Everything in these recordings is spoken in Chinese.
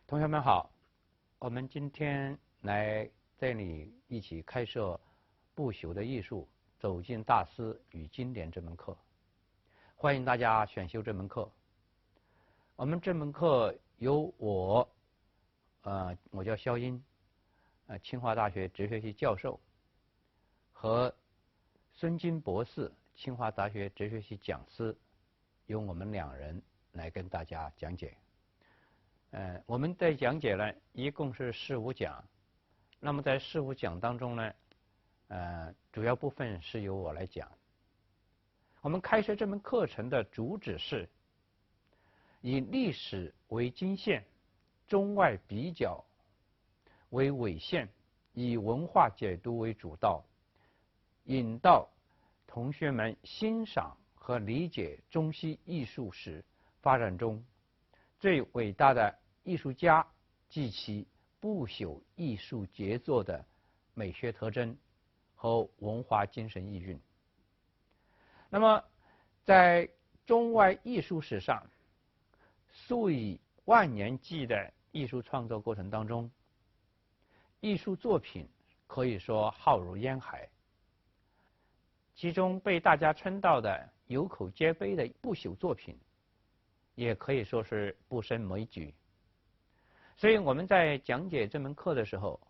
同学们好，我们今天来这里一起开设不朽的艺术走进大师与经典这门课，欢迎大家选修这门课。我们这门课由我叫肖英，清华大学哲学系教授，和孙金博士，清华大学哲学系讲师，由我们两人来跟大家讲解。我们的讲解呢，一共是15讲。那么在15讲当中呢，主要部分是由我来讲。我们开设这门课程的主旨是以历史为经线，中外比较为纬线，以文化解读为主道，引导同学们欣赏和理解中西艺术史发展中最伟大的艺术家及其不朽艺术杰作的美学特征和文化精神意蕴。那么在中外艺术史上数以万年计的艺术创作过程当中，艺术作品可以说浩如烟海，其中被大家称道的有口皆碑的不朽作品也可以说是不胜枚举。所以我们在讲解这门课的时候，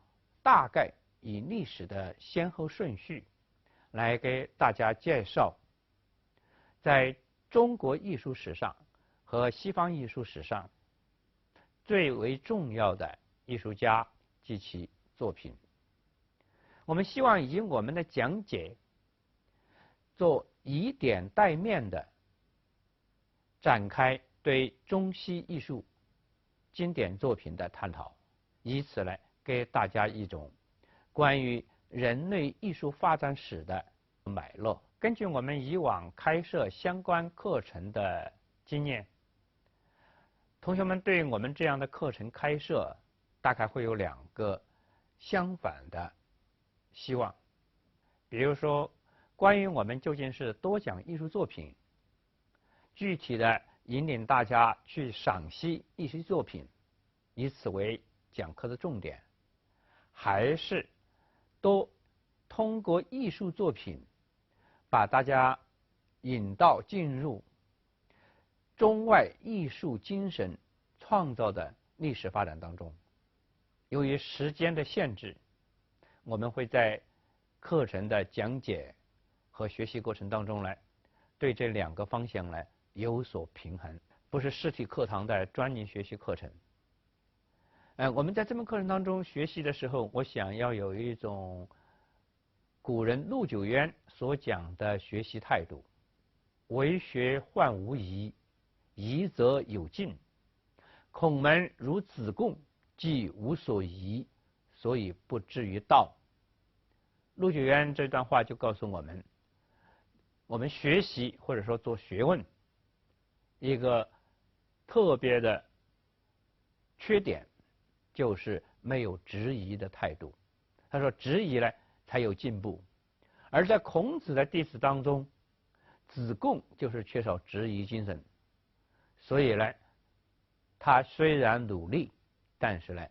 大概以历史的先后顺序来给大家介绍在中国艺术史上和西方艺术史上最为重要的艺术家及其作品。我们希望以我们的讲解做以点带面的展开对中西艺术经典作品的探讨，以此来给大家一种关于人类艺术发展史的脉络。根据我们以往开设相关课程的经验，同学们对我们这样的课程开设大概会有2个相反的希望。比如说，关于我们究竟是多讲艺术作品，具体的引领大家去赏析艺术作品，以此为讲课的重点，还是多通过艺术作品把大家引导进入中外艺术精神创造的历史发展当中。由于时间的限制，我们会在课程的讲解和学习过程当中呢，对这2个方向呢有所平衡，不是实体课堂的专业学习课程。我们在这门课程当中学习的时候，我想要有一种古人陆九渊所讲的学习态度：为学患无疑，疑则有尽。孔门如子贡，既无所疑，所以不至于道。陆九渊这段话就告诉我们，我们学习或者说做学问一个特别的缺点，就是没有质疑的态度。他说质疑呢才有进步。而在孔子的弟子当中，子贡就是缺少质疑精神，所以呢他虽然努力，但是呢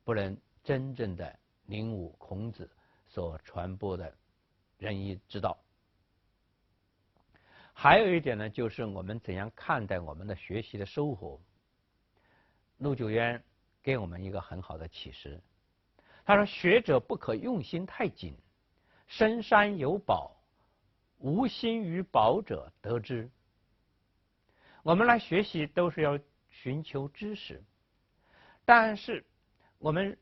不能真正的领悟孔子所传播的仁义之道。还有一点呢，就是我们怎样看待我们的学习的收获。陆九渊给我们一个很好的启示，他说学者不可用心太紧，深山有宝，无心于宝者得之。我们来学习都是要寻求知识，但是我们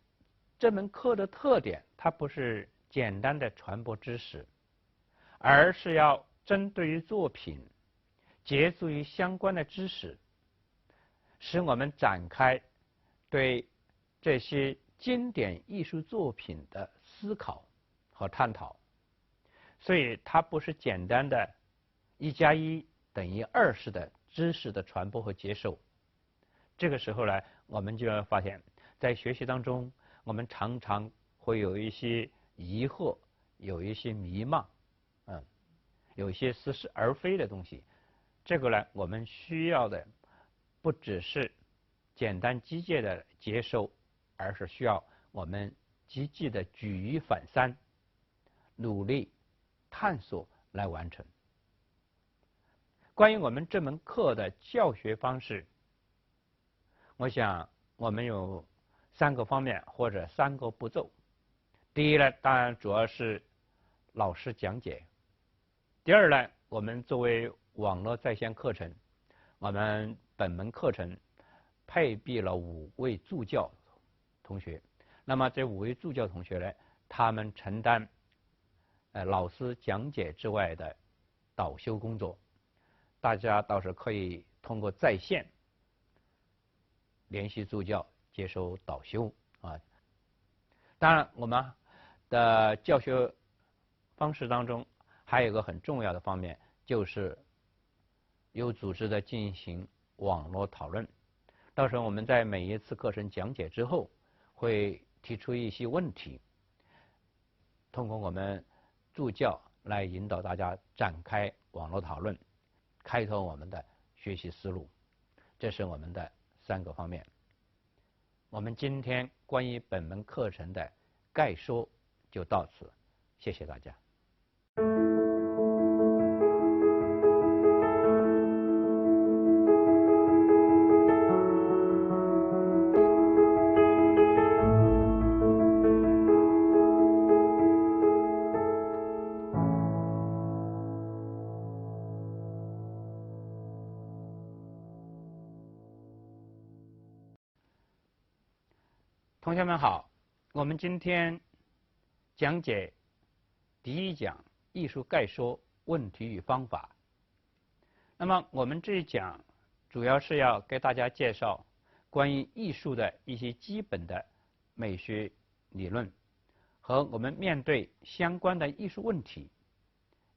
这门课的特点，它不是简单的传播知识，而是要针对于作品，借助于相关的知识，使我们展开对这些经典艺术作品的思考和探讨。所以它不是简单的1+1等于2式的知识的传播和接受。这个时候呢，我们就要发现，在学习当中，我们常常会有一些疑惑，有一些迷茫，有一些似是而非的东西。这个呢，我们需要的不只是简单机械的接收，而是需要我们积极的举一反三，努力探索来完成。关于我们这门课的教学方式，我想我们有3个方面或者3个步骤。第一呢，当然主要是老师讲解；第二呢，我们作为网络在线课程，我们本门课程配备了5位助教同学。那么这5位助教同学呢，他们承担老师讲解之外的导修工作。大家倒是可以通过在线联系助教接受导修啊。当然，我们的教学方式当中还有一个很重要的方面，就是有组织的进行网络讨论。到时候我们在每一次课程讲解之后，会提出一些问题，通过我们助教来引导大家展开网络讨论，开拓我们的学习思路。这是我们的3个方面。我们今天关于本门课程的概说就到此，谢谢大家。同学们好，我们今天讲解第1讲艺术概说问题与方法。那么我们这一讲主要是要给大家介绍关于艺术的一些基本的美学理论和我们面对相关的艺术问题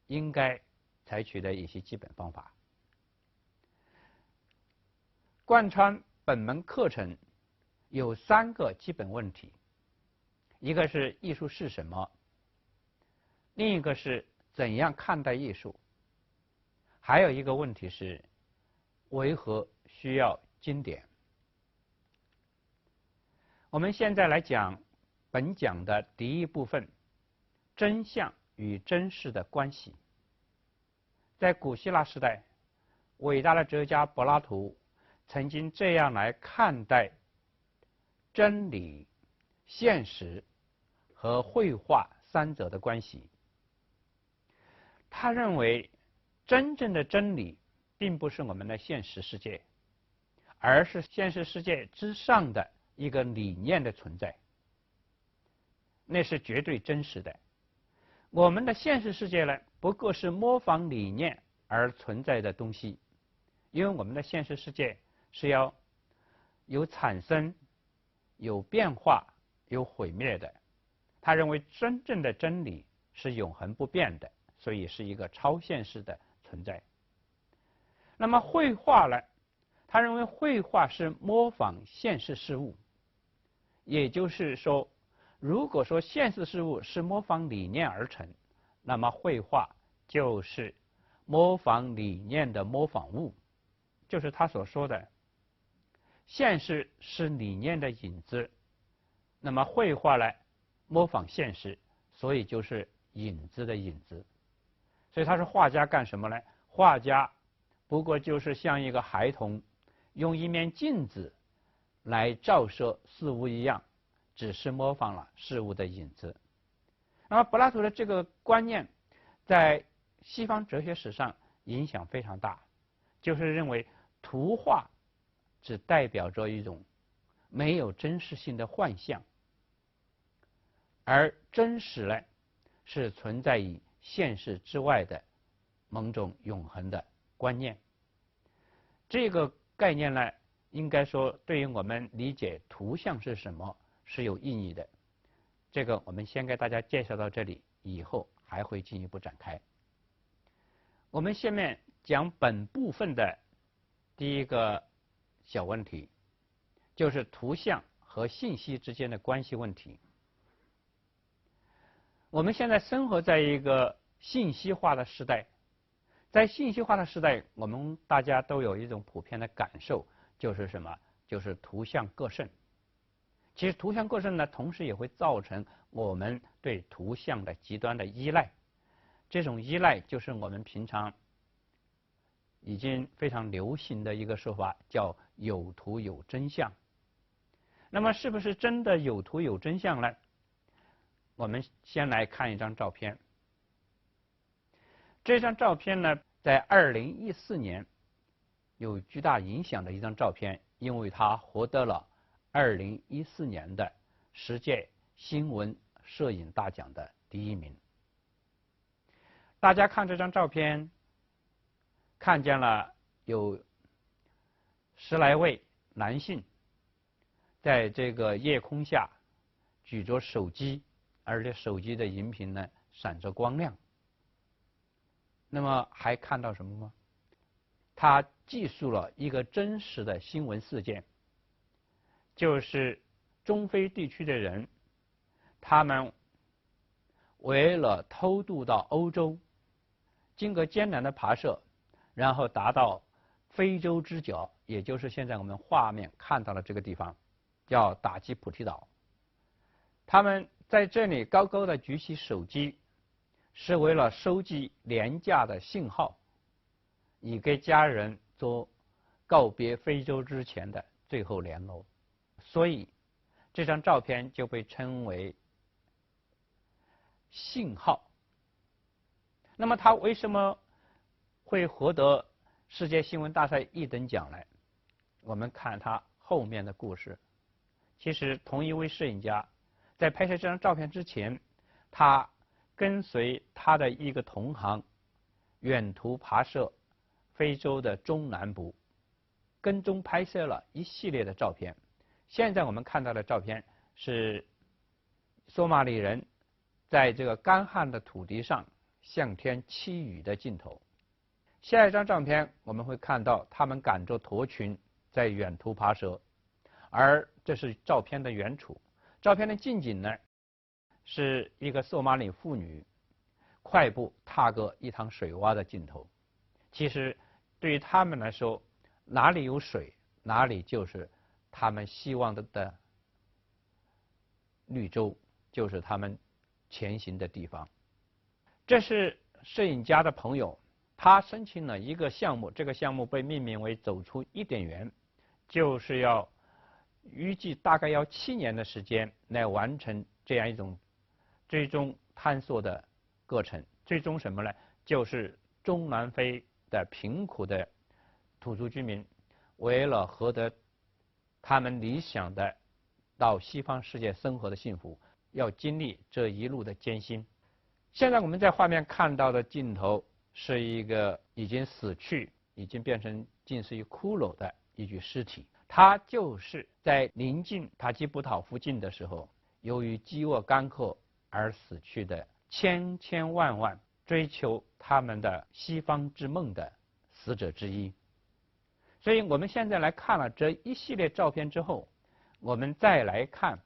应该采取的一些基本方法。贯穿本门课程有3个基本问题，一个是艺术是什么，另一个是怎样看待艺术，还有一个问题是为何需要经典。我们现在来讲本讲的第1部分，真相与真实的关系。在古希腊时代，伟大的哲学家柏拉图曾经这样来看待真理、现实和绘画3者的关系。他认为真正的真理并不是我们的现实世界，而是现实世界之上的一个理念的存在，那是绝对真实的。我们的现实世界呢，不过是模仿理念而存在的东西，因为我们的现实世界是要有产生、有变化、有毁灭的。他认为真正的真理是永恒不变的，所以是一个超现实的存在。那么绘画呢，他认为绘画是模仿现实事物，也就是说，如果说现实事物是模仿理念而成，那么绘画就是模仿理念的模仿物，就是他所说的现实是理念的影子，那么绘画呢模仿现实，所以就是影子的影子。所以他说画家干什么呢？画家不过就是像一个孩童用一面镜子来照射事物一样，只是模仿了事物的影子。那么柏拉图的这个观念在西方哲学史上影响非常大，就是认为图画只代表着一种没有真实性的幻象，而真实呢是存在于现实之外的某种永恒的观念。这个概念呢，应该说对于我们理解图像是什么是有意义的。这个我们先给大家介绍到这里，以后还会进一步展开。我们下面讲本部分的第1个小问题，就是图像和信息之间的关系问题。我们现在生活在一个信息化的时代，在信息化的时代，我们大家都有一种普遍的感受，就是什么？就是图像过剩。其实图像过剩呢，同时也会造成我们对图像的极端的依赖。这种依赖就是我们平常已经非常流行的一个说法，叫有图有真相。那么是不是真的有图有真相呢？我们先来看一张照片。这张照片呢，在2014年有巨大影响的一张照片，因为它获得了2014年的世界新闻摄影大奖的第1名。大家看这张照片，看见了有10来位男性在这个夜空下举着手机，而且手机的荧屏呢闪着光亮。那么还看到什么吗？它记述了一个真实的新闻事件，就是中非地区的人，他们为了偷渡到欧洲，经过艰难的跋涉，然后达到非洲之角，也就是现在我们画面看到的这个地方，叫达吉普提岛。他们在这里高高的举起手机，是为了收集廉价的信号，以给家人做告别非洲之前的最后联络。所以这张照片就被称为信号。那么他为什么会获得世界新闻大赛1等奖呢？我们看他后面的故事。其实同一位摄影家在拍摄这张照片之前，他跟随他的一个同行远途跋涉非洲的中南部，跟踪拍摄了一系列的照片。现在我们看到的照片是索马里人在这个干旱的土地上向天祈雨的镜头。下一张照片我们会看到他们赶着驼群在远途跋涉，而这是照片的远处。照片的近景呢，是一个索马里妇女快步踏过一趟水洼的镜头。其实对于他们来说，哪里有水，哪里就是他们希望的绿洲，就是他们前行的地方。这是摄影家的朋友，他申请了一个项目，这个项目被命名为走出伊甸园，就是要预计大概要7年的时间来完成这样一种追踪探索的过程。最终什么呢？就是中南非的贫苦的土著居民，为了获得他们理想的到西方世界生活的幸福，要经历这一路的艰辛。现在我们在画面看到的镜头是一个已经死去、已经变成近似于骷髅的一具尸体。他就是在临近塔吉普岛附近的时候，由于饥饿干渴而死去的千千万万追求他们的西方之梦的死者之一。所以我们现在来看了这一系列照片之后，我们再来看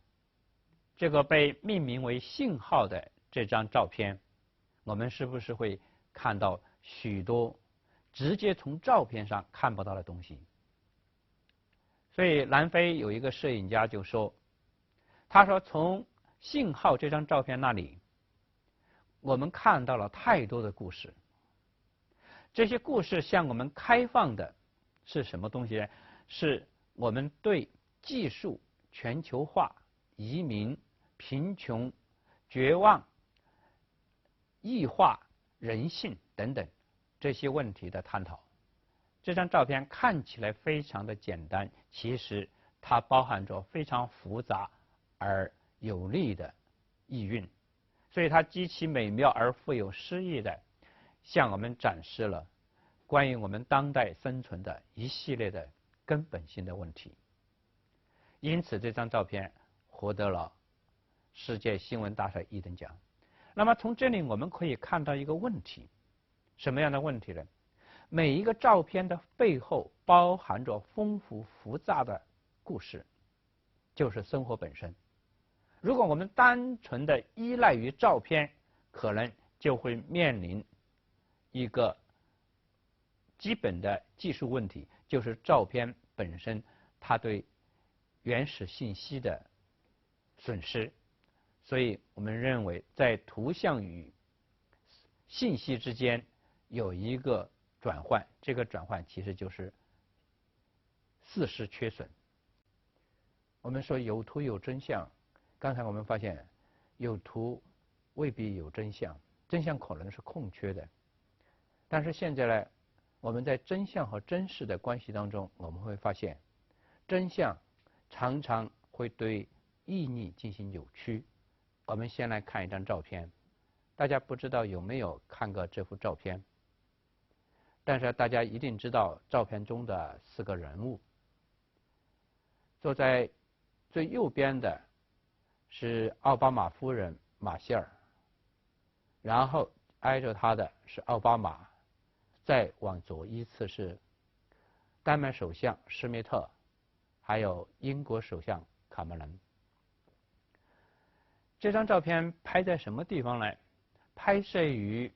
这个被命名为信号的这张照片，我们是不是会看到许多直接从照片上看不到的东西？所以南非有一个摄影家就说，他说从信号这张照片那里，我们看到了太多的故事。这些故事向我们开放的是什么东西呢？是我们对技术、全球化、移民、贫穷、绝望、异化、人性等等这些问题的探讨。这张照片看起来非常的简单，其实它包含着非常复杂而有力的意蕴，所以它极其美妙而富有诗意的向我们展示了关于我们当代生存的一系列的根本性的问题。因此这张照片获得了世界新闻大赛1等奖。那么从这里我们可以看到一个问题，什么样的问题呢？每一个照片的背后包含着丰富复杂的故事，就是生活本身。如果我们单纯的依赖于照片，可能就会面临一个基本的技术问题，就是照片本身它对原始信息的损失。所以我们认为，在图像与信息之间有一个转换，这个转换其实就是事实缺损。我们说有图有真相，刚才我们发现有图未必有真相，真相可能是空缺的。但是现在呢，我们在真相和真实的关系当中，我们会发现真相常常会对意义进行扭曲。我们先来看一张照片，大家不知道有没有看过这幅照片，但是大家一定知道照片中的4个人物。坐在最右边的是奥巴马夫人马歇尔，然后挨着他的是奥巴马，再往左依次是丹麦首相施密特，还有英国首相卡梅伦。这张照片拍在什么地方呢？拍摄于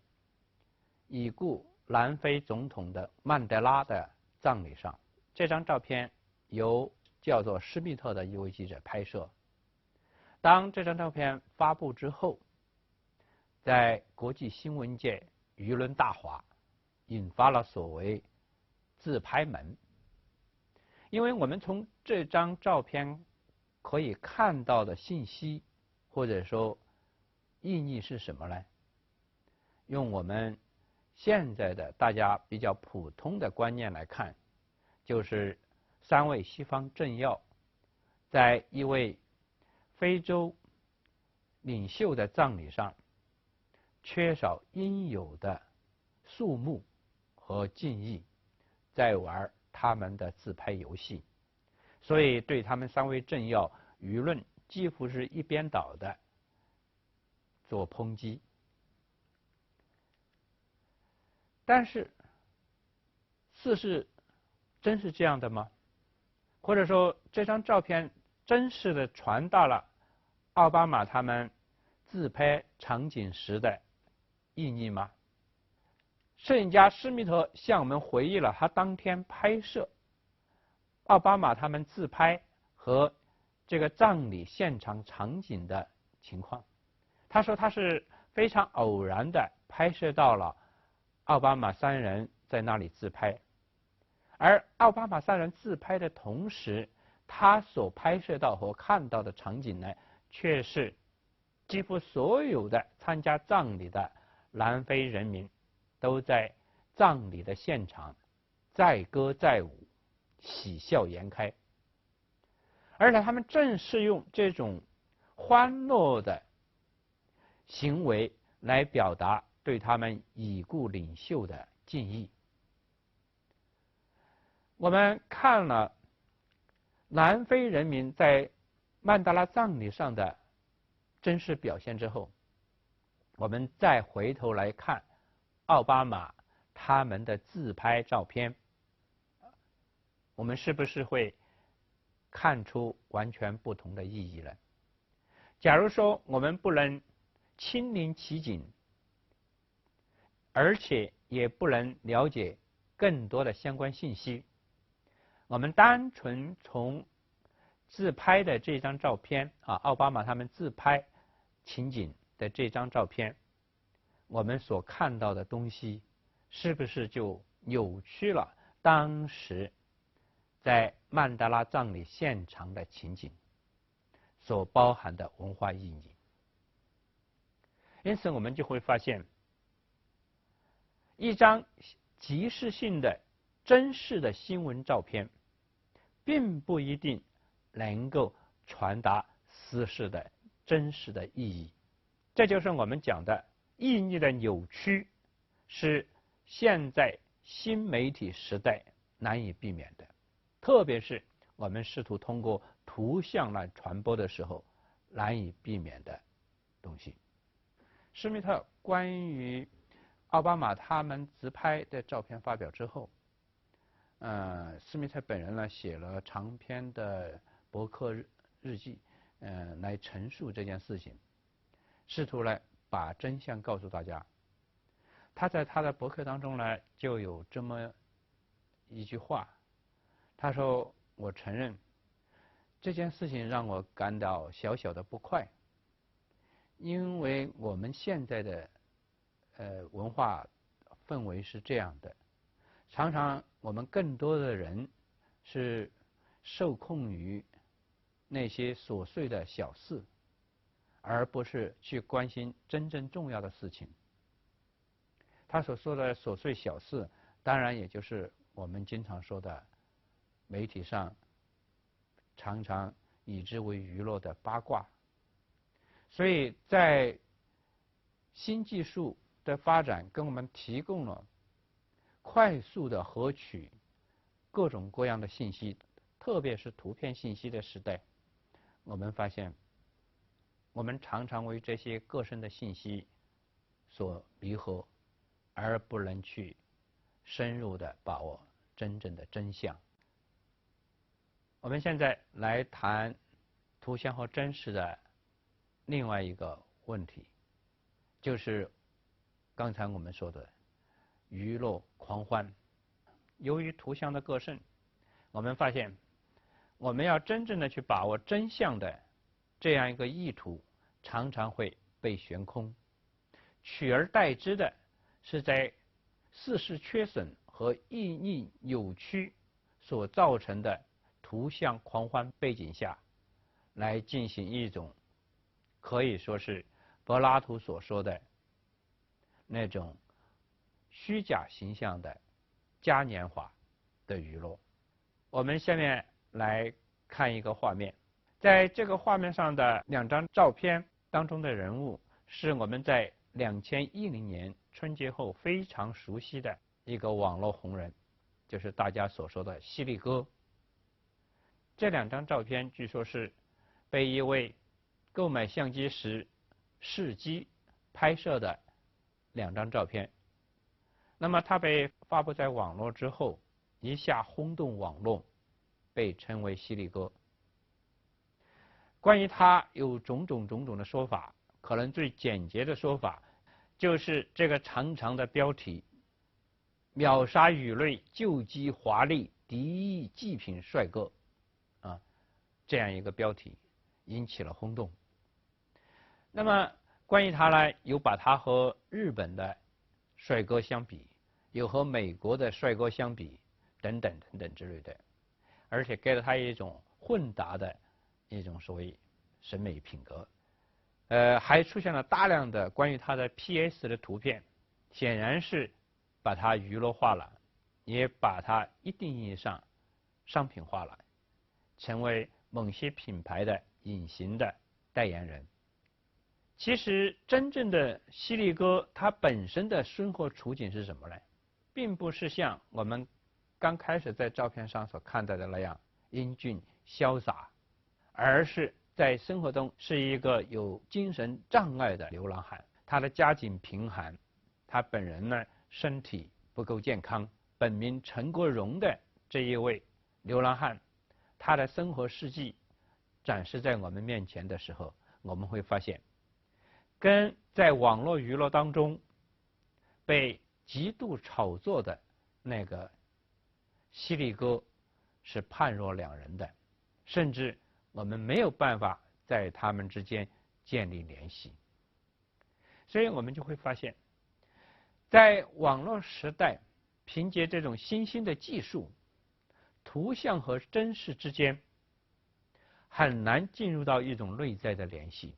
已故南非总统的曼德拉的葬礼上。这张照片由叫做施密特的一位记者拍摄。当这张照片发布之后，在国际新闻界舆论大哗，引发了所谓自拍门。因为我们从这张照片可以看到的信息或者说意义是什么呢？用我们现在的大家比较普通的观念来看，就是3位西方政要在一位非洲领袖的葬礼上缺少应有的肃穆和敬意，在玩他们的自拍游戏，所以对他们3位政要舆论几乎是一边倒的做抨击。但是事实真是这样的吗？或者说这张照片真实的传达了奥巴马他们自拍场景时的意义吗？摄影家施密特向我们回忆了他当天拍摄奥巴马他们自拍和这个葬礼现场场景的情况。他说他是非常偶然的拍摄到了奥巴马3人在那里自拍，而奥巴马3人自拍的同时，他所拍摄到和看到的场景呢，却是几乎所有的参加葬礼的南非人民都在葬礼的现场载歌载舞，喜笑颜开，而且他们正是用这种欢乐的行为来表达对他们已故领袖的敬意。我们看了南非人民在曼德拉葬礼上的真实表现之后，我们再回头来看奥巴马他们的自拍照片，我们是不是会看出完全不同的意义呢？假如说我们不能亲临其境，而且也不能了解更多的相关信息，我们单纯从自拍的这张照片奥巴马他们自拍情景的这张照片，我们所看到的东西是不是就扭曲了当时在曼德拉葬礼现场的情景所包含的文化意义？因此我们就会发现，一张即时性的真实的新闻照片并不一定能够传达事实的真实的意义。这就是我们讲的意义的扭曲，是现在新媒体时代难以避免的，特别是我们试图通过图像来传播的时候难以避免的东西。施密特关于奥巴马他们自拍的照片发表之后，施密特本人呢写了长篇的博客日记，来陈述这件事情，试图来把真相告诉大家。他在他的博客当中呢就有这么一句话，他说：我承认这件事情让我感到小小的不快，因为我们现在的文化氛围是这样的，常常我们更多的人是受控于那些琐碎的小事，而不是去关心真正重要的事情。他所说的琐碎小事，当然也就是我们经常说的媒体上常常以之为娱乐的八卦。所以在新技术的发展给我们提供了快速的获取各种各样的信息，特别是图片信息的时代，我们发现我们常常为这些个身的信息所迷惑，而不能去深入的把握真正的真相。我们现在来谈图像和真实的另外一个问题，就是刚才我们说的娱乐狂欢。由于图像的过剩，我们发现我们要真正的去把握真相的这样一个意图常常会被悬空，取而代之的是在事实缺损和意义扭曲所造成的图像狂欢背景下来进行一种可以说是柏拉图所说的那种虚假形象的嘉年华的娱乐。我们下面来看一个画面，在这个画面上的2张照片当中的人物是我们在2010年春节后非常熟悉的一个网络红人，就是大家所说的犀利哥。这2张照片据说是被一位购买相机时试机拍摄的2张照片。那么它被发布在网络之后，一下轰动网络，被称为犀利哥。关于他有种种的说法，可能最简洁的说法就是这个长长的标题“秒杀语类救机华丽敌意极品帅哥”这样一个标题引起了轰动。那么关于他呢，有把他和日本的帅哥相比，有和美国的帅哥相比，等等之类的，而且给了他一种混杂的一种所谓审美品格。还出现了大量的关于他的 PS 的图片，显然是把他娱乐化了，也把他一定意义上商品化了，成为某些品牌的隐形的代言人。其实真正的犀利哥他本身的生活处境是什么呢？并不是像我们刚开始在照片上所看到的那样英俊潇洒，而是在生活中是一个有精神障碍的流浪汉。他的家境贫寒，他本人呢身体不够健康。本名陈国荣的这一位流浪汉，他的生活事迹展示在我们面前的时候，我们会发现跟在网络娱乐当中被极度炒作的那个犀利哥是判若两人的，甚至我们没有办法在他们之间建立联系。所以我们就会发现，在网络时代，凭借这种新兴的技术，图像和真实之间很难进入到一种内在的联系。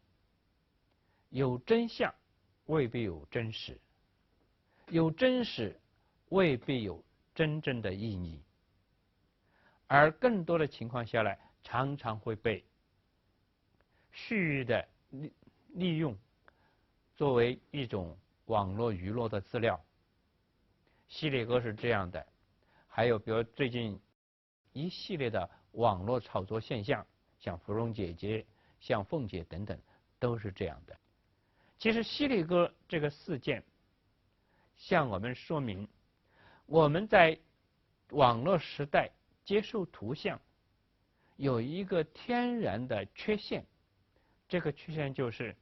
有真相未必有真实，有真实未必有真正的意义，而更多的情况下来，常常会被蓄意的利用作为一种网络娱乐的资料。犀利哥是这样的，还有比如最近一系列的网络炒作现象，像芙蓉姐姐、像凤姐等等，都是这样的。其实犀利哥这个事件向我们说明，我们在网络时代接受图像有一个天然的缺陷，这个缺陷就是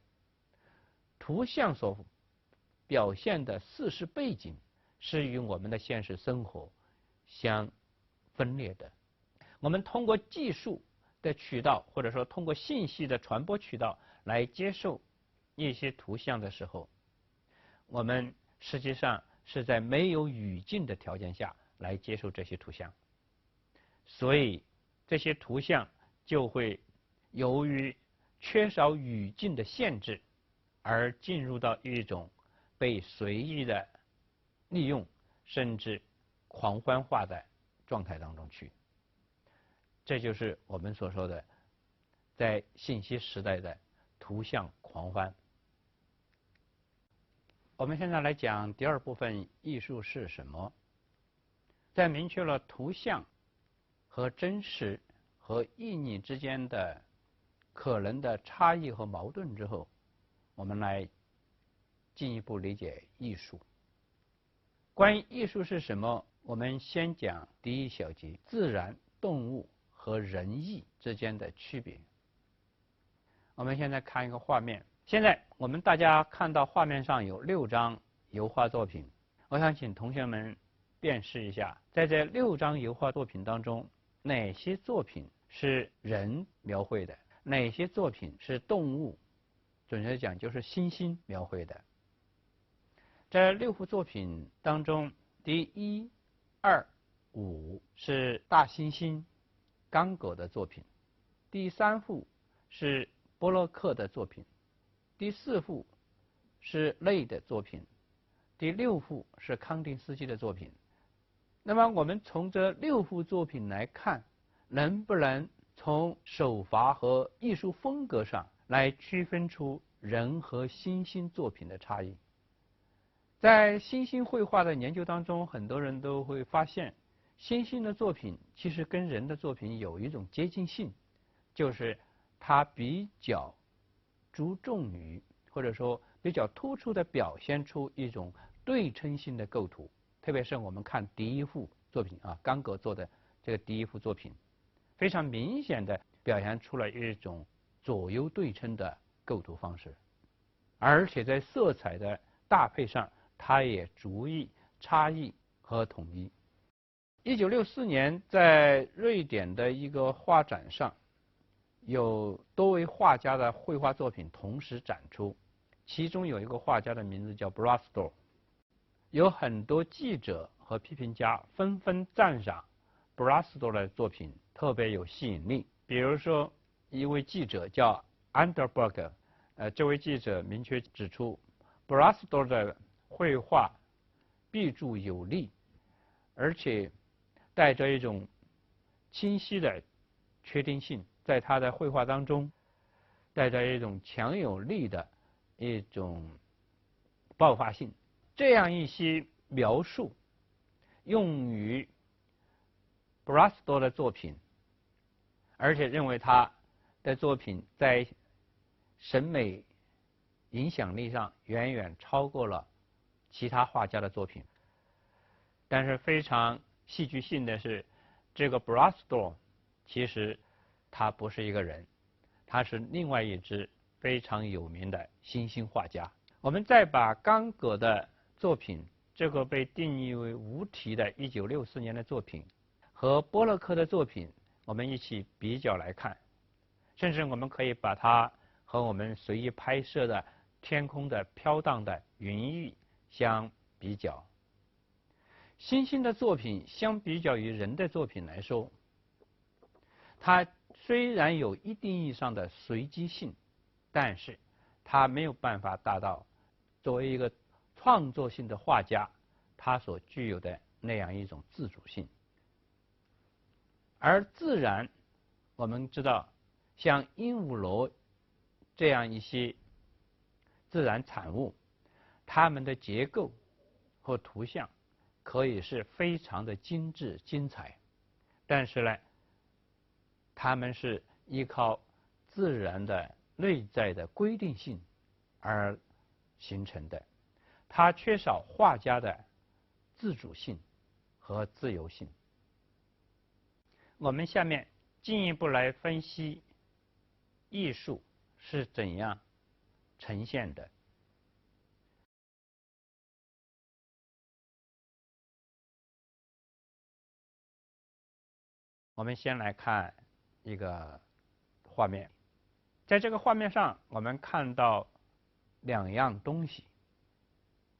图像所表现的事实背景是与我们的现实生活相分裂的。我们通过技术的渠道，或者说通过信息的传播渠道来接受一些图像的时候，我们实际上是在没有语境的条件下来接受这些图像，所以这些图像就会由于缺少语境的限制，而进入到一种被随意的利用，甚至狂欢化的状态当中去。这就是我们所说的在信息时代的图像狂欢。我们现在来讲第二部分，艺术是什么。在明确了图像和真实和意义之间的可能的差异和矛盾之后，我们来进一步理解艺术。关于艺术是什么，我们先讲第一小节：自然、动物和人艺之间的区别。我们现在看一个画面，现在我们大家看到画面上有6张油画作品，我想请同学们辨识一下，在这6张油画作品当中，哪些作品是人描绘的，哪些作品是动物，准确讲就是猩猩描绘的。这6幅作品当中，第1、2、5是大猩猩、刚果的作品，第3幅是波洛克的作品，第4幅是类的作品，第6幅是康定斯基的作品。那么我们从这6幅作品来看，能不能从手法和艺术风格上来区分出人和猩猩作品的差异？在猩猩绘画的研究当中，很多人都会发现，猩猩的作品其实跟人的作品有一种接近性，就是它比较注重于，或者说比较突出的表现出一种对称性的构图。特别是我们看第1幅作品啊，刚果做的这个第1幅作品，非常明显的表现出了一种左右对称的构图方式，而且在色彩的搭配上，它也逐一差异和统一。1964年，在瑞典的一个画展上，有多位画家的绘画作品同时展出，其中有一个画家的名字叫 Brastor。有很多记者和批评家纷纷赞赏 Brastor 的作品特别有吸引力。比如说，一位记者叫 Underberg， 这位记者明确指出 ，Brastor 的绘画笔触有力，而且带着一种清晰的确定性，在他的绘画当中，带着一种强有力的一种爆发性。这样一些描述用于 Brastor 的作品，而且认为他的作品在审美影响力上远远超过了其他画家的作品。但是非常戏剧性的是，这个 Brastor 其实他不是一个人，他是另外一只非常有名的猩猩画家。我们再把刚果的作品，这个被定义为无题的1964年的作品，和波洛克的作品，我们一起比较来看，甚至我们可以把它和我们随意拍摄的天空的飘荡的云翳相比较。猩猩的作品相比较于人的作品来说，它虽然有一定意义上的随机性，但是它没有办法达到作为一个创作性的画家他所具有的那样一种自主性。而自然，我们知道像鹦鹉螺这样一些自然产物，它们的结构和图像可以是非常的精致精彩，但是呢，它们是依靠自然的内在的规定性而形成的，它缺少画家的自主性和自由性。我们下面进一步来分析艺术是怎样呈现的。我们先来看一个画面，在这个画面上，我们看到两样东西，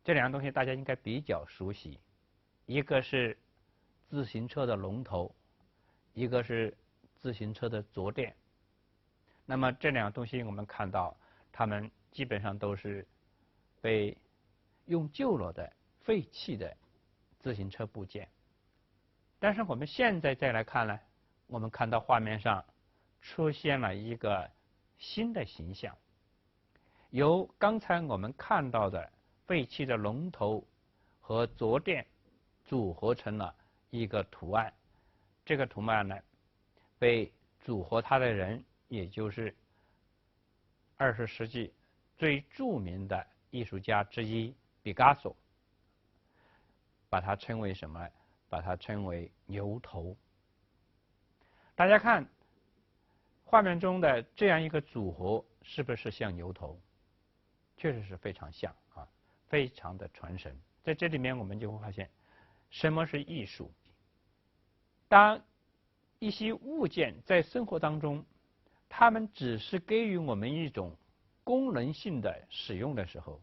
这两样东西大家应该比较熟悉，一个是自行车的龙头，一个是自行车的坐垫。那么这两样东西我们看到，它们基本上都是被用旧了的废弃的自行车部件。但是我们现在再来看呢，我们看到画面上出现了一个新的形象，由刚才我们看到的废弃的龙头和坐垫组合成了一个图案。这个图案呢，被组合它的人，也就是20世纪最著名的艺术家之一毕加索，把它称为什么？把它称为牛头。大家看画面中的这样一个组合，是不是像牛头？确实是非常像啊，非常的传神。在这里面我们就会发现，什么是艺术？当一些物件在生活当中，它们只是给予我们一种功能性的使用的时候，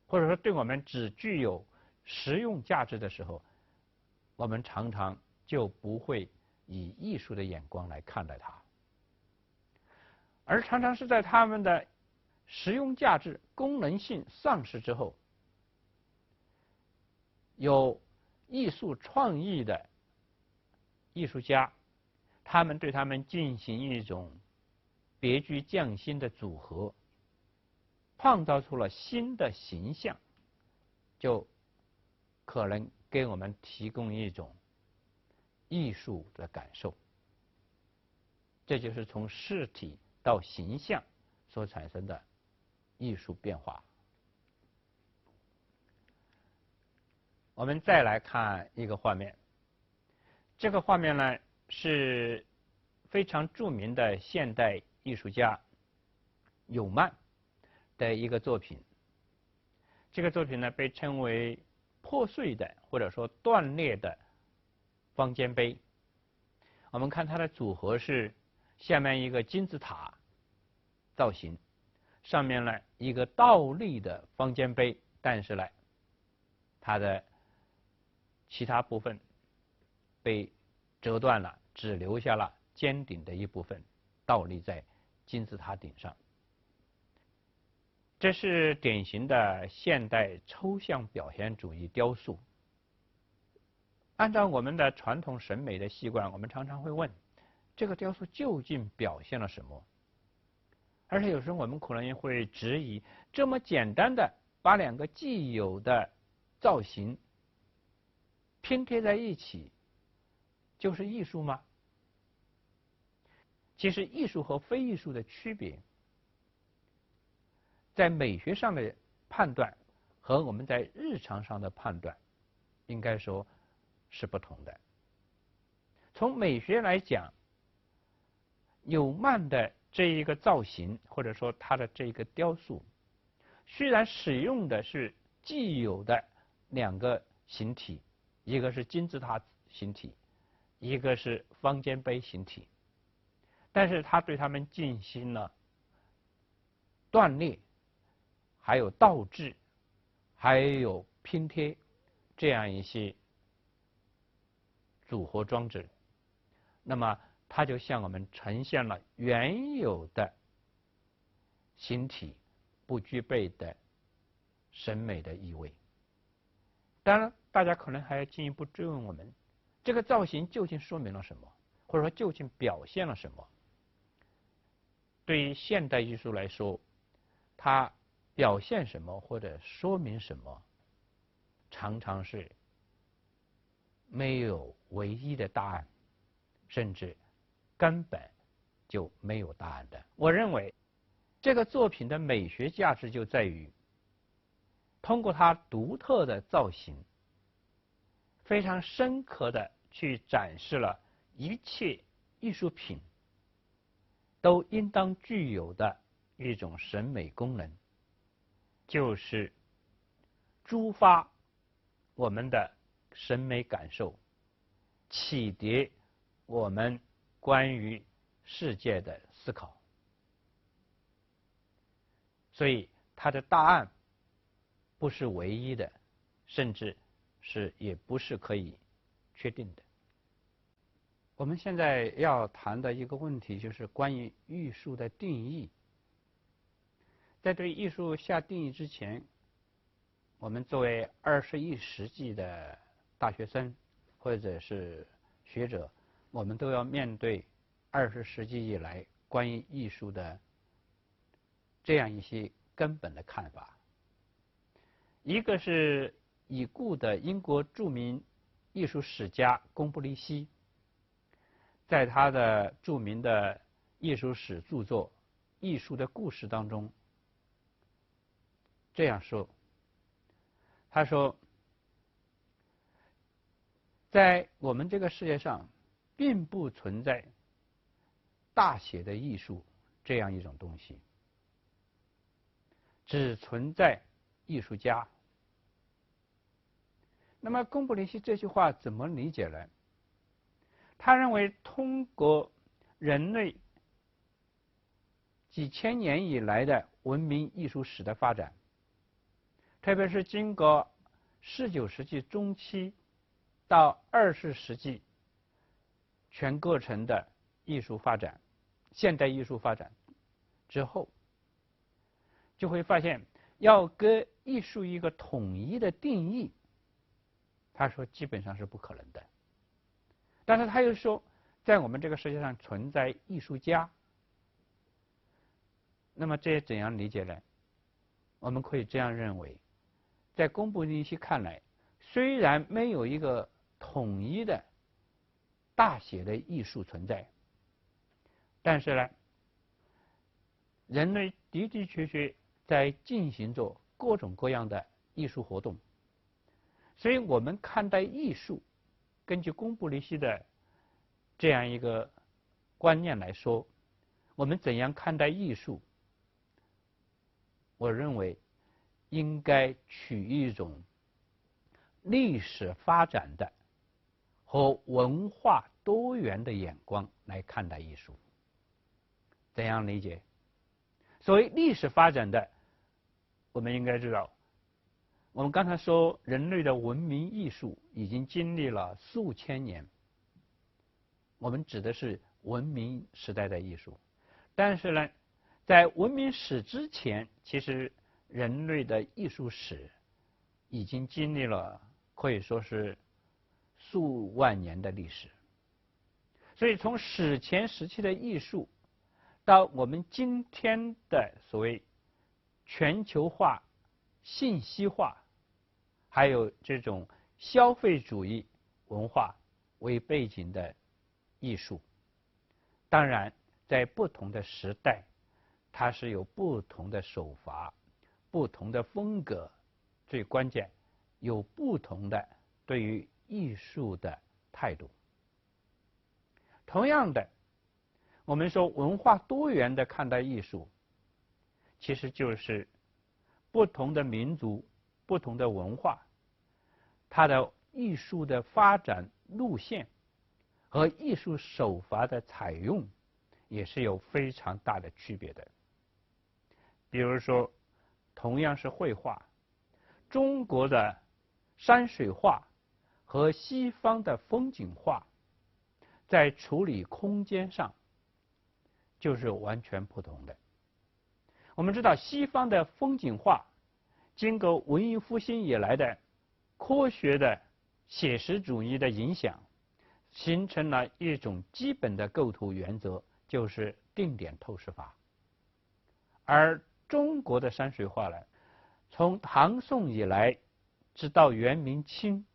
或者说对我们只具有实用价值的时候，我们常常就不会以艺术的眼光来看待它，而常常是在它们的实用价值、功能性丧失之后，有艺术创意的艺术家，他们对他们进行一种别具匠心的组合，创造出了新的形象，就可能给我们提供一种艺术的感受。这就是从实体到形象所产生的艺术变化。我们再来看一个画面，这个画面呢是非常著名的现代艺术家纽曼的一个作品。这个作品呢被称为破碎的或者说断裂的方尖碑。我们看它的组合是下面一个金字塔造型，上面呢一个倒立的方尖碑，但是呢它的其他部分被折断了，只留下了尖顶的一部分倒立在金字塔顶上。这是典型的现代抽象表现主义雕塑。按照我们的传统审美的习惯，我们常常会问，这个雕塑究竟表现了什么？而且有时候我们可能也会质疑，这么简单的把两个既有的造型拼贴在一起，就是艺术吗？其实艺术和非艺术的区别，在美学上的判断和我们在日常上的判断，应该说是不同的。从美学来讲，纽曼的这一个造型，或者说它的这一个雕塑，虽然使用的是既有的两个形体，一个是金字塔形体，一个是方尖碑形体，但是他对它们进行了断裂，还有倒置，还有拼贴这样一些组合装置，那么它就向我们呈现了原有的形体不具备的审美的意味。当然，大家可能还要进一步追问我们，这个造型究竟说明了什么，或者说究竟表现了什么？对于现代艺术来说，它表现什么或者说明什么，常常是没有唯一的答案，甚至根本就没有答案的。我认为这个作品的美学价值就在于，通过它独特的造型，非常深刻的去展示了一切艺术品都应当具有的一种审美功能，就是抒发我们的审美感受，启迪我们关于世界的思考。所以它的答案不是唯一的，甚至也不是可以确定的。我们现在要谈的一个问题就是关于艺术的定义。在对艺术下定义之前，我们作为21世纪的大学生或者是学者，我们都要面对20世纪以来关于艺术的这样一些根本的看法。一个是已故的英国著名艺术史家贡布里希，在他的著名的艺术史著作《艺术的故事》当中这样说，他说，在我们这个世界上并不存在大写的艺术这样一种东西，只存在艺术家。那么贡布里希这句话怎么理解呢？他认为通过人类几千年以来的文明艺术史的发展，特别是经过19世纪中期到20世纪全过程的艺术发展，现代艺术发展之后，就会发现要给艺术一个统一的定义，他说基本上是不可能的。但是他又说，在我们这个世界上存在艺术家。那么这怎样理解呢？我们可以这样认为，在贡布里希看来，虽然没有一个统一的大写的艺术存在，但是呢，人类的的确确在进行着各种各样的艺术活动。所以我们看待艺术，根据贡布里希的这样一个观念来说，我们怎样看待艺术？我认为应该取一种历史发展的和文化多元的眼光来看待艺术。怎样理解？所谓历史发展的，我们应该知道，我们刚才说人类的文明艺术已经经历了数千年，我们指的是文明时代的艺术。但是呢，在文明史之前，其实人类的艺术史已经经历了可以说是数万年的历史。所以从史前时期的艺术到我们今天的所谓全球化、信息化，还有这种消费主义文化为背景的艺术，当然在不同的时代，它是有不同的手法、不同的风格，最关键有不同的对于艺术的态度。同样的，我们说文化多元的看待艺术，其实就是不同的民族、不同的文化，它的艺术的发展路线和艺术手法的采用也是有非常大的区别的。比如说，同样是绘画，中国的山水画和西方的风景画在处理空间上就是完全不同的。我们知道西方的风景画经过文艺复兴以来的科学的写实主义的影响，形成了一种基本的构图原则，就是定点透视法。而中国的山水画呢，从唐宋以来直到元明清，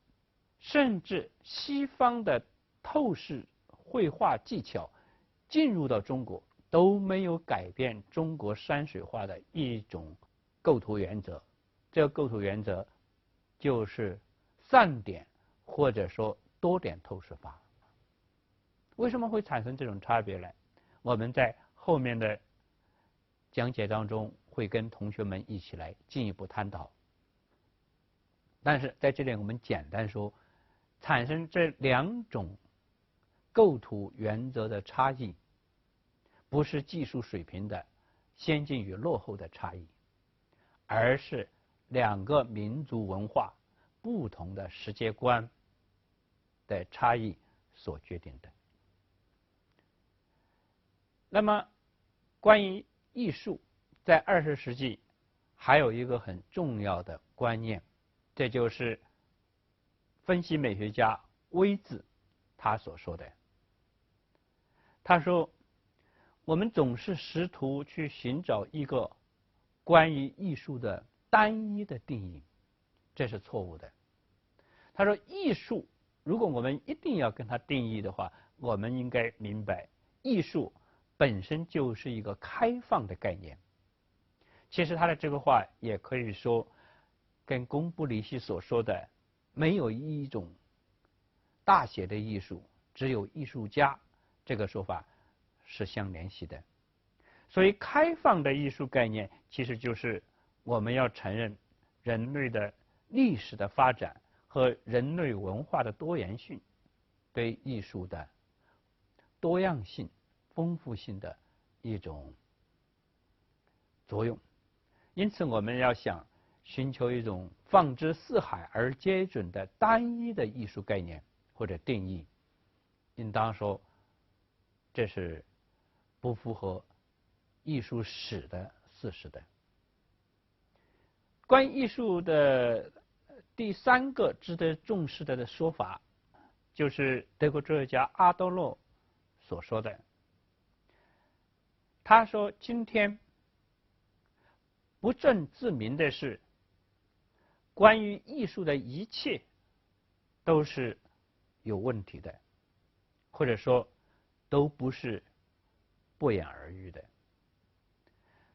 甚至西方的透视绘画技巧进入到中国，都没有改变中国山水画的一种构图原则。这个构图原则就是散点或者说多点透视法。为什么会产生这种差别呢？我们在后面的讲解当中会跟同学们一起来进一步探讨。但是在这里我们简单说，产生这两种构图原则的差异，不是技术水平的先进与落后的差异，而是两个民族文化不同的世界观的差异所决定的。那么，关于艺术，在20世纪还有一个很重要的观念，这就是分析美学家威兹他所说的。他说，我们总是试图去寻找一个关于艺术的单一的定义，这是错误的。他说，艺术如果我们一定要跟它定义的话，我们应该明白，艺术本身就是一个开放的概念。其实他的这个话也可以说，跟贡布里希所说的没有一种大写的艺术，只有艺术家这个说法是相联系的。所以开放的艺术概念其实就是我们要承认人类的历史的发展和人类文化的多元性对艺术的多样性、丰富性的一种作用。因此我们要想寻求一种放之四海而皆准的单一的艺术概念或者定义，应当说这是不符合艺术史的事实的。关于艺术的第三个值得重视的说法，就是德国哲学家阿多洛所说的。他说，今天不证自明的是，关于艺术的一切都是有问题的，或者说都不是不言而喻的。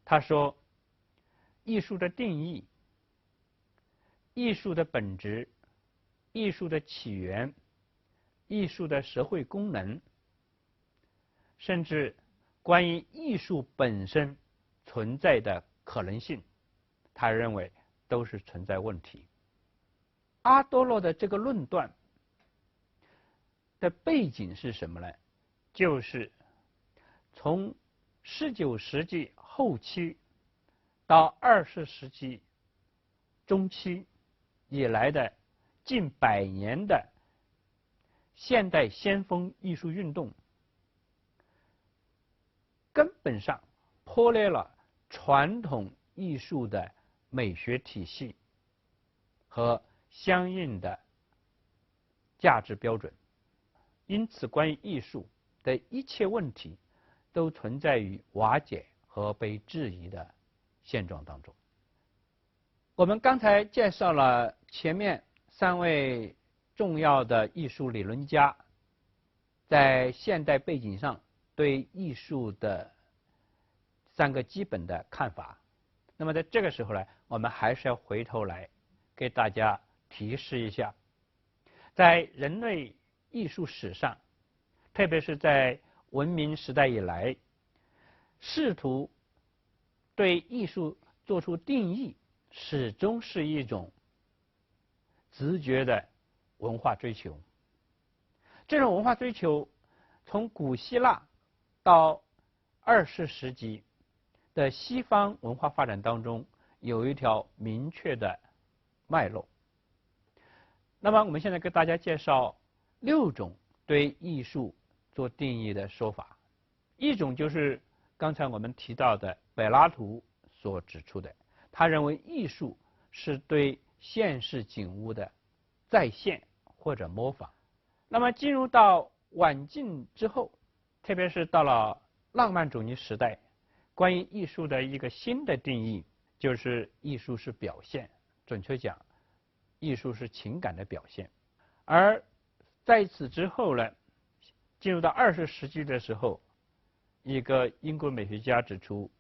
他说，艺术的定义、艺术的本质、艺术的起源、艺术的社会功能，甚至关于艺术本身存在的可能性，他认为都是存在问题。阿多洛的这个论断的背景是什么呢？就是从19世纪后期到20世纪中期以来的近100年的现代先锋艺术运动，根本上破裂了传统艺术的美学体系和相应的价值标准。因此，关于艺术的一切问题都存在于瓦解和被质疑的现状当中。我们刚才介绍了前面3位重要的艺术理论家在现代背景上对艺术的3个基本的看法。那么在这个时候呢，我们还是要回头来给大家提示一下，在人类艺术史上，特别是在文明时代以来，试图对艺术做出定义，始终是一种直觉的文化追求。这种文化追求从古希腊到20世纪的西方文化发展当中有一条明确的脉络。那么我们现在给大家介绍6种对艺术做定义的说法。一种就是刚才我们提到的柏拉图所指出的，他认为艺术是对现实景物的再现或者模仿。那么进入到晚近之后，特别是到了浪漫主义时代，关于艺术的一个新的定义就是艺术是表现，准确讲艺术是情感的表现。而在此之后呢，进入到20世纪的时候，一个英国美学家指出，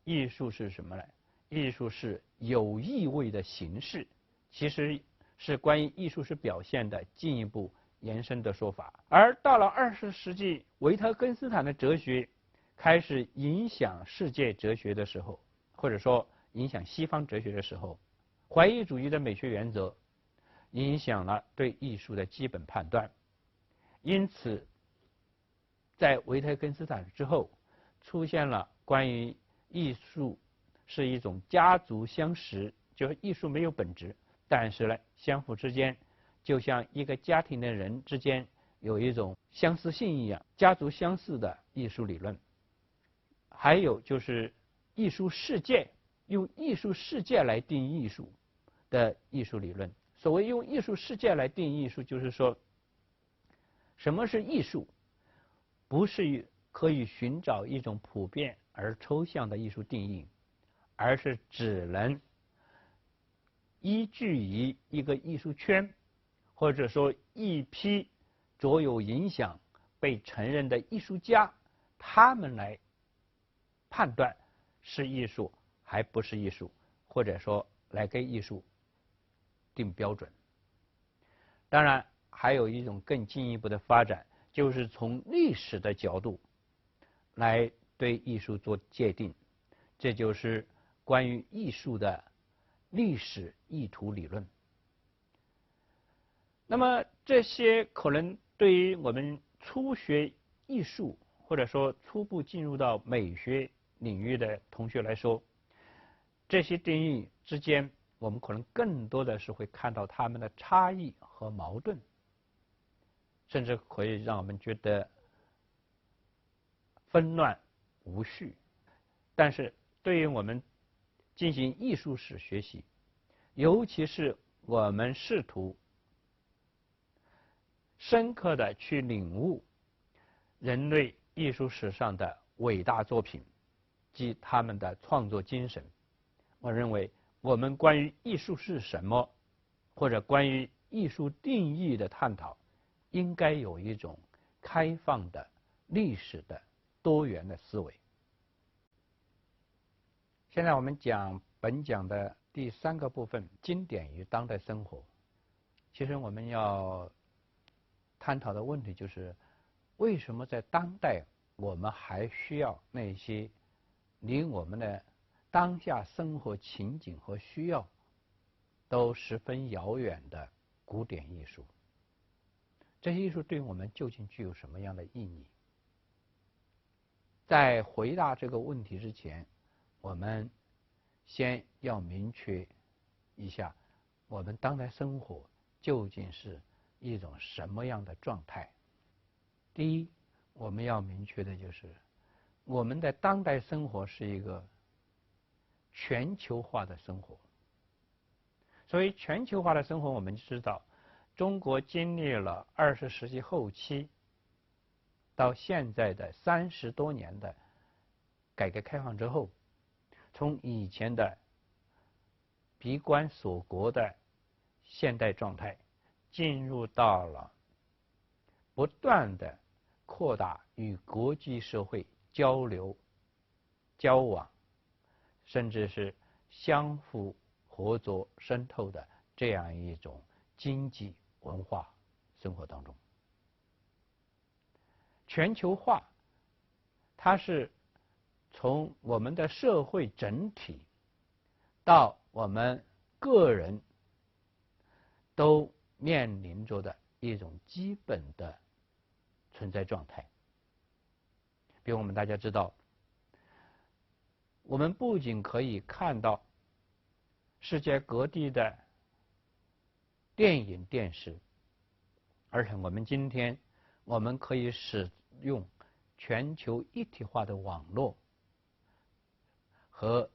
艺术是什么呢？艺术是有意味的形式，其实是关于艺术是表现的进一步延伸的说法。而到了20世纪，维特根斯坦的哲学开始影响世界哲学的时候，或者说影响西方哲学的时候，怀疑主义的美学原则影响了对艺术的基本判断。因此在维特根斯坦之后，出现了关于艺术是一种家族相识，就是艺术没有本质，但是呢，相互之间就像一个家庭的人之间有一种相似性一样，家族相似的艺术理论。还有就是艺术世界，用艺术世界来定义艺术的艺术理论。所谓用艺术世界来定义艺术，就是说什么是艺术，不是可以寻找一种普遍而抽象的艺术定义，而是只能依据于一个艺术圈，或者说一批卓有影响被承认的艺术家，他们来判断是艺术还不是艺术，或者说来给艺术定标准。当然还有一种更进一步的发展，就是从历史的角度来对艺术做界定，这就是关于艺术的历史意图理论。那么这些可能对于我们初学艺术或者说初步进入到美学领域的同学来说，这些定义之间我们可能更多的是会看到它们的差异和矛盾，甚至可以让我们觉得纷乱无序。但是对于我们进行艺术史学习，尤其是我们试图深刻的去领悟人类艺术史上的伟大作品及他们的创作精神，我认为我们关于艺术是什么，或者关于艺术定义的探讨，应该有一种开放的历史的多元的思维。现在我们讲本讲的第3个部分，经典与当代生活。其实我们要探讨的问题就是，为什么在当代我们还需要那些离我们的当下生活情景和需要都十分遥远的古典艺术？这些艺术对我们究竟具有什么样的意义？在回答这个问题之前，我们先要明确一下，我们当代生活究竟是一种什么样的状态。第一，我们要明确的就是，我们的当代生活是一个全球化的生活。所以全球化的生活，我们知道中国经历了20世纪后期到现在的30多年的改革开放之后，从以前的闭关锁国的现代状态，进入到了不断的扩大与国际社会交流、交往，甚至是相互合作渗透的这样一种经济文化生活当中。全球化，它是从我们的社会整体到我们个人都面临着的一种基本的存在状态。比如我们大家知道，我们不仅可以看到世界各地的电影电视，而且我们今天我们可以使用全球一体化的网络和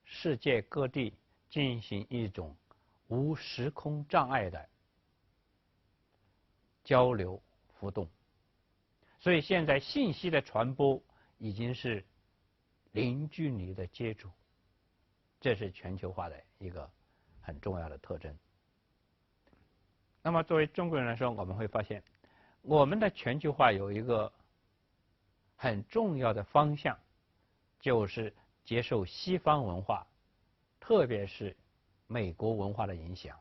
世界各地进行一种无时空障碍的交流互动。所以现在信息的传播已经是零距离的接触，这是全球化的一个很重要的特征。那么作为中国人来说，我们会发现我们的全球化有一个很重要的方向，就是接受西方文化，特别是美国文化的影响。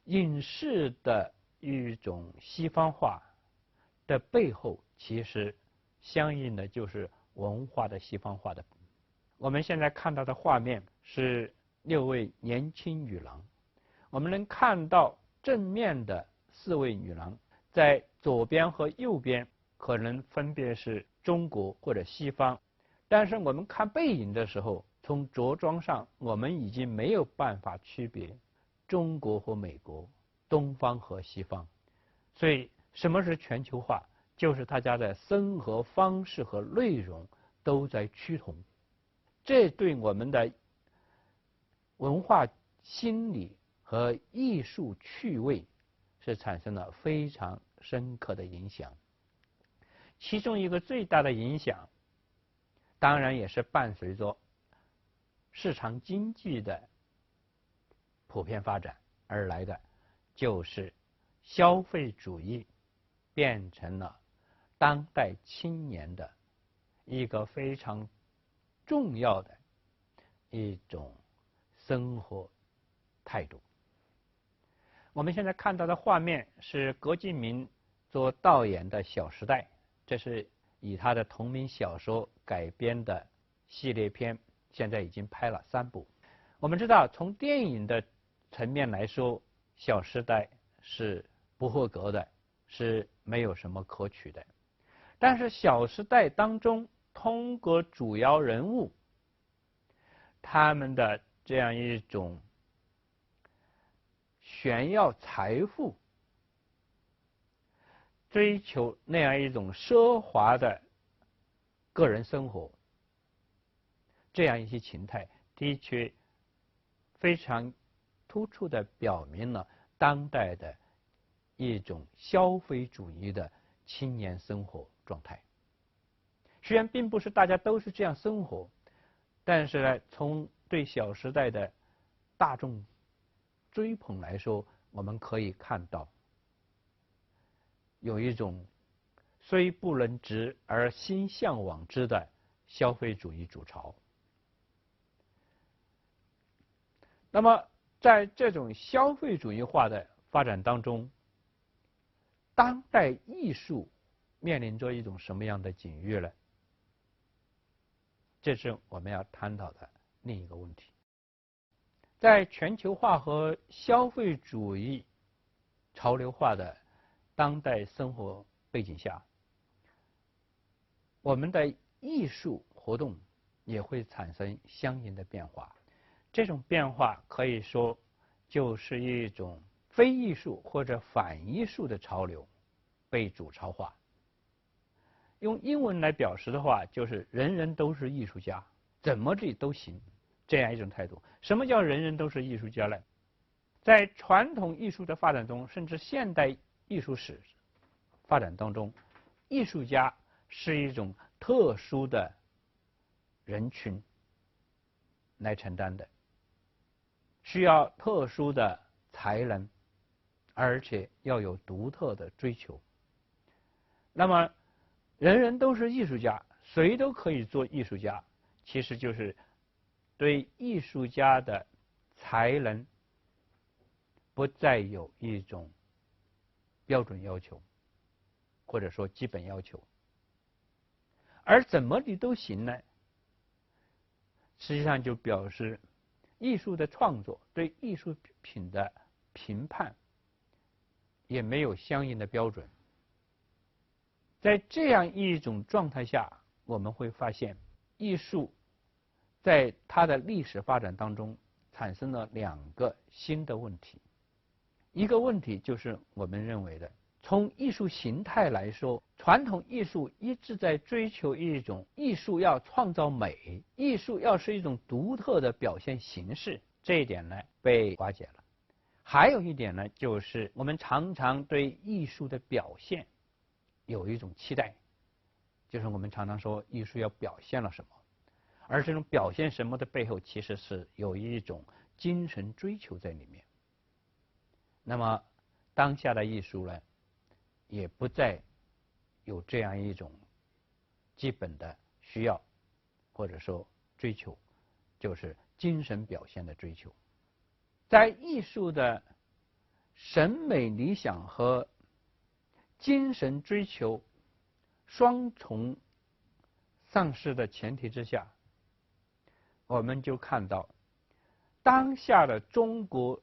影视的一种西方化的背后，其实相应的就是文化的西方化的。我们现在看到的画面是6位年轻女郎，我们能看到正面的4位女郎，在左边和右边可能分别是中国或者西方，但是我们看背影的时候，从着装上我们已经没有办法区别中国和美国、东方和西方。所以什么是全球化？就是大家的生活方式和内容都在趋同，这对我们的文化心理和艺术趣味是产生了非常深刻的影响。其中一个最大的影响，当然也是伴随着市场经济的普遍发展而来的，就是消费主义变成了当代青年的一个非常重要的一种生活态度。我们现在看到的画面是郭敬明做导演的《小时代》，这是以他的同名小说改编的系列片，现在已经拍了3部。我们知道，从电影的层面来说，《小时代》是不合格的，是没有什么可取的。但是《小时代》当中，通过主要人物他们的这样一种炫耀财富、追求那样一种奢华的个人生活，这样一些情态，的确非常突出地表明了当代的一种消费主义的青年生活状态。虽然并不是大家都是这样生活，但是呢，从对《小时代》的大众追捧来说，我们可以看到有一种虽不能知而心向往之的消费主义主潮。那么在这种消费主义化的发展当中，当代艺术面临着一种什么样的境遇呢？这是我们要探讨的另一个问题。在全球化和消费主义潮流化的当代生活背景下，我们的艺术活动也会产生相应的变化。这种变化可以说就是一种非艺术或者反艺术的潮流被主潮化。用英文来表示的话，就是人人都是艺术家，怎么地都行，这样一种态度。什么叫人人都是艺术家呢？在传统艺术的发展中，甚至现代艺术史发展当中，艺术家是一种特殊的人群来承担的，需要特殊的才能，而且要有独特的追求。那么人人都是艺术家，谁都可以做艺术家，其实就是对艺术家的才能不再有一种标准要求，或者说基本要求。而怎么的都行呢？实际上就表示艺术的创作对艺术品的评判也没有相应的标准。在这样一种状态下，我们会发现艺术在它的历史发展当中产生了2个新的问题。一个问题就是我们认为的，从艺术形态来说，传统艺术一直在追求一种艺术要创造美，艺术要是一种独特的表现形式，这一点呢被瓦解了。还有一点呢，就是我们常常对艺术的表现有一种期待，就是我们常常说艺术要表现了什么，而这种表现什么的背后，其实是有一种精神追求在里面。那么当下的艺术呢，也不再有这样一种基本的需要，或者说追求，就是精神表现的追求。在艺术的审美理想和精神追求双重丧失的前提之下，我们就看到当下的中国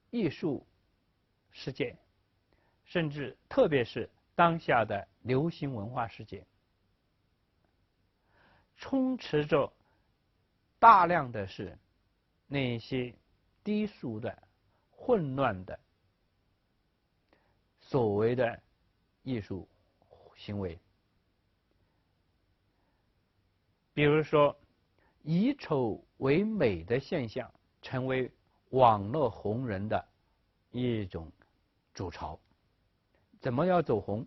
艺术世界，甚至特别是当下的流行文化世界，充斥着大量的是那些低俗的、混乱的所谓的艺术行为，比如说以丑为美的现象成为网络红人的一种主潮。怎么要走红？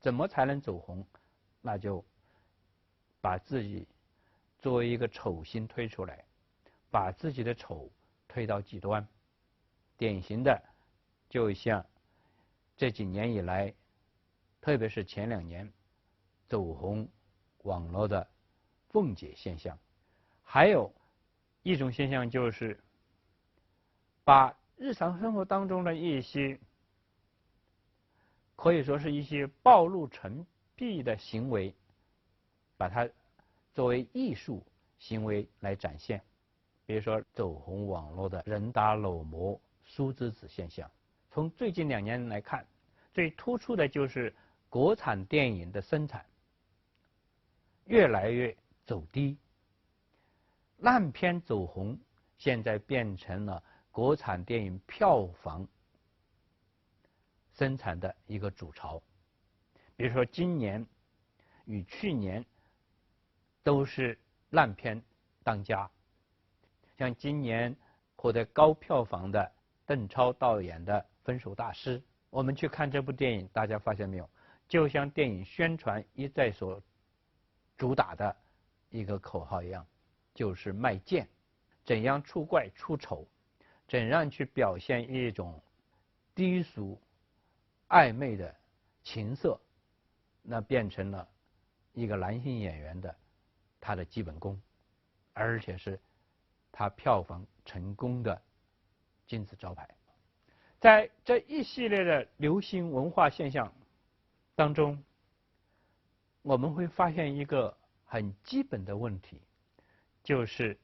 怎么才能走红？那就把自己作为一个丑星推出来，把自己的丑推到极端。典型的就像这几年以来，特别是前2年走红网络的凤姐现象。还有一种现象就是把日常生活当中的一些可以说是一些暴露成弊的行为，把它作为艺术行为来展现。比如说走红网络的人打裸模、苏之子现象。从最近2年来看，最突出的就是国产电影的生产越来越走低，烂片走红，现在变成了国产电影票房生产的一个主潮。比如说今年与去年都是烂片当家，像今年获得高票房的邓超导演的《分手大师》，我们去看这部电影，大家发现没有，就像电影宣传一再所主打的一个口号一样，就是卖贱，怎样出怪出丑，怎样去表现一种低俗暧昧的情色，那变成了一个男性演员的他的基本功，而且是他票房成功的金字招牌。在这一系列的流行文化现象当中，我们会发现一个很基本的问题，就是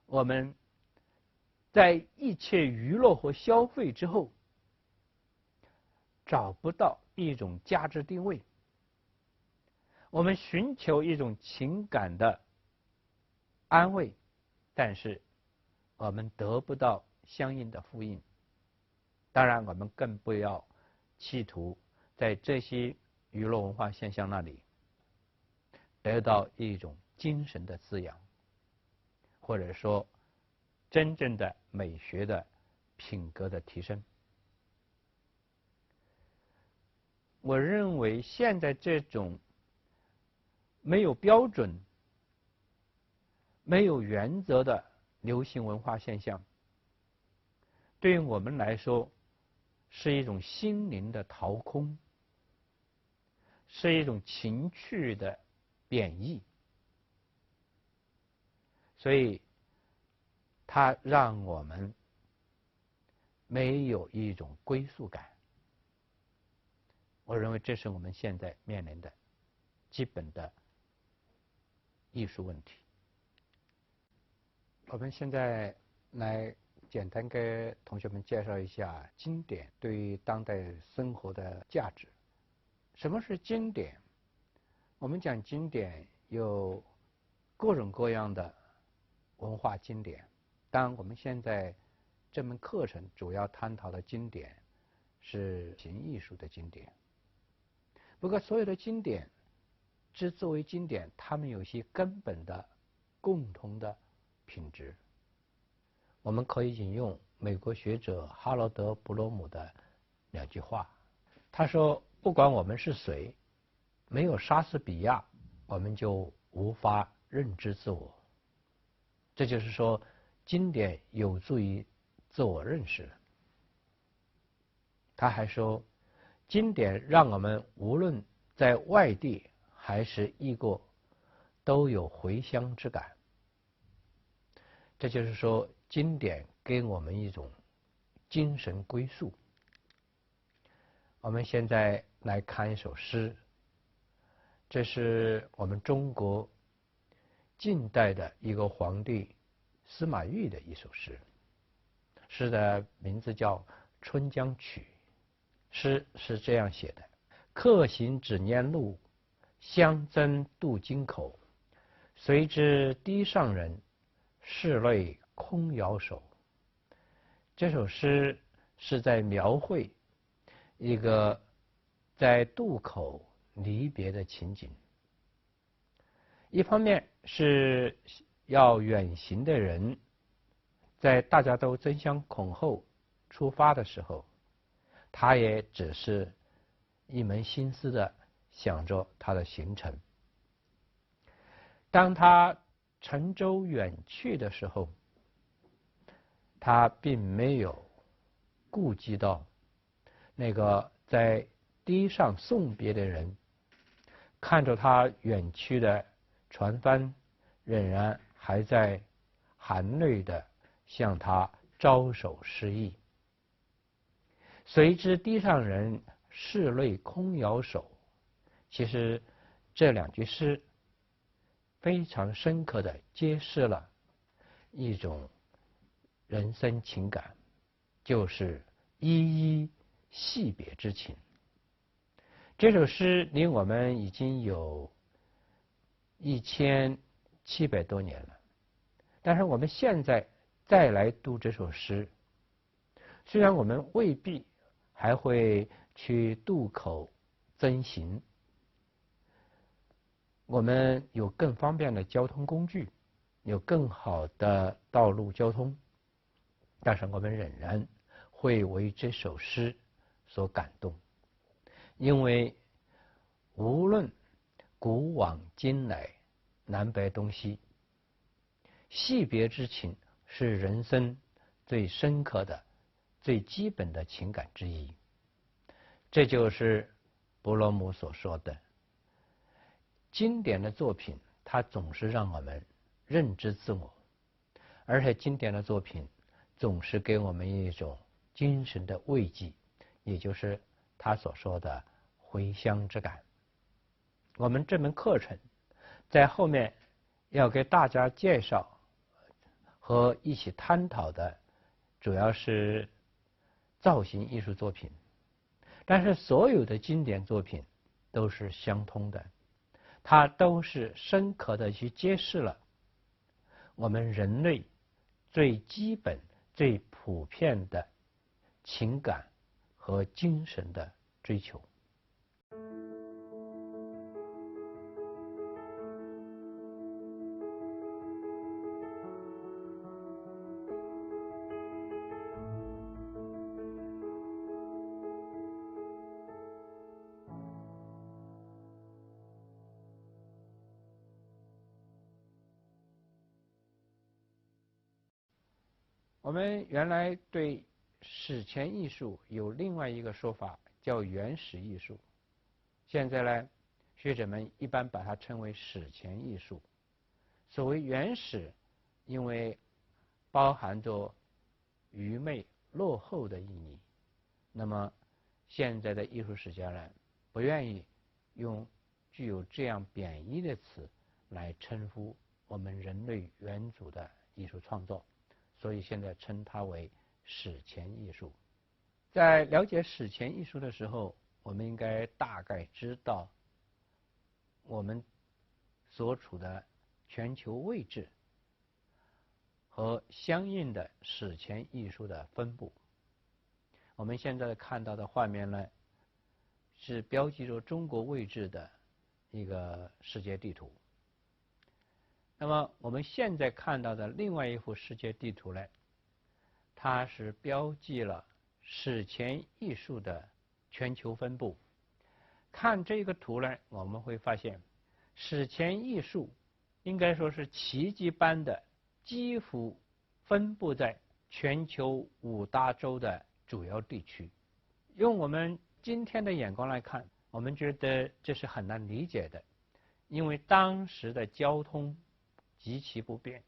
我们在一切娱乐和消费之后，找不到一种价值定位。我们寻求一种情感的安慰，但是我们得不到相应的呼应。当然，我们更不要企图在这些娱乐文化现象那里得到一种精神的滋养，或者说真正的美学的品格的提升。我认为现在这种没有标准、没有原则的流行文化现象，对于我们来说是一种心灵的掏空，是一种情趣的贬义，所以它让我们没有一种归属感。我认为这是我们现在面临的基本的艺术问题。我们现在来简单给同学们介绍一下经典对于当代生活的价值。什么是经典？我们讲经典有各种各样的文化经典，当然我们现在这门课程主要探讨的经典是形艺术的经典。不过所有的经典之作为经典，它们有些根本的共同的品质。我们可以引用美国学者哈罗德·布罗姆的2句话，他说：不管我们是谁，没有莎士比亚，我们就无法认知自我。这就是说，经典有助于自我认识。他还说，经典让我们无论在外地还是异国，都有回乡之感。这就是说，经典给我们一种精神归宿。我们现在来看一首诗，这是我们中国近代的一个皇帝司马懿的一首诗，诗的名字叫《春江曲》。诗是这样写的：客行只念路，相争渡津口。谁知堤上人，室内空摇手。这首诗是在描绘一个在渡口离别的情景。一方面是要远行的人，在大家都争相恐后出发的时候，他也只是一门心思的想着他的行程。当他乘舟远去的时候，他并没有顾及到那个在堤上送别的人，看着他远去的船帆，仍然还在含泪的向他招手示意。谁知堤上人，室内空摇手。其实这两句诗非常深刻地揭示了一种人生情感，就是依依惜别之情。这首诗离我们已经有1700多年了，但是我们现在再来读这首诗，虽然我们未必还会去渡口征行，我们有更方便的交通工具，有更好的道路交通，但是我们仍然会为这首诗所感动，因为无论古往今来，南北东西，惜别之情是人生最深刻的、最基本的情感之一。这就是伯罗姆所说的，经典的作品它总是让我们认知自我，而且经典的作品总是给我们一种精神的慰藉，也就是他所说的回乡之感。我们这门课程在后面要给大家介绍和一起探讨的主要是造型艺术作品，但是所有的经典作品都是相通的，它都是深刻的去揭示了我们人类最基本最普遍的情感和精神的追求。我们原来对史前艺术有另外一个说法，叫原始艺术。现在呢，学者们一般把它称为史前艺术。所谓原始，因为包含着愚昧、落后的意义，那么现在的艺术史家呢，不愿意用具有这样贬义的词来称呼我们人类元祖的艺术创作，所以现在称它为史前艺术。在了解史前艺术的时候，我们应该大概知道我们所处的全球位置和相应的史前艺术的分布。我们现在看到的画面呢，是标记着中国位置的一个世界地图。那么我们现在看到的另外一幅世界地图呢，它是标记了史前艺术的全球分布。看这个图呢，我们会发现史前艺术应该说是奇迹般的几乎分布在全球5大洲的主要地区。用我们今天的眼光来看，我们觉得这是很难理解的，因为当时的交通极其不便。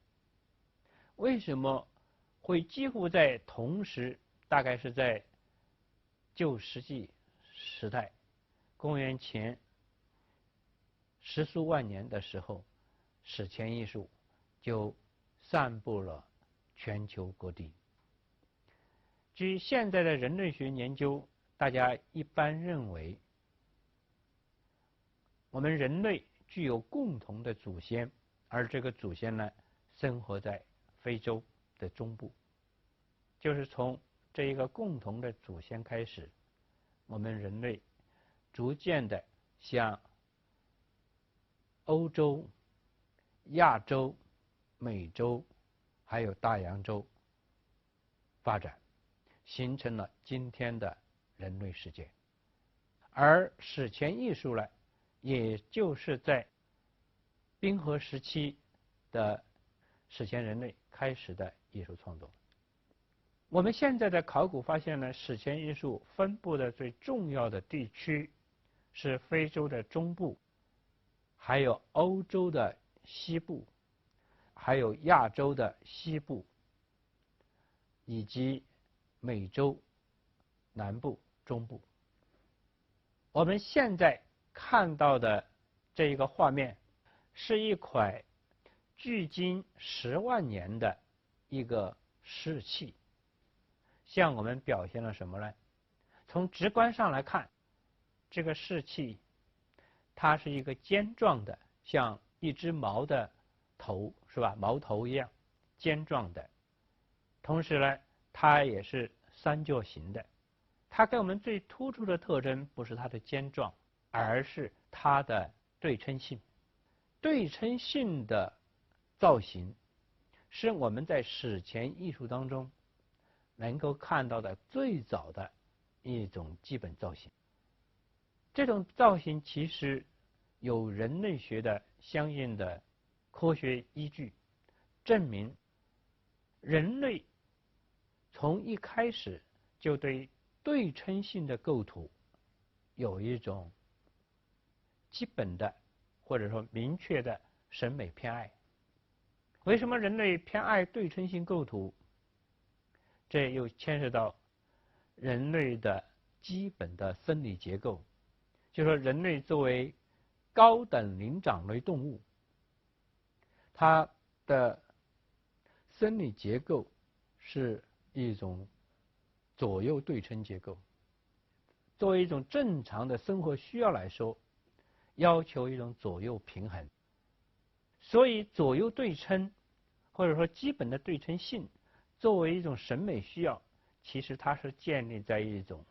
为什么会几乎在同时，大概是在旧石器时代，公元前10数万年的时候，史前艺术就散布了全球各地。据现在的人类学研究，大家一般认为我们人类具有共同的祖先，而这个祖先呢，生活在非洲的中部。就是从这一个共同的祖先开始，我们人类逐渐的向欧洲、亚洲、美洲还有大洋洲发展，形成了今天的人类世界。而史前艺术呢，也就是在冰河时期的史前人类开始的艺术创作。我们现在的考古发现呢，史前艺术分布的最重要的地区是非洲的中部，还有欧洲的西部，还有亚洲的西部，以及美洲南部、中部。我们现在看到的这一个画面，是一块距今10万年的一个石器，向我们表现了什么呢？从直观上来看，这个石器它是一个尖状的，像一只毛的头，是吧？毛头一样尖状的。同时呢，它也是三角形的。它给我们最突出的特征不是它的尖状，而是它的对称性。对称性的造型是我们在史前艺术当中能够看到的最早的一种基本造型。这种造型其实有人类学的相应的科学依据，证明人类从一开始就对对称性的构图有一种基本的或者说明确的审美偏爱。为什么人类偏爱对称性构图？这又牵涉到人类的基本的生理结构，就说人类作为高等灵长类动物，它的生理结构是一种左右对称结构。作为一种正常的生活需要来说，要求一种左右平衡。所以左右对称或者说基本的对称性作为一种审美需要，其实它是建立在一种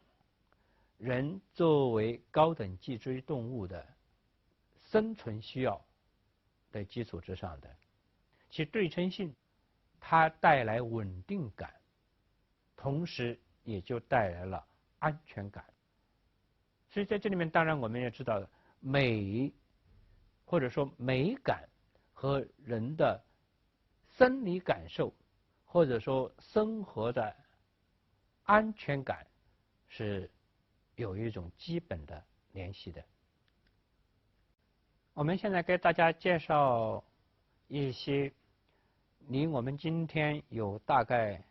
人作为高等脊椎动物的生存需要的基础之上的。其对称性它带来稳定感，同时也就带来了安全感。所以在这里面当然我们也知道美或者说美感和人的生理感受或者说生活的安全感是有一种基本的联系的。我们现在给大家介绍一些离我们今天有大概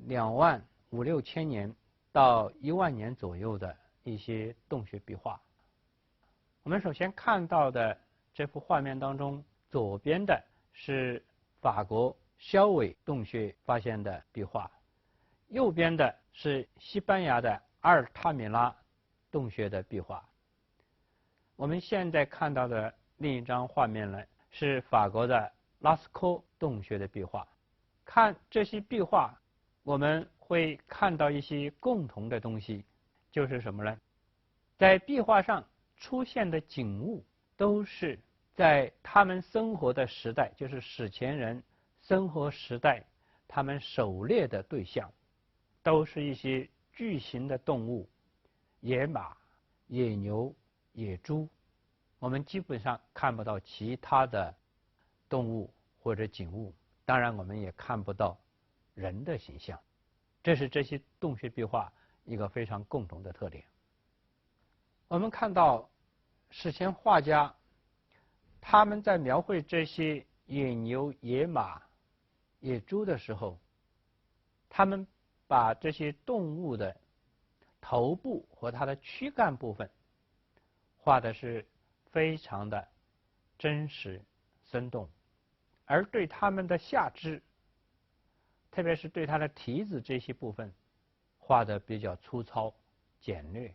2万5、6千年到1万年左右的一些洞穴壁画。我们首先看到的这幅画面当中，左边的是法国肖韦洞穴发现的壁画，右边的是西班牙的阿尔塔米拉洞穴的壁画。我们现在看到的另一张画面呢，是法国的拉斯科洞穴的壁画。看这些壁画，我们会看到一些共同的东西，就是什么呢？在壁画上出现的景物都是在他们生活的时代，就是史前人生活时代他们狩猎的对象，都是一些巨型的动物，野马、野牛、野猪。我们基本上看不到其他的动物或者景物，当然我们也看不到人的形象。这是这些洞穴壁画一个非常共同的特点。我们看到史前画家他们在描绘这些野牛、野马、野猪的时候，他们把这些动物的头部和它的躯干部分画的是非常的真实生动，而对它们的下肢，特别是对它的蹄子这些部分画的比较粗糙简略。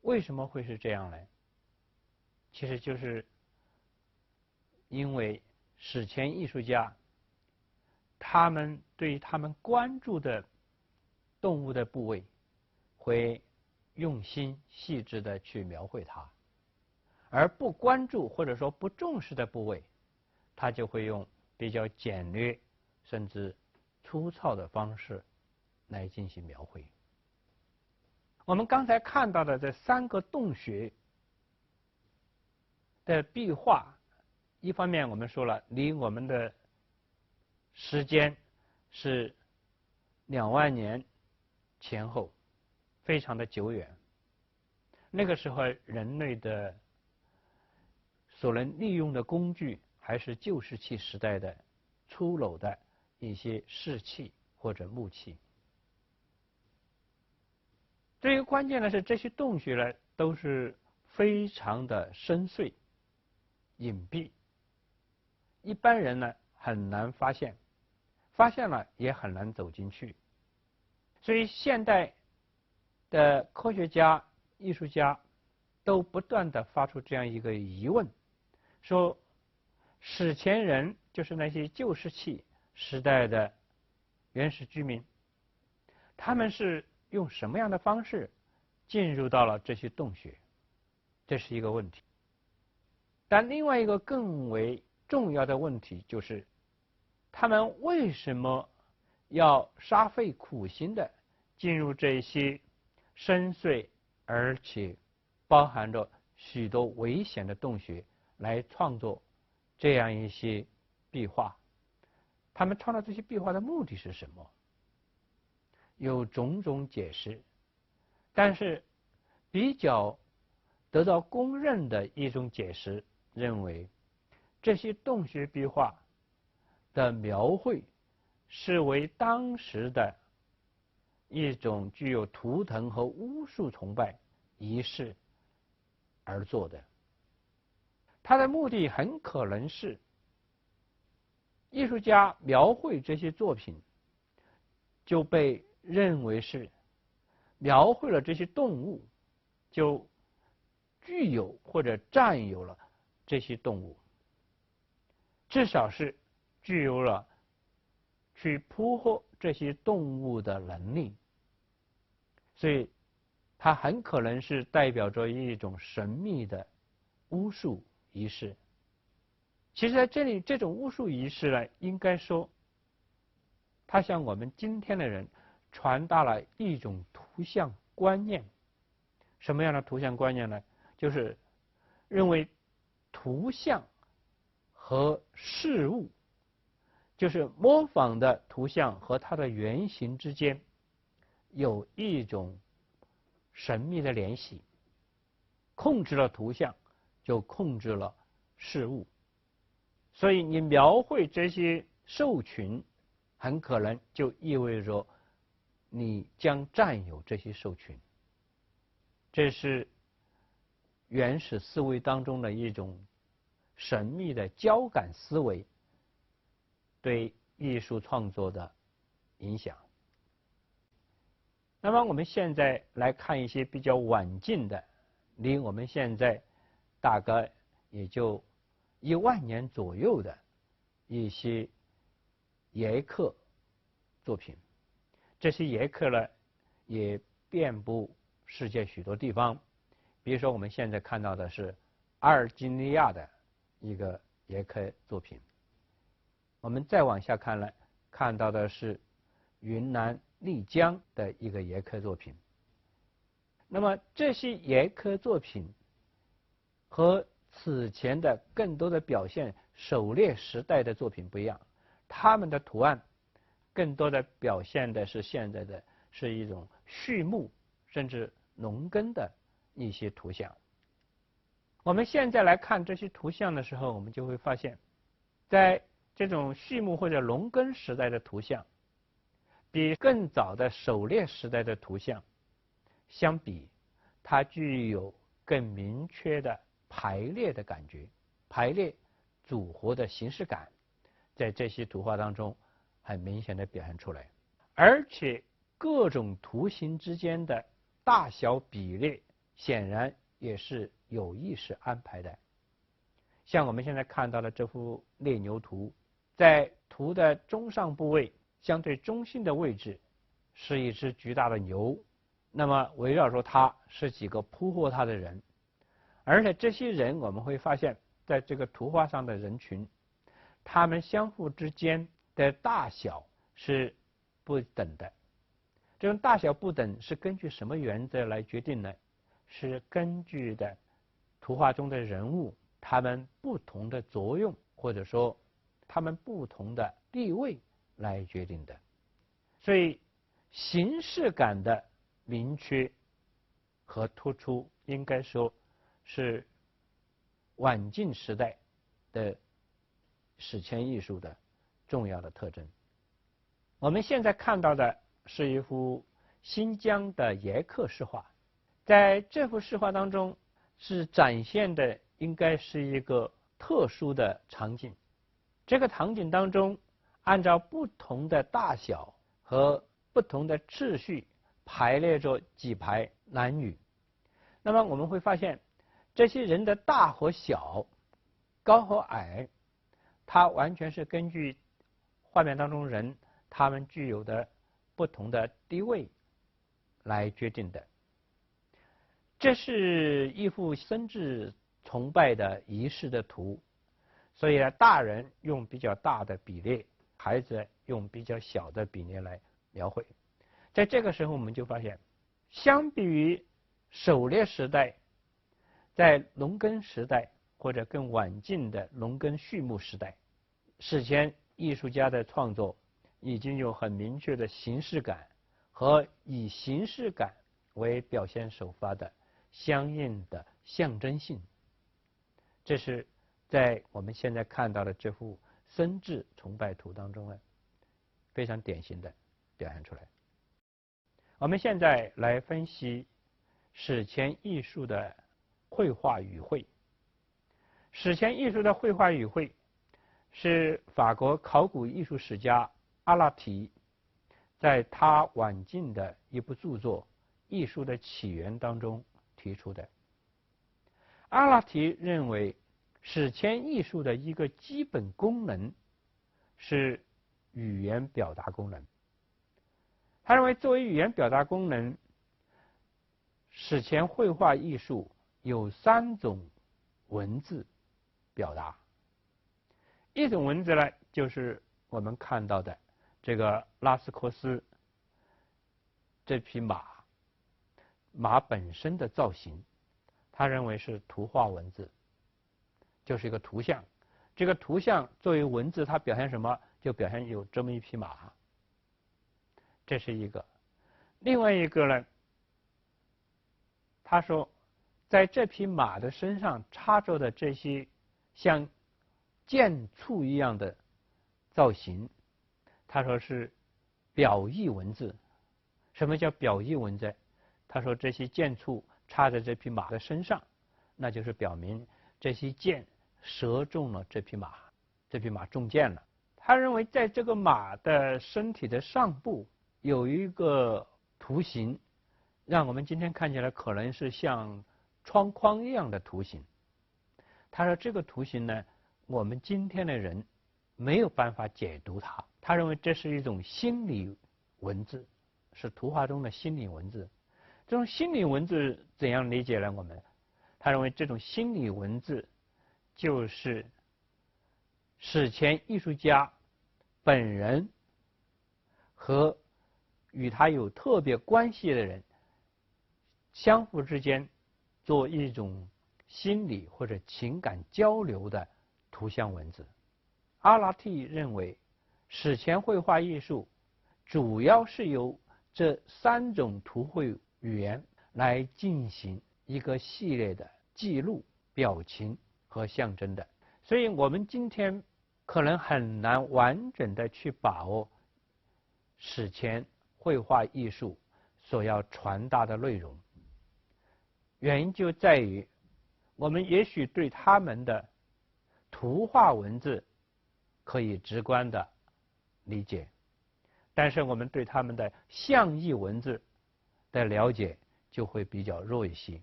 为什么会是这样呢？其实就是因为史前艺术家他们对他们关注的动物的部位会用心细致的去描绘它，而不关注或者说不重视的部位，他就会用比较简略甚至粗糙的方式来进行描绘。我们刚才看到的这3个洞穴的壁画，一方面我们说了，离我们的时间是2万年前后，非常的久远。那个时候人类的所能利用的工具还是旧石器时代的粗陋的一些石器或者木器。最关键的是，这些洞穴呢都是非常的深邃、隐蔽，一般人呢很难发现，发现了也很难走进去。所以现代的科学家、艺术家都不断地发出这样一个疑问，说史前人，就是那些旧石器时代的原始居民，他们是用什么样的方式进入到了这些洞穴？这是一个问题。但另外一个更为重要的问题就是，他们为什么要煞费苦心的进入这些深邃而且包含着许多危险的洞穴来创作这样一些壁画？他们创造这些壁画的目的是什么？有种种解释，但是比较得到公认的一种解释认为，这些洞穴壁画的描绘是为当时的一种具有图腾和巫术崇拜仪式而做的。它的目的很可能是艺术家描绘这些作品就被认为是描绘了这些动物，就具有或者占有了这些动物，至少是具有了去捕获这些动物的能力。所以它很可能是代表着一种神秘的巫术仪式。其实在这里，这种巫术仪式呢，应该说它向我们今天的人传达了一种图像观念。什么样的图像观念呢？就是认为图像和事物，就是模仿的图像和它的原型之间有一种神秘的联系，控制了图像就控制了事物。所以你描绘这些兽群，很可能就意味着你将占有这些兽群。这是原始思维当中的一种神秘的交感思维对艺术创作的影响。那么我们现在来看一些比较晚近的，离我们现在大概也就1万年左右的一些岩刻作品。这些岩刻呢，也遍布世界许多地方。比如说我们现在看到的是阿尔及利亚的一个岩刻作品，我们再往下看呢，看到的是云南丽江的一个岩刻作品。那么这些岩刻作品和此前的更多的表现狩猎时代的作品不一样，他们的图案更多的表现的是现在的是一种畜牧甚至农耕的一些图像。我们现在来看这些图像的时候，我们就会发现，在这种畜牧或者农耕时代的图像，比更早的狩猎时代的图像相比，它具有更明确的排列的感觉，排列组合的形式感，在这些图画当中很明显的表现出来。而且各种图形之间的大小比例显然也是有意识安排的，像我们现在看到的这幅猎牛图，在图的中上部位相对中心的位置是一只巨大的牛，那么围绕着它是几个扑获它的人，而且这些人我们会发现，在这个图画上的人群，他们相互之间的大小是不等的。这种大小不等是根据什么原则来决定呢？是根据的图画中的人物他们不同的作用，或者说他们不同的地位来决定的。所以形式感的明确和突出，应该说是晚近时代的史前艺术的重要的特征。我们现在看到的是一幅新疆的耶克石画，在这幅石画当中是展现的应该是一个特殊的场景。这个场景当中，按照不同的大小和不同的次序排列着几排男女。那么我们会发现，这些人的大和小、高和矮，它完全是根据画面当中人他们具有的不同的地位来决定的。这是一幅生殖崇拜的仪式的图，所以呢，大人用比较大的比例，孩子用比较小的比例来描绘。在这个时候，我们就发现，相比于狩猎时代，在农耕时代或者更晚近的农耕畜牧时代，史前艺术家的创作已经有很明确的形式感和以形式感为表现手法的相应的象征性。这是在我们现在看到的这幅生殖崇拜图当中呢，非常典型的表现出来。我们现在来分析史前艺术的绘画语汇。史前艺术的绘画语汇是法国考古艺术史家阿拉提在他晚近的一部著作《艺术的起源》当中提出的。阿拉提认为，史前艺术的一个基本功能是语言表达功能。他认为，作为语言表达功能，史前绘画艺术有3种文字表达。一种文字呢，就是我们看到的这个拉斯科斯这匹马本身的造型，他认为是图画文字，就是一个图像。这个图像作为文字，它表现什么？就表现有这么一匹马。这是一个。另外一个呢，他说，在这匹马的身上插着的这些像剑簇一样的造型，他说是表意文字。什么叫表意文字？他说这些剑簇插在这匹马的身上，那就是表明这些箭射中了这匹马，这匹马中箭了。他认为在这个马的身体的上部有一个图形，让我们今天看起来可能是像窗框一样的图形。他说这个图形呢，我们今天的人没有办法解读它。他认为这是一种心理文字，是图画中的心理文字。这种心理文字怎样理解呢？他认为这种心理文字就是史前艺术家本人和与他有特别关系的人相互之间做一种心理或者情感交流的图像文字。阿拉蒂认为，史前绘画艺术主要是由这3种图绘语言来进行一个系列的记录、表情和象征的。所以我们今天可能很难完整的去把握史前绘画艺术所要传达的内容。原因就在于，我们也许对他们的图画文字可以直观的理解，但是我们对他们的象意文字的了解就会比较弱一些。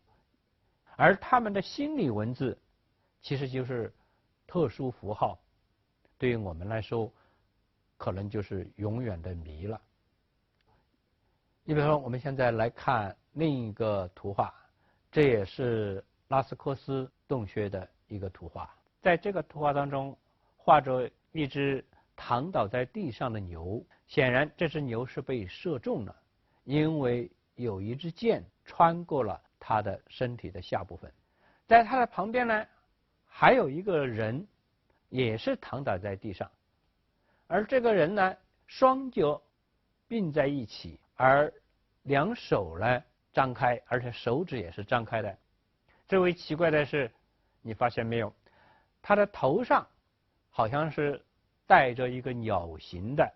而他们的心理文字其实就是特殊符号，对于我们来说，可能就是永远的谜了。你比如说，我们现在来看另一个图画，这也是拉斯科斯洞穴的一个图画。在这个图画当中，画着一只躺倒在地上的牛，显然这只牛是被射中了，因为有一支箭穿过了它的身体的下部分。在它的旁边呢，还有一个人，也是躺倒在地上，而这个人呢，双脚并在一起，而两手呢张开，而且手指也是张开的。最为奇怪的是，你发现没有，他的头上好像是戴着一个鸟形的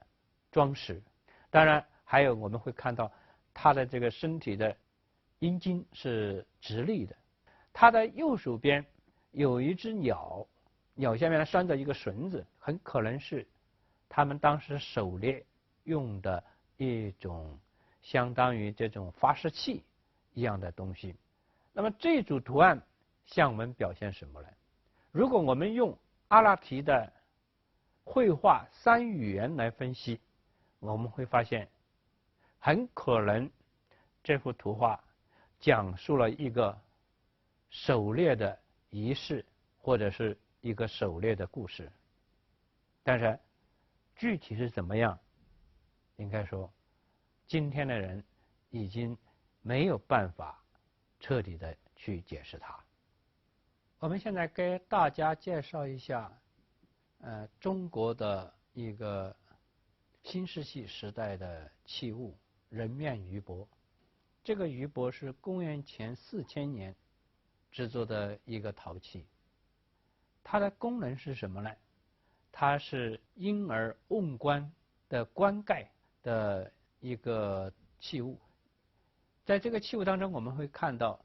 装饰，当然还有我们会看到他的这个身体的阴茎是直立的。他的右手边有一只鸟，鸟下面呢拴着一个绳子，很可能是他们当时狩猎用的一种相当于这种发射器一样的东西。那么这组图案向我们表现什么呢？如果我们用阿拉提的绘画3语言来分析，我们会发现很可能这幅图画讲述了一个狩猎的仪式，或者是一个狩猎的故事。但是具体是怎么样，应该说今天的人已经没有办法彻底的去解释它。我们现在给大家介绍一下中国的一个新石器时代的器物人面鱼帛。这个鱼帛是公元前4000年制作的一个陶器。它的功能是什么呢？它是婴儿瓮棺的棺盖的一个器物。在这个器物当中，我们会看到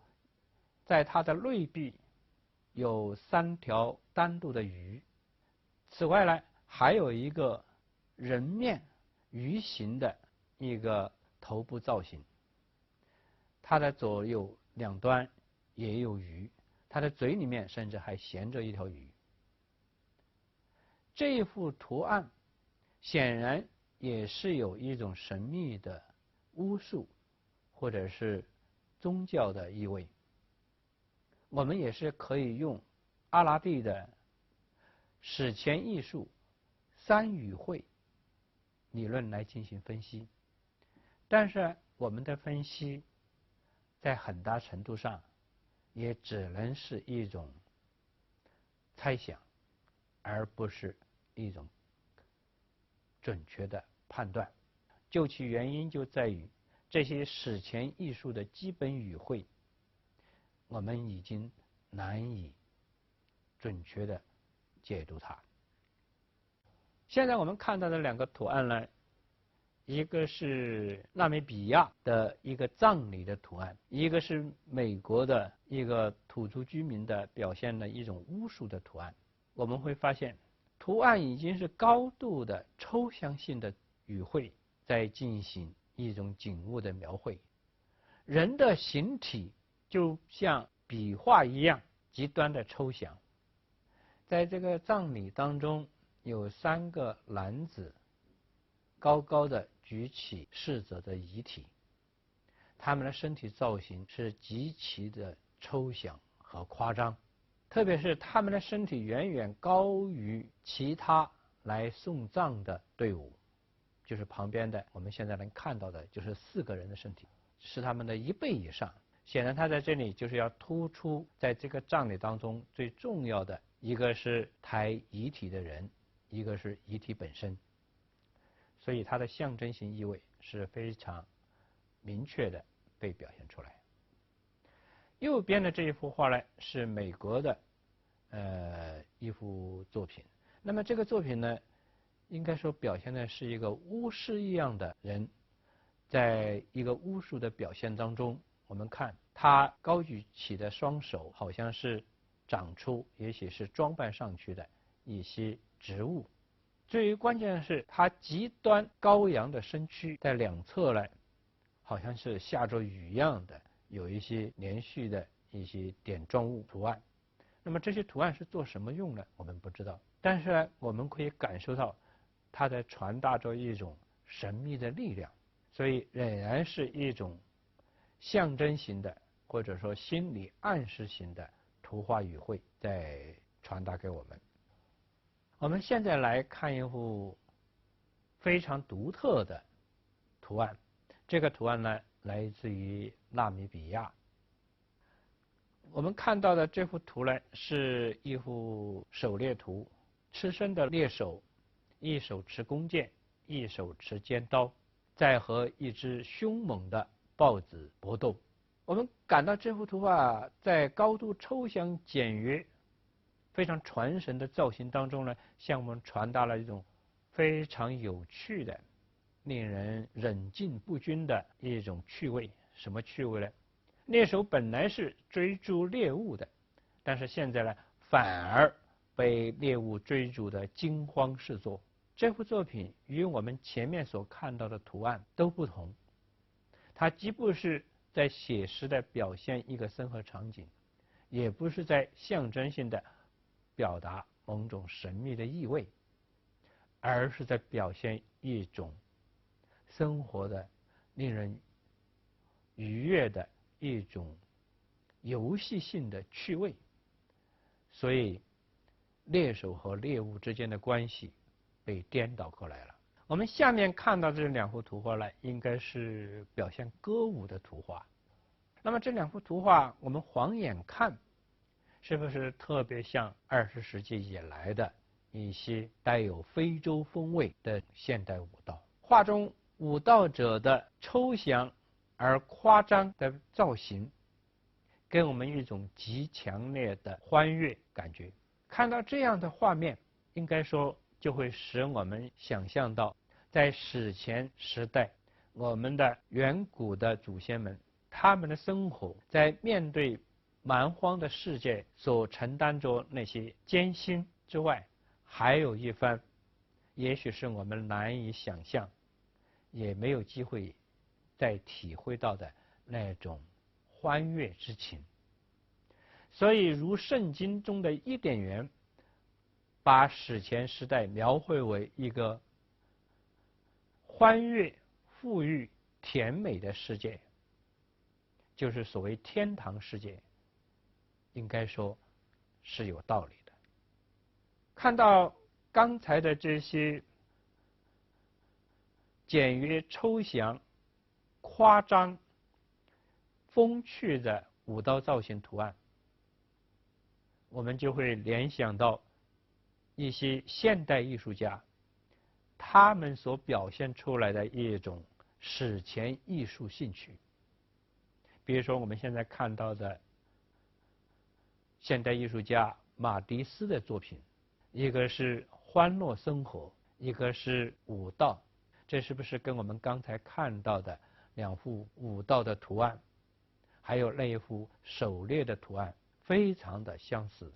在它的内壁有3条单独的鱼，此外呢还有一个人面鱼形的一个头部造型。它的左右两端也有鱼，它的嘴里面甚至还衔着一条鱼。这一幅图案显然也是有一种神秘的巫术或者是宗教的意味。我们也是可以用阿拉蒂的史前艺术3语会理论来进行分析，但是我们的分析在很大程度上也只能是一种猜想，而不是一种准确的判断。究其原因就在于这些史前艺术的基本语汇我们已经难以准确的解读它。现在我们看到的2个图案呢，一个是纳米比亚的一个葬礼的图案，一个是美国的一个土著居民的表现的一种巫术的图案。我们会发现图案已经是高度的抽象性的语汇在进行一种景物的描绘，人的形体就像笔画一样极端的抽象。在这个葬礼当中，有3个男子高高的举起逝者的遗体，他们的身体造型是极其的抽象和夸张，特别是他们的身体远远高于其他来送葬的队伍，就是旁边的我们现在能看到的就是4个人的身体，是他们的1倍以上。显然他在这里就是要突出在这个葬礼当中最重要的一个是抬遗体的人，一个是遗体本身，所以它的象征性意味是非常明确的被表现出来。右边的这一幅画呢是美国的一幅作品。那么这个作品呢，应该说表现的是一个巫师一样的人，在一个巫术的表现当中，我们看他高举起的双手好像是长出也许是装扮上去的一些植物。最为关键的是他极端高扬的身躯在2侧呢好像是下着雨一样的有一些连续的一些点状物图案，那么这些图案是做什么用的，我们不知道。但是呢，我们可以感受到它在传达着一种神秘的力量，所以仍然是一种象征型的，或者说心理暗示型的图画语汇在传达给我们。我们现在来看一幅非常独特的图案，这个图案呢来自于纳米比亚。我们看到的这幅图呢是一幅狩猎图，吃生的猎手一手持弓箭，一手持尖刀，在和一只凶猛的豹子搏斗。我们感到这幅图画在高度抽象简约、非常传神的造型当中呢，向我们传达了一种非常有趣的、令人忍俊不禁的一种趣味。什么趣味呢？猎手本来是追逐猎物的，但是现在呢，反而被猎物追逐的惊慌失措。这幅作品与我们前面所看到的图案都不同，它既不是在写实的表现一个生活场景，也不是在象征性的表达某种神秘的意味，而是在表现一种生活的令人愉悦的一种游戏性的趣味。所以猎手和猎物之间的关系被颠倒过来了。我们下面看到这两幅图画呢，应该是表现歌舞的图画。那么这两幅图画我们晃眼看，是不是特别像20世纪以来的一些带有非洲风味的现代舞蹈？画中舞蹈者的抽象而夸张的造型，给我们一种极强烈的欢悦感觉。看到这样的画面，应该说就会使我们想象到，在史前时代，我们的远古的祖先们，他们的生活在面对蛮荒的世界所承担着那些艰辛之外，还有一番也许是我们难以想象，也没有机会再体会到的那种欢悦之情。所以如圣经中的伊甸园把史前时代描绘为一个欢悦、富裕、甜美的世界，就是所谓天堂世界，应该说是有道理的。看到刚才的这些简约、抽象、夸张、风趣的舞蹈造型图案，我们就会联想到一些现代艺术家他们所表现出来的一种史前艺术兴趣。比如说我们现在看到的现代艺术家马蒂斯的作品，一个是欢乐生活，一个是舞蹈，这是不是跟我们刚才看到的两幅舞蹈的图案，还有那一幅狩猎的图案非常的相似？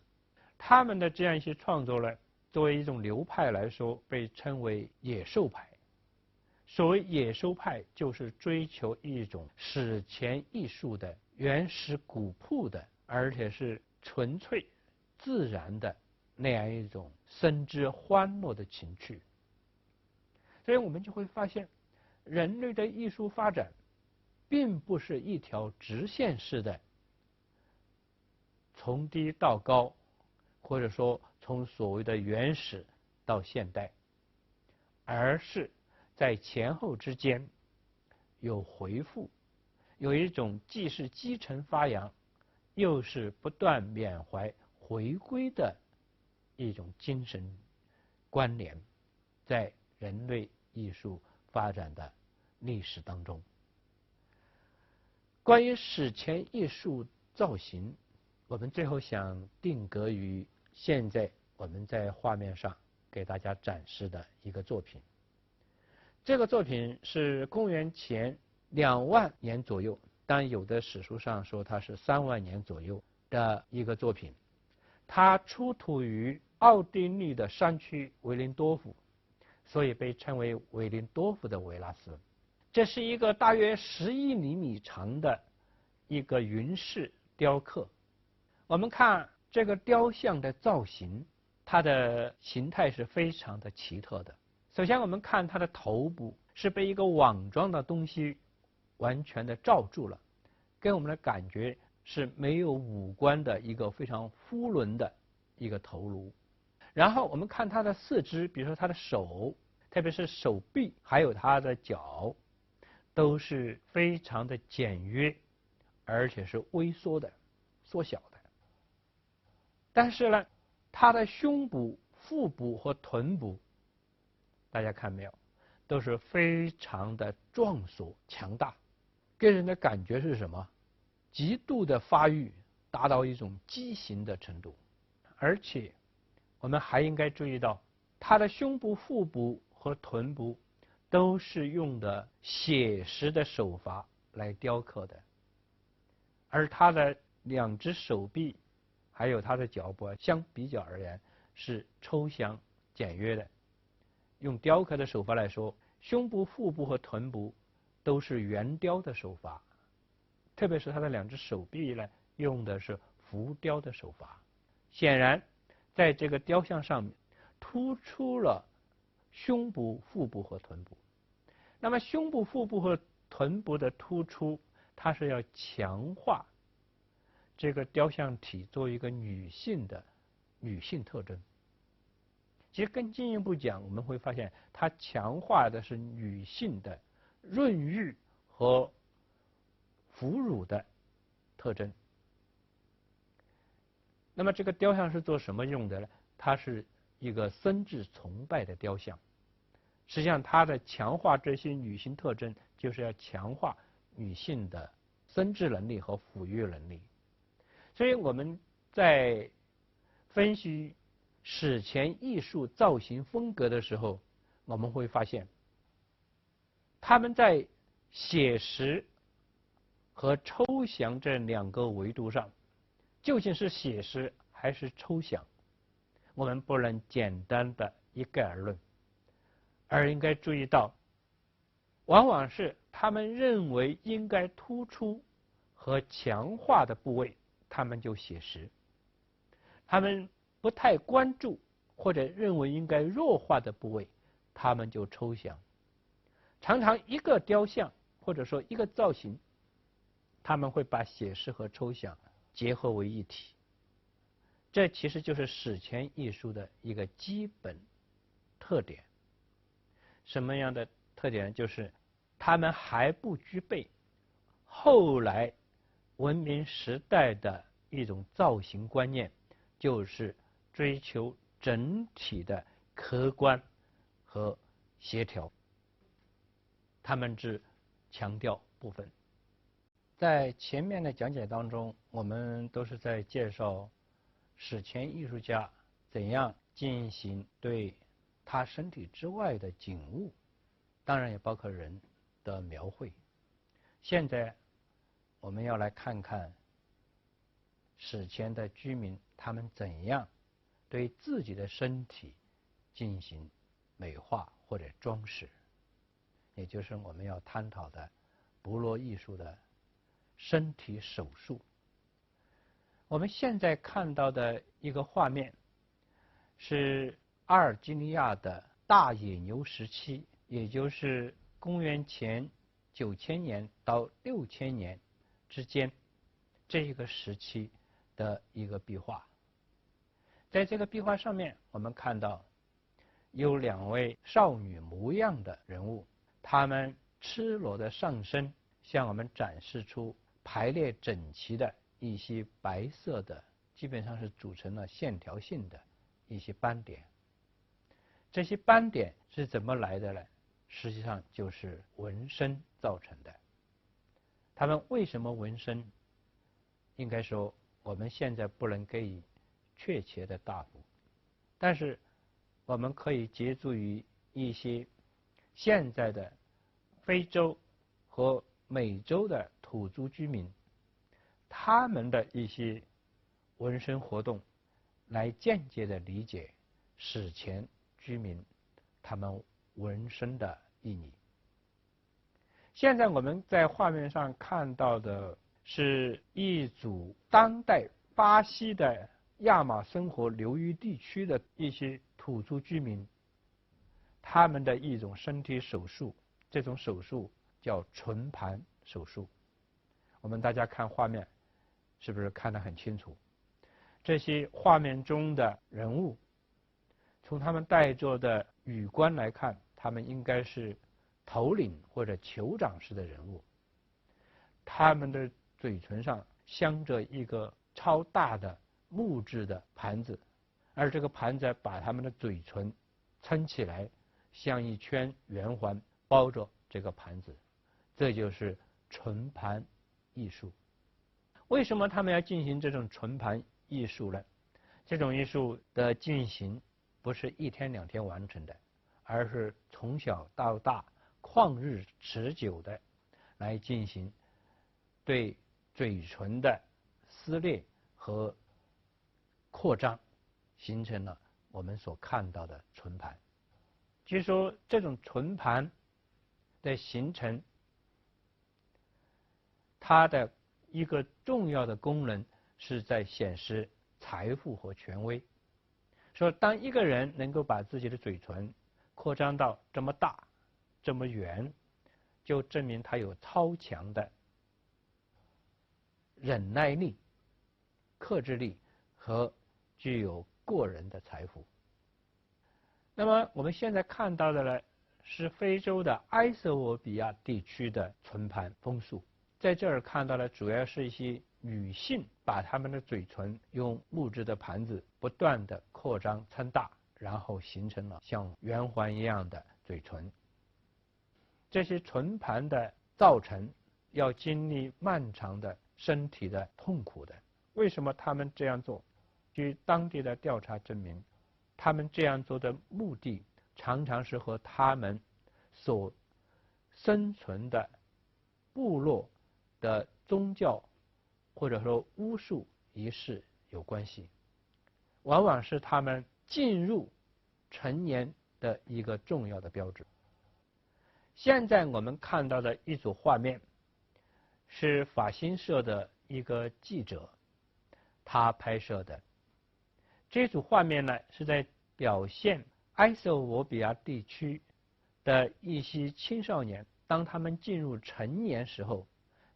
他们的这样一些创作呢，作为一种流派来说，被称为野兽派。所谓野兽派，就是追求一种史前艺术的原始古朴的，而且是纯粹自然的那样一种深知欢乐的情趣。所以我们就会发现，人类的艺术发展并不是一条直线式的从低到高，或者说从所谓的原始到现代，而是在前后之间有回复，有一种既是基层发扬，又是不断缅怀回归的一种精神关联，在人类艺术发展的历史当中。关于史前艺术造型，我们最后想定格于现在我们在画面上给大家展示的一个作品。这个作品是公元前2万年左右，但有的史书上说它是3万年左右的一个作品。它出土于奥地利的山区维林多夫，所以被称为维林多夫的维纳斯。这是一个大约11厘米长的一个云式雕刻。我们看这个雕像的造型，它的形态是非常的奇特的。首先我们看它的头部是被一个网状的东西完全的罩住了，给我们的感觉是没有五官的一个非常囫囵的一个头颅。然后我们看它的四肢，比如说它的手，特别是手臂，还有它的脚，都是非常的简约，而且是微缩的、缩小的。但是呢，它的胸部、腹部和臀部，大家看没有，都是非常的壮硕、强大，给人的感觉是什么？极度的发育，达到一种畸形的程度。而且我们还应该注意到，它的胸部、腹部和臀部都是用的写实的手法来雕刻的，而它的两只手臂还有它的脚部相比较而言是抽象简约的。用雕刻的手法来说，胸部、腹部和臀部都是圆雕的手法，特别是它的两只手臂呢，用的是浮雕的手法。显然在这个雕像上面突出了胸部、腹部和臀部。那么胸部、腹部和臀部的突出，它是要强化这个雕像体作为一个女性特征。其实更进一步讲，我们会发现它强化的是女性的润育和哺乳的特征。那么这个雕像是做什么用的呢？它是一个僧智崇拜的雕像。实际上它的强化这些女性特征，就是要强化女性的僧智能力和抚育能力。所以我们在分析史前艺术造型风格的时候，我们会发现他们在写实和抽象这两个维度上，究竟是写实还是抽象，我们不能简单的一概而论，而应该注意到，往往是他们认为应该突出和强化的部位，他们就写实；他们不太关注或者认为应该弱化的部位，他们就抽象。常常一个雕像或者说一个造型，他们会把写实和抽象结合为一体。这其实就是史前艺术的一个基本特点。什么样的特点？就是他们还不具备后来文明时代的一种造型观念，就是追求整体的客观和协调。他们只强调部分。在前面的讲解当中，我们都是在介绍史前艺术家怎样进行对他身体之外的景物，当然也包括人的描绘。现在我们要来看看史前的居民他们怎样对自己的身体进行美化或者装饰，也就是我们要探讨的部落艺术的身体手术。我们现在看到的一个画面是阿尔及利亚的大野牛时期，也就是公元前9000年到6000年之间这一个时期的一个壁画。在这个壁画上面，我们看到有2位少女模样的人物，她们赤裸的上身向我们展示出排列整齐的一些白色的，基本上是组成了线条性的一些斑点。这些斑点是怎么来的呢？实际上就是纹身造成的。他们为什么纹身？应该说我们现在不能给予确切的答复，但是我们可以借助于一些现在的非洲和美洲的土著居民，他们的一些纹身活动，来间接的理解史前居民他们纹身的意义。现在我们在画面上看到的是一组当代巴西的亚马孙河流域地区的一些土著居民，他们的一种身体手术，这种手术叫唇盘手术。我们大家看画面，是不是看得很清楚？这些画面中的人物，从他们戴着的羽冠来看，他们应该是头领或者酋长式的人物。他们的嘴唇上镶着一个超大的木质的盘子，而这个盘子把他们的嘴唇撑起来，像一圈圆环包着这个盘子，这就是唇盘艺术。为什么他们要进行这种唇盘艺术呢？这种艺术的进行不是一天两天完成的，而是从小到大旷日持久的来进行对嘴唇的撕裂和扩张，形成了我们所看到的唇盘。据说这种唇盘的形成，它的一个重要的功能是在显示财富和权威。说当一个人能够把自己的嘴唇扩张到这么大这么圆，就证明他有超强的忍耐力、克制力和具有过人的财富。那么我们现在看到的呢，是非洲的埃塞俄比亚地区的唇盘风俗。在这儿看到的主要是一些女性把她们的嘴唇用木质的盘子不断的扩张撑大，然后形成了像圆环一样的嘴唇。这些唇盘的造成要经历漫长的身体的痛苦的。为什么他们这样做？据当地的调查证明，他们这样做的目的常常是和他们所生存的部落的宗教或者说巫术仪式有关系，往往是他们进入成年的一个重要的标志。现在我们看到的一组画面，是法新社的一个记者他拍摄的。这组画面呢，是在表现埃塞俄比亚地区的一些青少年，当他们进入成年时候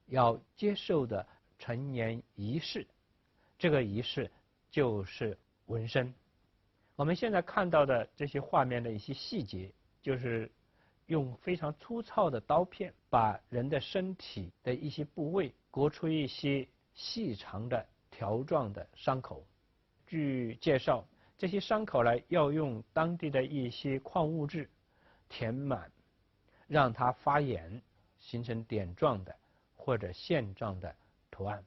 要接受的成年仪式。这个仪式就是纹身。我们现在看到的这些画面的一些细节，就是用非常粗糙的刀片把人的身体的一些部位割出一些细长的条状的伤口。据介绍，这些伤口呢要用当地的一些矿物质填满，让它发炎，形成点状的或者线状的图案。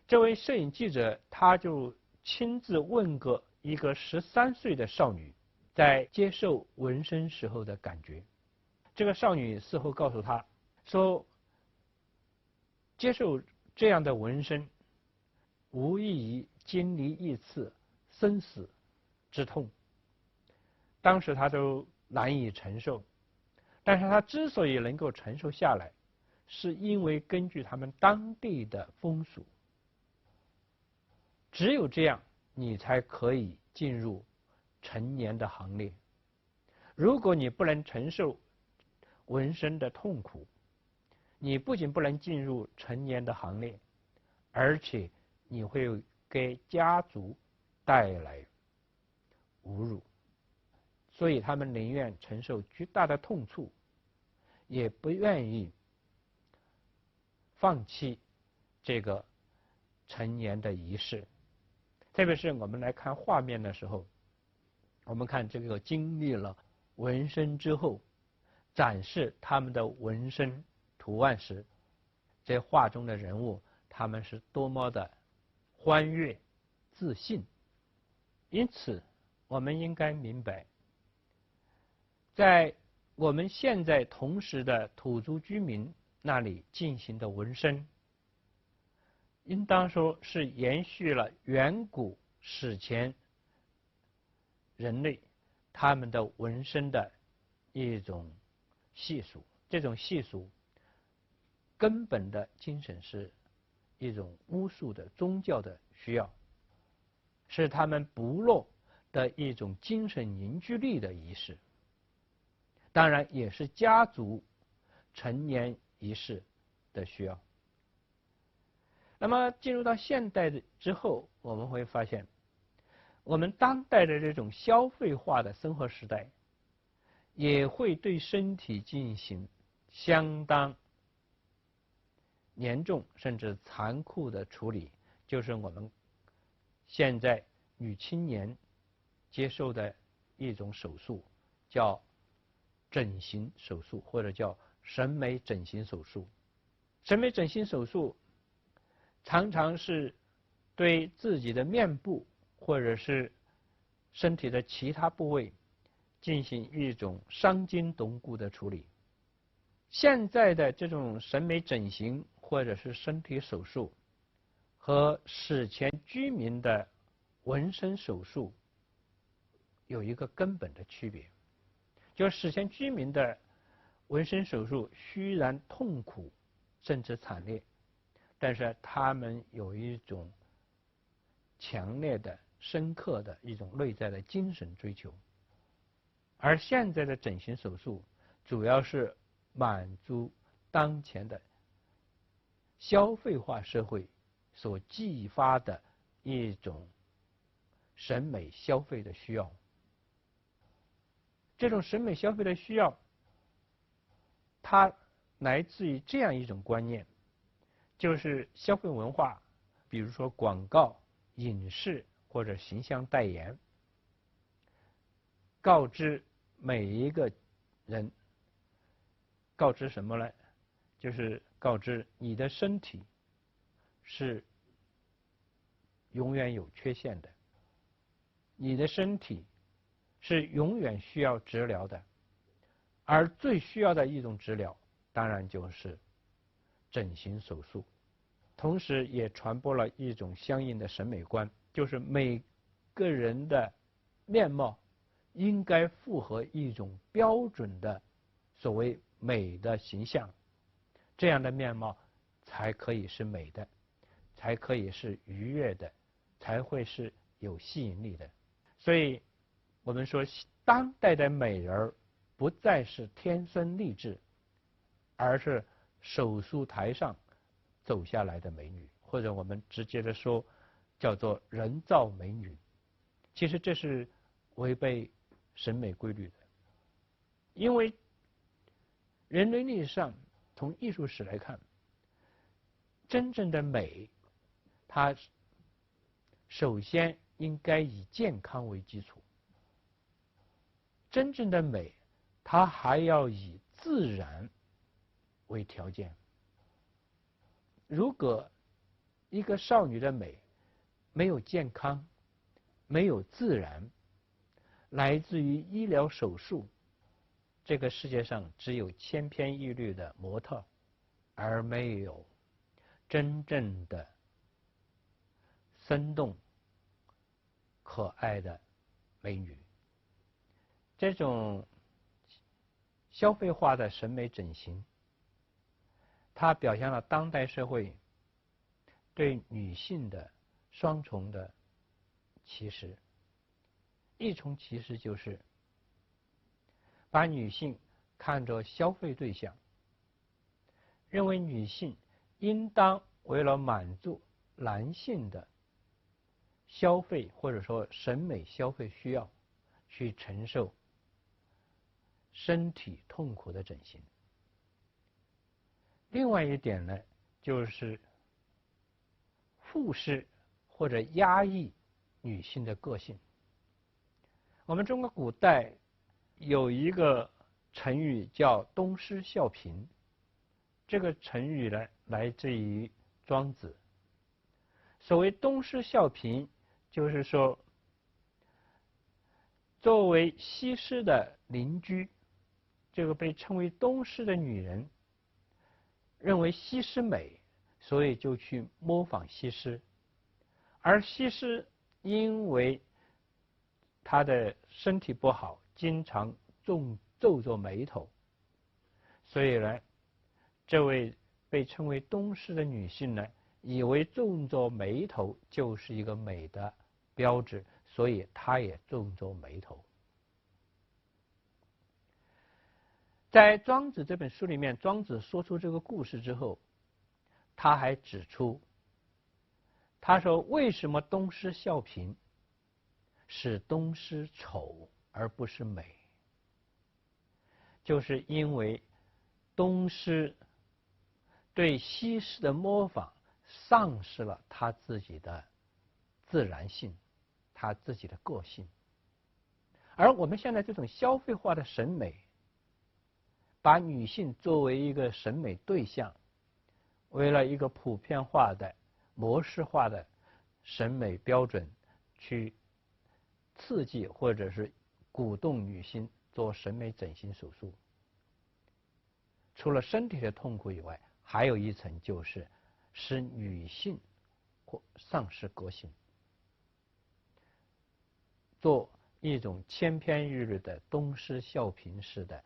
这位摄影记者他就亲自问过一个13岁的少女在接受纹身时候的感觉。这个少女事后告诉他说，接受这样的纹身无异于经历一次生死之痛，当时他都难以承受。但是他之所以能够承受下来，是因为根据他们当地的风俗，只有这样你才可以进入成年的行列。如果你不能承受纹身的痛苦，你不仅不能进入成年的行列，而且你会给家族带来侮辱。所以他们宁愿承受巨大的痛楚，也不愿意放弃这个成年的仪式。特别是我们来看画面的时候，我们看这个经历了纹身之后展示他们的纹身图案时，这画中的人物他们是多么的欢悦自信。因此我们应该明白，在我们现在同时的土著居民那里进行的纹身，应当说是延续了远古史前人类他们的纹身的一种习俗。这种习俗根本的精神是一种巫术的宗教的需要。是他们部落的一种精神凝聚力的仪式，当然也是家族成年仪式的需要。那么进入到现代之后，我们会发现，我们当代的这种消费化的生活时代，也会对身体进行相当严重甚至残酷的处理，就是我们现在女青年接受的一种手术，叫整形手术，或者叫审美整形手术。审美整形手术常常是对自己的面部或者是身体的其他部位进行一种伤筋动骨的处理。现在的这种审美整形或者是身体手术和史前居民的纹身手术有一个根本的区别，就是史前居民的纹身手术虽然痛苦甚至惨烈，但是他们有一种强烈的深刻的一种内在的精神追求，而现在的整形手术主要是满足当前的消费化社会所激发的一种审美消费的需要。这种审美消费的需要，它来自于这样一种观念，就是消费文化，比如说广告、影视或者形象代言，告知每一个人，告知什么呢？就是告知你的身体是永远有缺陷的，你的身体是永远需要治疗的，而最需要的一种治疗，当然就是整形手术。同时也传播了一种相应的审美观，就是每个人的面貌应该符合一种标准的所谓美的形象，这样的面貌才可以是美的，才可以是愉悦的，才会是有吸引力的。所以我们说，当代的美人不再是天生丽质，而是手术台上走下来的美女，或者我们直接的说叫做人造美女。其实这是违背审美规律的，因为人类历史上从艺术史来看，真正的美它首先应该以健康为基础，真正的美它还要以自然为条件。如果一个少女的美没有健康，没有自然，来自于医疗手术，这个世界上只有千篇一律的模特，而没有真正的生动可爱的美女。这种消费化的审美整形，它表现了当代社会对女性的双重的歧视。一重歧视就是把女性看作消费对象，认为女性应当为了满足男性的消费或者说审美消费需要，去承受身体痛苦的整形。另外一点呢，就是忽视或者压抑女性的个性。我们中国古代有一个成语叫东施效颦，这个成语呢来自于庄子。所谓东施效颦，就是说作为西施的邻居，这个被称为东施的女人认为西施美，所以就去模仿西施，而西施因为她的身体不好，经常皱着眉头，所以呢，这位被称为东施的女性呢，以为皱着眉头就是一个美的标志，所以他也皱皱眉头。在《庄子》这本书里面，庄子说出这个故事之后，他还指出，他说为什么东施效颦，使东施丑而不是美，就是因为东施对西施的模仿丧失了他自己的自然性，他自己的个性。而我们现在这种消费化的审美，把女性作为一个审美对象，为了一个普遍化的模式化的审美标准去刺激或者是鼓动女性做审美整形手术。除了身体的痛苦以外，还有一层就是使女性或丧失个性，做一种千篇一律的东施效颦式的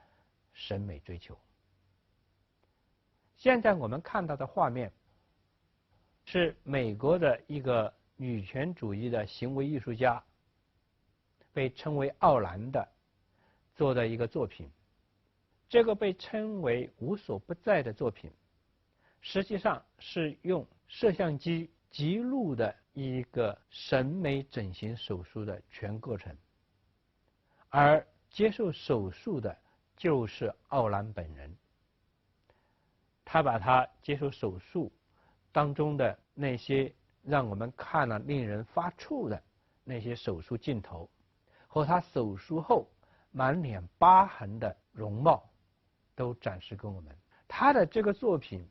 审美追求。现在我们看到的画面是美国的一个女权主义的行为艺术家，被称为奥兰的做的一个作品。这个被称为无所不在的作品，实际上是用摄像机记录的一个审美整形手术的全过程，而接受手术的就是奥兰本人。他把他接受手术当中的那些让我们看了令人发怵的那些手术镜头，和他手术后满脸疤痕的容貌都展示给我们。他的这个作品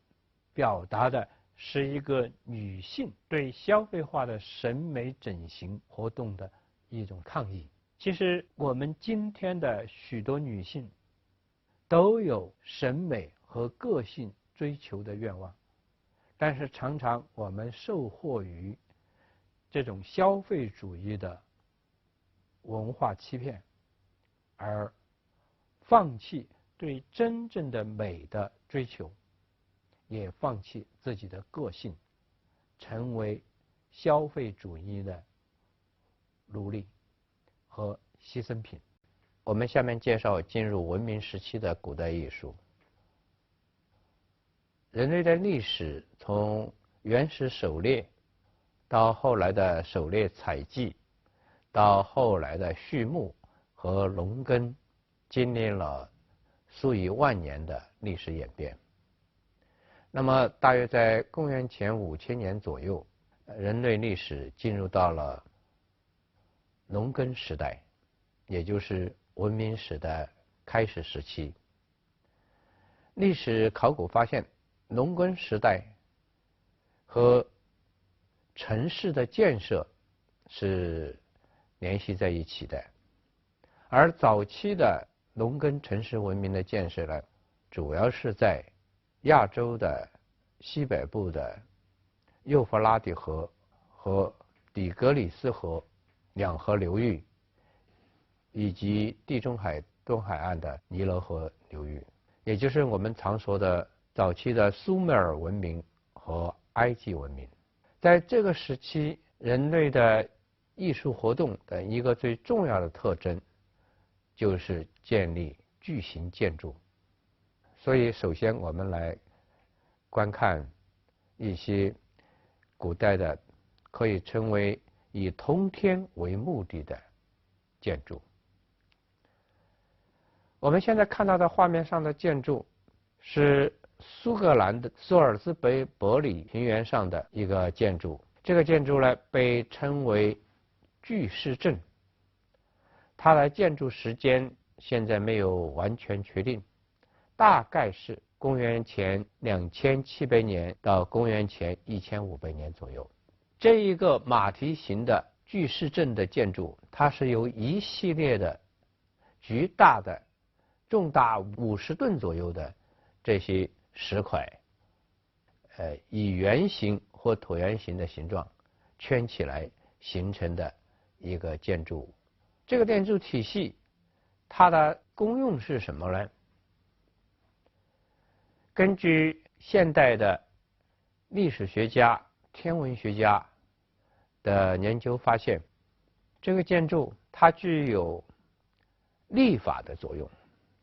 表达的是一个女性对消费化的审美整形活动的一种抗议。其实我们今天的许多女性都有审美和个性追求的愿望，但是常常我们受迫于这种消费主义的文化欺骗，而放弃对真正的美的追求，也放弃自己的个性，成为消费主义的奴隶和牺牲品。我们下面介绍进入文明时期的古代艺术。人类的历史从原始狩猎，到后来的狩猎采集，到后来的畜牧和农耕，经历了数以万年的历史演变。那么大约在公元前5000年左右，人类历史进入到了农耕时代，也就是文明史的开始时期。历史考古发现，农耕时代和城市的建设是联系在一起的，而早期的农耕城市文明的建设呢，主要是在亚洲的西北部的幼发拉底河和底格里斯河两河流域，以及地中海东海岸的尼罗河流域，也就是我们常说的早期的苏美尔文明和埃及文明。在这个时期，人类的艺术活动的一个最重要的特征就是建立巨型建筑。所以首先我们来观看一些古代的可以称为以通天为目的的建筑。我们现在看到的画面上的建筑是苏格兰的苏尔兹伯里平原上的一个建筑，这个建筑呢被称为巨市镇，它的建筑时间现在没有完全确定，大概是公元前2700年到公元前1500年左右。这一个马蹄形的巨市镇的建筑，它是由一系列的巨大的重达50吨左右的这些石块，以圆形或椭圆形的形状圈起来形成的一个建筑物。这个建筑体系它的功用是什么呢？根据现代的历史学家、天文学家的研究发现，这个建筑它具有历法的作用，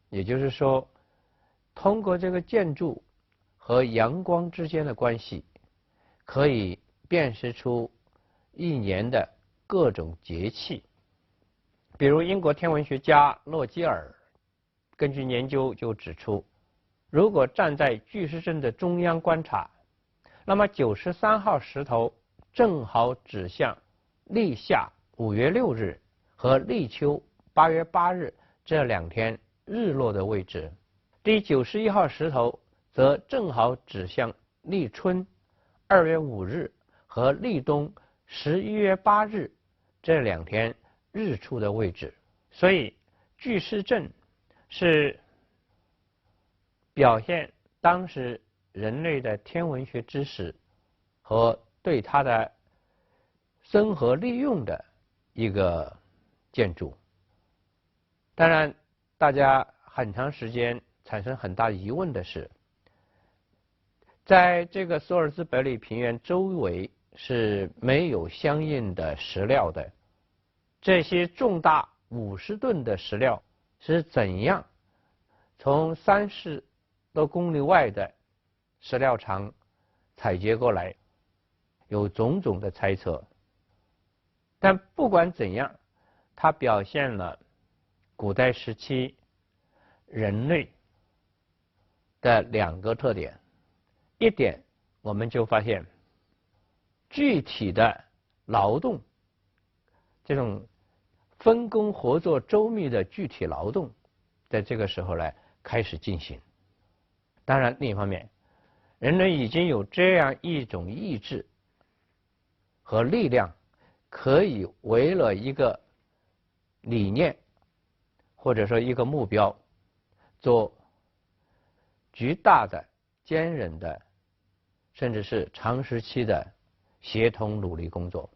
也就是说，通过这个建筑和阳光之间的关系，可以辨识出一年的各种节气。比如英国天文学家诺基尔根据研究就指出，如果站在巨石阵的中央观察，那么93号石头正好指向立夏5月6日和立秋8月8日这2天日落的位置，第91号石头则正好指向立春2月5日和立冬11月8日这2天日出的位置。所以巨石阵是表现当时人类的天文学知识和对它的综合利用的一个建筑。当然，大家很长时间产生很大疑问的是，在这个索尔兹伯里平原周围是没有相应的石料的，这些重大50吨的石料是怎样从30多公里外的石料场采集过来，有种种的猜测。但不管怎样，它表现了古代时期人类的2个特点。一点，我们就发现具体的劳动，这种分工合作周密的具体劳动，在这个时候呢开始进行。当然，另一方面，人类已经有这样一种意志和力量，可以为了一个理念或者说一个目标，做巨大的、坚韧的，甚至是长时期的协同努力工作。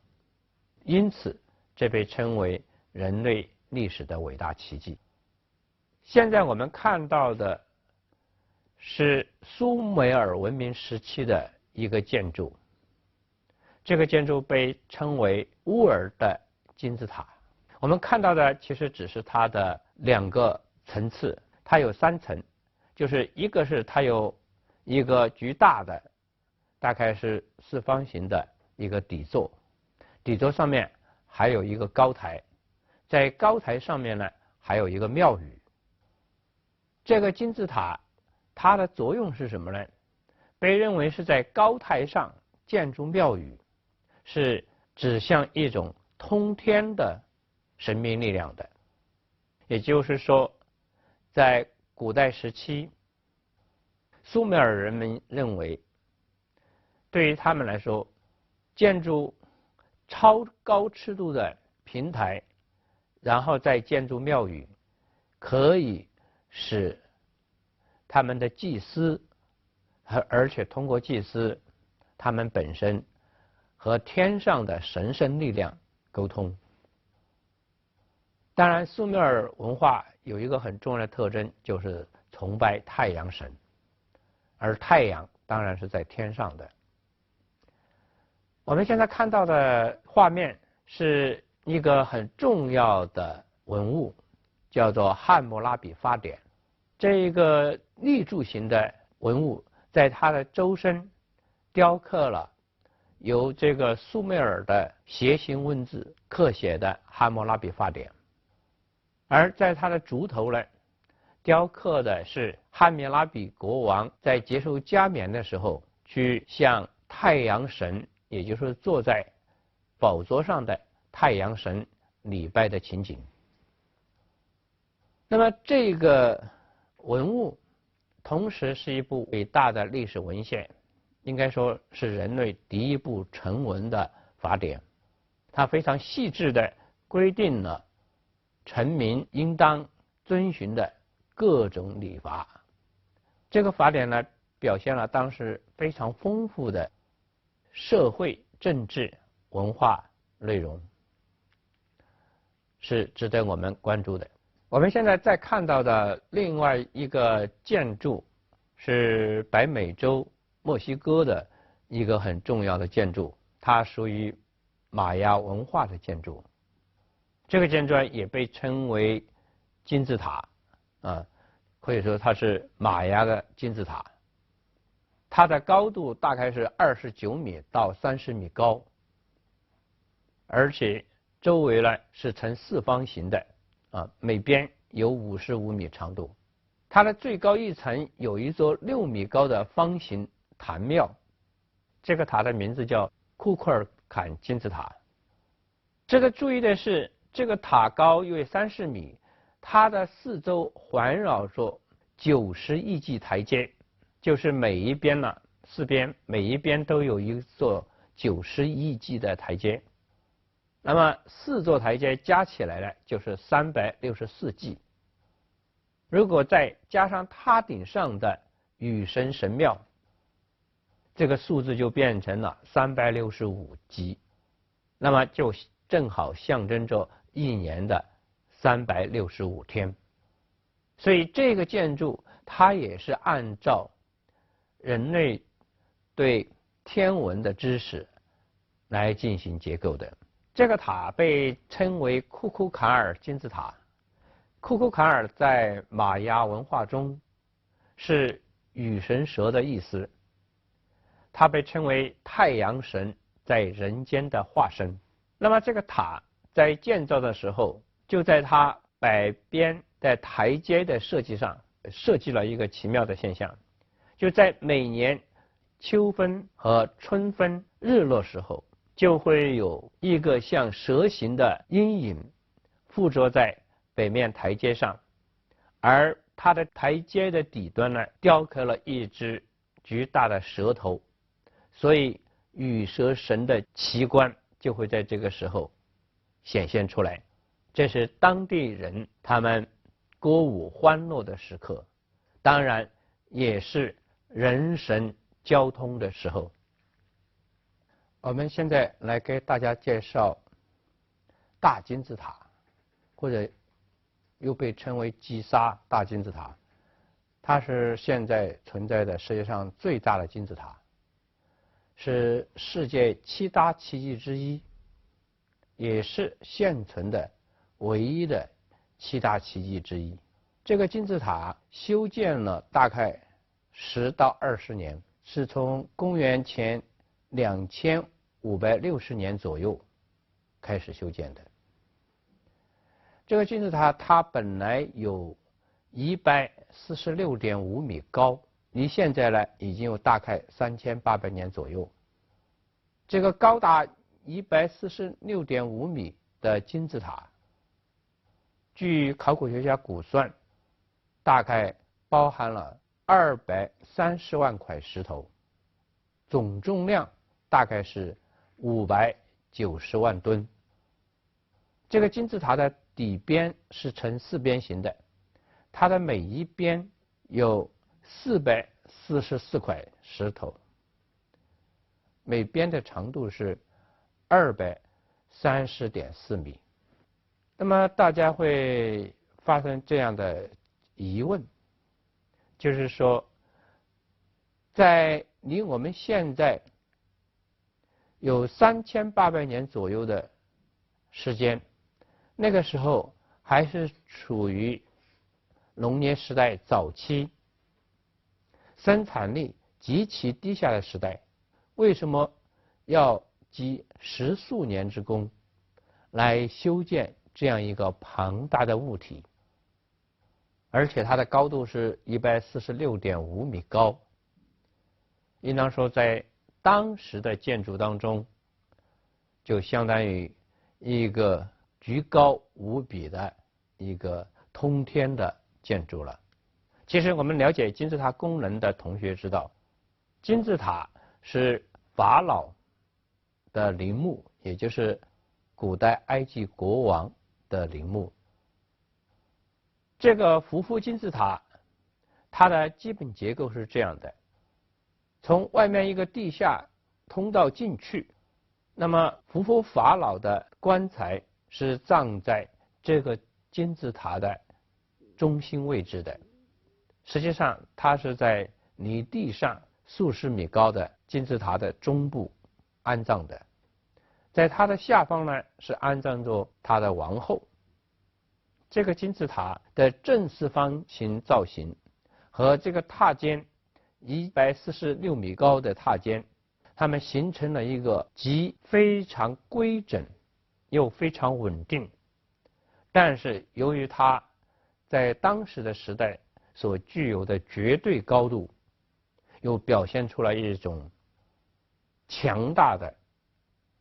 因此，这被称为人类历史的伟大奇迹。现在我们看到的是苏美尔文明时期的一个建筑，这个建筑被称为乌尔的金字塔。我们看到的其实只是它的2个层次，它有3层，就是一个是它有一个巨大的，大概是4方形的一个底座，底座上面还有一个高台，在高台上面呢还有一个庙宇。这个金字塔它的作用是什么呢？被认为是在高台上建筑庙宇，是指向一种通天的神秘力量的。也就是说，在古代时期，苏美尔人们认为，对于他们来说，建筑超高尺度的平台，然后再建筑庙宇，可以使他们的祭司，而且通过祭司，他们本身和天上的神圣力量沟通。当然，苏美尔文化有一个很重要的特征，就是崇拜太阳神，而太阳当然是在天上的。我们现在看到的画面是一个很重要的文物，叫做汉谟拉比法典。这一个立柱形的文物，在它的周身雕刻了由这个苏美尔的楔形文字刻写的汉谟拉比法典，而在它的足头呢，雕刻的是汉谟拉比国王在接受加冕的时候，去向太阳神，也就是坐在宝座上的太阳神礼拜的情景。那么这个文物同时是一部伟大的历史文献，应该说是人类第一部成文的法典。它非常细致地规定了臣民应当遵循的各种礼法。这个法典呢，表现了当时非常丰富的社会、政治、文化内容，是值得我们关注的。我们现在在看到的另外一个建筑是北美洲墨西哥的一个很重要的建筑，它属于玛雅文化的建筑。这个建筑也被称为金字塔，可以说它是玛雅的金字塔。它的高度大概是29米到30米高，而且周围呢是呈四方形的，每边有55米长度。它的最高一层有一座6米高的方形坛庙，这个塔的名字叫库库尔坎金字塔。这个注意的是，这个塔高约30米，它的四周环绕着90艺伎台阶，就是每一边呢4边每一边都有一座90艺伎的台阶。那么4座台阶加起来呢，就是364伎。如果再加上塔顶上的雨神神庙，这个数字就变成了365伎，那么就正好象征着一年的365天。所以这个建筑它也是按照人类对天文的知识来进行结构的。这个塔被称为库库坎尔金字塔。库库坎尔在玛雅文化中是雨神蛇的意思，它被称为太阳神在人间的化身。那么这个塔在建造的时候，就在它北边的台阶的设计上设计了一个奇妙的现象，就在每年秋分和春分日落时候，就会有一个像蛇形的阴影附着在北面台阶上，而它的台阶的底端呢，雕刻了一只巨大的蛇头，所以羽蛇神的奇观就会在这个时候显现出来。这是当地人他们歌舞欢乐的时刻，当然也是人神交通的时候。我们现在来给大家介绍大金字塔，或者又被称为基沙大金字塔。它是现在存在的世界上最大的金字塔，是世界7大奇迹之一，也是现存的唯一的7大奇迹之一。这个金字塔修建了大概10到20年，是从公元前2560年左右开始修建的。这个金字塔它本来有146.5米高，离现在呢已经有大概3800年左右。这个高达146.5米的金字塔，据考古学家估算，大概包含了230万块石头，总重量大概是590万吨。这个金字塔的底边是呈4边形的，它的每一边有444块石头，每边的长度是230.4米。那么大家会发生这样的疑问，就是说，在离我们现在有3800年左右的时间，那个时候还是处于农业时代早期，生产力极其低下的时代，为什么要积10数年之功来修建这样一个庞大的物体？而且它的高度是146.5米高，应当说在当时的建筑当中，就相当于一个居高无比的一个通天的建筑了。其实我们了解金字塔功能的同学知道，金字塔是法老的陵墓，也就是古代埃及国王的陵墓。这个胡夫金字塔，它的基本结构是这样的：从外面一个地下通道进去，那么胡夫法老的棺材是葬在这个金字塔的中心位置的。实际上，它是在离地上数十米高的金字塔的中部安葬的。在它的下方呢是安葬着他的王后。这个金字塔的正四方形造型和这个塔尖146米高的塔尖，它们形成了一个既非常规整又非常稳定，但是由于它在当时的时代所具有的绝对高度，又表现出来一种强大的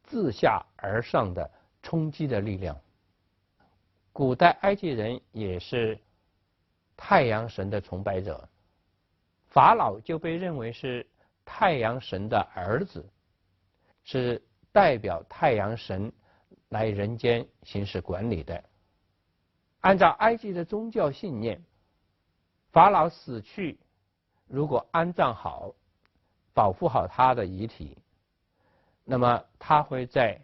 自下而上的冲击的力量。古代埃及人也是太阳神的崇拜者，法老就被认为是太阳神的儿子，是代表太阳神来人间行使管理的。按照埃及的宗教信念，法老死去如果安葬好，保护好他的遗体，那么他会在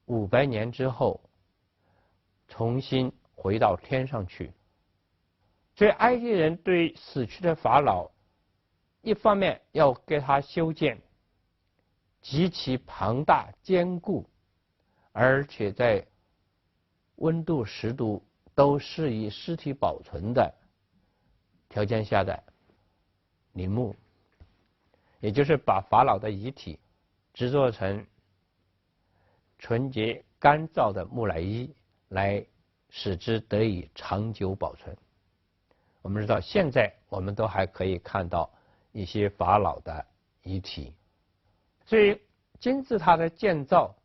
500年之后重新回到天上去。所以埃及人对死去的法老，一方面要给他修建极其庞大坚固，而且在温度湿度都适宜尸体保存的条件下的陵墓，也就是把法老的遗体制作成纯洁干燥的木乃伊，来使之得以长久保存。我们知道现在我们都还可以看到一些法老的遗体，所以金字塔的建造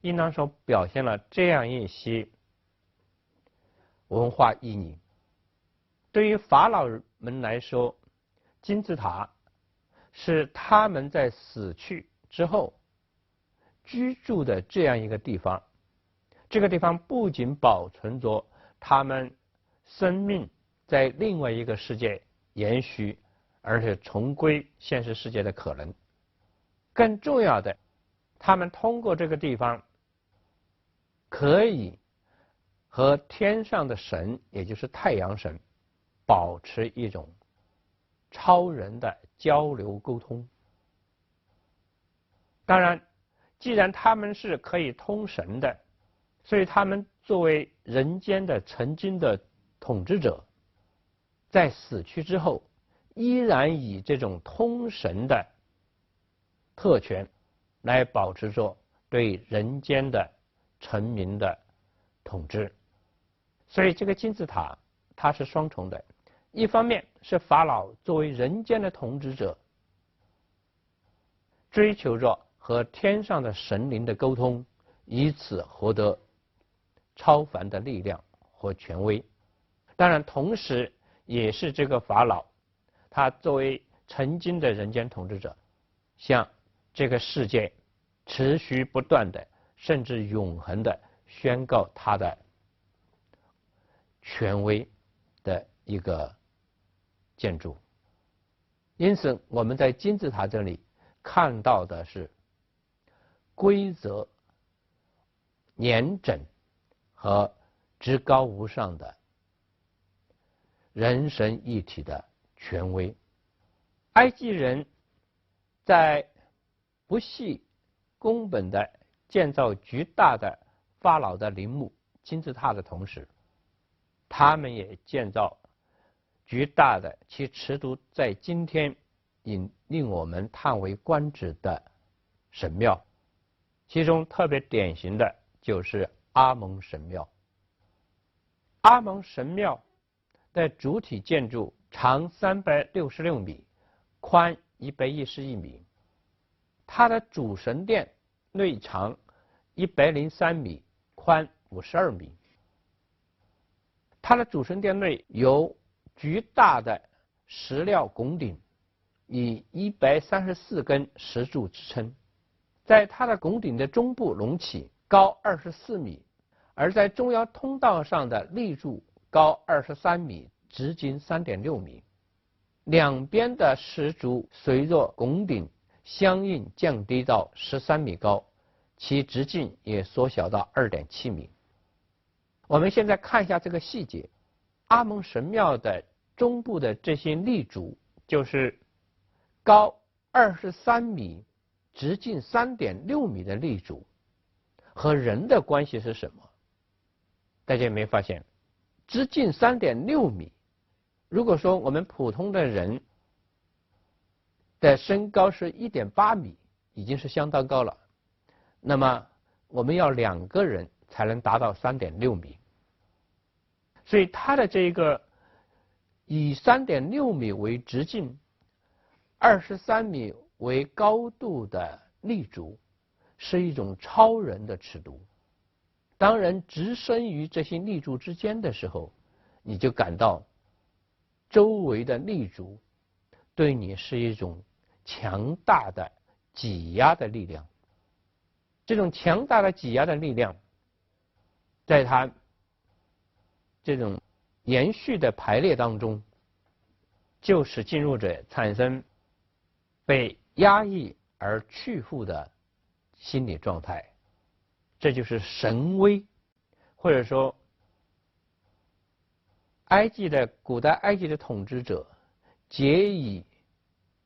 应当说表现了这样一些文化意义。对于法老们来说，金字塔是他们在死去之后居住的这样一个地方。这个地方不仅保存着他们生命在另外一个世界延续，而且重归现实世界的可能。更重要的，他们通过这个地方可以和天上的神，也就是太阳神，保持一种超人的交流沟通。当然，既然他们是可以通神的，所以他们作为人间的曾经的统治者，在死去之后依然以这种通神的特权来保持着对人间的臣民的统治。所以这个金字塔它是双重的，一方面是法老作为人间的统治者，追求着和天上的神灵的沟通，以此获得超凡的力量和权威。当然同时也是这个法老，他作为曾经的人间统治者，向这个世界持续不断的甚至永恒的宣告他的权威的一个建筑。因此我们在金字塔这里看到的是规则、严整和至高无上的人神一体的权威。埃及人在不惜工本的建造巨大的法老的陵墓金字塔的同时，他们也建造巨大的其尺度在今天令我们叹为观止的神庙，其中特别典型的就是阿蒙神庙。阿蒙神庙的主体建筑长366米，宽111米，它的主神殿内长103米，宽52米。它的主神殿内有巨大的石料拱顶，以134根石柱支撑。在它的拱顶的中部隆起，高24米，而在中央通道上的立柱高23米，直径3.6米。两边的石柱随着拱顶相应降低到13米高，其直径也缩小到2.7米。我们现在看一下这个细节，阿蒙神庙的中部的这些立柱就是高23米直径3.6米的立足和人的关系是什么？大家有没有发现，直径3.6米，如果说我们普通的人的身高是1.8米，已经是相当高了，那么我们要2个人才能达到3.6米。所以它的这个以3.6米为直径，23米为高度的立足，是一种超人的尺度。当人置身于这些立柱之间的时候，你就感到周围的立柱对你是一种强大的挤压的力量。这种强大的挤压的力量，在它这种延续的排列当中，就使进入者产生被压抑而屈服的心理状态。这就是神威，或者说古代埃及的统治者皆以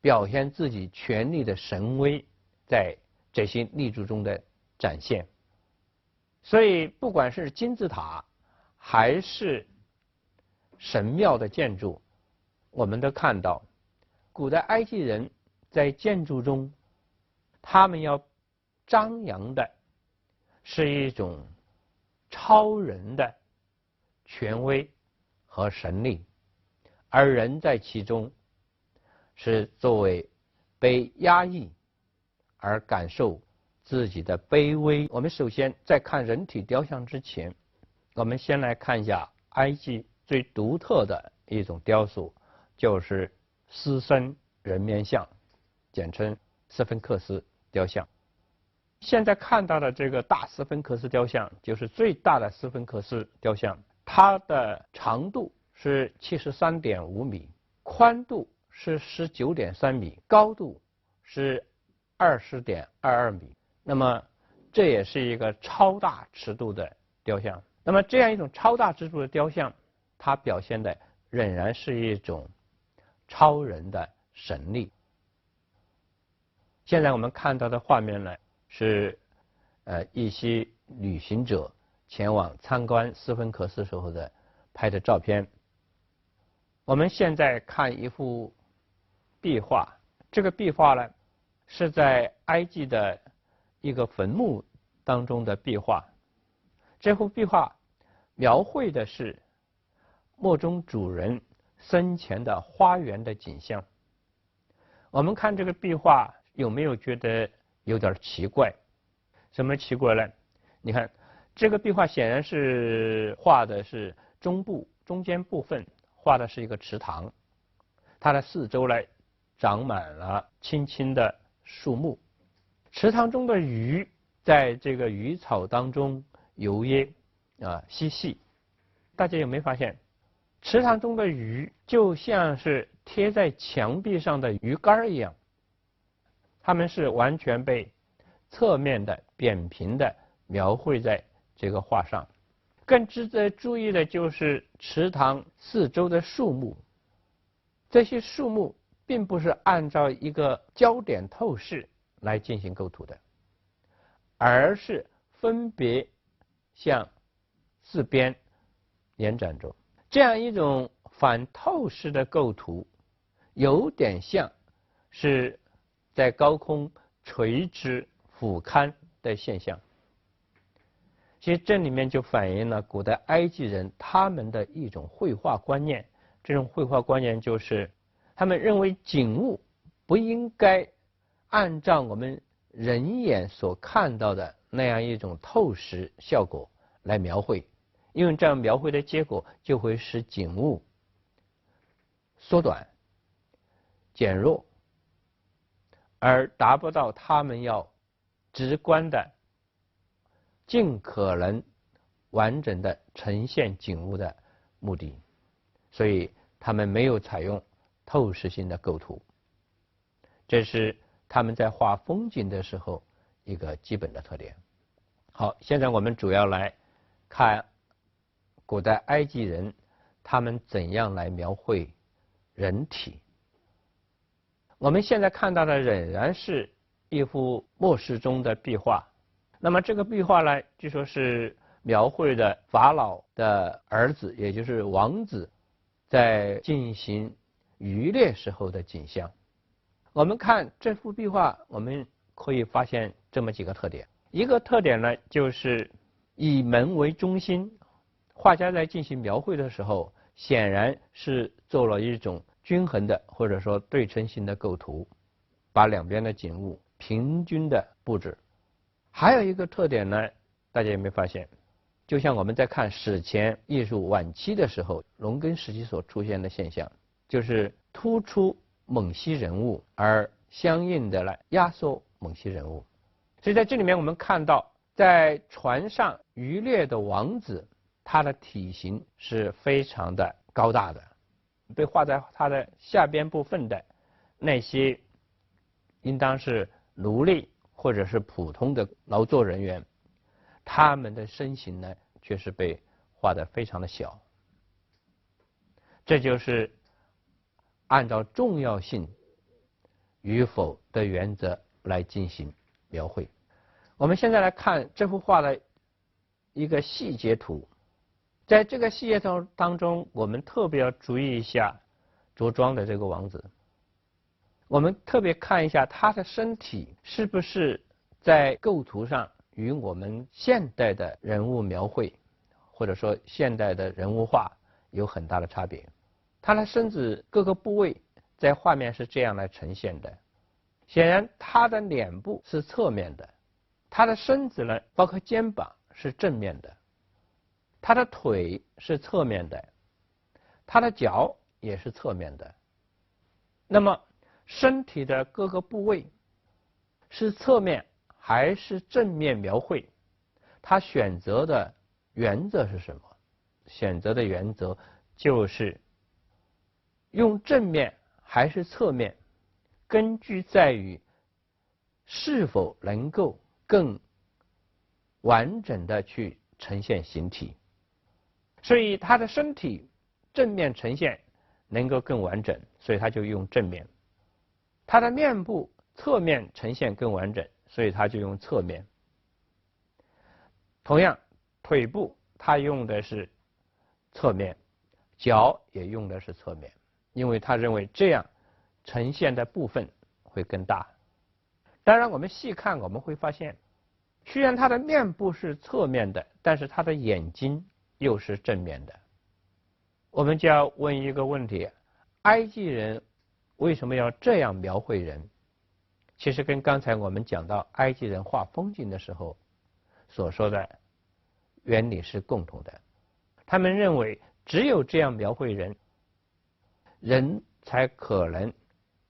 表现自己权力的神威在这些立柱中的展现。所以不管是金字塔还是神庙的建筑，我们都看到古代埃及人在建筑中，他们要张扬的是一种超人的权威和神力，而人在其中是作为被压抑而感受自己的卑微。我们首先在看人体雕像之前，我们先来看一下埃及最独特的一种雕塑，就是狮身人面像，简称斯芬克斯雕像。现在看到的这个大斯芬克斯雕像，就是最大的斯芬克斯雕像，它的长度是73.5米，宽度是19.3米，高度是20.22米。那么这也是一个超大尺度的雕像。那么这样一种超大尺度的雕像，它表现的仍然是一种超人的神力。现在我们看到的画面呢，是一些旅行者前往参观斯芬克斯时候的拍的照片。我们现在看一幅壁画，这个壁画呢是在埃及的一个坟墓当中的壁画。这幅壁画描绘的是墓中主人生前的花园的景象。我们看这个壁画，有没有觉得有点奇怪？什么奇怪呢？你看这个壁画显然是画的是中间部分画的是一个池塘，它的四周呢长满了青青的树木，池塘中的鱼在这个鱼草当中游曳嬉戏。大家有没有发现，池塘中的鱼就像是贴在墙壁上的鱼竿一样，它们是完全被侧面的扁平的描绘在这个画上。更值得注意的就是池塘四周的树木，这些树木并不是按照一个焦点透视来进行构图的，而是分别向四边延展着。这样一种反透视的构图，有点像是在高空垂直俯瞰的现象。其实这里面就反映了古代埃及人他们的一种绘画观念。这种绘画观念就是他们认为景物不应该按照我们人眼所看到的那样一种透视效果来描绘，因为这样描绘的结果就会使景物缩短减弱，而达不到他们要直观的尽可能完整的呈现景物的目的。所以他们没有采用透视性的构图，这是他们在画风景的时候一个基本的特点。好，现在我们主要来看古代埃及人他们怎样来描绘人体。我们现在看到的仍然是一幅末世中的壁画。那么这个壁画呢，据说是描绘的法老的儿子，也就是王子，在进行渔猎时候的景象。我们看这幅壁画，我们可以发现这么几个特点。一个特点呢，就是以门为中心，画家在进行描绘的时候，显然是做了一种均衡的或者说对称性的构图，把两边的景物平均的布置。还有一个特点呢，大家有没有发现？就像我们在看史前艺术晚期的时候，农耕时期所出现的现象，就是突出蒙西人物，而相应的来压缩蒙西人物。所以在这里面我们看到，在船上渔猎的王子，他的体型是非常的高大的。被画在他的下边部分的那些，应当是奴隶或者是普通的劳作人员，他们的身形呢，却是被画得非常的小。这就是按照重要性与否的原则来进行描绘。我们现在来看这幅画的一个细节图，在这个细节图当中，我们特别要注意一下着装的这个王子。我们特别看一下他的身体是不是在构图上与我们现代的人物描绘，或者说现代的人物画有很大的差别。他的身子各个部位在画面是这样来呈现的。显然他的脸部是侧面的，他的身子呢，包括肩膀是正面的，他的腿是侧面的，他的脚也是侧面的。那么身体的各个部位是侧面还是正面描绘，他选择的原则是什么？选择的原则就是用正面还是侧面，根据在于是否能够更完整的去呈现形体。所以他的身体正面呈现能够更完整，所以他就用正面。他的面部侧面呈现更完整，所以他就用侧面。同样，腿部他用的是侧面，脚也用的是侧面，因为他认为这样呈现的部分会更大。当然我们细看我们会发现，虽然他的面部是侧面的，但是他的眼睛又是正面的。我们就要问一个问题，埃及人为什么要这样描绘人？其实跟刚才我们讲到埃及人画风景的时候所说的原理是共同的。他们认为只有这样描绘人，人才可能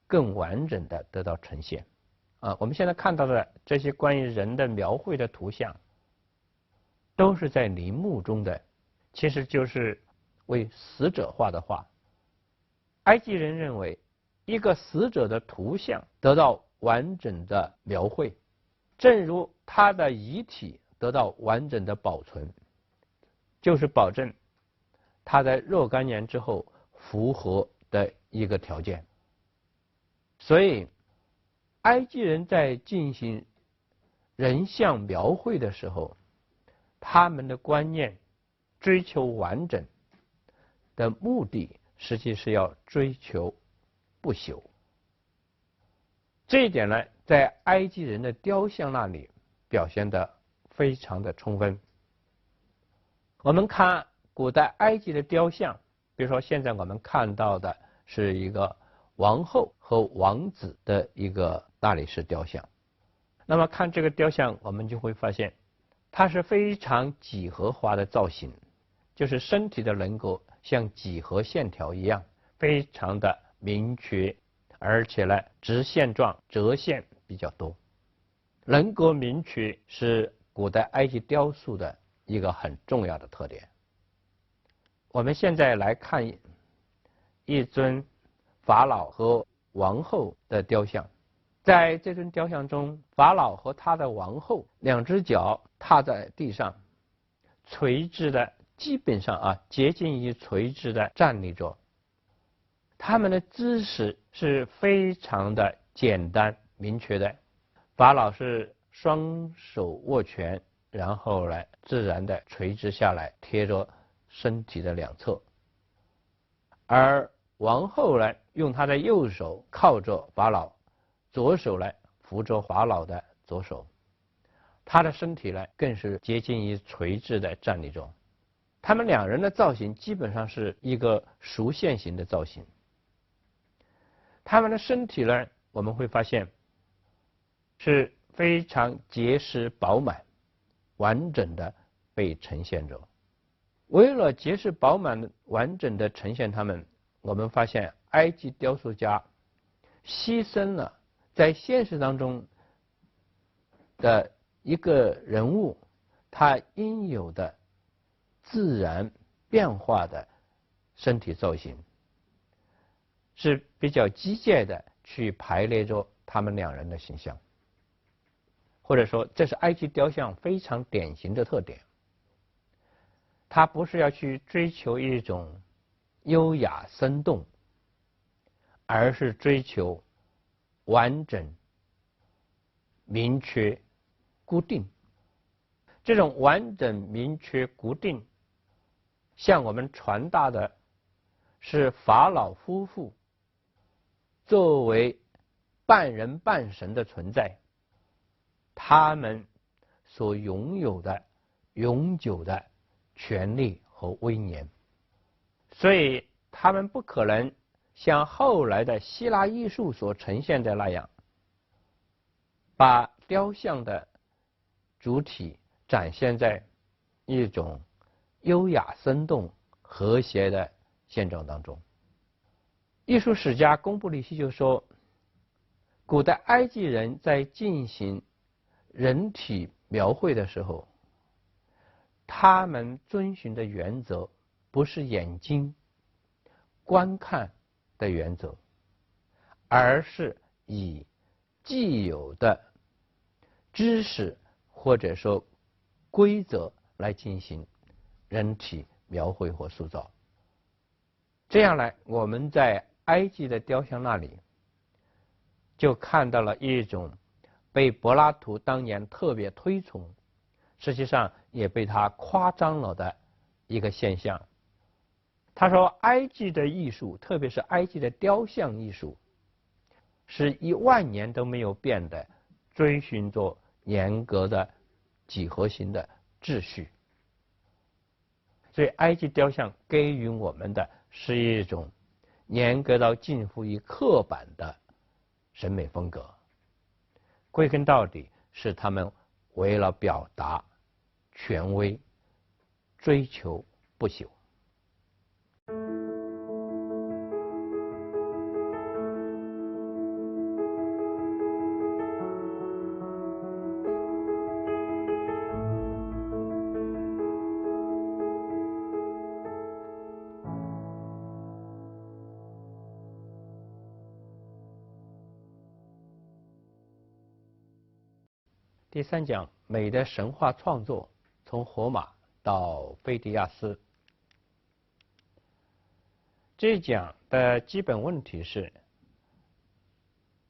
更完整的得到呈现。我们现在看到的这些关于人的描绘的图像，都是在陵墓中的，其实就是为死者画的画。埃及人认为，一个死者的图像得到完整的描绘，正如他的遗体得到完整的保存，就是保证他在若干年之后复活的一个条件。所以埃及人在进行人像描绘的时候，他们的观念追求完整的目的，实际是要追求不朽。这一点呢，在埃及人的雕像那里表现得非常的充分。我们看古代埃及的雕像，比如说现在我们看到的是一个王后和王子的一个大理石雕像。那么看这个雕像，我们就会发现它是非常几何化的造型，就是身体的轮廓像几何线条一样，非常的明确，而且呢直线状折线比较多。人格明确是古代埃及雕塑的一个很重要的特点。我们现在来看一尊法老和王后的雕像。在这尊雕像中，法老和他的王后两只脚踏在地上，垂直的，基本上接近于垂直的站立着。他们的姿势是非常的简单明确的，法老是双手握拳，然后呢自然的垂直下来，贴着身体的两侧，而王后呢用她的右手靠着法老，左手呢扶着法老的左手，她的身体呢更是接近于垂直的站立中。他们两人的造型基本上是一个熟线型的造型。他们的身体呢，我们会发现是非常结实饱满、完整的被呈现着。为了结实饱满、完整的呈现他们，我们发现埃及雕塑家牺牲了在现实当中的一个人物他应有的自然变化的身体造型，是比较机械的去排列着他们两人的形象，或者说这是埃及雕像非常典型的特点。它不是要去追求一种优雅生动，而是追求完整、明确、固定。这种完整、明确、固定向我们传达的是法老夫妇作为半人半神的存在，他们所拥有的永久的权力和威严。所以他们不可能像后来的希腊艺术所呈现的那样，把雕像的主体展现在一种优雅生动和谐的现状当中。艺术史家贡布里希就说，古代埃及人在进行人体描绘的时候，他们遵循的原则不是眼睛观看的原则，而是以既有的知识或者说规则来进行人体描绘或塑造。这样来，我们在埃及的雕像那里就看到了一种被柏拉图当年特别推崇，实际上也被他夸张了的一个现象。他说，埃及的艺术，特别是埃及的雕像艺术，是10000年都没有变的，遵循着严格的几何形的秩序。所以埃及雕像给予我们的是一种严格到近乎于刻板的审美风格，归根到底是他们为了表达权威，追求不朽。第3讲，美的神话创作，从荷马到菲迪亚斯。这一讲的基本问题是，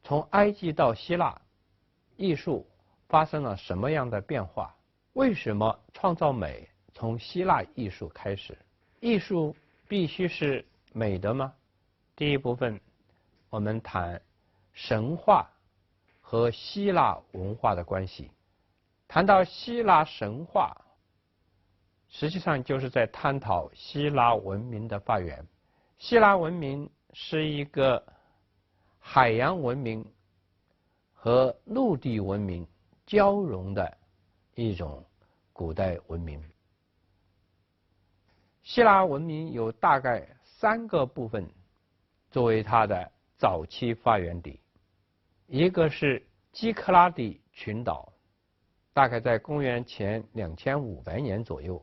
从埃及到希腊，艺术发生了什么样的变化？为什么创造美从希腊艺术开始？艺术必须是美的吗？第一部分，我们谈神话和希腊文化的关系。谈到希腊神话，实际上就是在探讨希腊文明的发源。希腊文明是一个海洋文明和陆地文明交融的一种古代文明。希腊文明有大概3个部分作为它的早期发源地，一个是基克拉底群岛，大概在公元前2500年左右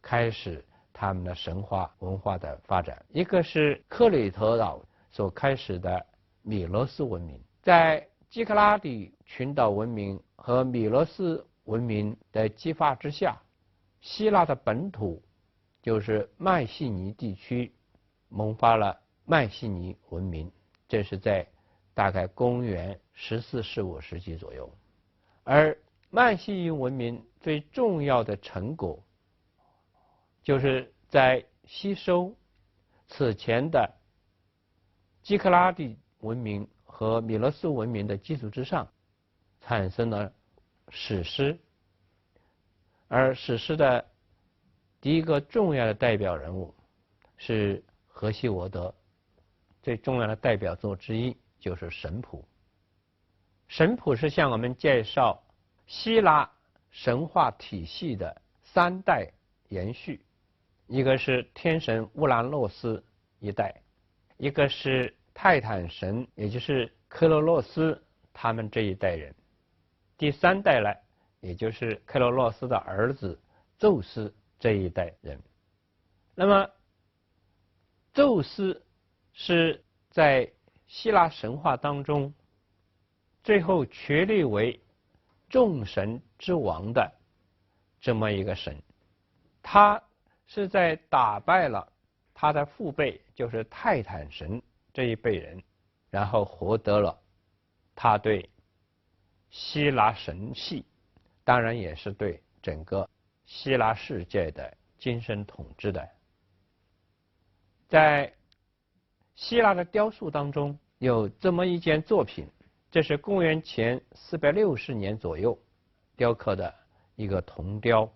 开始他们的神话文化的发展。一个是克里特岛所开始的米罗斯文明。在基克拉底群岛文明和米罗斯文明的激发之下，希腊的本土就是迈锡尼地区萌发了迈锡尼文明，这是在大概公元14、15世纪左右。而曼西云文明最重要的成果，就是在吸收此前的基克拉底文明和米勒苏文明的基础之上，产生了史诗。而史诗的第一个重要的代表人物是荷西活德，最重要的代表作之一就是《神谱》。《神谱》是向我们介绍希腊神话体系的3代延续，一个是天神乌兰诺斯一代，一个是泰坦神，也就是克罗洛斯他们这一代人，第3代呢，也就是克罗洛斯的儿子宙斯这一代人。那么宙斯是在希腊神话当中最后确立为众神之王的这么一个神，他是在打败了他的父辈，就是泰坦神这一辈人，然后获得了他对希腊神系，当然也是对整个希腊世界的精神统治的。在希腊的雕塑当中有这么一件作品，这是公元前460年左右雕刻的一个铜雕，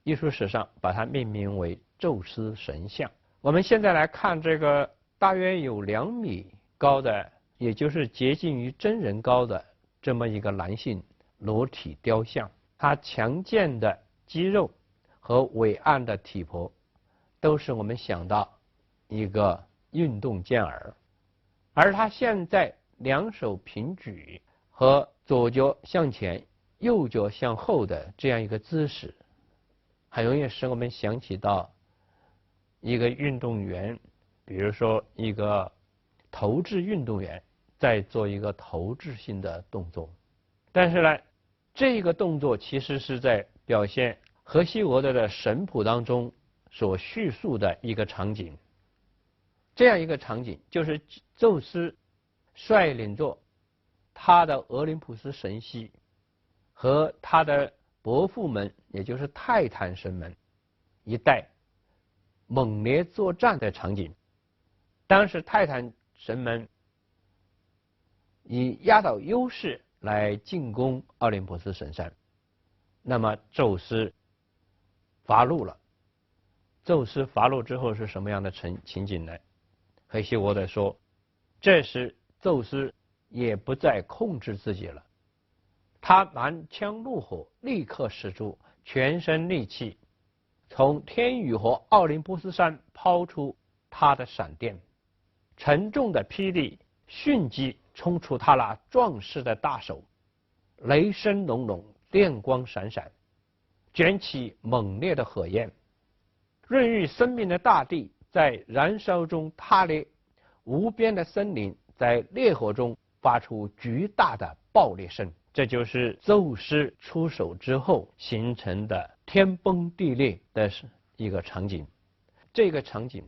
艺术史上把它命名为宙斯神像。我们现在来看这个大约有2米高的，也就是接近于真人高的这么一个男性裸体雕像，他强健的肌肉和伟岸的体魄都使我们想到一个运动健儿，而他现在2手平举和左脚向前右脚向后的这样一个姿势，很容易使我们想起到一个运动员，比如说一个投掷运动员在做一个投掷性的动作。但是呢，这个动作其实是在表现荷西活德的神谱当中所叙述的一个场景。这样一个场景就是宙斯率领着他的俄林普斯神系和他的伯父们，也就是泰坦神们一代猛烈作战的场景。当时泰坦神们以压倒优势来进攻奥林匹斯神山，那么宙斯发怒了。宙斯发怒之后是什么样的情景呢？荷西活德说，这时宙斯也不再控制自己了，他满腔怒火立刻使出全身力气，从天宇和奥林匹斯山抛出他的闪电，沉重的霹雳迅即冲出他那壮实的大手，雷声隆隆，电光闪闪，卷起猛烈的火焰，孕育生命的大地在燃烧中塌裂，无边的森林在烈火中发出巨大的爆裂声。这就是宙斯出手之后形成的天崩地裂的一个场景。这个场景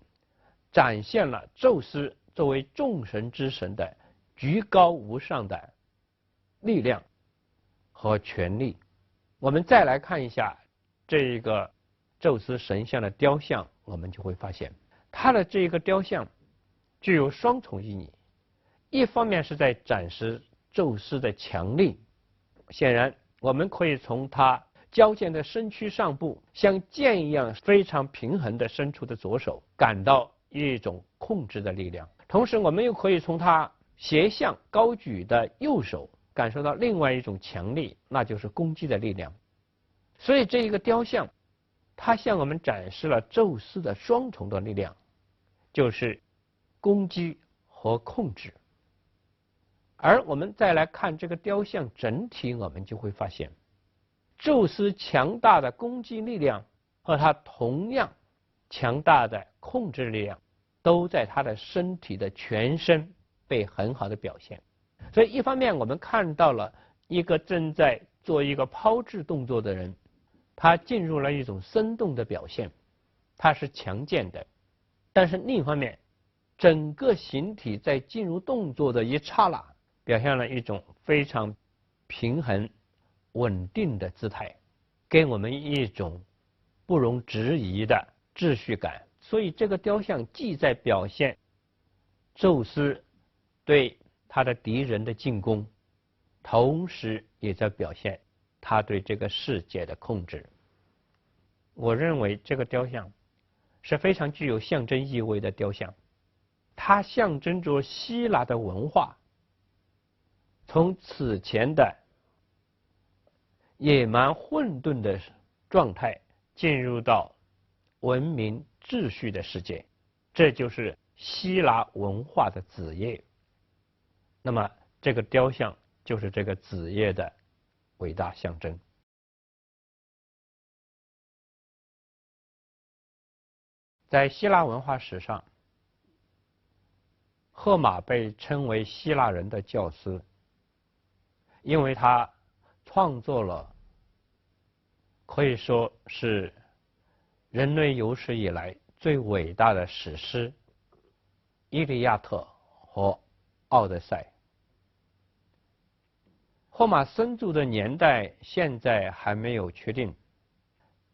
展现了宙斯作为众神之神的居高无上的力量和权力。我们再来看一下这个宙斯神像的雕像，我们就会发现它的这个雕像具有双重意义。一方面是在展示宙斯的强力，显然我们可以从他矫健的身躯上部像剑一样非常平衡地伸出的左手感到一种控制的力量，同时我们又可以从他斜向高举的右手感受到另外一种强力，那就是攻击的力量。所以这一个雕像它向我们展示了宙斯的双重的力量，就是攻击和控制。而我们再来看这个雕像整体，我们就会发现宙斯强大的攻击力量和他同样强大的控制力量都在他的身体的全身被很好的表现。所以一方面我们看到了一个正在做一个抛掷动作的人，他进入了一种生动的表现，他是强健的。但是另一方面，整个形体在进入动作的一刹那表现了一种非常平衡稳定的姿态，给我们一种不容置疑的秩序感。所以这个雕像既在表现宙斯对他的敌人的进攻，同时也在表现他对这个世界的控制。我认为这个雕像是非常具有象征意味的雕像，它象征着希腊的文化从此前的野蛮混沌的状态进入到文明秩序的世界，这就是希腊文化的子业。那么这个雕像就是这个子业的伟大象征。在希腊文化史上，荷马被称为希腊人的教师，因为他创作了可以说是人类有史以来最伟大的史诗《伊利亚特》和《奥德赛》。荷马生卒的年代现在还没有确定，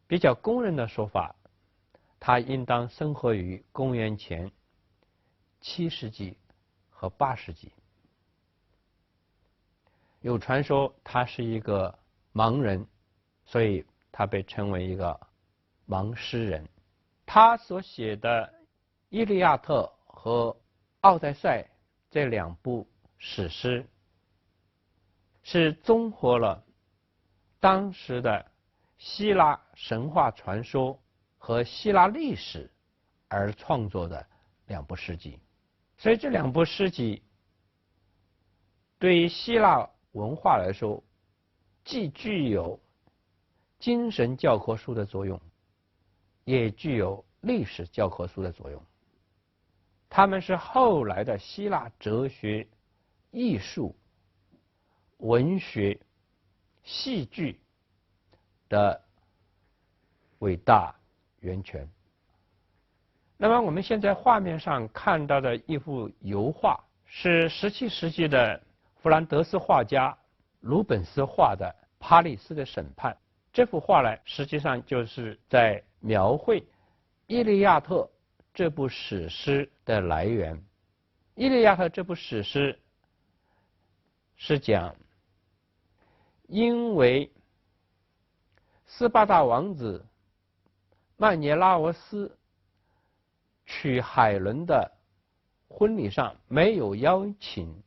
比较公认的说法，他应当生活于公元前7世纪和8世纪。有传说他是一个盲人，所以他被称为一个盲诗人。他所写的《伊利亚特》和《奥德赛》这2部史诗，是综合了当时的希腊神话传说和希腊历史而创作的2部诗集。所以这2部诗集对于希腊文化来说，既具有精神教科书的作用，也具有历史教科书的作用。它们是后来的希腊哲学、艺术、文学、戏剧的伟大源泉。那么我们现在画面上看到的一幅油画，是17世纪的弗兰德斯画家鲁本斯画的《帕里斯的审判》。这幅画呢，实际上就是在描绘《伊利亚特》这部史诗的来源。《伊利亚特》这部史诗是讲因为斯巴达王子曼涅拉俄斯娶海伦的婚礼上没有邀请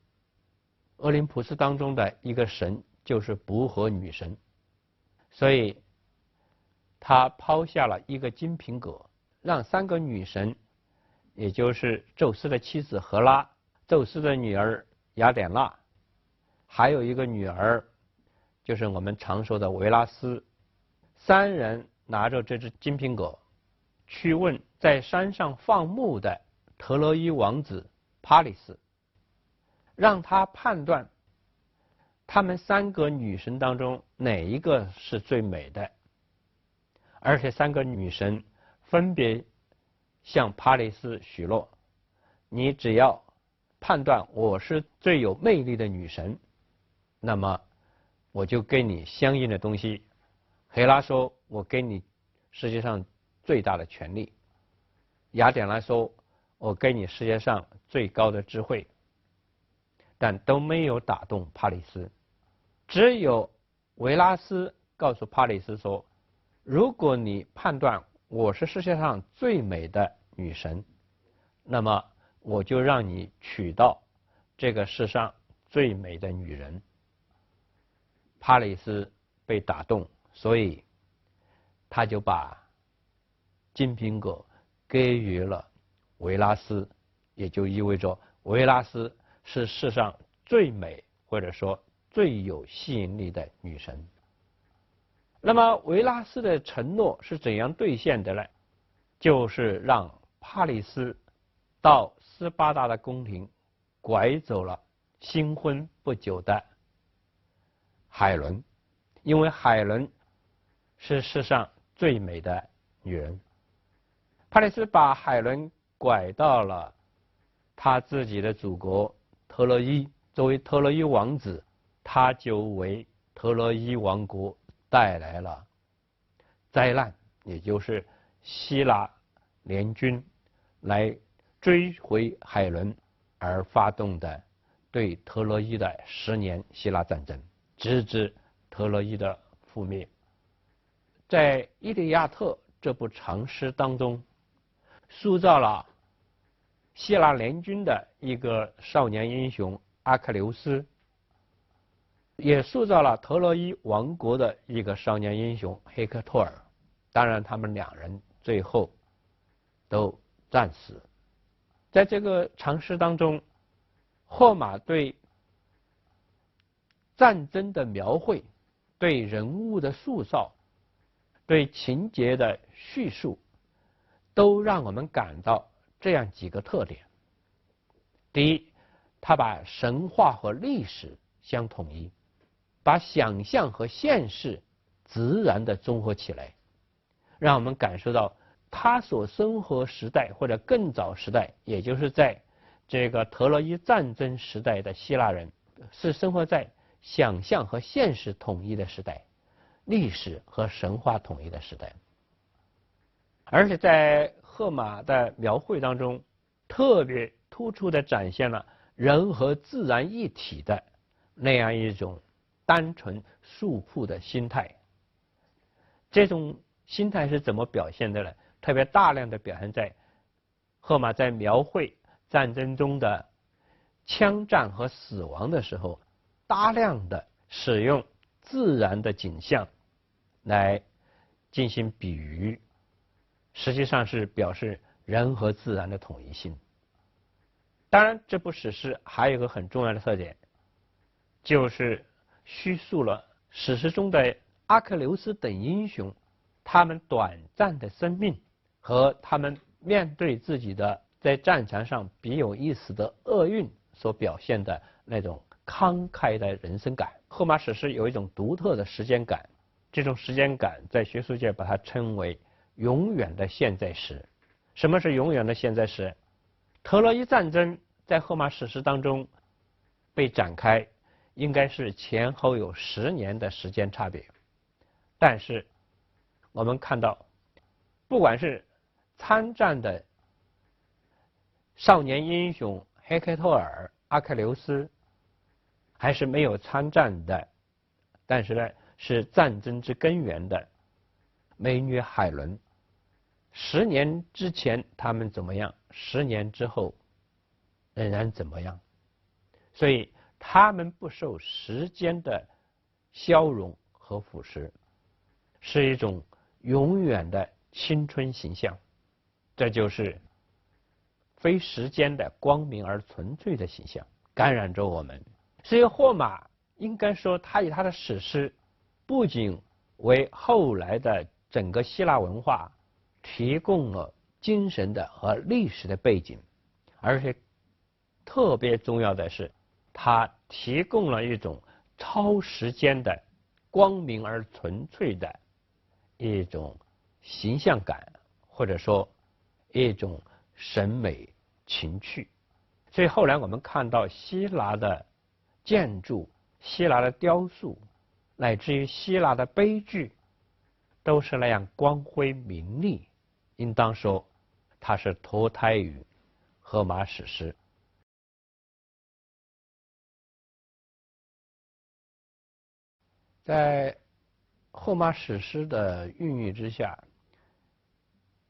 俄林普斯当中的一个神，就是不和女神，所以他抛下了一个金苹果，让3个女神，也就是宙斯的妻子赫拉、宙斯的女儿雅典娜，还有一个女儿就是我们常说的维拉斯，3人拿着这只金苹果去问在山上放牧的特洛伊王子帕里斯，让他判断他们3个女神当中哪一个是最美的，而且3个女神分别向帕里斯许诺，你只要判断我是最有魅力的女神，那么我就给你相应的东西。赫拉说，我给你世界上最大的权利。雅典娜说，我给你世界上最高的智慧。但都没有打动帕里斯，只有维拉斯告诉帕里斯说，如果你判断我是世界上最美的女神，那么我就让你娶到这个世上最美的女人。帕里斯被打动，所以他就把金苹果给予了维拉斯，也就意味着维拉斯是世上最美或者说最有吸引力的女神。那么维拉斯的承诺是怎样兑现的呢？就是让帕里斯到斯巴达的宫廷拐走了新婚不久的海伦，因为海伦是世上最美的女人。帕里斯把海伦拐到了他自己的祖国特洛伊，作为特洛伊王子，他就为特洛伊王国带来了灾难，也就是希腊联军来追回海伦而发动的对特洛伊的10年希腊战争，直至特洛伊的覆灭。在《伊利亚特》这部长诗当中，塑造了希腊联军的一个少年英雄阿克琉斯，也塑造了特洛伊王国的一个少年英雄黑克托尔。当然，他们2人最后都战死。在这个长诗当中，荷马对战争的描绘、对人物的塑造、对情节的叙述，都让我们感到这样几个特点。第一，他把神话和历史相统一，把想象和现实自然地综合起来，让我们感受到他所生活时代或者更早时代，也就是在这个特洛伊战争时代的希腊人，是生活在想象和现实统一的时代，历史和神话统一的时代。而且在荷马的描绘当中，特别突出地展现了人和自然一体的那样一种单纯素朴的心态。这种心态是怎么表现的呢？特别大量的表现在荷马在描绘战争中的枪战和死亡的时候，大量的使用自然的景象来进行比喻，实际上是表示人和自然的统一性。当然，这部史诗还有一个很重要的特点，就是叙述了史诗中的阿克琉斯等英雄他们短暂的生命和他们面对自己的在战场上别有一死的厄运所表现的那种慷慨的人生感。荷马史诗有一种独特的时间感，这种时间感在学术界把它称为永远的现在时。什么是永远的现在时？特洛伊战争在荷马史诗当中被展开，应该是前后有10年的时间差别。但是我们看到，不管是参战的少年英雄黑克托尔、阿克琉斯，还是没有参战的，但是呢是战争之根源的美女海伦，10年之前他们怎么样，10年之后仍然怎么样。所以他们不受时间的消融和腐蚀，是一种永远的青春形象。这就是非时间的光明而纯粹的形象，感染着我们。所以荷马应该说，他以他的史诗不仅为后来的整个希腊文化提供了精神的和历史的背景，而且特别重要的是，他提供了一种超时间的光明而纯粹的一种形象感，或者说一种审美情趣。所以后来我们看到希腊的建筑、希腊的雕塑，乃至于希腊的悲剧，都是那样光辉明丽，应当说它是脱胎于荷马史诗。在荷马史诗的孕育之下，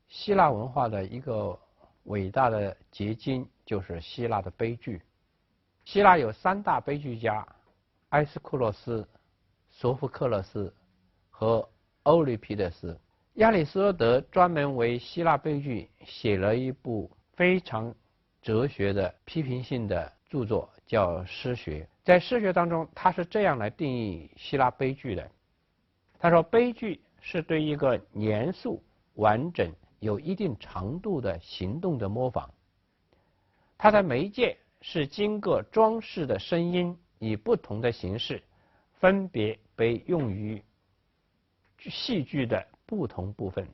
希腊文化的一个伟大的结晶就是希腊的悲剧。希腊有3大悲剧家，埃斯库洛斯、索福克勒斯和欧律庇得斯。亚里士多德专门为希腊悲剧写了一部非常哲学的批评性的著作，叫《诗学》。在《诗学》当中，他是这样来定义希腊悲剧的。他说，悲剧是对一个严肃、完整、有一定长度的行动的模仿，它的媒介是经过装饰的声音，以不同的形式分别被用于戏剧的不同部分。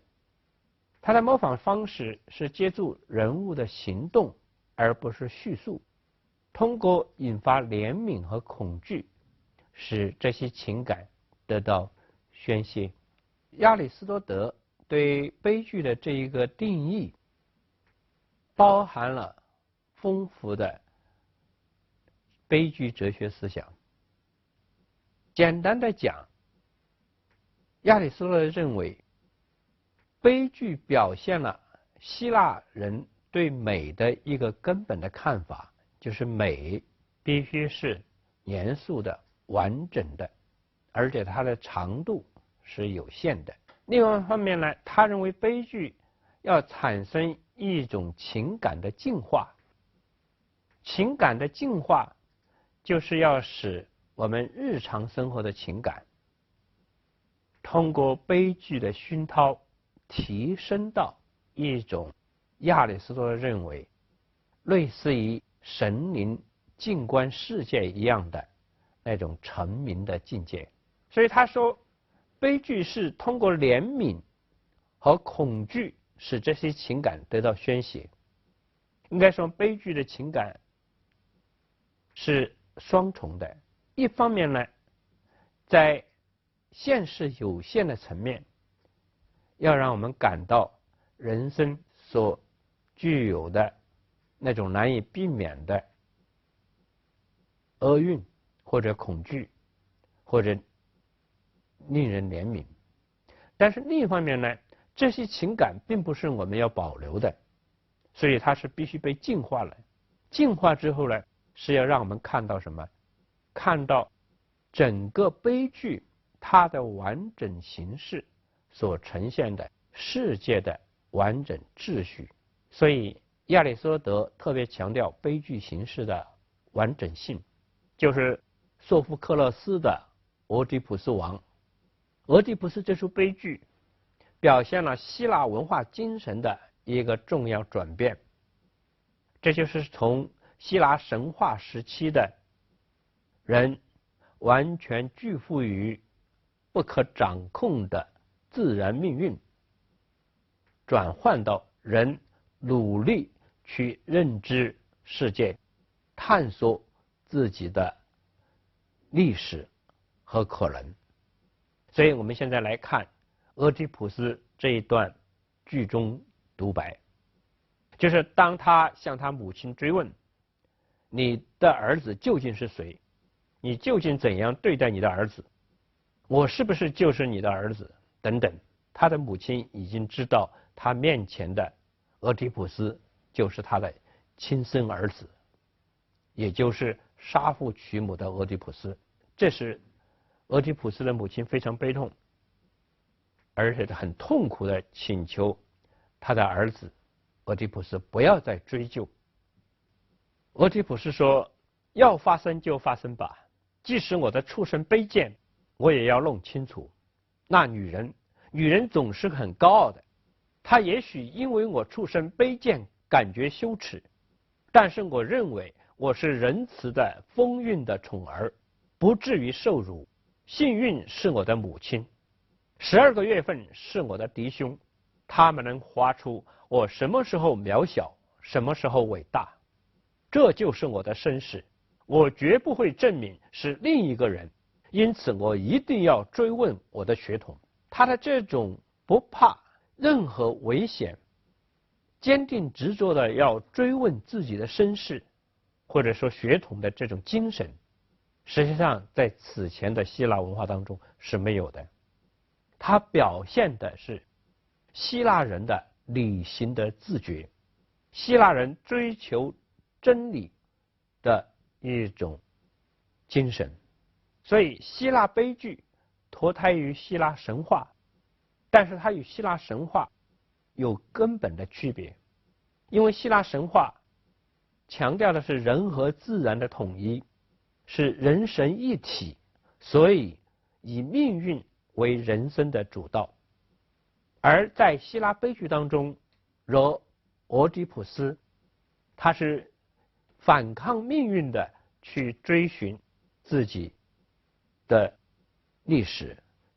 它的模仿方式是借助人物的行动，而不是叙述，通过引发怜悯和恐惧，使这些情感得到宣泄。亚里士多德对悲剧的这一个定义，包含了丰富的悲剧哲学思想。简单的讲，亚里士多德认为，悲剧表现了希腊人对美的一个根本的看法，就是美必须是严肃的、完整的，而且它的长度是有限的。另外一方面呢，他认为悲剧要产生一种情感的进化，情感的进化就是要使我们日常生活的情感通过悲剧的熏陶提升到一种亚里士多德认为类似于神灵静观世界一样的那种成名的境界。所以他说，悲剧是通过怜悯和恐惧使这些情感得到宣泄。应该说，悲剧的情感是双重的。一方面呢，在现实有限的层面，要让我们感到人生所具有的那种难以避免的厄运或者恐惧或者令人怜悯。但是另一方面呢，这些情感并不是我们要保留的，所以它是必须被净化了。净化之后呢，是要让我们看到什么？看到整个悲剧它的完整形式所呈现的世界的完整秩序。所以亚里士多德特别强调悲剧形式的完整性，就是索福克勒斯的《俄狄浦斯王》。俄狄浦斯这出悲剧表现了希腊文化精神的一个重要转变，这就是从希腊神话时期的人完全拒附于不可掌控的自然命运，转换到人努力去认知世界，探索自己的历史和可能。所以我们现在来看俄狄浦斯这一段剧中独白，就是当他向他母亲追问你的儿子究竟是谁，你究竟怎样对待你的儿子，我是不是就是你的儿子等等，他的母亲已经知道他面前的俄狄浦斯就是他的亲生儿子，也就是杀父娶母的俄狄浦斯。这是俄狄浦斯的母亲非常悲痛，而且很痛苦的请求他的儿子俄狄浦斯不要再追究。俄狄浦斯说，要发生就发生吧，即使我的出身卑贱，我也要弄清楚。那女人总是很高傲的，她也许因为我出身卑贱感觉羞耻，但是我认为我是仁慈的风韵的宠儿，不至于受辱。幸运是我的母亲，12个月份是我的嫡兄，他们能划出我什么时候渺小，什么时候伟大。这就是我的身世，我绝不会证明是另一个人，因此我一定要追问我的血统。他的这种不怕任何危险，坚定执着的要追问自己的身世或者说血统的这种精神，实际上在此前的希腊文化当中是没有的。它表现的是希腊人的理性的自觉，希腊人追求真理的一种精神。所以希腊悲剧脱胎于希腊神话，但是它与希腊神话有根本的区别，因为希腊神话强调的是人和自然的统一，是人神一体，所以以命运为人生的主导。而在希腊悲剧当中，俄狄浦斯他是反抗命运的去追寻自己的历史，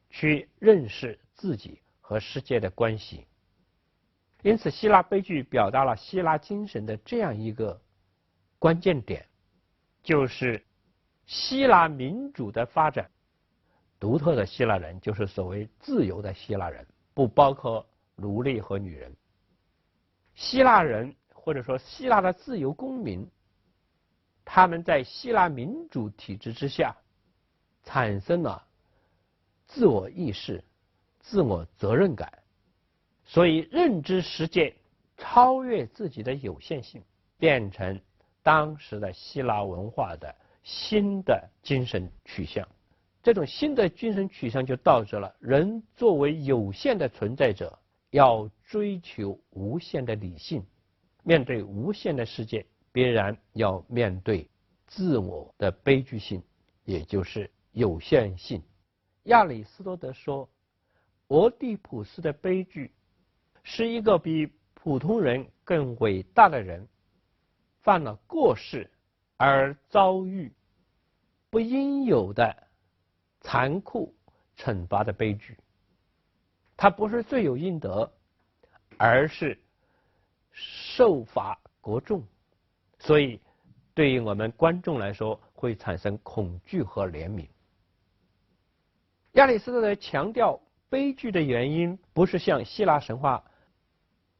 去认识自己和世界的关系。因此希腊悲剧表达了希腊精神的这样一个关键点，就是希腊民主的发展，独特的希腊人就是所谓自由的希腊人，不包括奴隶和女人。希腊人或者说希腊的自由公民，他们在希腊民主体制之下产生了自我意识、自我责任感，所以认知世界超越自己的有限性，变成当时的希腊文化的新的精神取向。这种新的精神取向就导致了人作为有限的存在者，要追求无限的理性。面对无限的世界，必然要面对自我的悲剧性，也就是有限性。亚里士多德说，俄狄浦斯的悲剧是一个比普通人更伟大的人犯了过失而遭遇不应有的残酷惩罚的悲剧。他不是罪有应得，而是受罚国众，所以对于我们观众来说会产生恐惧和怜悯。亚里士多德强调悲剧的原因不是像希腊神话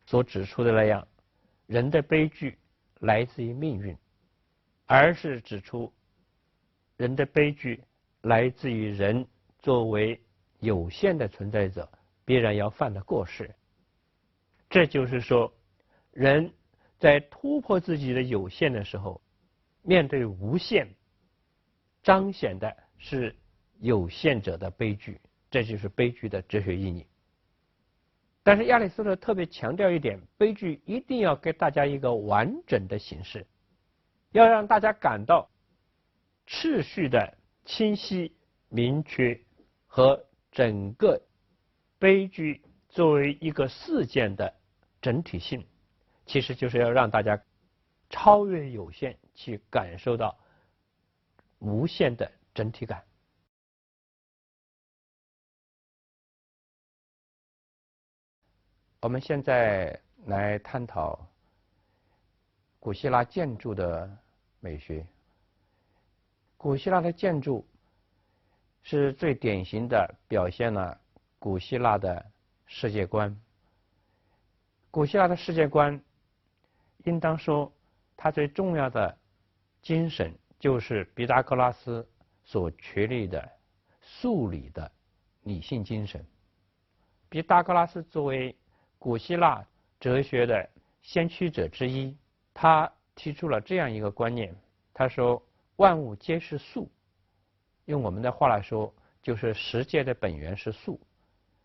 所指出的那样，人的悲剧来自于命运，而是指出人的悲剧来自于人作为有限的存在者必然要犯的过失。这就是说，人在突破自己的有限的时候，面对无限，彰显的是有限者的悲剧，这就是悲剧的哲学意义。但是亚里士多德特别强调一点，悲剧一定要给大家一个完整的形式，要让大家感到秩序的清晰明确和整个悲剧作为一个事件的整体性，其实就是要让大家超越有限，去感受到无限的整体感。我们现在来探讨古希腊建筑的美学。古希腊的建筑是最典型的表现了古希腊的世界观。古希腊的世界观，应当说它最重要的精神就是毕达哥拉斯所确立的数理的理性精神。毕达哥拉斯作为古希腊哲学的先驱者之一，他提出了这样一个观念，他说万物皆是数，用我们的话来说就是世界的本源是数。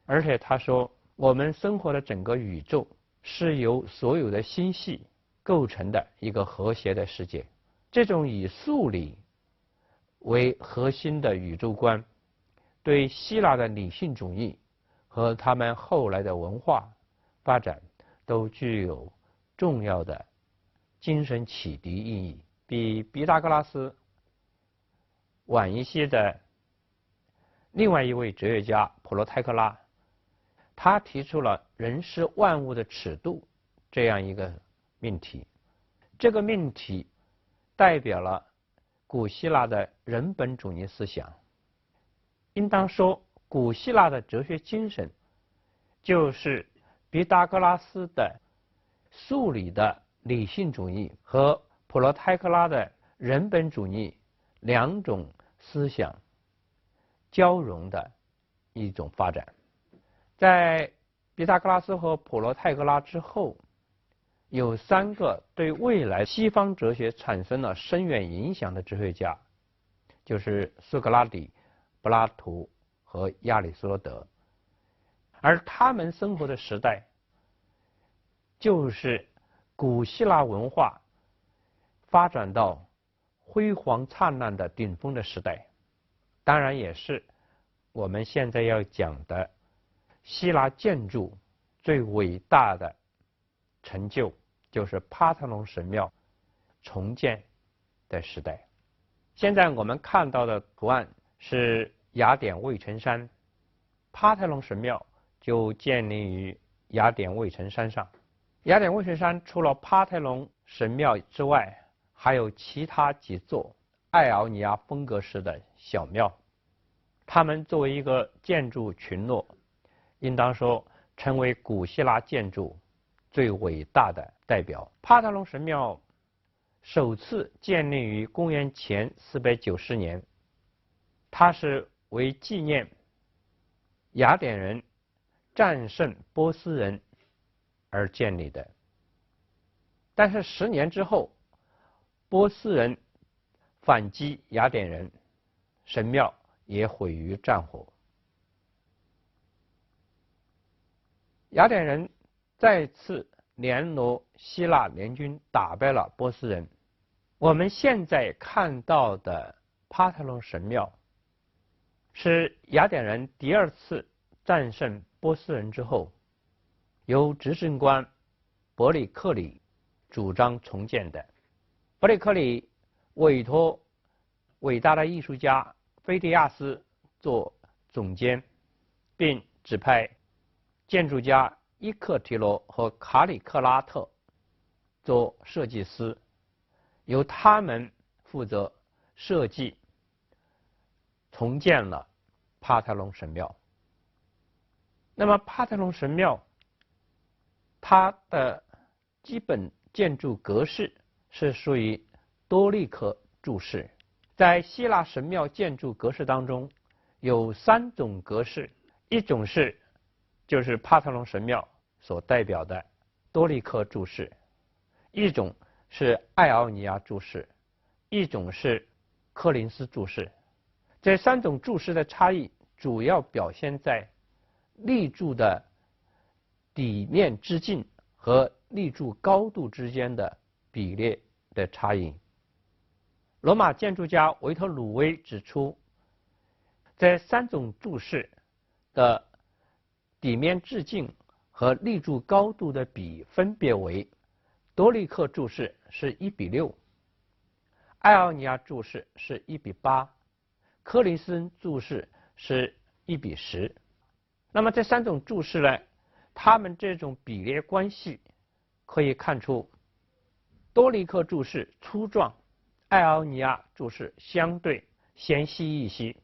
而且他说我们生活的整个宇宙是由所有的星系构成的一个和谐的世界。这种以数理为核心的宇宙观，对希腊的理性主义和他们后来的文化发展都具有重要的精神启迪意义。比毕达哥拉斯晚一些的另外一位哲学家普罗泰克拉，他提出了人是万物的尺度这样一个命题。这个命题代表了古希腊的人本主义思想。应当说，古希腊的哲学精神就是毕达哥拉斯的数理的理性主义和普罗泰克拉的人本主义两种思想交融的一种发展。在毕达哥拉斯和普罗泰克拉之后，有三个对未来西方哲学产生了深远影响的哲学家，就是苏格拉底、柏拉图和亚里士多德。而他们生活的时代就是古希腊文化发展到辉煌灿烂的顶峰的时代，当然也是我们现在要讲的希腊建筑最伟大的成就，就是帕特农神庙重建的时代。现在我们看到的图案是雅典卫城山，帕特农神庙就建立于雅典卫城山上。雅典卫城山除了帕特农神庙之外，还有其他几座爱奥尼亚风格式的小庙。它们作为一个建筑群落，应当说成为古希腊建筑最伟大的代表。帕特农神庙首次建立于公元前490年，它是为纪念雅典人战胜波斯人而建立的。但是10年之后，波斯人反击雅典人，神庙也毁于战火。雅典人再次联络希腊联军，打败了波斯人。我们现在看到的帕特农神庙是雅典人第2次战胜波斯人之后，由执政官伯里克里主张重建的。伯里克里委托伟大的艺术家菲迪亚斯做总监，并指派建筑家伊克提罗和卡里克拉特做设计师，由他们负责设计重建了帕特农神庙。那么帕特农神庙它的基本建筑格式是属于多利克柱式。在希腊神庙建筑格式当中有3种格式，一种就是帕特农神庙所代表的多利克柱式，一种是爱奥尼亚柱式，一种是柯林斯柱式。这3种柱式的差异主要表现在立柱的底面之径和立柱高度之间的比例的差异。罗马建筑家维特鲁威指出，这3种柱式的底面直径和立柱高度的比分别为：多利克柱式是1:6，爱奥尼亚柱式是1:8，柯林斯柱式是1:10。那么这3种柱式呢，它们这种比例关系可以看出，多利克柱式粗壮，爱奥尼亚柱式相对纤细一些，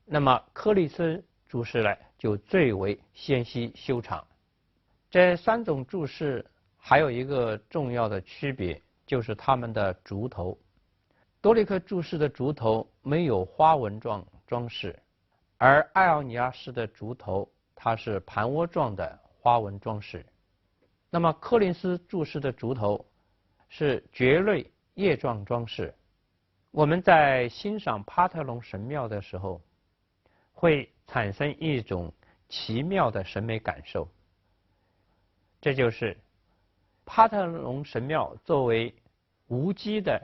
那么柯林斯柱式呢就最为纤细修长。这3种柱式还有一个重要的区别，就是它们的竹头。多利克柱式的竹头没有花纹状装饰，而爱奥尼亚式的竹头它是盘窝状的花纹装饰。那么柯林斯柱式的竹头是蕨类叶状装饰。我们在欣赏帕特农神庙的时候，会产生一种奇妙的审美感受。这就是帕特农神庙作为无机的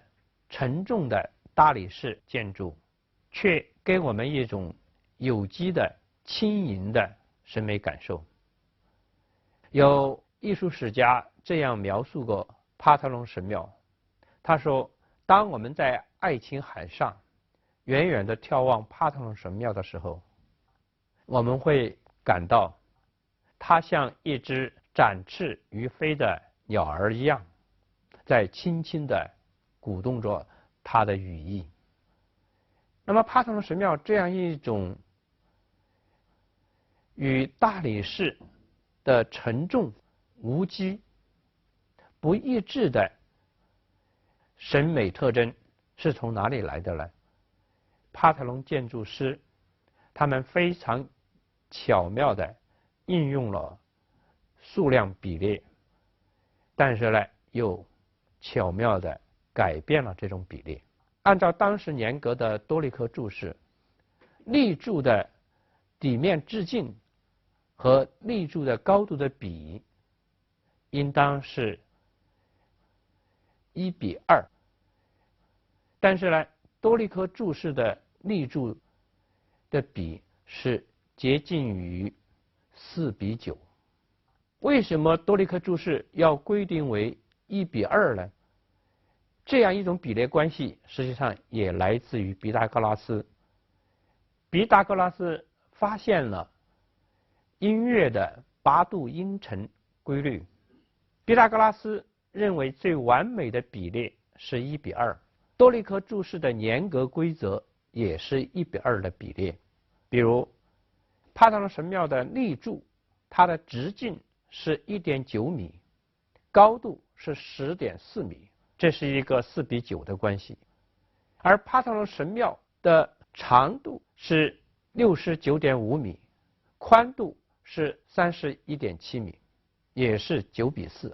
沉重的大理石建筑，却给我们一种有机的轻盈的审美感受。有艺术史家这样描述过帕特农神庙，他说，当我们在爱琴海上远远地眺望帕特农神庙的时候，我们会感到它像一只展翅于飞的鸟儿一样，在轻轻地鼓动着它的羽翼。那么帕特农神庙这样一种与大理石的沉重、无机、不一致的审美特征是从哪里来的呢？帕特农建筑师他们非常巧妙地应用了数量比例，但是呢又巧妙地改变了这种比例。按照当时严格的多利克柱式，立柱的底面直径和立柱的高度的比应当是1:2，但是呢多利克柱式的立柱的比是接近于4:9。为什么多利克柱式要规定为1:2呢？这样一种比例关系实际上也来自于毕达哥拉斯。毕达哥拉斯发现了音乐的8度音程规律。毕达哥拉斯认为最完美的比例是1:2，多利克注释的严格规则也是1:2的比例。比如帕特农神庙的立柱，它的直径是1.9米，高度是10.4米，这是一个4:9的关系。而帕特农神庙的长度是69.5米，宽度是31.7米，也是9:4。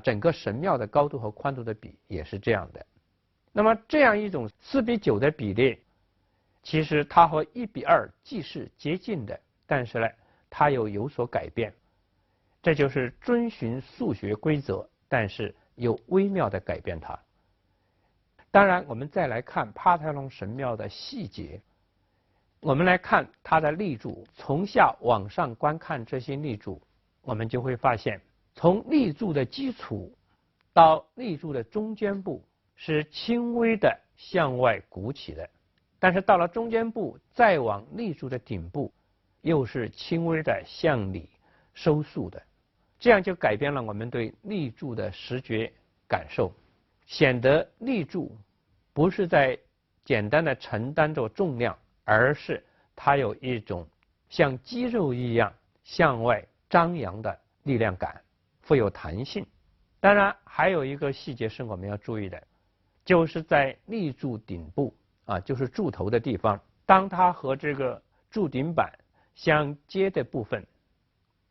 整个神庙的高度和宽度的比也是这样的。那么这样一种4:9的比例，其实它和1:2既是接近的，但是呢，它又有所改变。这就是遵循数学规则，但是又微妙的改变它。当然，我们再来看帕特农神庙的细节。我们来看它的立柱，从下往上观看这些立柱，我们就会发现，从立柱的基础到立柱的中间部是轻微的向外鼓起的，但是到了中间部再往立柱的顶部又是轻微的向里收束的，这样就改变了我们对立柱的视觉感受，显得立柱不是在简单的承担着重量，而是它有一种像肌肉一样向外张扬的力量感，富有弹性。当然还有一个细节是我们要注意的，就是在立柱顶部就是柱头的地方，当它和这个柱顶板相接的部分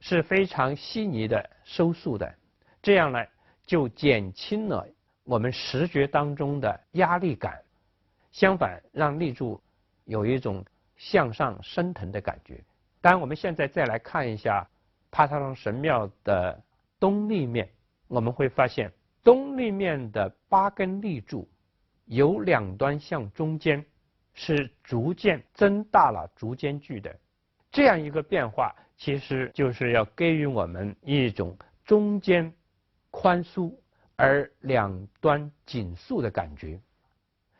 是非常细腻的收束的，这样呢就减轻了我们视觉当中的压力感，相反让立柱有一种向上升腾的感觉。当然我们现在再来看一下帕特农神庙的东立面，我们会发现东立面的8根立柱由两端向中间是逐渐增大了逐间距的，这样一个变化其实就是要给予我们一种中间宽疏而两端紧束的感觉，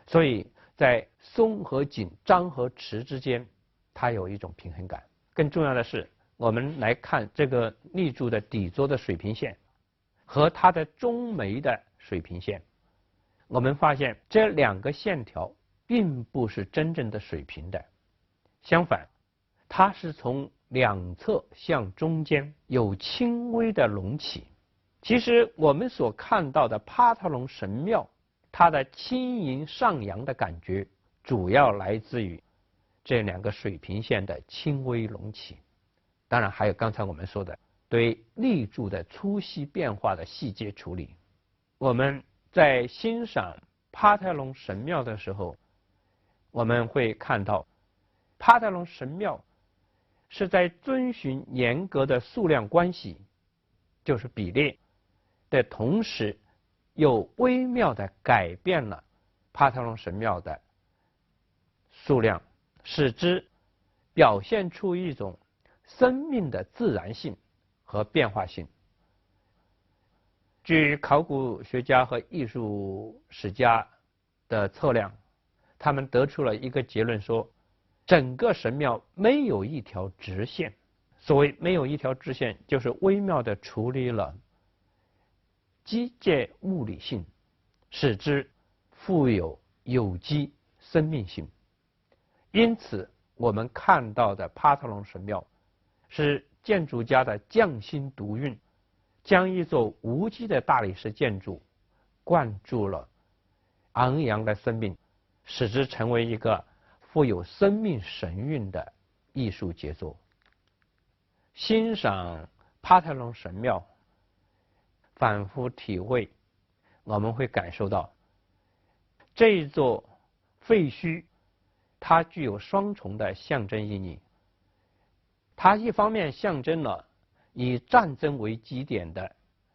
所以在松和紧、张和弛之间它有一种平衡感。更重要的是，我们来看这个立柱的底座的水平线和它的中眉的水平线，我们发现这两个线条并不是真正的水平的，相反它是从两侧向中间有轻微的隆起。其实我们所看到的帕特农神庙，它的轻盈上扬的感觉主要来自于这两个水平线的轻微隆起。当然还有刚才我们说的对立柱的粗细变化的细节处理。我们在欣赏帕特农神庙的时候，我们会看到帕特农神庙是在遵循严格的数量关系，就是比例的同时，又微妙地改变了帕特农神庙的数量，使之表现出一种生命的自然性和变化性。据考古学家和艺术史家的测量，他们得出了一个结论，说整个神庙没有一条直线。所谓没有一条直线，就是微妙地处理了机械物理性，使之富有有机生命性。因此我们看到的帕特农神庙是建筑家的匠心独运，将一座无机的大理石建筑灌注了昂扬的生命，使之成为一个富有生命神韵的艺术杰作。欣赏帕特农神庙，反复体会，我们会感受到这一座废墟它具有双重的象征意义。它一方面象征了以战争为基点的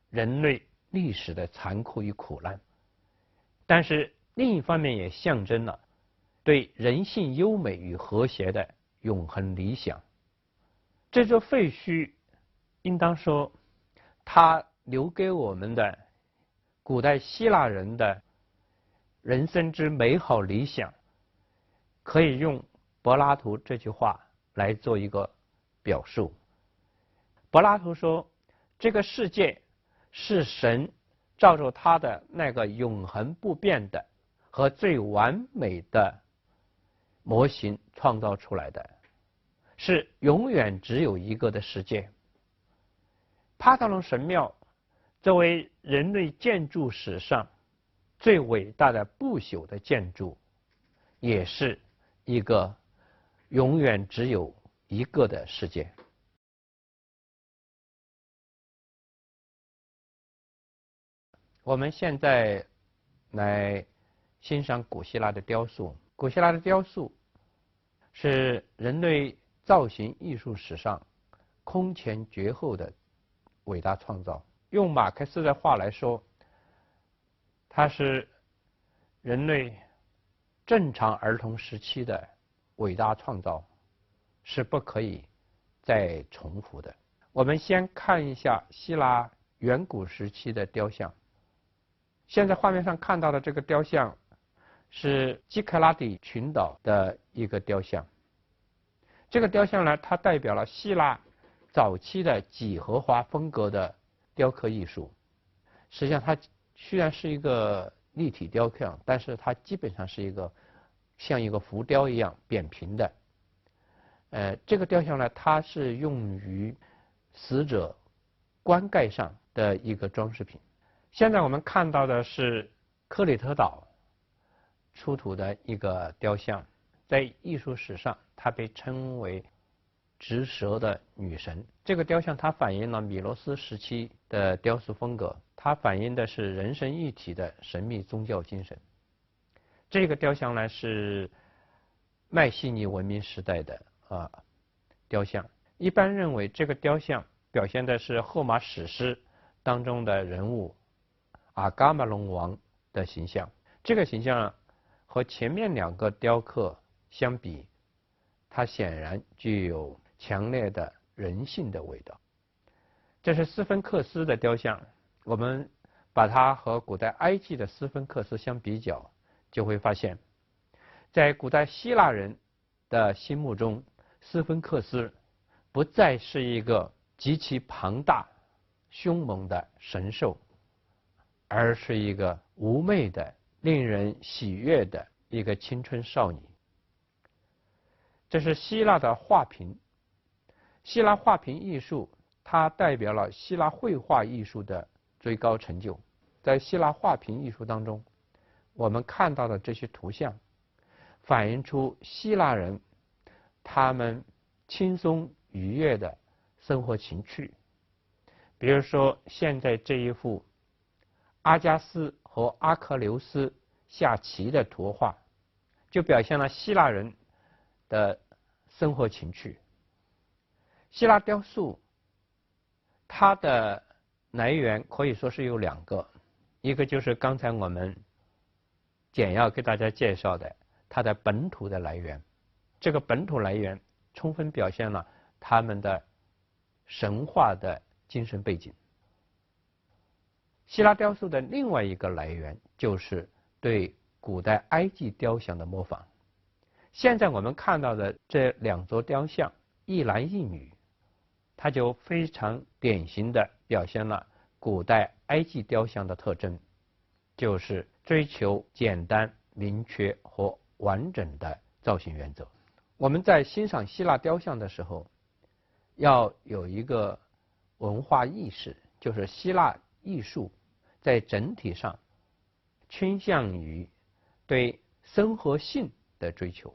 人类历史的残酷与苦难，但是另一方面也象征了对人性优美与和谐的永恒理想。这座废墟应当说，它留给我们的古代希腊人的人生之美好理想，可以用柏拉图这句话来做一个表述。柏拉图说，这个世界是神照着他的那个永恒不变的和最完美的模型创造出来的，是永远只有一个的世界。帕特农神庙作为人类建筑史上最伟大的不朽的建筑，也是一个永远只有一个的世界。我们现在来欣赏古希腊的雕塑。古希腊的雕塑是人类造型艺术史上空前绝后的伟大创造。用马克思的话来说，它是人类正常儿童时期的伟大创造，是不可以再重复的。我们先看一下希腊远古时期的雕像。现在画面上看到的这个雕像是基克拉底群岛的一个雕像。这个雕像呢，它代表了希腊早期的几何化风格的雕刻艺术。实际上它虽然是一个立体雕像，但是它基本上是一个像一个浮雕一样扁平的。这个雕像呢，它是用于死者棺盖上的一个装饰品。现在我们看到的是克里特岛出土的一个雕像，在艺术史上它被称为执蛇的女神。这个雕像它反映了米罗斯时期的雕塑风格，它反映的是人神一体的神秘宗教精神。这个雕像呢是迈锡尼文明时代的雕像。一般认为这个雕像表现的是荷马史诗当中的人物阿伽门农王的形象。这个形象和前面两个雕刻相比，它显然具有强烈的人性的味道。这是斯芬克斯的雕像，我们把它和古代埃及的斯芬克斯相比较，就会发现，在古代希腊人的心目中，斯芬克斯不再是一个极其庞大、凶猛的神兽，而是一个妩媚的、令人喜悦的一个青春少女。这是希腊的画屏。希腊画屏艺术，它代表了希腊绘画艺术的最高成就。在希腊画屏艺术当中，我们看到的这些图像，反映出希腊人他们轻松愉悦的生活情趣。比如说，现在这一幅阿加斯和阿克琉斯下棋的图画，就表现了希腊人的生活情趣。希腊雕塑它的来源可以说是有两个，一个就是刚才我们简要给大家介绍的它的本土的来源。这个本土来源充分表现了他们的神话的精神背景。希腊雕塑的另外一个来源就是对古代埃及雕像的模仿。现在我们看到的这两座雕像，一男一女，它就非常典型的表现了古代埃及雕像的特征，就是追求简单、明确和完整的造型原则。我们在欣赏希腊雕像的时候，要有一个文化意识，就是希腊艺术在整体上倾向于对生活性的追求，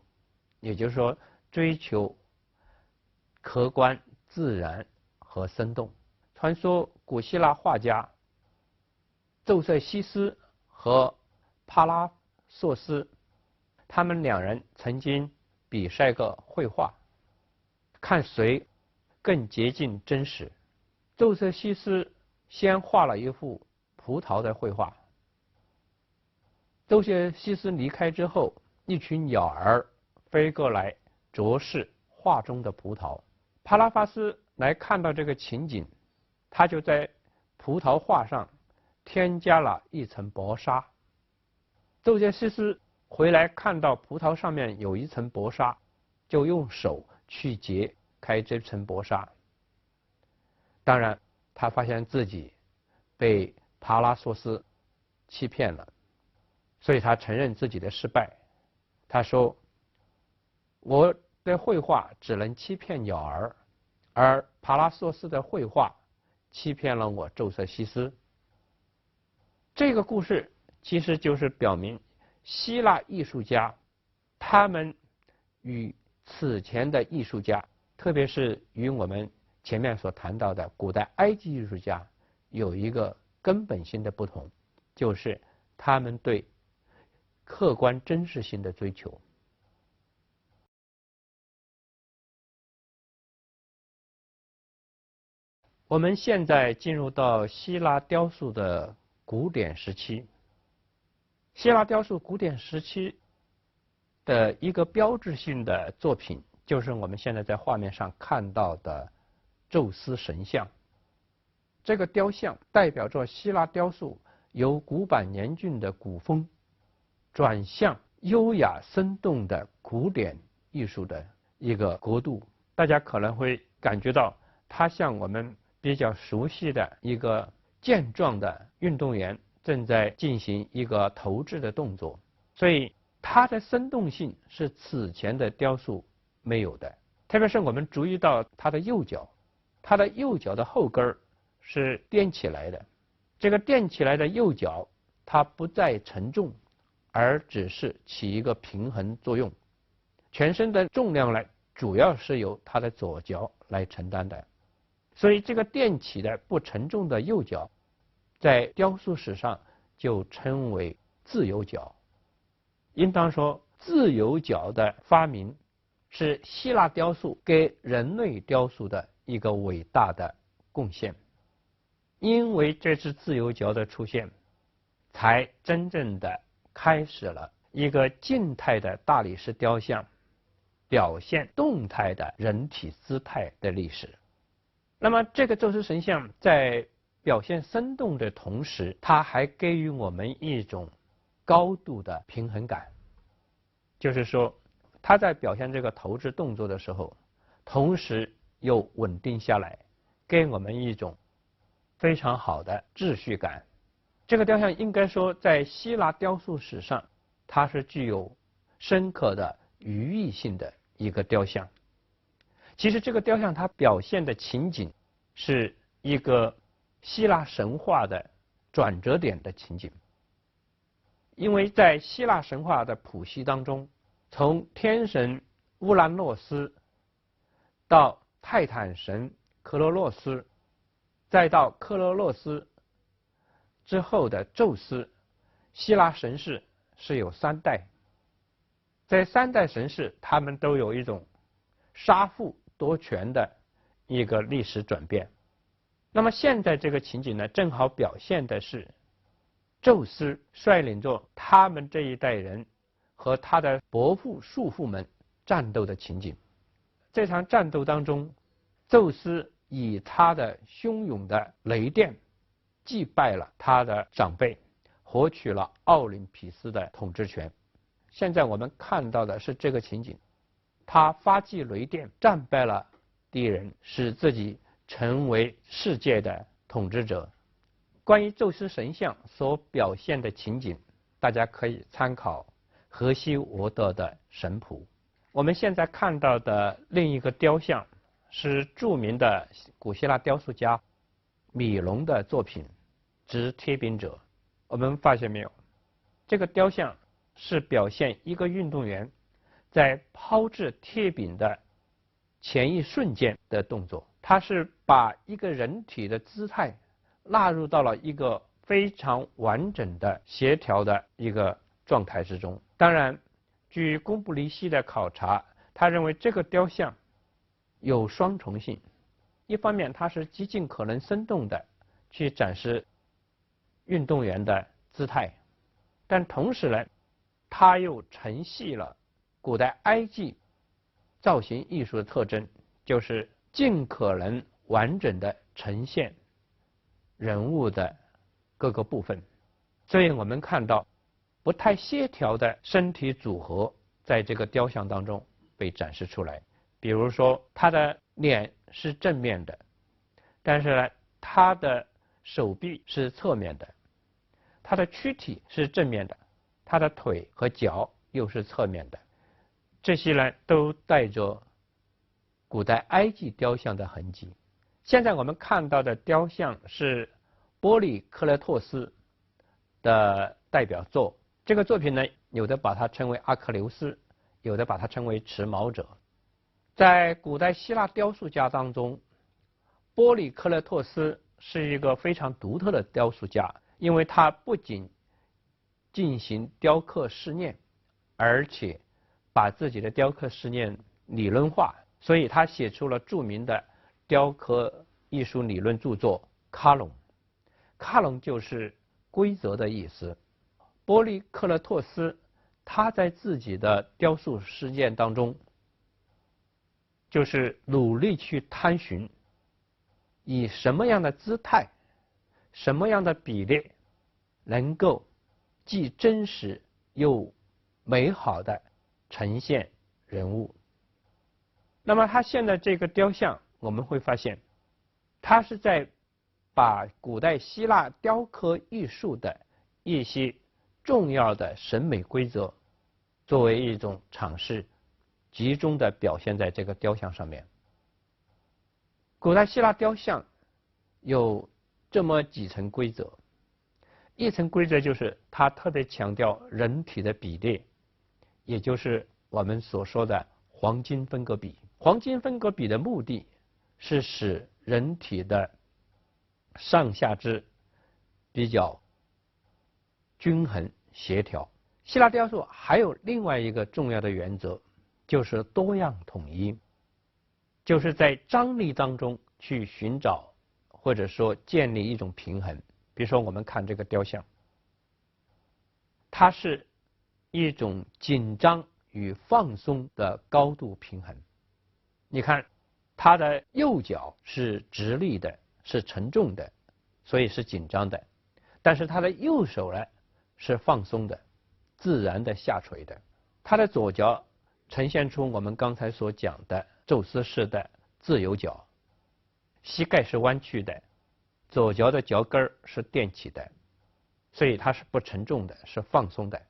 也就是说追求客观、自然和生动。传说古希腊画家宙瑟西斯和帕拉索斯，他们两人曾经比赛过绘画，看谁更接近真实。宙瑟西斯先画了一幅葡萄的绘画，宙瑟西斯离开之后，一群鸟儿飞过来啄食画中的葡萄。帕拉法斯来看到这个情景，他就在葡萄画上添加了一层薄纱。宙瑟西斯回来看到葡萄上面有一层薄纱，就用手去揭开这层薄纱。当然，他发现自己被帕拉索斯欺骗了。所以他承认自己的失败。他说：“我的绘画只能欺骗鸟儿，而帕拉索斯的绘画欺骗了我宙瑟西斯。”这个故事其实就是表明希腊艺术家他们与此前的艺术家，特别是与我们前面所谈到的古代埃及艺术家有一个根本性的不同，就是他们对客观真实性的追求。我们现在进入到希腊雕塑的古典时期。希腊雕塑古典时期的一个标志性的作品，就是我们现在在画面上看到的宙斯神像。这个雕像代表着希腊雕塑由古板严峻的古风转向优雅生动的古典艺术的一个国度。大家可能会感觉到它像我们比较熟悉的一个健壮的运动员正在进行一个投掷的动作，所以它的生动性是此前的雕塑没有的。特别是我们注意到它的右脚，它的右脚的后跟是垫起来的。这个垫起来的右脚，它不再沉重，而只是起一个平衡作用。全身的重量呢，主要是由它的左脚来承担的。所以这个垫起的不沉重的右脚，在雕塑史上就称为自由脚。应当说，自由脚的发明是希腊雕塑给人类雕塑的一个伟大的贡献。因为这只自由脚的出现，才真正的开始了一个静态的大理石雕像表现动态的人体姿态的历史。那么这个宙斯神像在表现生动的同时，它还给予我们一种高度的平衡感，就是说它在表现这个投掷动作的时候，同时又稳定下来，给我们一种非常好的秩序感。这个雕像应该说在希腊雕塑史上，它是具有深刻的寓意性的一个雕像。其实这个雕像它表现的情景是一个希腊神话的转折点的情景。因为在希腊神话的谱系当中，从天神乌兰诺斯到泰坦神克罗洛斯，再到克罗洛斯之后的宙斯，希腊神世是有3代。在3代神世，他们都有一种杀父夺权的一个历史转变。那么现在这个情景呢，正好表现的是宙斯率领着他们这一代人和他的伯父叔父们战斗的情景。这场战斗当中，宙斯以他的汹涌的雷电击败了他的长辈，获取了奥林匹斯的统治权。现在我们看到的是这个情景，他发迹雷电战败了敌人，使自己成为世界的统治者。关于宙斯神像所表现的情景，大家可以参考荷西俄德的神谱。我们现在看到的另一个雕像是著名的古希腊雕塑家米龙的作品《执贴饼者》。我们发现没有，这个雕像是表现一个运动员在抛掷贴饼的前一瞬间的动作。它是把一个人体的姿态纳入到了一个非常完整的协调的一个状态之中。当然，据贡布里希的考察，他认为这个雕像有双重性。一方面，它是极尽可能生动的去展示运动员的姿态，但同时呢，它又承袭了古代埃及造型艺术的特征，就是尽可能完整的呈现人物的各个部分。所以我们看到不太协调的身体组合在这个雕像当中被展示出来。比如说，他的脸是正面的，但是呢，他的手臂是侧面的；他的躯体是正面的，他的腿和脚又是侧面的，这些呢都带着古代埃及雕像的痕迹。现在我们看到的雕像是波利克勒托斯的代表作，这个作品呢，有的把它称为阿克琉斯，有的把它称为持矛者。在古代希腊雕塑家当中，波利克勒托斯是一个非常独特的雕塑家，因为他不仅进行雕刻试验，而且把自己的雕刻试验理论化，所以他写出了著名的雕刻艺术理论著作《卡隆》。卡隆就是规则的意思。波利克勒托斯他在自己的雕塑实践当中，就是努力去探寻以什么样的姿态、什么样的比例，能够既真实又美好的呈现人物。那么他现在这个雕像，我们会发现，他是在把古代希腊雕刻艺术的一些重要的审美规则作为一种尝试，集中的表现在这个雕像上面。古代希腊雕像有这么几层规则，一层规则就是它特别强调人体的比例，也就是我们所说的黄金分割比。黄金分割比的目的是使人体的上下肢比较均衡协调。希腊雕塑还有另外一个重要的原则，就是多样统一，就是在张力当中去寻找或者说建立一种平衡。比如说我们看这个雕像，它是一种紧张与放松的高度平衡。你看它的右脚是直立的，是沉重的，所以是紧张的，但是它的右手呢是放松的，自然的下垂的。它的左脚呈现出我们刚才所讲的宙斯式的自由脚，膝盖是弯曲的，左脚的脚跟是垫起的，所以它是不沉重的，是放松的。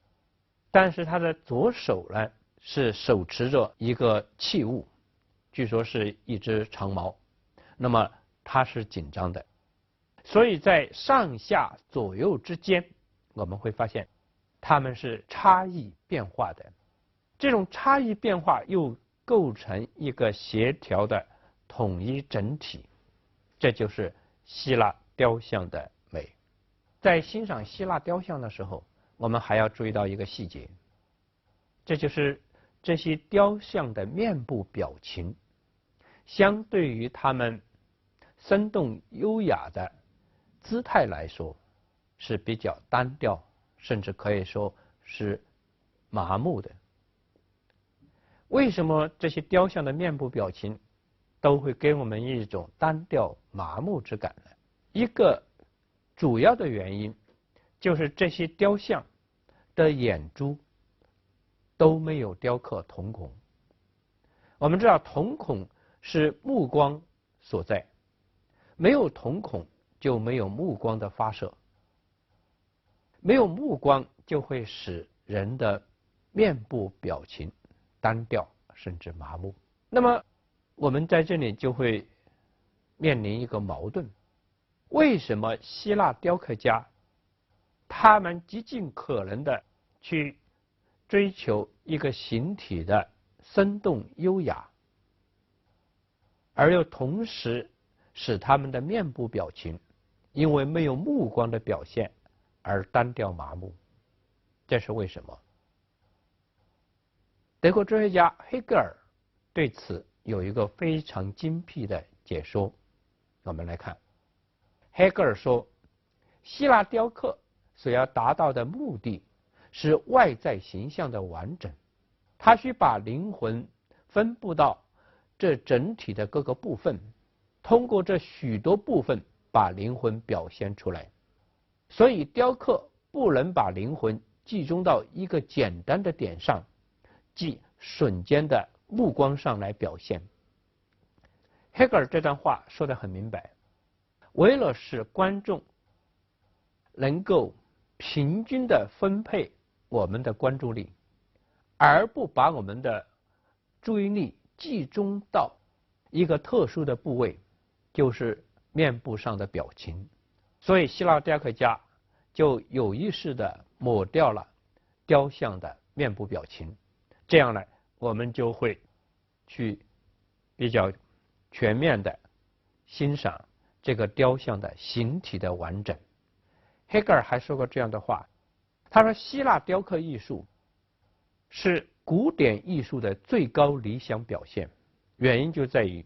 但是他的左手呢是手持着一个器物，据说是一只长矛，那么它是紧张的。所以在上下左右之间，我们会发现它们是差异变化的。这种差异变化又构成一个协调的统一整体，这就是希腊雕像的美。在欣赏希腊雕像的时候，我们还要注意到一个细节，这就是这些雕像的面部表情，相对于他们生动优雅的姿态来说是比较单调，甚至可以说是麻木的。为什么这些雕像的面部表情都会给我们一种单调麻木之感呢？一个主要的原因就是这些雕像的眼珠都没有雕刻瞳孔。我们知道瞳孔是目光所在，没有瞳孔就没有目光的发射，没有目光就会使人的面部表情单调甚至麻木。那么我们在这里就会面临一个矛盾，为什么希腊雕刻家他们极尽可能的去追求一个形体的生动优雅，而又同时使他们的面部表情因为没有目光的表现而单调麻木？这是为什么？德国哲学家黑格尔对此有一个非常精辟的解说。我们来看，黑格尔说，希腊雕刻所要达到的目的是外在形象的完整，它需把灵魂分布到这整体的各个部分，通过这许多部分把灵魂表现出来。所以雕刻不能把灵魂集中到一个简单的点上，即瞬间的目光上来表现。黑格尔这段话说得很明白，为了使观众能够平均的分配我们的关注力，而不把我们的注意力集中到一个特殊的部位，就是面部上的表情。所以希腊雕刻家就有意识地抹掉了雕像的面部表情，这样呢，我们就会去比较全面地欣赏这个雕像的形体的完整。黑格尔还说过这样的话，他说希腊雕刻艺术是古典艺术的最高理想表现，原因就在于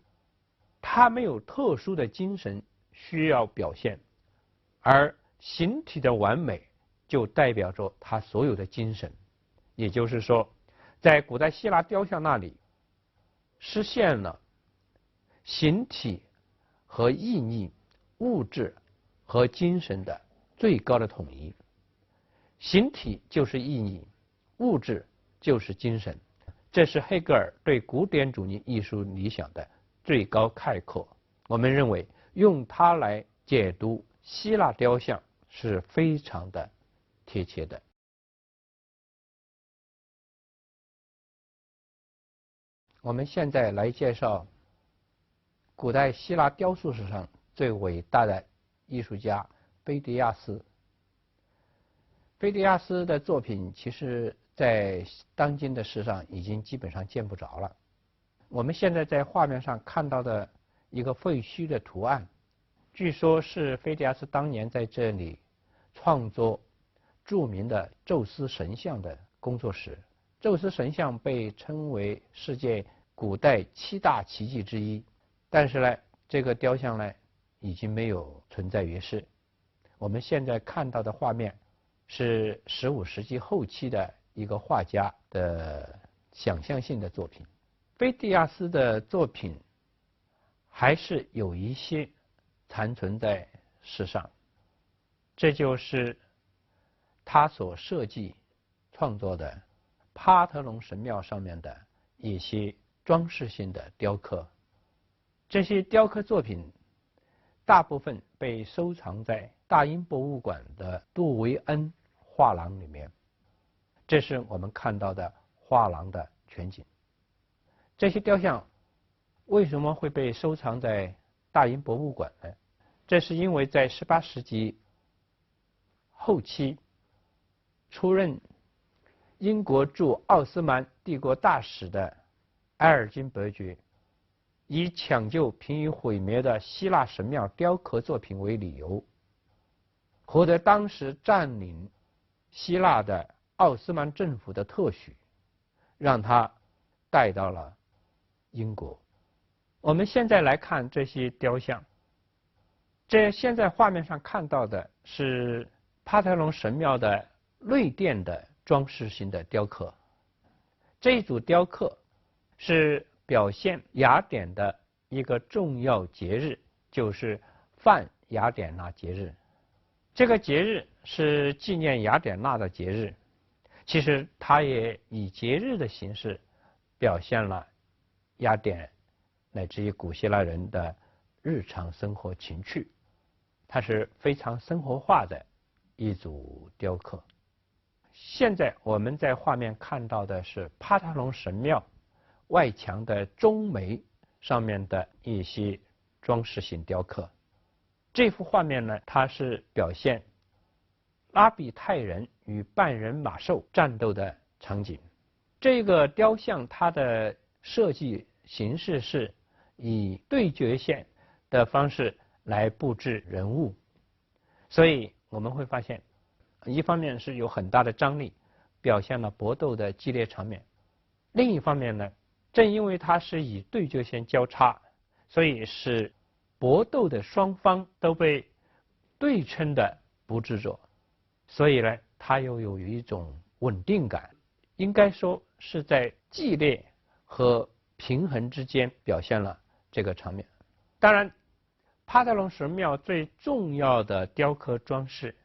它没有特殊的精神需要表现，而形体的完美就代表着它所有的精神。也就是说，在古代希腊雕像那里实现了形体和意义、物质和精神的最高的统一。形体就是意义，物质就是精神，这是黑格尔对古典主义艺术理想的最高概括。我们认为用它来解读希腊雕像是非常的贴切的。我们现在来介绍古代希腊雕塑史上最伟大的艺术家菲迪亚斯。菲迪亚斯的作品其实在当今的世上已经基本上见不着了。我们现在在画面上看到的一个废墟的图案，据说是菲迪亚斯当年在这里创作著名的宙斯神像的工作室。宙斯神像被称为世界古代7大奇迹之一，但是呢，这个雕像呢已经没有存在于世。我们现在看到的画面是15世纪后期的一个画家的想象性的作品。菲迪亚斯的作品还是有一些残存在世上，这就是他所设计创作的帕特农神庙上面的一些装饰性的雕刻。这些雕刻作品大部分被收藏在大英博物馆的杜维恩画廊里面。这是我们看到的画廊的全景。这些雕像为什么会被收藏在大英博物馆呢？这是因为在18世纪后期，出任英国驻奥斯曼帝国大使的埃尔金伯爵，以抢救濒于毁灭的希腊神庙雕刻作品为理由，获得当时占领希腊的奥斯曼政府的特许，让他带到了英国。我们现在来看这些雕像，这现在画面上看到的是帕特农神庙的内殿的装饰性的雕刻。这一组雕刻是表现雅典的一个重要节日，就是泛雅典娜节日。这个节日是纪念雅典娜的节日，其实它也以节日的形式表现了雅典乃至于古希腊人的日常生活情趣，它是非常生活化的一组雕刻。现在我们在画面看到的是帕特农神庙外墙的中楣上面的一些装饰性雕刻。这幅画面呢，它是表现拉比泰人与半人马兽战斗的场景。这个雕像它的设计形式是以对角线的方式来布置人物，所以我们会发现，一方面是有很大的张力，表现了搏斗的激烈场面；另一方面呢，正因为它是以对角线交叉，所以使搏斗的双方都被对称的布置着，所以呢，它又有一种稳定感，应该说是在激烈和平衡之间表现了这个场面。当然，帕特农神庙最重要的雕刻装饰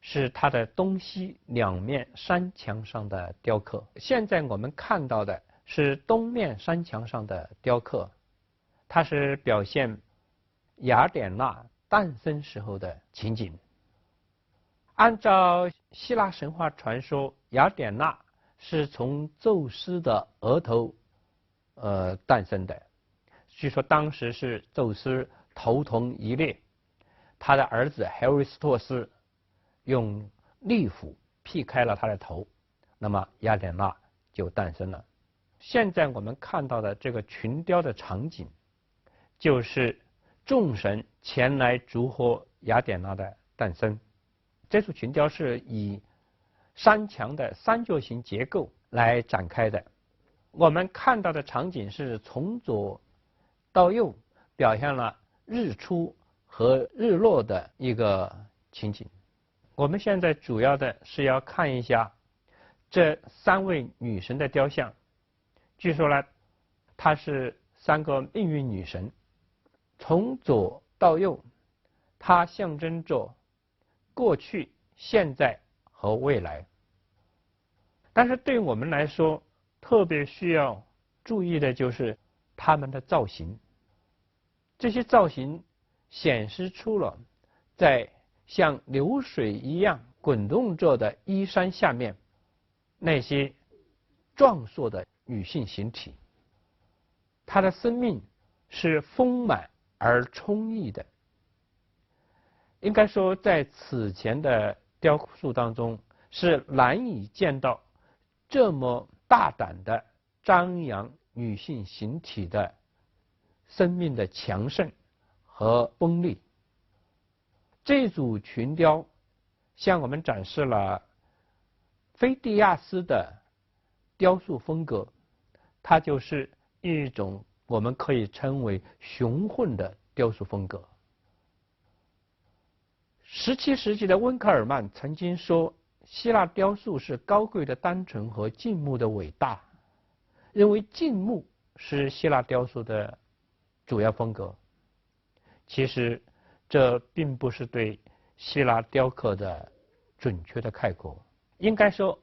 是它的东西两面山墙上的雕刻。现在我们看到的是东面山墙上的雕刻，它是表现雅典娜诞生时候的情景。按照希腊神话传说，雅典娜是从宙斯的额头诞生的。据说当时是宙斯头痛一裂，他的儿子海瑞斯托斯用利斧劈开了他的头，那么雅典娜就诞生了。现在我们看到的这个群雕的场景，就是众神前来祝贺雅典娜的诞生。这组群雕是以山墙的三角形结构来展开的。我们看到的场景是从左到右表现了日出和日落的一个情景。我们现在主要的是要看一下这三位女神的雕像。据说呢，她是三个命运女神，从左到右，它象征着过去、现在和未来。但是对我们来说，特别需要注意的就是它们的造型。这些造型显示出了在像流水一样滚动着的衣衫下面那些壮硕的女性形体。她的生命是丰满而充溢的。应该说，在此前的雕塑当中是难以见到这么大胆的张扬女性形体的生命的强盛和锋利。这组群雕向我们展示了菲迪亚斯的雕塑风格，它就是一种我们可以称为雄浑的雕塑风格。17世纪的温克尔曼曾经说，希腊雕塑是高贵的单纯和静穆的伟大，认为静穆是希腊雕塑的主要风格。其实这并不是对希腊雕刻的准确的概括。应该说，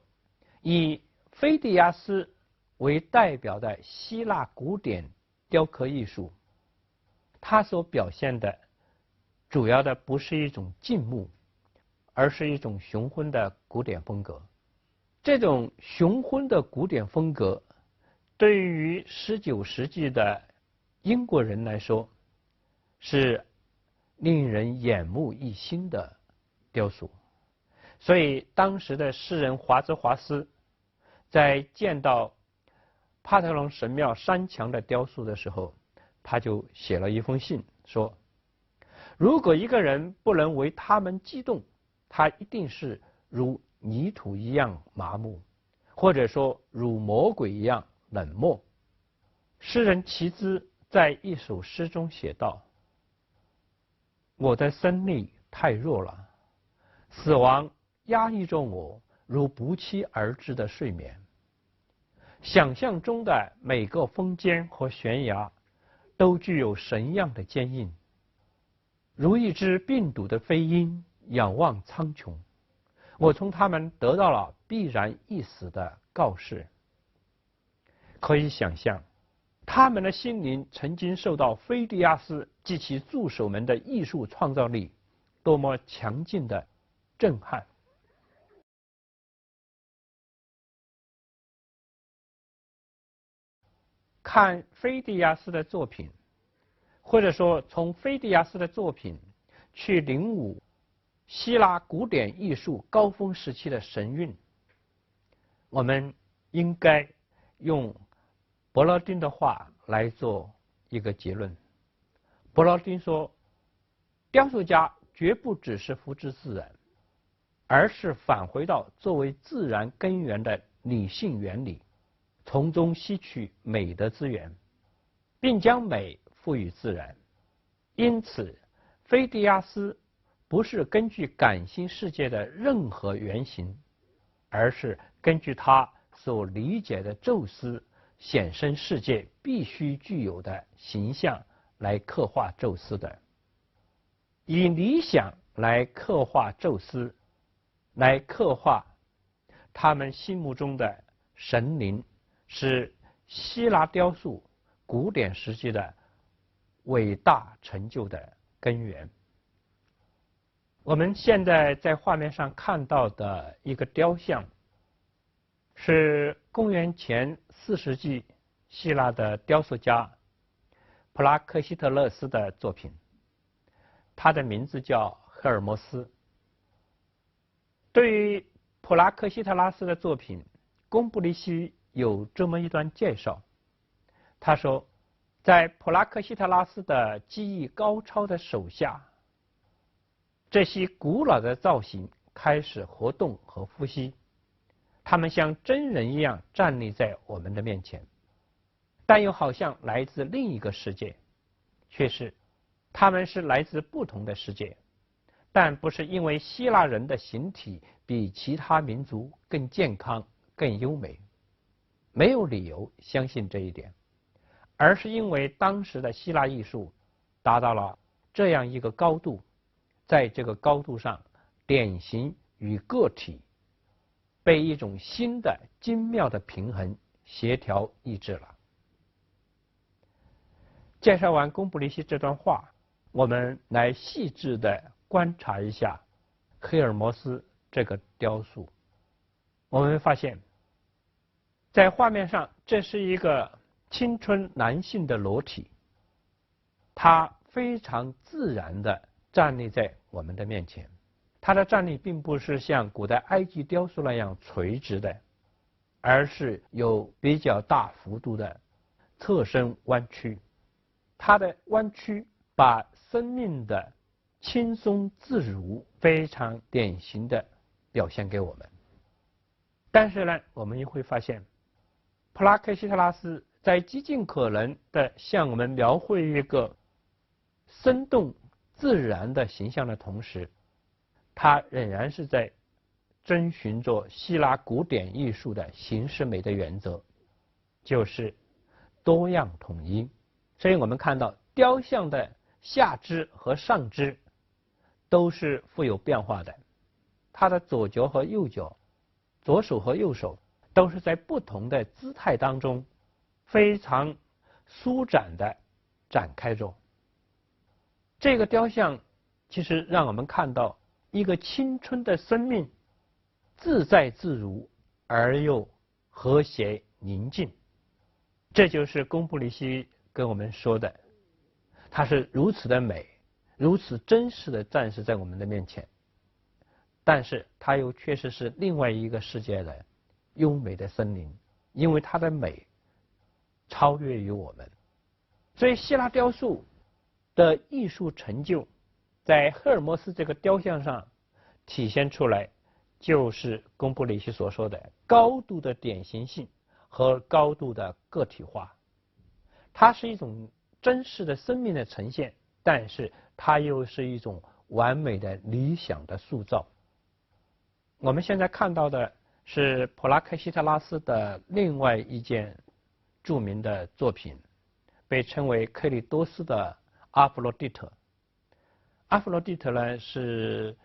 以菲迪亚斯为代表的希腊古典雕刻艺术，它所表现的主要的不是一种静穆，而是一种雄浑的古典风格。这种雄浑的古典风格对于19世纪的英国人来说是令人眼目一新的雕塑。所以当时的诗人华兹华斯在见到帕特农神庙山墙的雕塑的时候，他就写了一封信说，如果一个人不能为他们激动，他一定是如泥土一样麻木，或者说如魔鬼一样冷漠。诗人齐兹在一首诗中写道，我的生力太弱了，死亡压抑着我如不期而至的睡眠。想象中的每个峰尖和悬崖都具有神样的坚硬，如一只病毒的飞鹰仰望苍穹，我从他们得到了必然一死的告示。可以想象，他们的心灵曾经受到菲迪亚斯及其助手们的艺术创造力多么强劲的震撼。看菲迪亚斯的作品，或者说从菲迪亚斯的作品去领悟希腊古典艺术高峰时期的神韵，我们应该用伯劳丁的话来做一个结论。伯劳丁说，雕塑家绝不只是复制自然，而是返回到作为自然根源的理性原理，从中吸取美的资源，并将美赋予自然。因此，菲迪亚斯不是根据感性世界的任何原型，而是根据他所理解的宙斯显身世界必须具有的形象来刻画宙斯的，以理想来刻画宙斯，来刻画他们心目中的神灵，是希腊雕塑古典时期的伟大成就的根源。我们现在在画面上看到的一个雕像，是公元前4世纪希腊的雕塑家普拉克西特勒斯的作品，他的名字叫赫尔墨斯。对于普拉克西特拉斯的作品，贡布里希有这么一段介绍。他说，在普拉克西特拉斯的技艺高超的手下，这些古老的造型开始活动和呼吸，他们像真人一样站立在我们的面前，但又好像来自另一个世界，却是他们是来自不同的世界，但不是因为希腊人的形体比其他民族更健康、更优美，没有理由相信这一点，而是因为当时的希腊艺术达到了这样一个高度，在这个高度上，典型与个体被一种新的精妙的平衡协调抑制了。介绍完贡布里希这段话，我们来细致地观察一下赫尔墨斯这个雕塑。我们发现，在画面上，这是一个青春男性的裸体，他非常自然地站立在我们的面前。他的站立并不是像古代埃及雕塑那样垂直的，而是有比较大幅度的侧身弯曲。他的弯曲把生命的轻松自如非常典型的表现给我们。但是呢，我们也会发现，普拉克西特拉斯在极尽可能的向我们描绘一个生动自然的形象的同时，他仍然是在遵循着希腊古典艺术的形式美的原则，就是多样统一。所以我们看到雕像的下肢和上肢都是富有变化的，它的左脚和右脚、左手和右手都是在不同的姿态当中非常舒展的展开着。这个雕像其实让我们看到一个青春的生命自在自如而又和谐宁静，这就是贡布里希跟我们说的，它是如此的美，如此真实的展示在我们的面前，但是它又确实是另外一个世界的优美的森林，因为它的美超越于我们。所以希腊雕塑的艺术成就在赫尔墨斯这个雕像上体现出来，就是贡布里希所说的高度的典型性和高度的个体化。它是一种真实的生命的呈现，但是它又是一种完美的理想的塑造。我们现在看到的是普拉克西特拉斯的另外一件著名的作品，被称为克里多斯的阿弗洛狄特。阿弗洛狄特呢是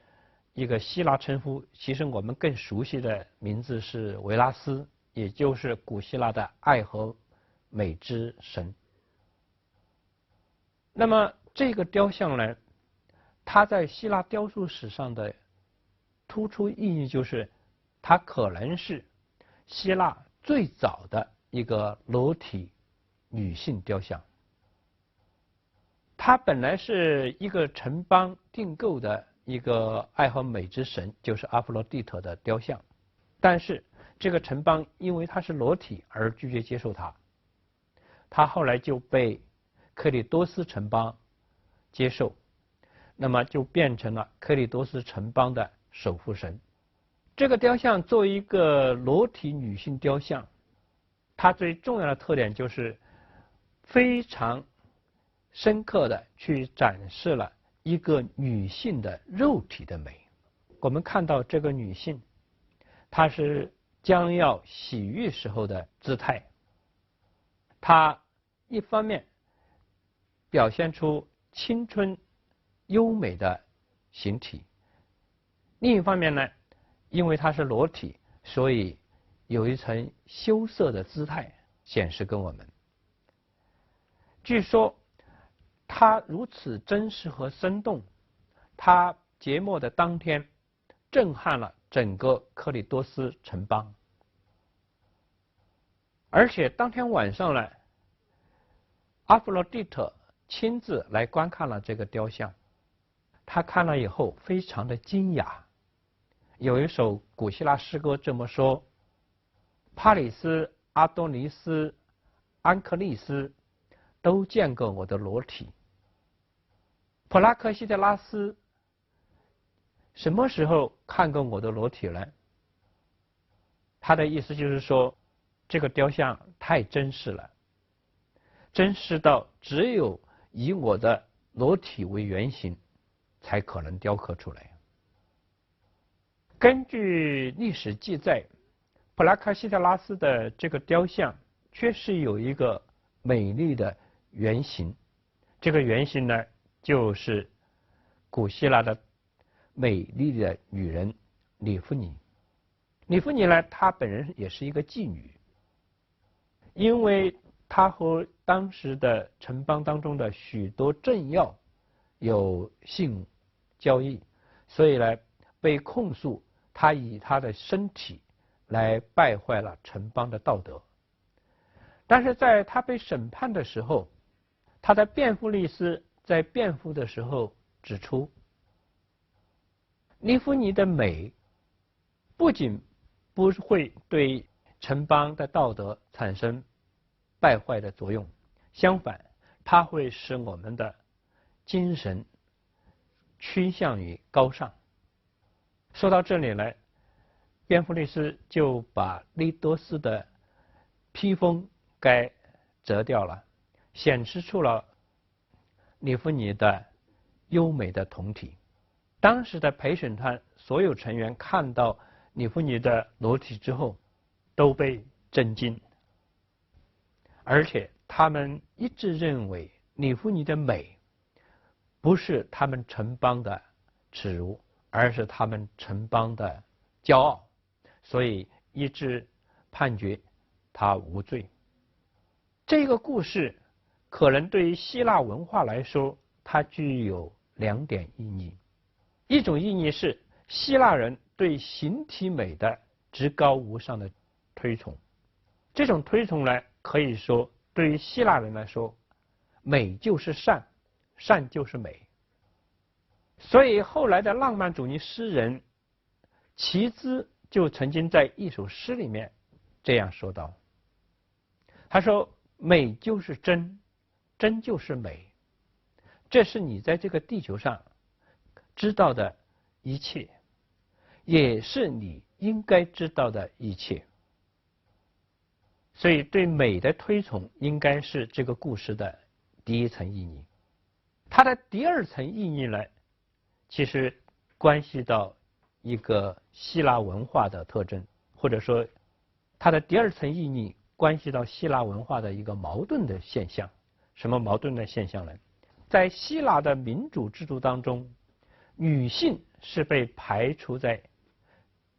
一个希腊称呼，其实我们更熟悉的名字是维拉斯，也就是古希腊的爱和美之神。那么这个雕像呢，它在希腊雕塑史上的突出意义就是，它可能是希腊最早的一个裸体女性雕像。它本来是一个城邦订购的一个爱和美之神，就是阿弗洛狄特的雕像，但是这个城邦因为它是裸体而拒绝接受它，它后来就被克里多斯城邦接受，那么就变成了克里多斯城邦的守护神。这个雕像作为一个裸体女性雕像，它最重要的特点就是非常深刻的去展示了一个女性的肉体的美。我们看到这个女性，她是将要洗浴时候的姿态，她一方面表现出青春优美的形体，另一方面呢，因为它是裸体，所以有一层羞涩的姿态显示给我们。据说它如此真实和生动，它揭幕的当天震撼了整个克里多斯城邦。而且当天晚上呢，阿弗洛狄特亲自来观看了这个雕像，他看了以后非常的惊讶。有一首古希腊诗歌这么说：帕里斯、阿多尼斯、安克利斯都见过我的裸体，普拉克西特拉斯什么时候看过我的裸体呢？他的意思就是说，这个雕像太真实了，真实到只有以我的裸体为原型才可能雕刻出来。根据历史记载，普拉克西特拉斯的这个雕像确实有一个美丽的原型，这个原型呢，就是古希腊的美丽的女人里夫尼。里夫尼呢，她本人也是一个妓女，因为她和当时的城邦当中的许多政要有性交易，所以呢被控诉她以她的身体来败坏了城邦的道德。但是在她被审判的时候，她的辩护律师在辩护的时候指出，里夫尼的美不仅不会对城邦的道德产生败坏的作用，相反，它会使我们的精神趋向于高尚。说到这里来，辩护律师就把利多斯的披风该折掉了，显示出了里夫尼的优美的酮体。当时的陪审团所有成员看到里夫尼的裸体之后，都被震惊，而且他们一致认为里夫尼的美不是他们城邦的耻辱，而是他们城邦的骄傲，所以一致判决他无罪。这个故事可能对于希腊文化来说，它具有两点意义。一种意义是希腊人对形体美的至高无上的推崇，这种推崇呢，可以说对于希腊人来说，美就是善，善就是美。所以后来的浪漫主义诗人齐兹就曾经在一首诗里面这样说道，他说，美就是真，真就是美，这是你在这个地球上知道的一切，也是你应该知道的一切。所以对美的推崇应该是这个故事的第一层意义。它的第二层意义呢，其实关系到一个希腊文化的特征，或者说它的第二层意义关系到希腊文化的一个矛盾的现象。什么矛盾的现象呢？在希腊的民主制度当中，女性是被排除在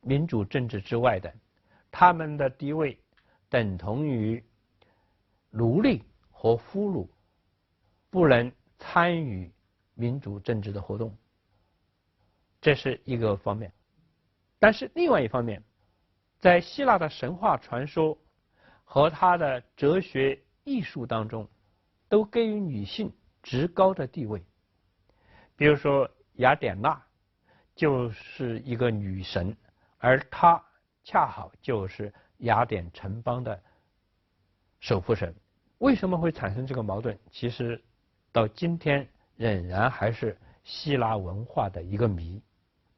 民主政治之外的，她们的地位等同于奴隶和俘虏，不能参与民主政治的活动，这是一个方面。但是另外一方面，在希腊的神话传说和它的哲学艺术当中，都给予女性至高的地位。比如说雅典娜就是一个女神，而她恰好就是雅典城邦的守护神。为什么会产生这个矛盾？其实到今天仍然还是希腊文化的一个谜，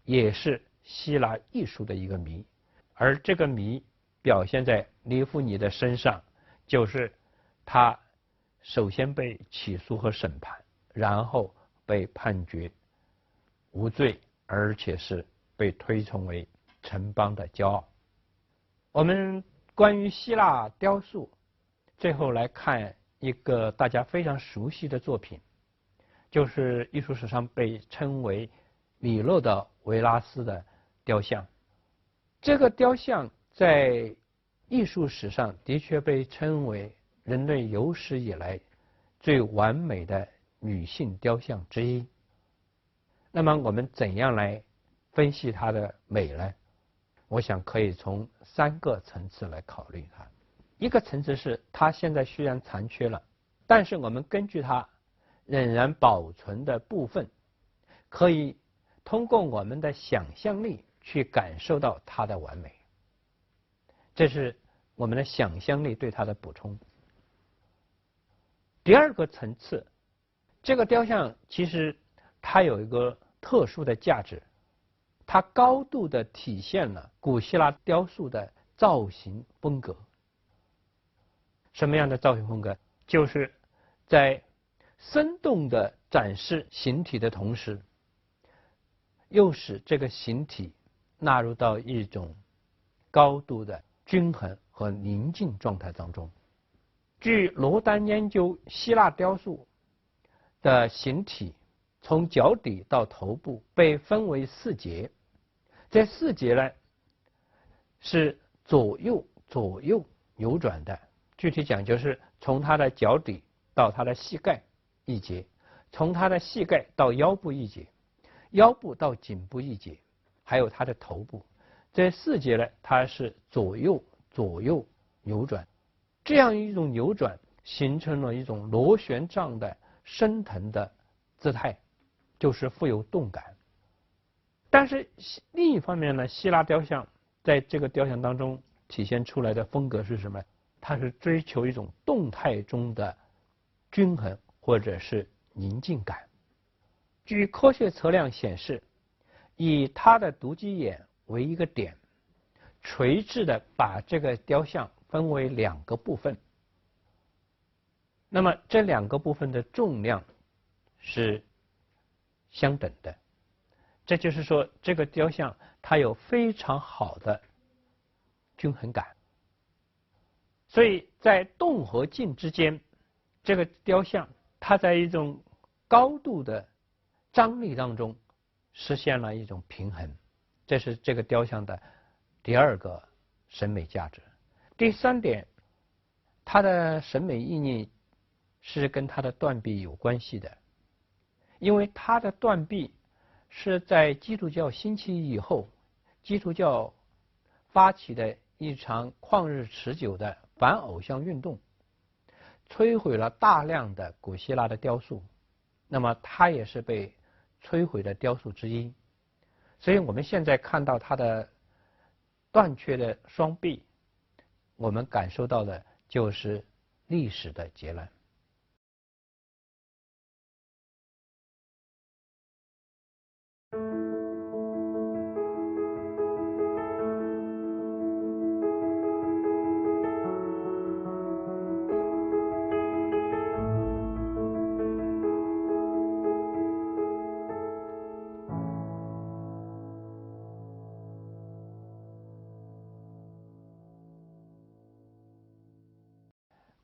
也是希腊艺术的一个谜。而这个谜表现在里夫尼的身上，就是他首先被起诉和审判，然后被判决无罪，而且是被推崇为城邦的骄傲。我们关于希腊雕塑，最后来看一个大家非常熟悉的作品，就是艺术史上被称为米勒的维拉斯的雕像。这个雕像在艺术史上的确被称为人类有史以来最完美的女性雕像之一。那么我们怎样来分析它的美呢？我想可以从3个层次来考虑它。一个层次是它现在虽然残缺了，但是我们根据它仍然保存的部分，可以通过我们的想象力去感受到它的完美。这是我们的想象力对它的补充。第二个层次，这个雕像其实它有一个特殊的价值，它高度的体现了古希腊雕塑的造型风格。什么样的造型风格？就是在生动的展示形体的同时，又使这个形体纳入到一种高度的均衡和宁静状态当中。据罗丹研究希腊雕塑的形体，从脚底到头部被分为4节，这4节呢是左右扭转的。具体讲就是从他的脚底到他的膝盖1节，从他的膝盖到腰部1节，腰部到颈部1节，还有他的头部。这4节呢，它是左右扭转，这样一种扭转形成了一种螺旋状的升腾的姿态，就是富有动感。但是另一方面呢，希腊雕像在这个雕像当中体现出来的风格是什么？它是追求一种动态中的均衡或者是宁静感。据科学测量显示，以它的凸基眼为一个点，垂直的把这个雕像分为2个部分。那么这2个部分的重量是相等的，这就是说这个雕像它有非常好的均衡感。所以在动和静之间，这个雕像它在一种高度的张力当中实现了一种平衡，这是这个雕像的第2个审美价值。第3点，它的审美意义是跟它的断臂有关系的，因为它的断臂是在基督教兴起以后，基督教发起的一场旷日持久的反偶像运动，摧毁了大量的古希腊的雕塑，那么它也是被摧毁的雕塑之一。所以我们现在看到它的断缺的双臂，我们感受到的就是历史的劫难。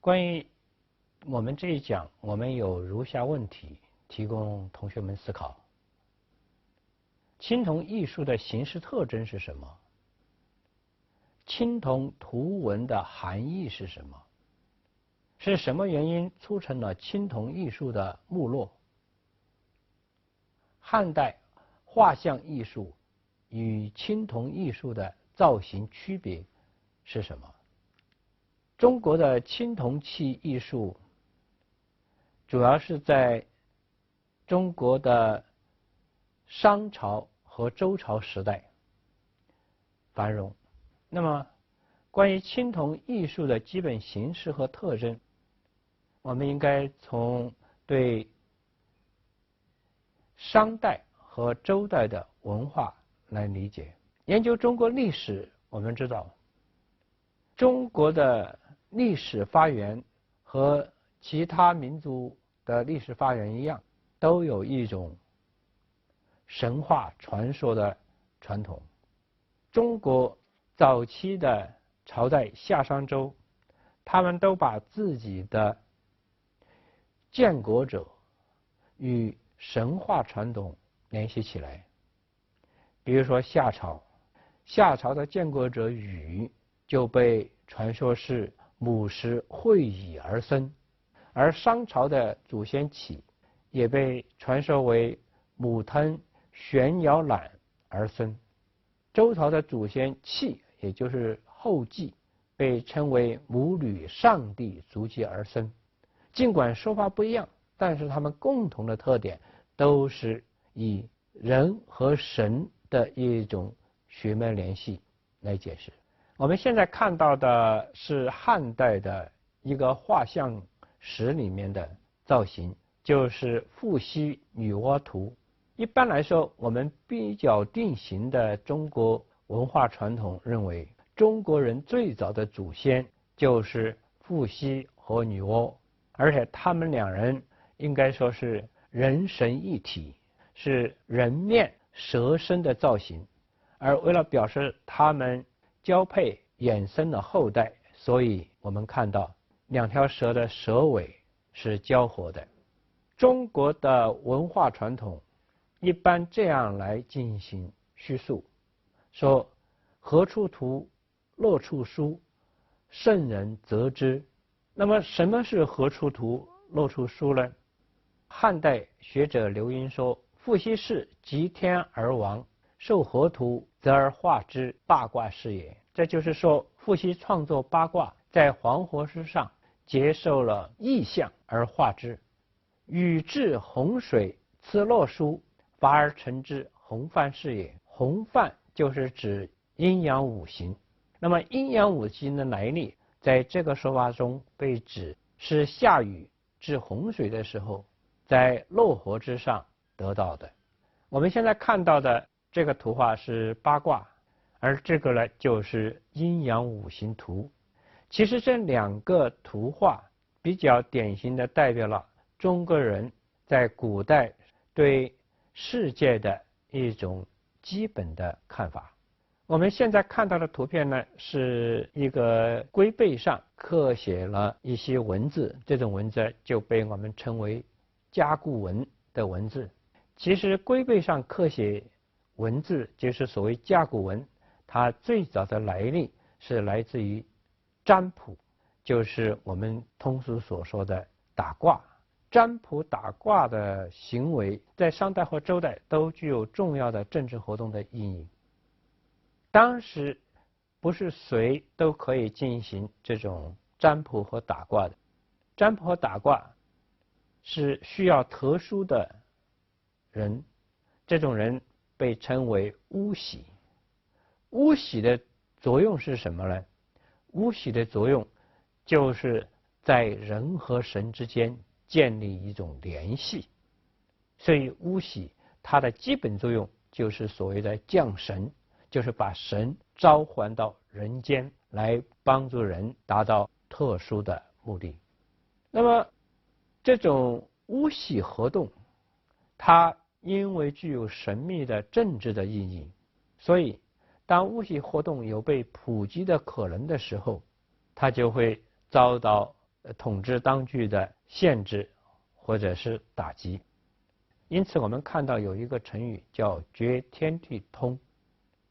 关于我们这一讲，我们有如下问题提供同学们思考：青铜艺术的形式特征是什么？青铜图文的含义是什么？是什么原因促成了青铜艺术的没落？汉代画像艺术与青铜艺术的造型区别是什么？中国的青铜器艺术主要是在中国的商朝和周朝时代繁荣。那么关于青铜艺术的基本形式和特征，我们应该从对商代和周代的文化来理解。研究中国历史，我们知道中国的历史发源和其他民族的历史发源一样，都有一种神话传说的传统。中国早期的朝代夏商周，他们都把自己的建国者与神话传统联系起来。比如说夏朝的建国者禹就被传说是母石会乙而生，而商朝的祖先启也被传说为母腾玄摇览而生。周朝的祖先契，也就是后稷，被称为母女上帝足迹而生。尽管说法不一样，但是他们共同的特点都是以人和神的一种血脉联系来解释。我们现在看到的是汉代的一个画像石里面的造型，就是伏羲女娲图。一般来说，我们比较定型的中国文化传统认为，中国人最早的祖先就是伏羲和女娲，而且他们两人应该说是人神一体，是人面蛇身的造型。而为了表示他们交配衍生的后代，所以我们看到两条蛇的蛇尾是交合的。中国的文化传统一般这样来进行叙述，说何处图，落处书，圣人则之。那么什么是何处图，落处书呢？汉代学者刘英说，伏羲氏极天而亡，受何图，则而化之，八卦是也。这就是说，伏羲创作八卦，在黄河之上接受了意象而化之。禹治洪水，辞洛书，伐而成之，洪范是也。洪范就是指阴阳五行。那么阴阳五行的来历，在这个说法中被指是下雨治洪水的时候，在洛河之上得到的。我们现在看到的这个图画是八卦，而这个呢就是阴阳五行图。其实这两个图画比较典型的代表了中国人在古代对世界的一种基本的看法。我们现在看到的图片呢，是一个龟背上刻写了一些文字，这种文字就被我们称为甲骨文的文字。其实龟背上刻写文字就是所谓甲骨文，它最早的来历是来自于占卜，就是我们通俗所说的打卦。占卜打卦的行为在商代和周代都具有重要的政治活动的意义。当时不是谁都可以进行这种占卜和打卦的，占卜和打卦是需要特殊的人，这种人被称为巫喜。巫喜的作用是什么呢？巫喜的作用就是在人和神之间建立一种联系，所以巫喜它的基本作用就是所谓的降神，就是把神召唤到人间来帮助人达到特殊的目的。那么这种巫喜活动，它因为具有神秘的政治的意义，所以当巫喜活动有被普及的可能的时候，它就会遭到统治当局的限制或者是打击。因此我们看到有一个成语叫绝天地通。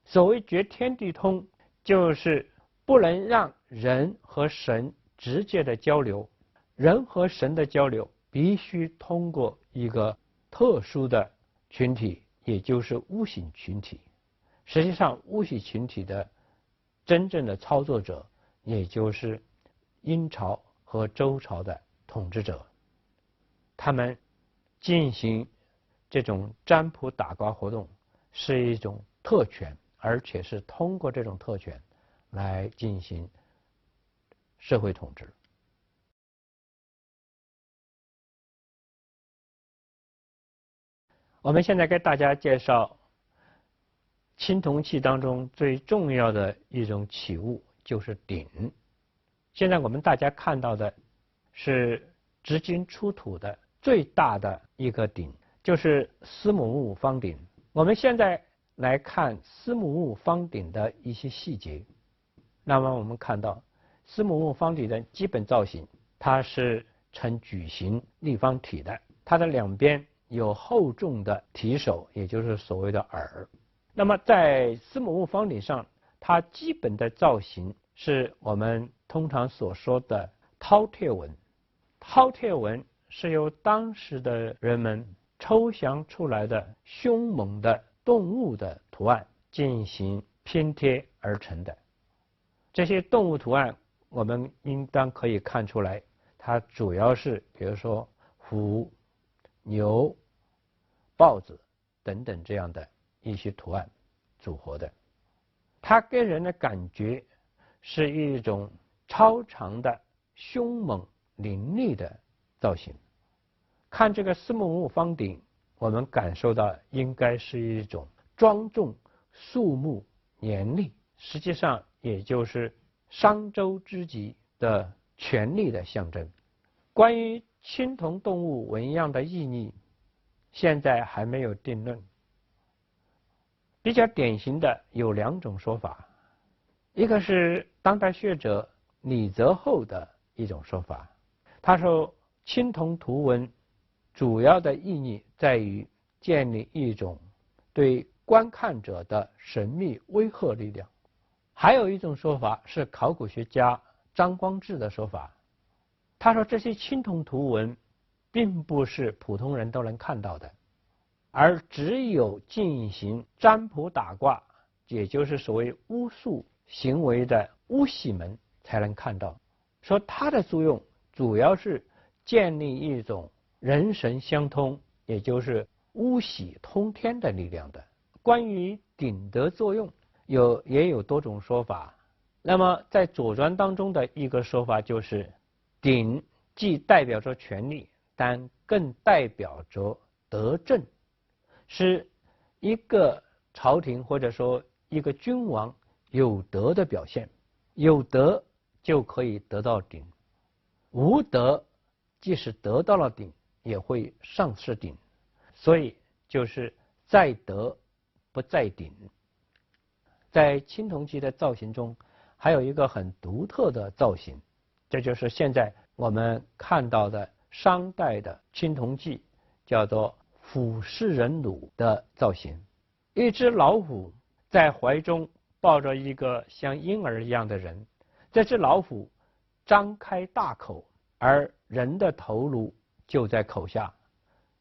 所谓绝天地通，就是不能让人和神直接的交流，人和神的交流必须通过一个特殊的群体，也就是巫喜群体。实际上巫喜群体的真正的操作者，也就是殷朝和周朝的统治者，他们进行这种占卜打卦活动是一种特权，而且是通过这种特权来进行社会统治。我们现在给大家介绍青铜器当中最重要的一种器物，就是鼎。现在我们大家看到的是直今出土的最大的一个鼎，就是司母戊方鼎。我们现在来看司母戊方鼎的一些细节。那么我们看到司母戊方鼎的基本造型，它是呈矩形立方体的，它的两边有厚重的提手，也就是所谓的耳。那么在司母戊方鼎上，它基本的造型是我们通常所说的饕餮纹。饕餮纹是由当时的人们抽象出来的凶猛的动物的图案进行拼贴而成的。这些动物图案我们应当可以看出来，它主要是比如说虎、牛、豹子等等这样的一些图案组合的。它给人的感觉是一种超长的凶猛凌厉的造型。看这个四目木方鼎，我们感受到应该是一种庄重肃穆严厉，实际上也就是商周之极的权力的象征。关于青铜动物纹样的意义，现在还没有定论。比较典型的有2种说法，一个是当代学者李泽厚的一种说法，他说青铜图文主要的意义在于建立一种对观看者的神秘威吓力量。还有一种说法是考古学家张光志的说法，他说这些青铜图文并不是普通人都能看到的，而只有进行占卜打卦，也就是所谓巫术行为的巫喜们才能看到。说它的作用主要是建立一种人神相通，也就是巫喜通天的力量的。关于鼎的作用也有多种说法。那么在《左传》当中的一个说法就是，鼎既代表着权力，但更代表着德政，是一个朝廷或者说一个君王有德的表现。有德就可以得到鼎，无德即使得到了鼎也会丧失鼎，所以就是在德不在鼎。在青铜器的造型中还有一个很独特的造型，这就是现在我们看到的商代的青铜器，叫做虎视人弩的造型。一只老虎在怀中抱着一个像婴儿一样的人，这只老虎张开大口，而人的头颅就在口下，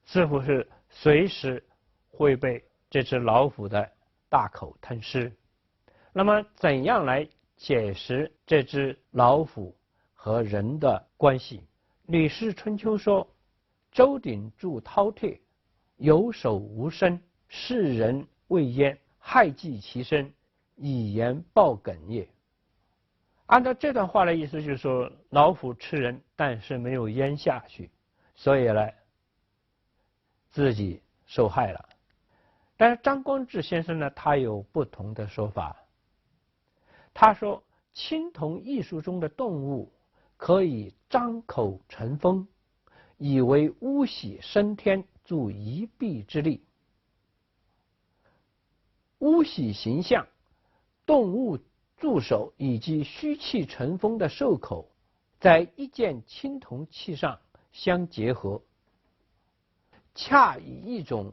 似乎是随时会被这只老虎的大口吞噬。那么怎样来解释这只老虎和人的关系？《吕氏春秋》说，周鼎铸饕餮，有首无声，世人谓焉，害忌其身，以言报梗也。按照这段话的意思，就是说老虎吃人，但是没有咽下去，所以呢自己受害了。但是张光志先生呢，他有不同的说法。他说青铜艺术中的动物可以张口成风，以为巫喜升天，助一臂之力。巫喜形象、动物助手以及虚气成风的兽口，在一件青铜器上相结合，恰以一种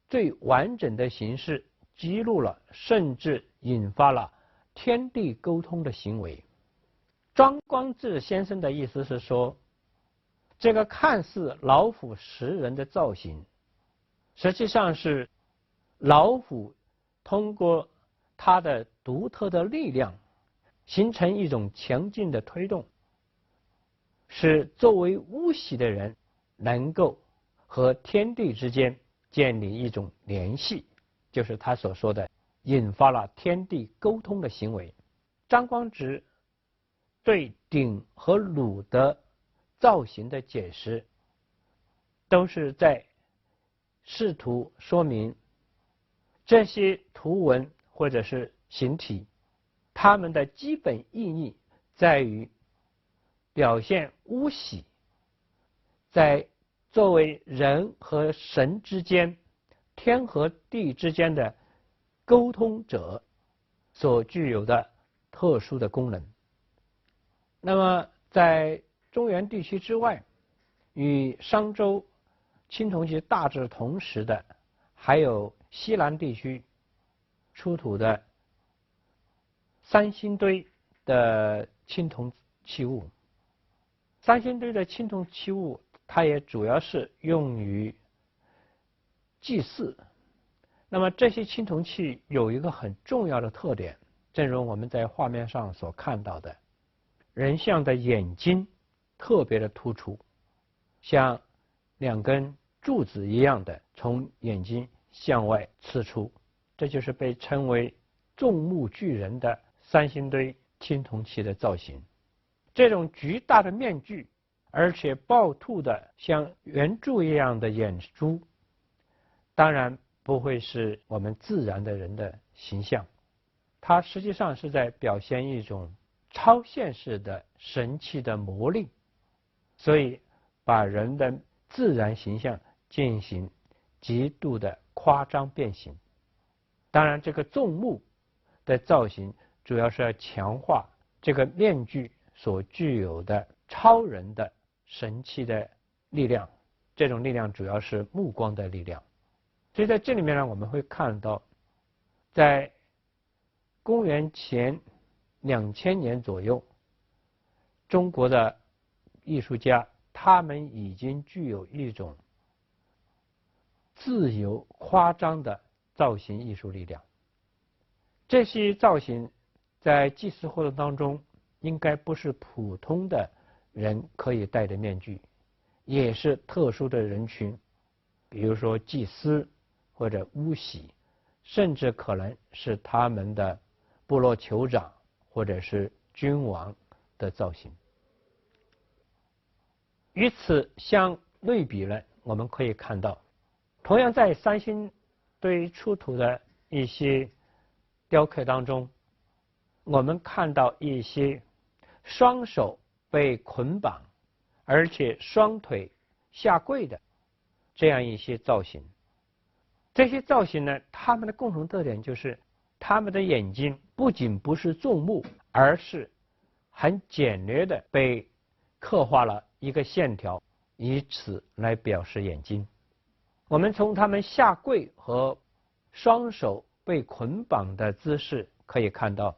最完整的形式记录了，甚至引发了天地沟通的行为。张光志先生的意思是说，这个看似老虎食人的造型，实际上是老虎通过它的独特的力量形成一种强劲的推动，使作为巫喜的人能够和天地之间建立一种联系，就是他所说的引发了天地沟通的行为。张光直对鼎和弩的造型的解释，都是在试图说明这些图文或者是形体，它们的基本意义在于表现巫喜在作为人和神之间、天和地之间的沟通者所具有的特殊的功能。那么在中原地区之外，与商周青铜器大致同时的还有西南地区出土的三星堆的青铜器物。三星堆的青铜器物，它也主要是用于祭祀。那么这些青铜器有一个很重要的特点，正如我们在画面上所看到的，人像的眼睛特别的突出，像两根柱子一样的从眼睛向外刺出，这就是被称为众目巨人的三星堆青铜器的造型。这种巨大的面具，而且暴突的像圆柱一样的眼珠，当然不会是我们自然的人的形象，它实际上是在表现一种超现实的神奇的魔力，所以把人的自然形象进行极度的夸张变形。当然，这个众目的造型主要是要强化这个面具所具有的超人的神奇的力量，这种力量主要是目光的力量。所以在这里面呢，我们会看到，在公元前2000年左右，中国的艺术家他们已经具有一种自由夸张的造型艺术力量。这些造型在祭祀活动当中应该不是普通的人可以戴的面具，也是特殊的人群，比如说祭司或者巫喜，甚至可能是他们的部落酋长或者是君王的造型。与此相对比呢，我们可以看到，同样在三星堆出土的一些雕刻当中，我们看到一些双手被捆绑，而且双腿下跪的这样一些造型。这些造型呢，它们的共同特点就是它们的眼睛不仅不是众目，而是很简略的被刻画了一个线条，以此来表示眼睛。我们从他们下跪和双手被捆绑的姿势可以看到，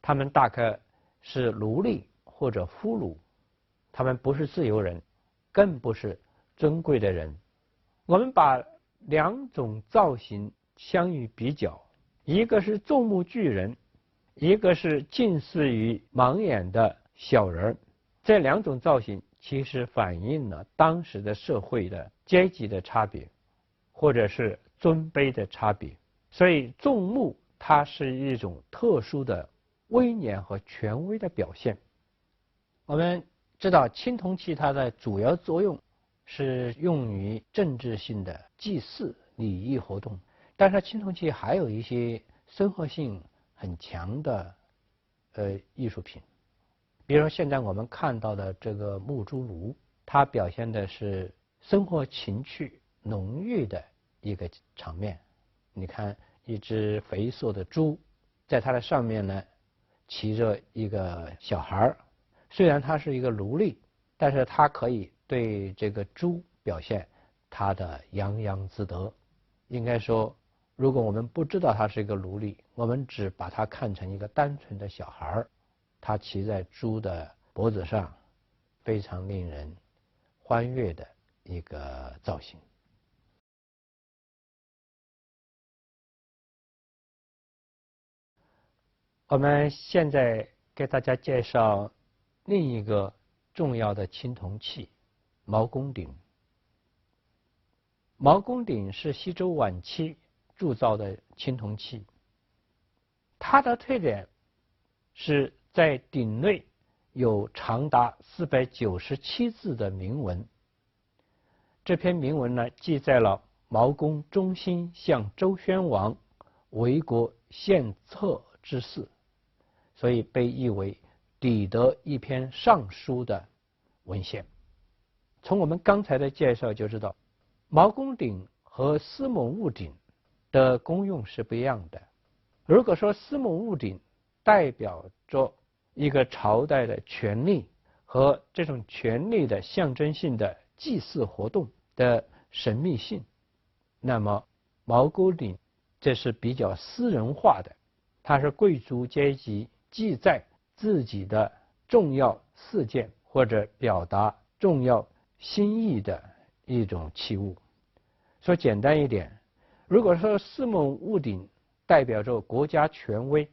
他们大概是奴隶或者俘虏，他们不是自由人，更不是尊贵的人。我们把两种造型相与比较，一个是众目巨人，一个是近似于盲眼的小人。这两种造型其实反映了当时的社会的阶级的差别，或者是尊卑的差别。所以众目它是一种特殊的威严和权威的表现。我们知道青铜器它的主要作用是用于政治性的祭祀礼仪活动，但是青铜器还有一些生活性很强的艺术品。比如说现在我们看到的这个木猪炉，它表现的是生活情趣浓郁的一个场面。你看一只肥硕的猪，在它的上面呢骑着一个小孩，虽然他是一个奴隶，但是他可以对这个猪表现他的洋洋自得。应该说，如果我们不知道他是一个奴隶，我们只把他看成一个单纯的小孩，他骑在猪的脖子上，非常令人欢悦的一个造型。我们现在给大家介绍另一个重要的青铜器——毛公鼎。毛公鼎是西周晚期铸造的青铜器，它的特点是在鼎内有长达497字的铭文。这篇铭文呢，记载了毛公忠心向周宣王为国献策之事，所以被译为抵得一篇上书的文献。从我们刚才的介绍就知道，毛公鼎和司母戊鼎的功用是不一样的。如果说司母戊鼎代表着一个朝代的权力和这种权力的象征性的祭祀活动的神秘性，那么毛公鼎这是比较私人化的，它是贵族阶级记载自己的重要事件或者表达重要心意的一种器物。说简单一点，如果说司母戊鼎代表着国家权威，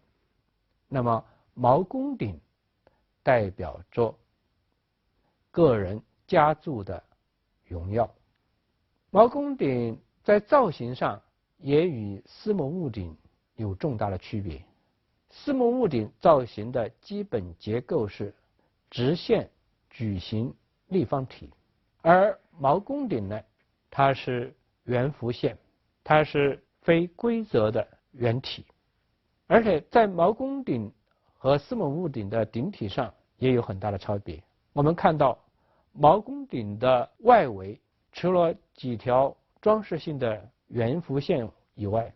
那么毛公鼎代表着个人家族的荣耀。毛公鼎在造型上也与司母戊鼎有重大的区别。司母戊鼎造型的基本结构是直线矩形立方体，而毛公鼎呢，它是圆弧线，它是非规则的圆体。而且在毛公鼎和司母戊鼎的鼎体上也有很大的差别。我们看到毛公鼎的外围除了几条装饰性的圆弧线以外，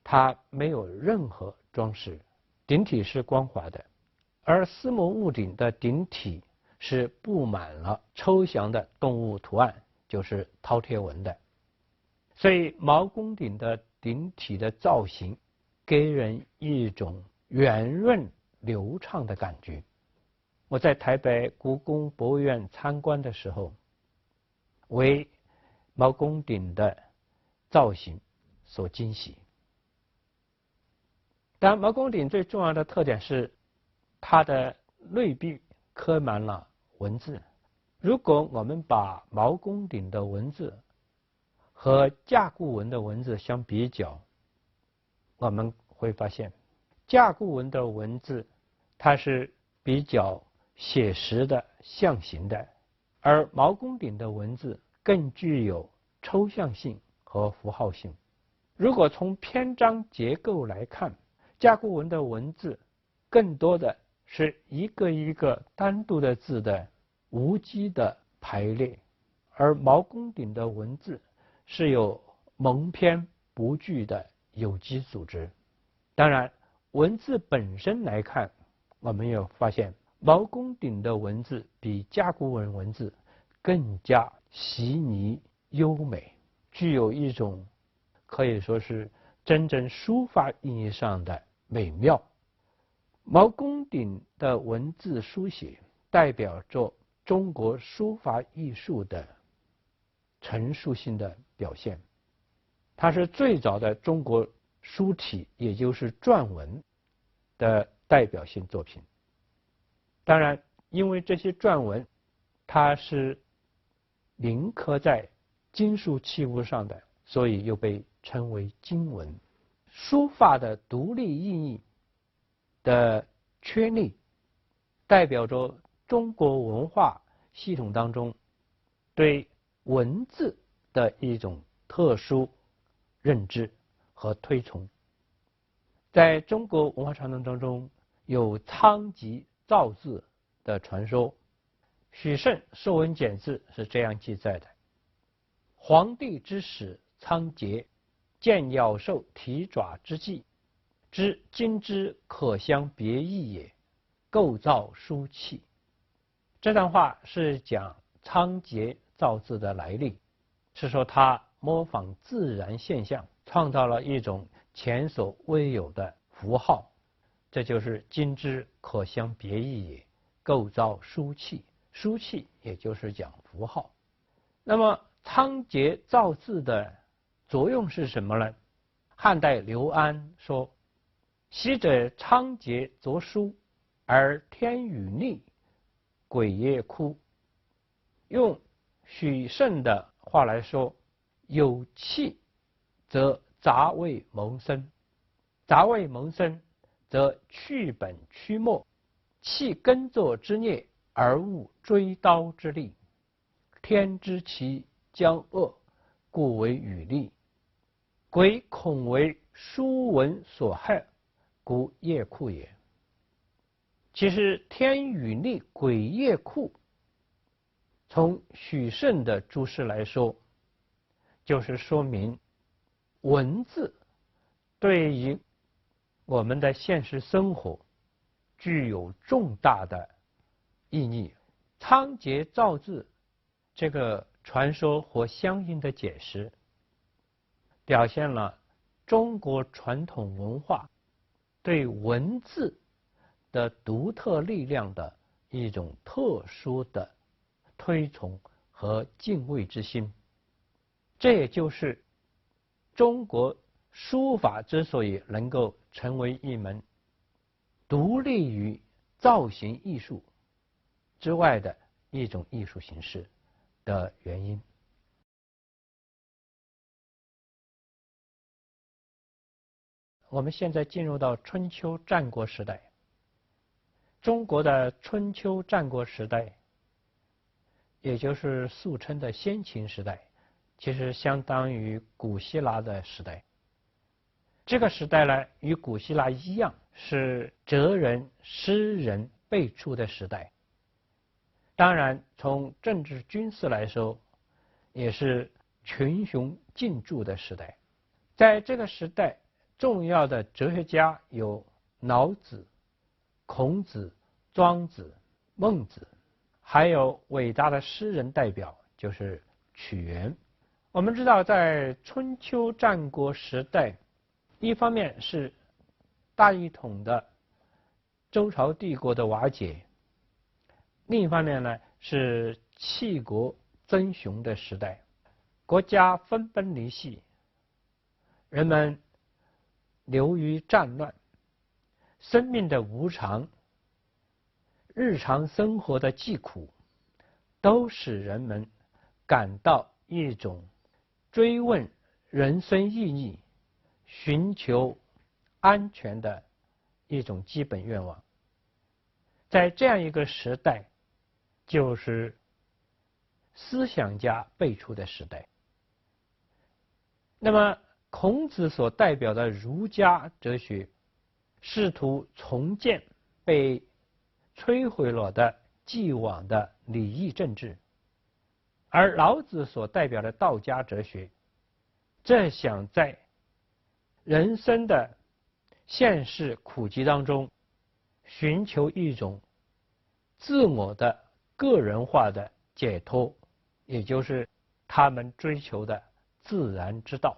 它没有任何装饰，鼎体是光滑的。而司母戊鼎的鼎体是布满了抽象的动物图案，就是饕餮纹的。所以毛公鼎的鼎体的造型给人一种圆润流畅的感觉。我在台北故宫博物院参观的时候，为毛公鼎的造型所惊喜。当然，毛公鼎最重要的特点是它的内壁刻满了文字。如果我们把毛公鼎的文字和甲骨文的文字相比较，我们会发现甲骨文的文字它是比较写实的象形的，而毛公鼎的文字更具有抽象性和符号性。如果从篇章结构来看，甲骨文的文字更多的是一个一个单独的字的无机的排列，而毛公鼎的文字是有蒙篇不具的有机组织。当然，文字本身来看，我们有发现毛公鼎的文字比甲骨文文字更加细腻优美，具有一种可以说是真正书法意义上的美妙。毛公鼎的文字书写代表着中国书法艺术的陈述性的表现，它是最早的中国书体，也就是篆文的代表性作品。当然，因为这些篆文它是铭刻在金属器物上的，所以又被称为金文。书法的独立意义的确立，代表着中国文化系统当中对文字的一种特殊认知和推崇。在中国文化传统当中，有仓颉造字的传说。许慎《说文解字》是这样记载的：黄帝之始仓颉，见鸟兽蹄爪之迹，知今之可相别异也，构造书契。这段话是讲仓颉造字的来历，是说他模仿自然现象，创造了一种前所未有的符号，这就是今之可相别异也，构造书契。书契也就是讲符号。那么仓颉造字的作用是什么呢？汉代刘安说：昔者仓颉作书，而天与逆，鬼夜哭。用许慎的话来说，有气则杂味萌生，杂味萌生则去本驱末，弃耕作之孽，而勿追刀之利。天知其将恶，故为与利。鬼恐为书文所害，故夜哭也。其实天与逆，鬼夜哭，从许慎的注释来说，就是说明文字对于我们的现实生活具有重大的意义。仓颉造字这个传说或相应的解释，表现了中国传统文化对文字的独特力量的一种特殊的推崇和敬畏之心。这也就是中国书法之所以能够成为一门独立于造型艺术之外的一种艺术形式的原因。我们现在进入到春秋战国时代。中国的春秋战国时代，也就是俗称的先秦时代，其实相当于古希腊的时代。这个时代呢，与古希腊一样，是哲人、诗人辈出的时代。当然，从政治军事来说，也是群雄竞逐的时代。在这个时代，重要的哲学家有老子、孔子、庄子、孟子，还有伟大的诗人代表就是屈原。我们知道，在春秋战国时代，一方面是大一统的周朝帝国的瓦解，另一方面呢是弃国争雄的时代，国家分崩离析，人们流于战乱，生命的无常，日常生活的疾苦，都使人们感到一种追问人生意义、寻求安全的一种基本愿望。在这样一个时代，就是思想家辈出的时代。那么孔子所代表的儒家哲学，试图重建被摧毁了的既往的礼义政治，而老子所代表的道家哲学，这想在人生的现世苦集当中寻求一种自我的个人化的解脱，也就是他们追求的自然之道。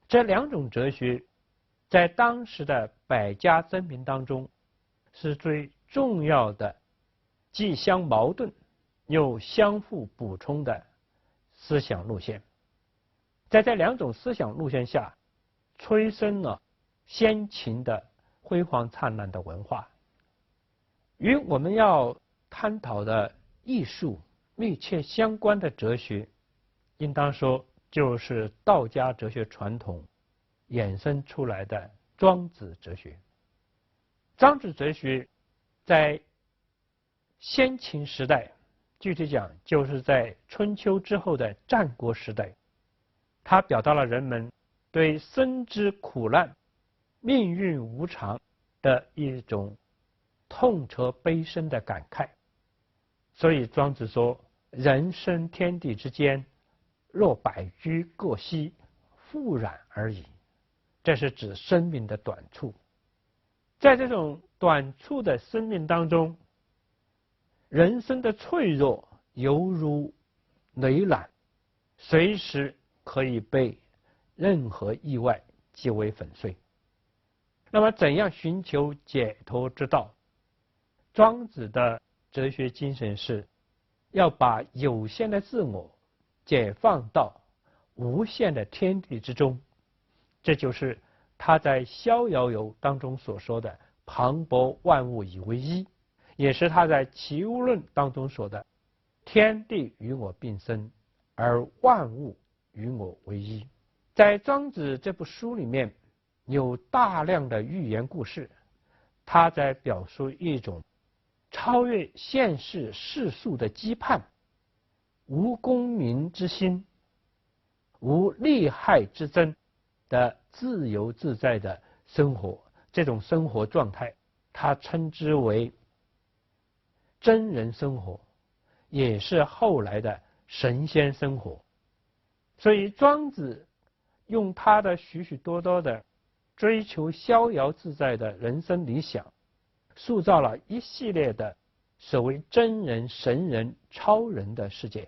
这两种哲学在当时的百家争鸣当中是最重要的，既相矛盾又相互补充的思想路线。在这两种思想路线下，催生了先秦的辉煌灿烂的文化。与我们要探讨的艺术密切相关的哲学，应当说就是道家哲学传统衍生出来的庄子哲学。庄子哲学在先秦时代，具体讲就是在春秋之后的战国时代，它表达了人们对生之苦难、命运无常的一种痛彻悲深的感慨。所以庄子说，人生天地之间，若百居各息，复然而已。这是指生命的短促。在这种短促的生命当中，人生的脆弱犹如雷缆，随时可以被任何意外击为粉碎。那么怎样寻求解脱之道？庄子的哲学精神是要把有限的自我解放到无限的天地之中，这就是他在《逍遥游》当中所说的磅礴万物以为一，也是他在《齐物论》当中说的天地与我并生，而万物与我为一。在庄子这部书里面有大量的寓言故事，他在表述一种超越现世世俗的羁绊，无功名之心，无利害之争的自由自在的生活。这种生活状态他称之为真人生活，也是后来的神仙生活。所以庄子用他的许许多多的追求逍遥自在的人生理想，塑造了一系列的所谓真人、神人、超人的世界。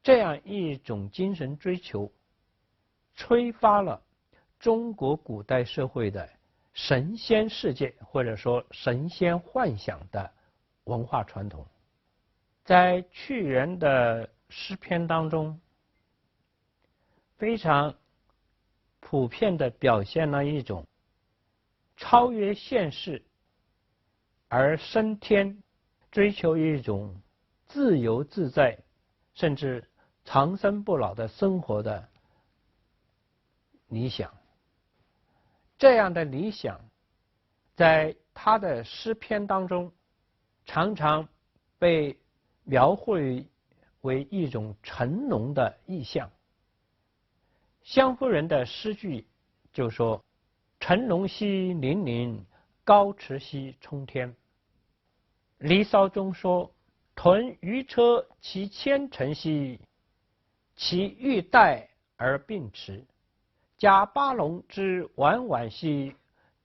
这样一种精神追求，催发了中国古代社会的神仙世界，或者说神仙幻想的文化传统。在屈原的诗篇当中，非常普遍地表现了一种超越现世而升天，追求一种自由自在，甚至长生不老的生活的理想。这样的理想，在他的诗篇当中，常常被描绘为一种成龙的意象。湘夫人的诗句就说：“乘龙兮凌凌，高驰兮冲天。”离骚中说：“屯鱼车其千乘兮，其欲带而并驰。驾八龙之婉婉兮，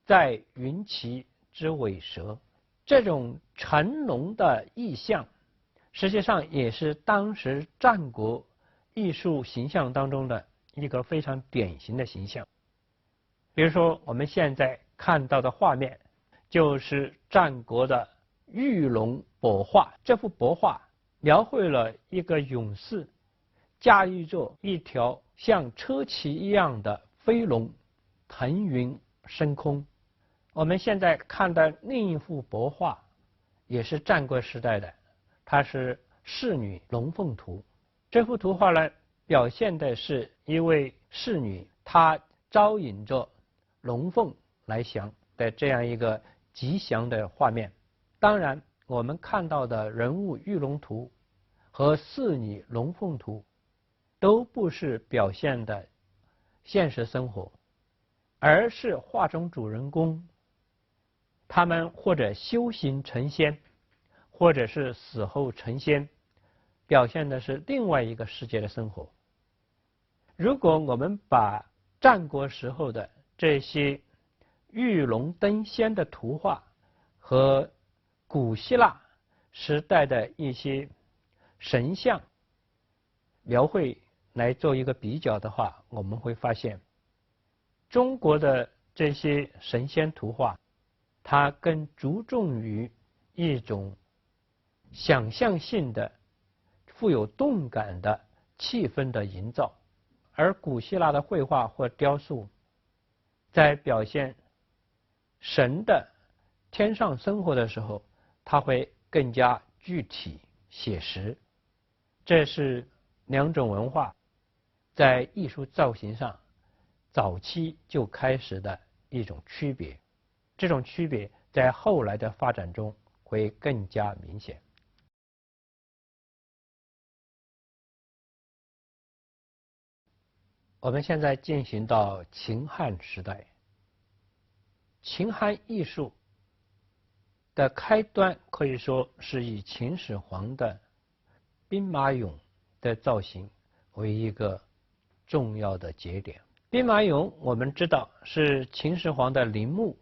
在云旗之尾蛇。”这种乘龙的意象，实际上也是当时战国艺术形象当中的一个非常典型的形象。比如说我们现在看到的画面，就是战国的玉龙帛画。这幅帛画描绘了一个勇士驾驭着一条像车骑一样的飞龙，腾云升空。我们现在看的另一幅帛画也是战国时代的，它是《仕女龙凤图》。这幅图画呢，表现的是一位仕女，她招引着龙凤来降的这样一个吉祥的画面。当然我们看到的人物玉龙图和仕女龙凤图都不是表现的现实生活，而是画中主人公他们或者修行成仙，或者是死后成仙，表现的是另外一个世界的生活。如果我们把战国时候的这些玉龙登仙的图画和古希腊时代的一些神像描绘来做一个比较的话，我们会发现中国的这些神仙图画，它更注重于一种想象性的、富有动感的气氛的营造，而古希腊的绘画或雕塑在表现神的天上生活的时候，它会更加具体写实。这是两种文化在艺术造型上早期就开始的一种区别，这种区别在后来的发展中会更加明显。我们现在进行到秦汉时代，秦汉艺术的开端可以说是以秦始皇的兵马俑的造型为一个重要的节点。兵马俑我们知道是秦始皇的陵墓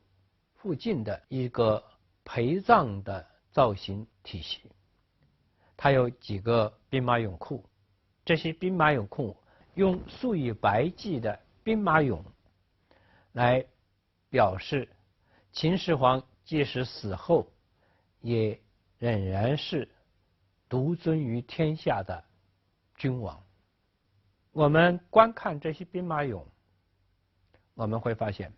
附近的一个陪葬的造型体系，它有几个兵马俑库，这些兵马俑库用数以百计的兵马俑来表示秦始皇即使死后也仍然是独尊于天下的君王。我们观看这些兵马俑，我们会发现，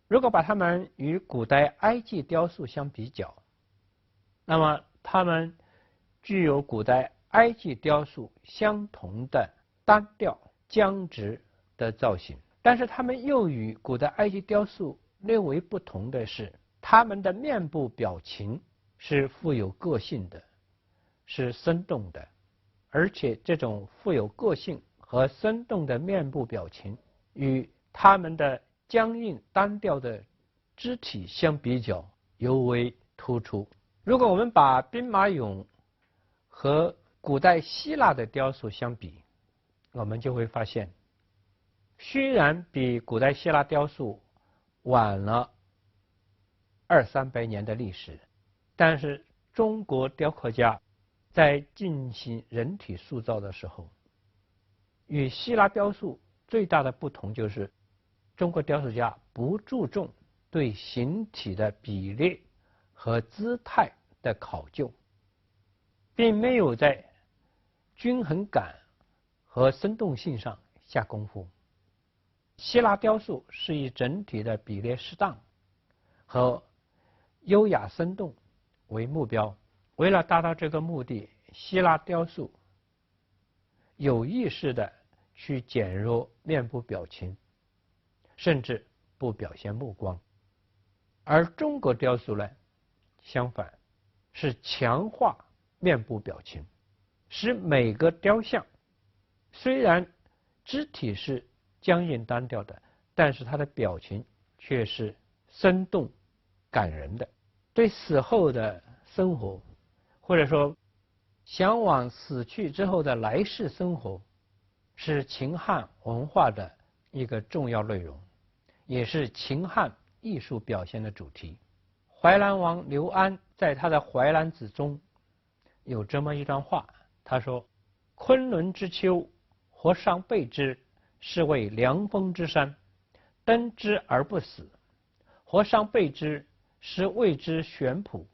如果把它们与古代埃及雕塑相比较，那么它们具有古代埃及雕塑相同的单调僵直的造型，但是它们又与古代埃及雕塑略为不同的是，它们的面部表情是富有个性的，是生动的，而且这种富有个性和生动的面部表情与它们的僵硬单调的肢体相比较尤为突出。如果我们把兵马俑和古代希腊的雕塑相比，我们就会发现，虽然比古代希腊雕塑晚了200-300年的历史，但是中国雕刻家在进行人体塑造的时候，与希腊雕塑最大的不同就是，中国雕塑家不注重对形体的比例和姿态的考究，并没有在均衡感和生动性上下功夫。希腊雕塑是以整体的比例适当和优雅生动为目标。为了达到这个目的，希腊雕塑有意识地去减弱面部表情，甚至不表现目光。而中国雕塑呢，相反是强化面部表情，使每个雕像虽然肢体是僵硬单调的，但是他的表情却是生动感人的。对死后的生活，或者说向往死去之后的来世生活，是秦汉文化的一个重要内容，也是秦汉艺术表现的主题。淮南王刘安在他的《淮南子》中有这么一段话，他说：昆仑之丘，河上备之，是谓凉风之山，登之而不死。河上备之，是谓之玄圃，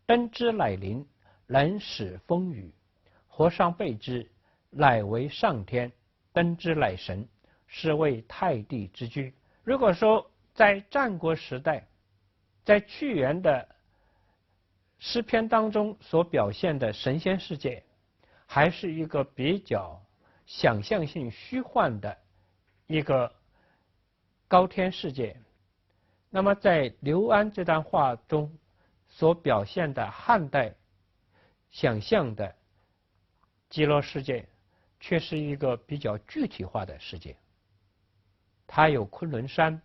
登之乃灵，能使风雨。河上备之，乃为上天，登之乃神，是谓太帝之居。如果说在战国时代，在屈原的诗篇当中所表现的神仙世界，还是一个比较想象性虚幻的一个高天世界，那么在刘安这段话中所表现的汉代想象的极乐世界，却是一个比较具体化的世界。它有昆仑山，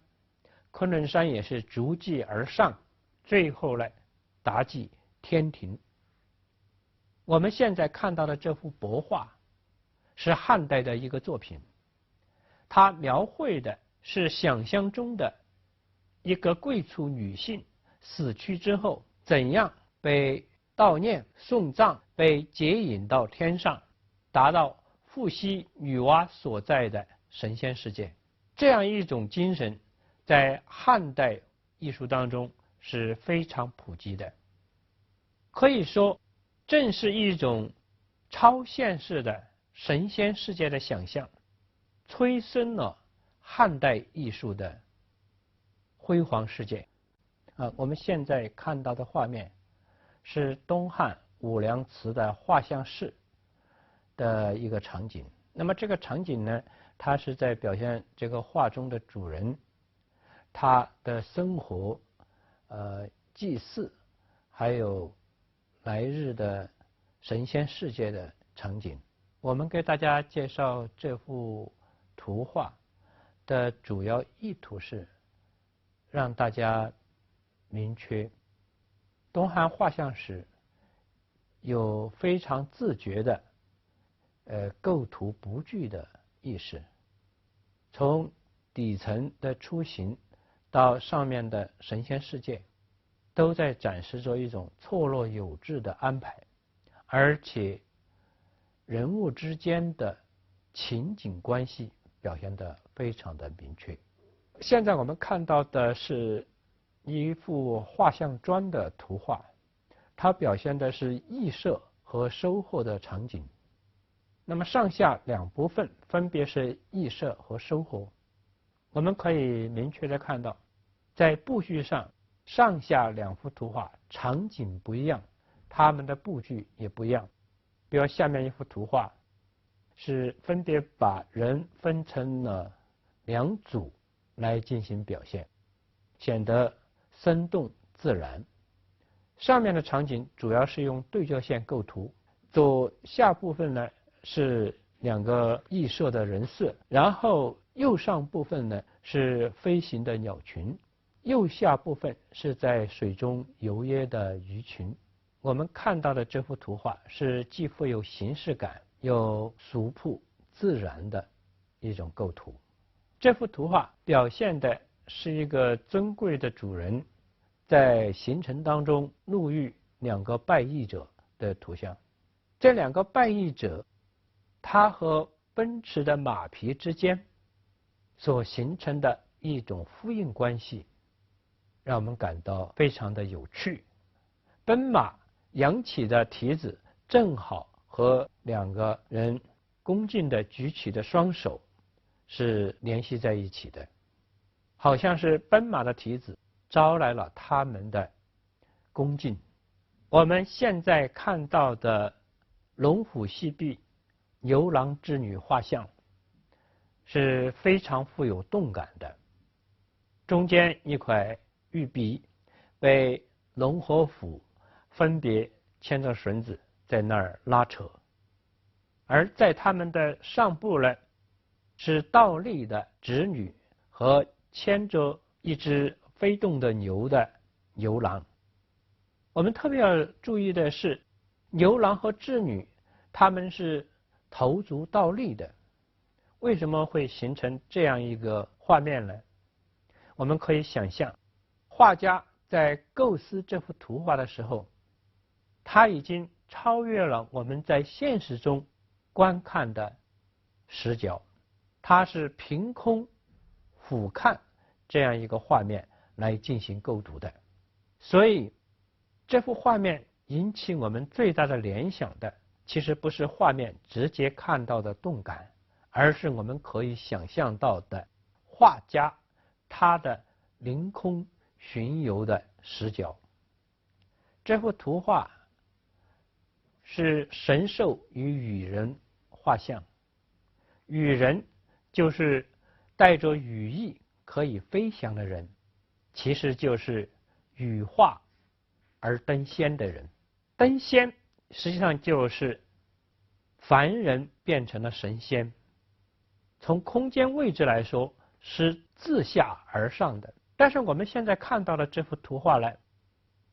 昆仑山也是逐迹而上，最后呢达际天庭。我们现在看到的这幅帛画是汉代的一个作品，它描绘的是想象中的一个贵族女性死去之后怎样被悼念送葬，被接引到天上，达到伏羲女娲所在的神仙世界。这样一种精神在汉代艺术当中是非常普及的，可以说正是一种超现实的神仙世界的想象，催生了汉代艺术的辉煌世界。我们现在看到的画面是东汉武梁祠的画像室的一个场景。那么这个场景呢，它是在表现这个画中的主人他的生活、祭祀，还有来日的神仙世界的场景。我们给大家介绍这幅图画的主要意图是让大家明确东汉画像史有非常自觉的构图不拘的意识，从底层的雏形到上面的神仙世界，都在展示着一种错落有致的安排，而且人物之间的情景关系表现得非常的明确。现在我们看到的是一幅画像砖的图画，它表现的是羿射和收获的场景。那么上下两部分分别是羿射和收获。我们可以明确的看到，在布局上，上下两幅图画场景不一样，它们的布局也不一样。比如下面一幅图画是分别把人分成了两组来进行表现，显得生动自然。上面的场景主要是用对角线构图，左下部分呢是两个羿射的人设，然后右上部分呢是飞行的鸟群，右下部分是在水中游曳的鱼群。我们看到的这幅图画是既富有形式感又俗朴自然的一种构图。这幅图画表现的是一个尊贵的主人在行程当中路遇两个拜役者的图像。这两个拜役者，他和奔驰的马匹之间所形成的一种呼应关系，让我们感到非常的有趣。奔马扬起的蹄子正好和两个人恭敬地举起的双手是联系在一起的，好像是奔马的蹄子招来了他们的恭敬。我们现在看到的龙虎溪壁牛郎织女画像是非常富有动感的，中间一块玉璧被龙和虎分别牵着绳子在那儿拉扯，而在他们的上部呢，是倒立的织女和牵着一只飞动的牛的牛郎。我们特别要注意的是，牛郎和织女他们是头足倒立的。为什么会形成这样一个画面呢？我们可以想象，画家在构思这幅图画的时候，他已经超越了我们在现实中观看的视角，他是凭空俯瞰这样一个画面来进行构图的。所以这幅画面引起我们最大的联想的，其实不是画面直接看到的动感，而是我们可以想象到的画家他的凌空巡游的视角。这幅图画是神兽与羽人画像，羽人就是带着羽翼可以飞翔的人，其实就是羽化而登仙的人。登仙实际上就是凡人变成了神仙，从空间位置来说是自下而上的。但是我们现在看到的这幅图画呢，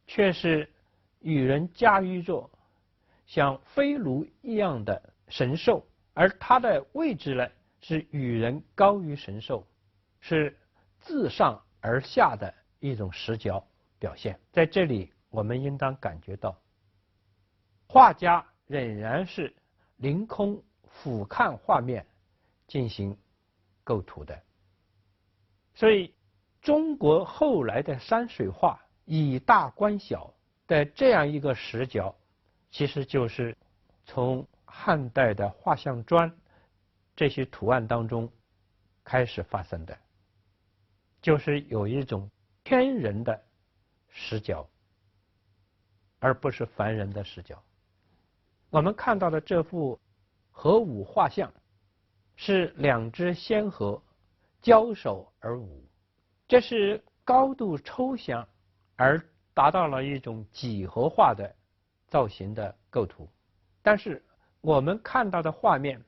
却是羽人驾驭着像飞卢一样的神兽，而它的位置呢是羽人高于神兽，是自上而下的一种视角表现。在这里我们应当感觉到，画家仍然是凌空俯瞰画面进行构图的。所以中国后来的山水画以大观小的这样一个视角，其实就是从汉代的画像砖这些图案当中开始发生的，就是有一种天人的视角，而不是凡人的视角。我们看到的这幅合舞画像是两只仙鹤交手而舞，这是高度抽象而达到了一种几何化的造型的构图。但是我们看到的画面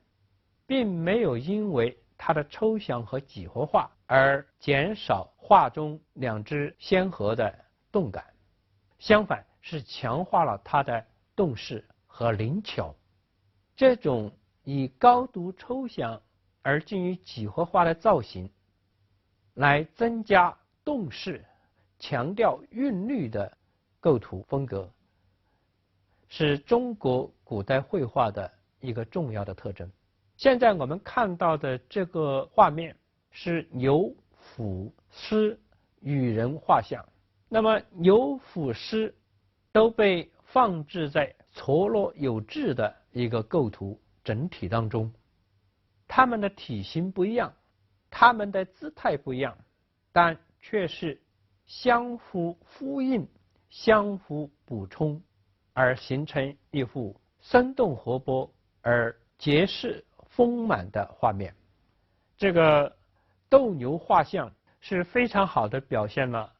并没有因为它的抽象和几何化而减少画中两只仙鹤的动感，相反是强化了它的动势和灵巧。这种以高度抽象而近于几何化的造型来增加动势、强调韵律的构图风格，是中国古代绘画的一个重要的特征。现在我们看到的这个画面是牛、虎、狮、羽人画像。那么牛、虎、狮都被放置在错落有致的一个构图整体当中，它们的体型不一样，它们的姿态不一样，但却是相互呼应、相互补充，而形成一幅生动活泼而结实丰满的画面。这个斗牛画像是非常好的表现了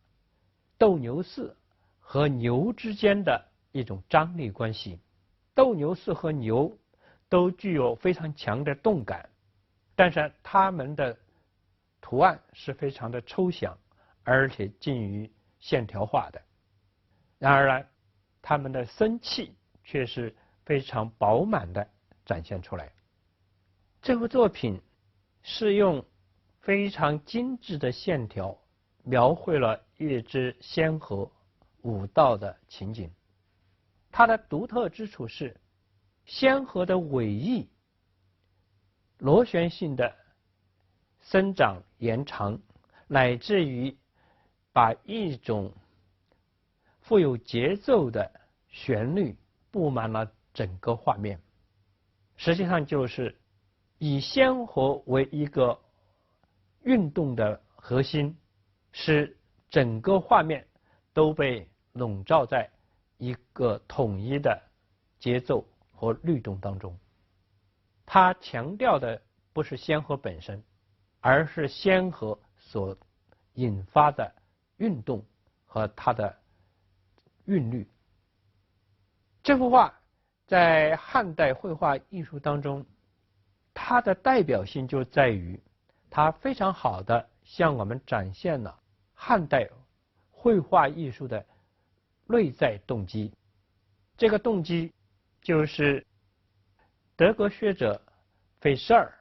斗牛士和牛之间的一种张力关系。斗牛士和牛都具有非常强的动感，但是它们的图案是非常的抽象，而且近于线条化的。然而呢，它们的生气却是非常饱满的展现出来。这幅作品是用非常精致的线条描绘了一只仙鹤舞蹈的情景。它的独特之处是仙鹤的尾翼螺旋性的生长延长，乃至于把一种富有节奏的旋律布满了整个画面。实际上就是以仙鹤为一个运动的核心，使整个画面都被笼罩在一个统一的节奏和律动当中。它强调的不是仙河本身，而是仙河所引发的运动和它的韵律。这幅画在汉代绘画艺术当中，它的代表性就在于它非常好的向我们展现了汉代绘画艺术的内在动机。这个动机就是德国学者费舍尔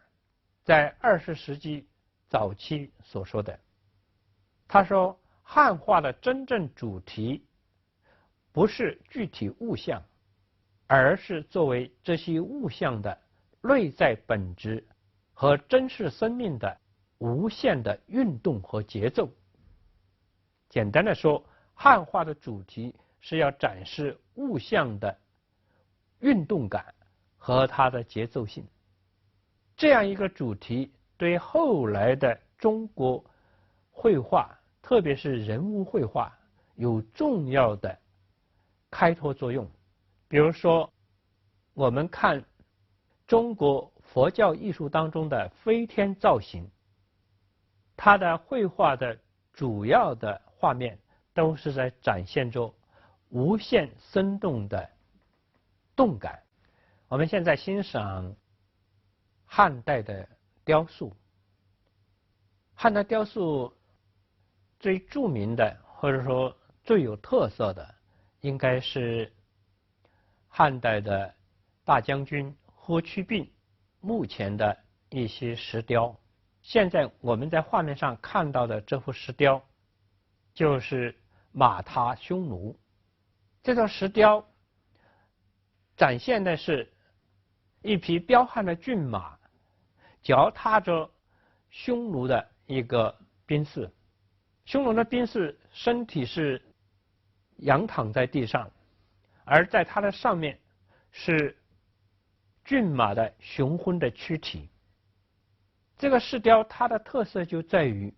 在20世纪早期所说的。他说，汉画的真正主题不是具体物象，而是作为这些物象的内在本质和真实生命的无限的运动和节奏。简单的说，汉画的主题是要展示物象的运动感和它的节奏性。这样一个主题对后来的中国绘画，特别是人物绘画，有重要的开拓作用。比如说，我们看中国佛教艺术当中的飞天造型，它的绘画的主要的画面都是在展现着无限生动的动感。我们现在欣赏汉代的雕塑。汉代雕塑最著名的，或者说最有特色的，应该是汉代的大将军霍去病墓前的一些石雕。现在我们在画面上看到的这幅石雕就是马踏匈奴。这套石雕展现的是一匹彪悍的骏马脚踏着匈奴的一个兵士。匈奴的兵士身体是仰躺在地上，而在它的上面是骏马的雄浑的躯体。这个石雕它的特色就在于，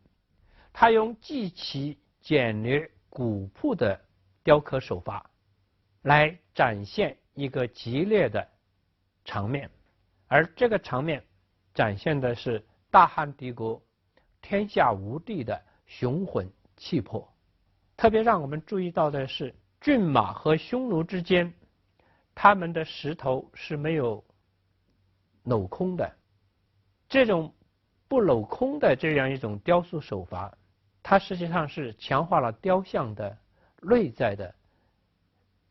它用极其简略古朴的雕刻手法来展现一个激烈的场面，而这个场面展现的是大汉帝国天下无敌的雄浑气魄。特别让我们注意到的是，骏马和匈奴之间，他们的石头是没有镂空的。这种不镂空的这样一种雕塑手法，它实际上是强化了雕像的内在的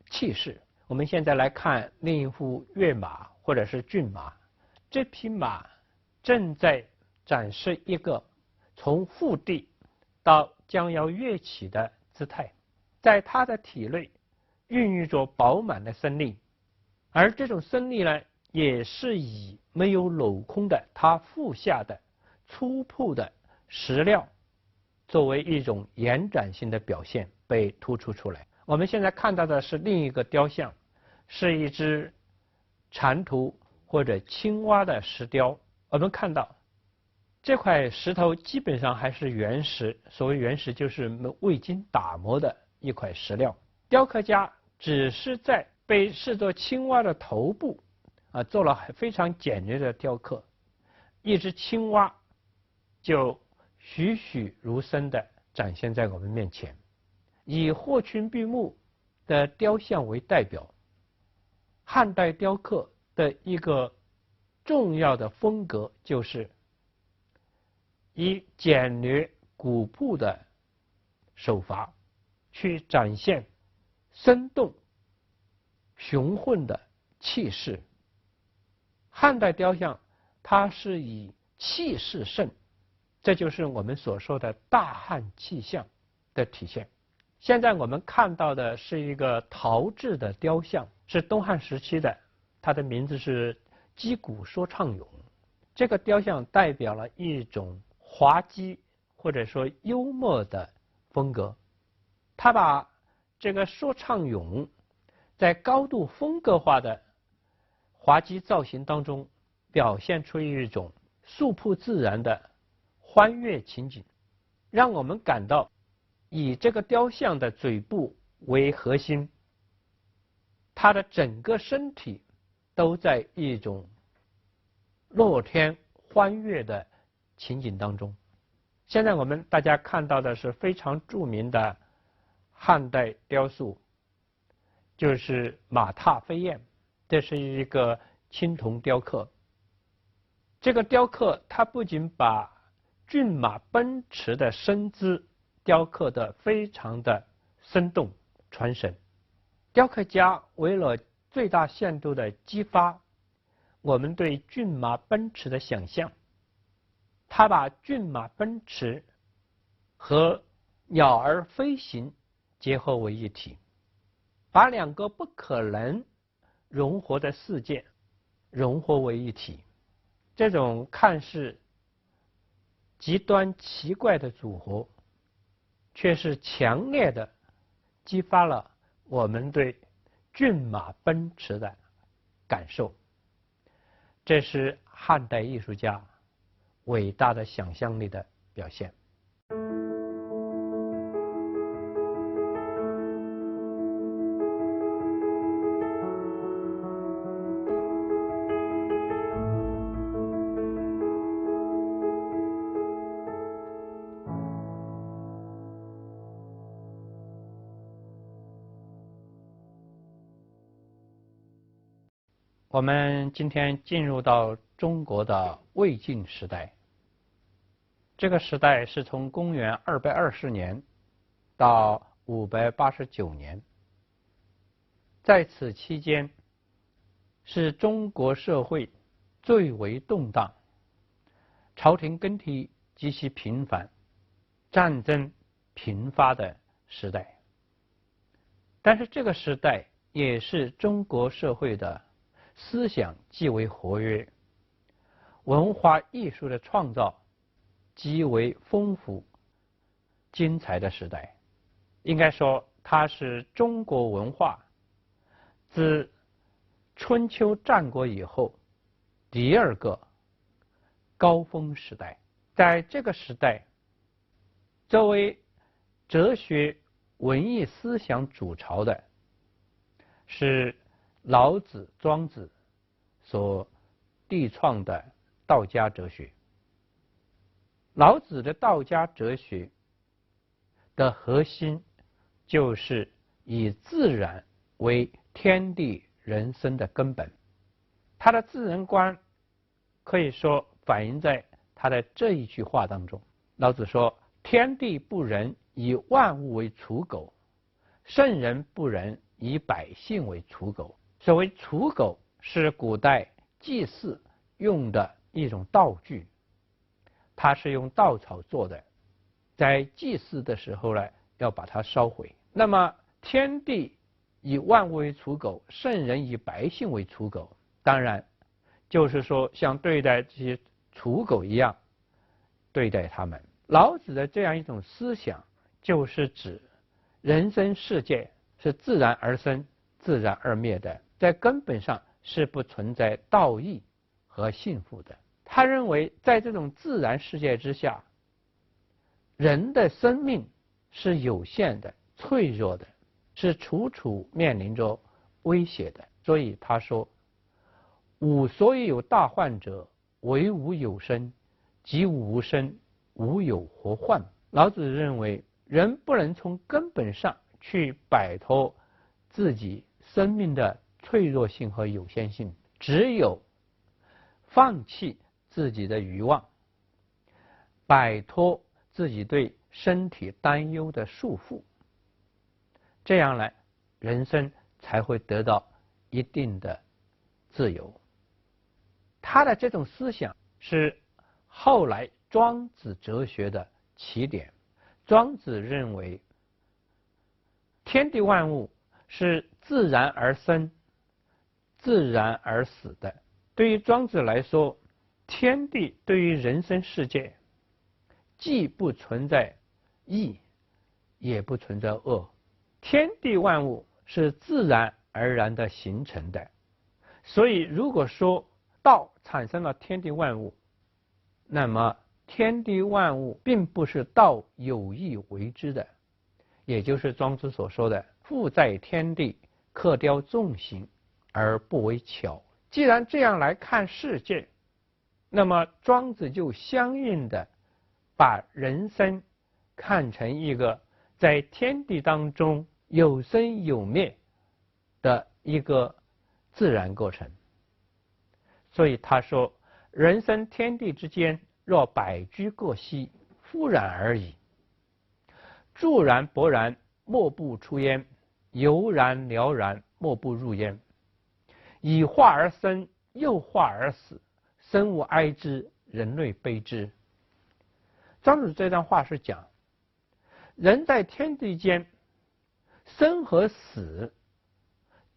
气势。我们现在来看另一幅跃马或者是骏马，这匹马正在展示一个从腹地到将要跃起的姿态，在它的体内孕育着饱满的生力，而这种生力呢，也是以没有镂空的它腹下的粗朴的石料作为一种延展性的表现被突出出来。我们现在看到的是另一个雕像，是一只蟾蜍或者青蛙的石雕。我们看到这块石头基本上还是原石，所谓原石就是未经打磨的一块石料。雕刻家只是在被视作青蛙的头部做了非常简略的雕刻，一只青蛙就栩栩如生地展现在我们面前。以霍去病墓的雕像为代表，汉代雕刻的一个重要的风格就是以简略古朴的手法去展现生动雄浑的气势。汉代雕像它是以气势盛，这就是我们所说的大汉气象的体现。现在我们看到的是一个陶制的雕像，是东汉时期的，它的名字是击鼓说唱俑。这个雕像代表了一种滑稽或者说幽默的风格，他把这个说唱俑在高度风格化的滑稽造型当中表现出一种素朴自然的欢悦情景，让我们感到以这个雕像的嘴部为核心，他的整个身体都在一种乐天欢悦的情景当中。现在我们大家看到的是非常著名的汉代雕塑，就是马踏飞燕，这是一个青铜雕刻。这个雕刻它不仅把骏马奔驰的身姿雕刻得非常的生动传神，雕刻家为了最大限度的激发我们对骏马奔驰的想象，他把骏马奔驰和鸟儿飞行结合为一体，把两个不可能融合的世界融合为一体。这种看似极端奇怪的组合，却是强烈的激发了我们对骏马奔驰的感受。这是汉代艺术家伟大的想象力的表现。我们今天进入到中国的魏晋时代，这个时代是从公元220年到589年，在此期间是中国社会最为动荡、朝廷更替极其频繁、战争频发的时代。但是这个时代也是中国社会的思想极为活跃，文化艺术的创造极为丰富精彩的时代。应该说它是中国文化自春秋战国以后第二个高峰时代。在这个时代，作为哲学文艺思想主潮的是老子、庄子所缔创的道家哲学。老子的道家哲学的核心就是以自然为天地人生的根本。他的自然观可以说反映在他的这一句话当中。老子说：天地不仁，以万物为刍狗；圣人不仁，以百姓为刍狗。所谓刍狗是古代祭祀用的一种道具，它是用稻草做的，在祭祀的时候呢，要把它烧毁。那么天地以万物为刍狗，圣人以百姓为刍狗，当然就是说像对待这些刍狗一样对待他们。老子的这样一种思想，就是指人生世界是自然而生、自然而灭的，在根本上是不存在道义和幸福的。他认为在这种自然世界之下，人的生命是有限的、脆弱的，是处处面临着威胁的。所以他说：吾所以有大患者，惟吾有生，及吾无生，吾有何患？老子认为人不能从根本上去摆脱自己生命的脆弱性和有限性，只有放弃自己的欲望，摆脱自己对身体担忧的束缚，这样呢，人生才会得到一定的自由。他的这种思想是后来庄子哲学的起点。庄子认为天地万物是自然而生、自然而死的。对于庄子来说，天地对于人生世界既不存在义，也不存在恶。天地万物是自然而然的形成的，所以如果说道产生了天地万物，那么天地万物并不是道有意为之的，也就是庄子所说的富在天地，克雕众形而不为巧。既然这样来看世界，那么庄子就相应的把人生看成一个在天地当中有生有灭的一个自然过程。所以他说，人生天地之间，若百居各息，夫然而已。助然勃然，莫不出焉；悠然了然，莫不入焉。以化而生，又化而死，生物哀之，人类悲之。庄子这段话是讲，人在天地间生和死，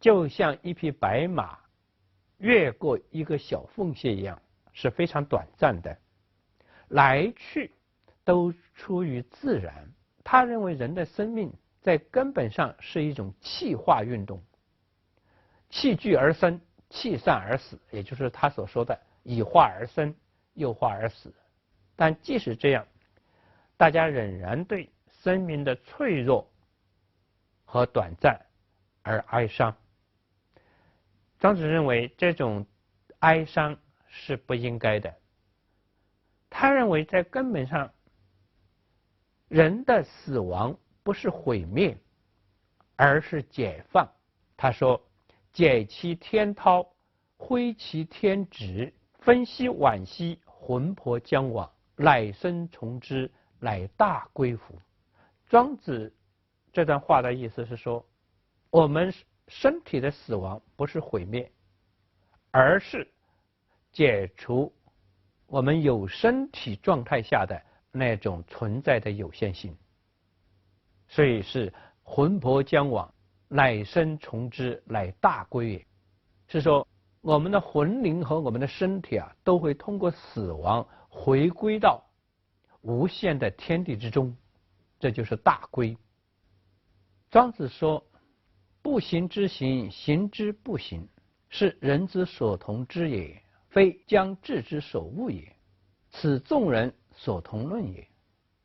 就像一匹白马越过一个小缝隙一样，是非常短暂的，来去都出于自然。他认为人的生命在根本上是一种气化运动，气聚而生，气散而死，也就是他所说的以化而生，又化而死。但即使这样，大家仍然对生命的脆弱和短暂而哀伤。庄子认为这种哀伤是不应该的。他认为在根本上，人的死亡不是毁灭，而是解放。他说，解其天涛，挥其天职，分析惋惜，魂魄将往，乃生从之，乃大归服。庄子这段话的意思是说，我们身体的死亡不是毁灭，而是解除我们有身体状态下的那种存在的有限性。所以是魂魄将往，乃生从之，乃大归也。是说我们的魂灵和我们的身体都会通过死亡回归到无限的天地之中，这就是大归。庄子说，不行之行，行之不行，是人之所同之也，非将治之所恶也，此众人所同论也。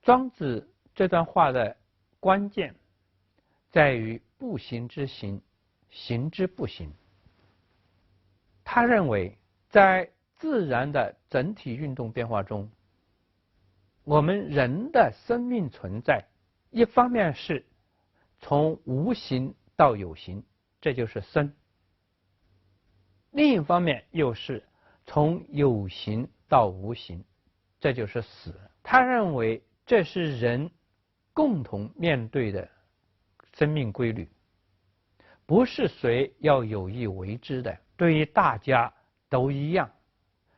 庄子这段话的关键在于不行之行，行之不行。他认为在自然的整体运动变化中，我们人的生命存在，一方面是从无形到有形，这就是生；另一方面又是从有形到无形，这就是死。他认为这是人共同面对的生命规律，不是谁要有意为之的，对于大家都一样，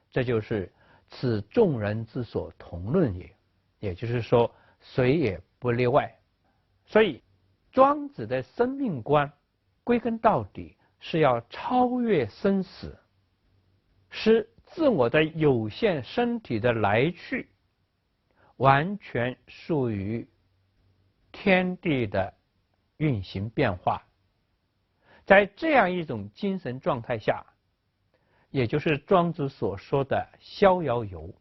这就是此众人之所同论也，也就是说谁也不例外。所以庄子的生命观归根到底是要超越生死，使自我的有限身体的来去完全属于天地的运行变化。在这样一种精神状态下，也就是庄子所说的逍遥游。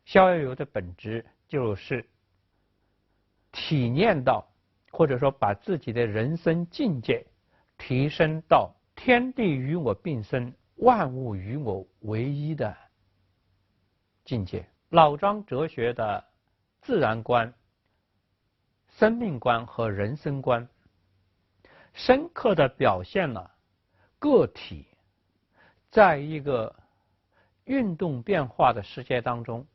逍遥游的本质就是体验到，或者说把自己的人生境界提升到天地与我并生，万物与我为一的境界。老庄哲学的自然观、生命观和人生观，深刻地表现了个体在一个运动变化的世界当中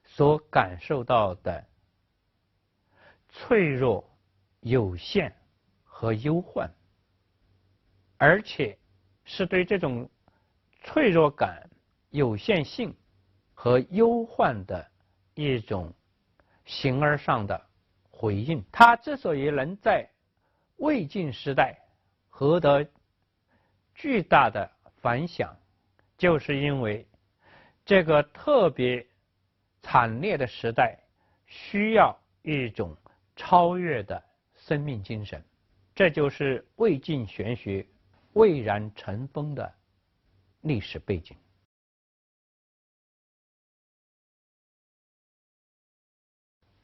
所感受到的脆弱、有限和忧患，而且是对这种脆弱感、有限性和忧患的一种形而上的回应。他之所以能在魏晋时代获得巨大的反响，就是因为这个特别惨烈的时代需要一种超越的生命精神，这就是魏晋玄学蔚然成风的历史背景。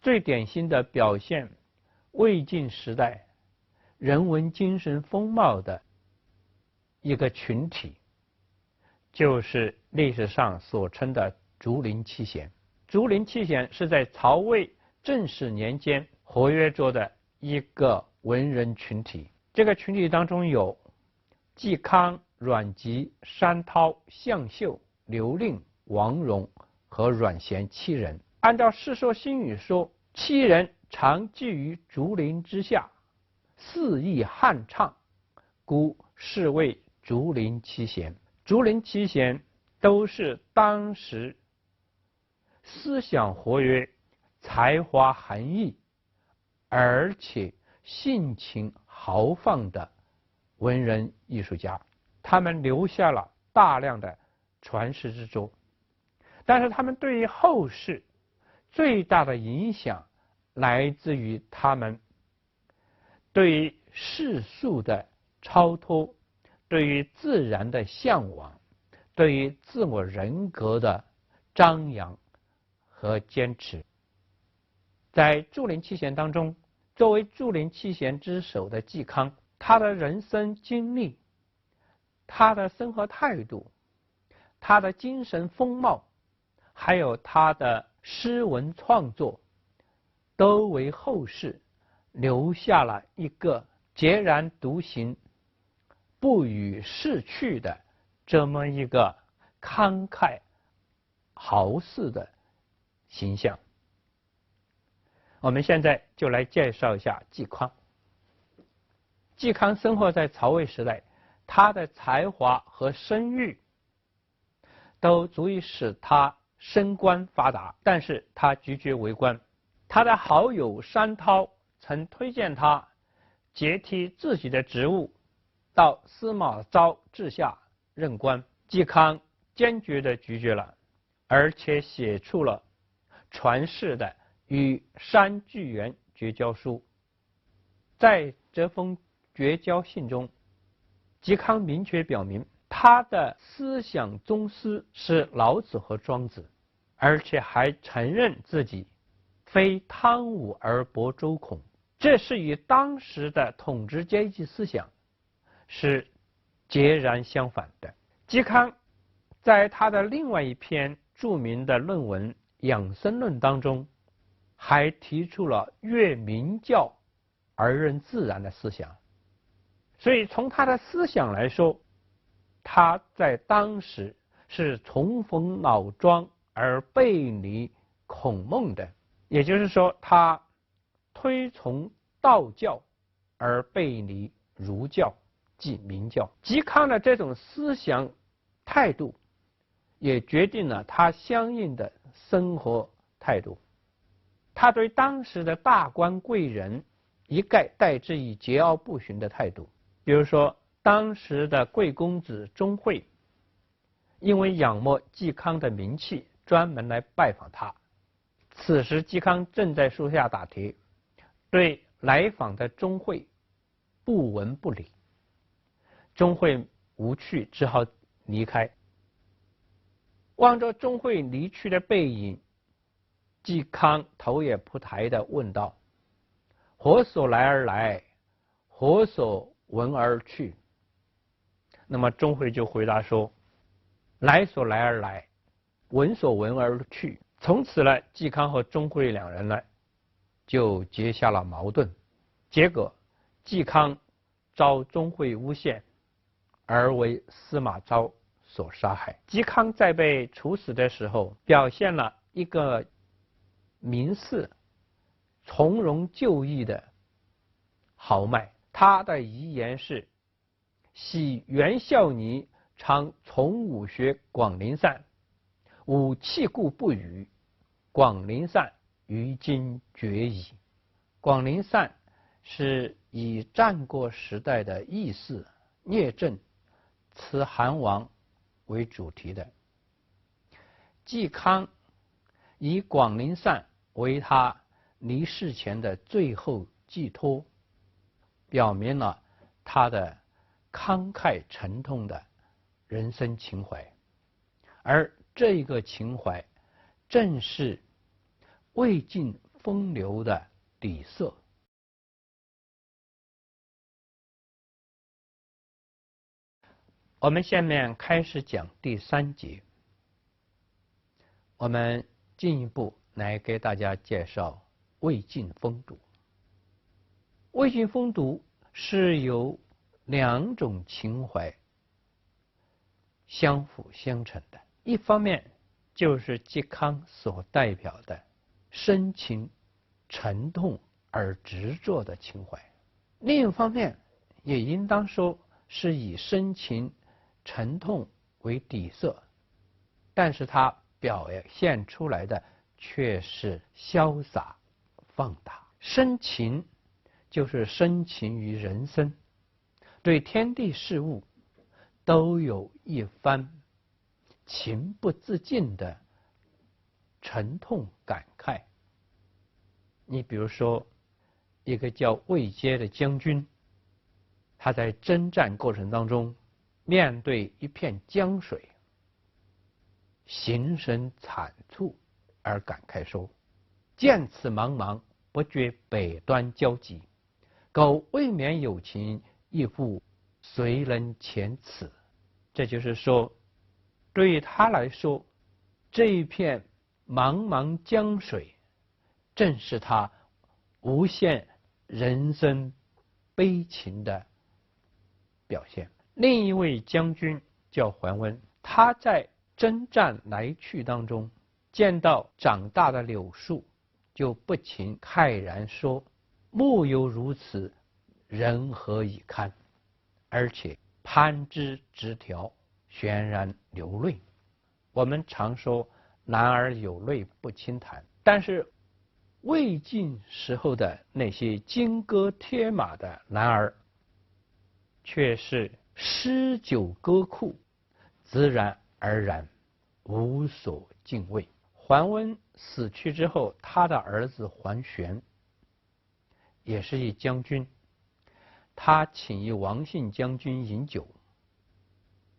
最典型的表现魏晋时代人文精神风貌的一个群体，就是历史上所称的竹林七贤。竹林七贤是在曹魏正始年间活跃着的一个文人群体。这个群体当中有嵇康、阮籍、山涛、向秀、刘令、王戎和阮咸七人。按照《世说新语》说，七人常聚于竹林之下，肆意酣畅，故是谓竹林七贤。竹林七贤都是当时思想活跃、才华横溢，而且性情豪放的文人艺术家。他们留下了大量的传世之作，但是他们对于后世最大的影响来自于他们对于世俗的超脱，对于自然的向往，对于自我人格的张扬和坚持。在竹林七贤当中，作为竹林七贤之首的嵇康，他的人生经历，他的生活态度，他的精神风貌，还有他的诗文创作，都为后世留下了一个孑然独行、不与世趣的这么一个慷慨豪士的形象。我们现在就来介绍一下嵇康。嵇康生活在曹魏时代，他的才华和声誉都足以使他升官发达，但是他拒绝为官。他的好友山涛曾推荐他接替自己的职务，到司马昭治下任官。嵇康坚决地拒绝了，而且写出了传世的与山巨源绝交书。在这封绝交信中，嵇康明确表明他的思想宗师是老子和庄子，而且还承认自己非汤武而薄周孔，这是与当时的统治阶级思想是截然相反的。嵇康在他的另外一篇著名的论文《养生论》当中，还提出了越明教而任自然的思想。所以从他的思想来说，他在当时是重逢老庄而背离孔孟的，也就是说，他推崇道教而背离儒教，即明教。嵇康的这种思想态度，也决定了他相应的生活态度。他对当时的大官贵人一概待之以桀骜不驯的态度。比如说，当时的贵公子钟会因为仰慕嵇康的名气，专门来拜访他。此时嵇康正在树下打铁，对来访的钟会不闻不理。钟会无趣，只好离开。望着钟会离去的背影，嵇康头也不抬地问道：何所来而来？何所闻而去？那么钟会就回答说：来所来而来，闻所闻而去。从此呢，嵇康和钟会两人呢就结下了矛盾。结果嵇康遭钟会诬陷，而为司马昭所杀害。嵇康在被处死的时候，表现了一个名士从容就义的豪迈。他的遗言是：昔袁孝尼常从武学广陵散，吾弃故不语，广陵散于今绝矣。广陵散是以战国时代的义士聂政辞韩王为主题的。嵇康以广陵散为他离世前的最后寄托，表明了他的慷慨沉痛的人生情怀，而这个情怀正是魏晋风流的底色。我们下面开始讲第3节，我们进一步来给大家介绍魏晋风读。魏晋风读是由2种情怀相辅相成的，一方面就是嵇康所代表的深情沉痛而执着的情怀，另一方面也应当说是以深情沉痛为底色，但是它表现出来的却是潇洒放达。深情就是深情于人生，对天地事物都有一番情不自禁的沉痛感慨。你比如说一个叫魏阶的将军，他在征战过程当中面对一片江水，形神惨促而感慨说：见此茫茫，不觉北端交集，苟未免有情，亦复谁人遣此？这就是说，对于他来说，这一片茫茫江水正是他无限人生悲情的表现。另一位将军叫桓温，他在征战来去当中见到长大的柳树，就不禁慨然说：木有如此，人何以堪？而且攀枝枝条，潸然流泪。我们常说男儿有泪不轻弹，但是魏晋时候的那些金戈铁马的男儿，却是诗酒歌赋，自然而然，无所敬畏。桓温死去之后，他的儿子桓玄也是一将军，他请一王姓将军饮酒，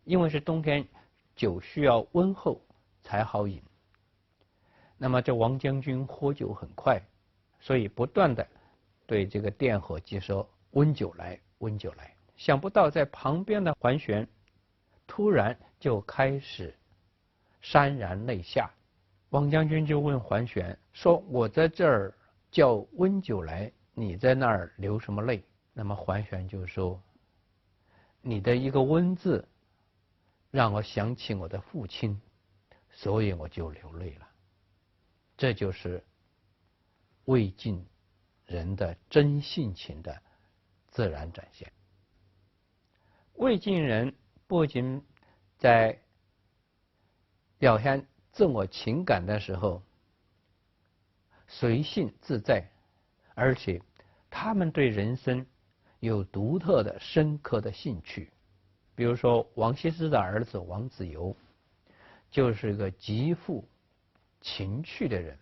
因为是冬天，酒需要温厚才好饮。那么这王将军喝酒很快，所以不断的对这个殿伙计说：温酒来，温酒来。想不到在旁边的桓玄突然就开始潸然泪下。王将军就问桓玄说：我在这儿叫温酒来，你在那儿流什么泪？那么桓玄就说：你的一个温字让我想起我的父亲，所以我就流泪了。这就是魏晋人的真性情的自然展现。魏晋人不仅在表现自我情感的时候随性自在，而且他们对人生有独特的深刻的兴趣。比如说王羲之的儿子王子猷就是个极富情趣的人，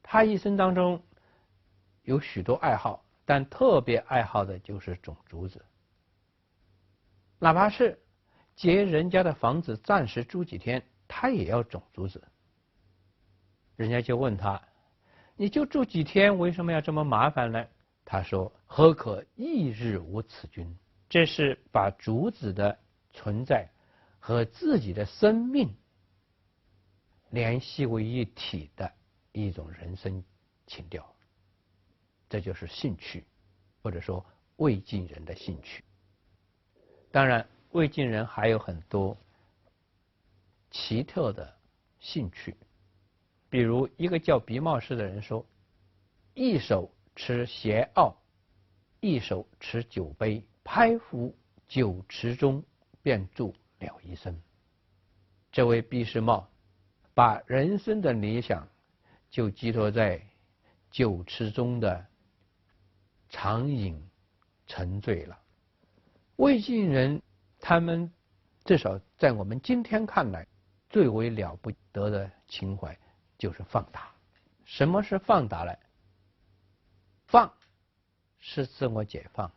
他一生当中有许多爱好，但特别爱好的就是种竹子，哪怕是借人家的房子暂时住几天，他也要种竹子。人家就问他：你就住几天，为什么要这么麻烦呢？他说：何可一日无此君？这是把竹子的存在和自己的生命联系为一体的一种人生情调，这就是兴趣，或者说魏晋人的兴趣。当然魏晋人还有很多奇特的兴趣，比如一个叫鼻茂氏的人说：一手持斜奥，一手持酒杯，拍拂酒池中，便助了一生。这位毕世茂把人生的理想就寄托在酒池中的长饮沉醉了。魏晋人他们至少在我们今天看来最为了不得的情怀就是放达。什么是放达呢？放是自我解放，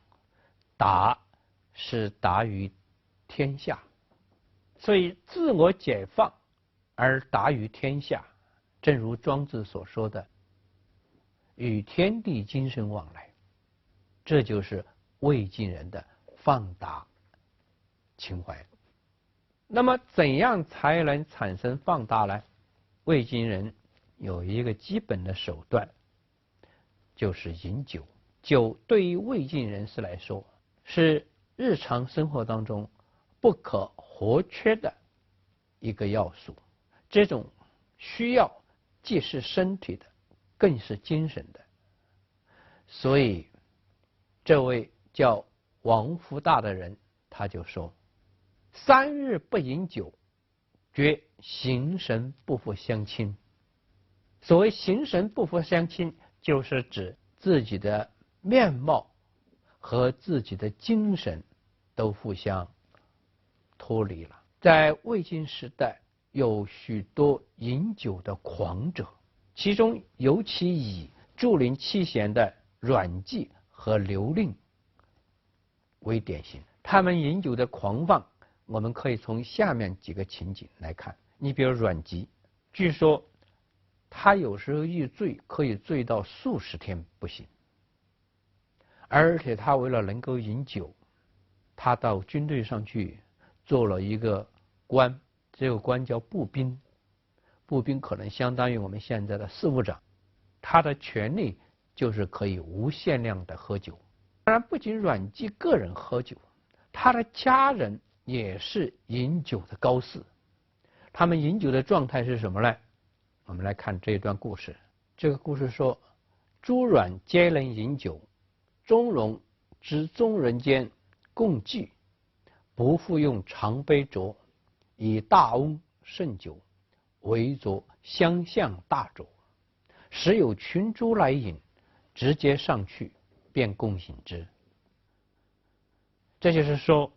达是达于天下。所以自我解放而达于天下，正如庄子所说的与天地精神往来，这就是魏晋人的放达情怀。那么怎样才能产生放大呢？魏晋人有一个基本的手段，就是饮酒。酒对于魏晋人士来说，是日常生活当中不可或缺的一个要素。这种需要既是身体的，更是精神的。所以这位叫王福大的人，他就说：“3日不饮酒，觉形神不复相亲。”所谓形神不复相亲，就是指自己的面貌和自己的精神都互相脱离了。在魏晋时代，有许多饮酒的狂者，其中尤其以竹林七贤的阮籍和刘令为典型。他们饮酒的狂放，我们可以从下面几个情景来看。你比如阮籍，据说他有时候一醉可以醉到数十天不醒，而且他为了能够饮酒，他到军队上去做了一个官，这个官叫步兵，步兵可能相当于我们现在的事务长，他的权利就是可以无限量的喝酒。当然，不仅阮籍个人喝酒，他的家人也是饮酒的高士。他们饮酒的状态是什么呢？我们来看这一段故事。这个故事说，朱阮皆能饮酒，钟嵘之宗人间共聚，不复用长杯酌，以大瓮盛酒，围着相向大酌。时有群猪来饮，直接上去，便共饮之。这就是说，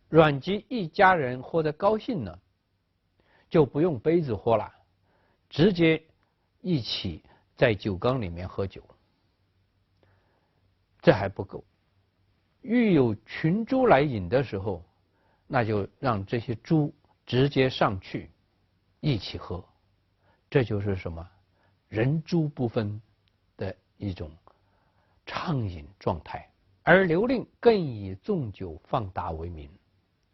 阮籍一家人喝得高兴了，就不用杯子喝了，直接一起在酒缸里面喝酒。这还不够，遇有群猪来饮的时候，那就让这些猪直接上去一起喝。这就是什么？人猪不分的一种畅饮状态。而刘令更以纵酒放大为名。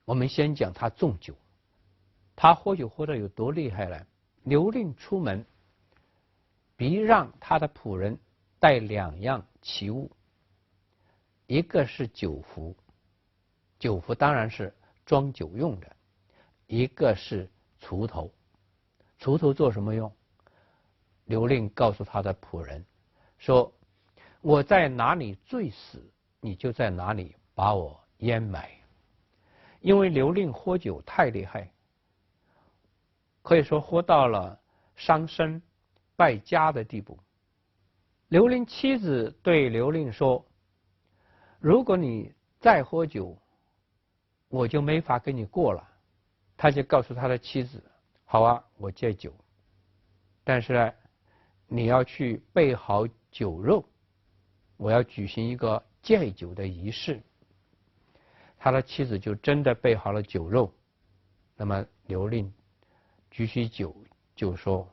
我们先讲他纵酒，他喝酒喝得有多厉害呢？刘令出门，必让他的仆人带2样奇物，一个是酒壶，酒壶当然是装酒用的；一个是锄头，锄头做什么用？刘令告诉他的仆人说：“我在哪里醉死，你就在哪里把我淹埋。”因为刘令喝酒太厉害，可以说喝到了伤身败家的地步。刘令妻子对刘令说：“如果你再喝酒，我就没法跟你过了。”他就告诉他的妻子：“好啊，我戒酒，但是呢，你要去备好酒肉，我要举行一个戒酒的仪式。”他的妻子就真的备好了酒肉。那么刘令举起酒就说：“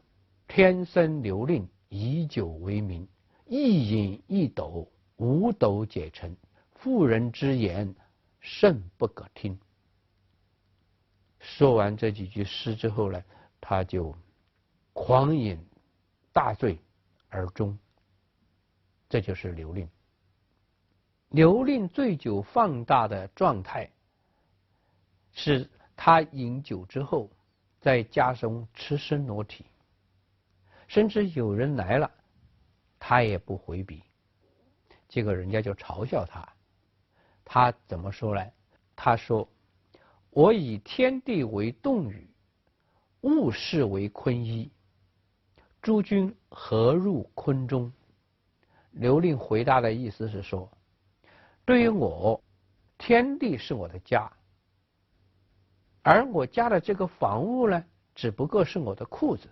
天生刘令以酒为名，一饮一斗，5斗解成。妇人之言，甚不可听。”说完这几句诗之后呢，他就狂饮大醉而终。这就是刘令。刘令醉酒放大的状态，是他饮酒之后在家中赤身裸体，甚至有人来了，他也不回避，结果人家就嘲笑他。他怎么说呢？他说：“我以天地为冻雨，物事为坤衣，诸君何入坤中？”刘令回答的意思是说，对于我，天地是我的家，而我家的这个房屋呢，只不过是我的裤子，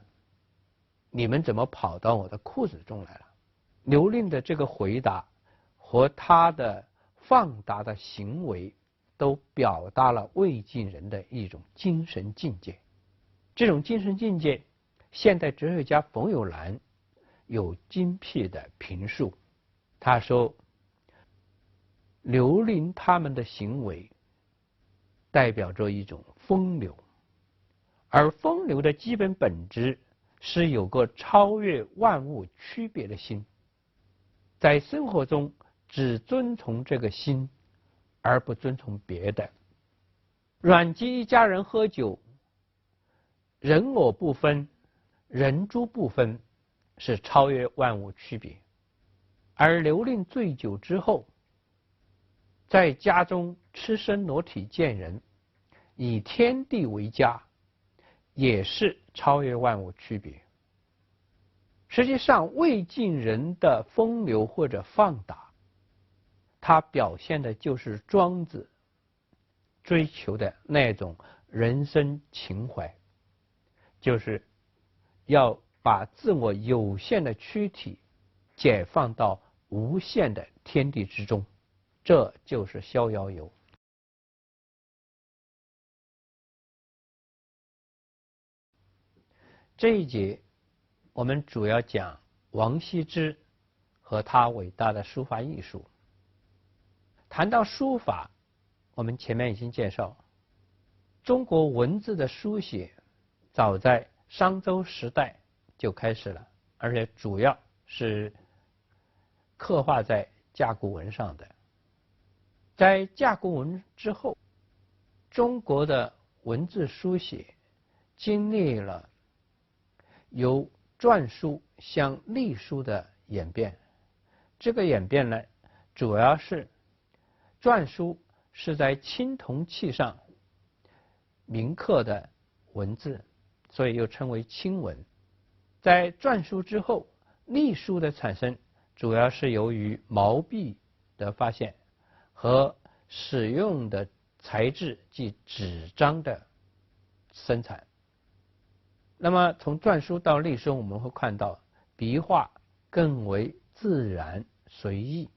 你们怎么跑到我的裤子中来了？刘令的这个回答和他的放达的行为，都表达了魏晋人的一种精神境界。这种精神境界，现代哲学家冯友兰有精辟的评述。他说，刘令他们的行为代表着一种风流，而风流的基本本质是有个超越万物区别的心，在生活中只遵从这个心，而不遵从别的。阮籍一家人喝酒，人我不分，人猪不分，是超越万物区别。而刘令醉酒之后，在家中吃身裸体见人，以天地为家，也是超越万物区别。实际上，魏晋人的风流或者放达，它表现的就是庄子追求的那种人生情怀，就是要把自我有限的躯体解放到无限的天地之中，这就是逍遥游。这一节我们主要讲王羲之和他伟大的书法艺术。谈到书法，我们前面已经介绍，中国文字的书写早在商周时代就开始了，而且主要是刻画在甲骨文上的。在甲骨文之后，中国的文字书写经历了由篆书向隶书的演变。这个演变呢，主要是篆书是在青铜器上铭刻的文字，所以又称为青文。在篆书之后，隶书的产生主要是由于毛笔的发现和使用的材质即纸张的生产。那么从篆书到隶书，我们会看到笔画更为自然随意，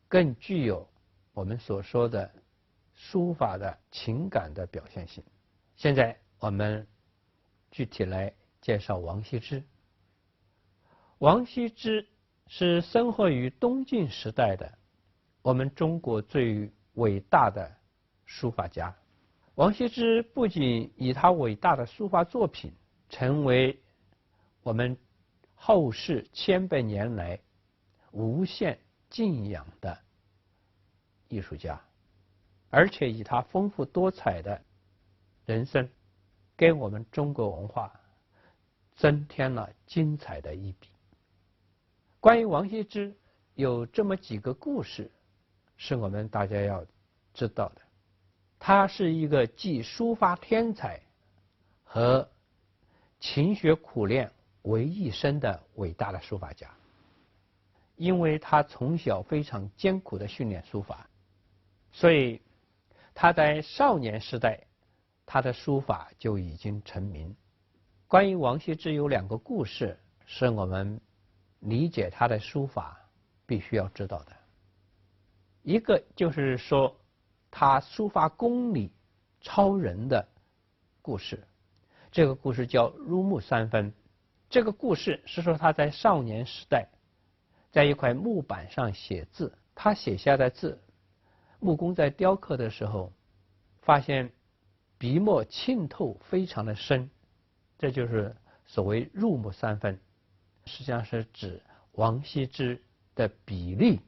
更具有我们所说的书法的情感的表现性。现在我们具体来介绍王羲之。王羲之是生活于东晋时代的我们中国最伟大的书法家。王羲之不仅以他伟大的书法作品成为我们后世千百年来无限敬仰的艺术家，而且以他丰富多彩的人生，给我们中国文化增添了精彩的一笔。关于王羲之有这么几个故事是我们大家要知道的。他是一个集书法天才和勤学苦练为一身的伟大的书法家。因为他从小非常艰苦的训练书法，所以他在少年时代他的书法就已经成名。关于王羲之有两个故事是我们理解他的书法必须要知道的。一个就是说他书法功力超人的故事，这个故事叫入木三分。这个故事是说他在少年时代在一块木板上写字，他写下的字，木工在雕刻的时候发现笔墨浸透非常的深，这就是所谓入木三分，实际上是指王羲之的笔力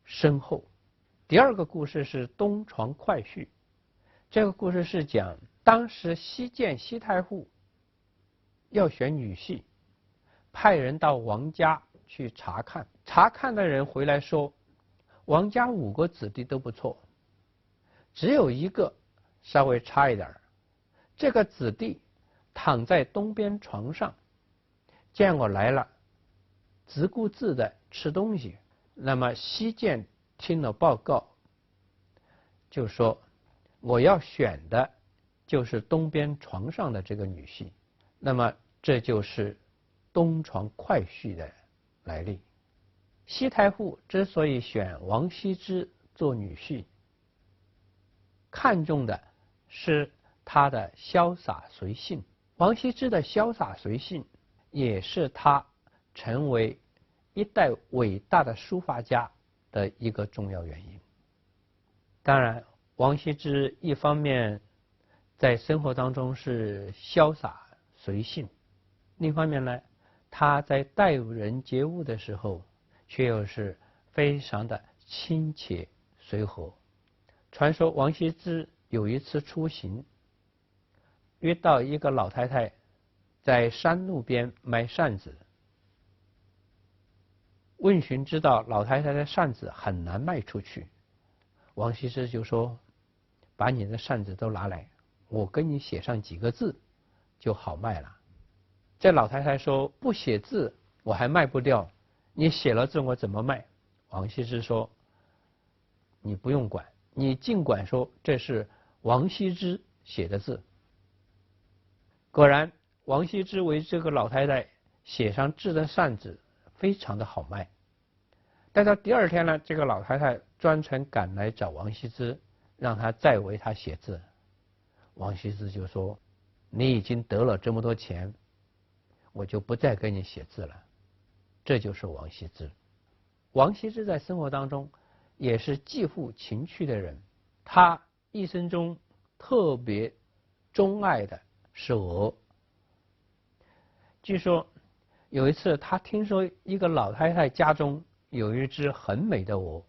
深厚。第二个故事是东床快婿，这个故事是讲当时西晋西太后要选女婿，派人到王家去查看，查看的人回来说王家5个子弟都不错，只有一个稍微差一点，这个子弟躺在东边床上，见我来了自顾自的吃东西。那么西晋听了报告就说我要选的就是东边床上的这个女婿，那么这就是东床快婿的来历。西太后之所以选王羲之做女婿，看重的是他的潇洒随性。王羲之的潇洒随性也是他成为一代伟大的书法家的一个重要原因。当然王羲之一方面在生活当中是潇洒随性，另一方面呢，他在待人接物的时候却又是非常的亲切随和。传说王羲之有一次出行，约到一个老太太在山路边卖扇子，问询知道老太太的扇子很难卖出去，王羲之就说：把你的扇子都拿来，我跟你写上几个字就好卖了。这老太太说：不写字我还卖不掉，你写了字我怎么卖？王羲之说：你不用管，你尽管说这是王羲之写的字。果然王羲之为这个老太太写上字的扇子非常的好卖。但到第二天呢，这个老太太专程赶来找王羲之，让他再为他写字。王羲之就说：你已经得了这么多钱，我就不再给你写字了。这就是王羲之。王羲之在生活当中也是极富情趣的人，他一生中特别钟爱的是鹅。据说有一次他听说一个老太太家中有一只很美的鹅，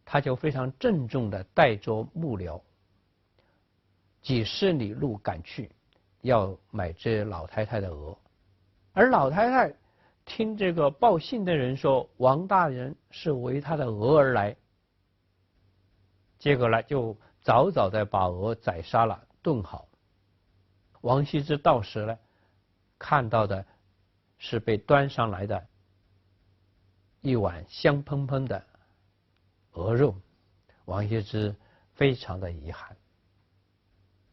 他就非常郑重地带着幕僚几十里路赶去，要买这老太太的鹅。而老太太听这个报信的人说王大人是为他的鹅而来，结果呢就早早的把鹅宰杀了炖好。王羲之到时呢，看到的是被端上来的一碗香喷喷的鹅肉，王羲之非常的遗憾。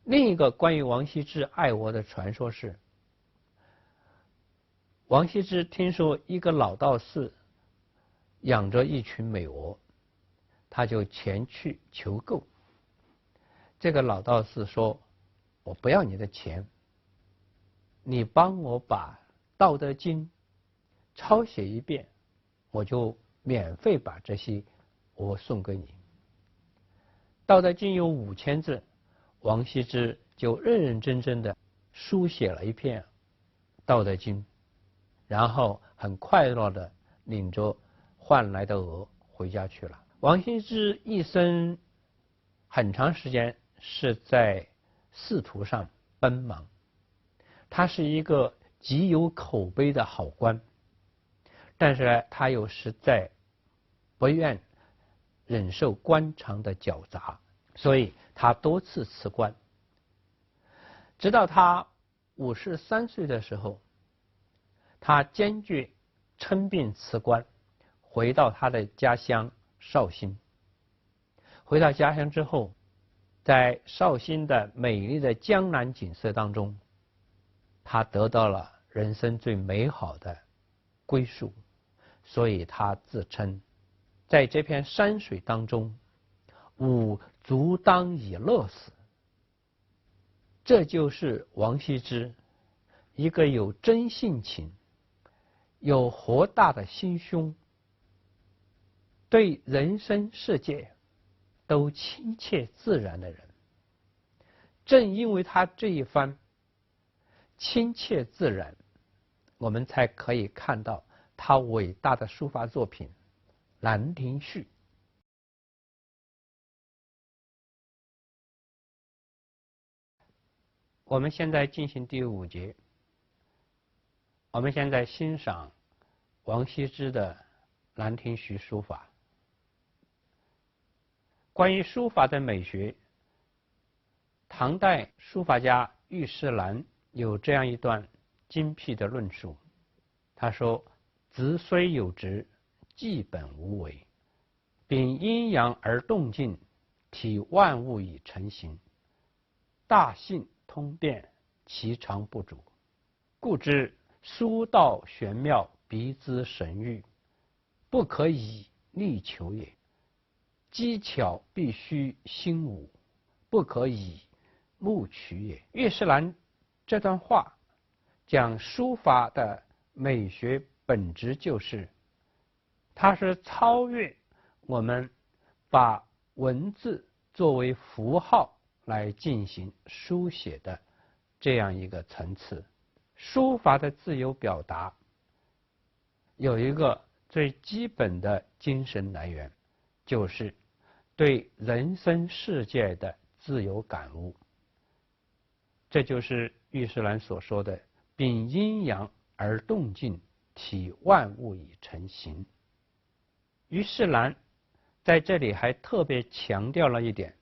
另一个关于王羲之爱鹅的传说是，王羲之听说一个老道士养着一群美鹅，他就前去求购。这个老道士说：我不要你的钱，你帮我把《道德经》抄写一遍，我就免费把这些鹅送给你。《道德经》有5000字，王羲之就认认真真的书写了一篇《道德经》，然后很快乐的领着换来的鹅回家去了。王羲之一生很长时间是在仕途上奔忙，他是一个极有口碑的好官，但是呢，他又实在不愿忍受官场的狡杂，所以他多次辞官。直到他53岁的时候，他坚决称病辞官，回到他的家乡绍兴。回到家乡之后，在绍兴的美丽的江南景色当中，他得到了人生最美好的归宿，所以他自称在这片山水当中，吾足当以乐死。这就是王羲之，一个有真性情、有博大的心胸，对人生世界都亲切自然的人。正因为他这一番亲切自然，我们才可以看到他伟大的书法作品《兰亭序》。我们现在进行第5节，我们现在欣赏王羲之的《兰亭序》书法。关于书法的美学，唐代书法家尉世兰有这样一段精辟的论述。他说：直虽有直，迹本无为，秉阴阳而动静，体万物以成形，大性通变，其常不足，故知书道玄妙，鼻之神喻，不可以力求也。机巧必须心武，不可以目取也。尉世兰这段话讲书法的美学本质就是，它是超越我们把文字作为符号来进行书写的这样一个层次。书法的自由表达有一个最基本的精神来源，就是对人生世界的自由感悟。这就是玉世兰所说的秉阴阳而动静，体万物以成形。于世兰在这里还特别强调了一点，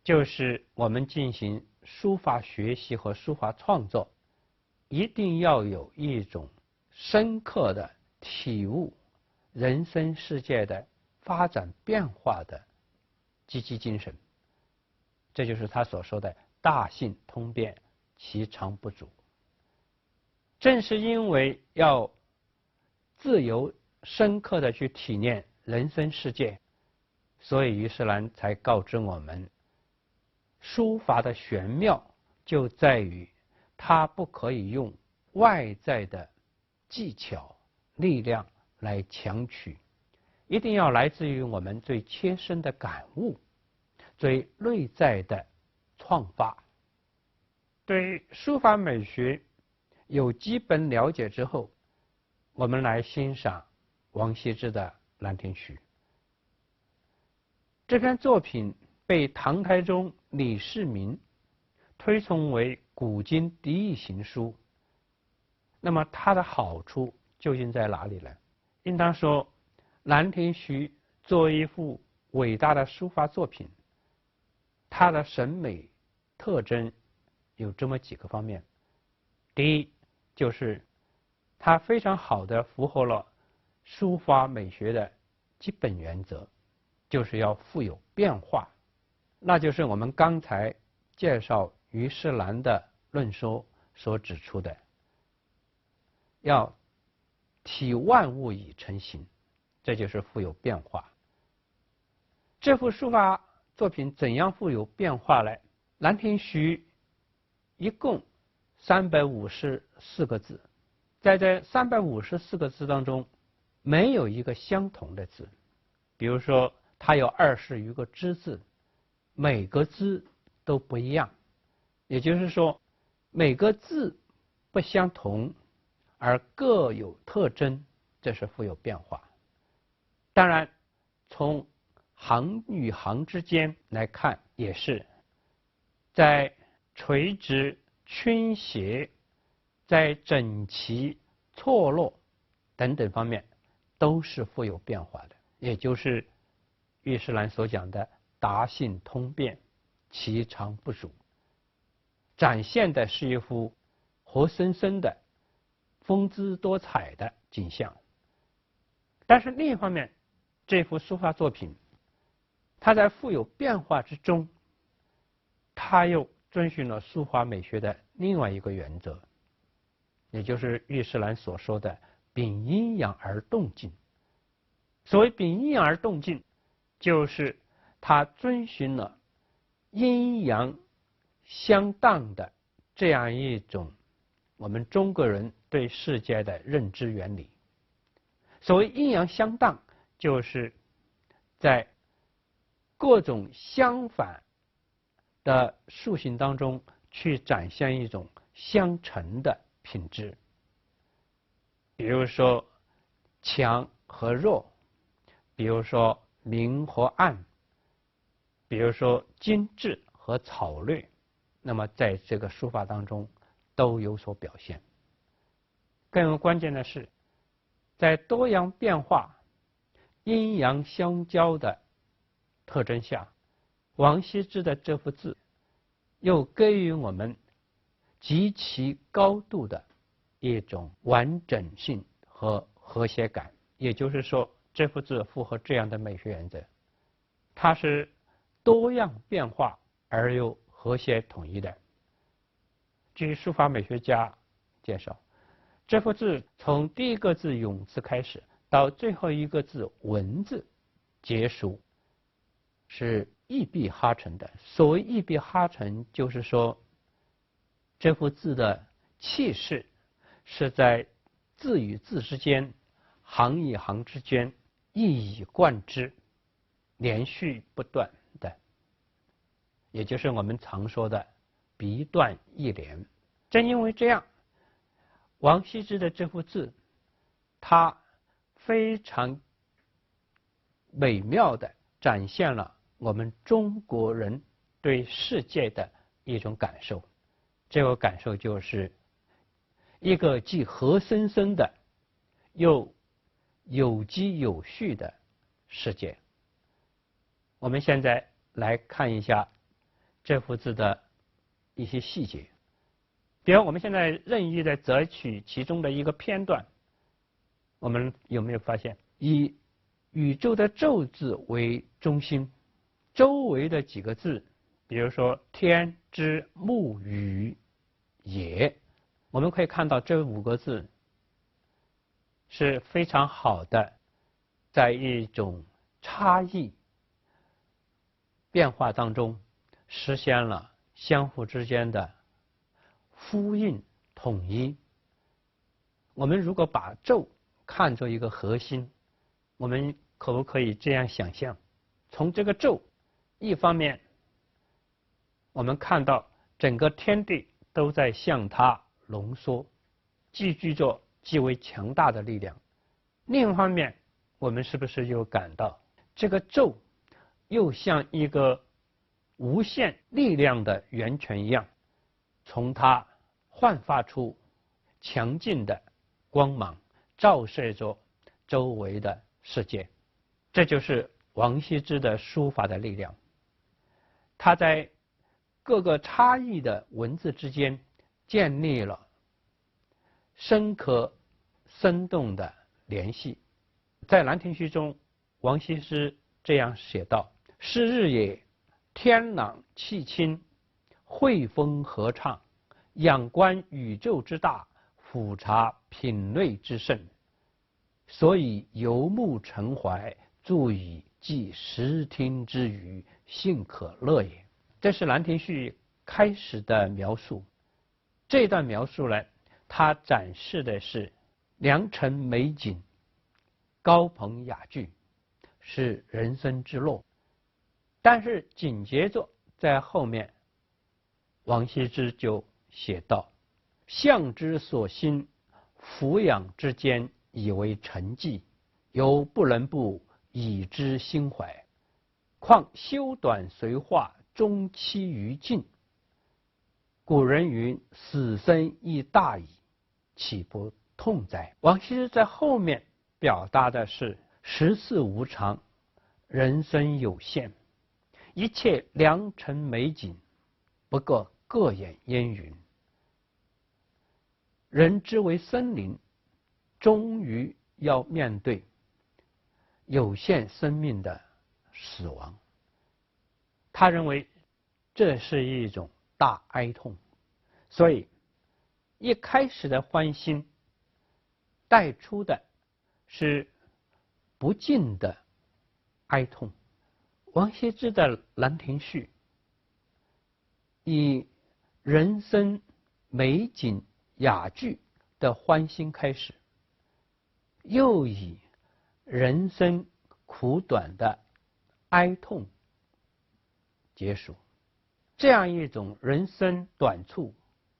就是我们进行书法学习和书法创作，一定要有一种深刻的体悟人生世界的发展变化的积极精神。这就是他所说的大性通变，其长不足。正是因为要自由深刻的去体验人生世界，所以于世兰才告知我们，书法的玄妙就在于它不可以用外在的技巧力量来强取，一定要来自于我们最切身的感悟，最内在的创发。对书法美学有基本了解之后，我们来欣赏王羲之的《兰亭序》。这篇作品被唐太宗李世民推崇为古今第一行书。那么它的好处究竟在哪里呢？应当说，《兰亭序》作为一幅伟大的书法作品，它的审美特征有这么几个方面。第一，就是它非常好的符合了书法美学的基本原则，就是要富有变化。那就是我们刚才介绍于世兰的论说所指出的，要体万物以成形，这就是富有变化。这幅书法作品怎样富有变化呢？《兰亭序》一共354个字，在这354个字当中，没有一个相同的字。比如说，它有20余个之字，每个字都不一样，也就是说，每个字不相同，而各有特征，这是富有变化。当然，从行与行之间来看，也是在垂直、倾斜，在整齐、错落等等方面，都是富有变化的。也就是玉世兰所讲的达性通变，其长不足，展现的是一幅活生生的丰姿多彩的景象。但是另一方面，这幅书法作品它在富有变化之中，它又遵循了书法美学的另外一个原则，也就是玉世兰所说的秉阴阳而动静。所谓秉阴阳而动静，就是它遵循了阴阳相当的这样一种我们中国人对世界的认知原理。所谓阴阳相当，就是在各种相反的属性当中去展现一种相乘的品质。比如说强和弱，比如说明和暗，比如说精致和草略，那么在这个书法当中都有所表现。更关键的是，在多样变化、阴阳相交的特征下，王羲之的这幅字又给予我们极其高度的一种完整性和和谐感。也就是说，这幅字符合这样的美学原则，它是多样变化而又和谐统一的。据书法美学家介绍，这幅字从第一个字永字开始，到最后一个字文字结束，是一笔哈成的。所谓一笔哈成，就是说这幅字的气势是在字与字之间、行与行之间一以贯之，连续不断的。也就是我们常说的笔断意连。正因为这样，王羲之的这幅字，他非常美妙地展现了我们中国人对世界的一种感受。这个感受就是一个既活生生的又有机有序的世界。我们现在来看一下这幅字的一些细节。比如我们现在任意的择取其中的一个片段，我们有没有发现，以宇宙的宙字为中心，周围的几个字，比如说天之木雨也，我们可以看到这5个字是非常好的，在一种差异变化当中实现了相互之间的呼应统一。我们如果把宙看作一个核心，我们可不可以这样想象，从这个宙一方面我们看到整个天地都在向它浓缩，寄居着极为强大的力量，另一方面我们是不是又感到这个宙又像一个无限力量的源泉一样，从它焕发出强劲的光芒，照射着周围的世界。这就是王羲之的书法的力量，他在各个差异的文字之间建立了深刻生动的联系。在《兰亭序》中，王羲之这样写道：是日也，天朗气清，惠风和畅，仰观宇宙之大，俯察品类之盛，所以游目骋怀，足以寄视听之娱，幸可乐也。这是《兰亭序》开始的描述。这段描述呢，它展示的是良辰美景，高朋雅聚，是人生之乐。但是紧接着在后面，王羲之就写道：象之所兴，俯仰之间，以为成绩，犹不能不以之心怀。况修短随化，终期于尽。古人云：死生亦大矣，岂不痛哉？王羲之在后面表达的是世事无常，人生有限，一切良辰美景，不过各眼烟云。人之为生灵，终于要面对有限生命的死亡。他认为这是一种大哀痛，所以一开始的欢欣带出的是不尽的哀痛。王羲之的《兰亭序》以人生美景雅聚的欢欣开始，又以人生苦短的哀痛结束。这样一种人生短促、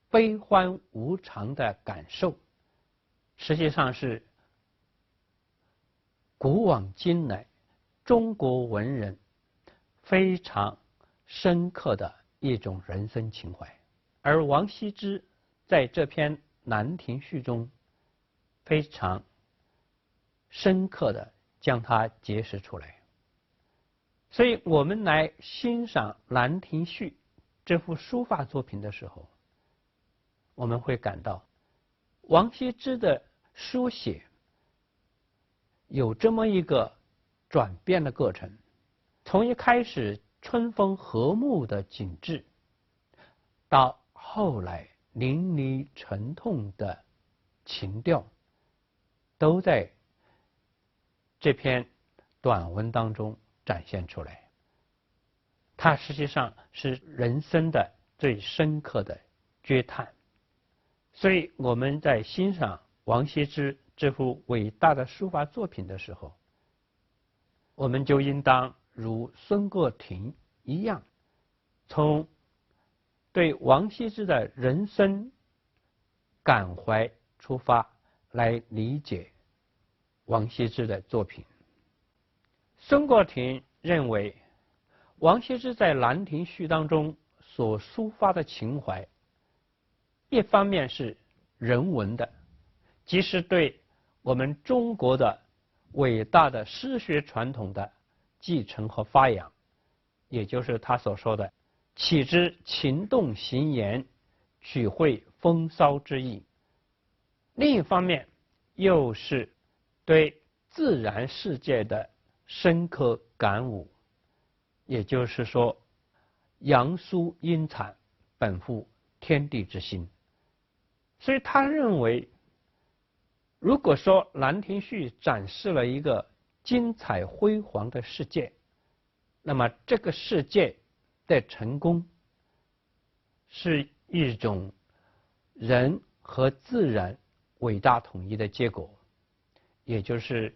悲欢无常的感受，实际上是古往今来中国文人非常深刻的一种人生情怀。而王羲之在这篇《兰亭序》中非常深刻的将它揭示出来。所以我们来欣赏《兰亭序》这幅书法作品的时候，我们会感到王羲之的书写有这么一个转变的过程，从一开始春风和睦的景致，到后来淋漓沉痛的情调，都在这篇短文当中展现出来。它实际上是人生的最深刻的嗟叹。所以我们在欣赏王羲之这幅伟大的书法作品的时候，我们就应当如孙过庭一样，从对王羲之的人生感怀出发来理解王羲之的作品。孙国庭认为，王羲之在《兰亭序》当中所抒发的情怀，一方面是人文的，即是对我们中国的伟大的诗学传统的继承和发扬，也就是他所说的启之情动行言，取会风骚之意。另一方面又是对自然世界的深刻感悟，也就是说阳苏阴产，本乎天地之心。所以他认为，如果说《兰亭序》展示了一个精彩辉煌的世界，那么这个世界的成功是一种人和自然伟大统一的结果，也就是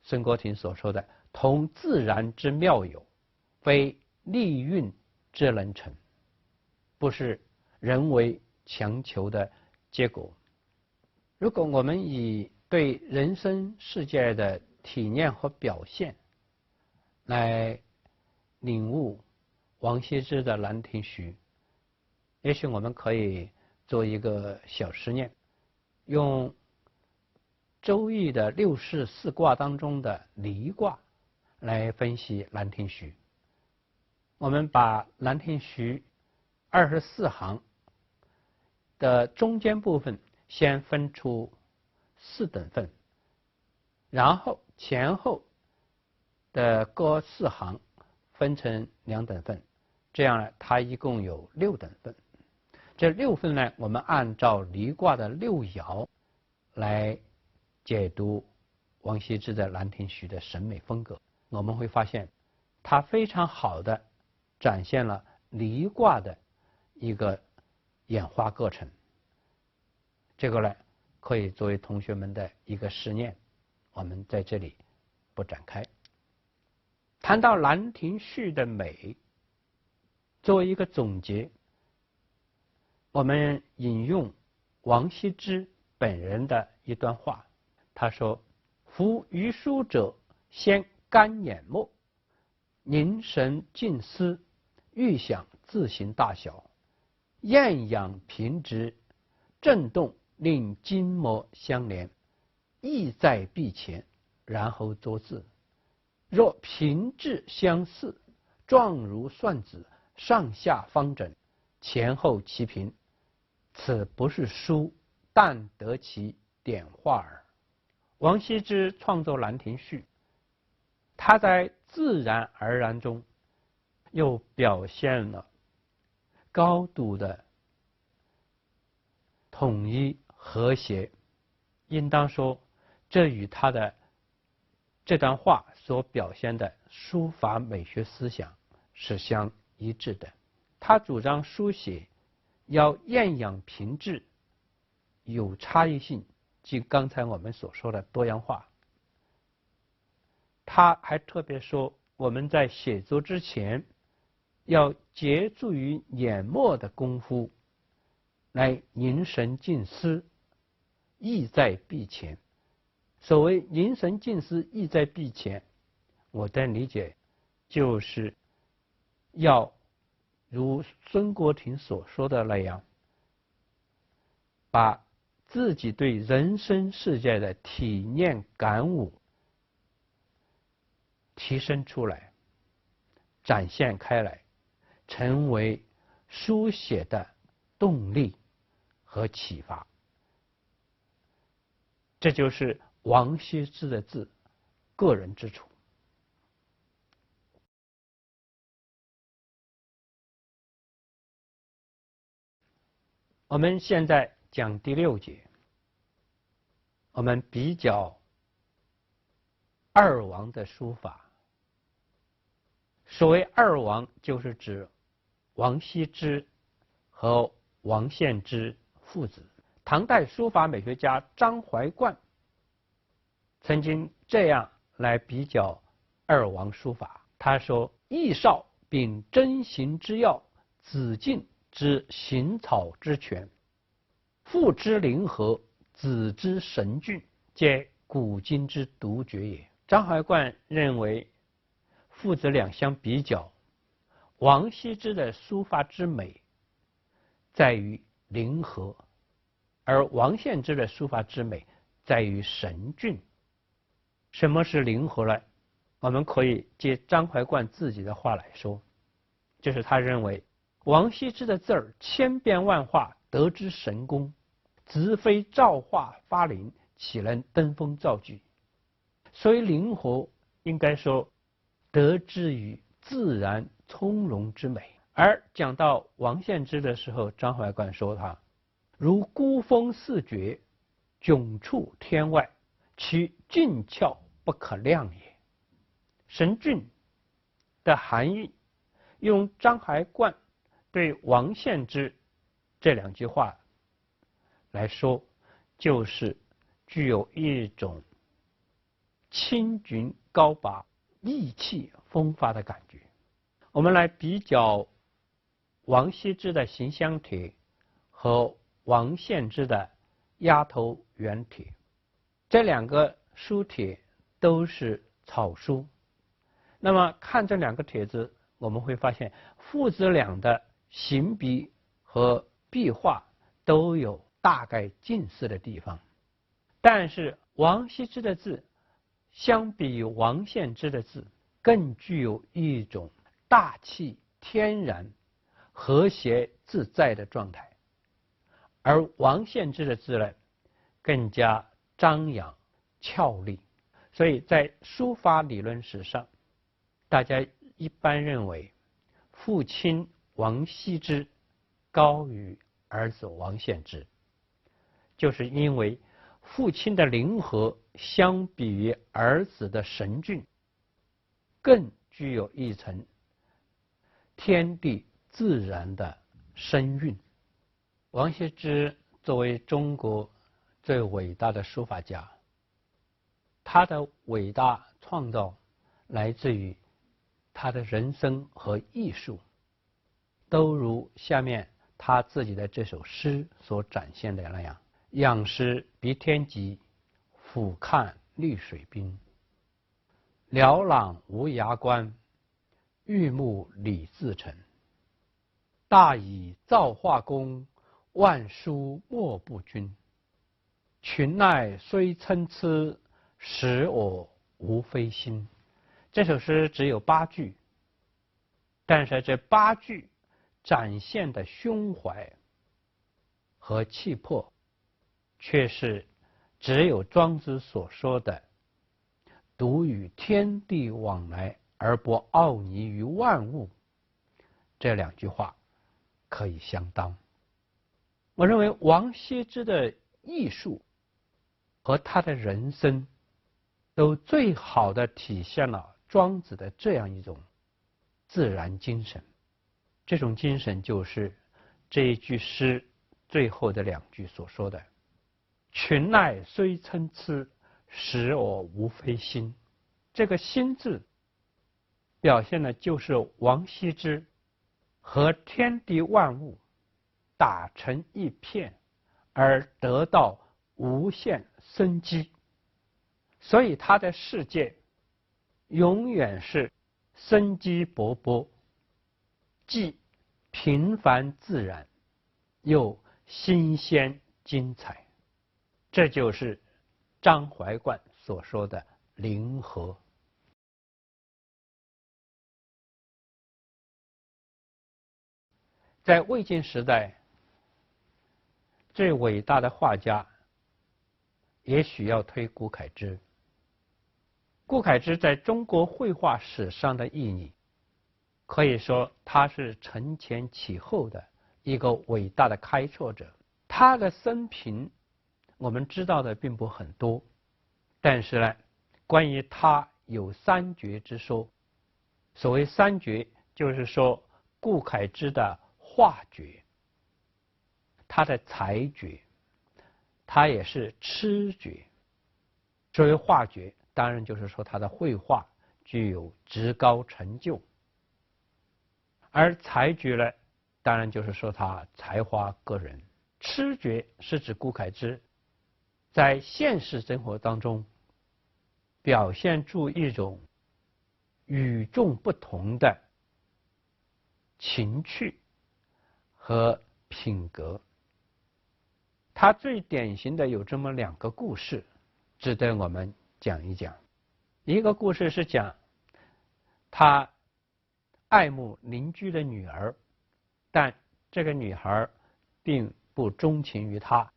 孙国庭所说的同自然之妙有，非利运之能成，不是人为强求的结果。如果我们以对人生世界的体验和表现来领悟王羲之的《兰亭序》，也许我们可以做一个小实验，用《周易》的六世四卦当中的离卦来分析《兰亭序》。我们把《兰亭序》24行的中间部分先分出4等份，然后前后的各4行分成2等份，这样呢，它一共有6等份。这6份呢，我们按照离卦的6爻来解读王羲之的《兰亭序》的审美风格，我们会发现，它非常好的展现了离卦的一个演化过程。这个呢，可以作为同学们的一个实验，我们在这里不展开。谈到《兰亭序》的美，作为一个总结，我们引用王羲之本人的一段话，他说：“夫于书者，先干眼墨，凝神静思，欲想字形大小，厌养平直，震动令筋膜相连，意在臂前，然后作字。若平质相似，状如算子，上下方整，前后齐平，此不是书，但得其点画耳。”王羲之创作《兰亭序》，他在自然而然中又表现了高度的统一和谐，应当说这与他的这段话所表现的书法美学思想是相一致的。他主张书写要厌养平质，有差异性，即刚才我们所说的多样化。他还特别说，我们在写作之前要竭助于研墨的功夫，来凝神静思，意在臂前。所谓凝神静思，意在臂前，我的理解就是要如孙国庭所说的那样，把自己对人生世界的体验感悟提升出来，展现开来，成为书写的动力和启发。这就是王羲之的字个人之处。我们现在讲第6节，我们比较二王的书法。所谓二王，就是指王羲之和王献之父子。唐代书法美学家张怀灌曾经这样来比较二王书法，他说：“逸少秉真行之要，子敬之行草之权，父之灵和，子之神俊，皆古今之独绝也。张怀灌认为，父子俩相比较，王羲之的书法之美在于灵和，而王献之的书法之美在于神俊。什么是灵和呢？我们可以借张怀灌自己的话来说，就是他认为王羲之的字儿千变万化，得之神功，直非造化发灵，岂能登峰造极？所以灵和应该说得之于自然从容之美。而讲到王献之的时候，张怀灌说他如孤峰似绝，迥处天外，其俊俏不可量也。神俊的含义，用张怀灌对王献之这两句话来说，就是具有一种清俊高拔、意气风发的感觉。我们来比较王羲之的行香帖和王献之的鸭头圆帖，这两个书帖都是草书。那么看这两个帖子，我们会发现父子俩的行笔和笔画都有大概近似的地方，但是王羲之的字相比于王献之的字更具有一种大气天然、和谐自在的状态，而王献之的字呢更加张扬俏丽。所以在书法理论史上，大家一般认为父亲王羲之高于儿子王献之，就是因为父亲的灵和相比于儿子的神俊更具有一层天地自然的深韵。王羲之作为中国最伟大的书法家，他的伟大创造来自于他的人生和艺术，都如下面他自己的这首诗所展现的那样：仰视鼻天极，俯瞰绿水滨。辽朗无涯关，玉木李自成。大以造化功，万殊莫不君。群籁虽参差，使我无非心。这首诗只有8句，但是这8句展现的胸怀和气魄，却是只有庄子所说的独与天地往来，而不傲睨于万物，这2句话可以相当。我认为王羲之的艺术和他的人生都最好的体现了庄子的这样一种自然精神。这种精神就是这一句诗最后的2句所说的：群籁虽参差，使我无非心。这个心字表现的就是王羲之和天地万物打成一片，而得到无限生机。所以他的世界永远是生机勃勃，既平凡自然，又新鲜精彩。这就是张怀灌所说的灵和。在魏晋时代，最伟大的画家也许要推顾恺之。顾恺之在中国绘画史上的意义，可以说他是承前启后的一个伟大的开拓者。他的生平我们知道的并不很多，但是呢，关于他有3绝之说。所谓3绝，就是说顾恺之的画绝，他的才绝，他也是痴绝。所谓画绝，当然就是说他的绘画具有极高成就，而才绝呢，当然就是说他才华过人。痴绝是指顾恺之在现实生活当中表现出一种与众不同的情趣和品格。他最典型的有这么2个故事值得我们讲一讲。一个故事是讲他爱慕邻居的女儿，但这个女孩并不钟情于他，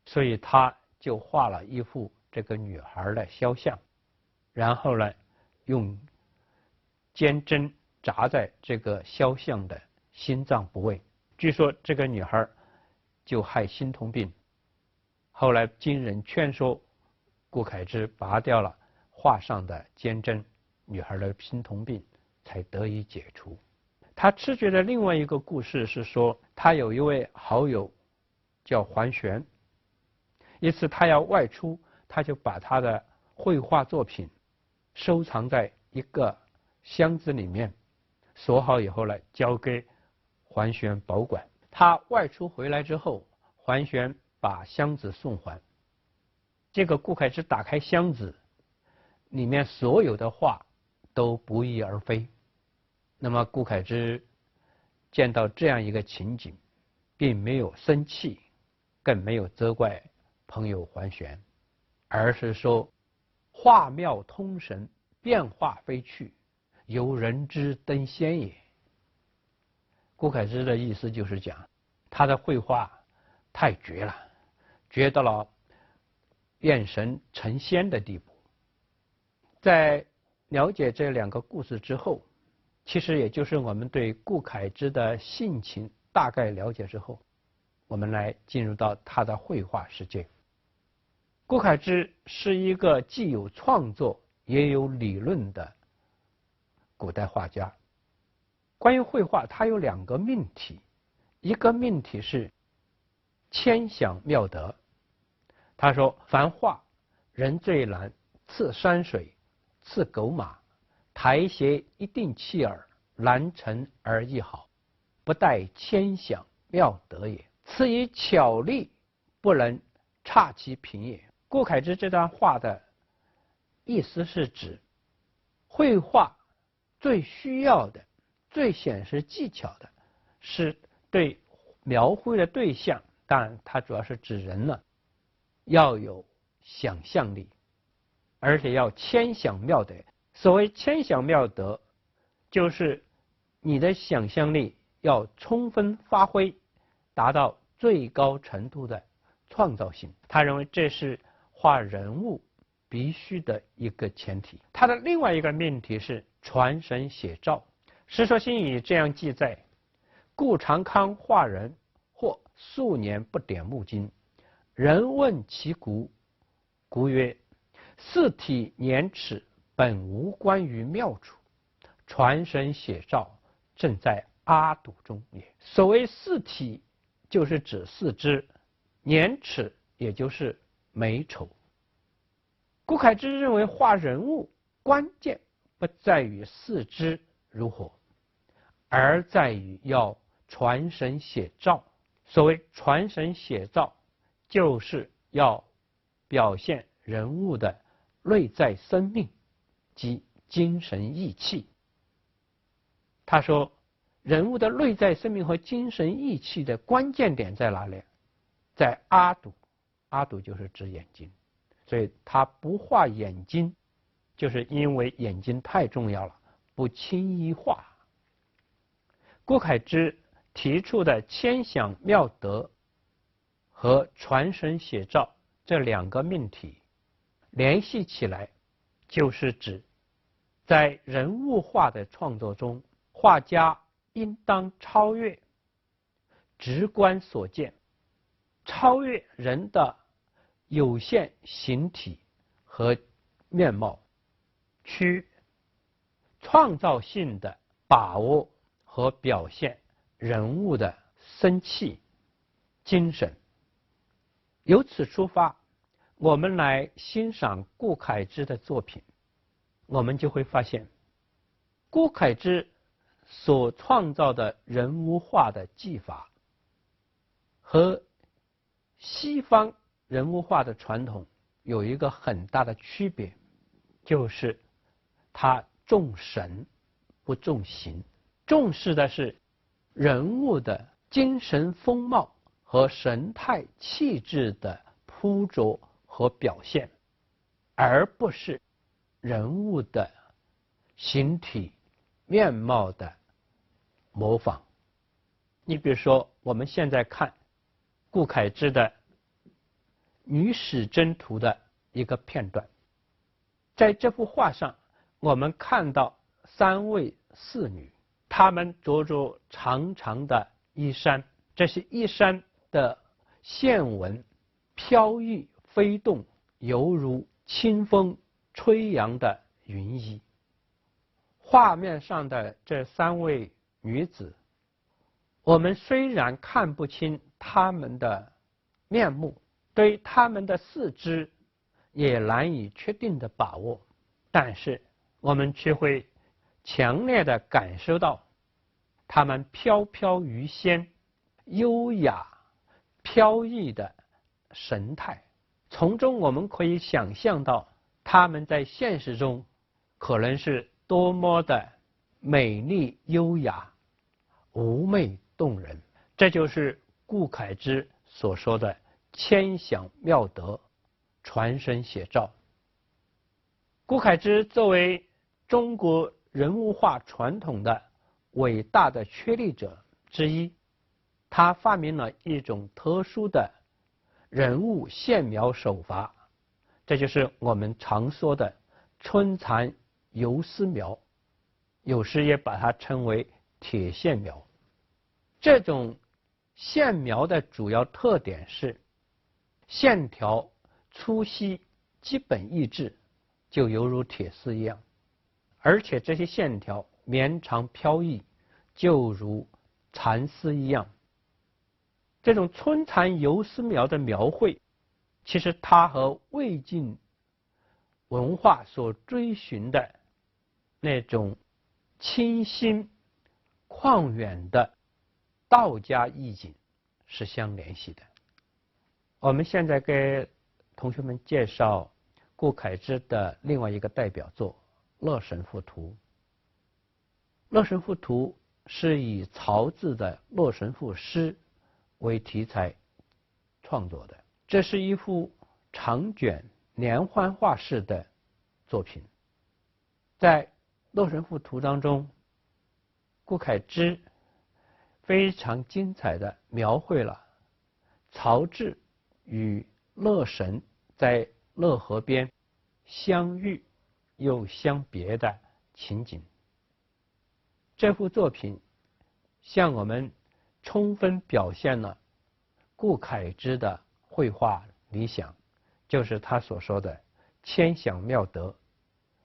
所以他就画了一幅这个女孩的肖像，然后呢用尖针扎在这个肖像的心脏部位。据说这个女孩就害心痛病，后来经人劝说，顾恺之拔掉了画上的尖针，女孩的心痛病才得以解除。他痴绝的另外一个故事是说，他有一位好友叫桓玄，一次他要外出，他就把他的绘画作品收藏在一个箱子里面，锁好以后呢，交给桓玄保管。他外出回来之后，桓玄把箱子送还，这个顾恺之打开箱子，里面所有的画都不翼而飞。那么顾恺之见到这样一个情景，并没有生气，更没有责怪朋友桓玄，而是说画妙通神，变化飞去，由人之登仙也。顾恺之的意思就是讲，他的绘画太绝了，绝到了变神成仙的地步。在了解这2个故事之后，其实也就是我们对顾恺之的性情大概了解之后，我们来进入到他的绘画世界。顾恺之是一个既有创作也有理论的古代画家。关于绘画，他有2个命题，一个命题是谦享妙德。他说，凡画人最难，次山水，次狗马，台榭一定气耳，难成而易好，不待谦享妙德也。次以巧丽，不能差其平也。顾恺之这段话的意思是指，绘画最需要的、最显示技巧的是对描绘的对象，当然它主要是指人了，要有想象力，而且要谦享妙德。所谓谦享妙德，就是你的想象力要充分发挥，达到最高程度的创造性。他认为这是画人物必须的一个前提。他的另外一个命题是传神写照。《世说新语》这样记载：顾长康画人，或数年不点目睛，人问其故，故曰：四体年齿，本无关于妙处，传神写照，正在阿堵中也。所谓四体，就是指四肢，年齿也就是美丑。顾恺之认为画人物关键不在于四肢如何，而在于要传神写照。所谓传神写照，就是要表现人物的内在生命及精神意气。他说，人物的内在生命和精神意气的关键点在哪里？在阿堵，阿堵就是指眼睛，所以他不画眼睛，就是因为眼睛太重要了，不轻易画。顾恺之提出的谦享妙德和传神写照这2个命题联系起来，就是指在人物画的创作中，画家应当超越直观所见，超越人的有限形体和面貌，去创造性的把握和表现人物的生气、精神。由此出发，我们来欣赏顾恺之的作品，我们就会发现，顾恺之所创造的人物画的技法和西方人物画的传统有一个很大的区别，就是它重神不重形，重视的是人物的精神风貌和神态气质的铺着和表现，而不是人物的形体面貌的模仿。你比如说，我们现在看顾恺之的《女史箴图》的一个片段，在这幅画上，我们看到3位侍女，她们着着长长的衣衫，这些衣衫的线纹飘逸飞动，犹如清风吹扬的云衣。画面上的这3位女子，我们虽然看不清她们的面目，对她们的四肢也难以确定的把握，但是我们却会强烈的感受到她们飘飘欲仙、优雅飘逸的神态，从中我们可以想象到她们在现实中可能是多么的美丽优雅、妩媚动人。这就是顾恺之所说的千想妙德，传神写照。顾恺之作为中国人物画传统的伟大的确立者之一，他发明了一种特殊的人物线描手法，这就是我们常说的春蚕游丝描，有时也把它称为铁线描。这种线描的主要特点是线条粗细基本一致，就犹如铁丝一样，而且这些线条绵长飘逸，就如蚕丝一样。这种春蚕游丝描的描绘，其实它和魏晋文化所追寻的那种清新旷远的道家意境是相联系的。我们现在给同学们介绍顾恺之的另外一个代表作《乐神赋图》。《乐神赋图》是以曹植的《乐神赋》诗为题材创作的，这是一幅长卷连环画式的作品。在《乐神赋图》当中，顾恺之非常精彩地描绘了曹植与乐神在乐河边相遇又相别的情景。这幅作品向我们充分表现了顾恺之的绘画理想，就是他所说的千想妙德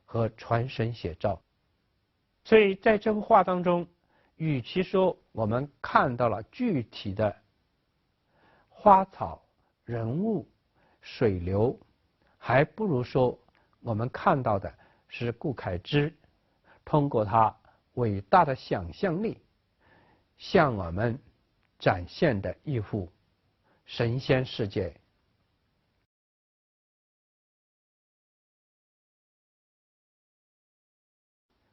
和传神写照。所以在这幅画当中，与其说我们看到了具体的花草、人物、水流，还不如说我们看到的是顾恺之通过他伟大的想象力向我们展现的一幅神仙世界。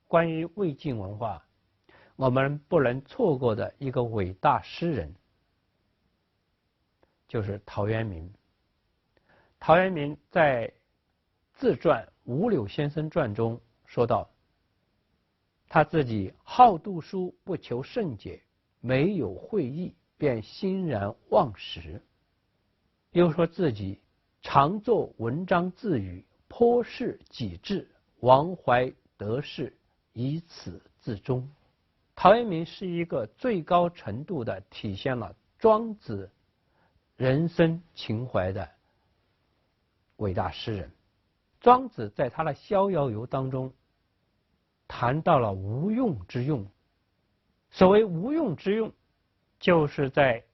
关于魏晋文化，我们不能错过的一个伟大诗人就是陶渊明。陶渊明在自传《五柳先生传》中说道，他自己好读书，不求甚解，没有会意，便欣然忘食。又说自己常作文章自语，颇是己志，忘怀得失，以此自终。陶渊明是一个最高程度的体现了庄子人生情怀的伟大诗人。庄子在他的《逍遥游》当中谈到了无用之用。所谓无用之用，就是在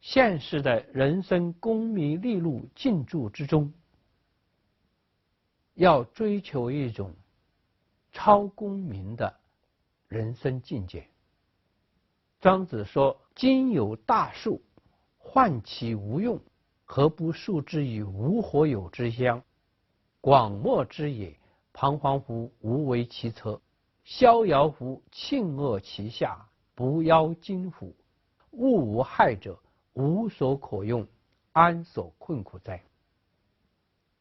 现实的人生功名利禄竞逐之中，要追求一种超功名的人生境界。庄子说：“今有大树，患其无用，何不树之以无火有之乡？广漠之野，彷徨乎无为其侧，逍遥乎庆恶其下，不夭金乎？物无害者，无所可用，安所困苦哉？”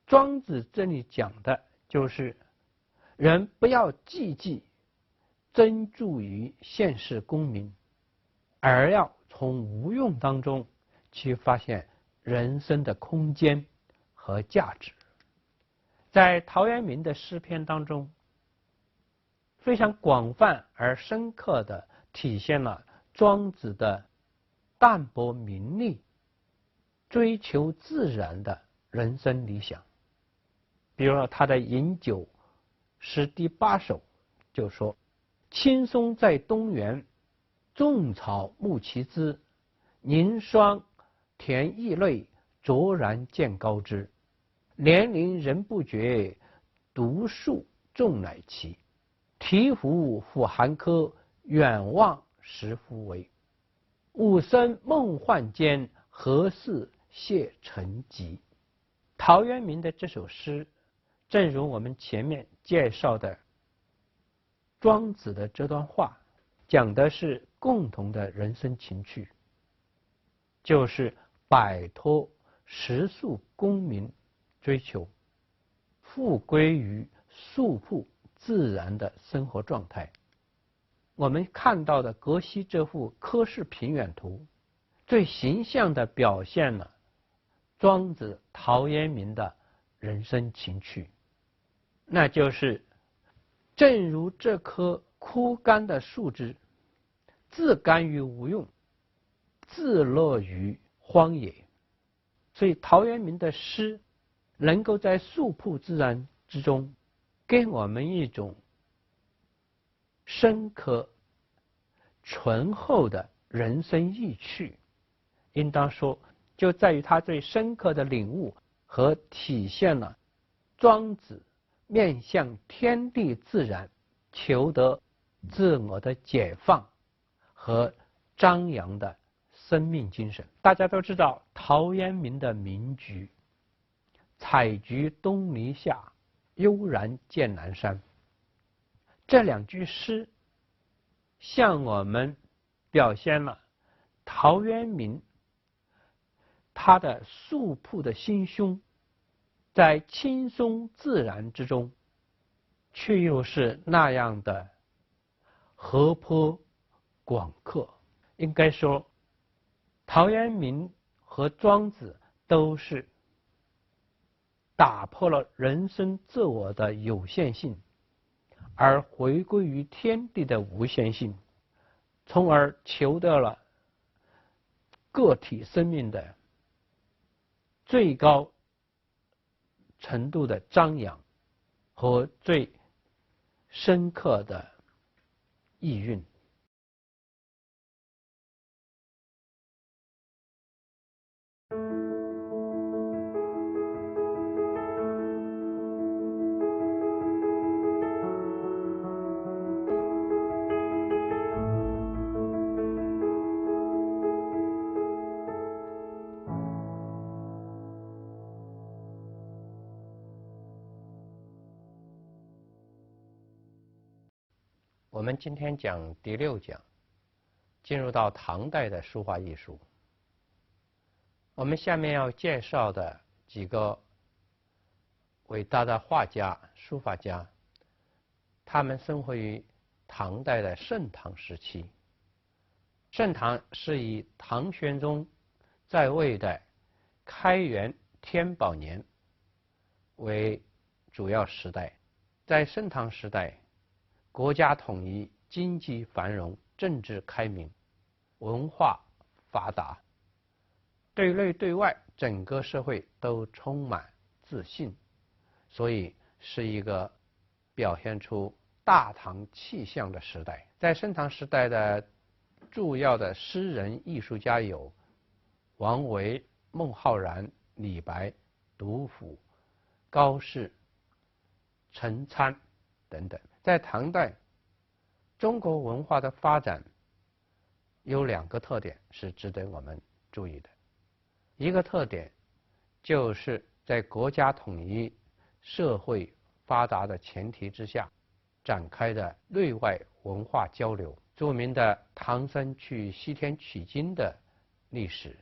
庄子这里讲的就是人不要积极专注于现世功名，而要从无用当中去发现人生的空间和价值。在陶渊明的诗篇当中，非常广泛而深刻地体现了庄子的淡泊名利、追求自然的人生理想。比如说他的《饮酒》诗第8首就说：“青松在东园，种草木其姿。凝霜田异类，卓然见高枝。年龄人不觉，独树众乃奇。醍醐复寒柯，远望石乎微。吾生梦幻间，何似谢成疾。”陶渊明的这首诗，正如我们前面介绍的庄子的这段话，讲的是共同的人生情趣，就是摆脱世俗功名追求，复归于素朴自然的生活状态。我们看到的葛西这幅柯氏平远图，最形象地表现了庄子陶渊明的人生情趣，那就是正如这棵枯干的树枝，自甘于无用，自乐于荒野。所以陶渊明的诗能够在素朴自然之中给我们一种深刻醇厚的人生意趣，应当说就在于他最深刻的领悟和体现了庄子面向天地自然，求得自我的解放和张扬的生命精神。大家都知道陶渊明的名句“采菊东篱下，悠然见南山”，这2句诗向我们表现了陶渊明他的素朴的心胸，在轻松自然之中，却又是那样的活泼广阔。应该说，陶渊明和庄子都是打破了人生自我的有限性，而回归于天地的无限性，从而求得了个体生命的最高程度的张扬和最深刻的意蕴。我们今天讲第6讲，进入到唐代的书画艺术。我们下面要介绍的几个伟大的画家、书法家，他们生活于唐代的盛唐时期。盛唐是以唐玄宗在位的开元天宝年为主要时代。在盛唐时代，国家统一，经济繁荣，政治开明，文化发达，对内对外整个社会都充满自信，所以是一个表现出大唐气象的时代。在盛唐时代的主要的诗人艺术家有王维、孟浩然、李白、杜甫、高适、陈参等等。在唐代，中国文化的发展有2个特点是值得我们注意的。一个特点就是在国家统一、社会发达的前提之下展开的内外文化交流。著名的唐僧去西天取经的历史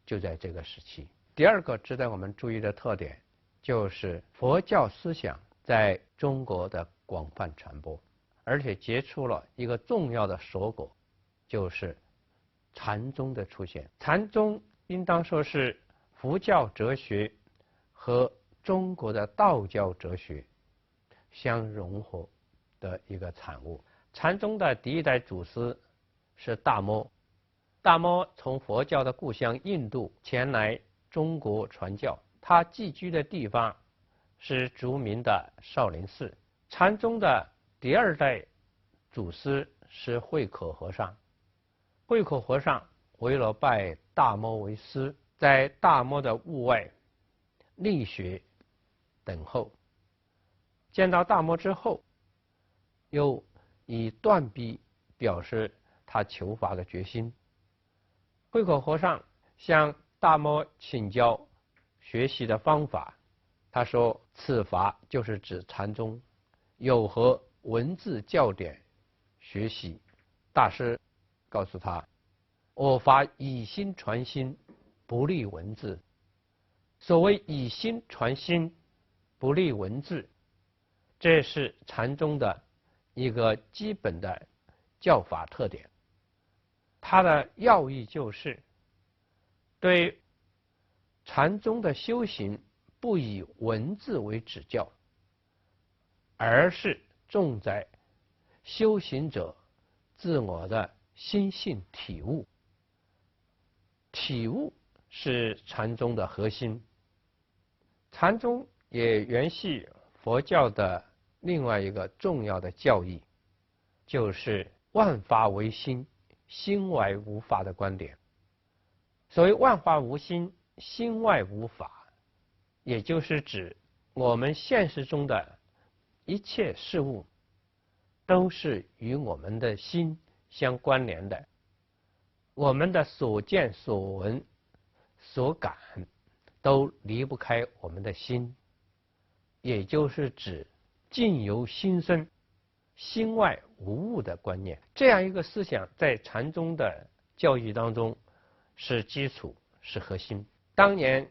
就在这个时期。第2个值得我们注意的特点就是佛教思想在中国的广泛传播，而且结出了一个重要的硕果，就是禅宗的出现。禅宗应当说是佛教哲学和中国的道教哲学相融合的一个产物。禅宗的第1代祖师是大摩，大摩从佛教的故乡印度前来中国传教，他寄居的地方是著名的少林寺。禅宗的第2代祖师是慧可和尚，慧可和尚为了拜大摩为师，在大摩的屋外立雪等候，见到大摩之后，又以断臂表示他求法的决心。慧可和尚向大摩请教学习的方法，他说此法就是指禅宗，有何文字教典学习？大师告诉他，我法以心传心，不立文字。所谓以心传心，不立文字，这是禅宗的一个基本的教法特点。它的要义就是对禅宗的修行不以文字为指教，而是重在修行者自我的心性体悟。体悟是禅宗的核心。禅宗也源系佛教的另外一个重要的教义，就是万法唯心，心外无法的观点。所谓万法无心，心外无法，也就是指我们现实中的一切事物都是与我们的心相关联的。我们的所见所闻所感都离不开我们的心，也就是指境由心生，心外无物的观念。这样一个思想在禅宗的教义当中是基础，是核心。当年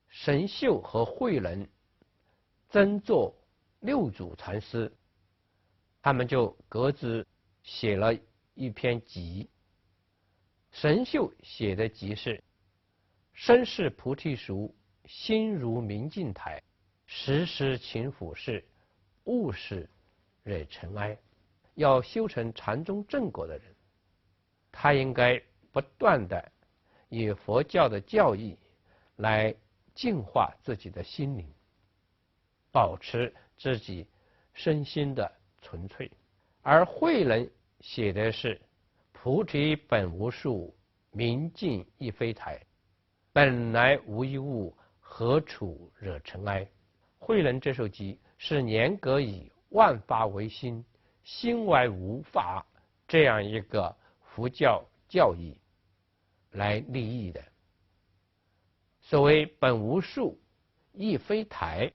神秀和慧能争做6祖禅师，他们就各自写了一篇集。神秀写的集是：身是菩提树，心如明镜台，时时勤拂拭，勿使惹尘埃。要修成禅宗正果的人，他应该不断的以佛教的教义来净化自己的心灵，保持自己身心的纯粹。而慧能写的是菩提本无树，明镜亦非台，本来无一物，何处惹尘埃。慧能这首集是严格以万法唯心，心外无法这样一个佛教教义来立意的。所谓本无树，亦非台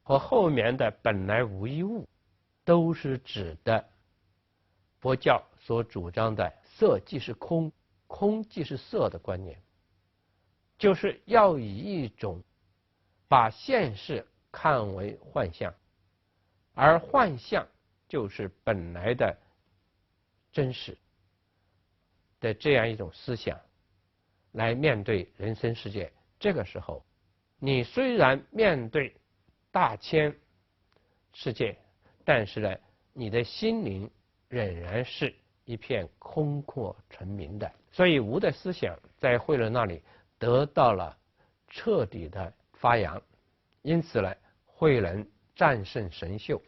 和后面的本来无一物，都是指的佛教所主张的色即是空，空即是色的观念，就是要以一种把现实看为幻象，而幻象就是本来的真实的这样一种思想来面对人生世界。这个时候，你虽然面对大千世界，但是呢，你的心灵仍然是一片空阔澄明的。所以无的思想在慧能那里得到了彻底的发扬，因此呢，慧能战胜神秀，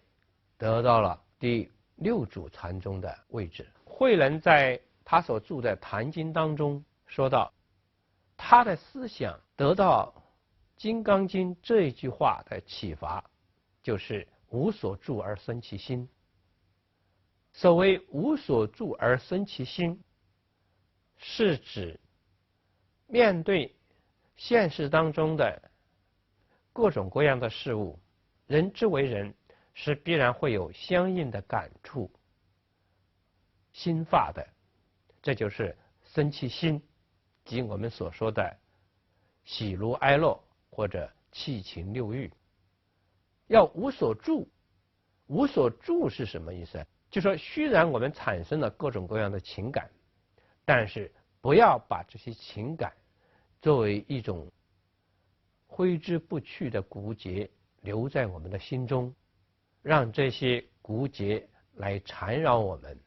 得到了第6祖禅宗的位置。慧能在他所著的《坛经》当中说到，他的思想得到《金刚经》这一句话的启发，就是无所住而生其心。所谓无所住而生其心，是指面对现实当中的各种各样的事物，人之为人是必然会有相应的感触、心法的，这就是生其心，即我们所说的喜怒哀乐或者七情六欲。要无所住，无所住是什么意思？就说虽然我们产生了各种各样的情感，但是不要把这些情感作为一种挥之不去的骨结留在我们的心中，让这些骨结来缠绕我们、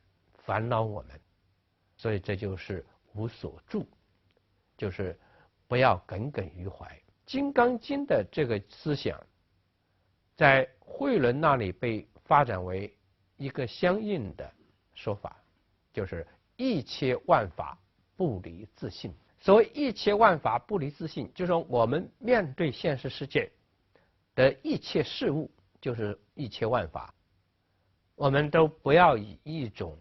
烦恼我们。所以这就是无所住，就是不要耿耿于怀。《金刚经》的这个思想在慧能那里被发展为一个相应的说法，就是一切万法不离自性。所谓一切万法不离自性，就是说我们面对现实世界的一切事物，就是一切万法，我们都不要以一种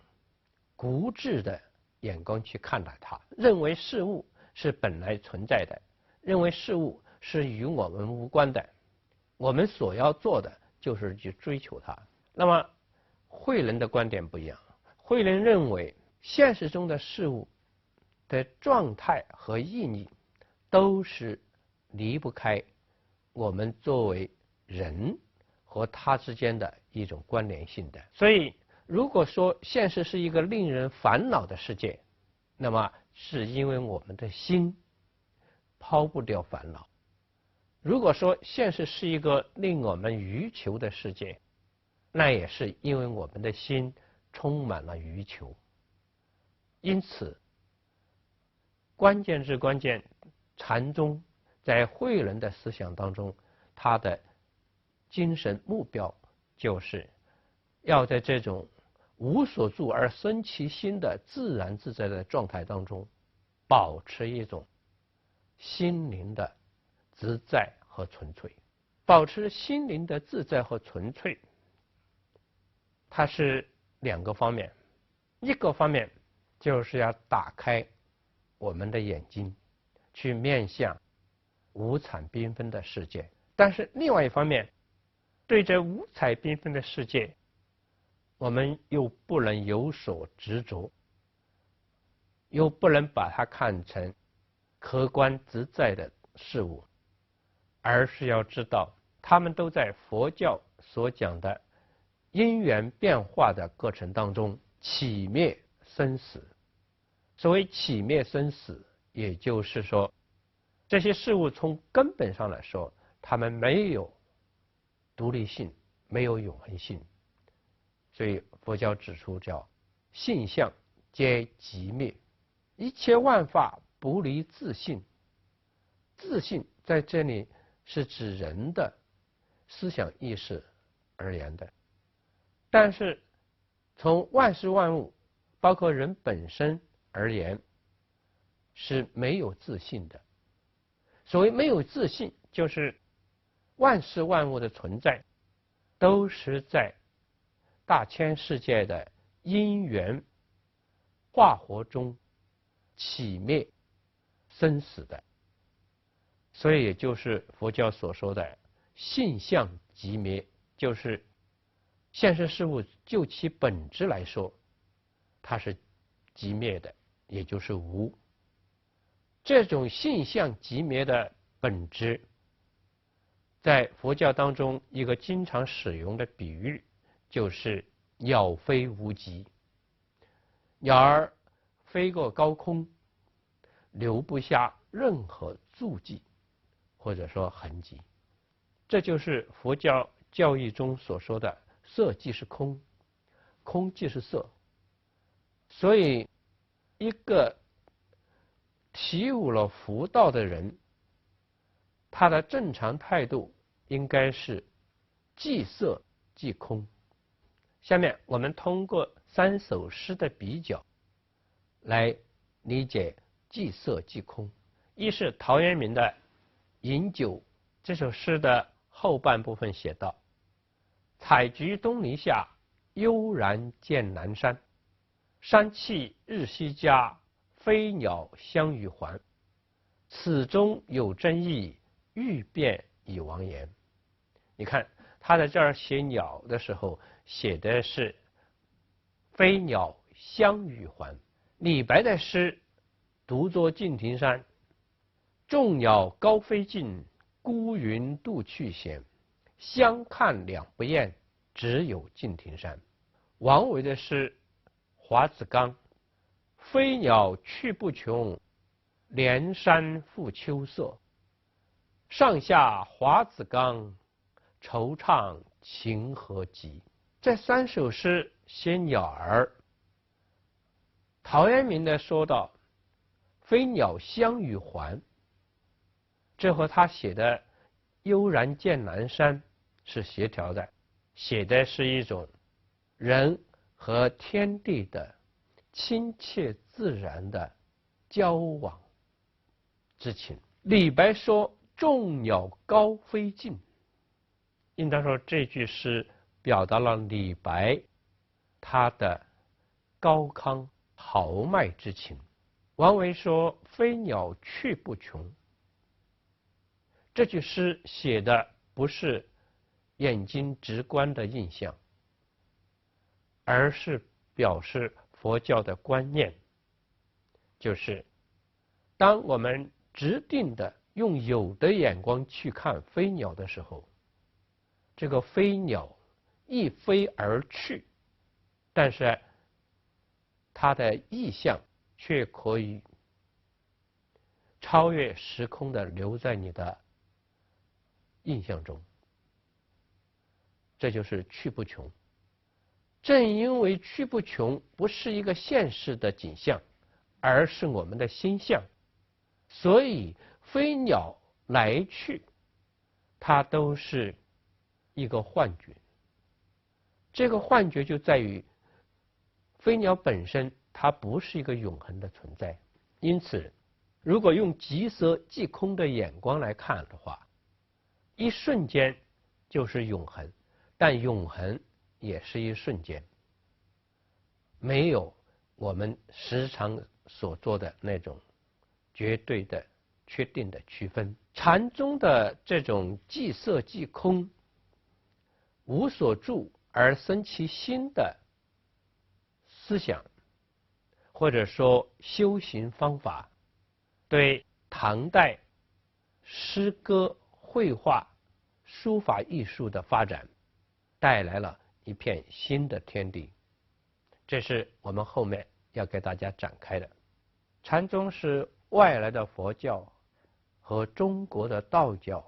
固执的眼光去看待它，认为事物是本来存在的，认为事物是与我们无关的，我们所要做的就是去追求它。那么慧能的观点不一样，慧能认为现实中的事物的状态和意义都是离不开我们作为人和他之间的一种关联性的。所以如果说现实是一个令人烦恼的世界，那么是因为我们的心抛不掉烦恼。如果说现实是一个令我们欲求的世界，那也是因为我们的心充满了欲求。因此关键之关键，禅宗在慧能的思想当中，他的精神目标就是要在这种无所住而生其心的自然自在的状态当中，保持一种心灵的自在和纯粹。保持心灵的自在和纯粹，它是两个方面。一个方面就是要打开我们的眼睛，去面向五彩缤纷的世界。但是另外一方面，对这五彩缤纷的世界，我们又不能有所执着，又不能把它看成客观自在的事物，而是要知道他们都在佛教所讲的因缘变化的过程当中起灭生死。所谓起灭生死，也就是说这些事物从根本上来说，它们没有独立性，没有永恒性。所以佛教指出叫性相皆即灭，一切万法不离自性。自性在这里是指人的思想意识而言的，但是从万事万物包括人本身而言是没有自性的。所谓没有自性，就是万事万物的存在都是在大千世界的因缘化合中起灭生死的。所以也就是佛教所说的性相即灭，就是现实事物就其本质来说，它是即灭的，也就是无。这种性相即灭的本质，在佛教当中一个经常使用的比喻就是鸟飞无极。鸟儿飞过高空，留不下任何足迹或者说痕迹。这就是佛教教义中所说的色即是空，空即是色。所以一个体悟了佛道的人，他的正常态度应该是即色即空。下面我们通过三首诗的比较来理解即色即空。一是陶渊明的《饮酒》这首诗的后半部分写道：采菊东篱下，悠然见南山，山气日夕佳，飞鸟相与还。此中有真意，欲辨已忘言。你看他在这儿写鸟的时候，写的是飞鸟相与还。李白的诗独坐敬亭山，众鸟高飞尽，孤云独去闲。相看两不厌，只有敬亭山。王维的诗华子冈，飞鸟去不穷，连山复秋色。上下华子冈，惆怅情何极。这三首诗写鸟儿，陶渊明的说道飞鸟相与还，这和他写的悠然见南山是协调的，写的是一种人和天地的亲切自然的交往之情。李白说众鸟高飞尽，应当说这句诗表达了李白他的高亢豪迈之情。王维说飞鸟去不穷，这句诗写的不是眼睛直观的印象，而是表示佛教的观念，就是当我们直定的用有的眼光去看飞鸟的时候，这个飞鸟一飞而去，但是它的意象却可以超越时空的留在你的印象中，这就是去不穷。正因为去不穷不是一个现实的景象，而是我们的心象，所以飞鸟来去它都是一个幻觉。这个幻觉就在于飞鸟本身它不是一个永恒的存在，因此如果用即色即空的眼光来看的话，一瞬间就是永恒，但永恒也是一瞬间，没有我们时常所做的那种绝对的确定的区分。禅宗的这种即色即空，无所住而生其心的思想，或者说修行方法，对唐代诗歌、绘画、书法艺术的发展带来了一片新的天地。这是我们后面要给大家展开的。禅宗是外来的佛教和中国的道教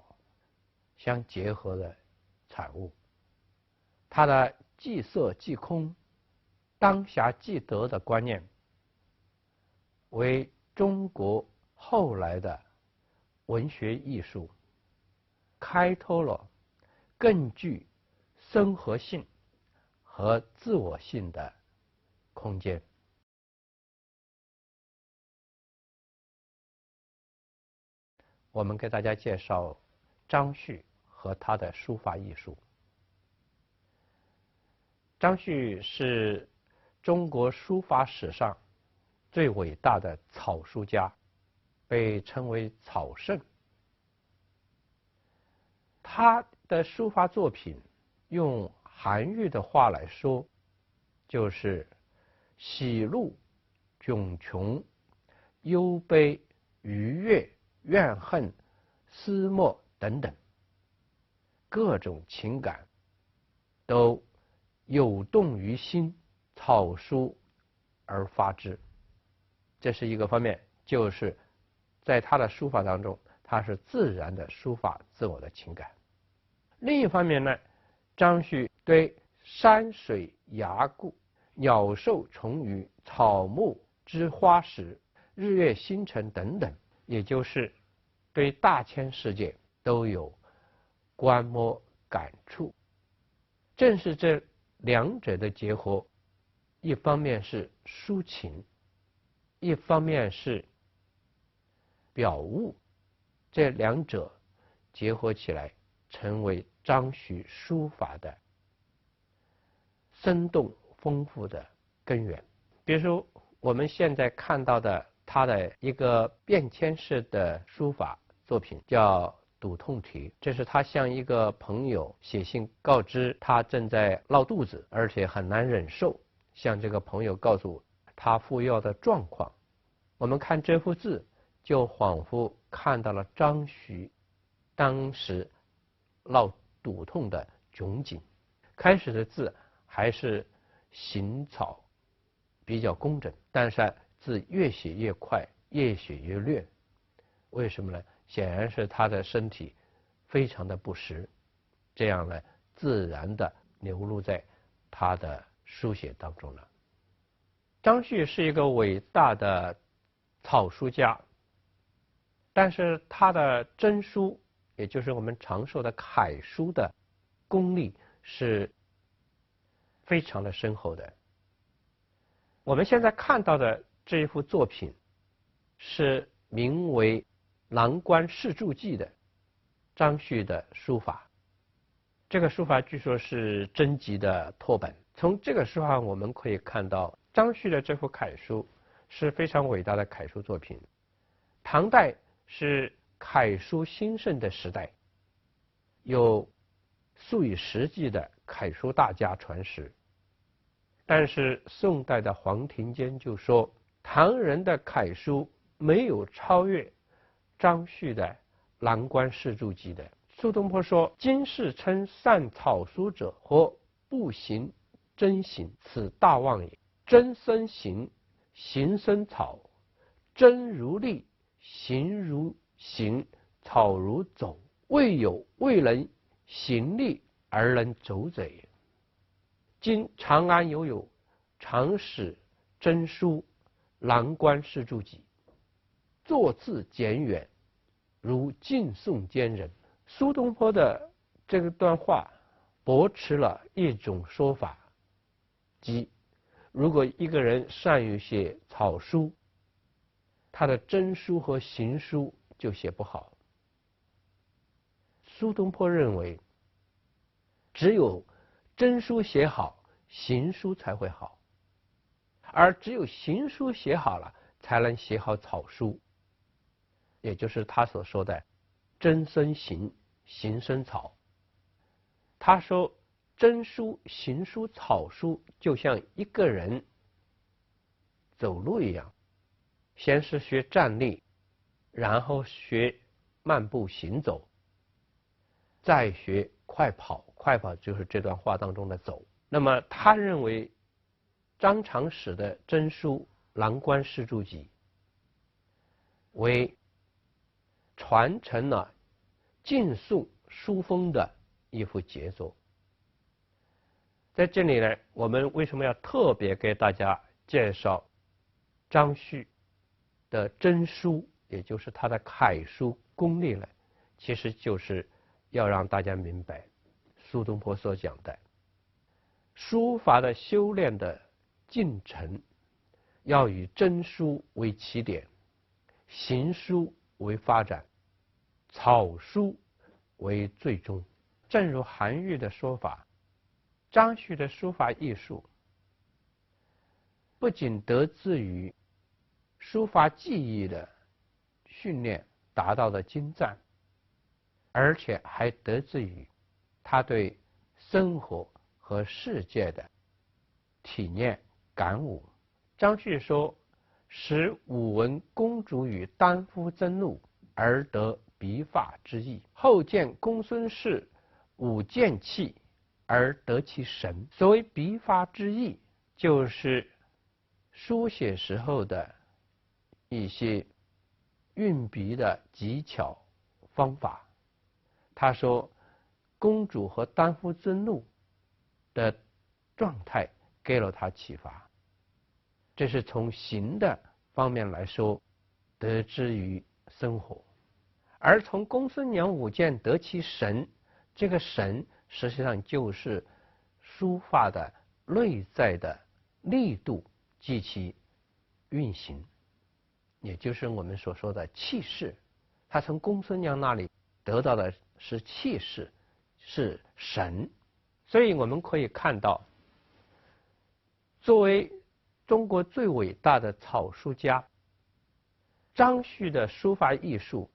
相结合的产物，它的即色即空、当下即得的观念，为中国后来的文学艺术开拓了更具生活性和自我性的空间。我们给大家介绍张旭和他的书法艺术。张旭是中国书法史上最伟大的草书家，被称为草圣。他的书法作品用韩愈的话来说，就是喜怒迥穷、忧悲愉悦、怨恨、思默等等各种情感都有动于心，草书而发之。这是一个方面，就是在他的书法当中，他是自然的抒发自我的情感。另一方面呢，张旭对山水崖固、鸟兽虫鱼、草木之花石、日月星辰等等，也就是对大千世界都有观摩感触。正是这两者的结合，一方面是抒情，一方面是表物，这两者结合起来，成为张旭书法的生动丰富的根源。比如说我们现在看到的他的一个便签式的书法作品叫肚痛题，这是他向一个朋友写信告知他正在闹肚子，而且很难忍受，向这个朋友告诉他服药的状况。我们看这幅字，就仿佛看到了张徐当时闹肚痛的窘境。开始的字还是行草比较工整，但是字越写越快，越写越略。为什么呢？显然是他的身体非常的不适，这样呢，自然的流露在他的书写当中了。张旭是一个伟大的草书家，但是他的真书，也就是我们常说的楷书的功力是非常的深厚的。我们现在看到的这一幅作品是名为《郎官仕注记》的张旭的书法。这个书法据说是真集的拓本。从这个书法我们可以看到，张旭的这幅楷书是非常伟大的楷书作品。唐代是楷书兴盛的时代，有数以十计的楷书大家传世。但是宋代的黄庭坚就说，唐人的楷书没有超越张旭的《郎官仕注记》的。苏东坡说，今世称善草书者，或不行真行，此大妄也。真生行，行生草，真如立，行如行，草如走，未有未能行立而能走者也。今长安有常使真书郎官仕注记，作字简远，如晋宋间人。苏东坡的这段话驳斥了一种说法，即如果一个人善于写草书，他的真书和行书就写不好。苏东坡认为，只有真书写好，行书才会好，而只有行书写好了，才能写好草书，也就是他所说的真生行，行生草。他说，真书、行书、草书就像一个人走路一样，先是学站立，然后学慢步行走，再学快跑。快跑就是这段话当中的走。那么他认为张常使的真书《郎官仕注记》为传承了晋宋书风的一幅杰作。在这里呢，我们为什么要特别给大家介绍张旭的真书，也就是他的楷书功力呢？其实就是要让大家明白苏东坡所讲的书法的修炼的进程，要以真书为起点，行书为发展，草书为最终。正如韩愈的说法，张旭的书法艺术不仅得自于书法技艺的训练达到的精湛，而且还得自于他对生活和世界的体验感悟。张旭说，使武文公主与丹夫争怒，而得笔法之意；后见公孙氏舞剑气，而得其神。所谓笔法之意，就是书写时候的一些运笔的技巧方法。他说，公主和丹夫争怒的状态给了他启发，这是从形的方面来说得之于生活。而从公孙娘舞剑得其神，这个神实际上就是书法的内在的力度及其运行，也就是我们所说的气势。他从公孙娘那里得到的是气势，是神。所以我们可以看到，作为中国最伟大的草书家，张旭的书法艺术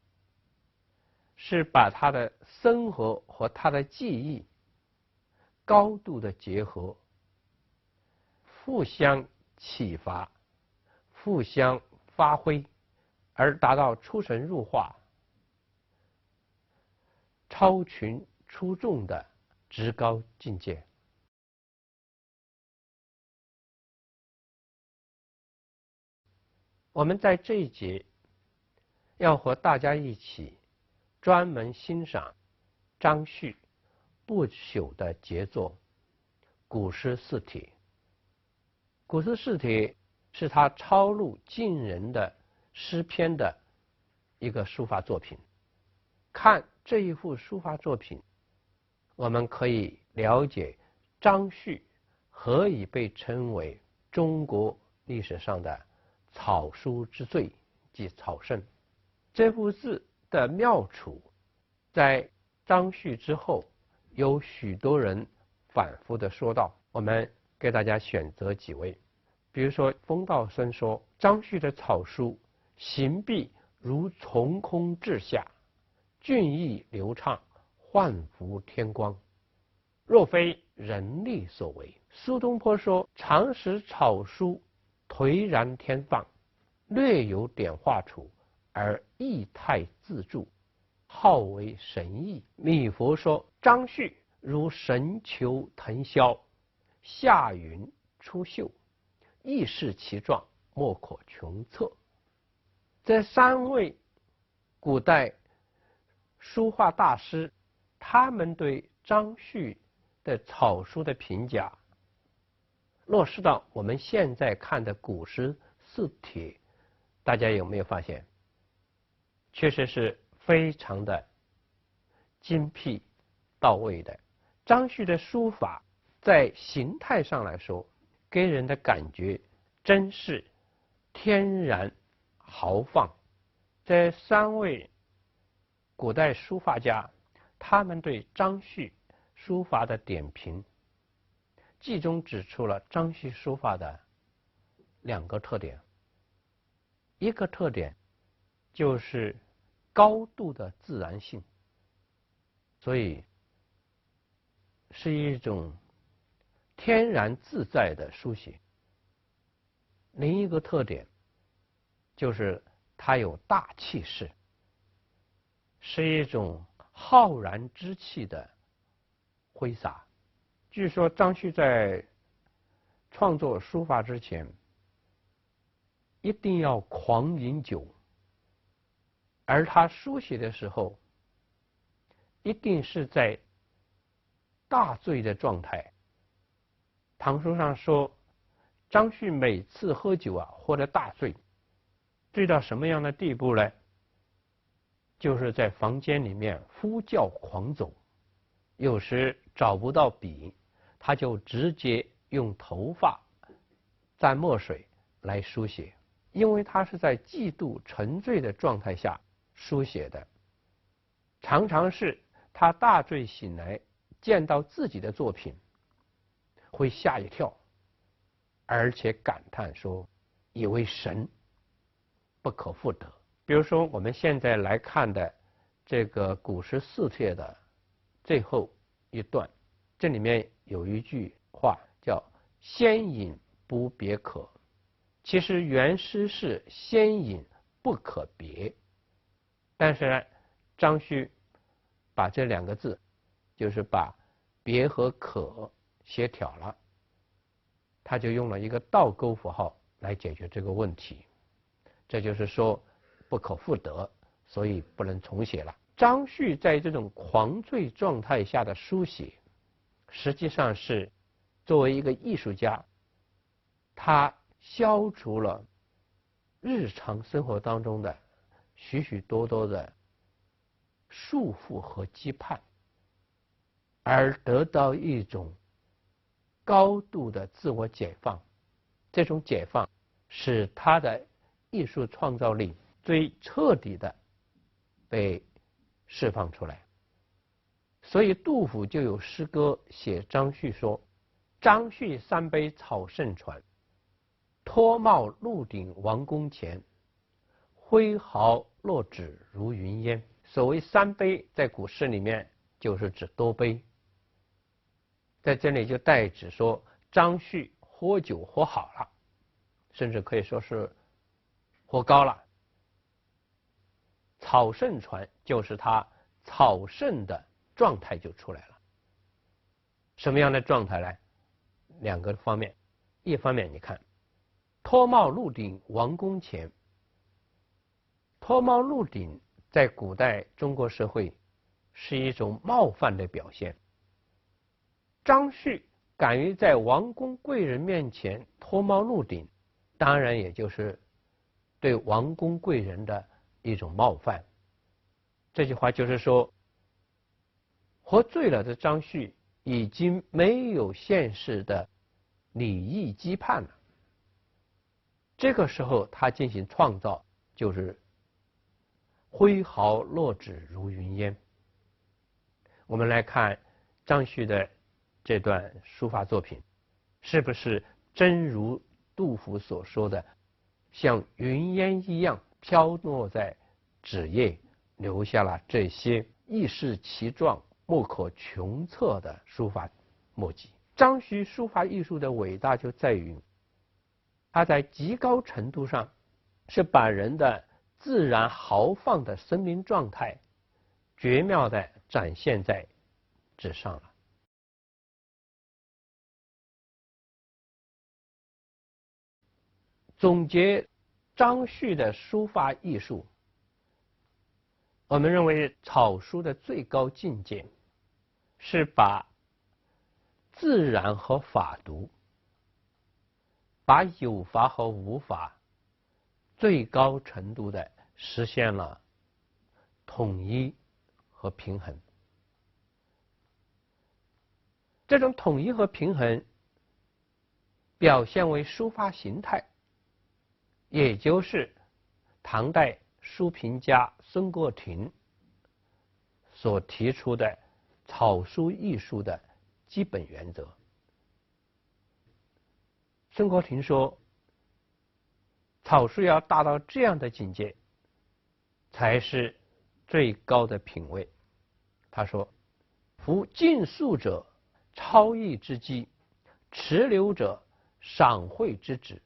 是把他的生活和他的技艺高度的结合，互相启发，互相发挥，而达到出神入化、超群出众的至高境界。我们在这一节要和大家一起专门欣赏张旭不朽的杰作《古诗四帖》。《古诗四帖》是他抄录近人的诗篇的一个书法作品。看这一幅书法作品，我们可以了解张旭何以被称为中国历史上的草书之最，即草圣。这幅字的妙处，在张旭之后，有许多人反复的说到。我们给大家选择几位，比如说冯道生说，张旭的草书行笔如从空至下，俊逸流畅，焕福天光，若非人力所为。苏东坡说，常使草书颓然天放，略有点画处，而意态自著，好为神意。米芾说，张旭如神虬腾霄，下云出岫，亦视其状，莫可穷测。这三位古代书画大师，他们对张旭的草书的评价，落实到我们现在看的《古诗四帖》，大家有没有发现？确实是非常的精辟到位的。张旭的书法在形态上来说，给人的感觉真是天然豪放。这三位古代书法家，他们对张旭书法的点评，集中指出了张旭书法的两个特点。一个特点就是高度的自然性，所以是一种天然自在的书写。另一个特点就是它有大气势，是一种浩然之气的挥洒。据说张旭在创作书法之前，一定要狂饮酒，而他书写的时候，一定是在大醉的状态。唐书上说，张旭每次喝酒喝得大醉，醉到什么样的地步呢？就是在房间里面呼叫狂走，有时找不到笔，他就直接用头发蘸墨水来书写，因为他是在极度沉醉的状态下书写的。常常是他大醉醒来，见到自己的作品会吓一跳，而且感叹说，以为神不可复得。比如说我们现在来看的这个《古诗四帖》的最后一段，这里面有一句话叫先隐不别可，其实原诗是先隐不可别，但是呢，张旭把这两个字，就是把别和可协调了，他就用了一个倒钩符号来解决这个问题。这就是说不可复得，所以不能重写了。张旭在这种狂醉状态下的书写，实际上是作为一个艺术家，他消除了日常生活当中的许许多多的束缚和羁绊，而得到一种高度的自我解放。这种解放使他的艺术创造力最彻底的被释放出来。所以杜甫就有诗歌写张旭说，张旭三杯草盛传，脱帽鹿鼎王宫前，挥毫落纸如云烟。所谓三杯，在古诗里面就是指多杯，在这里就代指说张旭喝酒喝好了，甚至可以说是喝高了。草盛传就是他草盛的状态就出来了。什么样的状态呢？两个方面，一方面你看，脱帽鹿鼎王宫前。脱帽鹿鼎在古代中国社会是一种冒犯的表现。张旭敢于在王公贵人面前脱帽鹿鼎，当然也就是对王公贵人的一种冒犯。这句话就是说，喝醉了的张旭已经没有现实的礼义羁绊了。这个时候他进行创造，就是挥毫落纸如云烟。我们来看张旭的这段书法作品，是不是真如杜甫所说的，像云烟一样飘落在纸页，留下了这些意识奇壮、莫可穷测的书法墨迹？张旭书法艺术的伟大就在于，他在极高程度上是把人的自然豪放的生命状态绝妙地展现在纸上了。总结张旭的书法艺术，我们认为草书的最高境界是把自然和法度，把有法和无法最高程度的实现了统一和平衡。这种统一和平衡表现为书法形态，也就是唐代书评家孙过庭所提出的草书艺术的基本原则。孙过庭说，草书要达到这样的境界，才是最高的品位。他说，夫尽素者超逸之机，持流者赏会之旨，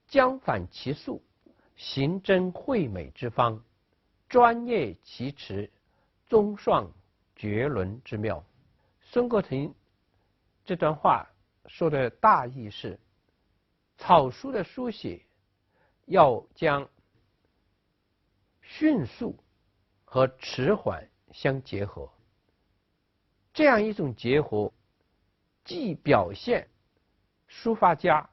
将反其素，行真惠美之方，专业其持，综爽绝伦之妙。孙过庭这段话说的大意是，草书的书写要将迅速和迟缓相结合，这样一种结合既表现书法家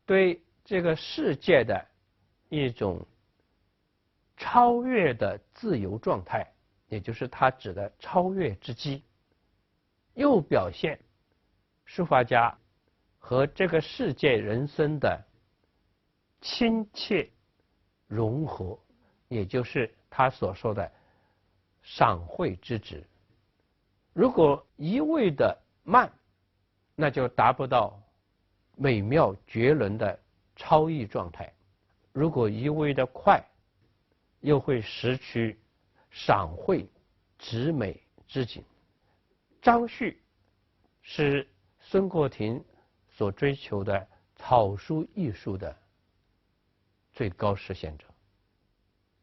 对这个世界的一种超越的自由状态，也就是他指的超越之机，又表现书法家和这个世界人生的亲切融合，也就是他所说的赏会之旨。如果一味的慢，那就达不到美妙绝伦的超逸状态；如果一味的快，又会失去赏会直美之景。张旭是孙过庭所追求的草书艺术的最高实现者。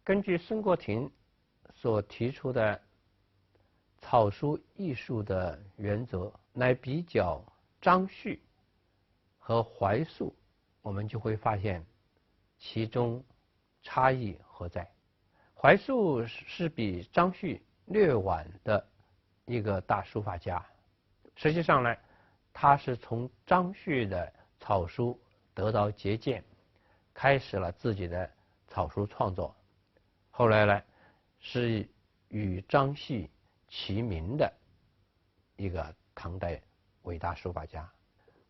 根据孙过庭所提出的草书艺术的原则来比较张旭和怀素，我们就会发现其中差异何在。怀素是比张旭略晚的一个大书法家，实际上呢，他是从张旭的草书得到捷见，开始了自己的草书创作。后来呢，是与张旭齐名的一个唐代伟大书法家。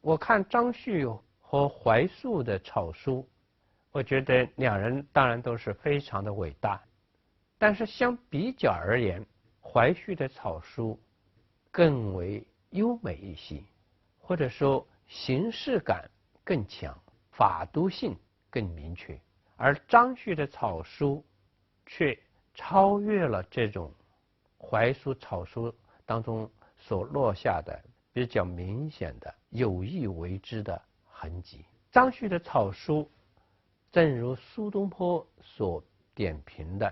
我看张旭和怀素的草书，我觉得两人当然都是非常的伟大，但是相比较而言，怀旭的草书更为优美一些，或者说形式感更强，法度性更明确，而张旭的草书却超越了这种怀素草书当中所落下的比较明显的有意为之的痕迹。张旭的草书正如苏东坡所点评的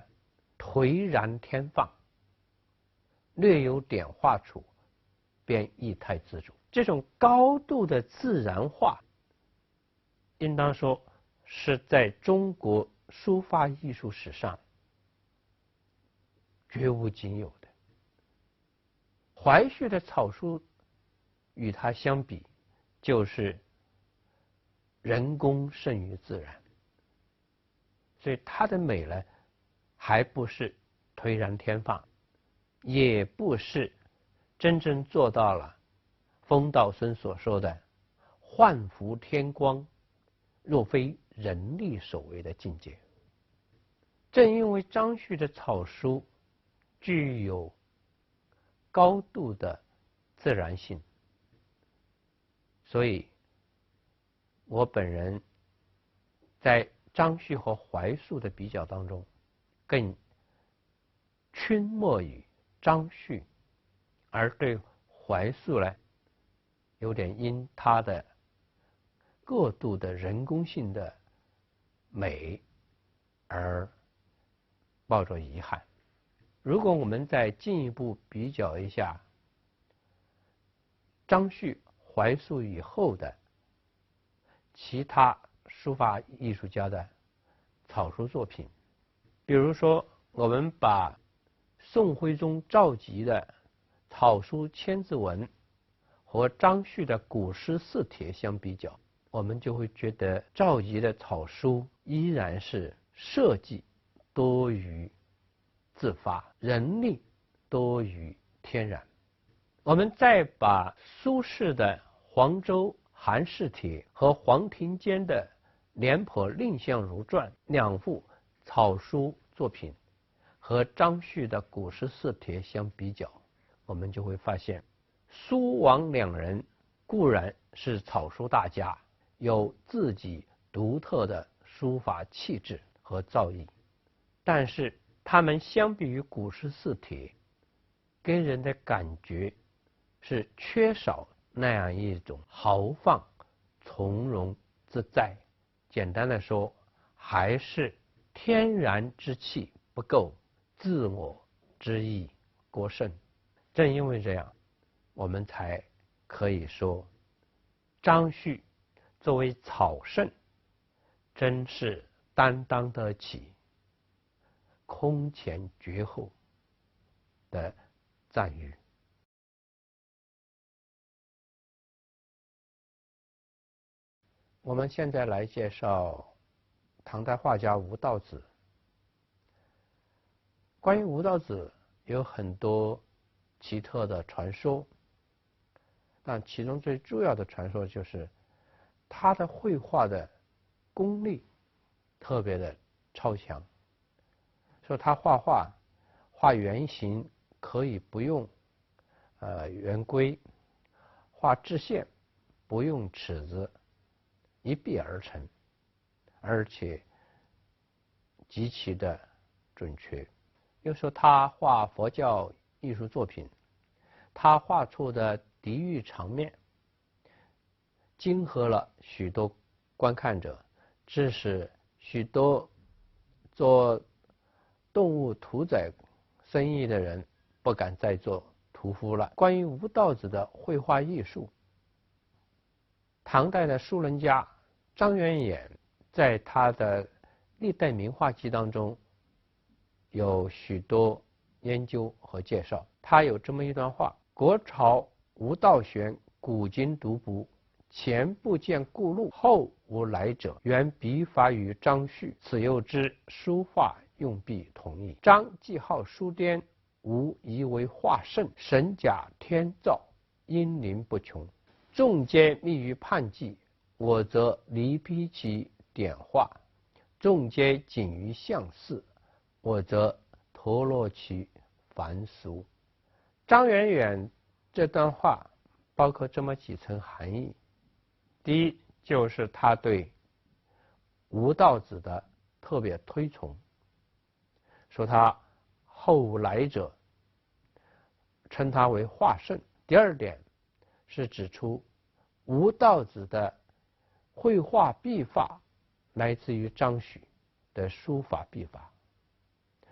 颓然天放，略有点画处，便意态自主。这种高度的自然化，应当说是在中国书法艺术史上绝无仅有的。怀旭的草书与它相比，就是人工胜于自然，所以它的美呢，还不是颓然天放，也不是真正做到了风道生所说的幻浮天光，若非人力所为的境界。正因为张旭的草书具有高度的自然性，所以我本人在张旭和怀素的比较当中，更倾慕于张旭，而对怀素呢，有点因他的过度的人工性的美而抱着遗憾。如果我们再进一步比较一下张旭、怀素以后的其他书法艺术家的草书作品，比如说我们把宋徽宗赵佶的草书千字文和张旭的古诗四帖相比较，我们就会觉得赵佶的草书依然是设计多于自发，人力多于天然。我们再把苏轼的黄州韩氏帖和黄庭坚的廉颇蔺相如传两幅草书作品和张旭的古诗四帖相比较，我们就会发现苏王两人固然是草书大家，有自己独特的书法气质和造诣，但是他们相比于古诗四帖，给人的感觉是缺少那样一种豪放、从容自在。简单的说，还是天然之气不够，自我之意过剩。正因为这样，我们才可以说张旭作为草圣，真是担当得起空前绝后的赞誉。我们现在来介绍唐代画家吴道子。关于吴道子有很多奇特的传说，但其中最重要的传说就是他的绘画的功力特别的超强，说他画圆形可以不用圆规，画直线不用尺子，一笔而成，而且极其的准确。又说他画佛教艺术作品，他画出的地狱场面惊吓了许多观看者，致使许多做动物屠宰生意的人不敢再做屠夫了。关于吴道子的绘画艺术，唐代的书人家张元衍在他的历代名画集当中有许多研究和介绍。他有这么一段话：国朝吴道玄古今独步，前不见故路，后无来者，原笔法于张旭，此又知书画用笔同义。张既好书颠，吴疑为画圣，神甲天造，英灵不穷。众皆密于判记，我则离披其点画；众皆仅于相似，我则脱落其凡俗。张元衍这段话包括这么几层含义。第一就是他对吴道子的特别推崇，说他后来者称他为画圣。第二点是指出吴道子的绘画笔法来自于张许的书法笔法，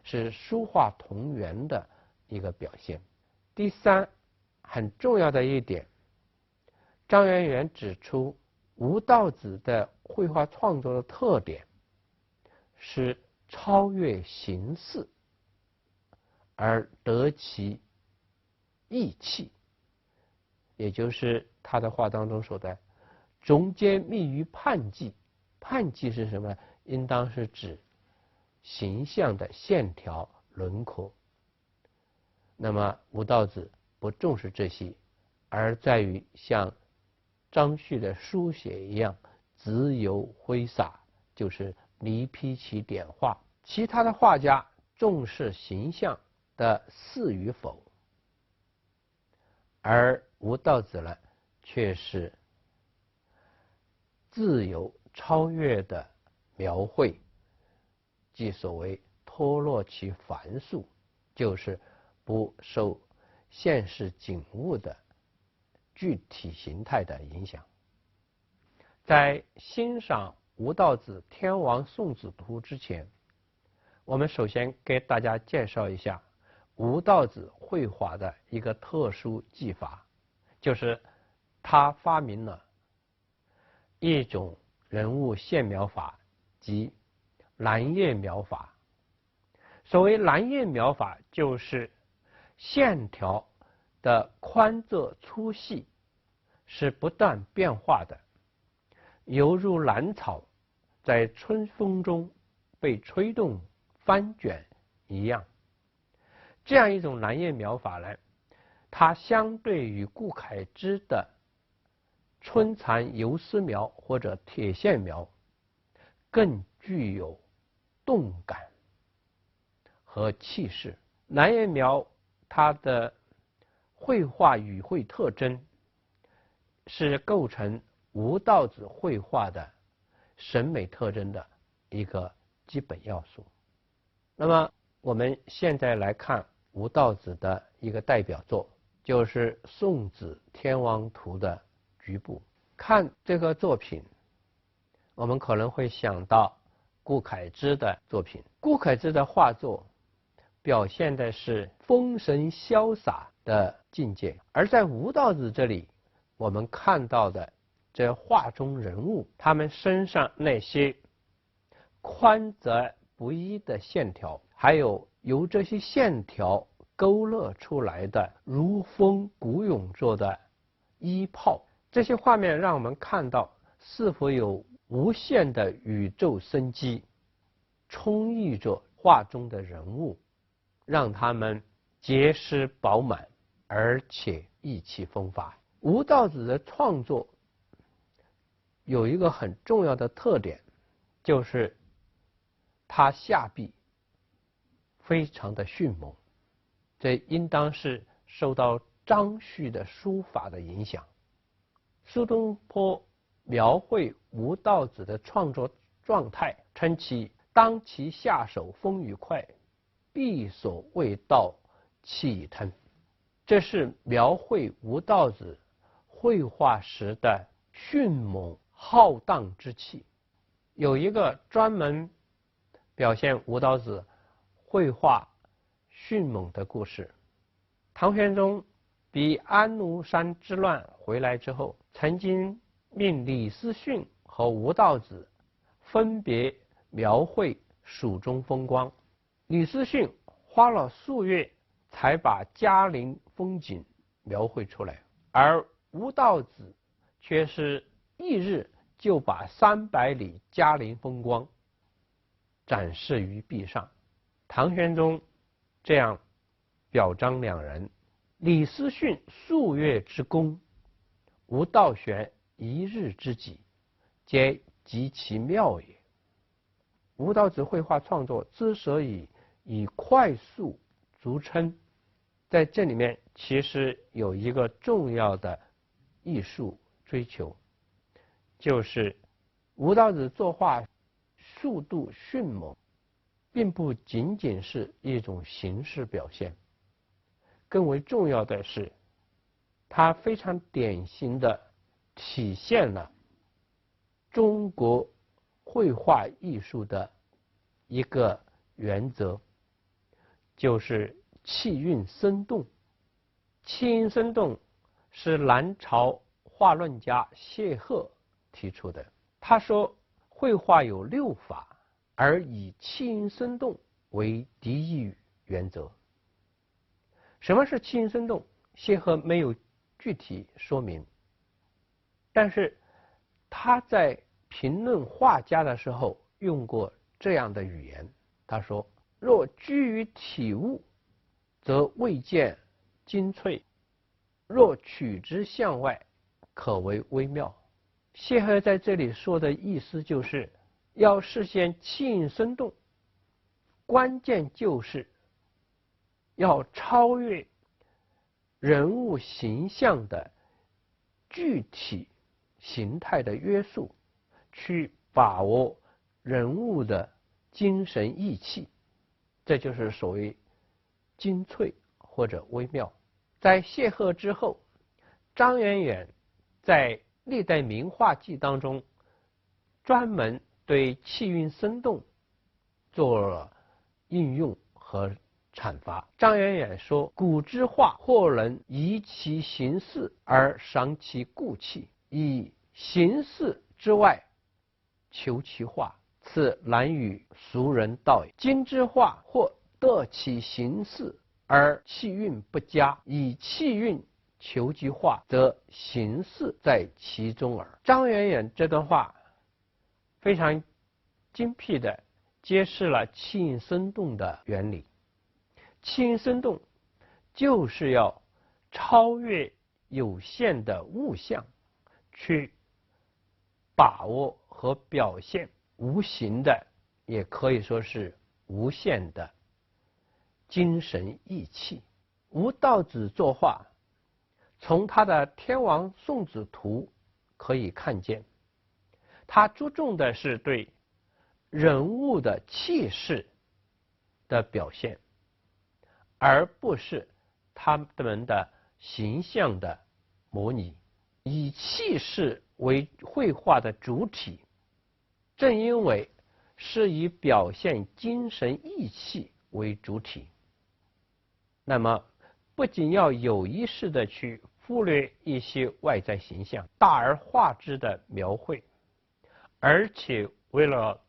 是书画同源的一个表现。第三，很重要的一点，张元元指出吴道子的绘画创作的特点是超越形式而得其意气，也就是他的话当中说的中间密于判迹。判迹是什么？应当是指形象的线条轮廓。那么吴道子不重视这些，而在于像张旭的书写一样自由挥洒，就是离披其点画。其他的画家重视形象的是与否，而吴道子呢，却是自由超越的描绘，即所谓脱落其凡俗，就是不受现实景物的具体形态的影响。在欣赏吴道子《天王送子图》之前，我们首先给大家介绍一下吴道子绘画的一个特殊技法，就是他发明了一种人物线描法，即蓝叶描法。所谓蓝叶描法，就是线条的宽窄粗细是不断变化的，犹如兰草在春风中被吹动翻卷一样。这样一种蓝叶描法呢，它相对于顾恺之的春蚕游丝描或者铁线描更具有动感和气势。蓝叶描它的绘画语汇特征是构成吴道子绘画的审美特征的一个基本要素。那么我们现在来看吴道子的一个代表作，就是《送子天王图》的局部。看这个作品，我们可能会想到顾恺之的作品。顾恺之的画作表现的是风神潇洒的境界，而在吴道子这里，我们看到的这画中人物，他们身上那些宽窄不一的线条，还有由这些线条勾勒出来的如风鼓涌着的衣袍，这些画面让我们看到是否有无限的宇宙生机充溢着画中的人物，让他们结实饱满，而且意气风发。吴道子的创作有一个很重要的特点，就是他下笔非常的迅猛，这应当是受到张旭的书法的影响。苏东坡描绘吴道子的创作状态，称其当其下手风雨快，笔所未到气已腾。这是描绘吴道子绘画时的迅猛浩荡之气。有一个专门表现吴道子绘画迅猛的故事。唐玄宗比安禄山之乱回来之后，曾经命李思训和吴道子分别描绘蜀中风光。李思训花了数月才把嘉陵风景描绘出来，而吴道子却是一日就把300里嘉陵风光展示于壁上。唐玄宗这样表彰两人：李思训数月之功，吴道玄一日之己，皆极其妙也。吴道子绘画创作之所以以快速著称，在这里面其实有一个重要的艺术追求，就是吴道子作画速度迅猛，并不仅仅是一种形式表现，更为重要的是，它非常典型的体现了中国绘画艺术的一个原则，就是气韵生动。气韵生动是南朝画论家谢赫提出的。他说，绘画有6法，而以气韵生动为第一原则。什么是气韵生动？谢赫没有具体说明，但是他在评论画家的时候用过这样的语言。他说，若居于体物，则未见精粹，若取之向外，可为微妙。谢赫在这里说的意思就是，要实现气韵生动，关键就是要超越人物形象的具体形态的约束，去把握人物的精神意气，这就是所谓精粹或者微妙。在谢赫之后，张远远在历代名画记当中专门对气韵生动做了应用和阐发。张远远说，古之画或能移其形式而伤其故气，以形式之外求其画，此难与俗人道也。今之画或得其形式而气韵不佳，以气韵求其画，则形式在其中耳。张远远这段话非常精辟地揭示了气韵生动的原理。气韵生动就是要超越有限的物象，去把握和表现无形的，也可以说是无限的精神意气。吴道子作画，从他的《天王送子图》可以看见，他注重的是对人物的气势的表现，而不是他们的形象的模拟。以气势为绘画的主体，正因为是以表现精神意气为主体，那么不仅要有意识地去忽略一些外在形象，大而化之的描绘，而且为了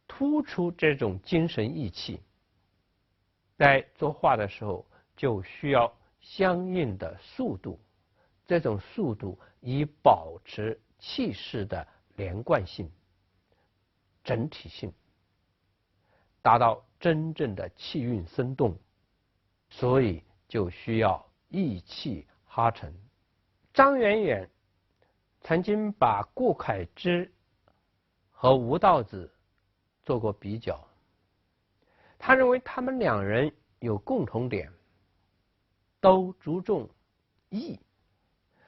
突出这种精神意气，在作画的时候就需要相应的速度，这种速度以保持气势的连贯性、整体性，达到真正的气韵生动，所以就需要意气哈成。张远远曾经把顾恺之和吴道子做过比较，他认为他们2人有共同点，都注重意，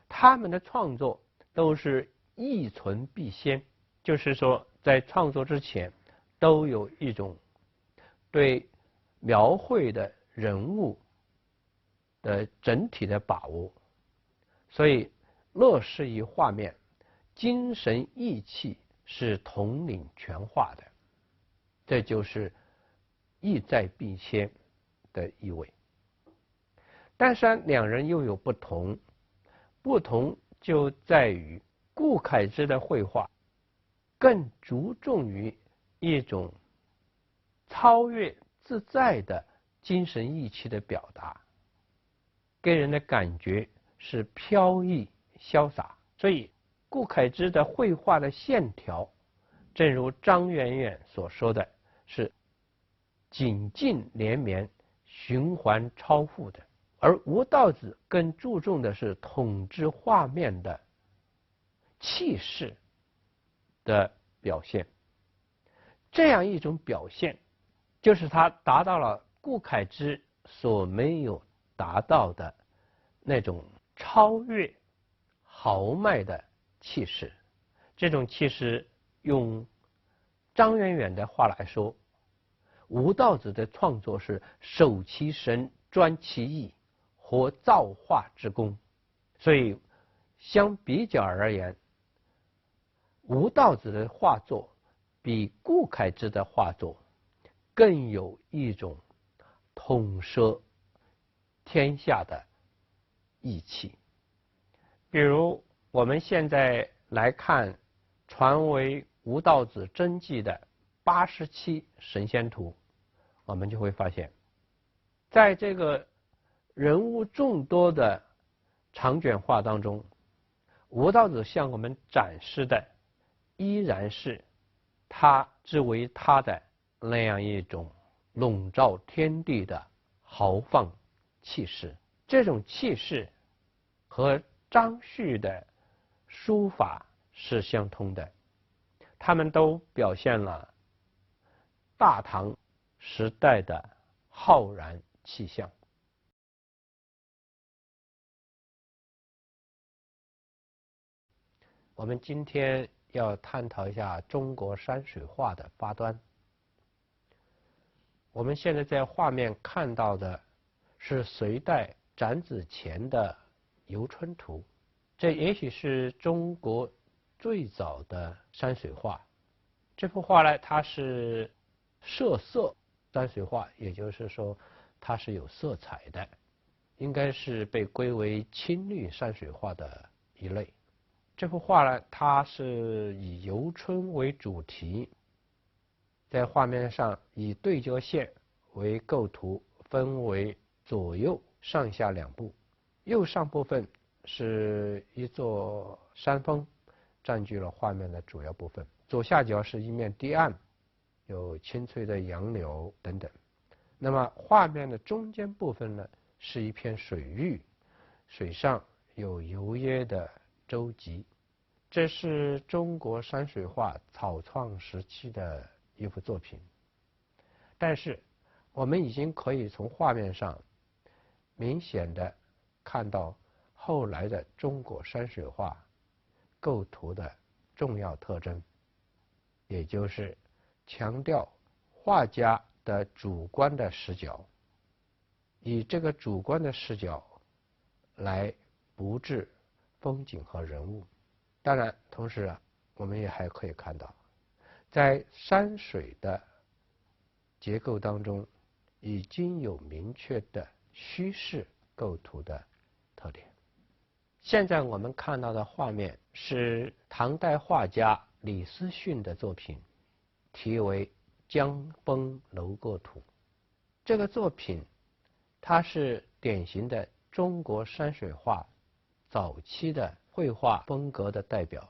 他们的创作都是意存必先，就是说在创作之前都有一种对描绘的人物的整体的把握，所以乐视于画面，精神意气是统领全画的，这就是意在必先的意味。但是2人又有不同，不同就在于顾恺之的绘画更注重于一种超越自在的精神意气的表达，给人的感觉是飘逸潇洒。所以顾恺之的绘画的线条，正如张远远所说的，是紧进连绵、循环超复的，而吴道子更注重的是统治画面的气势的表现。这样一种表现，就是他达到了顾恺之所没有达到的那种超越豪迈的气势，这种气势，用张远远的话来说，吴道子的创作是守其神，专其意，活造化之功。所以相比较而言，吴道子的画作比顾恺之的画作更有一种统摄天下的意气。比如我们现在来看传为吴道子真迹的87神仙图，我们就会发现，在这个人物众多的长卷画当中，吴道子向我们展示的依然是他之为他的那样一种笼罩天地的豪放气势。这种气势和张旭的书法是相通的，他们都表现了大唐时代的浩然气象。我们今天要探讨一下中国山水画的发端。我们现在在画面看到的是隋代展子虔的《游春图》，这也许是中国最早的山水画。这幅画呢，它是设色山水画，也就是说它是有色彩的，应该是被归为青绿山水画的一类。这幅画呢，它是以游春为主题，在画面上以对角线为构图，分为左右上下两部。右上部分是一座山峰，占据了画面的主要部分。左下角是一面堤岸，有青翠的杨柳等等。那么画面的中间部分呢，是一片水域，水上有游曳的舟楫。这是中国山水画草创时期的一幅作品，但是我们已经可以从画面上明显的看到后来的中国山水画构图的重要特征，也就是强调画家的主观的视角，以这个主观的视角来布置风景和人物。当然，同时我们也还可以看到，在山水的结构当中，已经有明确的虚实构图的特点。现在我们看到的画面是唐代画家李思训的作品，题为《江崩楼阁图》。这个作品它是典型的中国山水画早期的绘画风格的代表，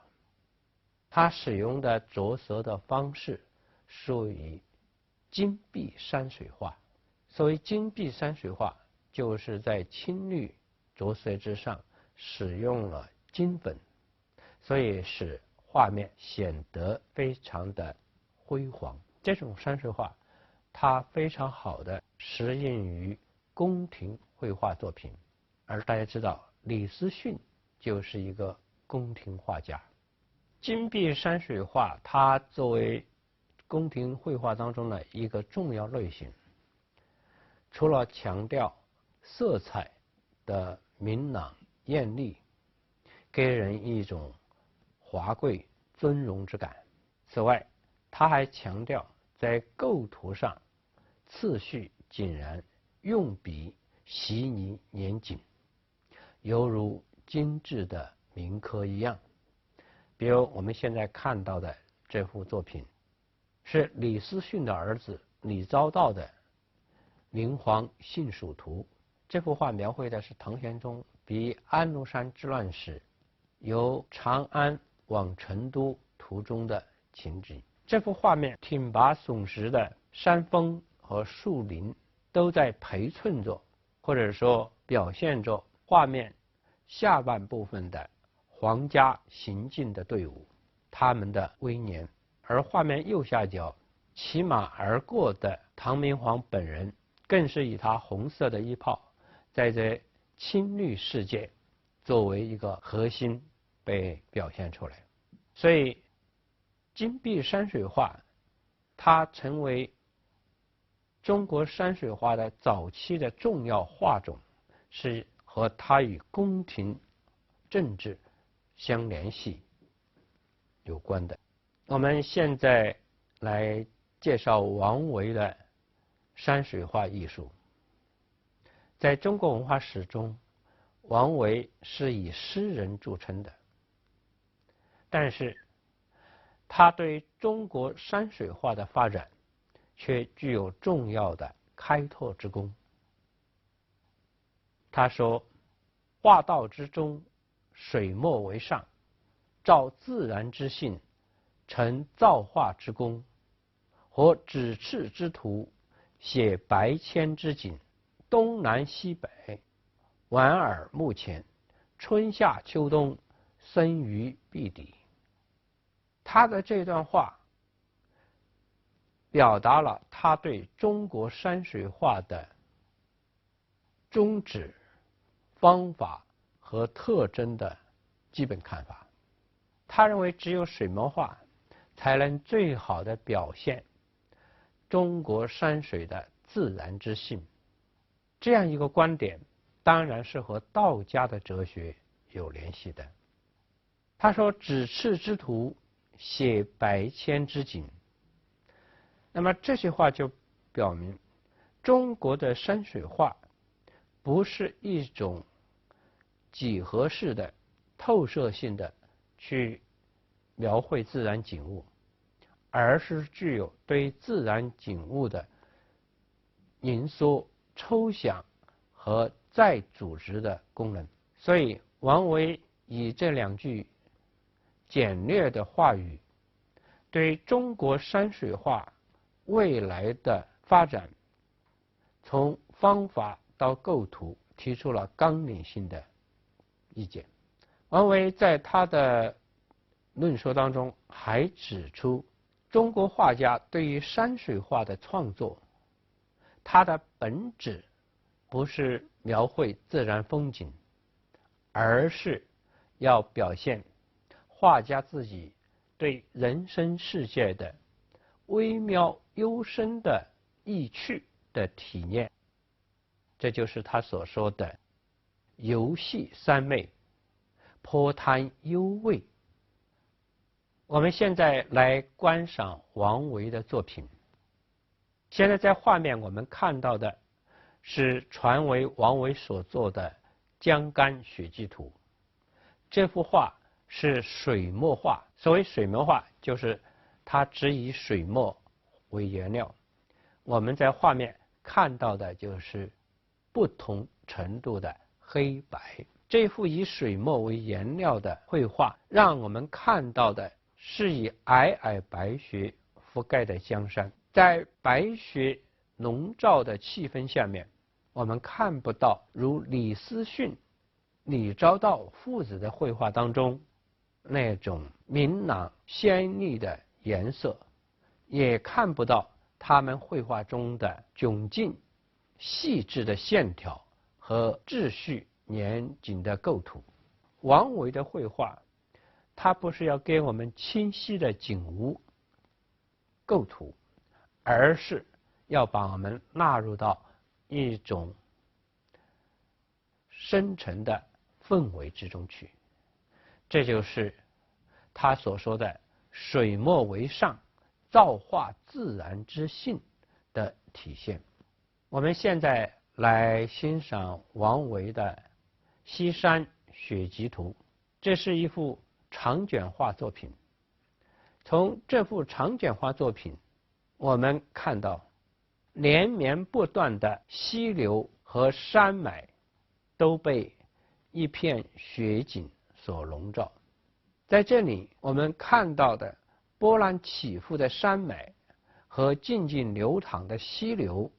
它使用的着色的方式属于金碧山水画。所谓金碧山水画，就是在青绿着色之上使用了金粉，所以使画面显得非常的辉煌。这种山水画它非常好的适应于宫廷绘画作品，而大家知道李思训就是一个宫廷画家。金碧山水画它作为宫廷绘画当中的一个重要类型，除了强调色彩的明朗艳丽，给人一种华贵尊荣之感，此外它还强调在构图上次序井然，用笔细腻严谨，犹如精致的铭刻一样。比如我们现在看到的这幅作品，是李思训的儿子李昭道的《明皇幸蜀图》。这幅画描绘的是唐玄宗比安禄山之乱时由长安往成都途中的情景。这幅画面挺拔耸直的山峰和树林都在陪衬着，或者说表现着画面下半部分的皇家行进的队伍，他们的威严。而画面右下角骑马而过的唐明皇本人，更是以他红色的衣袍在这青绿世界作为一个核心被表现出来。所以金碧山水画它成为中国山水画的早期的重要画种，是和它与宫廷政治相联系有关的。我们现在来介绍王维的山水画艺术。在中国文化史中，王维是以诗人著称的，但是他对中国山水画的发展却具有重要的开拓之功。他说：画道之中，水墨为上，照自然之性，成造化之功，或指赤之图，写白千之景，东南西北，莞尔目前，春夏秋冬，生于壁底。他的这段话表达了他对中国山水画的宗旨、方法和特征的基本看法。他认为只有水墨画才能最好的表现中国山水的自然之性。这样一个观点当然是和道家的哲学有联系的。他说：指赤之图，写白千之景。那么这句话就表明，中国的山水画不是一种几何式的透射性的去描绘自然景物，而是具有对自然景物的凝缩、抽象和再组织的功能。所以王维以这两句简略的话语，对中国山水画未来的发展，从方法到构图提出了纲领性的意见。王维在他的论说当中还指出，中国画家对于山水画的创作，它的本质不是描绘自然风景，而是要表现画家自己对人生世界的微妙幽深的意趣的体验。这就是他所说的游戏三昧，颇贪幽味。我们现在来观赏王维的作品。现在在画面我们看到的是传为王维所作的《江干雪霁图》。这幅画是水墨画，所谓水墨画就是它只以水墨为原料。我们在画面看到的就是不同程度的黑白。这幅以水墨为颜料的绘画，让我们看到的是以皑皑白雪覆盖的江山。在白雪笼罩的气氛下面，我们看不到如李思训、李昭道父子的绘画当中那种明朗鲜丽的颜色，也看不到他们绘画中的窘境、细致的线条和秩序严谨的构图。王维的绘画，他不是要给我们清晰的景物构图，而是要把我们纳入到一种深沉的氛围之中去。这就是他所说的水墨为上，造化自然之性的体现。我们现在来欣赏王维的《西山雪霁图》，这是一幅长卷画作品。从这幅长卷画作品，我们看到连绵不断的溪流和山脉都被一片雪景所笼罩。在这里我们看到的波澜起伏的山脉和静静流淌的溪流，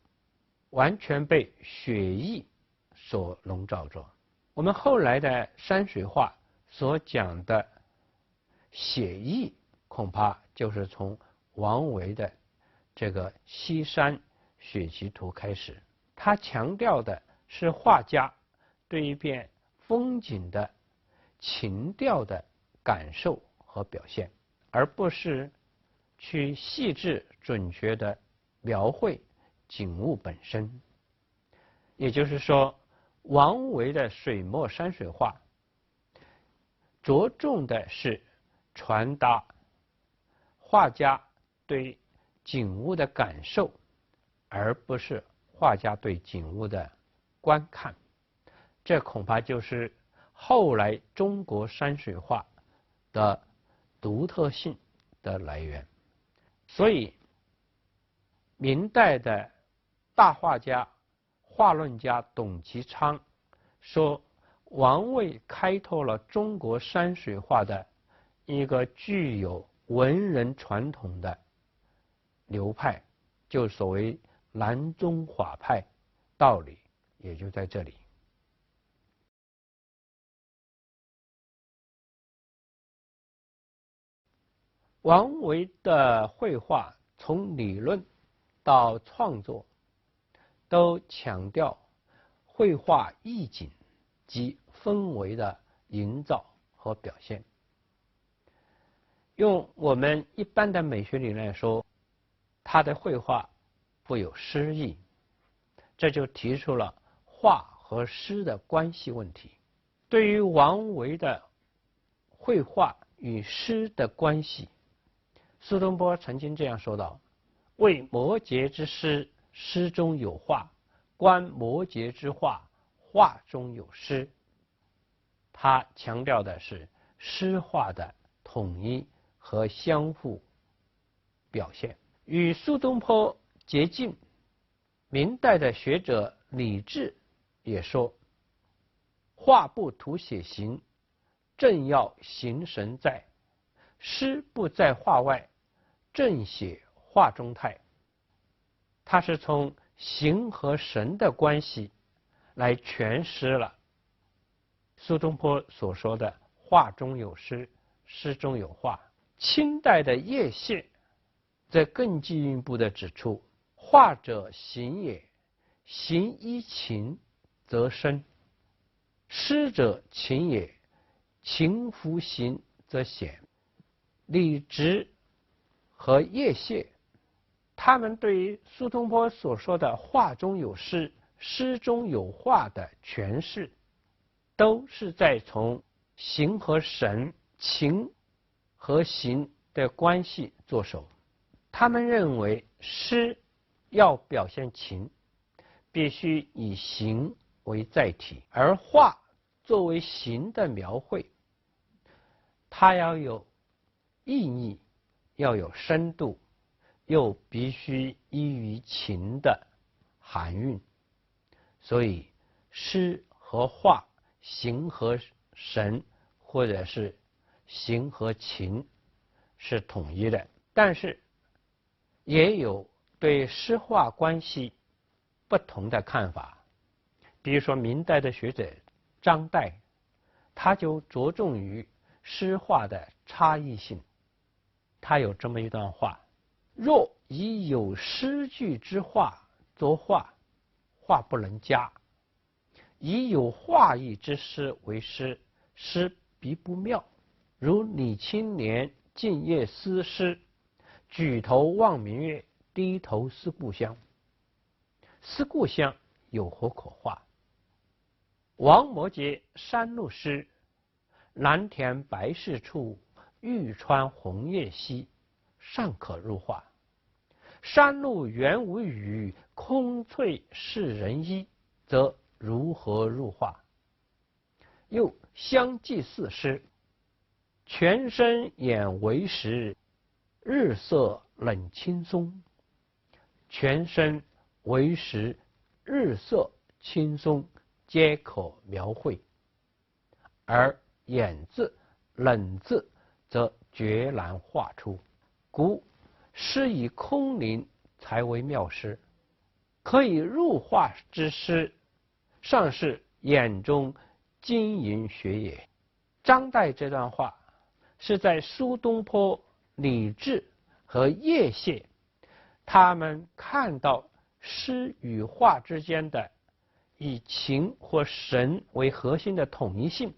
完全被雪意所笼罩着。我们后来的山水画所讲的写意，恐怕就是从王维的这个《西山雪霁图》开始。他强调的是画家对一片风景的情调的感受和和表现，而不是去细致准确地描绘景物本身。也就是说，王维的水墨山水画着重的是传达画家对景物的感受，而不是画家对景物的观看。这恐怕就是后来中国山水画的独特性的来源。所以明代的大画家、画论家董其昌说，王维开拓了中国山水画的一个具有文人传统的流派，就所谓南宗画派，道理也就在这里。王维的绘画从理论到创作都强调绘画意境及氛围的营造和表现。用我们一般的美学理论来说，他的绘画富有诗意，这就提出了画和诗的关系问题。对于王维的绘画与诗的关系，苏东坡曾经这样说道：为摩诘之诗，诗中有画；观摩诘之画，画中有诗。他强调的是诗画的统一和相互表现。与苏东坡接近，明代的学者李治也说：画不图写形，正要形神在；诗不在画外，正写画中态。他是从形和神的关系来诠释了苏东坡所说的画中有诗，诗中有画。清代的叶谢则更进一步地指出：画者形也，形依情则生；诗者情也，情符形则显。李直和叶谢，他们对于苏东坡所说的画中有诗，诗中有画的诠释，都是在从形和神、情和形的关系着手。他们认为诗要表现情，必须以形为载体，而画作为形的描绘，它要有意义，要有深度，又必须依于情的含蕴。所以诗和画，形和神，或者是形和情是统一的。但是也有对诗画关系不同的看法。比如说明代的学者张岱，他就着重于诗画的差异性。他有这么一段话：若以有诗句之画作画，画不能佳；以有画意之诗为诗，诗必不妙。如李青年静夜思诗，举头望明月，低头思故乡。思故乡，有何可画？王摩诘山路诗，蓝田白石处，玉川红叶稀，尚可入画。山路原无雨，空翠是人衣，则如何入画？又相继四诗，全身掩为实，日色冷青松。全身为实，日色青松，皆可描绘，而掩字、冷字则绝难画出。故诗以空灵才为妙诗，可以入画之诗，尚是眼中晶莹血也。张岱这段话是在苏东坡、李治和叶谢他们看到诗与画之间的以情或神为核心的统一性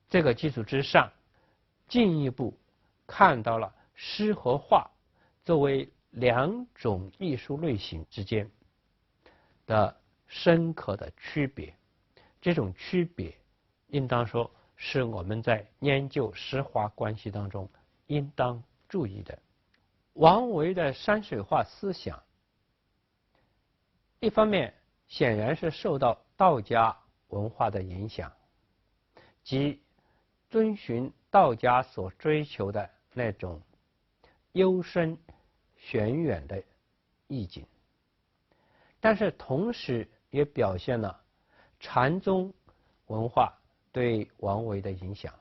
这个基础之上，进一步看到了诗和画作为两种艺术类型之间的深刻的区别。这种区别应当说是我们在研究诗画关系当中应当注意的。王维的山水画思想一方面显然是受到道家文化的影响，即遵循道家所追求的那种幽深玄远的意境，但是同时也表现了禅宗文化对王维的影响。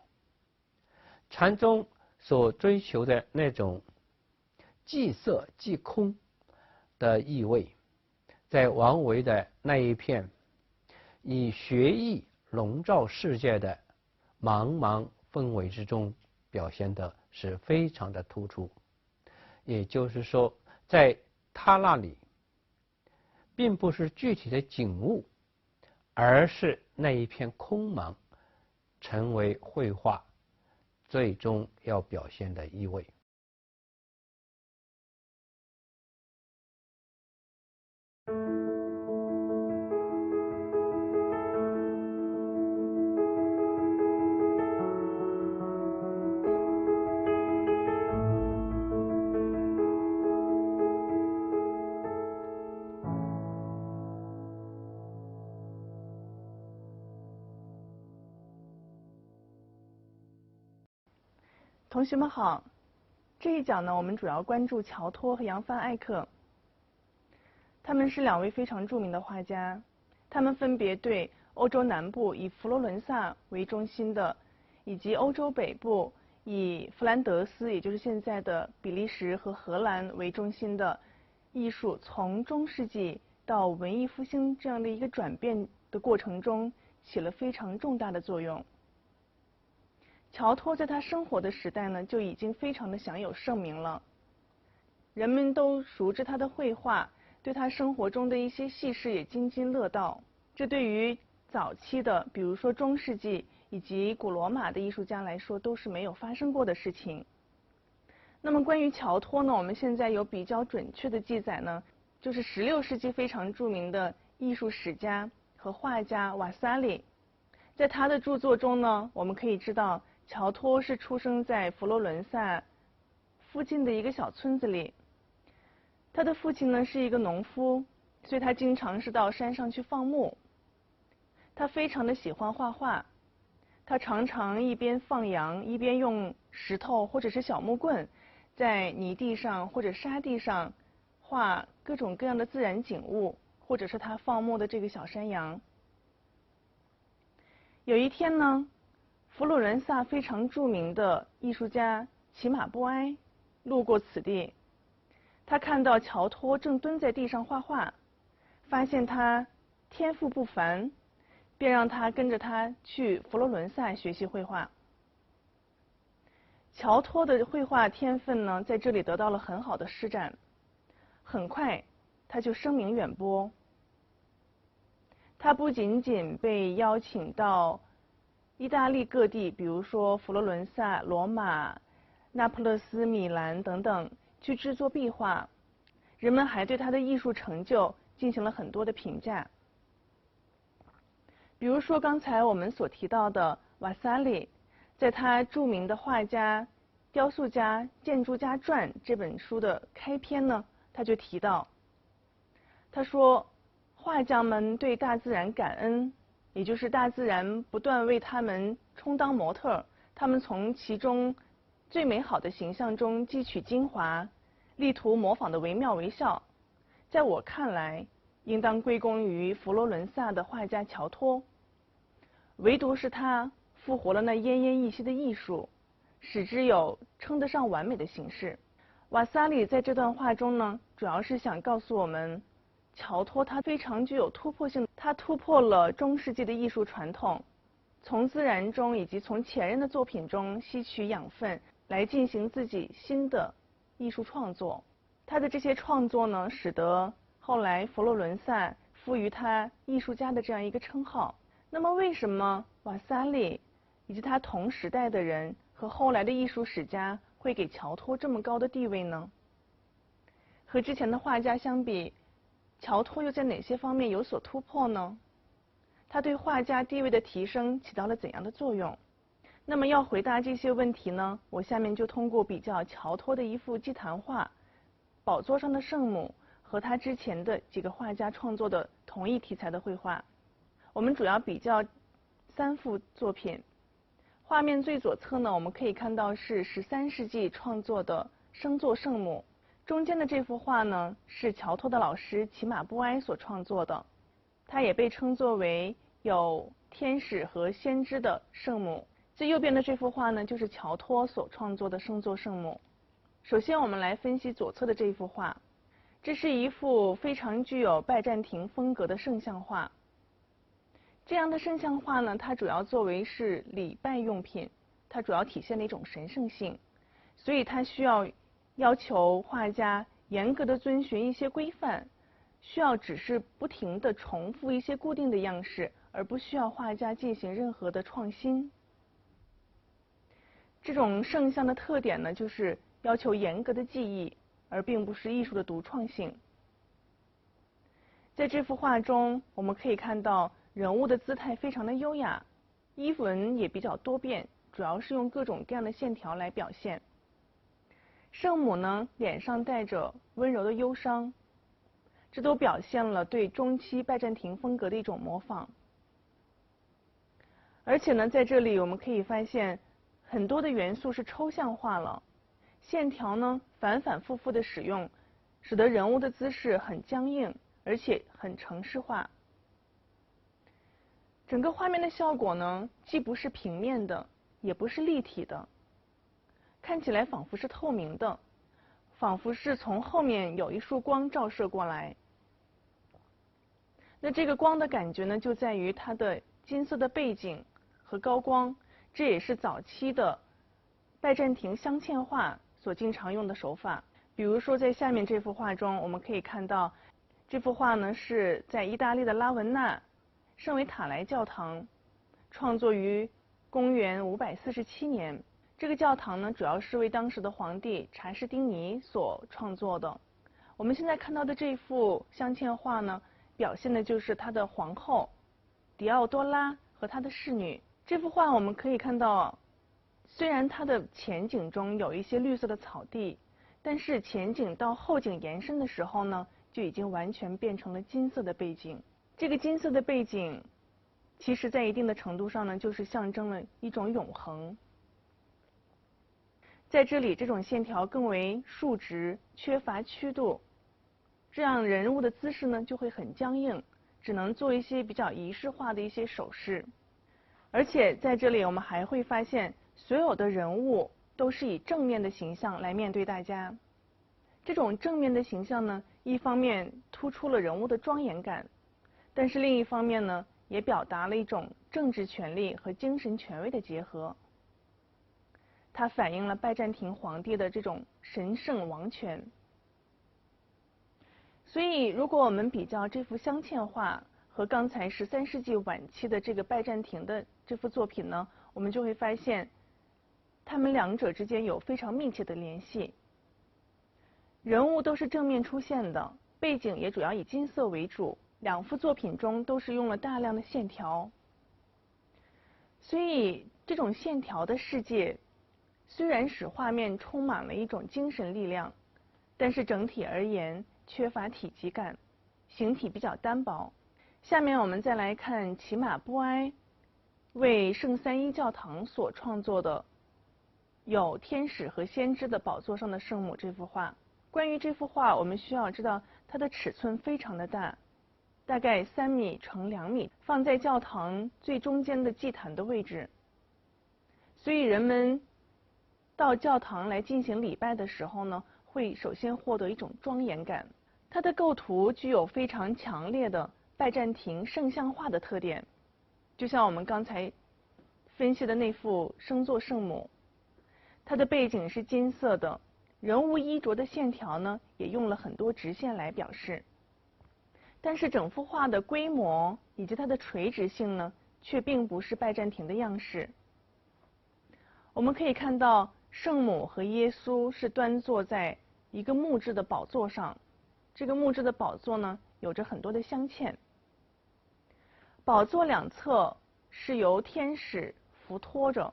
禅宗所追求的那种即色即空的意味，在王维的那一片以学艺笼罩世界的茫茫氛围之中表现的是非常的突出。也就是说，在他那里并不是具体的景物，而是那一片空茫成为绘画最终要表现的意味。同学们好，这一讲呢，我们主要关注乔托和扬凡艾克。他们是两位非常著名的画家，他们分别对欧洲南部以佛罗伦萨为中心的，以及欧洲北部以弗兰德斯，也就是现在的比利时和荷兰为中心的艺术，从中世纪到文艺复兴这样的一个转变的过程中，起了非常重大的作用。乔托在他生活的时代呢，就已经非常的享有盛名了，人们都熟知他的绘画，对他生活中的一些细事也津津乐道。这对于早期的，比如说中世纪以及古罗马的艺术家来说，都是没有发生过的事情。那么关于乔托呢，我们现在有比较准确的记载呢，就是16世纪非常著名的艺术史家和画家瓦萨里，在他的著作中呢，我们可以知道乔托是出生在佛罗伦萨附近的一个小村子里。他的父亲呢是一个农夫，所以他经常是到山上去放牧。他非常的喜欢画画，他常常一边放羊，一边用石头或者是小木棍在泥地上或者沙地上画各种各样的自然景物，或者是他放牧的这个小山羊。有一天呢，佛罗伦萨非常著名的艺术家齐马波埃路过此地，他看到乔托正蹲在地上画画，发现他天赋不凡，便让他跟着他去佛罗伦萨学习绘画。乔托的绘画天分呢，在这里得到了很好的施展，很快他就声名远播。他不仅仅被邀请到意大利各地，比如说佛罗伦萨、罗马、那不勒斯、米兰等等，去制作壁画，人们还对他的艺术成就进行了很多的评价。比如说刚才我们所提到的瓦萨里，在他著名的画家、雕塑家、建筑家传这本书的开篇呢，他就提到，他说画家们对大自然感恩，也就是大自然不断为他们充当模特，他们从其中最美好的形象中汲取精华，力图模仿的惟妙惟肖。在我看来，应当归功于佛罗伦萨的画家乔托，唯独是他复活了那奄奄一息的艺术，使之有称得上完美的形式。瓦萨里在这段话中呢，主要是想告诉我们，乔托他非常具有突破性，他突破了中世纪的艺术传统，从自然中以及从前人的作品中吸取养分，来进行自己新的艺术创作。他的这些创作呢，使得后来佛罗伦萨赋予他艺术家的这样一个称号。那么为什么瓦萨里以及他同时代的人和后来的艺术史家会给乔托这么高的地位呢？和之前的画家相比，乔托又在哪些方面有所突破呢？他对画家地位的提升起到了怎样的作用？那么要回答这些问题呢，我下面就通过比较乔托的一幅祭坛画《宝座上的圣母》和他之前的几个画家创作的同一题材的绘画。我们主要比较3幅作品。画面最左侧呢，我们可以看到是13世纪创作的升座圣母。中间的这幅画呢，是乔托的老师齐马布埃所创作的，它也被称作为有天使和先知的圣母。最右边的这幅画呢，就是乔托所创作的升座圣母。首先我们来分析左侧的这一幅画，这是一幅非常具有拜占庭风格的圣像画。这样的圣像画呢，它主要作为是礼拜用品，它主要体现了一种神圣性，所以它需要求画家严格的遵循一些规范，需要只是不停的重复一些固定的样式，而不需要画家进行任何的创新。这种圣像的特点呢，就是要求严格的技艺，而并不是艺术的独创性。在这幅画中，我们可以看到人物的姿态非常的优雅，衣纹也比较多变，主要是用各种各样的线条来表现。圣母呢，脸上带着温柔的忧伤，这都表现了对中期拜占庭风格的一种模仿。而且呢，在这里我们可以发现很多的元素是抽象化了，线条呢反反复复的使用，使得人物的姿势很僵硬，而且很程式化。整个画面的效果呢，既不是平面的，也不是立体的，看起来仿佛是透明的，仿佛是从后面有一束光照射过来。那这个光的感觉呢，就在于它的金色的背景和高光，这也是早期的拜占庭镶嵌画所经常用的手法。比如说在下面这幅画中，我们可以看到，这幅画呢是在意大利的拉文纳圣维塔莱教堂，创作于公元547年。这个教堂呢，主要是为当时的皇帝查士丁尼所创作的。我们现在看到的这幅镶嵌画呢，表现的就是他的皇后迪奥多拉和他的侍女。这幅画我们可以看到，虽然它的前景中有一些绿色的草地，但是前景到后景延伸的时候呢，就已经完全变成了金色的背景。这个金色的背景，其实在一定的程度上呢，就是象征了一种永恒。在这里，这种线条更为竖直，缺乏曲度，这样人物的姿势呢就会很僵硬，只能做一些比较仪式化的一些手势。而且在这里我们还会发现，所有的人物都是以正面的形象来面对大家。这种正面的形象呢，一方面突出了人物的庄严感，但是另一方面呢，也表达了一种政治权力和精神权威的结合。它反映了拜占庭皇帝的这种神圣王权。所以如果我们比较这幅镶嵌画和刚才13世纪晚期的这个拜占庭的这幅作品呢，我们就会发现它们两者之间有非常密切的联系。人物都是正面出现的，背景也主要以金色为主，两幅作品中都是用了大量的线条。所以这种线条的世界虽然使画面充满了一种精神力量，但是整体而言缺乏体积感，形体比较单薄。下面我们再来看齐马布埃为圣三一教堂所创作的有天使和先知的宝座上的圣母这幅画。关于这幅画，我们需要知道它的尺寸非常的大，大概3米乘2米，放在教堂最中间的祭坛的位置。所以人们到教堂来进行礼拜的时候呢，会首先获得一种庄严感。它的构图具有非常强烈的拜占庭圣像画的特点，就像我们刚才分析的那幅升座圣母，它的背景是金色的，人物衣着的线条呢，也用了很多直线来表示。但是整幅画的规模以及它的垂直性呢，却并不是拜占庭的样式。我们可以看到圣母和耶稣是端坐在一个木质的宝座上，这个木质的宝座呢有着很多的镶嵌。宝座两侧是由天使扶托着，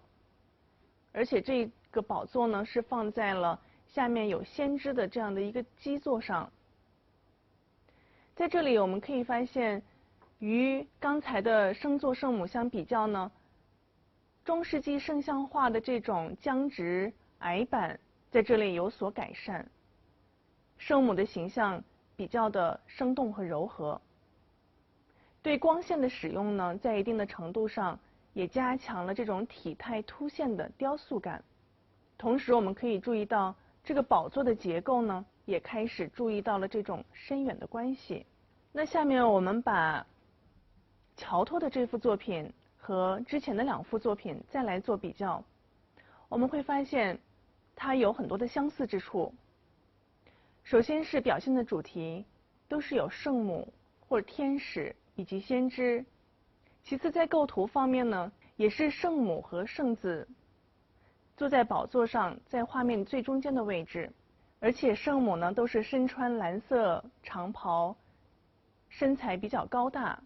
而且这个宝座呢是放在了下面有先知的这样的一个基座上。在这里我们可以发现，与刚才的圣座圣母相比较呢，中世纪圣像画的这种僵直矮板在这里有所改善，圣母的形象比较的生动和柔和。对光线的使用呢，在一定的程度上也加强了这种体态凸现的雕塑感。同时我们可以注意到这个宝座的结构呢，也开始注意到了这种深远的关系。那下面我们把乔托的这幅作品和之前的2幅作品再来做比较，我们会发现它有很多的相似之处。首先是表现的主题都是有圣母或者天使以及先知，其次在构图方面呢，也是圣母和圣子坐在宝座上，在画面最中间的位置，而且圣母呢都是身穿蓝色长袍，身材比较高大，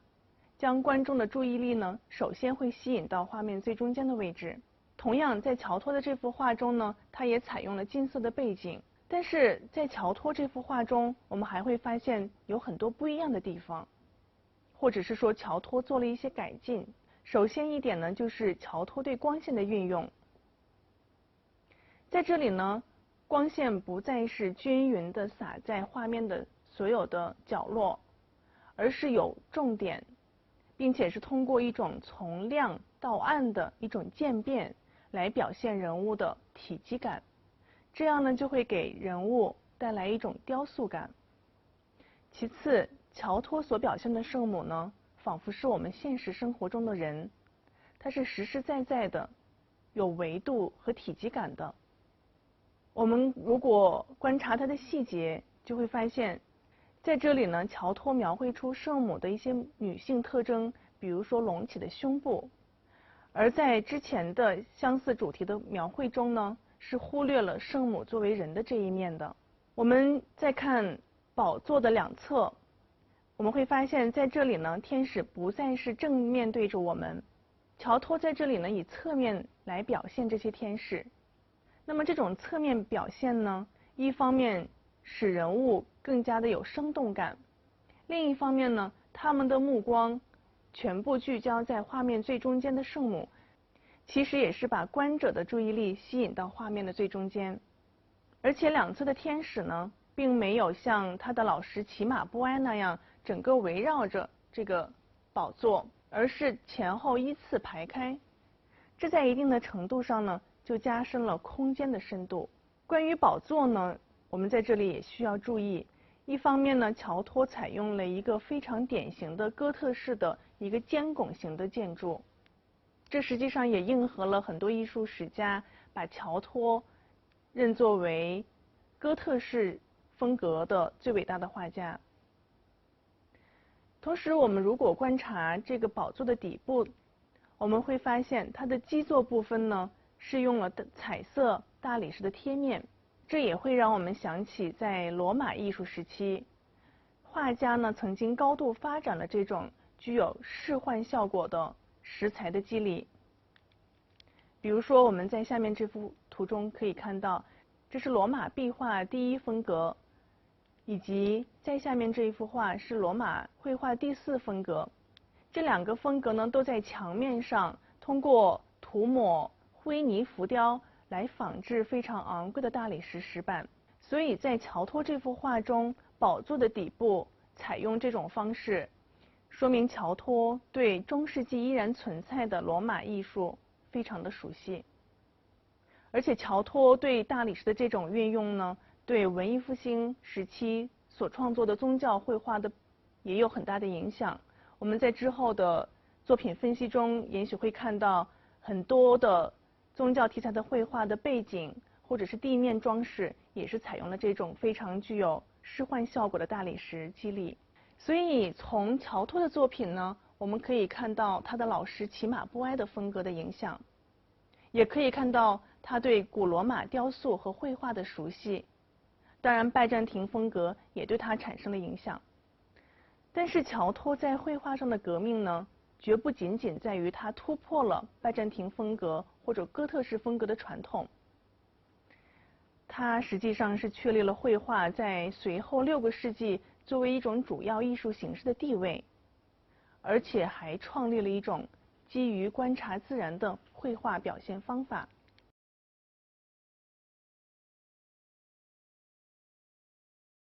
将观众的注意力呢首先会吸引到画面最中间的位置。同样在乔托的这幅画中呢，它也采用了金色的背景，但是在乔托这幅画中，我们还会发现有很多不一样的地方，或者是说乔托做了一些改进。首先一点呢，就是乔托对光线的运用。在这里呢，光线不再是均匀的洒在画面的所有的角落，而是有重点，并且是通过一种从亮到暗的一种渐变来表现人物的体积感，这样呢就会给人物带来一种雕塑感。其次，乔托所表现的圣母呢，仿佛是我们现实生活中的人，它是实实在在的，有维度和体积感的。我们如果观察它的细节，就会发现在这里呢，乔托描绘出圣母的一些女性特征，比如说隆起的胸部，而在之前的相似主题的描绘中呢，是忽略了圣母作为人的这一面的。我们再看宝座的两侧，我们会发现在这里呢，天使不再是正面对着我们，乔托在这里呢以侧面来表现这些天使。那么这种侧面表现呢，一方面使人物更加的有生动感，另一方面呢，他们的目光全部聚焦在画面最中间的圣母，其实也是把观者的注意力吸引到画面的最中间。而且两侧的天使呢，并没有像他的老师骑马不哀那样整个围绕着这个宝座，而是前后依次排开，这在一定的程度上呢，就加深了空间的深度。关于宝座呢，我们在这里也需要注意，一方面呢，乔托采用了一个非常典型的哥特式的一个尖拱形的建筑，这实际上也应和了很多艺术史家把乔托认作为哥特式风格的最伟大的画家。同时我们如果观察这个宝座的底部，我们会发现它的基座部分呢是用了彩色大理石的贴面，这也会让我们想起在罗马艺术时期，画家呢曾经高度发展了这种具有视幻效果的石材的肌理。比如说我们在下面这幅图中可以看到，这是罗马壁画第1风格，以及在下面这一幅画是罗马绘画第4风格。这2个风格呢都在墙面上通过涂抹灰泥浮雕来仿制非常昂贵的大理石石板，所以在乔托这幅画中，宝座的底部采用这种方式，说明乔托对中世纪依然存在的罗马艺术非常的熟悉。而且乔托对大理石的这种运用呢，对文艺复兴时期所创作的宗教绘画的也有很大的影响。我们在之后的作品分析中也许会看到很多的宗教题材的绘画的背景或者是地面装饰也是采用了这种非常具有视幻效果的大理石肌理。所以从乔托的作品呢，我们可以看到他的老师骑马不哀的风格的影响，也可以看到他对古罗马雕塑和绘画的熟悉。当然，拜占庭风格也对他产生了影响。但是乔托在绘画上的革命呢，绝不仅仅在于他突破了拜占庭风格或者哥特式风格的传统，他实际上是确立了绘画在随后6个世纪作为一种主要艺术形式的地位，而且还创立了一种基于观察自然的绘画表现方法。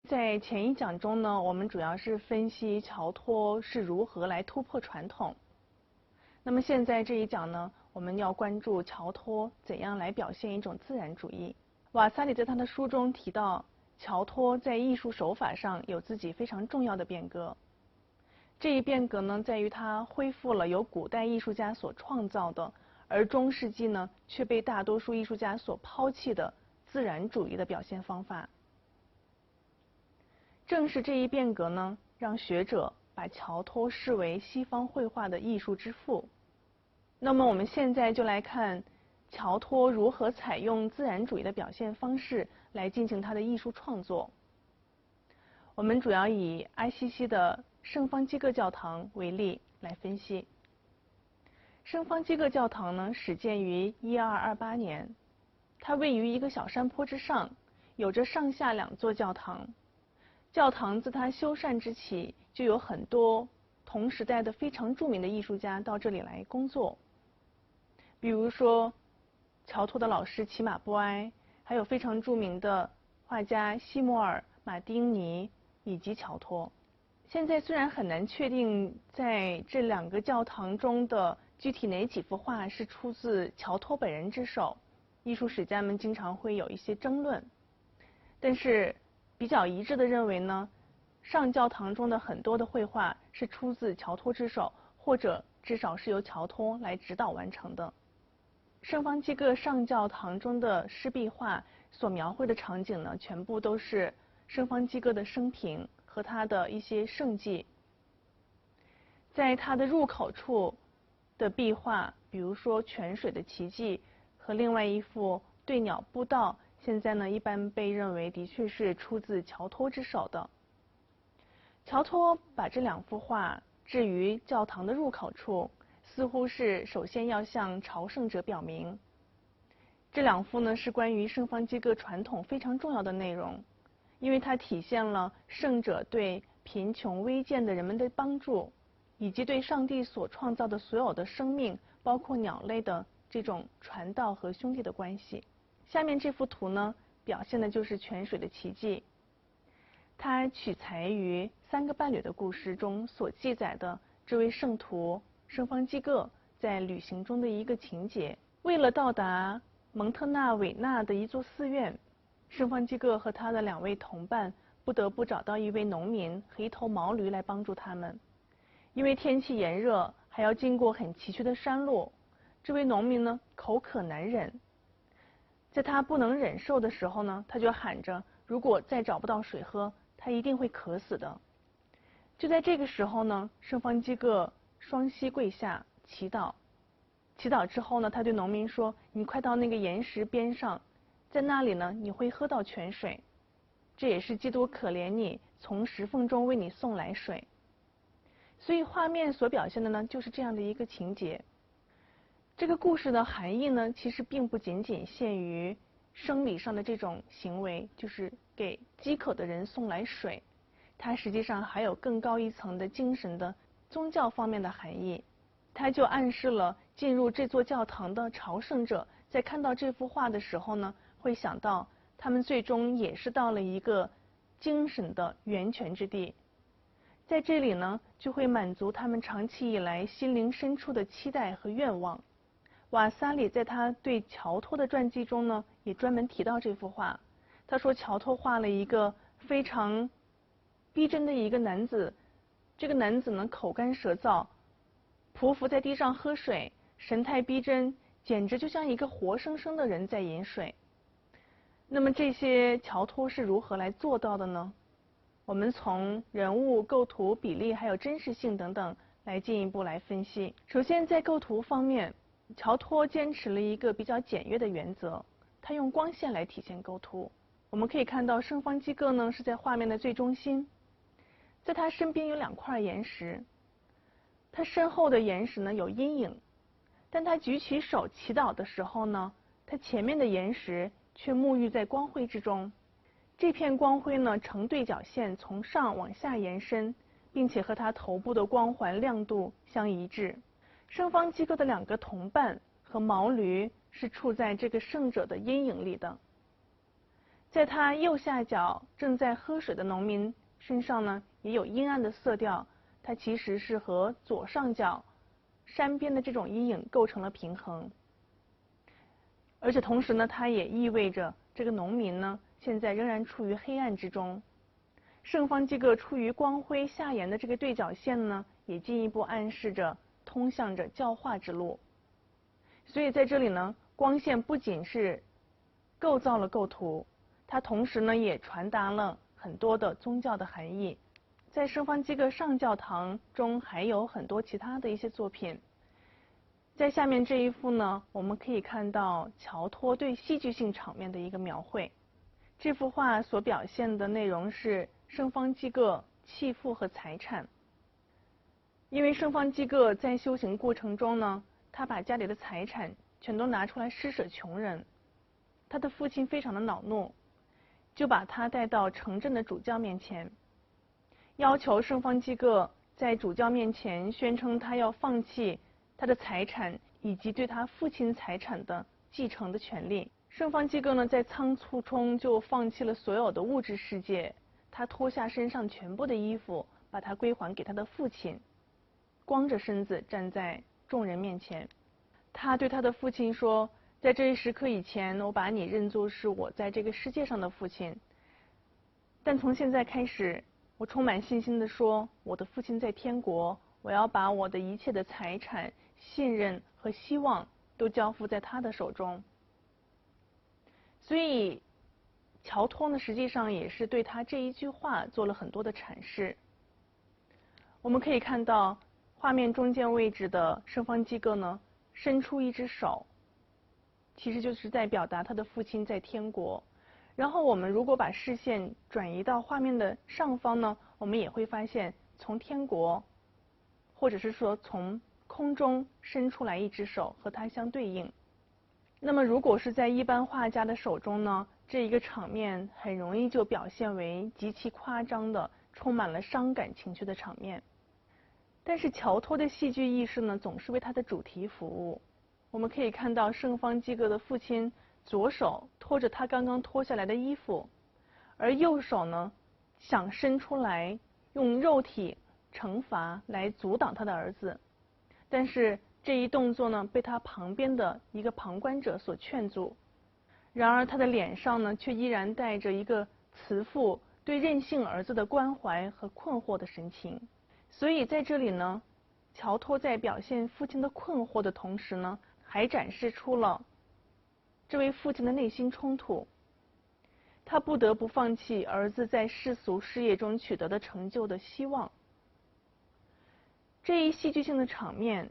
在前一讲中呢，我们主要是分析乔托是如何来突破传统。那么现在这一讲呢，我们要关注乔托怎样来表现一种自然主义。瓦萨里在他的书中提到，乔托在艺术手法上有自己非常重要的变革。这一变革呢，在于他恢复了由古代艺术家所创造的，而中世纪呢却被大多数艺术家所抛弃的自然主义的表现方法。正是这一变革呢，让学者把乔托视为西方绘画的艺术之父。那么我们现在就来看乔托如何采用自然主义的表现方式来进行他的艺术创作。我们主要以阿西西的圣方济各教堂为例来分析。圣方济各教堂呢，始建于1228年，它位于一个小山坡之上，有着上下2座教堂。教堂自它修缮之起，就有很多同时代的非常著名的艺术家到这里来工作。比如说，乔托的老师齐马波埃，还有非常著名的画家西摩尔、马丁尼以及乔托。现在虽然很难确定在这2个教堂中的具体哪几幅画是出自乔托本人之手，艺术史家们经常会有一些争论。但是比较一致的认为呢，上教堂中的很多的绘画是出自乔托之手，或者至少是由乔托来指导完成的。圣方济各上教堂中的湿壁画所描绘的场景呢，全部都是圣方济各的生平和他的一些圣迹。在他的入口处的壁画，比如说泉水的奇迹和另外一幅对鸟步道，现在呢一般被认为的确是出自乔托之手的。乔托把这2幅画置于教堂的入口处，似乎是首先要向朝圣者表明，这2幅呢是关于圣方济各传统非常重要的内容，因为它体现了圣者对贫穷微贱的人们的帮助，以及对上帝所创造的所有的生命，包括鸟类的这种传道和兄弟的关系。下面这幅图呢，表现的就是泉水的奇迹。它取材于3个伴侣的故事中所记载的这位圣徒圣方济各在旅行中的一个情节。为了到达蒙特纳韦纳的一座寺院，圣方济各和他的2位同伴不得不找到一位农民和一头毛驴来帮助他们。因为天气炎热，还要经过很崎岖的山路，这位农民呢口渴难忍。在他不能忍受的时候呢，他就喊着，如果再找不到水喝，他一定会渴死的。就在这个时候呢，圣方济各双膝跪下祈祷。祈祷之后呢，他对农民说，你快到那个岩石边上，在那里呢你会喝到泉水，这也是基督可怜你，从石缝中为你送来水。所以画面所表现的呢，就是这样的一个情节。这个故事的含义呢，其实并不仅仅限于生理上的这种行为，就是给饥渴的人送来水，它实际上还有更高一层的精神的宗教方面的含义。它就暗示了进入这座教堂的朝圣者，在看到这幅画的时候呢，会想到他们最终也是到了一个精神的源泉之地，在这里呢，就会满足他们长期以来心灵深处的期待和愿望。瓦萨里在他对乔托的传记中呢，也专门提到这幅画。他说，乔托画了一个非常逼真的一个男子，这个男子呢口干舌燥，匍匐在地上喝水，神态逼真，简直就像一个活生生的人在饮水。那么这些乔托是如何来做到的呢？我们从人物构图、比例还有真实性等等来进一步来分析。首先在构图方面，乔托坚持了一个比较简约的原则，他用光线来体现构图。我们可以看到圣方济各呢是在画面的最中心，在他身边有2块岩石，他身后的岩石呢有阴影，但他举起手祈祷的时候呢，他前面的岩石却沐浴在光辉之中。这片光辉呢呈对角线从上往下延伸，并且和他头部的光环亮度相一致。圣方济各的2个同伴和毛驴是处在这个圣者的阴影里的。在他右下角正在喝水的农民身上呢，也有阴暗的色调，它其实是和左上角山边的这种阴影构成了平衡。而且同时呢，它也意味着这个农民呢现在仍然处于黑暗之中。圣方济各处于光辉下沿的这个对角线呢，也进一步暗示着通向着教化之路。所以在这里呢，光线不仅是构造了构图，它同时呢也传达了很多的宗教的含义。在圣方济各上教堂中还有很多其他的一些作品。在下面这一幅呢，我们可以看到乔托对戏剧性场面的一个描绘。这幅画所表现的内容是圣方济各弃妇和财产。因为圣方济各在修行过程中呢，他把家里的财产全都拿出来施舍穷人。他的父亲非常的恼怒，就把他带到城镇的主教面前，要求圣方济各在主教面前宣称他要放弃他的财产以及对他父亲财产的继承的权利。圣方济各呢，在仓促中就放弃了所有的物质世界，他脱下身上全部的衣服，把它归还给他的父亲，光着身子站在众人面前。他对他的父亲说，在这一时刻以前，我把你认作是我在这个世界上的父亲，但从现在开始，我充满信心地说，我的父亲在天国，我要把我的一切的财产、信任和希望都交付在他的手中。所以乔托呢，实际上也是对他这一句话做了很多的阐释。我们可以看到画面中间位置的圣方济各呢，伸出一只手，其实就是在表达他的父亲在天国。然后我们如果把视线转移到画面的上方呢，我们也会发现从天国，或者是说从空中伸出来一只手和它相对应。那么如果是在一般画家的手中呢，这一个场面很容易就表现为极其夸张的充满了伤感情绪的场面。但是乔托的戏剧意识呢，总是为他的主题服务。我们可以看到圣方济各的父亲左手托着他刚刚脱下来的衣服，而右手呢想伸出来用肉体惩罚来阻挡他的儿子，但是这一动作呢被他旁边的一个旁观者所劝阻。然而他的脸上呢却依然带着一个慈父对任性儿子的关怀和困惑的神情。所以在这里呢，乔托在表现父亲的困惑的同时呢，还展示出了这位父亲的内心冲突。他不得不放弃儿子在世俗事业中取得的成就的希望。这一戏剧性的场面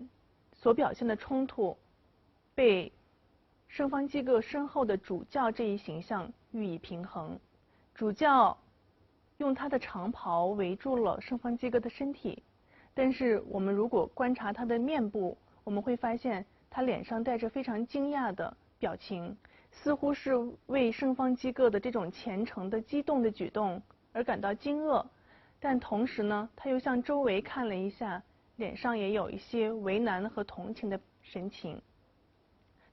所表现的冲突，被圣方济各身后的主教这一形象予以平衡。主教用他的长袍围住了圣方济各的身体，但是我们如果观察他的面部，我们会发现他脸上带着非常惊讶的表情，似乎是为圣方济各的这种虔诚的激动的举动而感到惊愕，但同时呢，他又向周围看了一下，脸上也有一些为难和同情的神情。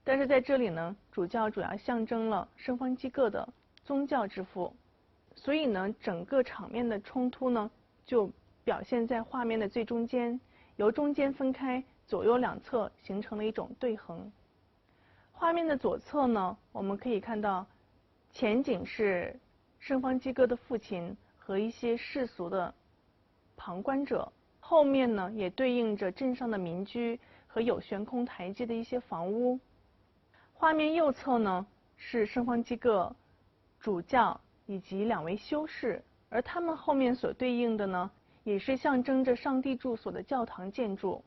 但是在这里呢，主教主要象征了圣方济各的宗教之父，所以呢，整个场面的冲突呢，就表现在画面的最中间，由中间分开，左右两侧形成了一种对横。画面的左侧呢，我们可以看到前景是圣方济各的父亲和一些世俗的旁观者，后面呢也对应着镇上的民居和有悬空台阶的一些房屋。画面右侧呢是圣方济各、主教以及两位修士，而他们后面所对应的呢，也是象征着上帝住所的教堂建筑。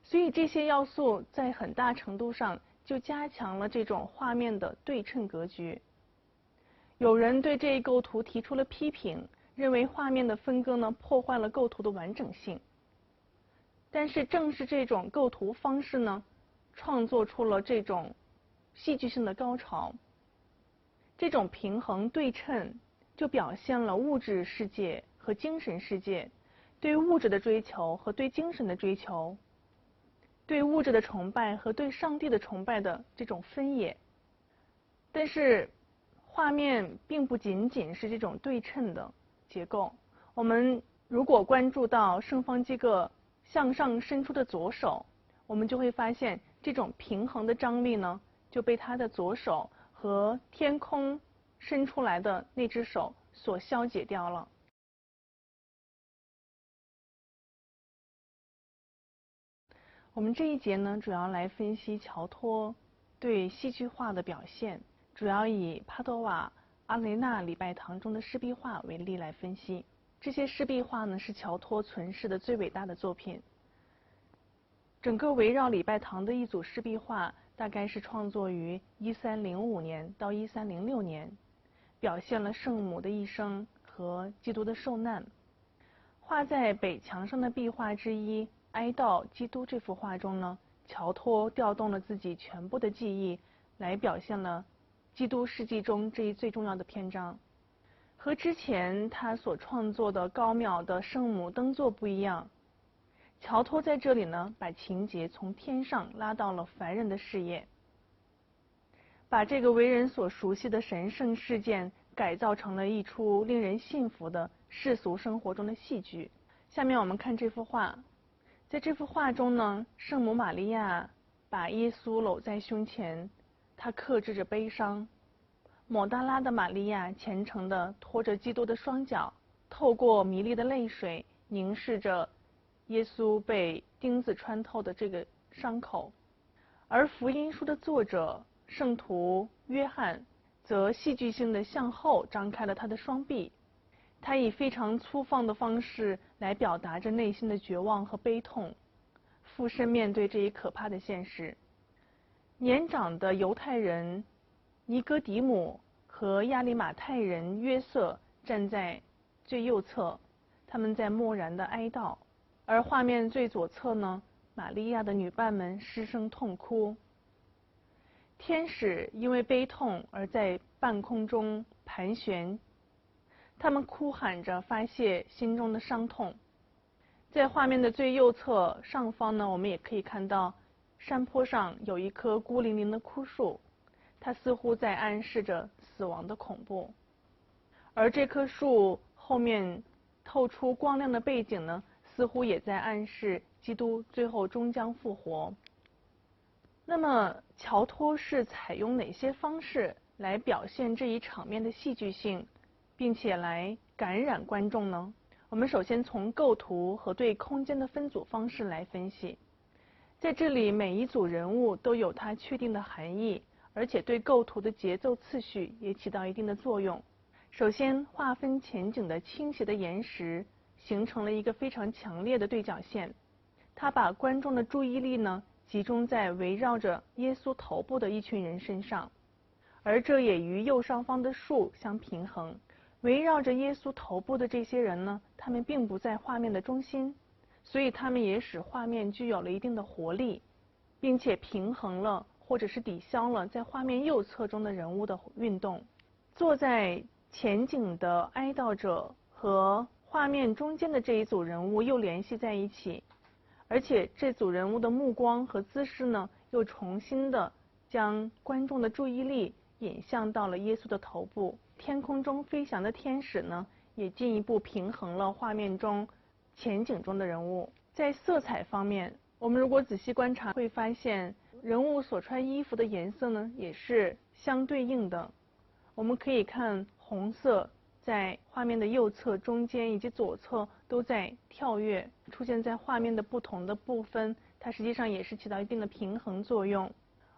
所以这些要素在很大程度上就加强了这种画面的对称格局。有人对这一构图提出了批评，认为画面的分割呢破坏了构图的完整性。但是正是这种构图方式呢，创作出了这种戏剧性的高潮。这种平衡对称就表现了物质世界和精神世界，对物质的追求和对精神的追求，对物质的崇拜和对上帝的崇拜的这种分野。但是画面并不仅仅是这种对称的结构。我们如果关注到圣方济各向上伸出的左手，我们就会发现这种平衡的张力呢，就被他的左手和天空伸出来的那只手所消解掉了。我们这一节呢，主要来分析乔托对戏剧化的表现，主要以帕多瓦阿雷纳礼拜堂中的湿壁画为例来分析。这些湿壁画呢，是乔托存世的最伟大的作品。整个围绕礼拜堂的一组湿壁画，大概是创作于1305年到1306年，表现了圣母的一生和基督的受难。画在北墙上的壁画之一《哀悼基督》这幅画中呢，乔托调动了自己全部的记忆，来表现了基督事迹中这一最重要的篇章。和之前他所创作的高妙的圣母灯座不一样，乔托在这里呢，把情节从天上拉到了凡人的视野，把这个为人所熟悉的神圣事件改造成了一出令人信服的世俗生活中的戏剧。下面我们看这幅画，在这幅画中呢，圣母玛利亚把耶稣搂在胸前，她克制着悲伤。抹大拉的玛利亚虔诚地拖着基督的双脚，透过迷离的泪水凝视着耶稣被钉子穿透的这个伤口。而福音书的作者圣徒约翰则戏剧性地向后张开了他的双臂，他以非常粗放的方式来表达着内心的绝望和悲痛，附身面对这一可怕的现实。年长的犹太人尼哥底母和亚利马太人约瑟站在最右侧，他们在默然的哀悼。而画面最左侧呢，玛利亚的女伴们失声痛哭。天使因为悲痛而在半空中盘旋，他们哭喊着发泄心中的伤痛。在画面的最右侧上方呢，我们也可以看到山坡上有一棵孤零零的枯树，它似乎在暗示着死亡的恐怖。而这棵树后面透出光亮的背景呢，似乎也在暗示基督最后终将复活。那么乔托是采用哪些方式来表现这一场面的戏剧性，并且来感染观众呢？我们首先从构图和对空间的分组方式来分析。在这里，每一组人物都有它确定的含义，而且对构图的节奏次序也起到一定的作用。首先，划分前景的倾斜的岩石形成了一个非常强烈的对角线，它把观众的注意力呢集中在围绕着耶稣头部的一群人身上，而这也与右上方的树相平衡。围绕着耶稣头部的这些人呢，他们并不在画面的中心，所以他们也使画面具有了一定的活力，并且平衡了或者是抵消了在画面右侧中的人物的运动。坐在前景的哀悼者和画面中间的这一组人物又联系在一起，而且这组人物的目光和姿势呢，又重新的将观众的注意力引向到了耶稣的头部。天空中飞翔的天使呢，也进一步平衡了画面中前景中的人物。在色彩方面，我们如果仔细观察，会发现人物所穿衣服的颜色呢，也是相对应的。我们可以看红色在画面的右侧、中间以及左侧都在跳跃，出现在画面的不同的部分，它实际上也是起到一定的平衡作用。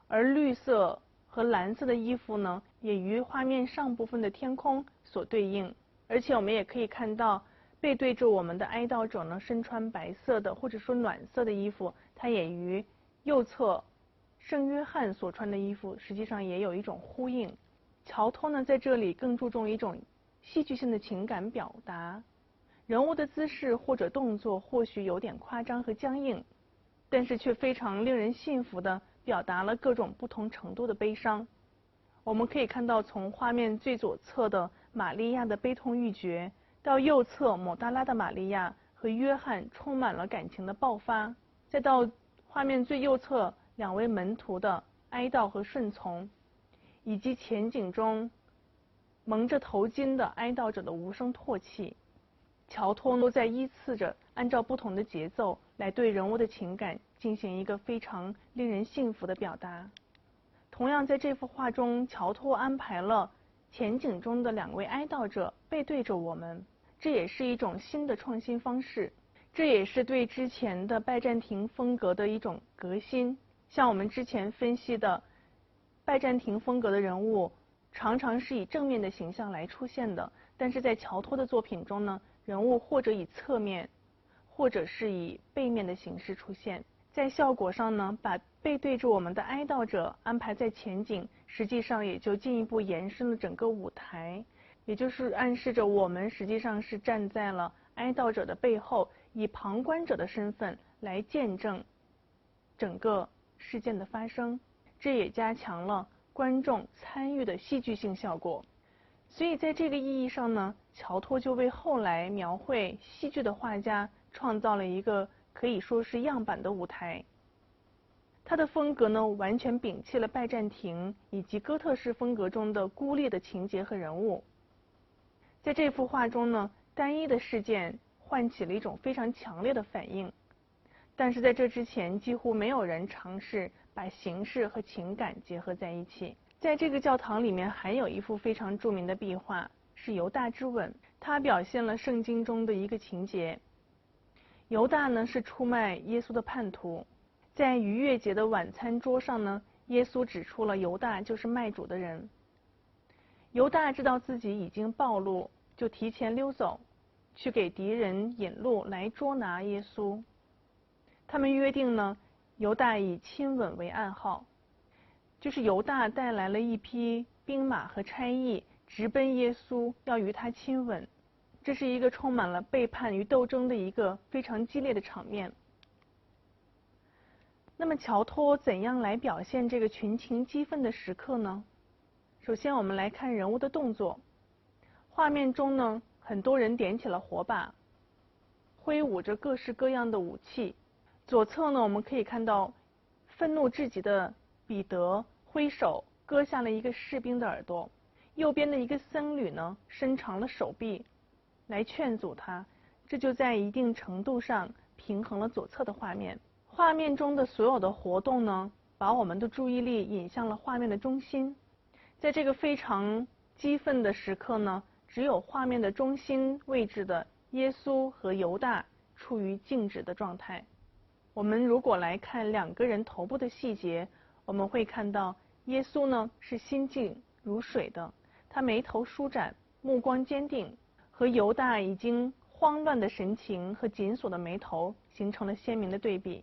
而绿色和蓝色的衣服呢，也与画面上部分的天空所对应。而且我们也可以看到，背对着我们的哀悼者呢，身穿白色的或者说暖色的衣服，它也与右侧圣约翰所穿的衣服实际上也有一种呼应。乔托呢，在这里更注重一种戏剧性的情感表达，人物的姿势或者动作或许有点夸张和僵硬，但是却非常令人信服地表达了各种不同程度的悲伤。我们可以看到，从画面最左侧的玛利亚的悲痛欲绝，到右侧抹大拉的玛利亚和约翰充满了感情的爆发，再到画面最右侧两位门徒的哀悼和顺从，以及前景中蒙着头巾的哀悼者的无声唾弃，乔托都在依次着按照不同的节奏来对人物的情感进行一个非常令人信服的表达。同样在这幅画中，乔托安排了前景中的两位哀悼者背对着我们，这也是一种新的创新方式，这也是对之前的拜占庭风格的一种革新。像我们之前分析的拜占庭风格的人物常常是以正面的形象来出现的，但是在乔托的作品中呢，人物或者以侧面或者是以背面的形式出现。在效果上呢，把背对着我们的哀悼者安排在前景，实际上也就进一步延伸了整个舞台，也就是暗示着我们实际上是站在了哀悼者的背后，以旁观者的身份来见证整个事件的发生，这也加强了观众参与的戏剧性效果。所以在这个意义上呢，乔托就为后来描绘戏剧的画家创造了一个可以说是样板的舞台。他的风格呢，完全摒弃了拜占庭以及哥特式风格中的孤立的情节和人物。在这幅画中呢，单一的事件唤起了一种非常强烈的反应，但是在这之前几乎没有人尝试把形式和情感结合在一起。在这个教堂里面还有一幅非常著名的壁画，是犹大之吻，它表现了圣经中的一个情节。犹大呢是出卖耶稣的叛徒，在逾越节的晚餐桌上呢，耶稣指出了犹大就是卖主的人。犹大知道自己已经暴露，就提前溜走，去给敌人引路来捉拿耶稣。他们约定呢，犹大以亲吻为暗号，就是犹大带来了一批兵马和差役，直奔耶稣，要与他亲吻。这是一个充满了背叛与斗争的一个非常激烈的场面。那么乔托怎样来表现这个群情激愤的时刻呢？首先我们来看人物的动作。画面中呢，很多人点起了火把，挥舞着各式各样的武器。左侧呢，我们可以看到愤怒至极的彼得挥手割下了一个士兵的耳朵，右边的一个僧侣呢，伸长了手臂来劝阻他，这就在一定程度上平衡了左侧的画面。画面中的所有的活动呢，把我们的注意力引向了画面的中心。在这个非常激愤的时刻呢，只有画面的中心位置的耶稣和犹大处于静止的状态。我们如果来看两个人头部的细节，我们会看到耶稣呢是心静如水的，他眉头舒展，目光坚定，和犹大已经慌乱的神情和紧锁的眉头形成了鲜明的对比。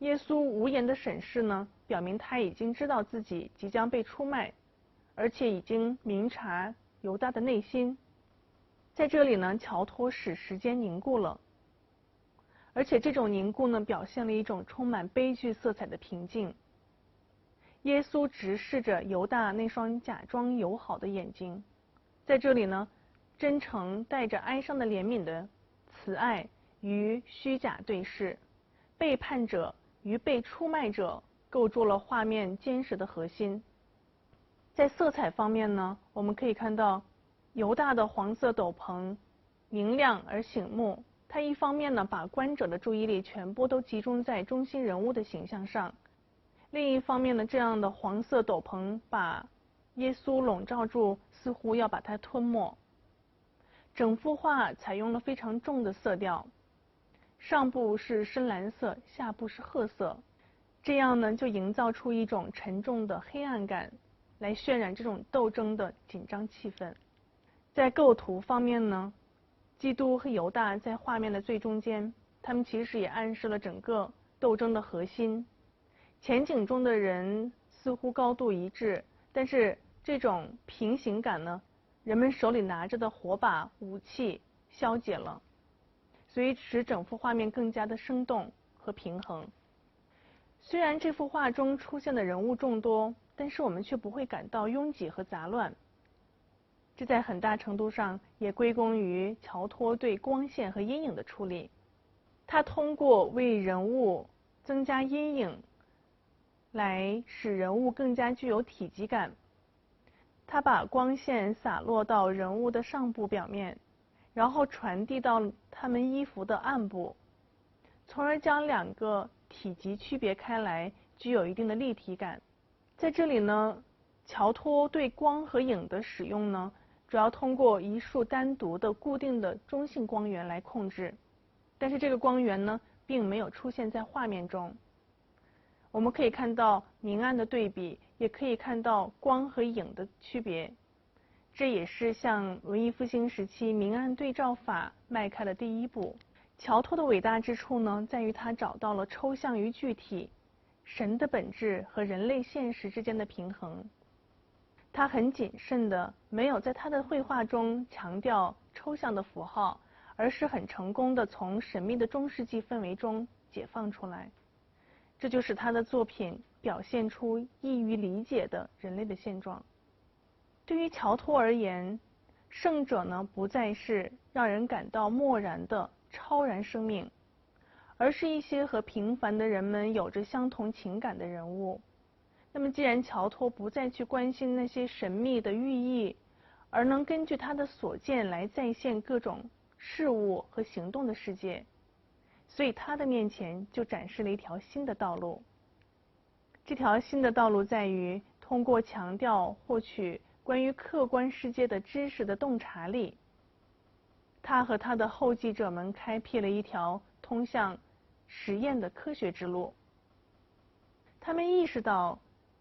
耶稣无言的审视呢，表明他已经知道自己即将被出卖，而且已经明察犹大的内心。在这里呢，乔托使时间凝固了，而且这种凝固呢，表现了一种充满悲剧色彩的平静。耶稣直视着犹大那双假装友好的眼睛，在这里呢，真诚带着哀伤的怜悯的慈爱与虚假对视，背叛者与被出卖者构筑了画面坚实的核心。在色彩方面呢，我们可以看到犹大的黄色斗篷明亮而醒目，它一方面呢把观者的注意力全部都集中在中心人物的形象上，另一方面呢，这样的黄色斗篷把耶稣笼罩住，似乎要把它吞没。整幅画采用了非常重的色调，上部是深蓝色，下部是褐色，这样呢就营造出一种沉重的黑暗感，来渲染这种斗争的紧张气氛。在构图方面呢，基督和犹大在画面的最中间，他们其实也暗示了整个斗争的核心。前景中的人似乎高度一致，但是这种平行感呢，人们手里拿着的火把、武器消解了，所以使整幅画面更加的生动和平衡。虽然这幅画中出现的人物众多，但是我们却不会感到拥挤和杂乱。这在很大程度上也归功于乔托对光线和阴影的处理。他通过为人物增加阴影，来使人物更加具有体积感。他把光线洒落到人物的上部表面，然后传递到他们衣服的暗部，从而将两个体积区别开来，具有一定的立体感。在这里呢，乔托对光和影的使用呢，主要通过一束单独的固定的中性光源来控制，但是这个光源呢，并没有出现在画面中。我们可以看到明暗的对比，也可以看到光和影的区别。这也是向文艺复兴时期明暗对照法迈开了第一步。乔托的伟大之处呢，在于他找到了抽象与具体、神的本质和人类现实之间的平衡。他很谨慎的，没有在他的绘画中强调抽象的符号，而是很成功的从神秘的中世纪氛围中解放出来。这就使他的作品表现出易于理解的人类的现状。对于乔托而言，圣者呢，不再是让人感到漠然的超然生命，而是一些和平凡的人们有着相同情感的人物。那么既然乔托不再去关心那些神秘的寓意，而能根据他的所见来再现各种事物和行动的世界，所以他的面前就展示了一条新的道路。这条新的道路在于通过强调获取关于客观世界的知识的洞察力，他和他的后继者们开辟了一条通向实验的科学之路。他们意识到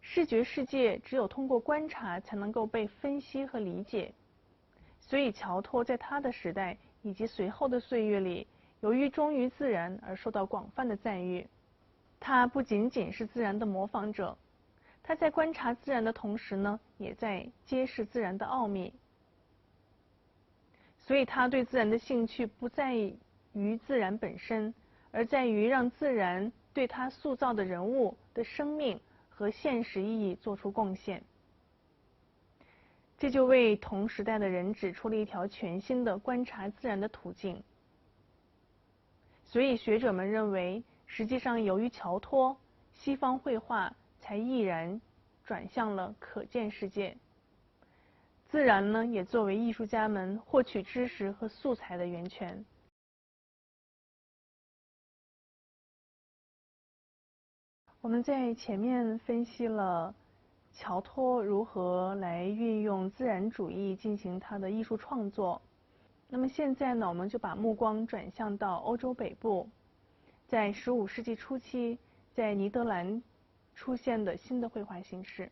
视觉世界只有通过观察才能够被分析和理解，所以乔托在他的时代以及随后的岁月里，由于忠于自然而受到广泛的赞誉。他不仅仅是自然的模仿者，他在观察自然的同时呢，也在揭示自然的奥秘。所以他对自然的兴趣不在于自然本身，而在于让自然对他塑造的人物的生命和现实意义做出贡献。这就为同时代的人指出了一条全新的观察自然的途径。所以学者们认为，实际上由于乔托，西方绘画才毅然转向了可见世界。自然呢，也作为艺术家们获取知识和素材的源泉。我们在前面分析了乔托如何来运用自然主义进行他的艺术创作。那么现在呢，我们就把目光转向到欧洲北部，在15世纪初期，在尼德兰出现的新的绘画形式。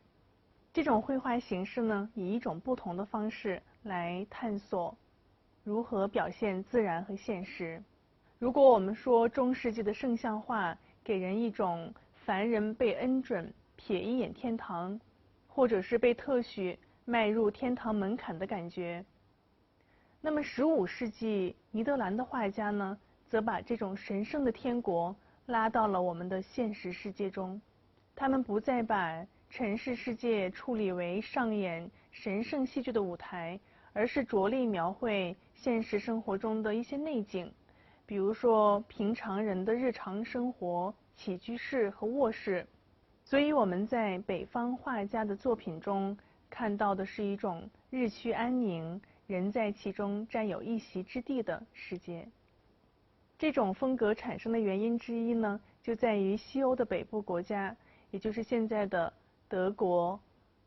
这种绘画形式呢，以一种不同的方式来探索如何表现自然和现实。如果我们说中世纪的圣像画给人一种凡人被恩准瞥一眼天堂，或者是被特许迈入天堂门槛的感觉，那么15世纪尼德兰的画家呢，则把这种神圣的天国拉到了我们的现实世界中。他们不再把尘世世界处理为上演神圣戏剧的舞台，而是着力描绘现实生活中的一些内景，比如说平常人的日常生活、起居室和卧室。所以我们在北方画家的作品中看到的是一种日趋安宁，人在其中占有一席之地的世界。这种风格产生的原因之一呢，就在于西欧的北部国家，也就是现在的德国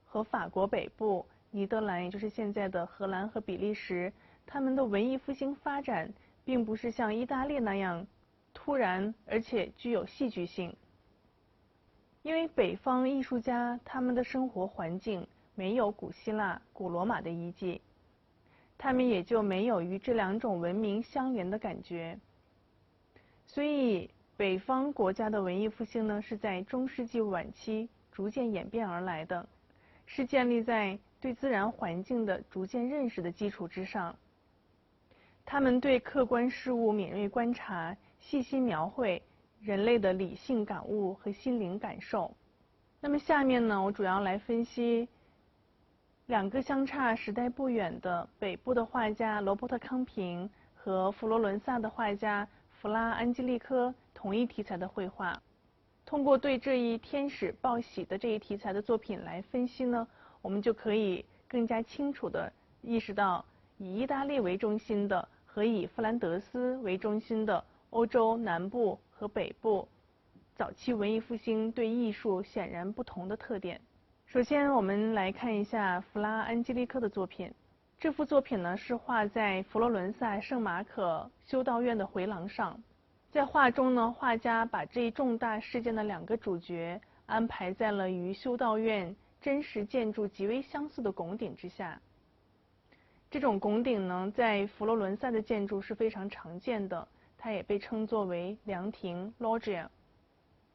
和法国北部，尼德兰也就是现在的荷兰和比利时，他们的文艺复兴发展并不是像意大利那样突然而且具有戏剧性。因为北方艺术家他们的生活环境没有古希腊、古罗马的遗迹，他们也就没有与这两种文明相连的感觉，所以北方国家的文艺复兴呢，是在中世纪晚期逐渐演变而来的，是建立在对自然环境的逐渐认识的基础之上。他们对客观事物敏锐观察，细心描绘人类的理性感悟和心灵感受。那么下面呢，我主要来分析两个相差时代不远的北部的画家罗伯特·康平和佛罗伦萨的画家弗拉·安基利科同一题材的绘画。通过对这一天使报喜的这一题材的作品来分析呢，我们就可以更加清楚地意识到以意大利为中心的和以弗兰德斯为中心的欧洲南部和北部早期文艺复兴对艺术显然不同的特点。首先我们来看一下弗拉·安基利科的作品。这幅作品呢是画在佛罗伦萨圣马可修道院的回廊上。在画中呢，画家把这一重大事件的两个主角安排在了与修道院真实建筑极为相似的拱顶之下。这种拱顶呢，在佛罗伦萨的建筑是非常常见的，它也被称作为凉亭 loggia。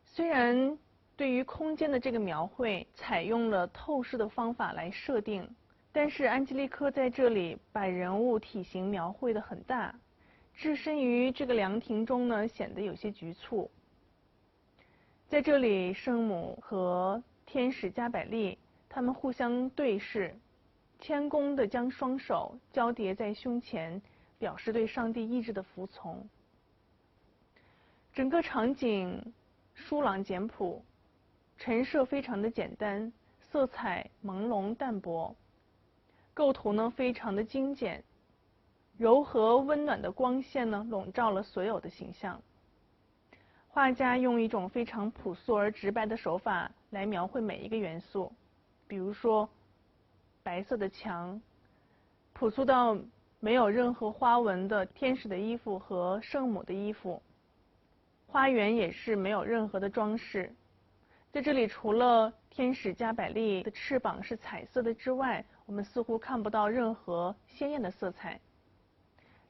虽然对于空间的这个描绘采用了透视的方法来设定，但是安基利科在这里把人物体型描绘得很大，置身于这个凉亭中呢，显得有些局促。在这里，圣母和天使加百利他们互相对视，谦恭地将双手交叠在胸前，表示对上帝意志的服从。整个场景疏朗简朴，陈设非常的简单，色彩朦胧淡薄，构图呢非常的精简，柔和温暖的光线呢笼罩了所有的形象。画家用一种非常朴素而直白的手法来描绘每一个元素，比如说白色的墙，朴素到没有任何花纹的天使的衣服和圣母的衣服，花园也是没有任何的装饰。在这里，除了天使加百利的翅膀是彩色的之外，我们似乎看不到任何鲜艳的色彩。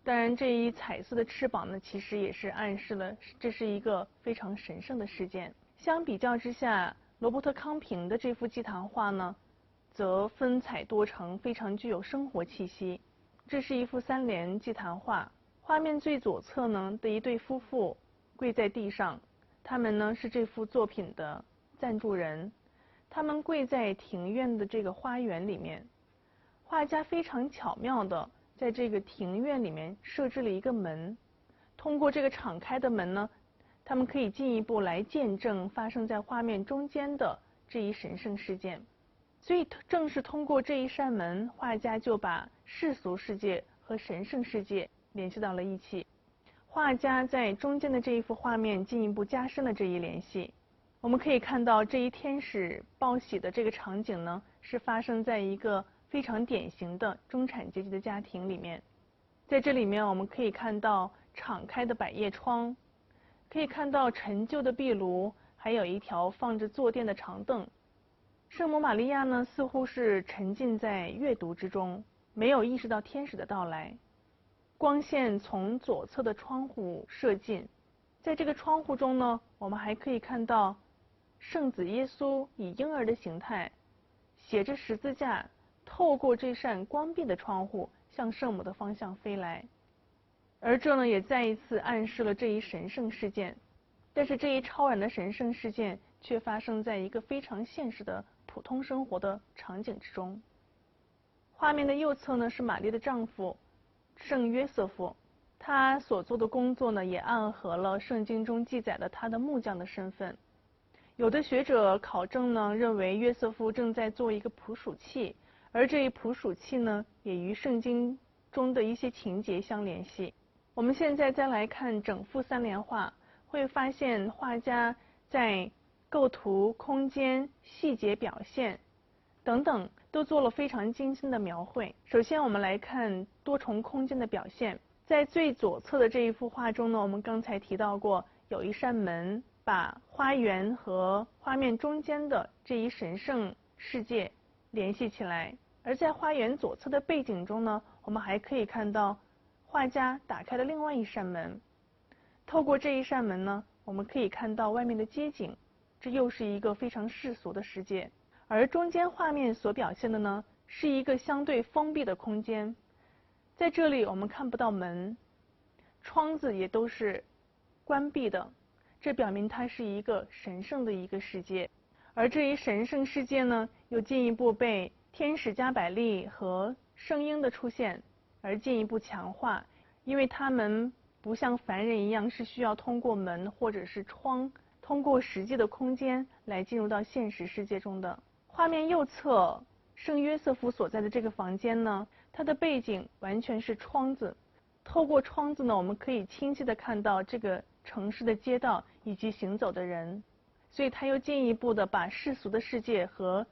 当然，这一彩色的翅膀呢，其实也是暗示了这是一个非常神圣的事件。相比较之下，罗伯特·康平的这幅祭坛画呢，则分彩多成，非常具有生活气息。这是一幅3联祭坛画，画面最左侧呢的一对夫妇跪在地上，他们呢是这幅作品的赞助人，他们跪在庭院的这个花园里面。画家非常巧妙地在这个庭院里面设置了一个门，通过这个敞开的门呢，他们可以进一步来见证发生在画面中间的这一神圣事件。所以正是通过这一扇门，画家就把世俗世界和神圣世界联系到了一起。画家在中间的这一幅画面进一步加深了这一联系。我们可以看到这一天使报喜的这个场景呢，是发生在一个非常典型的中产阶级的家庭里面。在这里面我们可以看到敞开的百叶窗，可以看到陈旧的壁炉，还有一条放着坐垫的长凳。圣母玛利亚呢，似乎是沉浸在阅读之中，没有意识到天使的到来。光线从左侧的窗户射进，在这个窗户中呢，我们还可以看到圣子耶稣以婴儿的形态，携着十字架，透过这扇关闭的窗户向圣母的方向飞来。而这呢，也再一次暗示了这一神圣事件。但是这一超然的神圣事件却发生在一个非常现实的普通生活的场景之中。画面的右侧呢是玛丽的丈夫圣约瑟夫，他所做的工作呢也暗合了圣经中记载了他的木匠的身份。有的学者考证呢认为约瑟夫正在做一个捕鼠器，而这一捕鼠器呢也与圣经中的一些情节相联系。我们现在再来看整幅3联画，会发现画家在构图、空间、细节表现等等都做了非常精心的描绘。首先我们来看多重空间的表现。在最左侧的这一幅画中呢，我们刚才提到过有一扇门把花园和画面中间的这一神圣世界联系起来。而在花园左侧的背景中呢，我们还可以看到画家打开了另外一扇门。透过这一扇门呢，我们可以看到外面的街景，这又是一个非常世俗的世界。而中间画面所表现的呢，是一个相对封闭的空间。在这里我们看不到门，窗子也都是关闭的，这表明它是一个神圣的一个世界。而这一神圣世界呢，又进一步被天使加百利和圣婴的出现而进一步强化，因为他们不像凡人一样是需要通过门或者是窗，通过实际的空间来进入到现实世界中的。画面右侧圣约瑟夫所在的这个房间呢，它的背景完全是窗子，透过窗子呢，我们可以清晰地看到这个城市的街道以及行走的人，所以它又进一步的把世俗的世界和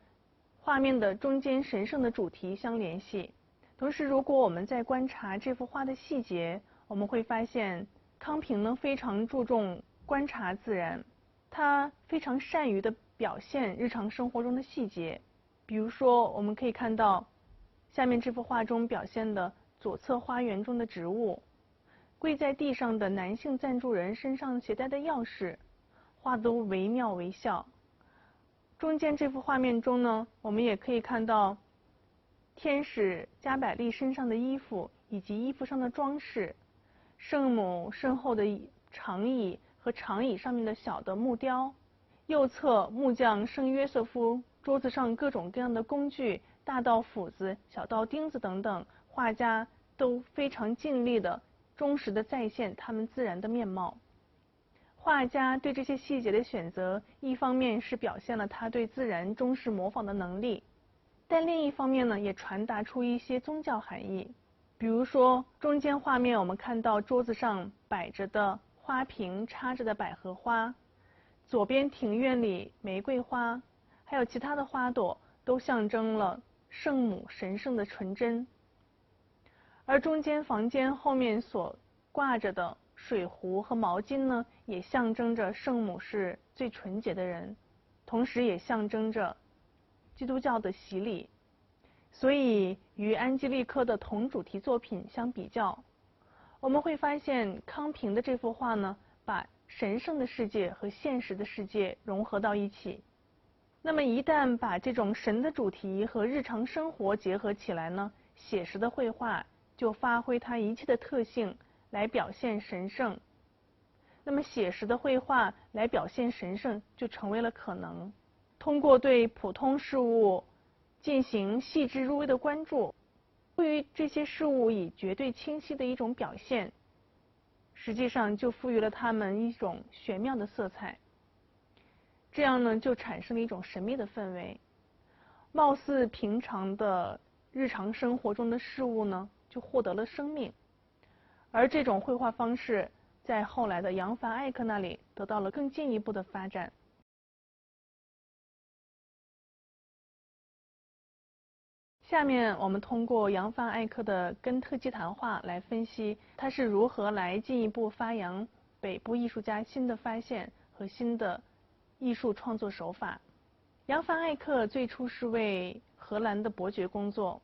画面的中间神圣的主题相联系。同时，如果我们在观察这幅画的细节，我们会发现康平呢非常注重观察自然，他非常善于的表现日常生活中的细节。比如说，我们可以看到下面这幅画中表现的左侧花园中的植物，跪在地上的男性赞助人身上携带的钥匙，画都惟妙惟肖。中间这幅画面中呢，我们也可以看到天使加百利身上的衣服以及衣服上的装饰，圣母身后的长椅和长椅上面的小的木雕，右侧木匠圣约瑟夫桌子上各种各样的工具，大到斧子，小到钉子等等，画家都非常尽力的忠实的再现他们自然的面貌。画家对这些细节的选择，一方面是表现了他对自然忠实模仿的能力，但另一方面呢，也传达出一些宗教含义。比如说，中间画面我们看到桌子上摆着的花瓶插着的百合花，左边庭院里玫瑰花，还有其他的花朵，都象征了圣母神圣的纯真。而中间房间后面所挂着的水壶和毛巾呢，也象征着圣母是最纯洁的人，同时也象征着基督教的洗礼。所以与安基利科的同主题作品相比较，我们会发现康平的这幅画呢，把神圣的世界和现实的世界融合到一起。那么一旦把这种神的主题和日常生活结合起来呢，写实的绘画就发挥它一切的特性来表现神圣。那么写实的绘画来表现神圣就成为了可能。通过对普通事物进行细致入微的关注，对于这些事物以绝对清晰的一种表现，实际上就赋予了它们一种玄妙的色彩。这样呢，就产生了一种神秘的氛围。貌似平常的日常生活中的事物呢，就获得了生命。而这种绘画方式在后来的扬凡艾克那里得到了更进一步的发展。下面我们通过扬凡艾克的根特祭坛画来分析他是如何来进一步发扬北部艺术家新的发现和新的艺术创作手法。扬凡艾克最初是为荷兰的伯爵工作，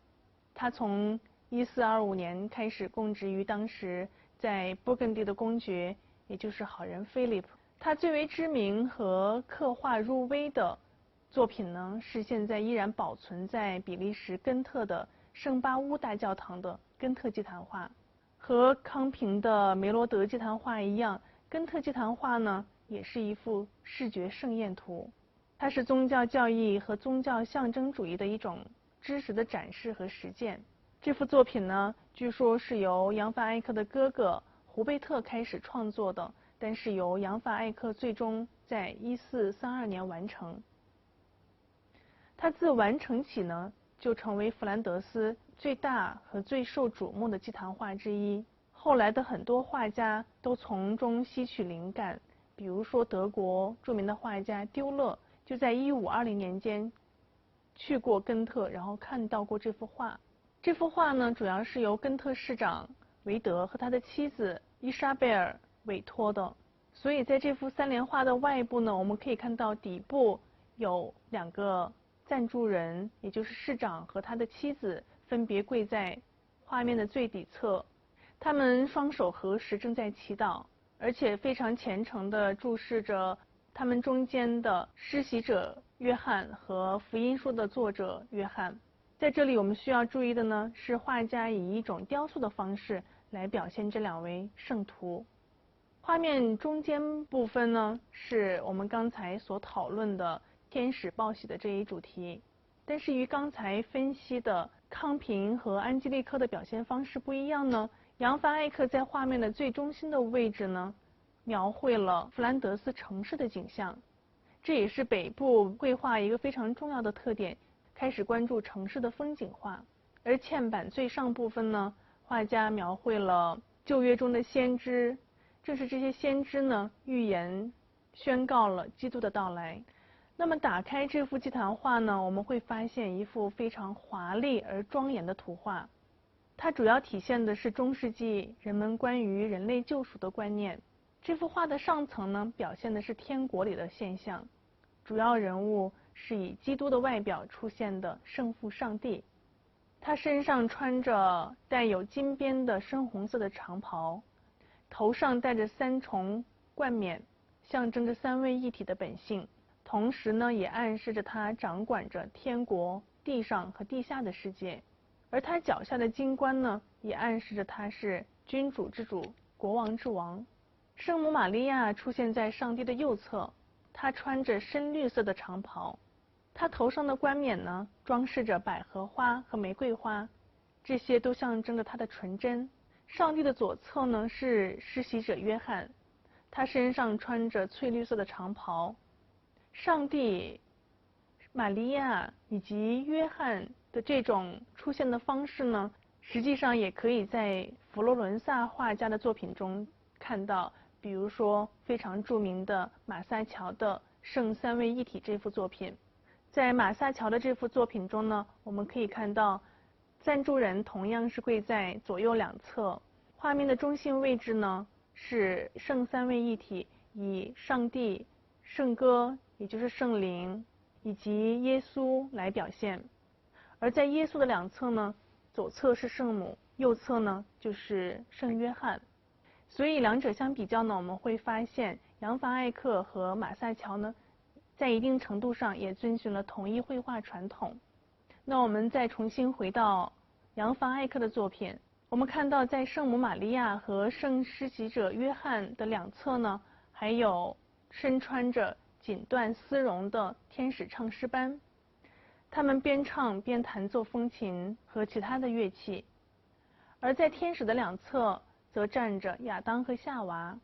他从1425年开始供职于当时在勃艮第的公爵，也就是好人菲利普。他最为知名和刻画入微的作品呢，是现在依然保存在比利时根特的圣巴乌大教堂的根特祭坛画。和康平的梅罗德祭坛画一样，根特祭坛画呢也是一幅视觉盛宴图，它是宗教教义和宗教象征主义的一种知识的展示和实践。这幅作品呢，据说是由扬凡艾克的哥哥胡贝特开始创作的，但是由扬凡艾克最终在1432年完成。它自完成起呢，就成为弗兰德斯最大和最受瞩目的祭坛画之一。后来的很多画家都从中吸取灵感，比如说德国著名的画家丢勒就在1520年间去过根特，然后看到过这幅画。这幅画呢，主要是由根特市长维德和他的妻子伊莎贝尔委托的。所以在这幅三联画的外部呢，我们可以看到底部有两个赞助人，也就是市长和他的妻子，分别跪在画面的最底侧，他们双手合十，正在祈祷。而且非常虔诚地注视着他们中间的施洗者约翰和福音书的作者约翰。在这里我们需要注意的呢，是画家以一种雕塑的方式来表现这两位圣徒。画面中间部分呢，是我们刚才所讨论的天使报喜的这一主题，但是与刚才分析的康平和安吉丽科的表现方式不一样呢，扬凡艾克在画面的最中心的位置呢，描绘了弗兰德斯城市的景象，这也是北部绘画一个非常重要的特点，开始关注城市的风景画。而嵌板最上部分呢，画家描绘了旧约中的先知，正是这些先知呢，预言宣告了基督的到来。那么打开这幅祭坛画呢，我们会发现一幅非常华丽而庄严的图画，它主要体现的是中世纪人们关于人类救赎的观念。这幅画的上层呢，表现的是天国里的现象，主要人物是以基督的外表出现的圣父上帝，他身上穿着带有金边的深红色的长袍，头上戴着3重冠冕，象征着三位一体的本性，同时呢，也暗示着他掌管着天国、地上和地下的世界。而他脚下的金冠呢，也暗示着他是君主之主、国王之王。圣母玛利亚出现在上帝的右侧，她穿着深绿色的长袍，她头上的冠冕呢，装饰着百合花和玫瑰花，这些都象征着她的纯真。上帝的左侧呢，是施洗者约翰，他身上穿着翠绿色的长袍。上帝、玛利亚以及约翰的这种出现的方式呢，实际上也可以在佛罗伦萨画家的作品中看到，比如说非常著名的马萨乔的《圣三位一体》这幅作品。在马萨乔的这幅作品中呢，我们可以看到赞助人同样是跪在左右两侧，画面的中心位置呢是圣三位一体，以上帝、圣歌也就是圣灵以及耶稣来表现。而在耶稣的两侧呢，左侧是圣母，右侧呢就是圣约翰。所以两者相比较呢，我们会发现扬凡艾克和马萨乔呢，在一定程度上也遵循了同一绘画传统。那我们再重新回到扬凡艾克的作品，我们看到在圣母玛利亚和圣施洗者约翰的两侧呢，还有身穿着锦缎丝绒的天使唱诗班，他们边唱边弹奏风琴和其他的乐器。而在天使的两侧则站着亚当和夏娃，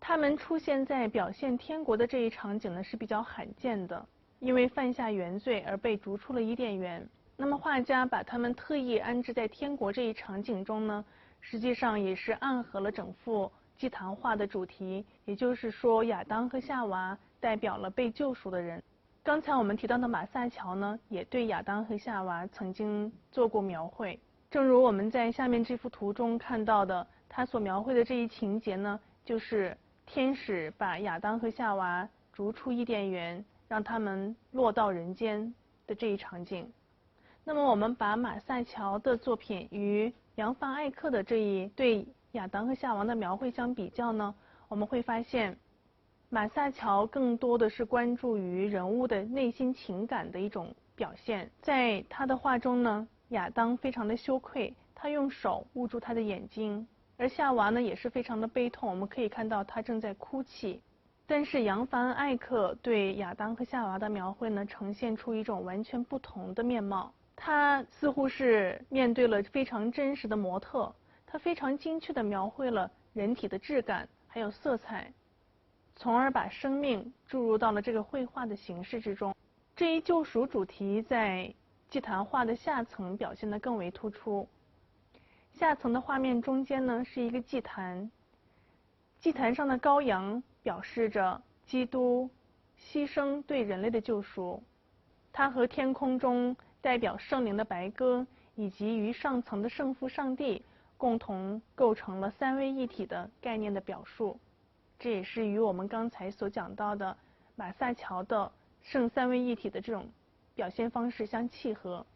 他们出现在表现天国的这一场景呢是比较罕见的，因为犯下原罪而被逐出了伊甸园。那么画家把他们特意安置在天国这一场景中呢，实际上也是暗合了整幅祭坛画的主题，也就是说亚当和夏娃代表了被救赎的人。刚才我们提到的马萨乔呢，也对亚当和夏娃曾经做过描绘，正如我们在下面这幅图中看到的，他所描绘的这一情节呢，就是天使把亚当和夏娃逐出伊甸园，让他们落到人间的这一场景。那么我们把马萨乔的作品与扬凡艾克的这一对亚当和夏娃的描绘相比较呢，我们会发现马萨乔更多的是关注于人物的内心情感的一种表现。在他的画中呢，亚当非常的羞愧，他用手捂住他的眼睛，而夏娃呢也是非常的悲痛，我们可以看到他正在哭泣。但是扬凡艾克对亚当和夏娃的描绘呢，呈现出一种完全不同的面貌。他似乎是面对了非常真实的模特，他非常精确地描绘了人体的质感还有色彩，从而把生命注入到了这个绘画的形式之中。这一救赎主题在祭坛画的下层表现得更为突出。下层的画面中间呢是一个祭坛，祭坛上的羔羊表示着基督牺牲对人类的救赎，它和天空中代表圣灵的白鸽以及于上层的圣父上帝共同构成了三位一体的概念的表述。这也是与我们刚才所讲到的马萨乔的圣三位一体的这种表现方式相契合。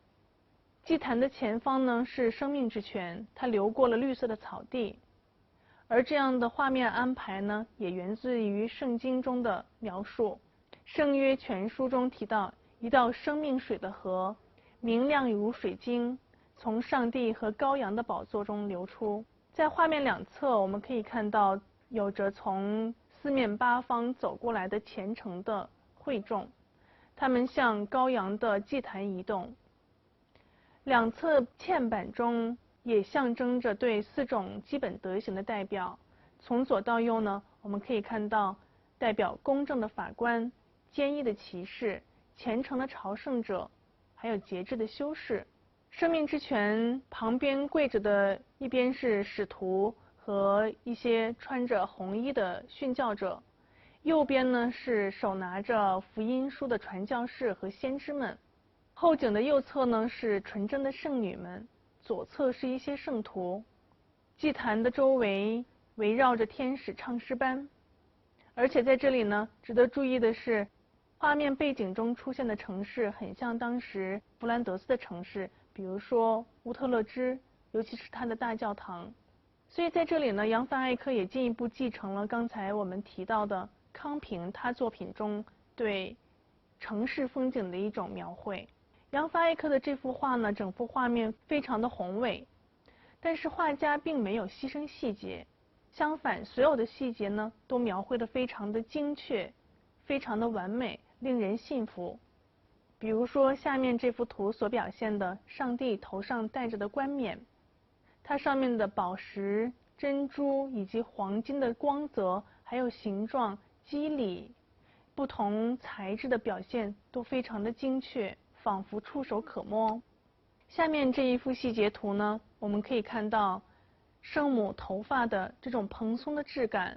祭坛的前方呢是生命之泉，它流过了绿色的草地，而这样的画面安排呢，也源自于圣经中的描述。圣约全书中提到一道生命水的河，明亮如水晶，从上帝和羔羊的宝座中流出。在画面两侧，我们可以看到有着从四面八方走过来的虔诚的会众，他们向羔羊的祭坛移动。两侧嵌板中也象征着对4种基本德行的代表。从左到右呢，我们可以看到代表公正的法官、坚毅的骑士、虔诚的朝圣者，还有节制的修士。生命之泉旁边跪着的一边是使徒和一些穿着红衣的殉教者，右边呢是手拿着福音书的传教士和先知们。后景的右侧呢是纯真的圣女们，左侧是一些圣徒。祭坛的周围围绕着天使唱诗班。而且在这里呢，值得注意的是，画面背景中出现的城市很像当时弗兰德斯的城市，比如说乌特勒支，尤其是它的大教堂。所以在这里呢，扬凡艾克也进一步继承了刚才我们提到的康平他作品中对城市风景的一种描绘。扬凡艾克的这幅画呢，整幅画面非常的宏伟，但是画家并没有牺牲细节，相反，所有的细节呢都描绘得非常的精确，非常的完美，令人信服。比如说下面这幅图所表现的上帝头上戴着的冠冕，它上面的宝石、珍珠以及黄金的光泽，还有形状、肌理、不同材质的表现都非常的精确，仿佛触手可摸。下面这一幅细节图呢，我们可以看到圣母头发的这种蓬松的质感，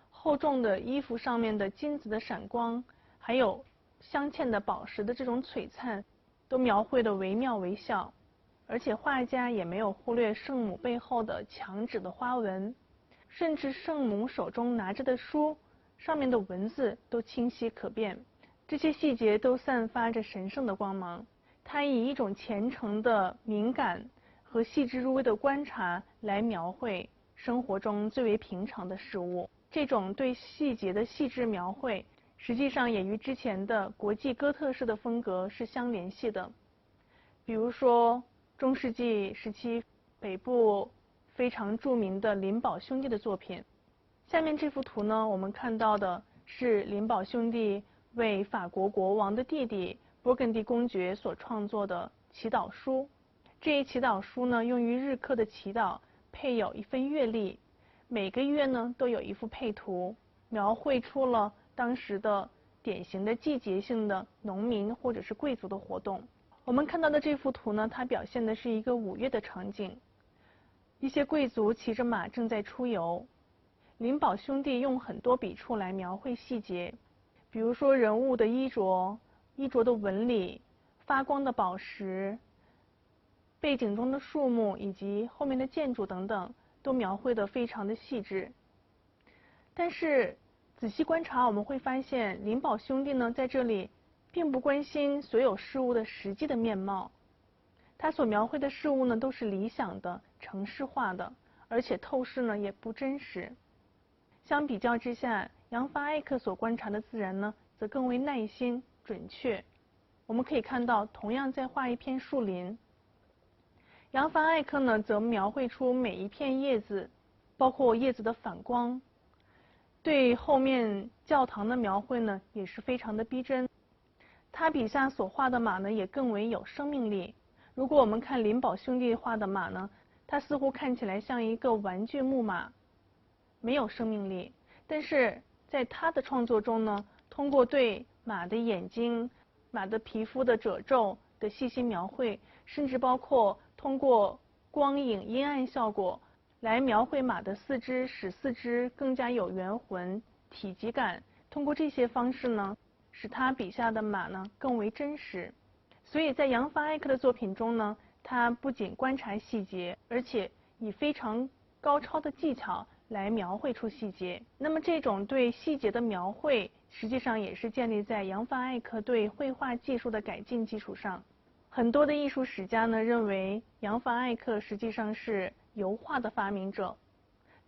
厚重的衣服上面的金子的闪光，还有镶嵌的宝石的这种璀璨，都描绘得惟妙惟肖。而且画家也没有忽略圣母背后的墙纸的花纹，甚至圣母手中拿着的书上面的文字都清晰可辨，这些细节都散发着神圣的光芒。他以一种虔诚的敏感和细致入微的观察来描绘生活中最为平常的事物。这种对细节的细致描绘，实际上也与之前的国际哥特式的风格是相联系的。比如说中世纪时期北部非常著名的林堡兄弟的作品。下面这幅图呢，我们看到的是林堡兄弟为法国国王的弟弟勃艮第公爵所创作的祈祷书。这一祈祷书呢，用于日课的祈祷，配有一份月历，每个月呢都有一幅配图，描绘出了当时的典型的季节性的农民或者是贵族的活动。我们看到的这幅图呢，它表现的是一个5月的场景，一些贵族骑着马正在出游。林堡兄弟用很多笔触来描绘细节，比如说人物的衣着的纹理、发光的宝石、背景中的树木以及后面的建筑等等，都描绘得非常的细致。但是仔细观察，我们会发现林堡兄弟呢在这里并不关心所有事物的实际的面貌，他所描绘的事物呢都是理想的、程式化的，而且透视呢也不真实。相比较之下，扬凡艾克所观察的自然呢则更为耐心、准确。我们可以看到，同样在画一片树林，扬凡艾克呢则描绘出每一片叶子，包括叶子的反光。对后面教堂的描绘呢也是非常的逼真。他笔下所画的马呢也更为有生命力。如果我们看林堡兄弟画的马呢，它似乎看起来像一个玩具木马，没有生命力。但是在他的创作中呢，通过对马的眼睛、马的皮肤的褶皱的细心描绘，甚至包括通过光影阴暗效果来描绘马的四肢，使四肢更加有圆浑、体积感。通过这些方式呢，使他笔下的马呢更为真实。所以在扬凡艾克的作品中呢，他不仅观察细节，而且以非常高超的技巧来描绘出细节。那么这种对细节的描绘，实际上也是建立在扬凡艾克对绘画技术的改进基础上。很多的艺术史家呢认为扬凡艾克实际上是油画的发明者，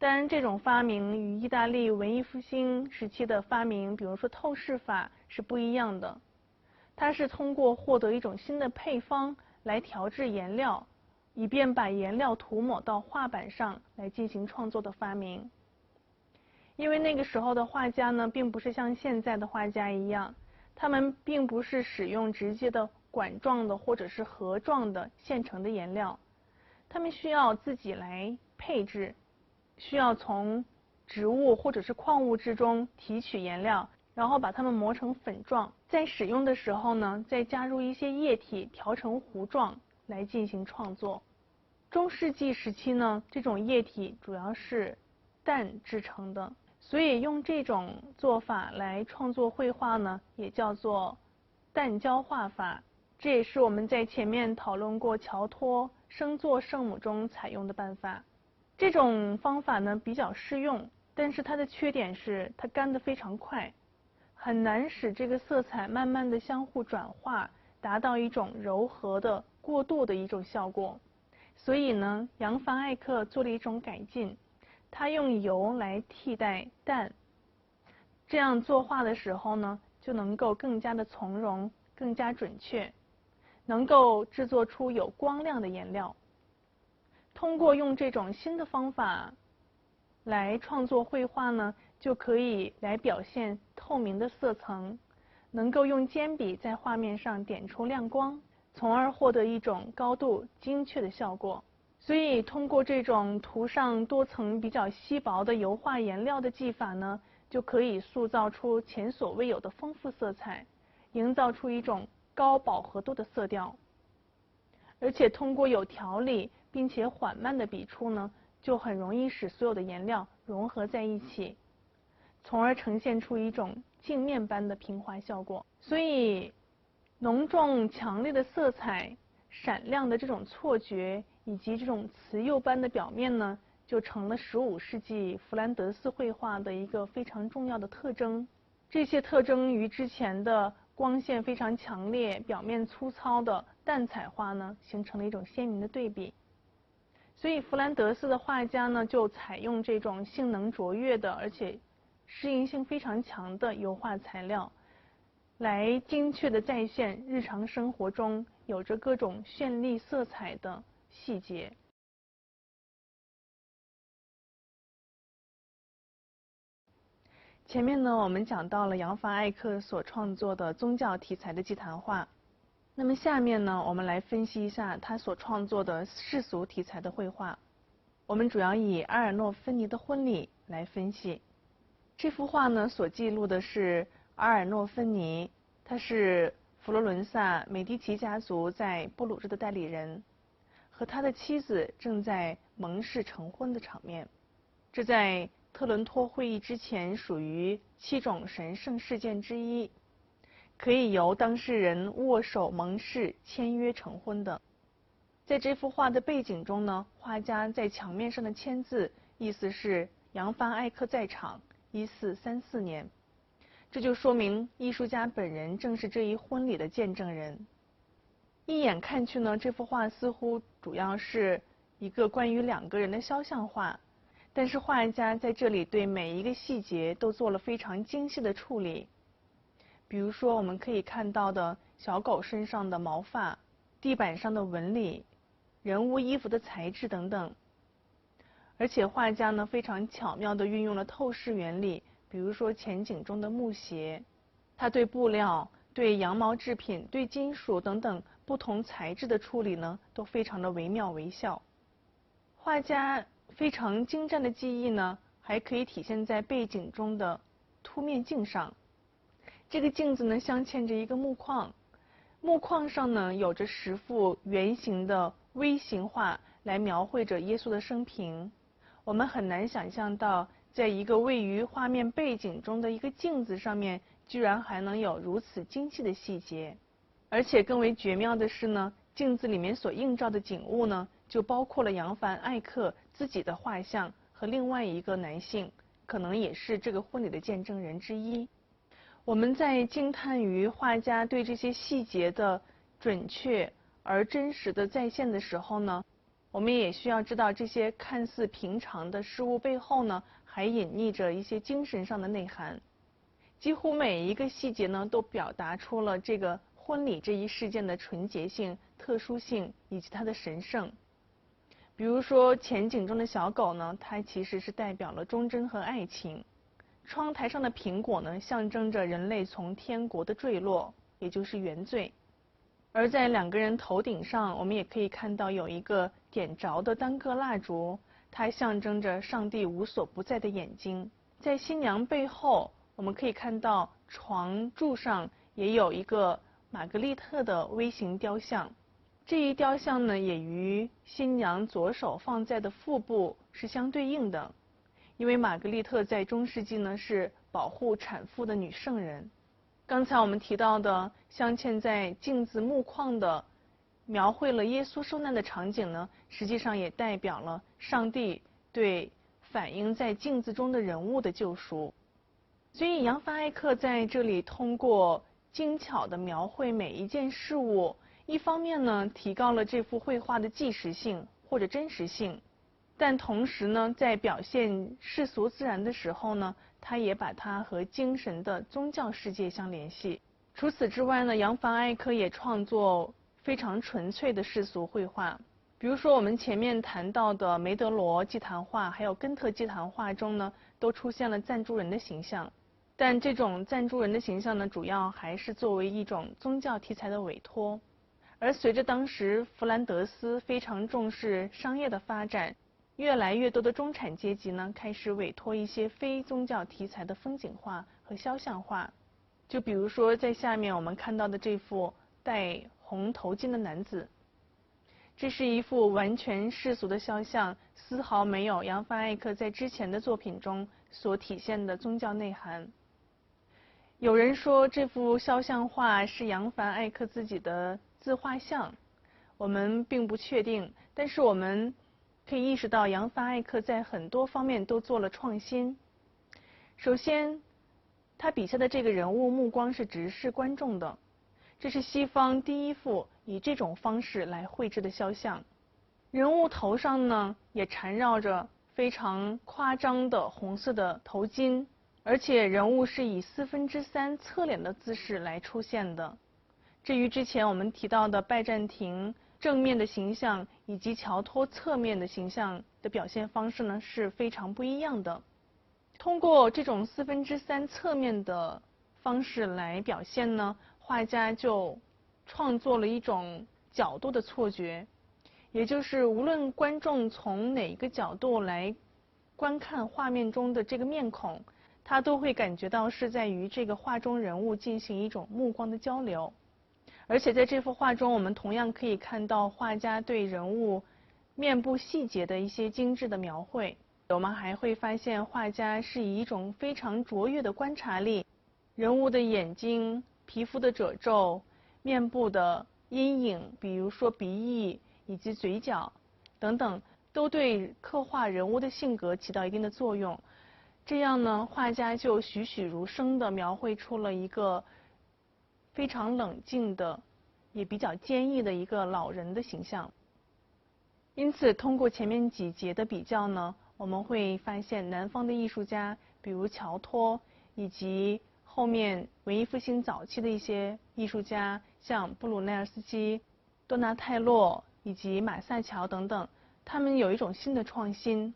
当然，这种发明与意大利文艺复兴时期的发明，比如说透视法是不一样的。它是通过获得一种新的配方来调制颜料，以便把颜料涂抹到画板上来进行创作的发明。因为那个时候的画家呢，并不是像现在的画家一样，他们并不是使用直接的管状的或者是盒状的现成的颜料，他们需要自己来配制，需要从植物或者是矿物之中提取颜料，然后把它们磨成粉状，在使用的时候呢，再加入一些液体调成糊状来进行创作。中世纪时期呢，这种液体主要是氮制成的，所以用这种做法来创作绘画呢，也叫做氮胶画法。这也是我们在前面讨论过乔托生作圣母中采用的办法。这种方法呢比较适用，但是它的缺点是它干得非常快，很难使这个色彩慢慢的相互转化，达到一种柔和的过渡的一种效果。所以呢，扬凡艾克做了一种改进，他用油来替代氮，这样作画的时候呢，就能够更加的从容，更加准确，能够制作出有光亮的颜料。通过用这种新的方法来创作绘画呢，就可以来表现透明的色层，能够用尖笔在画面上点出亮光，从而获得一种高度精确的效果。所以通过这种涂上多层比较稀薄的油画颜料的技法呢，就可以塑造出前所未有的丰富色彩，营造出一种高饱和度的色调。而且通过有条理并且缓慢的笔触呢，就很容易使所有的颜料融合在一起，从而呈现出一种镜面般的平滑效果。所以浓重强烈的色彩、闪亮的这种错觉以及这种瓷釉般的表面呢，就成了15世纪弗兰德斯绘画的一个非常重要的特征。这些特征与之前的光线非常强烈、表面粗糙的淡彩画呢，形成了一种鲜明的对比。所以弗兰德斯的画家呢，就采用这种性能卓越的，而且适应性非常强的油画材料，来精确地再现日常生活中有着各种绚丽色彩的细节。前面呢，我们讲到了扬凡艾克所创作的宗教题材的祭坛画。那么下面呢，我们来分析一下他所创作的世俗题材的绘画。我们主要以阿尔诺芬尼的婚礼来分析。这幅画呢，所记录的是阿尔诺芬尼，他是佛罗伦萨美第奇家族在布鲁日的代理人，和他的妻子正在盟誓成婚的场面。这在特伦托会议之前属于7种神圣事件之一，可以由当事人握手盟誓签约成婚的。在这幅画的背景中呢，画家在墙面上的签字意思是扬凡艾克在场1434年，这就说明艺术家本人正是这一婚礼的见证人。一眼看去呢，这幅画似乎主要是一个关于2个人的肖像画，但是画家在这里对每一个细节都做了非常精细的处理。比如说我们可以看到的小狗身上的毛发、地板上的纹理、人物衣服的材质等等。而且画家呢非常巧妙地运用了透视原理，比如说前景中的木鞋，他对布料、对羊毛制品、对金属等等不同材质的处理呢，都非常的惟妙惟肖。画家非常精湛的技艺呢，还可以体现在背景中的凸面镜上。这个镜子呢镶嵌着一个木框，木框上呢有着10幅圆形的微型画来描绘着耶稣的生平。我们很难想象到，在一个位于画面背景中的一个镜子上面，居然还能有如此精细的细节。而且更为绝妙的是呢，镜子里面所映照的景物呢，就包括了扬凡艾克自己的画像和另外一个男性，可能也是这个婚礼的见证人之一。我们在惊叹于画家对这些细节的准确而真实的再现的时候呢，我们也需要知道这些看似平常的事物背后呢，还隐匿着一些精神上的内涵。几乎每一个细节呢，都表达出了这个婚礼这一事件的纯洁性、特殊性以及它的神圣。比如说前景中的小狗呢，它其实是代表了忠贞和爱情；窗台上的苹果呢，象征着人类从天国的坠落，也就是原罪。而在两个人头顶上，我们也可以看到有一个点着的单个蜡烛，它象征着上帝无所不在的眼睛。在新娘背后，我们可以看到床柱上也有一个玛格丽特的微型雕像，这一雕像呢，也与新娘左手放在的腹部是相对应的，因为玛格丽特在中世纪呢是保护产妇的女圣人。刚才我们提到的镶嵌在镜子木框的描绘了耶稣受难的场景呢，实际上也代表了上帝对反映在镜子中的人物的救赎。所以扬凡艾克在这里通过精巧的描绘每一件事物，一方面呢提高了这幅绘画的纪实性或者真实性，但同时呢在表现世俗自然的时候呢，他也把它和精神的宗教世界相联系。除此之外呢，扬凡艾克也创作非常纯粹的世俗绘画。比如说我们前面谈到的梅德罗祭坛画还有根特祭坛画中呢，都出现了赞助人的形象。但这种赞助人的形象呢，主要还是作为一种宗教题材的委托。而随着当时弗兰德斯非常重视商业的发展，越来越多的中产阶级呢，开始委托一些非宗教题材的风景画和肖像画。就比如说在下面我们看到的这幅戴红头巾的男子，这是一幅完全世俗的肖像，丝毫没有扬凡艾克在之前的作品中所体现的宗教内涵。有人说这幅肖像画是扬凡艾克自己的自画像，我们并不确定，但是我们可以意识到扬凡艾克在很多方面都做了创新。首先，他笔下的这个人物目光是直视观众的，这是西方第一幅以这种方式来绘制的肖像。人物头上呢也缠绕着非常夸张的红色的头巾，而且人物是以3/4侧脸的姿势来出现的。这与之前我们提到的拜占庭正面的形象以及乔托侧面的形象的表现方式呢是非常不一样的。通过这种3/4侧面的方式来表现呢，画家就创作了一种角度的错觉，也就是无论观众从哪个角度来观看画面中的这个面孔，他都会感觉到是在与这个画中人物进行一种目光的交流。而且在这幅画中，我们同样可以看到画家对人物面部细节的一些精致的描绘。我们还会发现画家是以一种非常卓越的观察力，人物的眼睛、皮肤的褶皱、面部的阴影，比如说鼻翼以及嘴角等等，都对刻画人物的性格起到一定的作用。这样呢，画家就栩栩如生地描绘出了一个非常冷静的，也比较坚毅的一个老人的形象。因此，通过前面几节的比较呢，我们会发现南方的艺术家，比如乔托，以及后面文艺复兴早期的一些艺术家，像布鲁奈尔斯基、多纳泰洛以及马萨乔等等，他们有一种新的创新。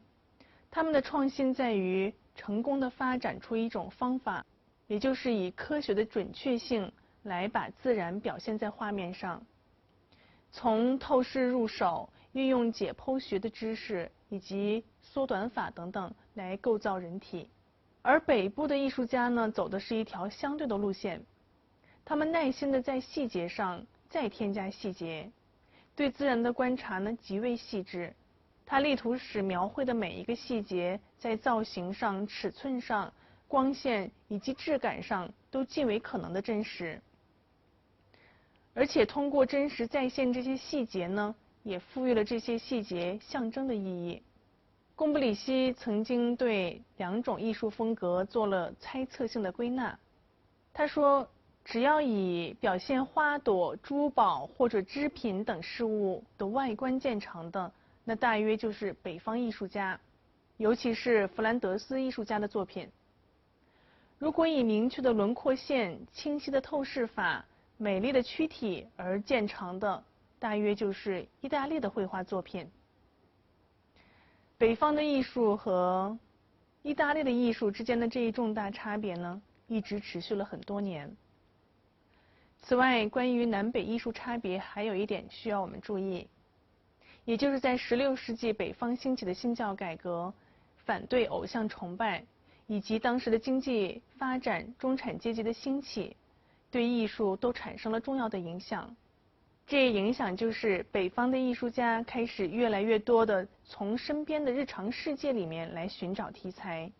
他们的创新在于成功地发展出一种方法，也就是以科学的准确性来把自然表现在画面上，从透视入手，运用解剖学的知识以及缩短法等等来构造人体。而北部的艺术家呢，走的是一条相对的路线，他们耐心地在细节上再添加细节，对自然的观察呢极为细致。他力图使描绘的每一个细节在造型上、尺寸上、光线以及质感上都尽为可能的真实，而且通过真实再现这些细节呢，也赋予了这些细节象征的意义。贡布里希曾经对两种艺术风格做了猜测性的归纳。他说，只要以表现花朵、珠宝或者织品等事物的外观见长的，那大约就是北方艺术家，尤其是弗兰德斯艺术家的作品。如果以明确的轮廓线、清晰的透视法、美丽的躯体而见长的，大约就是意大利的绘画作品。北方的艺术和意大利的艺术之间的这一重大差别呢，一直持续了很多年。此外，关于南北艺术差别还有一点需要我们注意，也就是在16世纪北方兴起的新教改革、反对偶像崇拜，以及当时的经济发展、中产阶级的兴起，对艺术都产生了重要的影响。这一影响就是北方的艺术家开始越来越多地从身边的日常世界里面来寻找题材，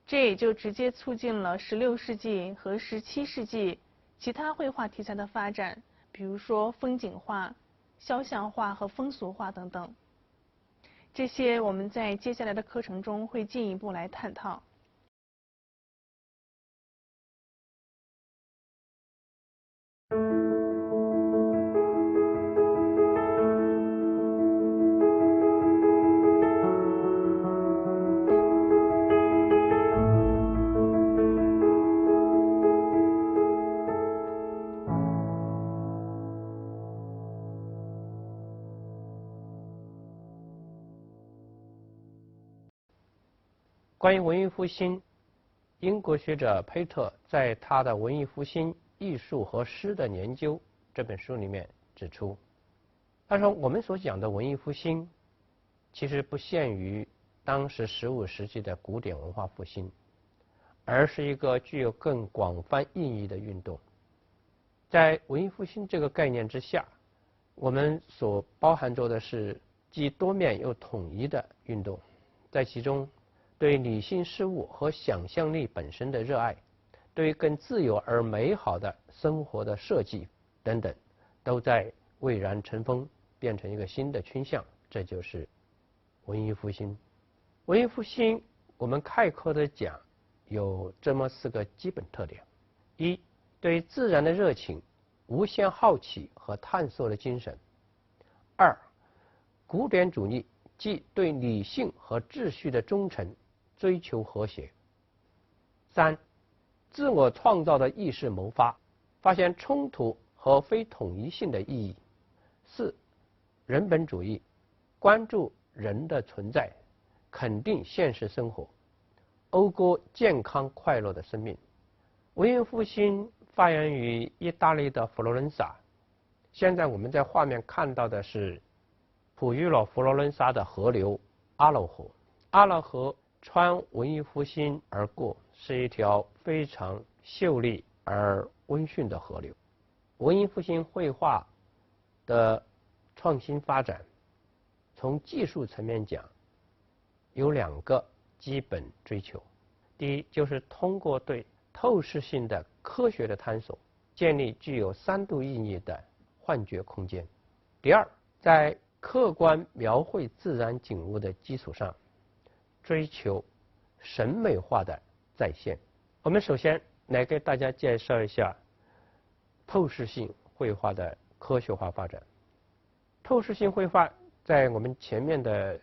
这也就直接促进了16世纪和17世纪其他绘画题材的发展，比如说风景画、肖像画和风俗画等等。这些我们在接下来的课程中会进一步来探讨。关于文艺复兴，英国学者佩特在他的《文艺复兴艺术和诗的研究》这本书里面指出，他说我们所讲的文艺复兴其实不限于当时15世纪的古典文化复兴，而是一个具有更广泛意义的运动。在文艺复兴这个概念之下，我们所包含着的是既多面又统一的运动，在其中对理性事物和想象力本身的热爱，对于更自由而美好的生活的设计等等，都在蔚然成风，变成一个新的倾向。这就是文艺复兴。文艺复兴我们概括的讲有这么4个基本特点：一、对自然的热情、无限好奇和探索的精神；二、古典主义，即对理性和秩序的忠诚，追求和谐；三、自我创造的意识萌发，发现冲突和非统一性的意义；四、人本主义，关注人的存在，肯定现实生活，讴歌健康快乐的生命。文艺复兴发源于意大利的佛罗伦萨，现在我们在画面看到的是哺育了佛罗伦萨的河流阿勒河。阿勒河穿文艺复兴而过，是一条非常秀丽而温驯的河流。文艺复兴绘画的创新发展，从技术层面讲，有2个基本追求。第一，就是通过对透视性的科学的探索，建立具有3度意义的幻觉空间。第二，在客观描绘自然景物的基础上，追求审美化的再现。我们首先来给大家介绍一下透视性绘画的科学化发展。透视性绘画在我们前面的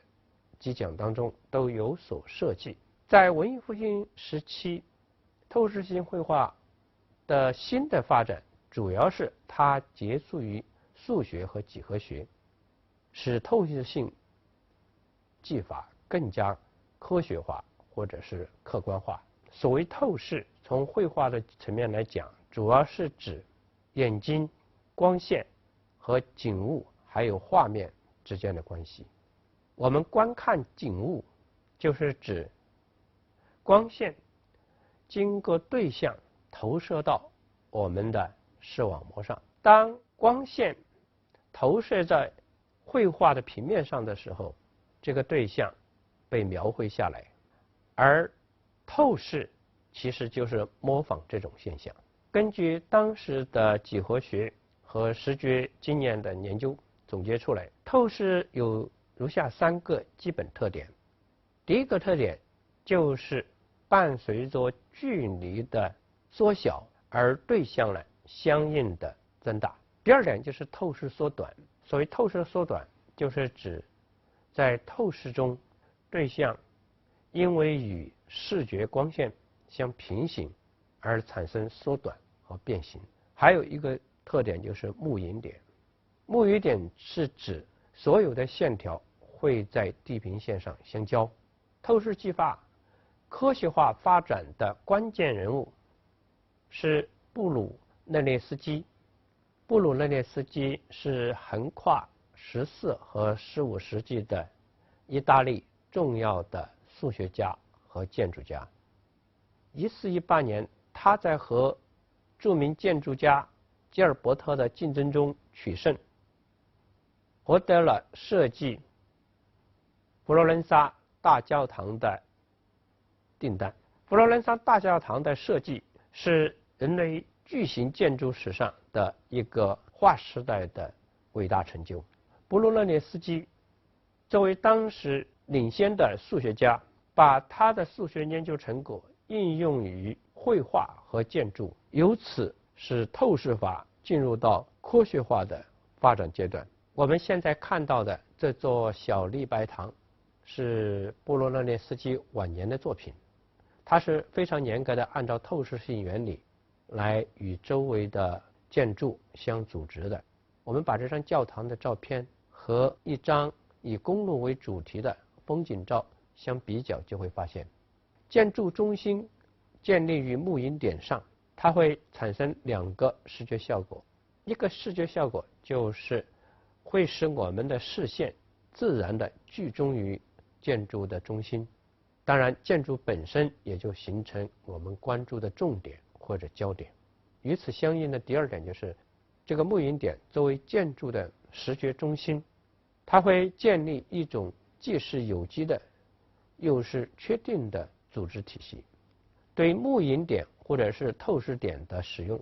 几讲当中都有所涉及。在文艺复兴时期，透视性绘画的新的发展，主要是它结束于数学和几何学，使透视性技法更加科学化或者是客观化。所谓透视，从绘画的层面来讲，主要是指眼睛、光线和景物还有画面之间的关系。我们观看景物，就是指光线经过对象投射到我们的视网膜上。当光线投射在绘画的平面上的时候，这个对象被描绘下来，而透视其实就是模仿这种现象。根据当时的几何学和视觉经验的研究总结出来，透视有如下3个基本特点。第一个特点就是伴随着距离的缩小而对象呢相应的增大。第二点就是透视缩短。所谓透视缩短，就是指在透视中，对象因为与视觉光线相平行而产生缩短和变形。还有一个特点就是幕隐点。幕隐点是指所有的线条会在地平线上相交。透视技法科学化发展的关键人物是布鲁勒涅斯基。布鲁勒涅斯基是横跨14和15世纪的意大利重要的数学家和建筑家。1418年，他在和著名建筑家吉尔伯特的竞争中取胜，获得了设计佛罗伦萨大教堂的订单。佛罗伦萨大教堂的设计是人类巨型建筑史上的一个划时代的伟大成就。布鲁勒涅斯基作为当时领先的数学家，把他的数学研究成果应用于绘画和建筑，由此使透视法进入到科学化的发展阶段。我们现在看到的这座小礼拜堂是布鲁勒涅斯基晚年的作品，它是非常严格的按照透视性原理来与周围的建筑相组织的。我们把这张教堂的照片和一张以公路为主题的风景照相比较，就会发现建筑中心建立于幕隐点上，它会产生两个视觉效果。一个视觉效果就是会使我们的视线自然地集中于建筑的中心，当然建筑本身也就形成我们关注的重点或者焦点。与此相应的第二点就是这个幕隐点作为建筑的视觉中心，它会建立一种既是有机的又是确定的组织体系。对幕隐点或者是透视点的使用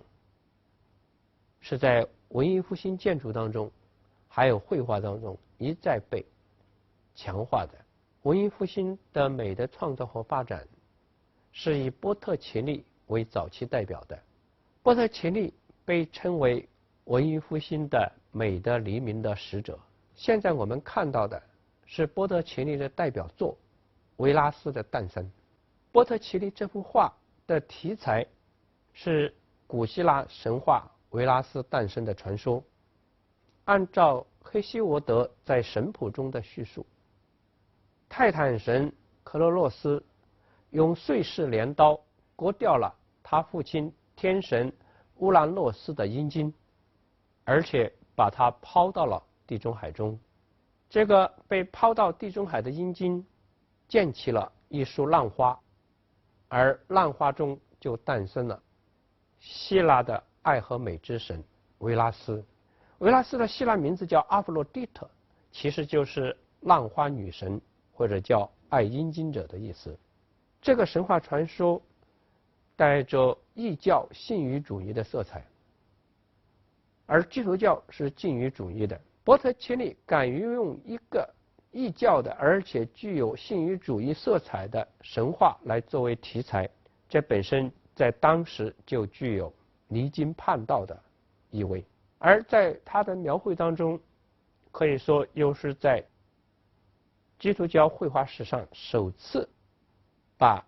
是在文艺复兴建筑当中还有绘画当中一再被强化的。文艺复兴的美的创造和发展是以波特切利为早期代表的。波特切利被称为文艺复兴的美的黎明的使者。现在我们看到的是波特切利的代表作《维拉斯的诞生》。波特切利这幅画的题材是古希腊神话维拉斯诞生的传说。按照黑西俄德在神谱中的叙述，泰坦神克罗洛斯用碎石镰刀割掉了他父亲天神乌兰诺斯的阴茎，而且把它抛到了地中海中。这个被抛到地中海的阴茎溅起了一束浪花，而浪花中就诞生了希腊的爱和美之神维拉斯。维拉斯的希腊名字叫阿弗洛狄特，其实就是浪花女神或者叫爱阴茎者的意思。这个神话传说带着异教性欲主义的色彩，而基督教是禁欲主义的。波特切利敢于用一个异教的而且具有性欲主义色彩的神话来作为题材，这本身在当时就具有离经叛道的意味。而在他的描绘当中，可以说又是在基督教绘画史上首次把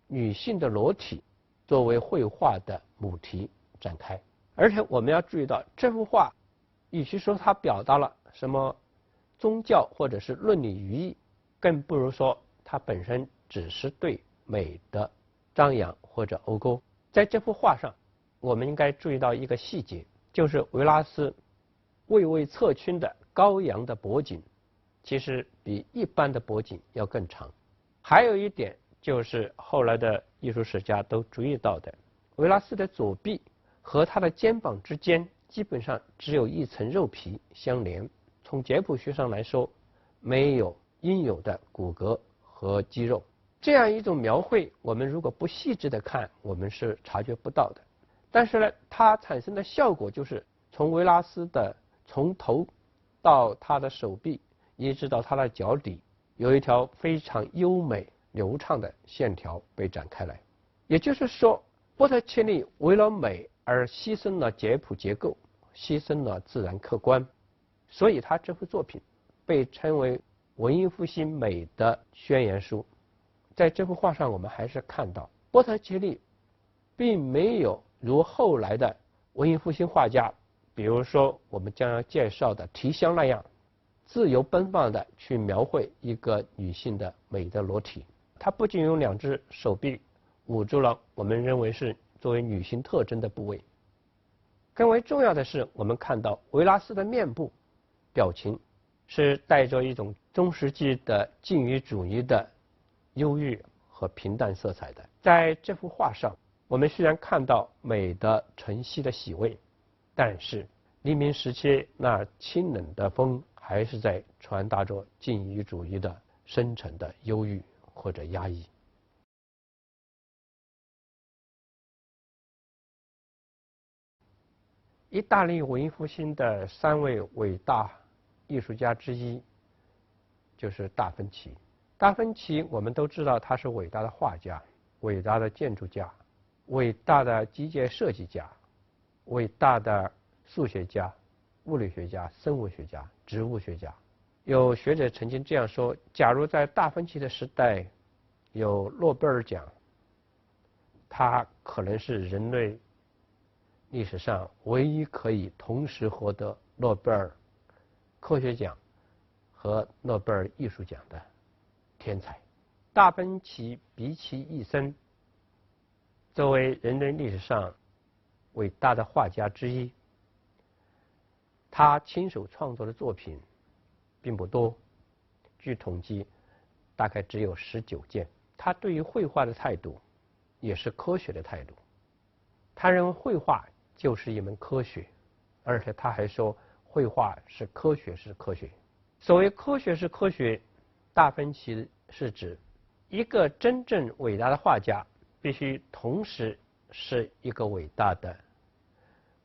女性的裸体作为绘画的母题展开。而且我们要注意到，这幅画与其说它表达了什么宗教或者是伦理寓意，更不如说它本身只是对美的张扬或者讴歌。在这幅画上，我们应该注意到一个细节，就是维拉斯微微侧倾的高扬的脖颈其实比一般的脖颈要更长。还有一点就是后来的艺术史家都注意到的，维拉斯的左臂和他的肩膀之间基本上只有一层肉皮相连，从解剖学上来说没有应有的骨骼和肌肉。这样一种描绘我们如果不细致的看，我们是察觉不到的。但是呢，它产生的效果就是从维拉斯的从头到他的手臂一直到他的脚底，有一条非常优美流畅的线条被展开来。也就是说，波特切利为了美而牺牲了解剖结构，牺牲了自然客观，所以他这幅作品被称为文艺复兴美的宣言书。在这幅画上，我们还是看到波特切利并没有如后来的文艺复兴画家，比如说我们将要介绍的提香那样，自由奔放地去描绘一个女性的美的裸体。她不仅用2只手臂捂住了我们认为是作为女性特征的部位，更为重要的是，我们看到维拉斯的面部表情是带着一种中世纪的禁欲主义的忧郁和平淡色彩的。在这幅画上，我们虽然看到美的晨曦的喜味，但是黎明时期那清冷的风还是在传达着禁欲主义的深沉的忧郁或者压抑。意大利文艺复兴的3位伟大艺术家之一就是达芬奇。达芬奇我们都知道他是伟大的画家、伟大的建筑家、伟大的机械设计家、伟大的数学家、物理学家、生物学家、植物学家。有学者曾经这样说，假如在达芬奇的时代有诺贝尔奖，他可能是人类历史上唯一可以同时获得诺贝尔科学奖和诺贝尔艺术奖的天才。达芬奇毕其一生，作为人类历史上伟大的画家之一，他亲手创作的作品并不多，据统计大概只有19件。他对于绘画的态度也是科学的态度，他认为绘画就是一门科学，而且他还说绘画是科学是科学。所谓科学是科学，达芬奇是指一个真正伟大的画家必须同时是一个伟大的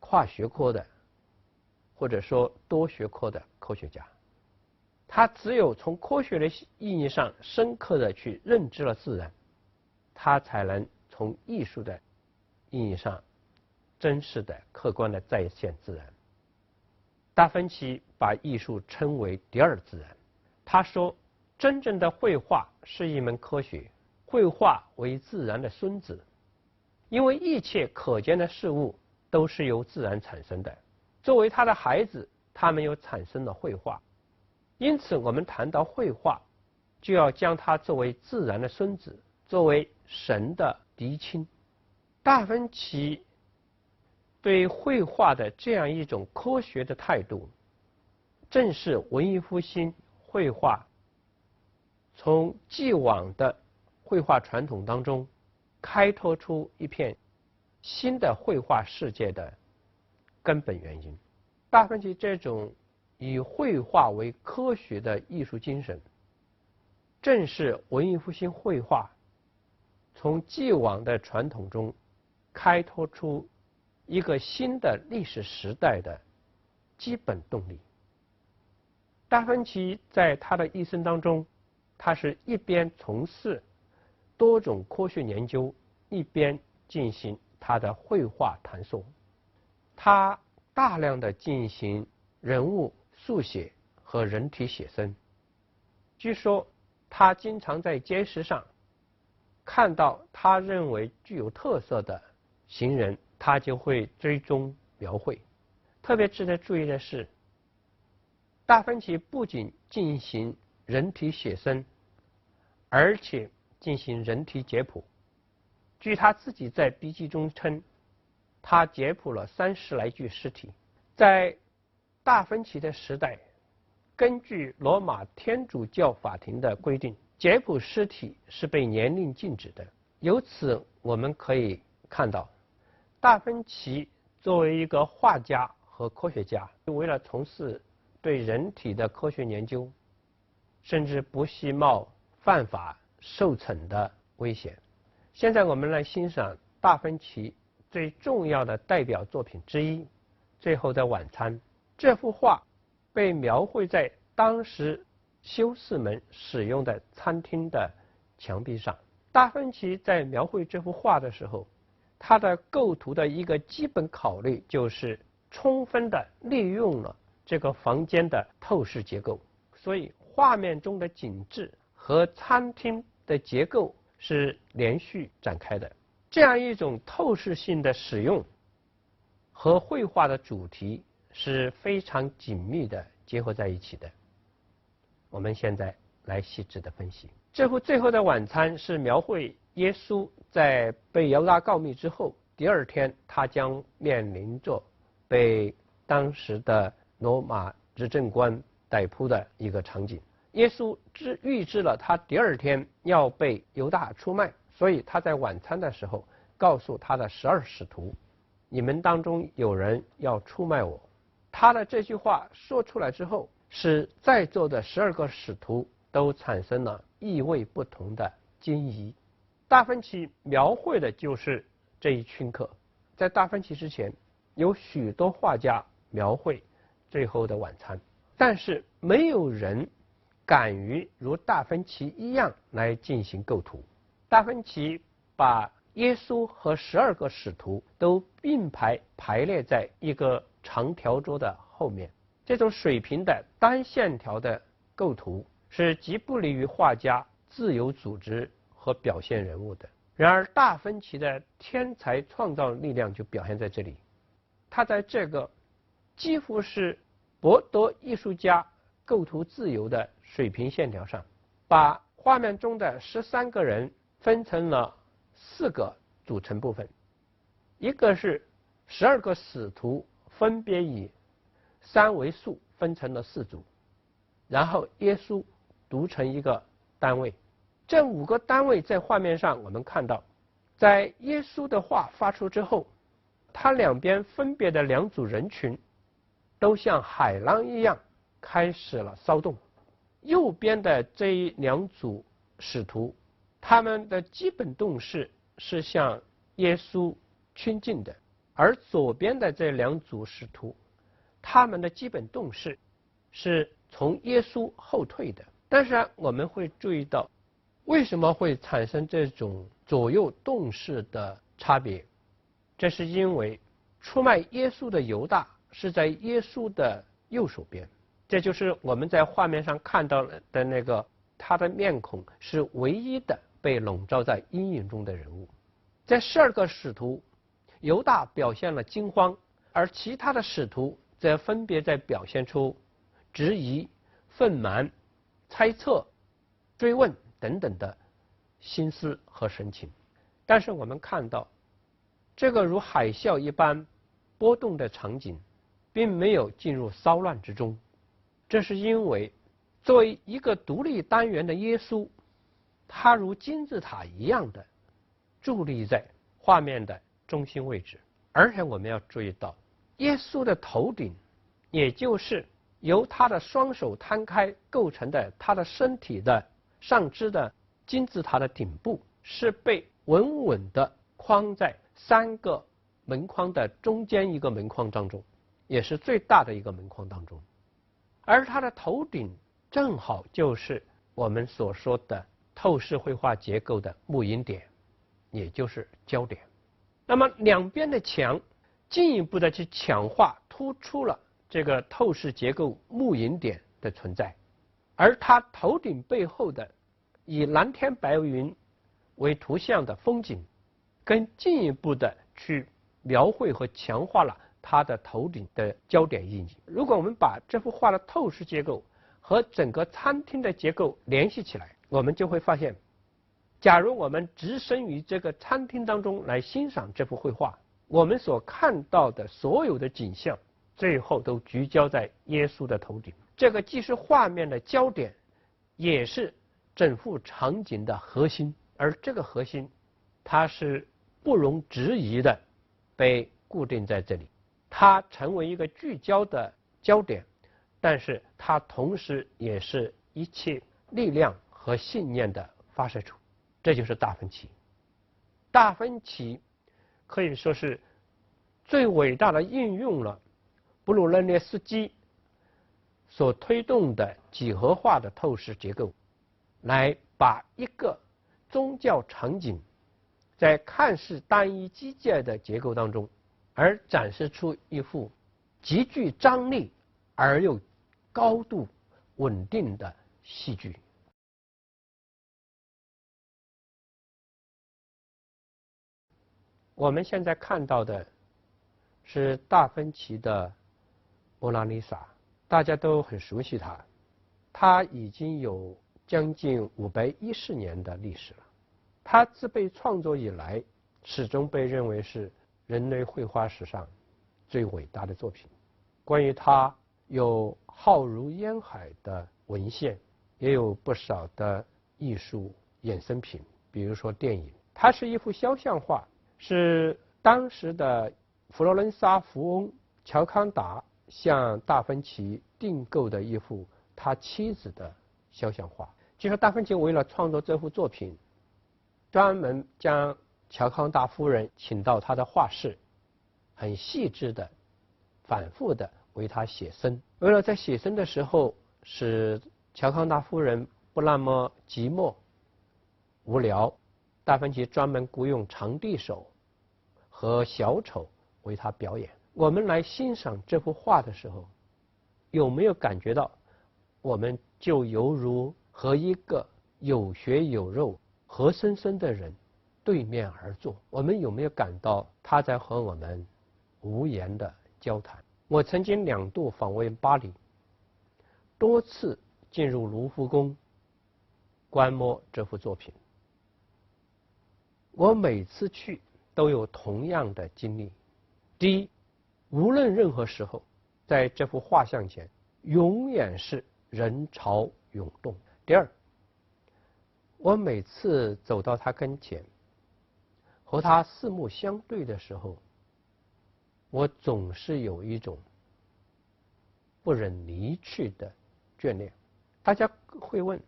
跨学科的或者说多学科的科学家。他只有从科学的意义上深刻地去认知了自然，他才能从艺术的意义上真实的客观的再现自然。达芬奇把艺术称为第二自然。他说，真正的绘画是一门科学，绘画为自然的孙子，因为一切可见的事物都是由自然产生的。作为他的孩子，他们又产生了绘画，因此我们谈到绘画，就要将它作为自然的孙子，作为神的嫡亲。达芬奇对绘画的这样一种科学的态度，正是文艺复兴绘画从既往的绘画传统当中开拓出一片新的绘画世界的根本原因。达芬奇这种以绘画为科学的艺术精神，正是文艺复兴绘画从既往的传统中开拓出一个新的历史时代的基本动力。达芬奇在他的一生当中，他是一边从事多种科学研究，一边进行他的绘画探索。他大量的进行人物速写和人体写生。据说他经常在街市上看到他认为具有特色的行人，他就会追踪描绘。特别值得注意的是，达芬奇不仅进行人体写生，而且进行人体解剖。据他自己在笔记中称，他解剖了30来具尸体。在达芬奇的时代，根据罗马天主教法庭的规定，解剖尸体是被严令禁止的。由此我们可以看到，达芬奇作为一个画家和科学家，为了从事对人体的科学研究，甚至不惜冒犯法受惩的危险。现在我们来欣赏达芬奇最重要的代表作品之一《最后的晚餐》。这幅画被描绘在当时修士们使用的餐厅的墙壁上。达芬奇在描绘这幅画的时候，他的构图的一个基本考虑就是充分的利用了这个房间的透视结构，所以画面中的景致和餐厅的结构是连续展开的。这样一种透视性的使用和绘画的主题是非常紧密的结合在一起的。我们现在来细致的分析。这幅《最后的晚餐》是描绘耶稣在被犹大告密之后，第二天他将面临着被当时的罗马执政官逮捕的一个场景。耶稣预知了他第二天要被犹大出卖，所以他在晚餐的时候告诉他的12使徒，你们当中有人要出卖我。他的这句话说出来之后，使在座的12个使徒都产生了意味不同的惊疑。达芬奇描绘的就是这一群客。在达芬奇之前，有许多画家描绘最后的晚餐，但是没有人敢于如达芬奇一样来进行构图。达芬奇把耶稣和12个使徒都并排列在一个长条桌的后面。这种水平的单线条的构图是极不利于画家自由组织和表现人物的。然而达芬奇的天才创造力量就表现在这里。他在这个几乎是博得艺术家构图自由的水平线条上，把画面中的13个人分成了4个组成部分。一个是12个使徒，分别以3为数分成了4组，然后耶稣独成一个单位。这5个单位在画面上我们看到，在耶稣的话发出之后，他两边分别的2组人群都像海浪一样开始了骚动。右边的这2组使徒，他们的基本动势是向耶稣亲近的，而左边的这2组使徒，他们的基本动势是从耶稣后退的。但是我们会注意到，为什么会产生这种左右动势的差别？这是因为出卖耶稣的犹大是在耶稣的右手边，这就是我们在画面上看到的那个他的面孔是唯一的被笼罩在阴影中的人物。在12个使徒，犹大表现了惊慌，而其他的使徒则分别在表现出质疑、愤懣、猜测、追问等等的心思和神情。但是我们看到，这个如海啸一般波动的场景并没有进入骚乱之中。这是因为作为一个独立单元的耶稣，他如金字塔一样的伫立在画面的中心位置。而且我们要注意到，耶稣的头顶，也就是由他的双手摊开构成的他的身体的上肢的金字塔的顶部，是被稳稳地框在3个门框的中间一个门框当中，也是最大的一个门框当中。而他的头顶正好就是我们所说的透视绘画结构的幕引点，也就是焦点。那么两边的墙进一步的去强化突出了这个透视结构幕引点的存在，而他头顶背后的以蓝天白云为图像的风景，更进一步的去描绘和强化了它的头顶的焦点意义。如果我们把这幅画的透视结构和整个餐厅的结构联系起来，我们就会发现，假如我们置身于这个餐厅当中来欣赏这幅绘画，我们所看到的所有的景象最后都聚焦在耶稣的头顶。这个既是画面的焦点，也是整幅场景的核心，而这个核心它是不容置疑的被固定在这里，它成为一个聚焦的焦点，但是它同时也是一切力量和信念的发射处。这就是达芬奇。达芬奇可以说是最伟大的应用了布鲁勒涅斯基所推动的几何化的透视结构，来把一个宗教场景在看似单一机械的结构当中，而展示出一幅极具张力而又高度稳定的戏剧。我们现在看到的是达芬奇的《蒙娜丽莎》，大家都很熟悉它，它已经有将近510年的历史了。它自被创作以来，始终被认为是人类绘画史上最伟大的作品。关于它有浩如烟海的文献，也有不少的艺术衍生品，比如说电影。它是一幅肖像画，是当时的佛罗伦萨富翁乔康达向达芬奇订购的一幅他妻子的肖像画。据说达芬奇为了创作这幅作品，专门将乔康达夫人请到他的画室，很细致的反复的为他写生。为了在写生的时候使乔康达夫人不那么寂寞无聊，达芬奇专门雇佣长笛手和小丑为他表演。我们来欣赏这幅画的时候，有没有感觉到我们就犹如和一个有血有肉活生生的人对面而坐？我们有没有感到他在和我们无言的交谈？我曾经2度访问巴黎，多次进入卢浮宫观摩这幅作品。我每次去都有同样的经历。第一，无论任何时候，在这幅画像前永远是人潮涌动。第二，我每次走到他跟前和他四目相对的时候，我总是有一种不忍离去的眷恋。大家会问，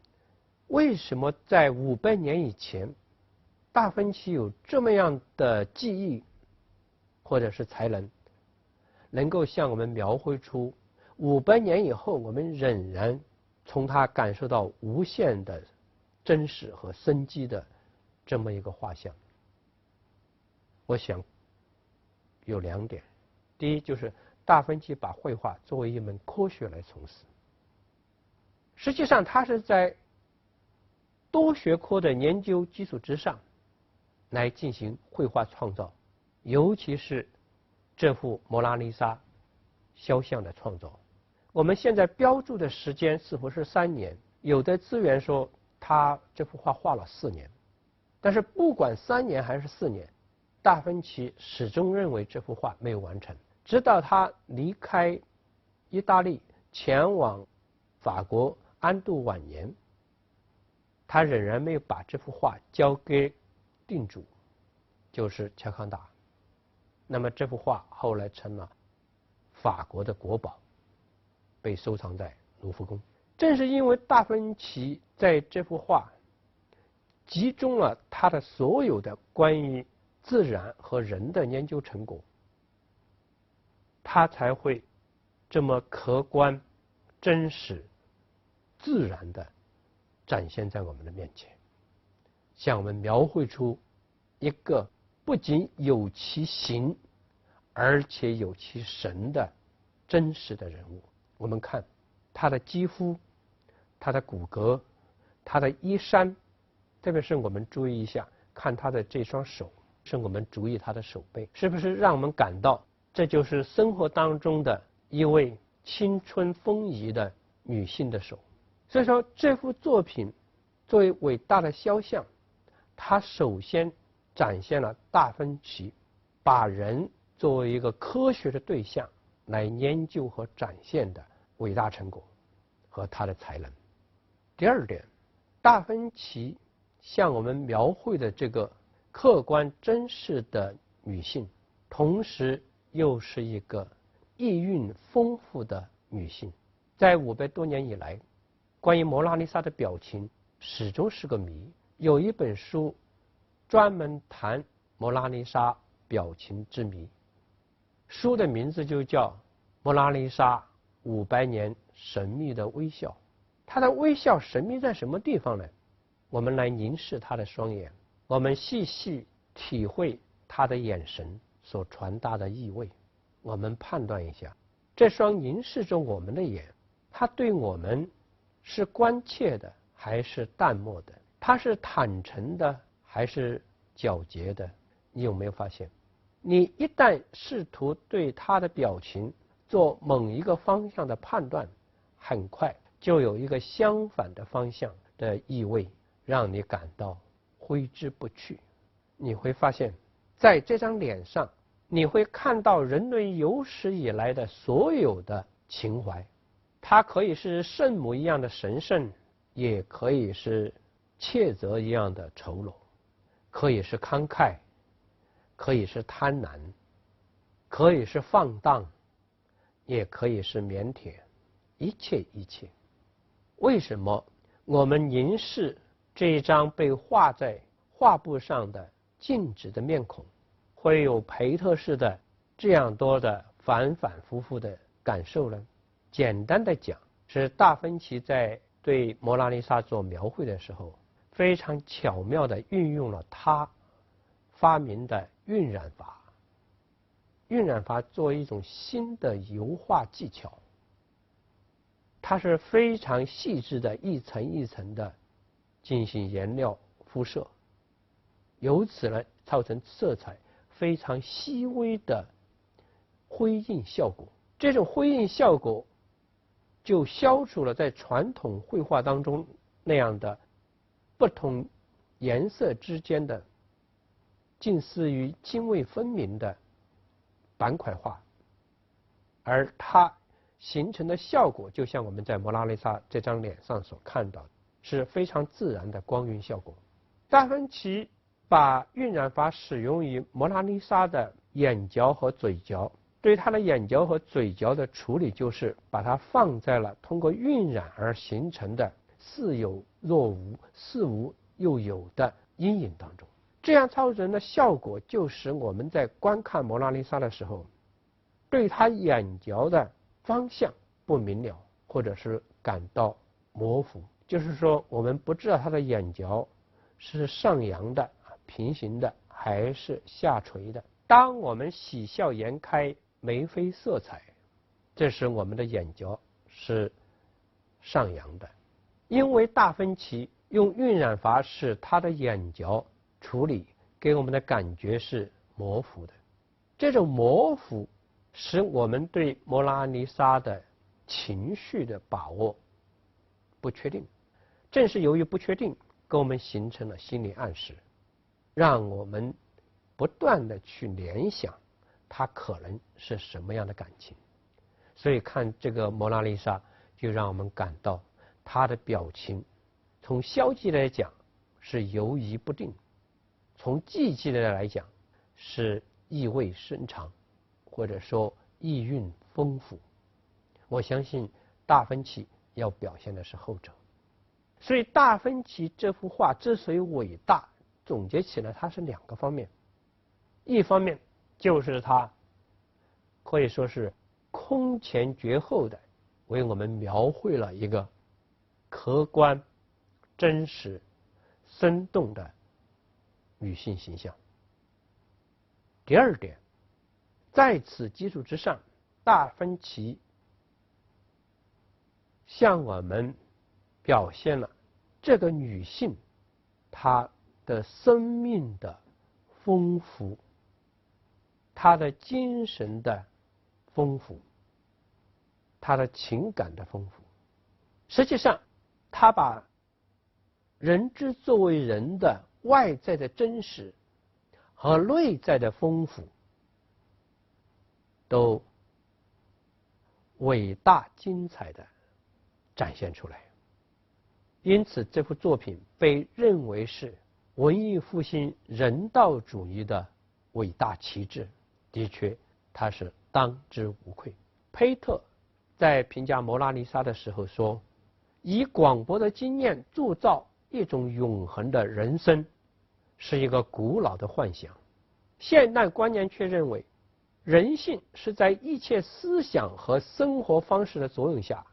为什么在500年以前达芬奇有这么样的技艺或者是才能，能够向我们描绘出500年以后我们仍然从他感受到无限的真实和生机的这么一个画像？我想有2点。第一，就是达芬奇把绘画作为一门科学来从事，实际上他是在多学科的研究基础之上来进行绘画创造，尤其是这幅蒙娜丽莎肖像的创造。我们现在标注的时间似乎是3年，有的资源说他这幅画画了4年，但是不管3年还是4年，达芬奇始终认为这幅画没有完成，直到他离开意大利前往法国安度晚年，他仍然没有把这幅画交给定主，就是乔康达。那么这幅画后来成了法国的国宝，被收藏在卢浮宫。正是因为达芬奇在这幅画集中了他的所有的关于自然和人的研究成果，他才会这么客观、真实、自然的展现在我们的面前，向我们描绘出一个不仅有其形而且有其神的真实的人物。我们看他的肌肤、他的骨骼、他的衣衫，特别是我们注意一下，看他的这双手，是我们注意他的手背，是不是让我们感到这就是生活当中的一位青春丰腴的女性的手？所以说这幅作品作为伟大的肖像，它首先展现了达芬奇把人作为一个科学的对象来研究和展现的伟大成果和他的才能。第二点，达芬奇向我们描绘的这个客观真实的女性，同时又是一个意蕴丰富的女性。在500多年以来，关于蒙娜丽莎的表情始终是个谜。有一本书专门谈蒙娜丽莎表情之谜，书的名字就叫《蒙娜丽莎500年神秘的微笑》。她的微笑神秘在什么地方呢？我们来凝视她的双眼，我们细细体会她的眼神所传达的意味，我们判断一下，这双凝视着我们的眼，它对我们是关切的还是淡漠的？他是坦诚的还是皎洁的？你有没有发现，你一旦试图对他的表情做某一个方向的判断，很快就有一个相反的方向的意味让你感到挥之不去。你会发现在这张脸上，你会看到人类有史以来的所有的情怀，它可以是圣母一样的神圣，也可以是窃贼一样的丑陋，可以是慷慨，可以是贪婪，可以是放荡，也可以是腼腆，一切一切。为什么我们凝视这一张被画在画布上的静止的面孔，会有培特式的这样多的反反复复的感受呢？简单的讲，是达芬奇在对蒙娜丽莎做描绘的时候，非常巧妙地运用了他发明的晕染法。晕染法作为一种新的油画技巧，它是非常细致的一层一层的进行颜料敷射，由此呢造成色彩非常细微的辉映效果。这种辉映效果就消除了在传统绘画当中那样的不同颜色之间的近似于泾渭分明的板块画，而它形成的效果就像我们在蒙娜丽莎这张脸上所看到的，是非常自然的光晕效果。达芬奇把晕染法使用于蒙娜丽莎的眼角和嘴角，对他的眼角和嘴角的处理就是把它放在了通过晕染而形成的似有若无、似无又有的阴影当中。这样造成的效果就使我们在观看蒙娜丽莎的时候，对他眼角的方向不明了，或者是感到模糊。就是说，我们不知道他的眼角是上扬的、平行的还是下垂的。当我们喜笑颜开、眉飞色彩，这时我们的眼角是上扬的，因为达芬奇用晕染法使他的眼角处理给我们的感觉是模糊的。这种模糊使我们对蒙娜丽莎的情绪的把握不确定，正是由于不确定，给我们形成了心理暗示，让我们不断的去联想它可能是什么样的感情。所以看这个蒙娜丽莎，就让我们感到她的表情从消极来讲是游移不定，从积极的来讲是意味深长，或者说意蕴丰富。我相信达芬奇要表现的是后者。所以达芬奇这幅画之所以伟大，总结起来它是两个方面。一方面就是它可以说是空前绝后的为我们描绘了一个客观、真实、生动的女性形象。第二点，在此基础之上，达芬奇向我们表现了这个女性她的生命的丰富，她的精神的丰富，她的情感的丰富。实际上她把人之作为人的外在的真实和内在的丰富都伟大精彩的展现出来。因此这幅作品被认为是文艺复兴人道主义的伟大旗帜，的确它是当之无愧。佩特在评价蒙娜丽莎的时候说，以广博的经验铸造一种永恒的人生是一个古老的幻想，现代观念却认为人性是在一切思想和生活方式的作用下，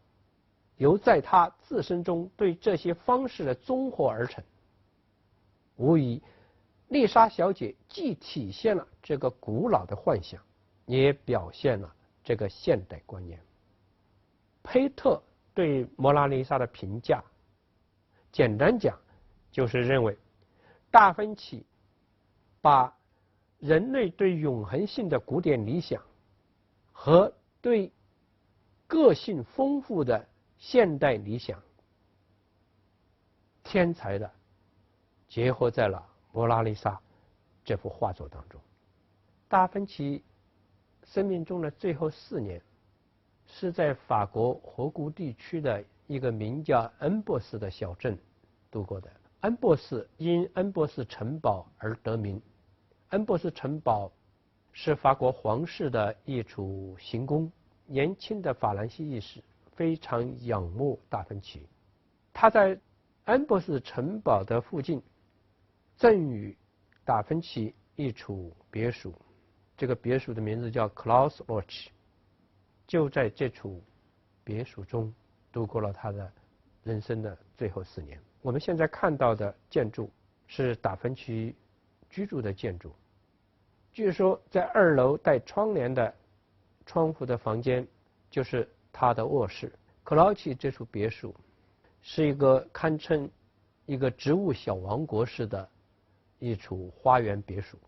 由在他自身中对这些方式的综合而成。无疑丽莎小姐既体现了这个古老的幻想，也表现了这个现代观念。佩特对蒙娜丽莎的评价，简单讲就是认为达芬奇把人类对永恒性的古典理想和对个性丰富的现代理想天才的结合在了蒙娜丽莎这幅画作当中。达芬奇生命中的最后4年是在法国河谷地区的一个名叫恩波斯的小镇度过的。恩波斯因恩波斯城堡而得名。恩波斯城堡是法国皇室的一处行宫，年轻的法兰西一世非常仰慕达芬奇，他在恩波斯城堡的附近赠予达芬奇一处别墅，这个别墅的名字叫 Klaus Lodge， 就在这处别墅中度过了他的人生的最后4年。我们现在看到的建筑是达芬奇居住的建筑，据说在2楼带窗帘的窗户的房间就是他的卧室。克劳奇这处别墅是一个堪称一个植物小王国式的一处花园别墅。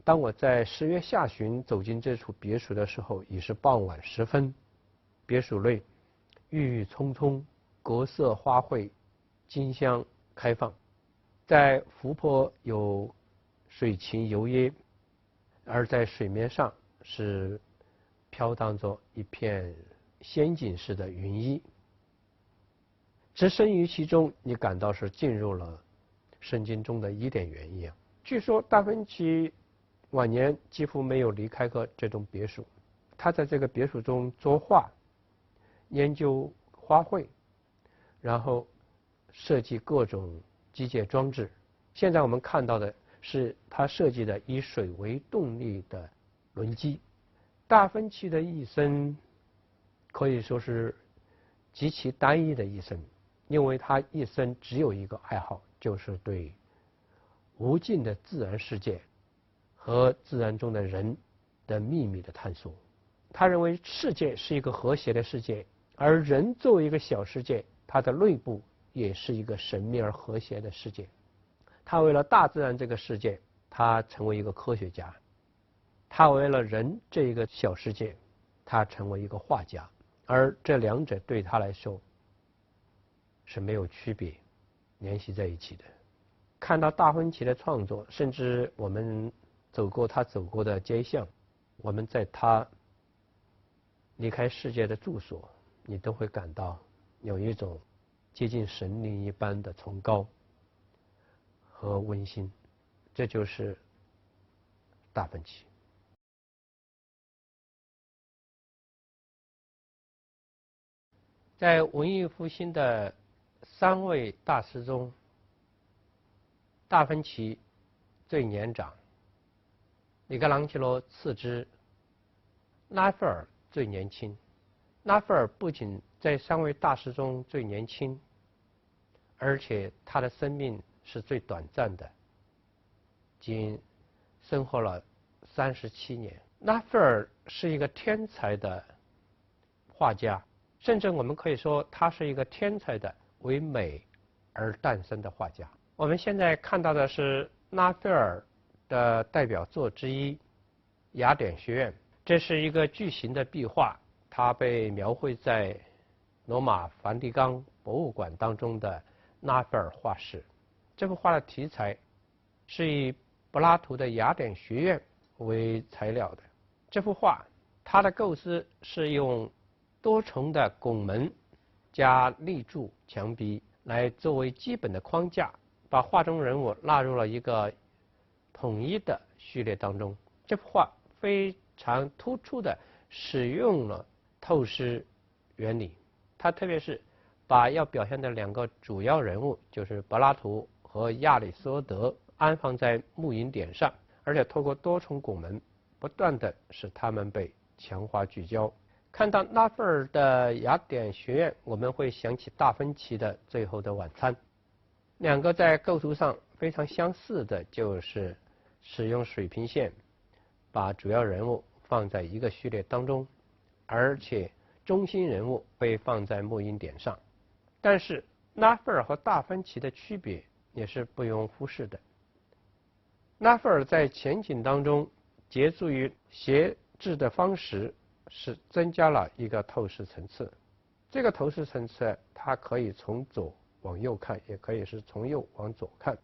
当我在10月下旬走进这处别墅的时候，已是傍晚时分。别墅内郁郁葱葱，各色花卉竞相开放，在湖泊有水禽游曳，而在水面上是飘荡着一片仙境式的云衣。置身于其中，你感到是进入了圣经中的伊甸园一样。据说达芬奇晚年几乎没有离开过这栋别墅，他在这个别墅中作画，研究花卉，然后设计各种机械装置。现在我们看到的是他设计的以水为动力的轮机。达芬奇的一生可以说是极其单一的一生，因为他一生只有一个爱好，就是对无尽的自然世界和自然中的人的秘密的探索。他认为世界是一个和谐的世界，而人作为一个小世界，它的内部也是一个神秘而和谐的世界。他为了大自然这个世界，他成为一个科学家；他为了人这一个小世界，他成为一个画家。而这两者对他来说是没有区别，联系在一起的。看到达芬奇的创作，甚至我们走过他走过的街巷，我们在他离开世界的住所，你都会感到有一种接近神灵一般的崇高和温馨。这就是达芬奇。在文艺复兴的3位大师中，达芬奇最年长，米开朗基罗次之，拉斐尔最年轻。拉斐尔不仅在3位大师中最年轻，而且他的生命是最短暂的，仅生活了37年。拉斐尔是一个天才的画家，甚至我们可以说他是一个天才的为美而诞生的画家。我们现在看到的是拉斐尔的代表作之一《雅典学院》，这是一个巨型的壁画，它被描绘在罗马梵蒂冈博物馆当中的拉斐尔画室。这幅画的题材是以柏拉图的《雅典学院》为材料的。这幅画它的构思是用多重的拱门加立柱墙壁来作为基本的框架，把画中人物纳入了一个统一的序列当中。这幅画非常突出的使用了透视原理，它特别是把要表现的2个主要人物，就是柏拉图和亚里士多德安放在幕引点上，而且透过多重拱门不断的使他们被强化聚焦。看到拉斐尔的雅典学院，我们会想起达芬奇的最后的晚餐。2个在构图上非常相似的就是使用水平线把主要人物放在一个序列当中，而且中心人物被放在木印点上。但是拉斐尔和达芬奇的区别也是不容忽视的。拉斐尔在前景当中借助于斜置的方式，是增加了一个透视层次。这个透视层次它可以从左往右看，也可以是从右往左看，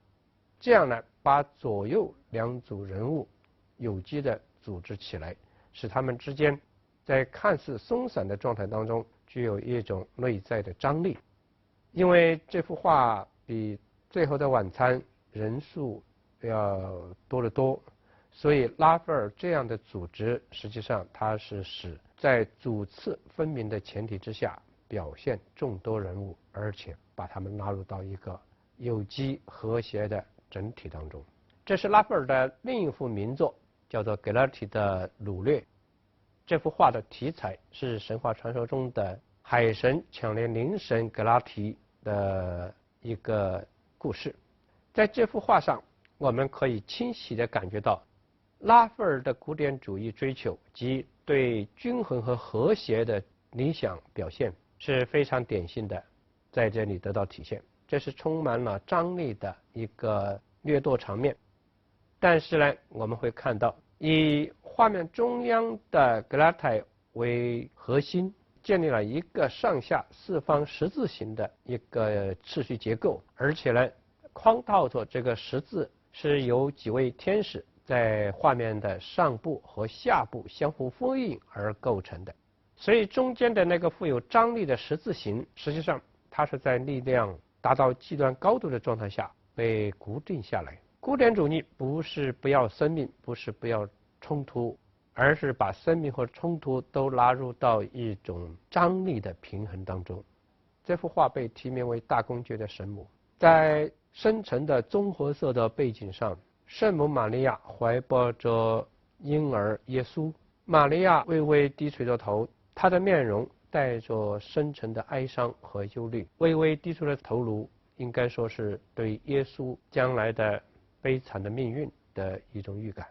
这样呢把左右两组人物有机的组织起来，使他们之间在看似松散的状态当中具有一种内在的张力。因为这幅画比《最后的晚餐》人数要多得多，所以拉斐尔这样的组织实际上它是使在主次分明的前提之下表现众多人物，而且把他们纳入到一个有机和谐的整体当中。这是拉斐尔的另一幅名作，叫做《格拉提的掳掠》。这幅画的题材是神话传说中的海神抢掠灵神格拉提的一个故事。在这幅画上，我们可以清晰地感觉到拉斐尔的古典主义追求及对均衡和和谐的理想表现是非常典型的，在这里得到体现。这是充满了张力的一个掠夺场面。但是呢，我们会看到以画面中央的格拉泰为核心，建立了一个上下四方十字形的一个秩序结构，而且呢，框套着这个十字是由几位天使在画面的上部和下部相互呼应而构成的。所以中间的那个富有张力的十字形，实际上它是在力量达到极端高度的状态下被固定下来。古典主义不是不要生命，不是不要冲突，而是把生命和冲突都拉入到一种张力的平衡当中。这幅画被题名为大公爵的神母。在深沉的棕褐色的背景上，圣母玛利亚怀抱着婴儿耶稣，玛利亚微微低垂着头，她的面容带着深沉的哀伤和忧虑，微微低出的头颅应该说是对耶稣将来的悲惨的命运的一种预感。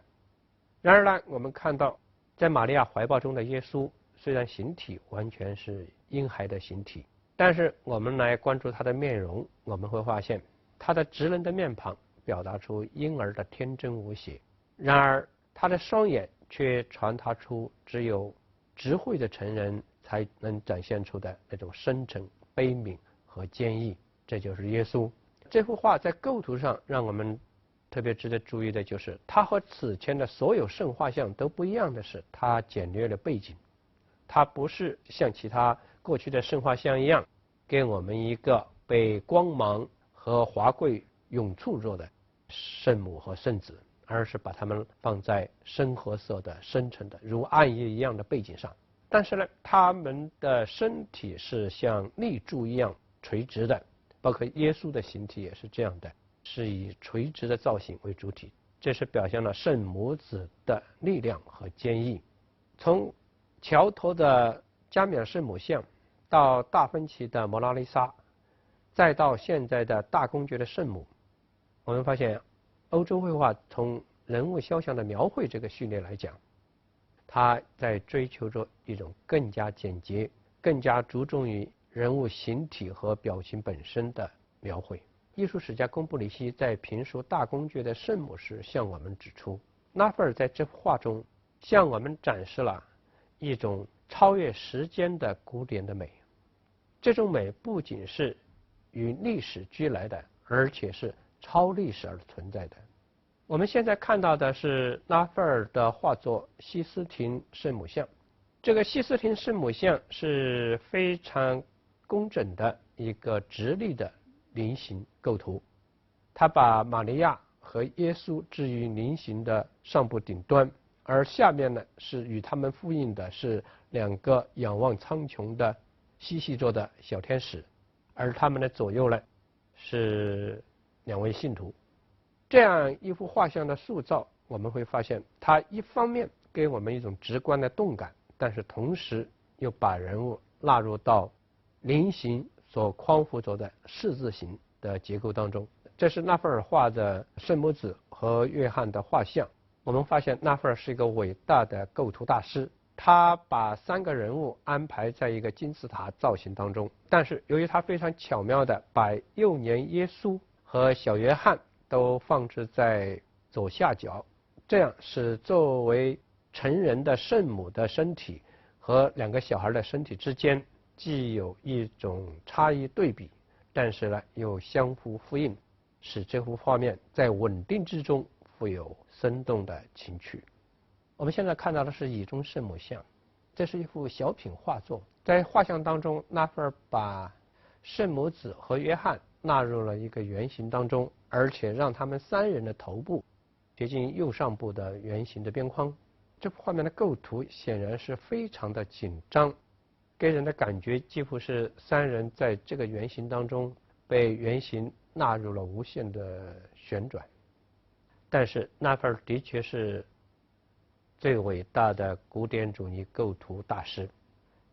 然而呢，我们看到在玛利亚怀抱中的耶稣，虽然形体完全是婴孩的形体，但是我们来关注他的面容，我们会发现他的直人的面庞表达出婴儿的天真无邪，然而他的双眼却传达出只有智慧的成人才能展现出的那种深沉、悲悯和坚毅。这就是耶稣。这幅画在构图上让我们特别值得注意的就是，它和此前的所有圣画像都不一样的是，它简略了背景。它不是像其他过去的圣画像一样，给我们一个被光芒和华贵永簇着的圣母和圣子，而是把它们放在深褐色的、深沉的、如暗夜一样的背景上。但是呢，他们的身体是像立柱一样垂直的，包括耶稣的形体也是这样的，是以垂直的造型为主体，这是表现了圣母子的力量和坚毅。从乔托的加冕圣母像，到达芬奇的蒙娜丽莎，再到现在的大公爵的圣母，我们发现欧洲绘画从人物肖像的描绘这个序列来讲，它在追求着一种更加简洁、更加注重于人物形体和表情本身的描绘。艺术史家贡布里希在评述大公爵的圣母时向我们指出，拉斐尔在这幅画中向我们展示了一种超越时间的古典的美。这种美不仅是与历史俱来的，而且是超历史而存在的。我们现在看到的是拉斐尔的画作《西斯廷圣母像》。这个西斯廷圣母像是非常工整的一个直立的菱形构图，它把玛利亚和耶稣置于菱形的上部顶端，而下面呢是与他们呼应的是两个仰望苍穹的嬉戏着的小天使，而他们的左右呢是两位信徒。这样一幅画像的塑造，我们会发现它一方面给我们一种直观的动感，但是同时又把人物纳入到菱形所匡扶着的十字形的结构当中。这是拉斐尔画的圣母子和约翰的画像。我们发现拉斐尔是一个伟大的构图大师，他把3个人物安排在一个金字塔造型当中，但是由于他非常巧妙地把幼年耶稣和小约翰都放置在左下角，这样使作为成人的圣母的身体和2个小孩的身体之间既有一种差异对比，但是呢又相互呼应，使这幅画面在稳定之中富有生动的情趣。我们现在看到的是以中圣母像，这是一幅小品画作。在画像当中，拉斐尔把圣母子和约翰纳入了一个圆形当中，而且让他们3人的头部贴近右上部的圆形的边框。这幅画面的构图显然是非常的紧张，给人的感觉几乎是3人在这个圆形当中被圆形纳入了无限的旋转。但是拉斐尔的确是最伟大的古典主义构图大师，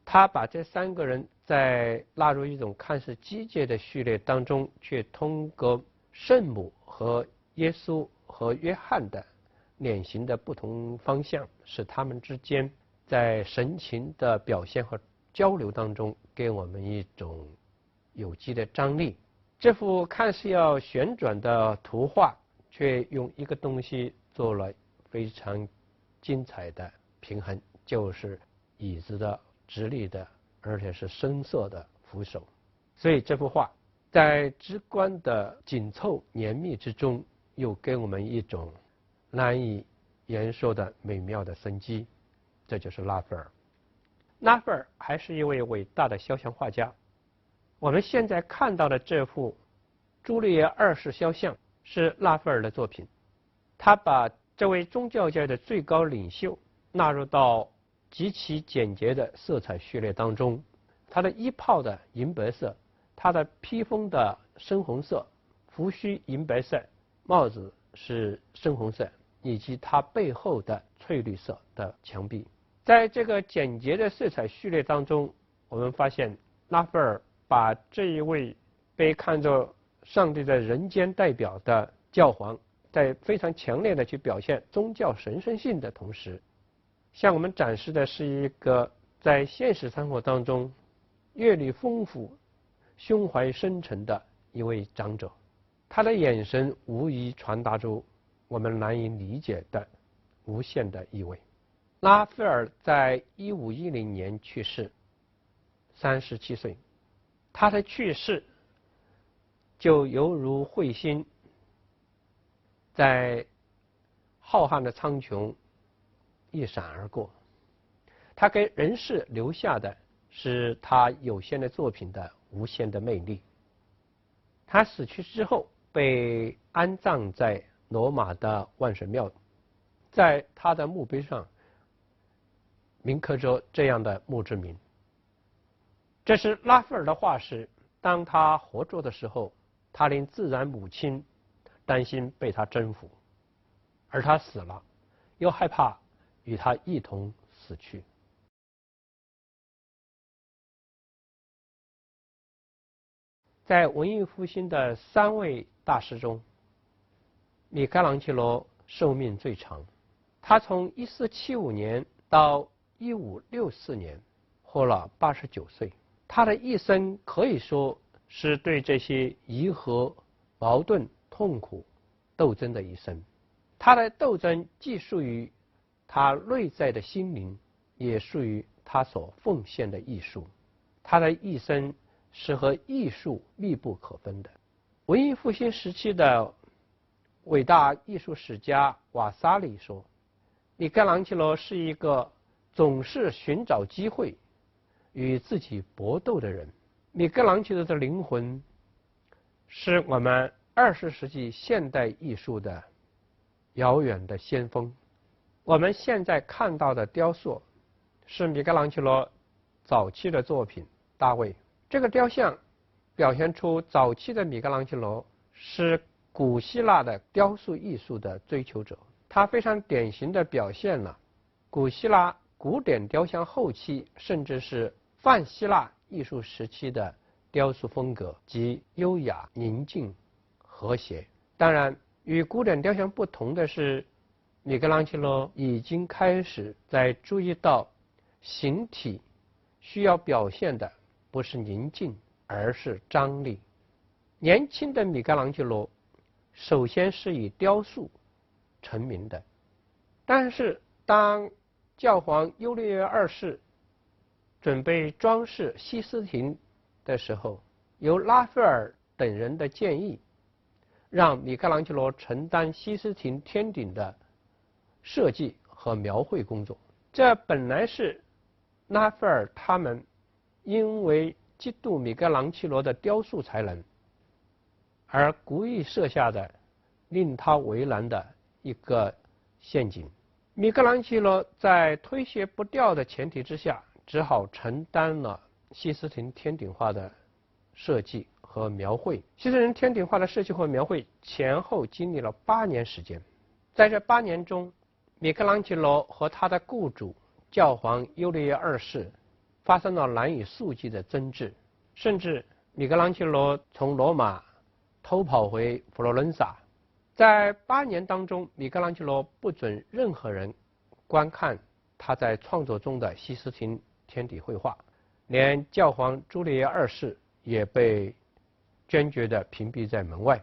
他把这3个人在纳入一种看似机械的序列当中，却通过圣母和耶稣和约翰的脸型的不同方向，使他们之间在神情的表现和交流当中给我们一种有机的张力。这幅看似要旋转的图画，却用一个东西做了非常精彩的平衡，就是椅子的直立的，而且是深色的扶手。所以这幅画在直观的紧凑严密之中，又给我们一种难以言说的美妙的生机。这就是拉斐尔。拉斐尔还是一位伟大的肖像画家。我们现在看到的这幅朱丽叶2世肖像是拉斐尔的作品，他把这位宗教界的最高领袖纳入到极其简洁的色彩序列当中。他的衣袍的银白色，他的披风的深红色，胡须银白色，帽子是深红色，以及他背后的翠绿色的墙壁。在这个简洁的色彩序列当中，我们发现拉斐尔把这一位被看作上帝在人间代表的教皇，在非常强烈的去表现宗教神圣性的同时，向我们展示的是一个在现实生活当中阅历丰富、胸怀深沉的一位长者。他的眼神无疑传达出我们难以理解的无限的意味。拉斐尔在1510年去世，37岁。他的去世就犹如彗星在浩瀚的苍穹一闪而过，他给人世留下的是他有限的作品的无限的魅力。他死去之后被安葬在罗马的万神庙，在他的墓碑上铭刻着这样的墓志铭：这是拉斐尔的画师，当他活着的时候，他令自然母亲担心被他征服，而他死了，又害怕与他一同死去。在文艺复兴的3位大师中，米开朗基罗寿命最长，他从1475年到1564年活了89岁。他的一生可以说是对这些疑惑、矛盾、痛苦斗争的一生。他的斗争既属于他内在的心灵，也属于他所奉献的艺术。他的一生是和艺术密不可分的。文艺复兴时期的伟大艺术史家瓦萨里说，米开朗基罗是一个总是寻找机会与自己搏斗的人。米开朗基罗的灵魂是我们20世纪现代艺术的遥远的先锋。我们现在看到的雕塑是米开朗基罗早期的作品《大卫》。这个雕像表现出早期的米开朗基罗是古希腊的雕塑艺术的追求者，他非常典型地表现了古希腊古典雕像后期甚至是泛希腊艺术时期的雕塑风格，即优雅、宁静、和谐。当然，与古典雕像不同的是，米开朗基罗已经开始在注意到形体需要表现的不是宁静，而是张力。年轻的米开朗基罗首先是以雕塑成名的，但是当教皇优利约二世准备装饰西斯廷的时候，由拉斐尔等人的建议，让米开朗基罗承担西斯廷天顶的设计和描绘工作。这本来是拉斐尔他们因为嫉妒米开朗基罗的雕塑才能而故意设下的令他为难的一个陷阱。米开朗基罗在推卸不掉的前提之下，只好承担了西斯廷天顶画的设计和描绘。西斯廷天顶画的设计和描绘前后经历了8年时间。在这8年中，米开朗基罗和他的雇主教皇优利约二世发生了难以速记的争执，甚至米开朗基罗从罗马偷跑回佛罗伦萨。在8年当中，米开朗基罗不准任何人观看他在创作中的西斯廷天体绘画，连教皇朱利叶二世也被坚决地屏蔽在门外。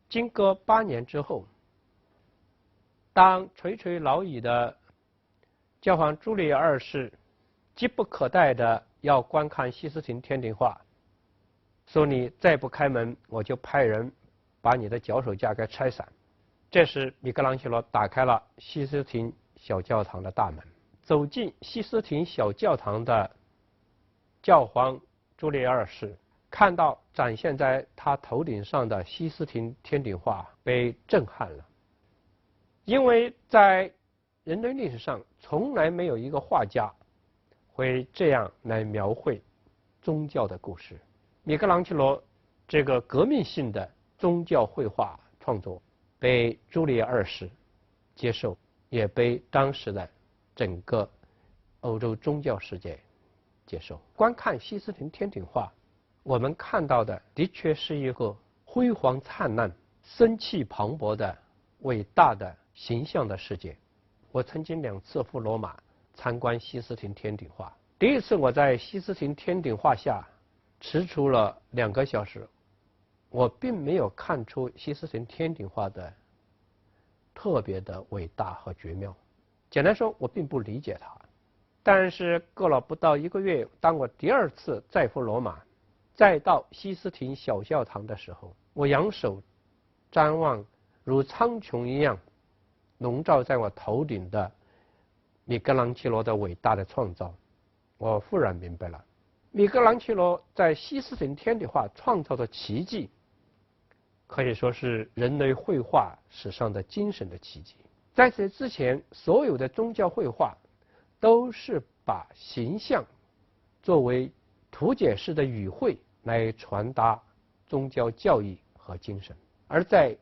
经隔8年之后，当垂垂老矣的教皇朱利叶二世急不可待地要观看西斯廷天顶画，说你再不开门，我就派人把你的脚手架给拆散。这时米开朗基罗打开了西斯廷小教堂的大门。走进西斯廷小教堂的教皇朱利叶二世看到展现在他头顶上的西斯廷天顶画，被震撼了。因为在人类历史上从来没有一个画家会这样来描绘宗教的故事。米开朗基罗这个革命性的宗教绘画创作被朱利叶二世接受，也被当时的整个欧洲宗教世界接受。观看西斯廷天顶画，我们看到的的确是一个辉煌灿烂、生气磅礴的伟大的形象的世界。我曾经2次赴罗马参观西斯廷天顶画。第一次我在西斯廷天顶画下踟蹰了2个小时，我并没有看出西斯廷天顶画的特别的伟大和绝妙。简单说，我并不理解它。但是过了不到1个月，当我第2次再赴罗马，再到西斯廷小教堂的时候，我仰首瞻望如苍穹一样笼罩在我头顶的米开朗基罗的伟大的创造，我忽然明白了，米开朗基罗在西斯廷天顶画创造的奇迹，可以说是人类绘画史上的精神的奇迹。在此之前，所有的宗教绘画都是把形象作为图解式的语汇来传达宗教教义和精神，而在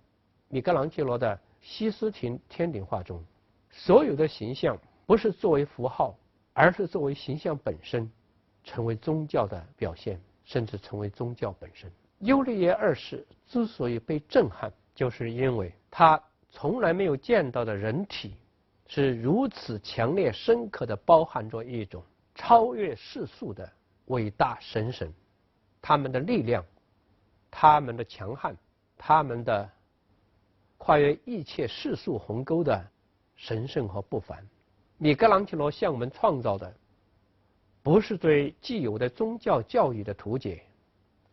米开朗基罗的西斯廷天顶画中，所有的形象不是作为符号，而是作为形象本身，成为宗教的表现，甚至成为宗教本身。优利耶二世之所以被震撼，就是因为他从来没有见到的人体是如此强烈深刻地包含着一种超越世俗的伟大神神，他们的力量，他们的强悍，他们的跨越一切世俗鸿沟的神圣和不凡。米开朗基罗向我们创造的不是对既有的宗教教义的图解，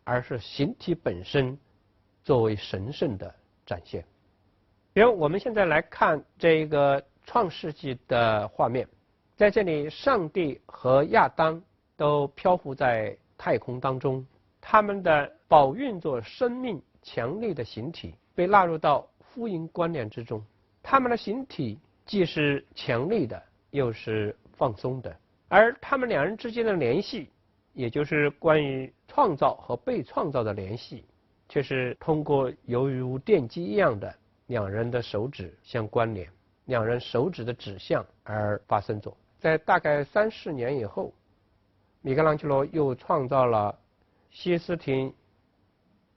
而是形体本身作为神圣的展现。比如我们现在来看这个创世纪的画面，在这里上帝和亚当都漂浮在太空当中，他们的饱蕴着生命强力的形体被纳入到福音观念之中，他们的形体既是强力的，又是放松的，而他们2人之间的联系，也就是关于创造和被创造的联系，却是通过犹如电机一样的2人的手指相关联，2人手指的指向而发生着。在大概3-4年以后，米开朗基罗又创造了西斯廷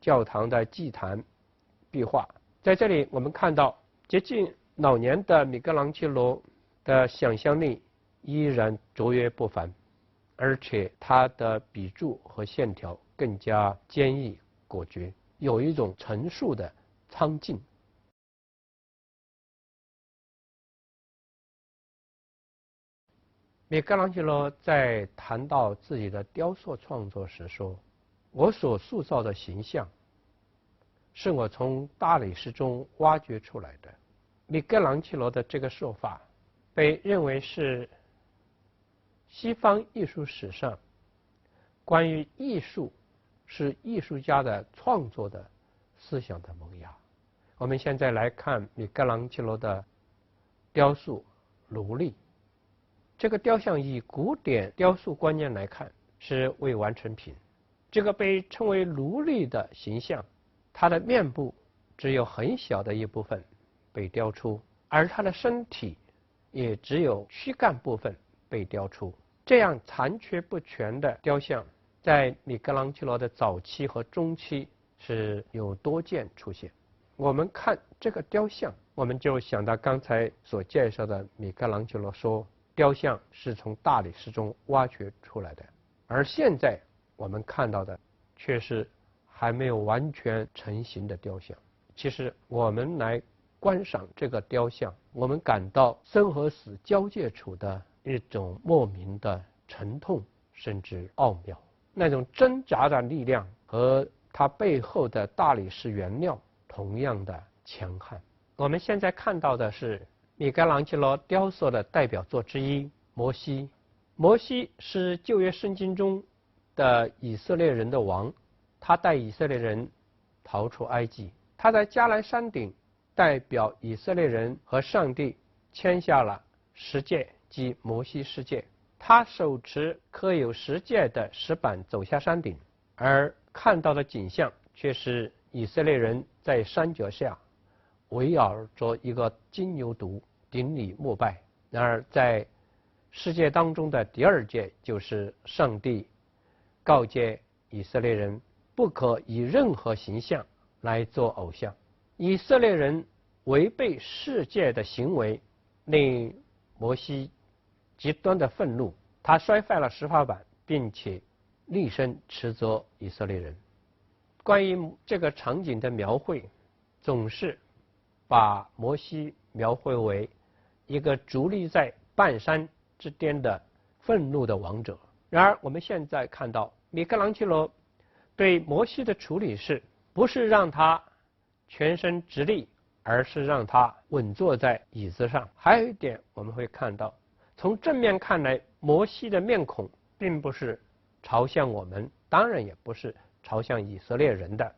教堂的祭坛壁画。在这里我们看到接近老年的米开朗基罗的想象力依然卓越不凡，而且他的笔触和线条更加坚毅果决，有一种陈述的苍劲。米开朗基罗在谈到自己的雕塑创作时说：“我所塑造的形象，是我从大理石中挖掘出来的。”米开朗基罗的这个说法，被认为是西方艺术史上关于艺术是艺术家的创作的思想的萌芽。我们现在来看米开朗基罗的雕塑《奴隶》。这个雕像以古典雕塑观念来看是未完成品。这个被称为奴隶的形象，他的面部只有很小的一部分被雕出，而他的身体也只有躯干部分被雕出。这样残缺不全的雕像，在米开朗基罗的早期和中期是有多见出现。我们看这个雕像，我们就想到刚才所介绍的米开朗基罗说，雕像是从大理石中挖掘出来的，而现在我们看到的却是还没有完全成型的雕像。其实我们来观赏这个雕像，我们感到生和死交界处的一种莫名的沉痛，甚至奥妙。那种挣扎的力量和它背后的大理石原料同样的强悍。我们现在看到的是米开朗基罗雕塑的代表作之一《摩西》。摩西是旧约圣经中的以色列人的王，他带以色列人逃出埃及。他在迦南山顶代表以色列人和上帝签下了十诫，即摩西十诫。他手持刻有十诫的石板走下山顶，而看到的景象却是以色列人在山脚下围绕着一个金牛犊顶礼膜拜。然而在十诫当中的第二诫，就是上帝告诫以色列人不可以任何形象来做偶像。以色列人违背十诫的行为令摩西极端的愤怒，他摔坏了石法板，并且厉声斥责以色列人。关于这个场景的描绘，总是把摩西描绘为一个伫立在半山之巅的愤怒的王者。然而我们现在看到米开朗基罗对摩西的处理是不是让他全身直立，而是让他稳坐在椅子上。还有一点我们会看到，从正面看来，摩西的面孔并不是朝向我们，当然也不是朝向以色列人的，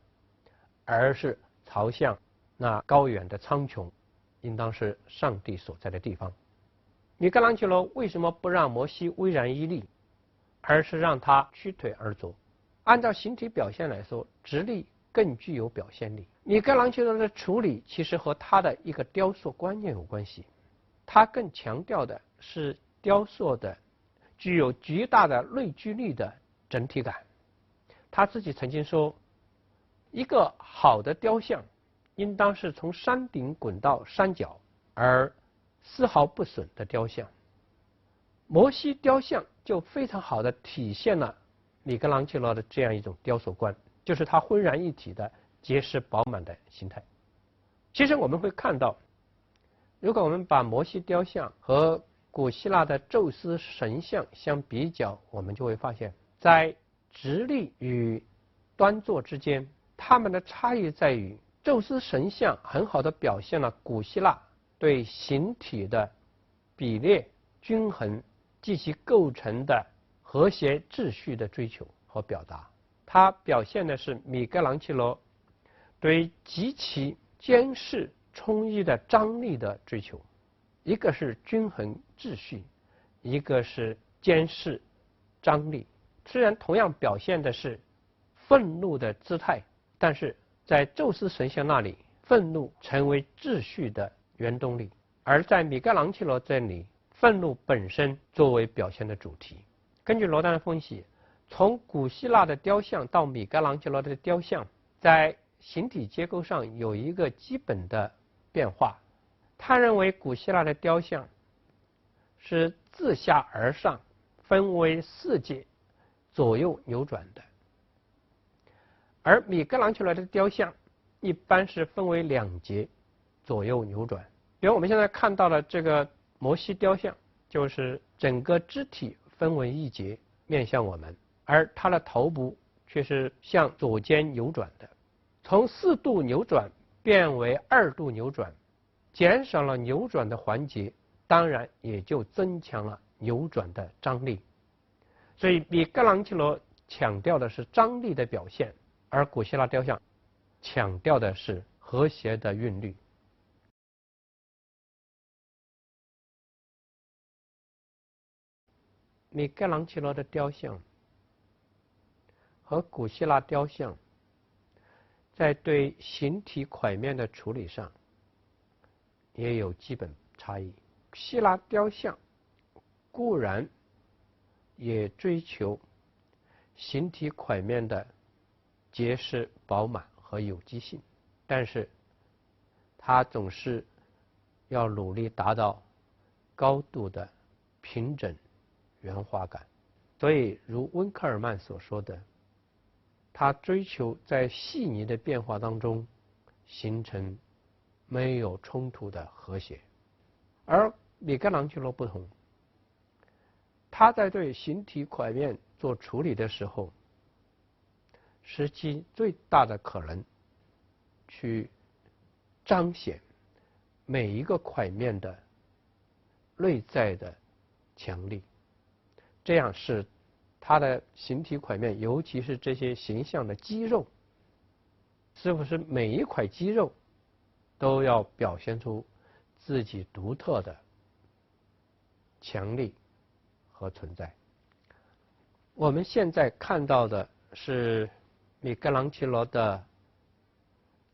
而是朝向那高远的苍穹，应当是上帝所在的地方。米开朗基罗为什么不让摩西巍然屹立，而是让他屈腿而坐？按照形体表现来说，直立更具有表现力。米开朗基罗的处理其实和他的一个雕塑观念有关系，他更强调的是雕塑的具有巨大的内聚力的整体感。他自己曾经说，一个好的雕像应当是从山顶滚到山脚而丝毫不损的雕像。摩西雕像就非常好的体现了米开朗基罗的这样一种雕塑观，就是它浑然一体的结实饱满的形态。其实我们会看到，如果我们把摩西雕像和古希腊的宙斯神像相比较，我们就会发现，在直立与端坐之间，它们的差异在于，宙斯神像很好的表现了古希腊对形体的比列、均衡及其构成的和谐秩序的追求和表达。它表现的是米开朗基罗对极其坚实充溢的张力的追求，一个是均衡秩序，一个是坚实张力。虽然同样表现的是愤怒的姿态，但是在宙斯神像那里，愤怒成为秩序的原动力，而在米开朗基罗这里，愤怒本身作为表现的主题。根据罗丹的分析，从古希腊的雕像到米开朗基罗的雕像，在形体结构上有一个基本的变化。他认为古希腊的雕像是自下而上分为4节左右扭转的，而米开朗基罗的雕像一般是分为2节左右扭转。比如我们现在看到的这个摩西雕像，就是整个肢体分为1节面向我们，而它的头部却是向左肩扭转的。从4度扭转变为2度扭转，减少了扭转的环节，当然也就增强了扭转的张力。所以米开朗基罗强调的是张力的表现，而古希腊雕像强调的是和谐的韵律。米开朗基罗的雕像和古希腊雕像在对形体块面的处理上也有基本差异。希腊雕像固然也追求形体块面的结实饱满和有机性，但是它总是要努力达到高度的平整圆滑感。所以如温克尔曼所说的，他追求在细腻的变化当中形成没有冲突的和谐。而米开朗基罗不同，他在对形体块面做处理的时候，实际最大的可能去彰显每一个块面的内在的强力，这样使它的形体块面，尤其是这些形象的肌肉，是不是每一块肌肉都要表现出自己独特的强力和存在。我们现在看到的是米开朗基罗的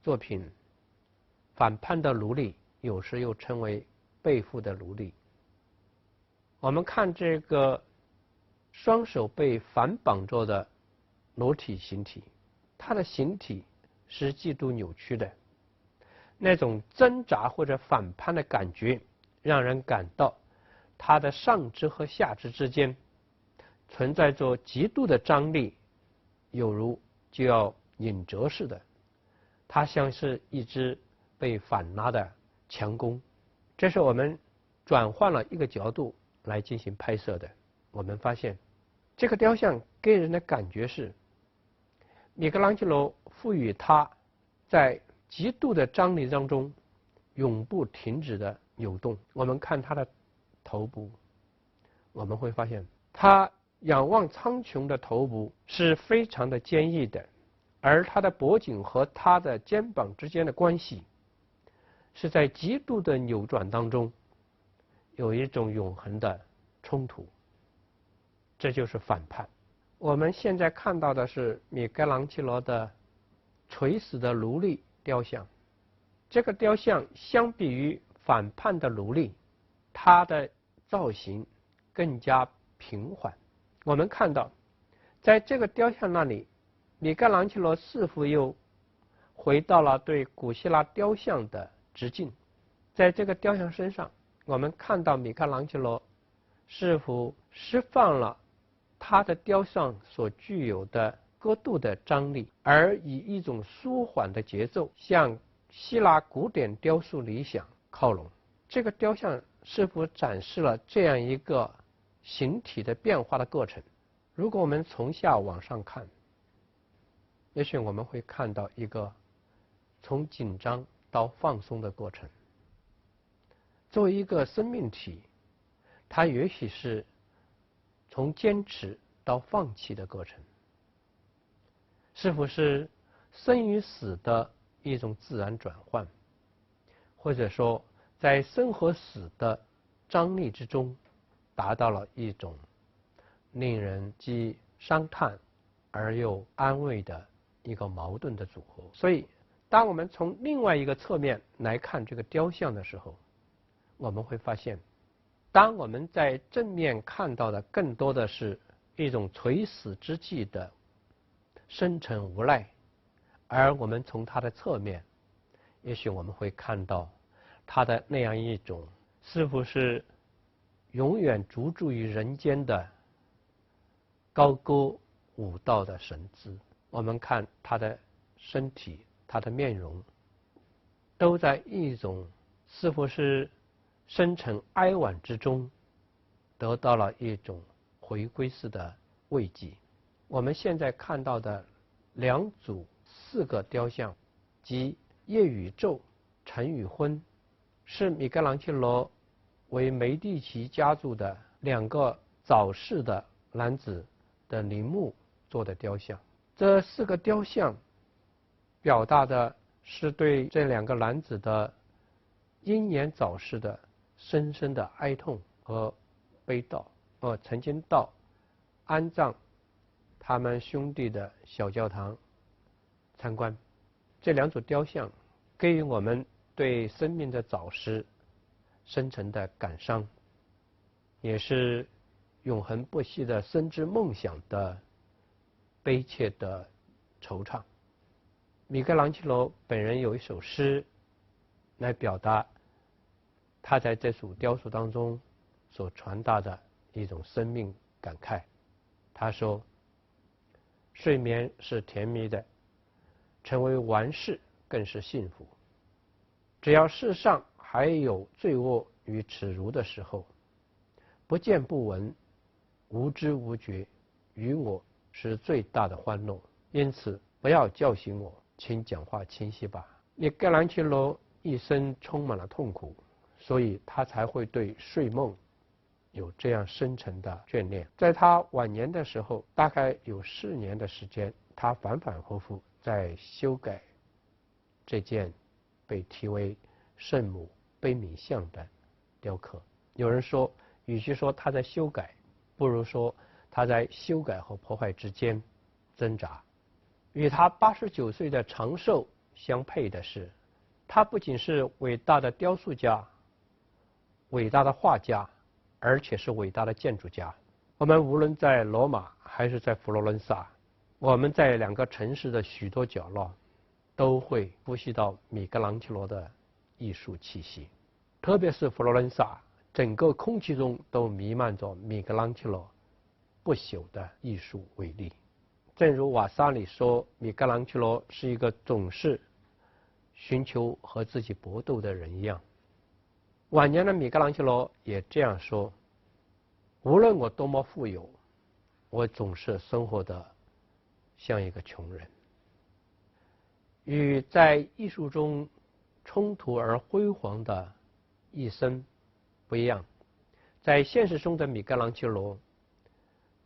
作品《反叛的奴隶》，有时又称为《背负的奴隶》。我们看这个双手被反绑着的裸体形体，它的形体是极度扭曲的，那种挣扎或者反叛的感觉，让人感到它的上肢和下肢之间存在着极度的张力，有如就要拧折似的。它像是一只被反拉的强弓。这是我们转换了一个角度来进行拍摄的。我们发现这个雕像给人的感觉是米开朗基罗赋予它在极度的张力当中永不停止的扭动。我们看它的头部，我们会发现它仰望苍穹的头部是非常的坚毅的，而它的脖颈和它的肩膀之间的关系是在极度的扭转当中有一种永恒的冲突，这就是反叛。我们现在看到的是米开朗基罗的垂死的奴隶雕像。这个雕像相比于反叛的奴隶，它的造型更加平缓。我们看到在这个雕像那里，米开朗基罗似乎又回到了对古希腊雕像的致敬。在这个雕像身上，我们看到米开朗基罗似乎释放了他的雕像所具有的高度的张力，而以一种舒缓的节奏向希腊古典雕塑理想靠拢。这个雕像似乎展示了这样一个形体的变化的过程。如果我们从下往上看，也许我们会看到一个从紧张到放松的过程。作为一个生命体，它也许是从坚持到放弃的过程，是否是生与死的一种自然转换，或者说在生和死的张力之中达到了一种令人既伤叹而又安慰的一个矛盾的组合。所以当我们从另外一个侧面来看这个雕像的时候，我们会发现，当我们在正面看到的更多的是一种垂死之际的深沉无奈，而我们从它的侧面，也许我们会看到它的那样一种似乎是永远逐住于人间的高歌舞道的神姿。我们看他的身体，他的面容，都在一种似乎是深沉哀婉之中得到了一种回归式的慰藉。我们现在看到的两组4个雕像，即夜与昼、晨与昏，是米开朗基罗为梅第奇家族的2个早逝的男子的陵墓做的雕像。这4个雕像表达的是对这2个男子的英年早逝的深深的哀痛和悲悼。曾经到安葬他们兄弟的小教堂参观，这2组雕像给予我们对生命的早逝深沉的感伤，也是永恒不息的深知梦想的悲切的惆怅。米开朗基罗本人有一首诗来表达他在这组雕塑当中所传达的一种生命感慨。他说，睡眠是甜蜜的，成为完事更是幸福。只要世上还有罪恶与耻辱的时候，不见不闻，无知无觉，于我是最大的欢乐。因此不要叫醒我，请讲话清晰吧。米开朗基罗一生充满了痛苦，所以他才会对睡梦有这样深沉的眷恋。在他晚年的时候，大概有4年的时间，他反反复复在修改这件被题为圣母悲悯像的雕刻。有人说，与其说他在修改，不如说他在修改和破坏之间挣扎。与他89岁的长寿相配的是，他不仅是伟大的雕塑家、伟大的画家，而且是伟大的建筑家。我们无论在罗马还是在佛罗伦萨，我们在2个城市的许多角落都会呼吸到米开朗基罗的艺术气息。特别是佛罗伦萨，整个空气中都弥漫着米开朗基罗不朽的艺术伟力。正如瓦萨里说，米开朗基罗是一个总是寻求和自己搏斗的人一样。晚年的米开朗基罗也这样说，无论我多么富有，我总是生活的像一个穷人。与在艺术中冲突而辉煌的一生不一样，在现实中的米开朗基罗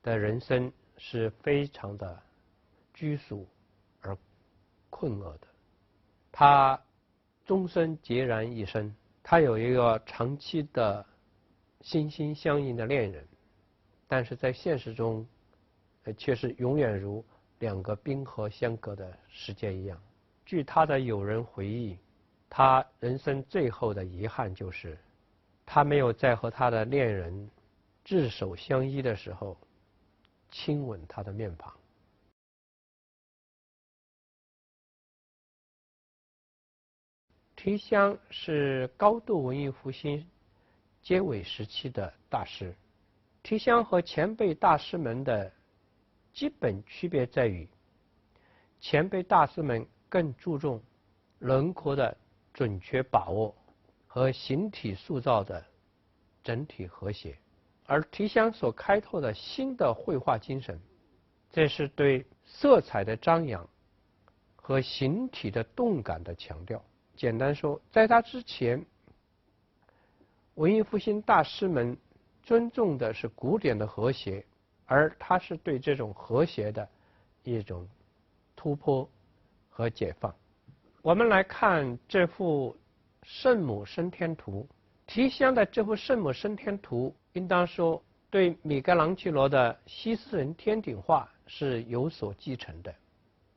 的人生是非常的拘束而困厄的。他终身孑然一身，他有一个长期的心心相印的恋人，但是在现实中却是永远如2个冰河相隔的世界一样。据他的友人回忆，他人生最后的遗憾就是他没有在和他的恋人执手相依的时候亲吻他的面庞。提香是高度文艺复兴结尾时期的大师。提香和前辈大师们的基本区别在于，前辈大师们更注重轮廓的准确把握和形体塑造的整体和谐，而提香所开拓的新的绘画精神，这是对色彩的张扬和形体的动感的强调。简单说，在他之前，文艺复兴大师们尊重的是古典的和谐，而他是对这种和谐的一种突破和解放。我们来看这幅圣母升天图。提香的这幅圣母升天图，应当说对米开朗基罗的西斯人天顶画是有所继承的。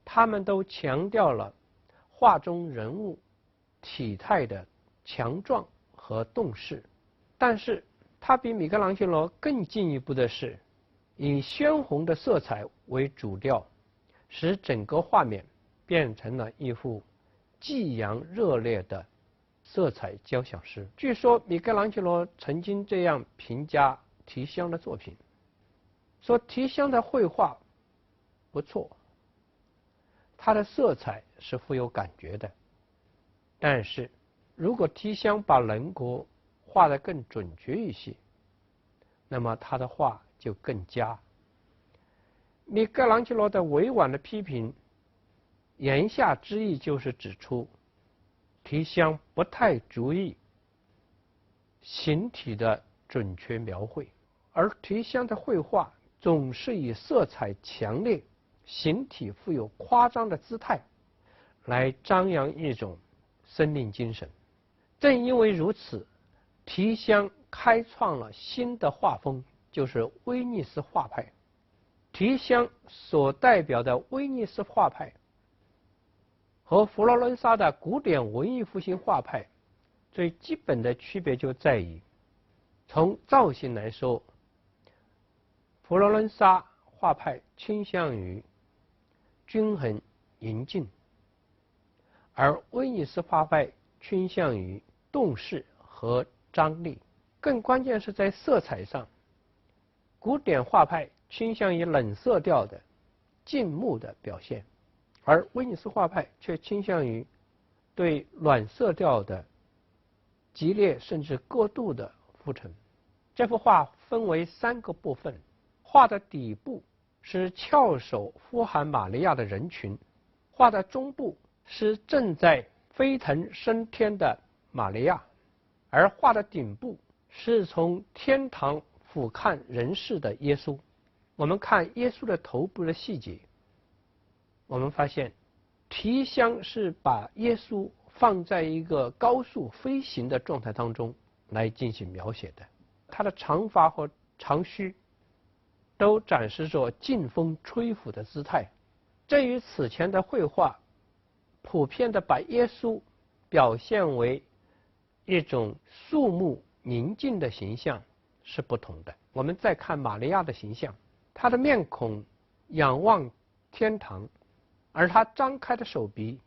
他们都强调了画中人物体态的强壮和动势，但是他比米开朗基罗更进一步的是，以鲜红的色彩为主调，使整个画面变成了一幅激扬热烈的色彩交响诗。据说米开朗基罗曾经这样评价提香的作品，说提香的绘画不错，它的色彩是富有感觉的，但是如果提香把人格画得更准确一些，那么他的画就更佳。米开朗基罗的委婉的批评，言下之意就是指出提香不太注意形体的准确描绘，而提香的绘画总是以色彩强烈、形体富有夸张的姿态来张扬一种生命精神。正因为如此，提香开创了新的画风，就是威尼斯画派。提香所代表的威尼斯画派和佛罗伦萨的古典文艺复兴画派最基本的区别就在于，从造型来说，佛罗伦萨画派倾向于均衡宁静，而威尼斯画派倾向于动势和张力。更关键是在色彩上，古典画派倾向于冷色调的静穆的表现，而威尼斯画派却倾向于对暖色调的激烈甚至过度的铺陈。这幅画分为3个部分，画的底部是翘首呼喊玛利亚的人群，画的中部是正在飞腾升天的玛利亚，而画的顶部是从天堂俯瞰人世的耶稣。我们看耶稣的头部的细节，我们发现提香是把耶稣放在一个高速飞行的状态当中来进行描写的，他的长发和长须都展示着劲风吹拂的姿态。这与此前的绘画普遍的把耶稣表现为一种肃穆宁静的形象是不同的。我们再看玛利亚的形象，她的面孔仰望天堂，而她张开的手臂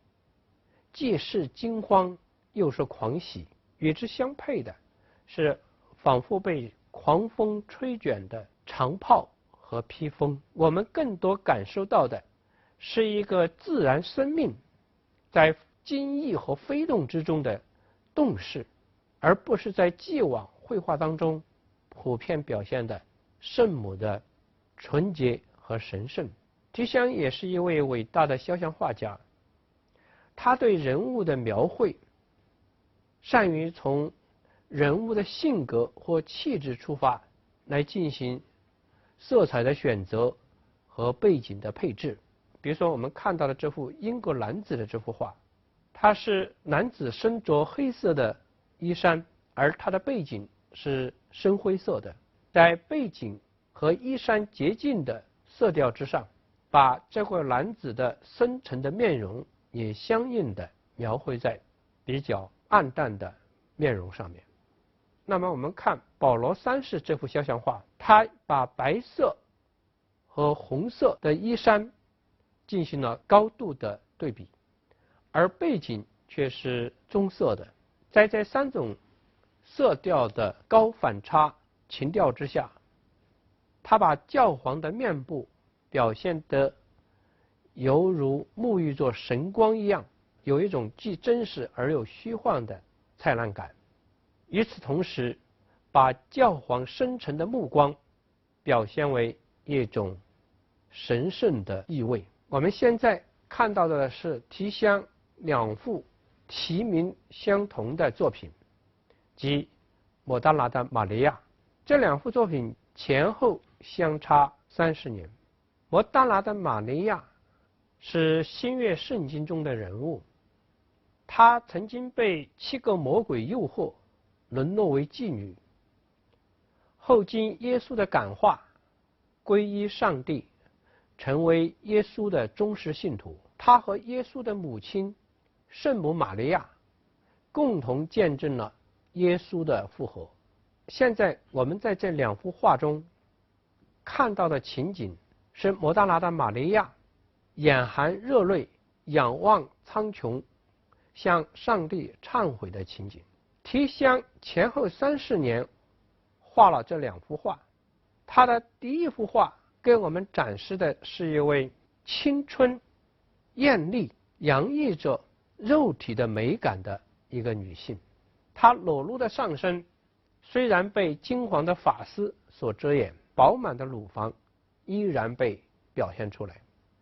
既是惊慌又是狂喜，与之相配的是仿佛被狂风吹卷的长袍和披风。我们更多感受到的是一个自然生命在惊异和飞动之中的动势，而不是在既往绘画当中普遍表现的圣母的纯洁和神圣。提香也是一位伟大的肖像画家，他对人物的描绘善于从人物的性格或气质出发来进行色彩的选择和背景的配置。比如说我们看到的这幅英国男子的这幅画，他是男子身着黑色的衣衫，而他的背景是深灰色的，在背景和衣衫洁净的色调之上，把这位男子的深沉的面容也相应的描绘在比较暗淡的面容上面。那么我们看保罗三世这幅肖像画，他把白色和红色的衣衫进行了高度的对比，而背景却是棕色的。在这3种色调的高反差情调之下，他把教皇的面部表现得犹如沐浴着神光一样，有一种既真实而又虚幻的灿烂感。与此同时，把教皇深沉的目光表现为一种神圣的意味。我们现在看到的是提香2幅题名相同的作品，即抹大拉的玛利亚。这2幅作品前后相差30年。抹大拉的玛利亚是新约圣经中的人物，她曾经被7个魔鬼诱惑，沦落为妓女，后经耶稣的感化，皈依上帝，成为耶稣的忠实信徒。她和耶稣的母亲圣母玛利亚共同见证了耶稣的复活。现在我们在这2幅画中看到的情景是抹大拉的玛利亚眼含热泪仰望苍穹，向上帝忏悔的情景。提香前后30年画了这2幅画，他的第一幅画给我们展示的是一位青春艳丽、洋溢着肉体的美感的一个女性。她裸露的上身虽然被金黄的发丝所遮掩，饱满的乳房依然被表现出来。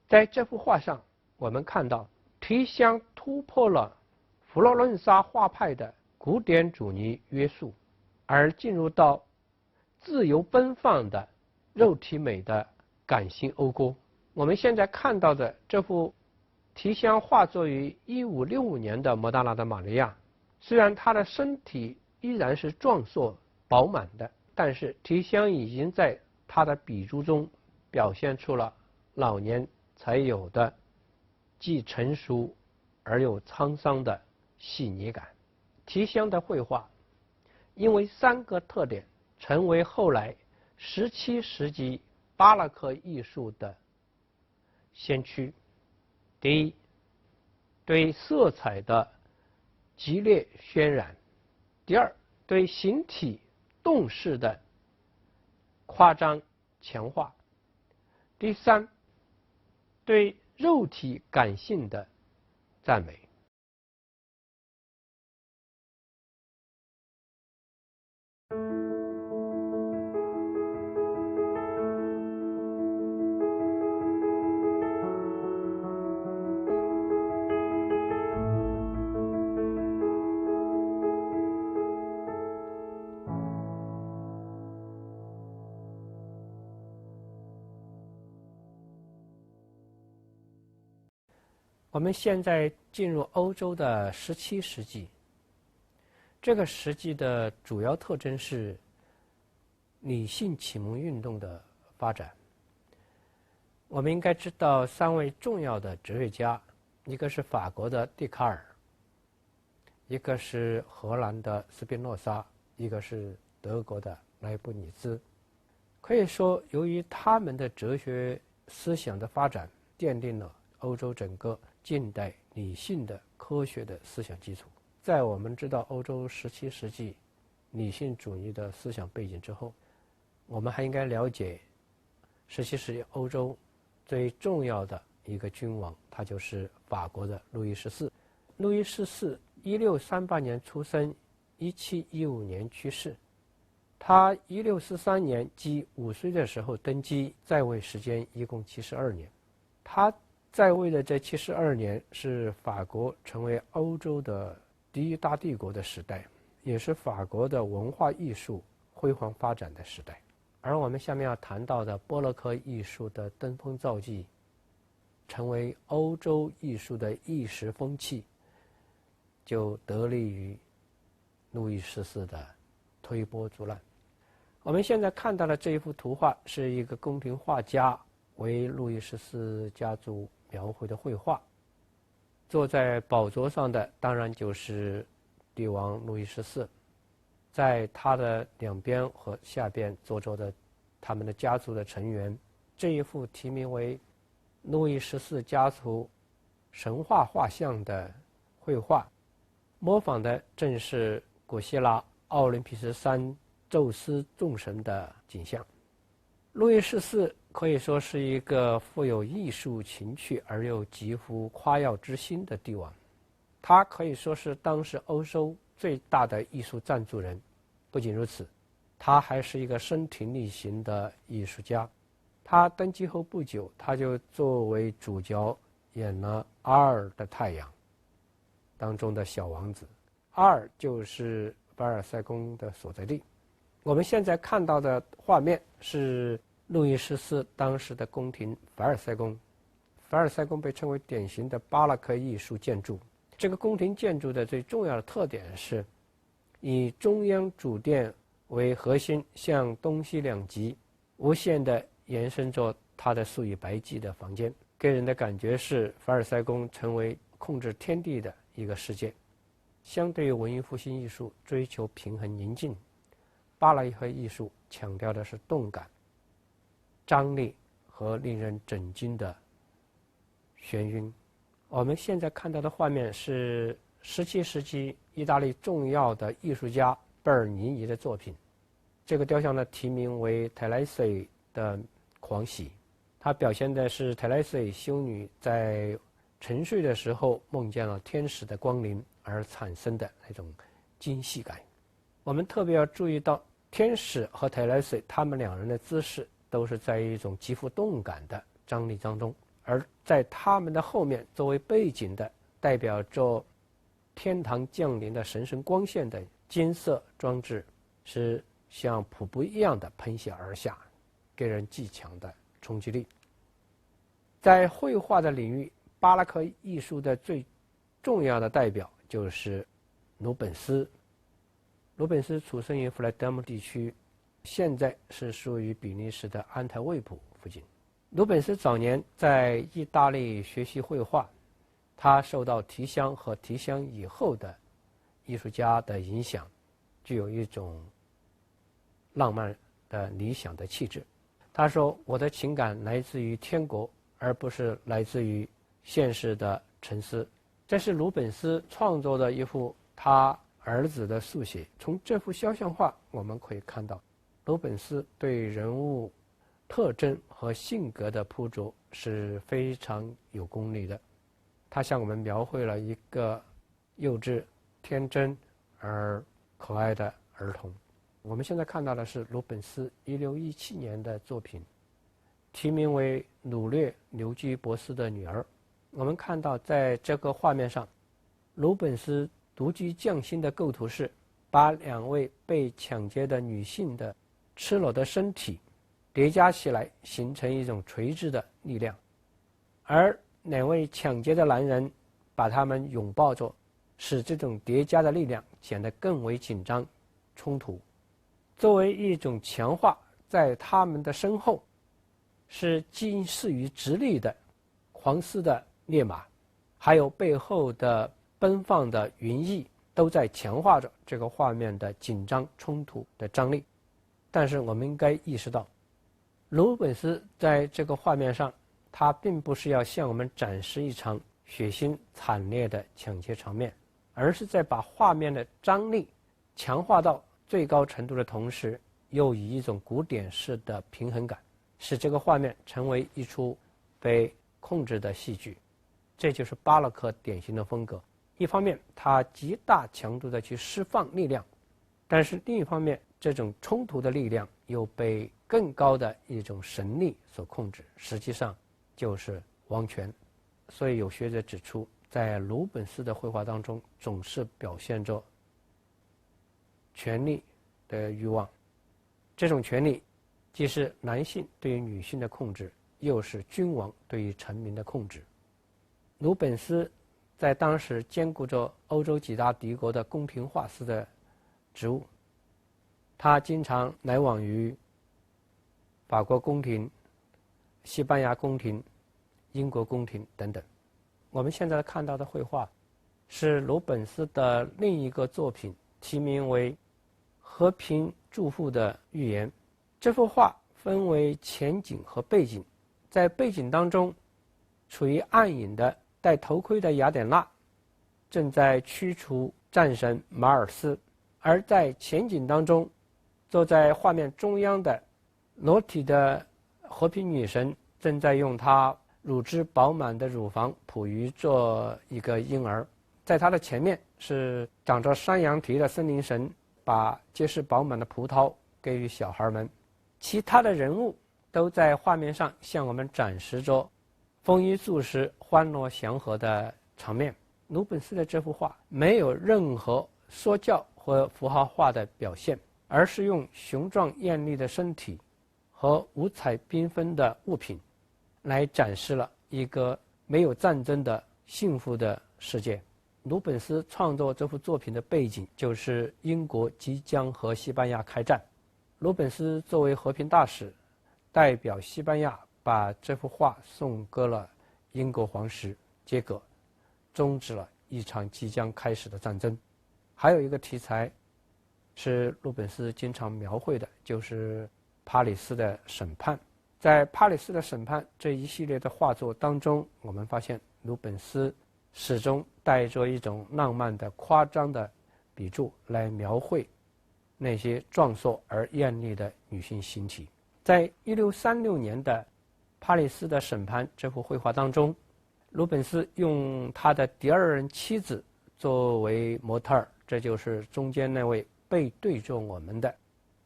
在这幅画上，我们看到提香突破了佛罗伦萨画派的古典主义约束，而进入到自由奔放的肉体美的感性讴歌。我们现在看到的这幅提香画作于1565年的摩达拉的玛利亚，虽然她的身体依然是壮硕饱满的，但是提香已经在她的笔触中表现出了老年才有的既成熟而又沧桑的细腻感。提香的绘画因为3个特点成为后来17世纪巴洛克艺术的先驱。第一，对色彩的激烈渲染；第二，对形体动势的夸张强化；第三，对肉体感性的赞美。我们现在进入欧洲的17世纪，这个时期的主要特征是女性启蒙运动的发展。我们应该知道3位重要的哲学家，一个是法国的笛卡尔，一个是荷兰的斯宾诺莎，一个是德国的莱布尼兹。可以说，由于他们的哲学思想的发展，奠定了欧洲整个近代理性的科学的思想基础。在我们知道欧洲17世纪理性主义的思想背景之后，我们还应该了解17世纪欧洲最重要的一个君王，他就是法国的路易14。路易14 1638年出生，1715年去世。他1643年即5岁的时候登基，在位时间一共72年。他在位的这72年是法国成为欧洲的第一大帝国的时代，也是法国的文化艺术辉煌发展的时代。而我们下面要谈到的波洛克艺术的登峰造极，成为欧洲艺术的一时风气，就得力于路易14的推波助澜。我们现在看到的这一幅图画是一个宫廷画家为路易14家族描绘的绘画，坐在宝座上的当然就是帝王路易14，在他的两边和下边坐着的他们的家族的成员。这一幅题名为《路易14家族神话画像》的绘画，模仿的正是古希腊奥林匹斯山宙斯众神的景象。路易14可以说是一个富有艺术情趣而又极富夸耀之心的帝王，他可以说是当时欧洲最大的艺术赞助人。不仅如此，他还是一个身体力行的艺术家。他登基后不久，他就作为主角演了《阿尔的太阳》当中的小王子。阿尔就是凡尔赛宫的所在地。我们现在看到的画面是路易14当时的宫廷凡尔赛宫。凡尔赛宫被称为典型的巴洛克艺术建筑。这个宫廷建筑的最重要的特点是以中央主殿为核心，向东西两极无限地延伸着它的数以百计的房间，给人的感觉是凡尔赛宫成为控制天地的一个世界。相对于文艺复兴艺术追求平衡宁静，巴洛克艺术强调的是动感、张力和令人震惊的眩晕。我们现在看到的画面是17世纪意大利重要的艺术家贝尔尼尼的作品。这个雕像的题名为泰莱塞的狂喜，它表现的是泰莱塞修女在沉睡的时候梦见了天使的光临而产生的那种惊喜感。我们特别要注意到，天使和泰莱塞他们两人的姿势都是在一种极富动感的张力当中，而在他们的后面作为背景的，代表着天堂降临的神圣光线的金色装置，是像瀑布一样的喷泻而下，给人极强的冲击力。在绘画的领域，巴洛克艺术的最重要的代表就是鲁本斯。鲁本斯出生于弗莱德姆地区，现在是属于比利时的安特卫普附近。鲁本斯早年在意大利学习绘画，他受到提香和提香以后的艺术家的影响，具有一种浪漫的理想的气质。他说：“我的情感来自于天国，而不是来自于现实的沉思。”这是鲁本斯创作的一幅他儿子的速写。从这幅肖像画我们可以看到，鲁本斯对人物特征和性格的捕捉是非常有功力的。他向我们描绘了一个幼稚、天真而可爱的儿童。我们现在看到的是鲁本斯1617年的作品，题名为《努略牛居博士的女儿》。我们看到在这个画面上，鲁本斯独具匠心的构图是把两位被抢劫的女性的赤裸的身体叠加起来，形成一种垂直的力量，而两位抢劫的男人把他们拥抱着，使这种叠加的力量显得更为紧张冲突。作为一种强化，在他们的身后是近似于直立的狂嘶的烈马，还有背后的奔放的云翼，都在强化着这个画面的紧张冲突的张力。但是我们应该意识到，鲁本斯在这个画面上，他并不是要向我们展示一场血腥惨烈的抢劫场面，而是在把画面的张力强化到最高程度的同时，又以一种古典式的平衡感，使这个画面成为一出被控制的戏剧。这就是巴洛克典型的风格。一方面，它极大强度的去释放力量，但是另一方面，这种冲突的力量又被更高的一种神力所控制，实际上就是王权。所以有学者指出，在鲁本斯的绘画当中，总是表现着权力的欲望。这种权力既是男性对于女性的控制，又是君王对于臣民的控制。鲁本斯在当时兼顾着欧洲几大帝国的宫廷画师的职务，他经常来往于法国宫廷、西班牙宫廷、英国宫廷等等。我们现在看到的绘画是鲁本斯的另一个作品，题名为《和平祝福的预言》。这幅画分为前景和背景，在背景当中，处于暗影的戴头盔的雅典娜正在驱除战神马尔斯，而在前景当中，坐在画面中央的裸体的和平女神正在用她乳汁饱满的乳房哺育着一个婴儿。在她的前面是长着山羊蹄的森林神，把结实饱满的葡萄给予小孩们。其他的人物都在画面上向我们展示着丰衣足食、欢乐祥和的场面。鲁本斯的这幅画没有任何说教或符号化的表现，而是用雄壮艳丽的身体和五彩缤纷的物品来展示了一个没有战争的幸福的世界。鲁本斯创作这幅作品的背景就是英国即将和西班牙开战，鲁本斯作为和平大使，代表西班牙把这幅画送给了英国皇室，结果终止了一场即将开始的战争。还有一个题材是鲁本斯经常描绘的，就是帕里斯的审判。在帕里斯的审判这一系列的画作当中，我们发现鲁本斯始终带着一种浪漫的夸张的笔触来描绘那些壮硕而艳丽的女性形体。在1636年的帕里斯的审判这幅绘画当中，鲁本斯用他的第二任妻子作为模特儿，这就是中间那位背对着我们的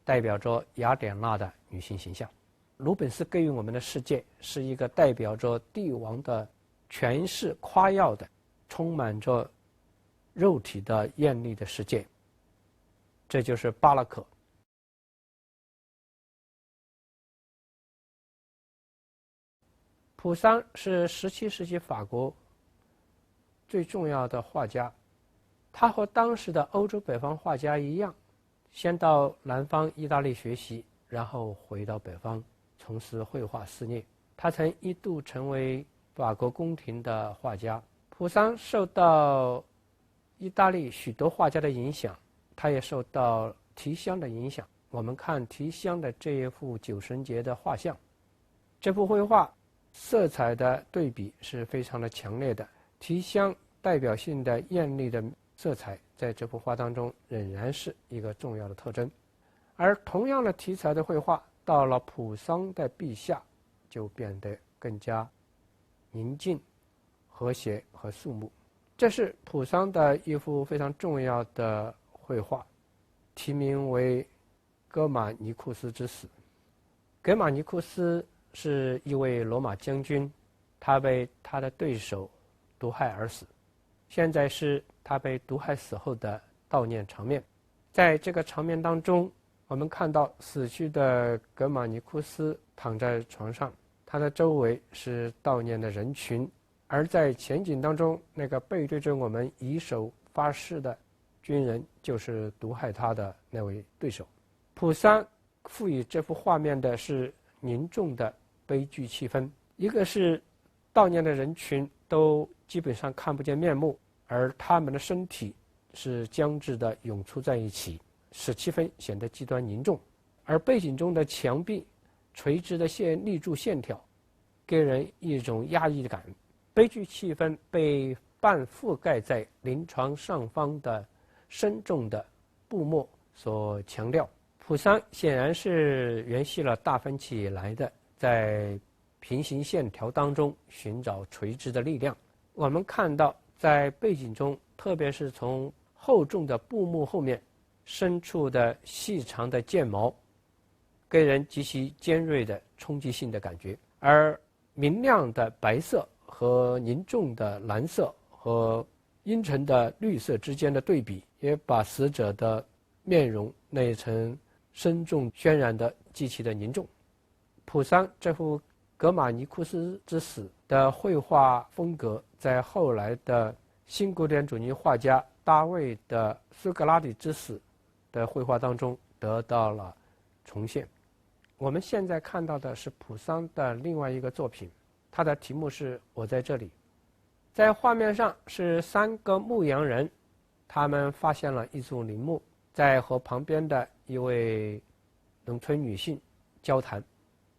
代表着雅典娜的女性形象。鲁本斯给予我们的世界是一个代表着帝王的权势夸耀的充满着肉体的艳丽的世界，这就是巴洛克。普桑是17世纪法国最重要的画家，他和当时的欧洲北方画家一样，先到南方意大利学习，然后回到北方从事绘画事业。他曾一度成为法国宫廷的画家。普桑受到意大利许多画家的影响，他也受到提香的影响。我们看提香的这一幅酒神节的画像，这幅绘画色彩的对比是非常的强烈的，提香代表性的艳丽的色彩在这幅画当中仍然是一个重要的特征。而同样的题材的绘画到了普桑的笔下就变得更加宁静、和谐和肃穆。这是普桑的一幅非常重要的绘画，题名为《哥马尼库斯之死》。哥马尼库斯是一位罗马将军，他被他的对手毒害而死。现在是他被毒害死后的悼念场面。在这个场面当中，我们看到死去的格马尼库斯躺在床上，他的周围是悼念的人群，而在前景当中，那个背对着我们以手发誓的军人就是毒害他的那位对手。普桑赋予这幅画面的是凝重的悲剧气氛，一个是悼念的人群都基本上看不见面目，而他们的身体是僵直的涌出在一起，使气氛显得极端凝重。而背景中的墙壁垂直的立柱线条给人一种压抑感，悲剧气氛被半覆盖在临床上方的深重的布幕所强调。普桑显然是沿袭了大分歧以来的在平行线条当中寻找垂直的力量。我们看到在背景中，特别是从厚重的布幕后面深处的细长的剑毛，给人极其尖锐的冲击性的感觉。而明亮的白色和凝重的蓝色和阴沉的绿色之间的对比，也把死者的面容那一层深重渲染的极其的凝重。普桑这幅格马尼库斯之死的绘画风格，在后来的新古典主义画家大卫的苏格拉底之死的绘画当中得到了重现。我们现在看到的是普桑的另外一个作品，它的题目是《我在这里》。在画面上是3个牧羊人，他们发现了一组陵墓，在和旁边的一位农村女性交谈。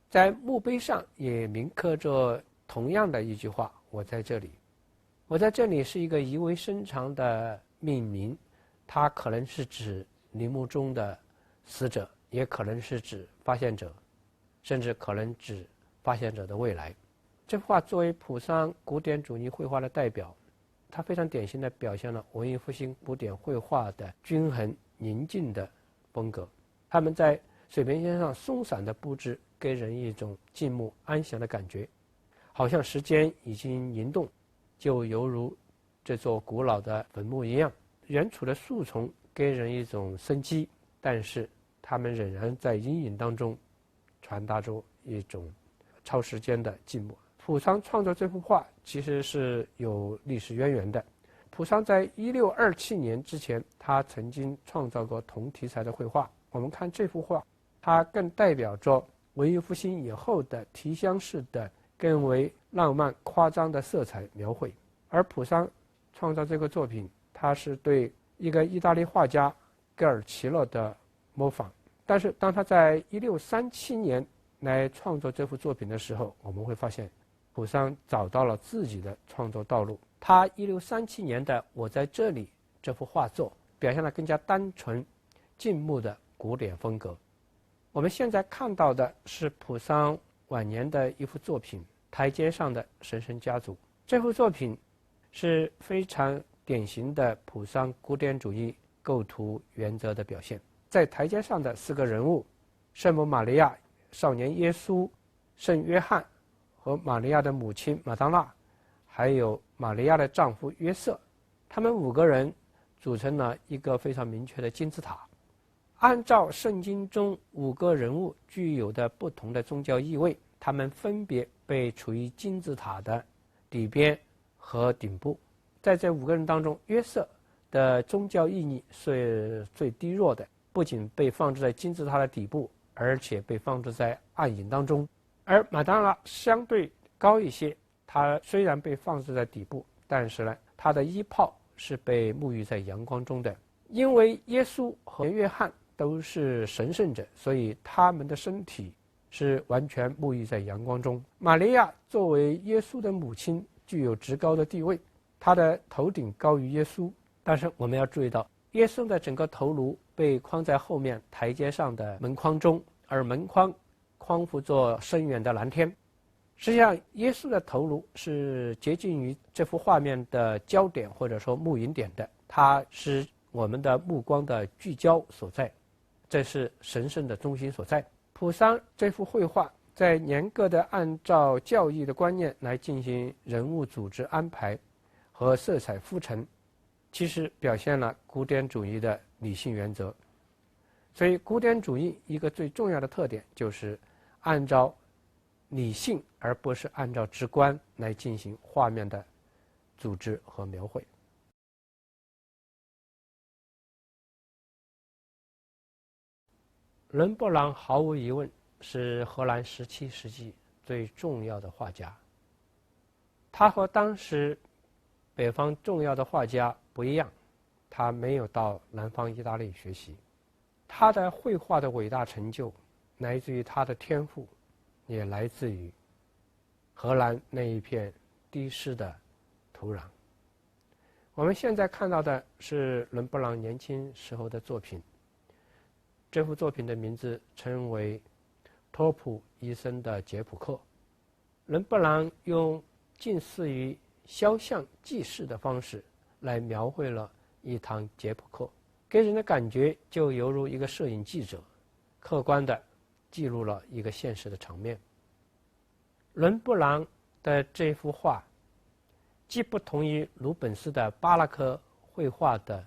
在墓碑上也铭刻着同样的一句话：我在这里。我在这里是一个意味深长的命名，它可能是指陵墓中的死者，也可能是指发现者，甚至可能指发现者的未来。这幅画作为普桑古典主义绘画的代表，它非常典型地表现了文艺复兴古典绘画的均衡宁静的风格。他们在水平线上松散的布置，给人一种静穆安详的感觉，好像时间已经凝冻，就犹如这座古老的坟墓一样。远处的树丛给人一种生机，但是它们仍然在阴影当中传达出一种超时间的静默。普桑创作这幅画其实是有历史渊源的。普桑在1627年之前，他曾经创造过同题材的绘画。我们看这幅画，它更代表着文艺复兴以后的提香式的更为浪漫夸张的色彩描绘。而普桑创造这个作品，他是对一个意大利画家戈尔齐洛的模仿。但是当他在1637年来创作这幅作品的时候，我们会发现普桑找到了自己的创作道路。他1637年的《我在这里》这幅画作表现了更加单纯、静穆的古典风格。我们现在看到的是普桑晚年的一幅作品《台阶上的神圣家族》。这幅作品是非常典型的普桑古典主义构图原则的表现。在台阶上的4个人物，圣母玛利亚、少年耶稣、圣约翰和玛利亚的母亲马当娜，还有玛利亚的丈夫约瑟，他们5个人组成了一个非常明确的金字塔。按照圣经中5个人物具有的不同的宗教意味，他们分别被处于金字塔的底边和顶部。在这5个人当中，约瑟的宗教意义是最低弱的，不仅被放置在金字塔的底部，而且被放置在暗影当中。而马当娜相对高一些，她虽然被放置在底部，但是呢，她的衣袍是被沐浴在阳光中的。因为耶稣和约翰都是神圣者，所以他们的身体是完全沐浴在阳光中。玛利亚作为耶稣的母亲，具有至高的地位，她的头顶高于耶稣。但是我们要注意到，耶稣的整个头颅被框在后面台阶上的门框中，而门框匡扶着深远的蓝天。实际上，耶稣的头颅是接近于这幅画面的焦点或者说目引点的，它是我们的目光的聚焦所在，这是神圣的中心所在。普桑这幅绘画在严格的按照教义的观念来进行人物组织安排和色彩铺陈，其实表现了古典主义的理性原则。所以古典主义一个最重要的特点就是按照理性而不是按照直观来进行画面的组织和描绘。伦勃朗毫无疑问是荷兰17世纪最重要的画家。他和当时北方重要的画家不一样，他没有到南方意大利学习。他的绘画的伟大成就来自于他的天赋，也来自于荷兰那一片低湿的土壤。我们现在看到的是伦勃朗年轻时候的作品，这幅作品的名字称为托普医生的杰普课。伦勃朗用近似于肖像记事的方式来描绘了一堂杰普课，给人的感觉就犹如一个摄影记者，客观地记录了一个现实的场面。伦勃朗的这幅画既不同于鲁本斯的巴拉克绘画的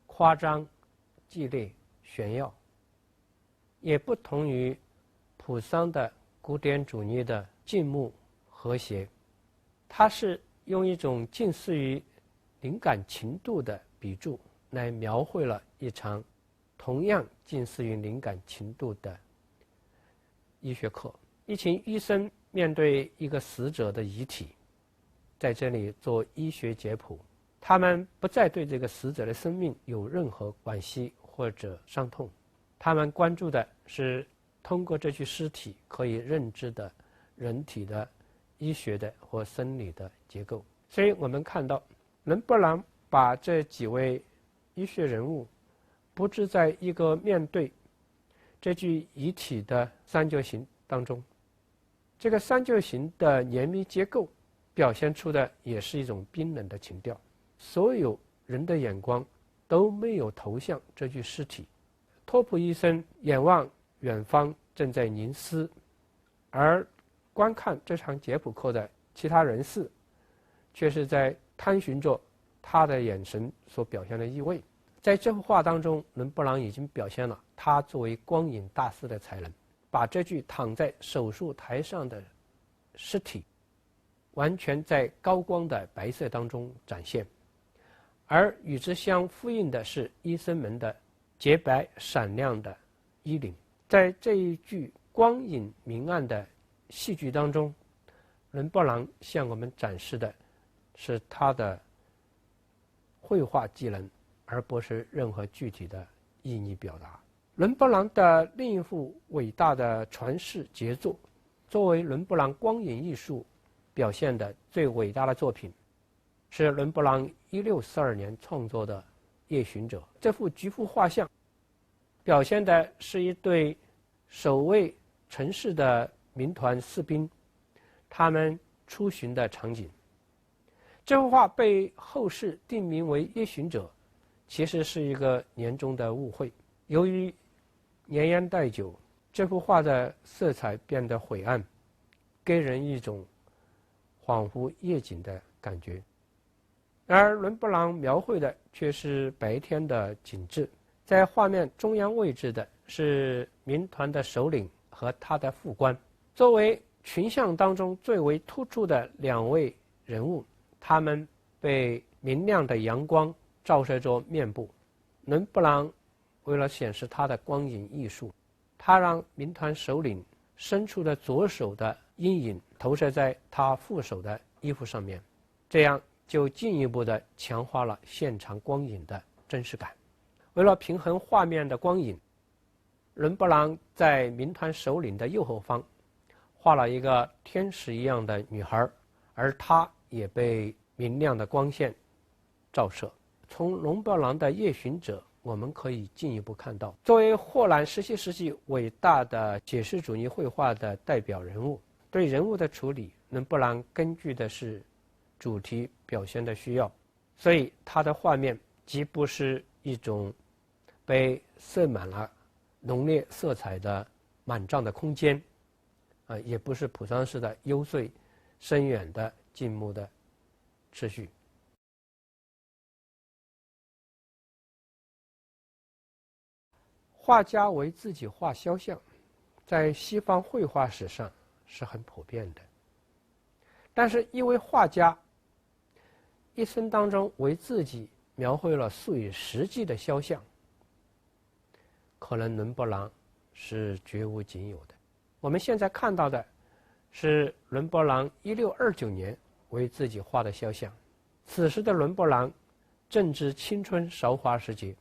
夸张、激烈、炫耀，也不同于普桑的古典主义的静穆和谐。它是用一种近似于灵感情度的笔触来描绘了一场同样近似于灵感情度的医学课。一群医生面对一个死者的遗体，在这里做医学解剖，他们不再对这个死者的生命有任何惋惜或者伤痛，他们关注的是通过这具尸体可以认知的人体的医学的或生理的结构。所以我们看到伦勃朗把这几位医学人物布置在一个面对这具遗体的三角形当中，这个三角形的严密结构表现出的也是一种冰冷的情调，所有人的眼光都没有投向这具尸体。托普医生眼望远方正在凝思，而观看这场解剖课的其他人士却是在探寻着他的眼神所表现的意味。在这幅画当中，伦勃朗已经表现了他作为光影大师的才能，把这具躺在手术台上的尸体完全在高光的白色当中展现，而与之相呼应的是医生们的洁白闪亮的衣领。在这一具光影明暗的戏剧当中，伦勃朗向我们展示的是他的绘画技能，而不是任何具体的意义表达。伦勃朗的另一幅伟大的传世杰作，作为伦勃朗光影艺术表现的最伟大的作品，是伦勃朗1642年创作的《夜巡者》。这幅巨幅画像表现的是一对守卫城市的民团士兵，他们出巡的场景。这幅画被后世定名为《夜巡者》，其实是一个年中的误会。由于年烟代久，这幅画的色彩变得晦暗，给人一种恍惚夜景的感觉。而伦勃朗描绘的却是白天的景致。在画面中央位置的是民团的首领和他的副官，作为群像当中最为突出的两位人物，他们被明亮的阳光照射着面部。伦勃朗为了显示他的光影艺术，他让民团首领伸出的左手的阴影投射在他副手的衣服上面，这样就进一步的强化了现场光影的真实感。为了平衡画面的光影，伦勃朗在民团首领的右后方画了一个天使一样的女孩，而她也被明亮的光线照射。从伦勃朗的《夜巡者》我们可以进一步看到，作为荷兰17世纪伟大的写实主义绘画的代表人物，对人物的处理，伦勃朗根据的是主题表现的需要，所以他的画面既不是一种被塞满了浓烈色彩的满胀的空间，也不是普桑式的幽邃深远的静穆的秩序。画家为自己画肖像，在西方绘画史上是很普遍的。但是一位画家一生当中为自己描绘了数以十计的肖像，可能伦勃朗是绝无仅有的。我们现在看到的是伦勃朗1629年为自己画的肖像。此时的伦勃朗正值青春韶华时节，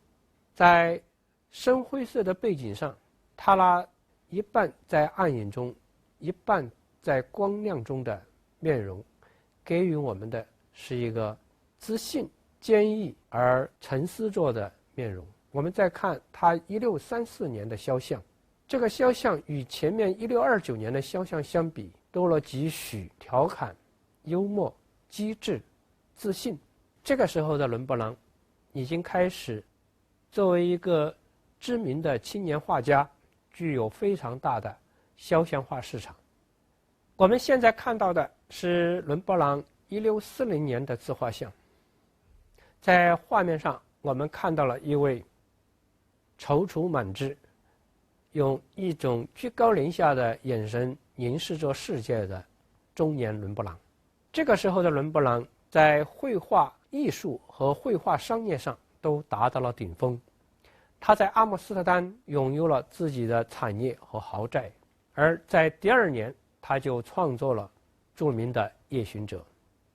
在深灰色的背景上，他那一半在暗影中，一半在光亮中的面容，给予我们的是一个自信、坚毅而沉思着的面容。我们再看他1634年的肖像，这个肖像与前面1629年的肖像相比，多了几许调侃、幽默、机智、自信。这个时候的伦勃朗已经开始作为一个知名的青年画家，具有非常大的肖像画市场。我们现在看到的是伦勃朗1640年的自画像，在画面上我们看到了一位踌躇满志，用一种居高临下的眼神凝视着世界的中年伦勃朗。这个时候的伦勃朗在绘画艺术和绘画商业上都达到了顶峰。他在阿姆斯特丹拥有了自己的产业和豪宅，而在第二年他就创作了著名的《夜巡者》。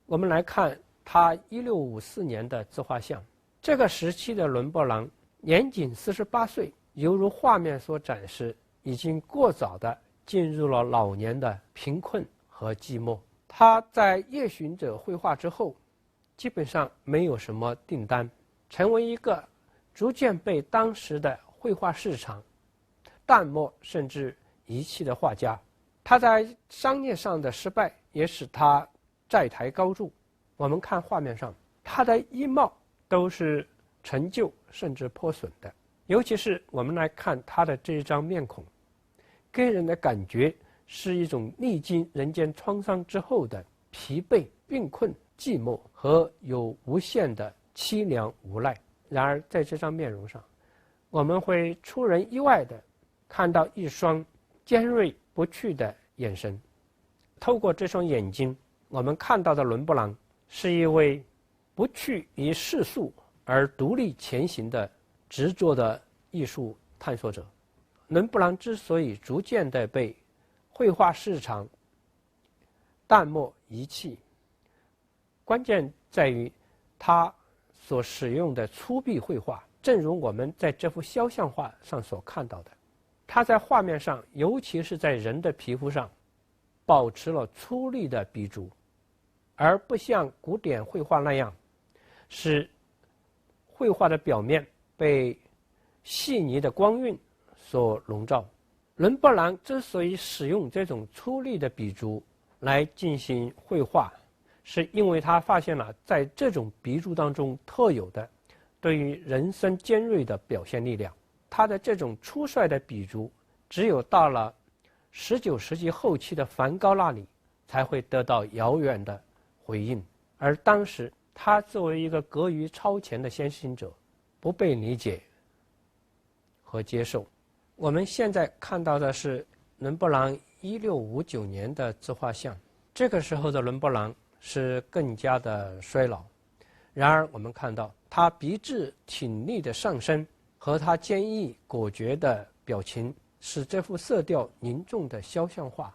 我们来看他1654年的自画像，这个时期的伦勃朗年仅48岁，犹如画面所展示，已经过早地进入了老年的贫困和寂寞。他在《夜巡者》绘画之后，基本上没有什么订单，成为一个逐渐被当时的绘画市场淡漠甚至遗弃的画家。他在商业上的失败也使他债台高筑。我们看画面上，他的衣帽都是陈旧甚至破损的，尤其是我们来看他的这一张面孔，给人的感觉是一种历经人间创伤之后的疲惫、病困、寂寞和有无限的凄凉无奈。然而在这张面容上，我们会出人意外地看到一双尖锐不屈的眼神。透过这双眼睛，我们看到的伦勃朗是一位不屈于世俗而独立前行的执着的艺术探索者。伦勃朗之所以逐渐地被绘画市场淡漠遗弃，关键在于他所使用的粗鄙绘画。正如我们在这幅肖像画上所看到的，他在画面上，尤其是在人的皮肤上，保持了粗粝的笔触，而不像古典绘画那样，使绘画的表面被细腻的光晕所笼罩。伦勃朗之所以使用这种粗粝的笔触来进行绘画，是因为他发现了在这种笔触当中特有的对于人生尖锐的表现力量。他的这种粗率的笔触，只有到了19世纪后期的梵高那里才会得到遥远的回应，而当时他作为一个格局超前的先行者，不被理解和接受。我们现在看到的是伦勃朗1659年的自画像，这个时候的伦勃朗是更加的衰老，然而我们看到他笔致挺立的上身和他坚毅果决的表情，使这幅色调凝重的肖像画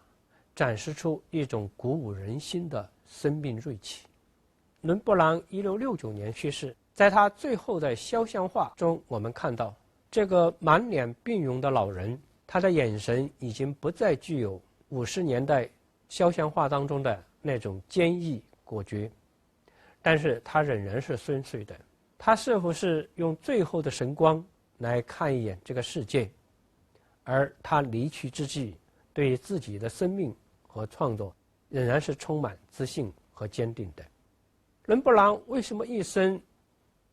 展示出一种鼓舞人心的生命锐气。伦勃朗1669年去世，在他最后的肖像画中，我们看到这个满脸病容的老人，他的眼神已经不再具有50年代肖像画当中的那种坚毅果决，但是他仍然是深邃的。他似乎是用最后的神光来看一眼这个世界，而他离去之际，对自己的生命和创作仍然是充满自信和坚定的。伦勃朗为什么一生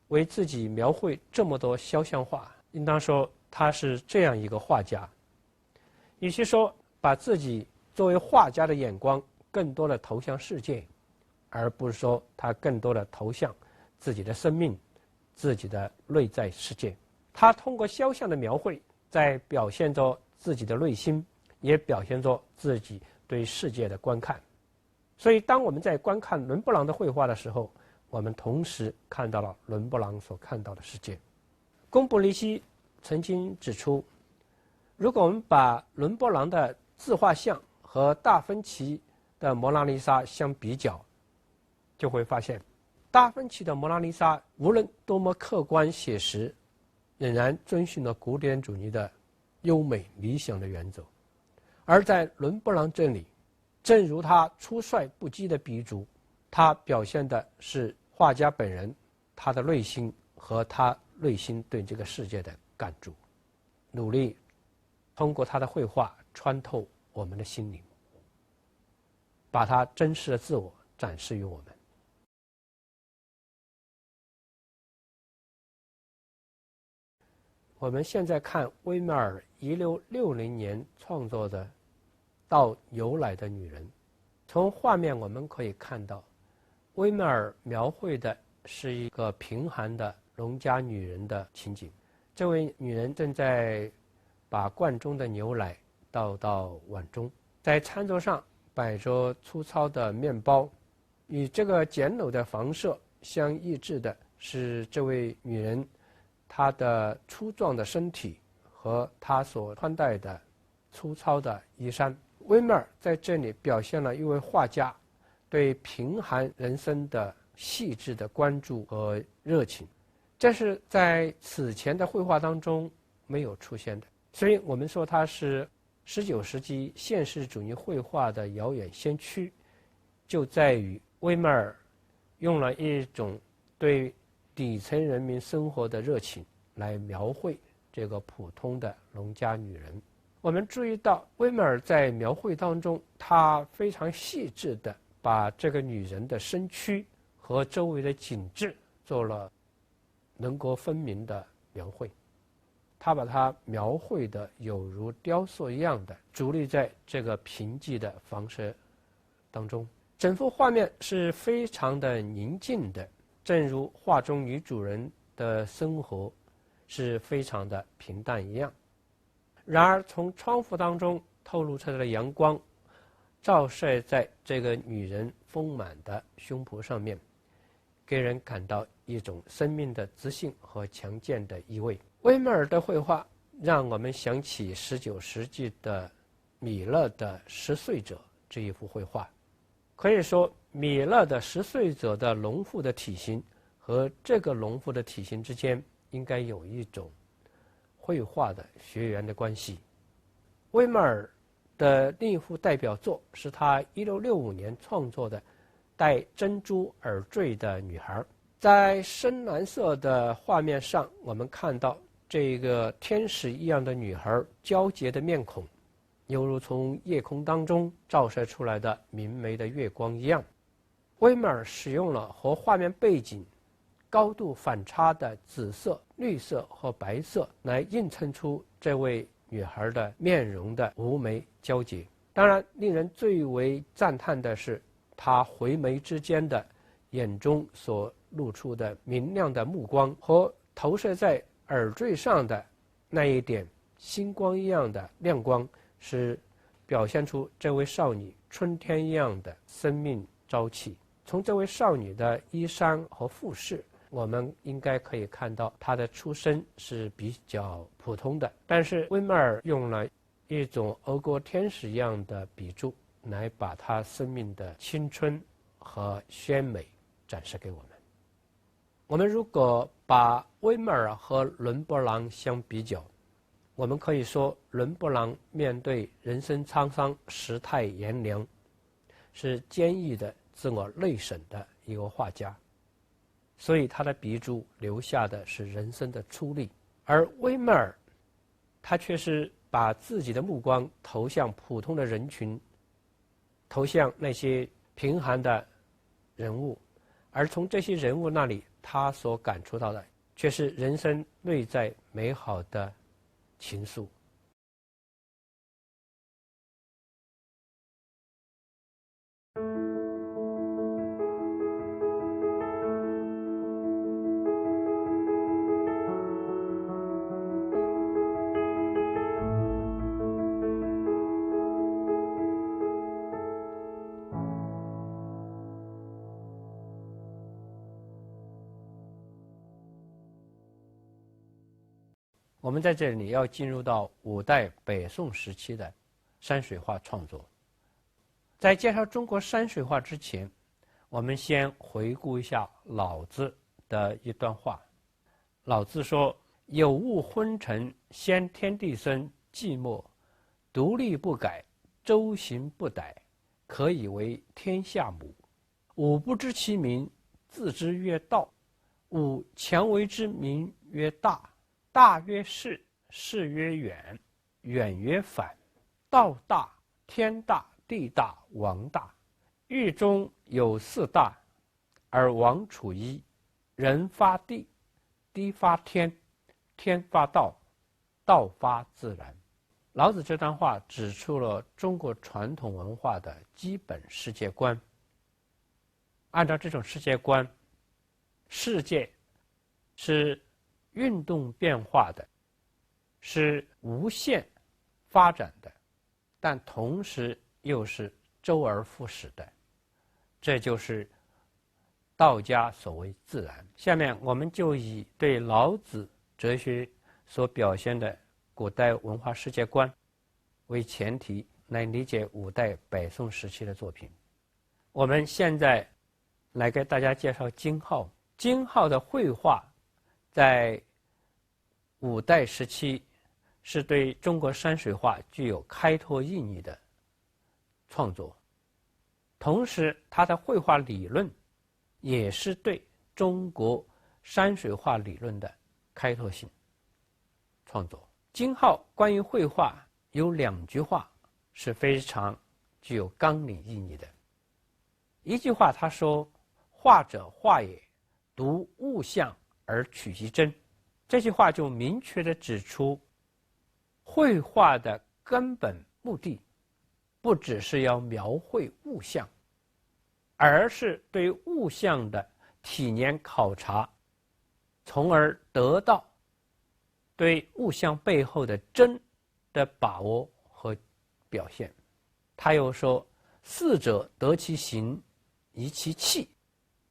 为自己描绘这么多肖像画？应当说他是这样一个画家，与其说把自己作为画家的眼光更多的投向世界，而不是说他更多的投向自己的生命、自己的内在世界。他通过肖像的描绘，在表现着自己的内心，也表现着自己对世界的观看。所以当我们在观看伦勃朗的绘画的时候，我们同时看到了伦勃朗所看到的世界。贡布里希曾经指出，如果我们把伦勃朗的自画像和达芬奇的蒙娜丽莎相比较，就会发现达芬奇的蒙娜丽莎无论多么客观写实，仍然遵循了古典主义的优美理想的原则。而在伦勃朗这里，正如他粗率不羁的笔触，他表现的是画家本人他的内心和他内心对这个世界的感触，努力通过他的绘画穿透我们的心灵，把他真实的自我展示于我们。我们现在看威迈尔1660年创作的《到有来的女人》，从画面我们可以看到，威迈尔描绘的是一个贫寒的农家女人的情景。这位女人正在把罐中的牛奶倒到碗中，在餐桌上摆着粗糙的面包。与这个简陋的房舍相抑制的是这位女人她的粗壮的身体和她所穿戴的粗糙的衣衫。威迈尔在这里表现了一位画家对贫寒人生的细致的关注和热情，这是在此前的绘画当中没有出现的。所以我们说他是19世纪现实主义绘画的遥远先驱，就在于威迈尔用了一种对底层人民生活的热情来描绘这个普通的农家女人。我们注意到威迈尔在描绘当中，他非常细致地把这个女人的身躯和周围的景致做了轮廓分明的描绘，他把它描绘得有如雕塑一样的伫立在这个贫瘠的房舍当中。整幅画面是非常的宁静的，正如画中女主人的生活是非常的平淡一样。然而从窗户当中透露出来的阳光照射在这个女人丰满的胸脯上面，给人感到一种生命的自信和强健的意味。威迈尔的绘画让我们想起19世纪的米勒的《十岁者》这一幅绘画。可以说米勒的《十岁者》的农妇的体型和这个农妇的体型之间应该有一种绘画的学缘的关系。威迈尔的另一幅代表作是他1665年创作的戴珍珠耳坠的女孩。在深蓝色的画面上，我们看到这个天使一样的女孩皎洁的面孔，犹如从夜空当中照射出来的明媚的月光一样。威迈尔使用了和画面背景高度反差的紫色、绿色和白色来映衬出这位女孩的面容的妩媚皎洁。当然，令人最为赞叹的是她回眉之间的眼中所露出的明亮的目光和投射在耳坠上的那一点星光一样的亮光，是表现出这位少女春天一样的生命朝气。从这位少女的衣衫和服饰，我们应该可以看到她的出身是比较普通的，但是威迈尔用了一种俄国天使一样的笔触来把她生命的青春和鲜美展示给我们。我们如果把威迈尔和伦勃朗相比较，我们可以说伦勃朗面对人生沧桑，世态炎凉，是坚毅的自我内省的一个画家，所以他的笔触留下的是人生的初历。而威迈尔他却是把自己的目光投向普通的人群，投向那些贫寒的人物，而从这些人物那里他所感触到的却是人生内在美好的情愫。我们在这里要进入到五代北宋时期的山水画创作。在介绍中国山水画之前，我们先回顾一下老子的一段话。老子说：“有物昏沉，先天地生，寂寞，独立不改，周行不殆，可以为天下母。吾不知其名，自之曰道。吾强为之名曰大。大曰是，是曰远，远曰反。道大，天大，地大，王大。域中有四大，而王处一。人发地，地发天，天发道，道发自然。”老子这段话指出了中国传统文化的基本世界观。按照这种世界观，世界是运动变化的，是无限发展的，但同时又是周而复始的，这就是道家所谓自然。下面我们就以对老子哲学所表现的古代文化世界观为前提来理解五代北宋时期的作品。我们现在来给大家介绍金浩。金浩的绘画在五代时期是对中国山水画具有开拓意义的创作，同时他的绘画理论也是对中国山水画理论的开拓性创作。金浩关于绘画有两句话是非常具有纲领意义的。一句话他说：“画者画也，独物象而取其真。”这句话就明确地指出，绘画的根本目的不只是要描绘物象，而是对物象的体验考察，从而得到对物象背后的真的把握和表现。他又说：“似者得其形，移其气；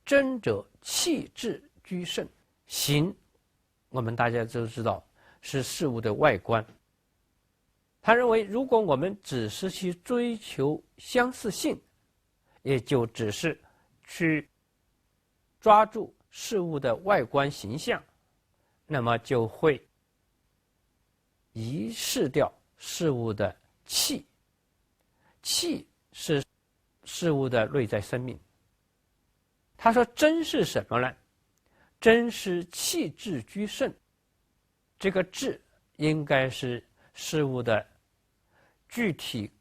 真者气质居胜。”形我们大家都知道是事物的外观。他认为，如果我们只是去追求相似性，也就只是去抓住事物的外观形象，那么就会遗失掉事物的气。气是事物的内在生命，他说真是什么呢？真是气质居胜。这个质应该是事物的具体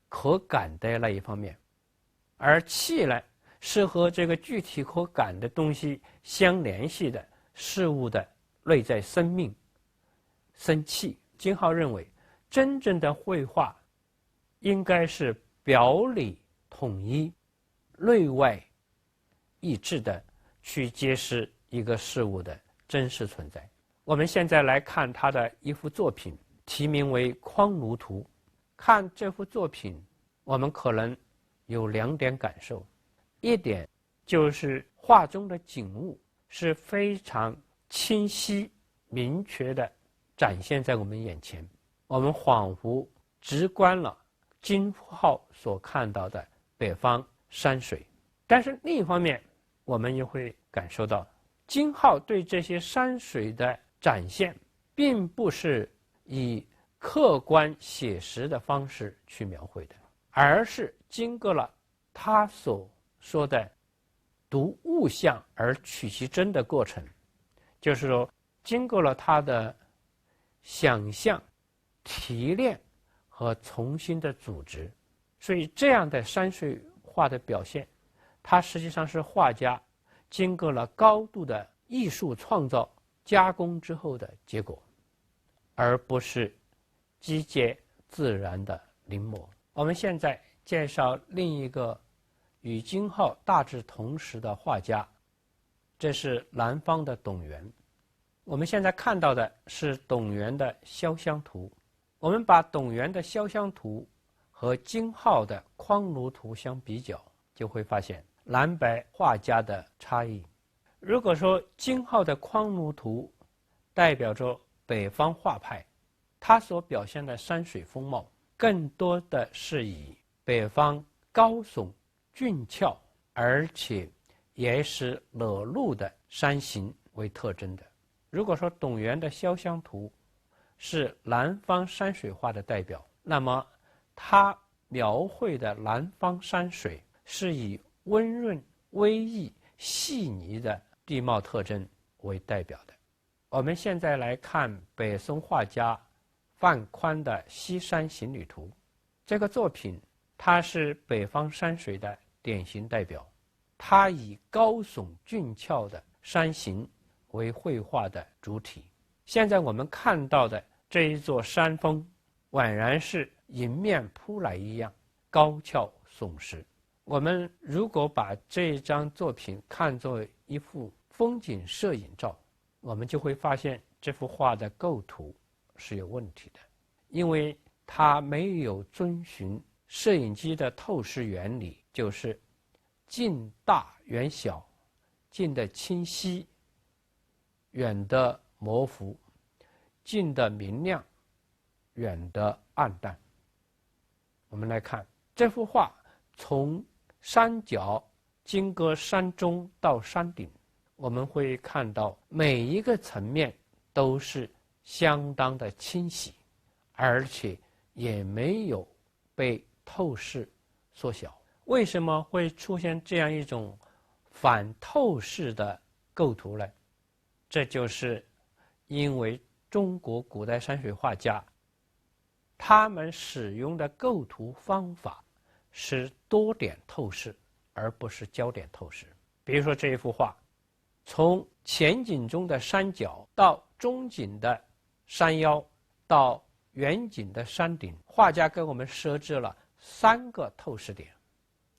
可感的那一方面，而气呢，是和这个具体可感的东西相联系的事物的内在生命生气。金浩认为，真正的绘画应该是表里统一、内外一致的去揭示一个事物的真实存在。我们现在来看他的一幅作品，题名为《匡庐图》。看这幅作品，我们可能有2点感受。一点就是画中的景物是非常清晰明确的展现在我们眼前，我们恍惚直观了金浩所看到的北方山水。但是另一方面，我们也会感受到金浩对这些山水的展现并不是以客观写实的方式去描绘的，而是经过了他所说的读物象而取其真的过程，就是说经过了他的想象、提炼和重新的组织。所以这样的山水画的表现，它实际上是画家经过了高度的艺术创造加工之后的结果，而不是机械自然的临摹。我们现在介绍另一个与金浩大致同时的画家，这是南方的董源。我们现在看到的是董源的潇湘图。我们把董源的潇湘图和金浩的匡庐图相比较，就会发现南北画家的差异。如果说金浩的匡庐图代表着北方画派，它所表现的山水风貌更多的是以北方高耸峻峭而且岩石裸露的山形为特征的。如果说董源的潇湘图是南方山水画的代表，那么他描绘的南方山水是以温润、微异、细腻的地貌特征为代表的。我们现在来看北宋画家范宽的《西山行旅图》。这个作品它是北方山水的典型代表，它以高耸峻峭的山形为绘画的主体。现在我们看到的这一座山峰，宛然是迎面扑来一样高峭耸实。我们如果把这张作品看作一幅风景摄影照，我们就会发现这幅画的构图是有问题的，因为它没有遵循摄影机的透视原理，就是近大远小，近的清晰，远的模糊，近的明亮，远的暗淡。我们来看这幅画，从山脚经过山中到山顶，我们会看到每一个层面都是相当的清晰，而且也没有被透视缩小。为什么会出现这样一种反透视的构图呢？这就是因为中国古代山水画家他们使用的构图方法是多点透视，而不是焦点透视。比如说这一幅画，从前景中的山脚到中景的山腰到远景的山顶，画家给我们设置了3个透视点，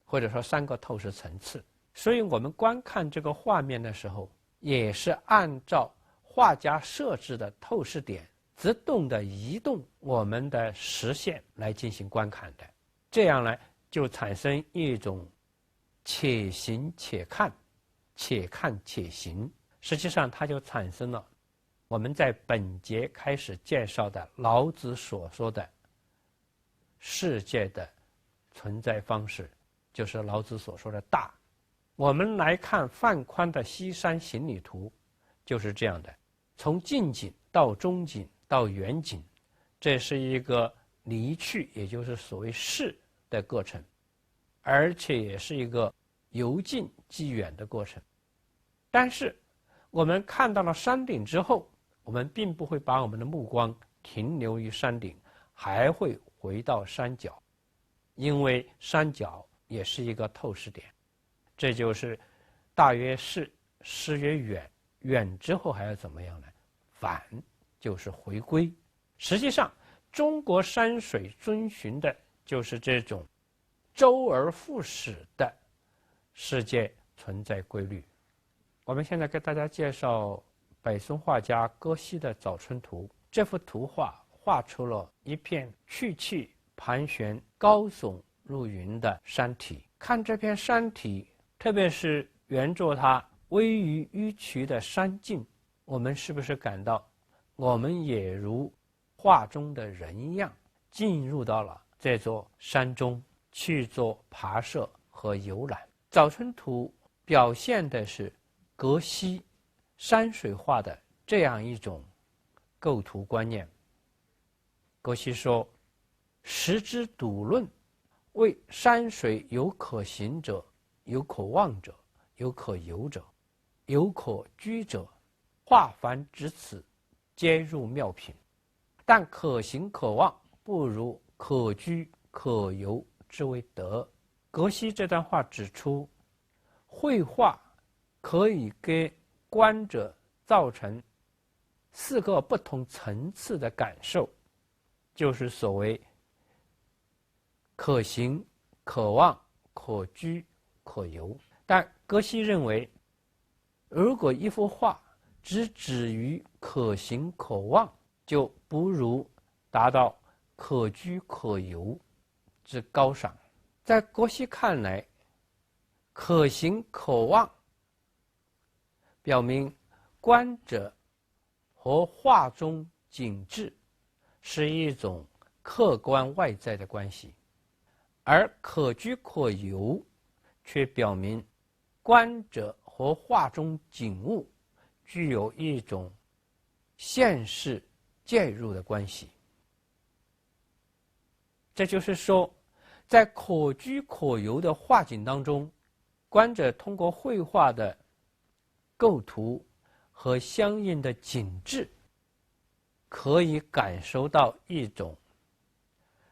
或者说3个透视层次。所以我们观看这个画面的时候，也是按照画家设置的透视点自动的移动我们的视线来进行观看的。这样呢，就产生一种且行且看，且看且行。实际上它就产生了我们在本节开始介绍的老子所说的世界的存在方式，就是老子所说的大。我们来看范宽的《西山行旅图》，就是这样的，从近景到中景到远景，这是一个离去，也就是所谓视的过程，而且也是一个由近及远的过程。但是我们看到了山顶之后，我们并不会把我们的目光停留于山顶，还会回到山脚，因为山脚也是一个透视点。这就是大约是诗曰远，远之后还要怎么样呢？返，就是回归。实际上中国山水遵循的就是这种周而复始的世界存在规律。我们现在给大家介绍北宋画家葛西的《早春图》。这幅图画画出了一片曲气盘旋、高耸入云的山体。看这片山体，特别是沿着它微于迂曲的山径，我们是不是感到我们也如画中的人一样，进入到了这座山中去做爬涉和游览？《早春图》表现的是葛西山水画的这样一种构图观念。葛西说：“时之笃论，谓山水有可行者，有可望者，有可游者，有可居者，画凡至此，皆入妙品。但可行可望，不如可居可游之为德。”葛西这段话指出，绘画可以给观者造成4个不同层次的感受，就是所谓可行、可望、可居、可游。但葛西认为，如果一幅画只止于可行可望，就不如达到可居可游之高尚。在葛西看来，可行可望表明观者和画中景致是一种客观外在的关系，而可居可游却表明观者和画中景物具有一种现实介入的关系。这就是说，在可居可游的画景当中，观者通过绘画的构图和相应的景致，可以感受到一种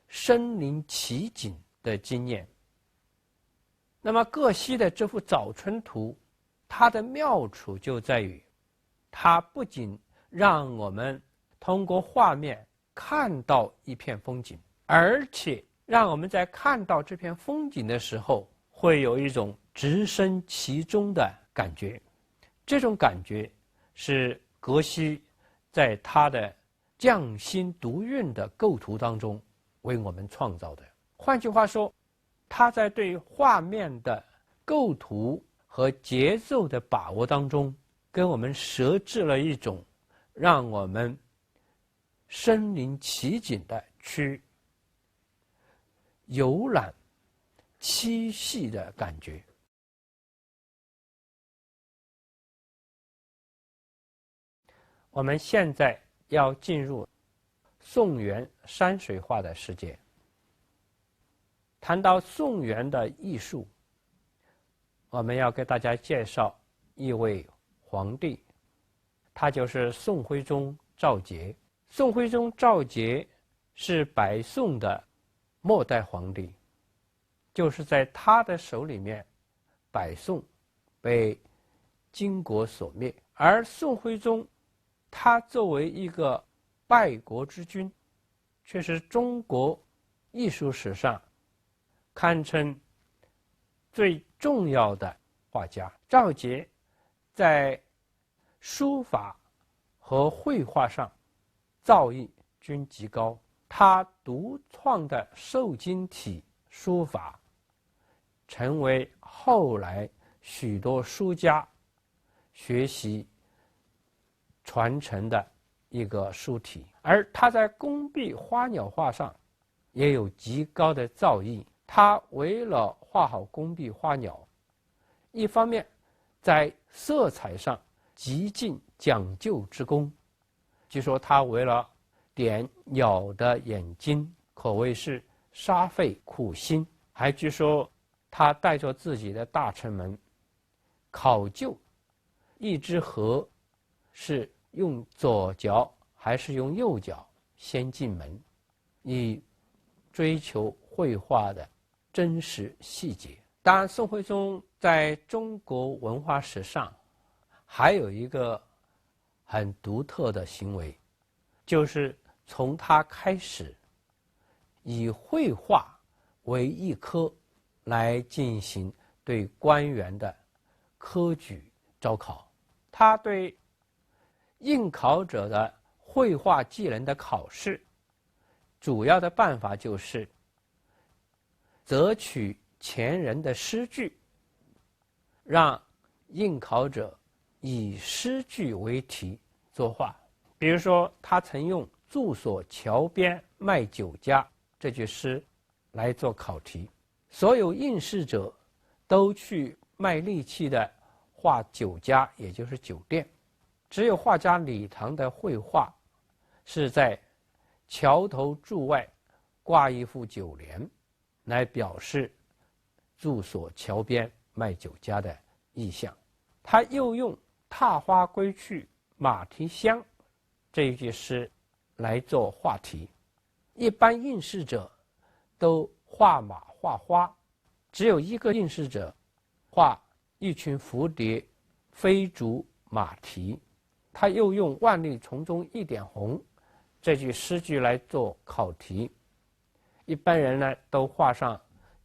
身临其境的经验。那么葛西的这幅《早春图》，它的妙处就在于，它不仅让我们通过画面看到一片风景，而且让我们在看到这片风景的时候，会有一种置身其中的感觉。这种感觉是葛西在他的匠心独运的构图当中为我们创造的。换句话说，他在对画面的构图和节奏的把握当中，给我们设置了一种让我们身临其境的去游览栖息的感觉。我们现在要进入宋元山水画的世界。谈到宋元的艺术，我们要给大家介绍一位皇帝，他就是宋徽宗赵佶。宋徽宗赵佶是北宋的末代皇帝，就是在他的手里面，北宋被金国所灭。而宋徽宗他作为一个败国之君，却是中国艺术史上堪称最重要的画家。赵佶在书法和绘画上造诣均极高，他独创的瘦金体书法成为后来许多书家学习传承的一个书体。而他在工壁花鸟画上也有极高的造诣。他为了画好工壁花鸟，一方面在色彩上极尽讲究之功。据说他为了点鸟的眼睛，可谓是煞费苦心。还据说他带着自己的大臣们考究一只河是用左脚还是用右脚先进门，以追求绘画的真实细节。当然，宋徽宗在中国文化史上还有一个很独特的行为，就是从他开始以绘画为一科来进行对官员的科举招考。他对应考者的绘画技能的考试，主要的办法就是择取前人的诗句，让应考者以诗句为题作画。比如说，他曾用“住所桥边卖酒家”这句诗来做考题，所有应试者都去卖力气的画酒家，也就是酒店，只有画家李唐的绘画是在桥头柱外挂一副酒联，来表示住所桥边卖酒家的意象。他又用“踏花归去马蹄香”这一句诗来做画题。一般应试者都画马画花，只有一个应试者画一群蝴蝶飞逐马蹄。他又用“万绿丛中一点红”这句诗句来做考题。一般人呢都画上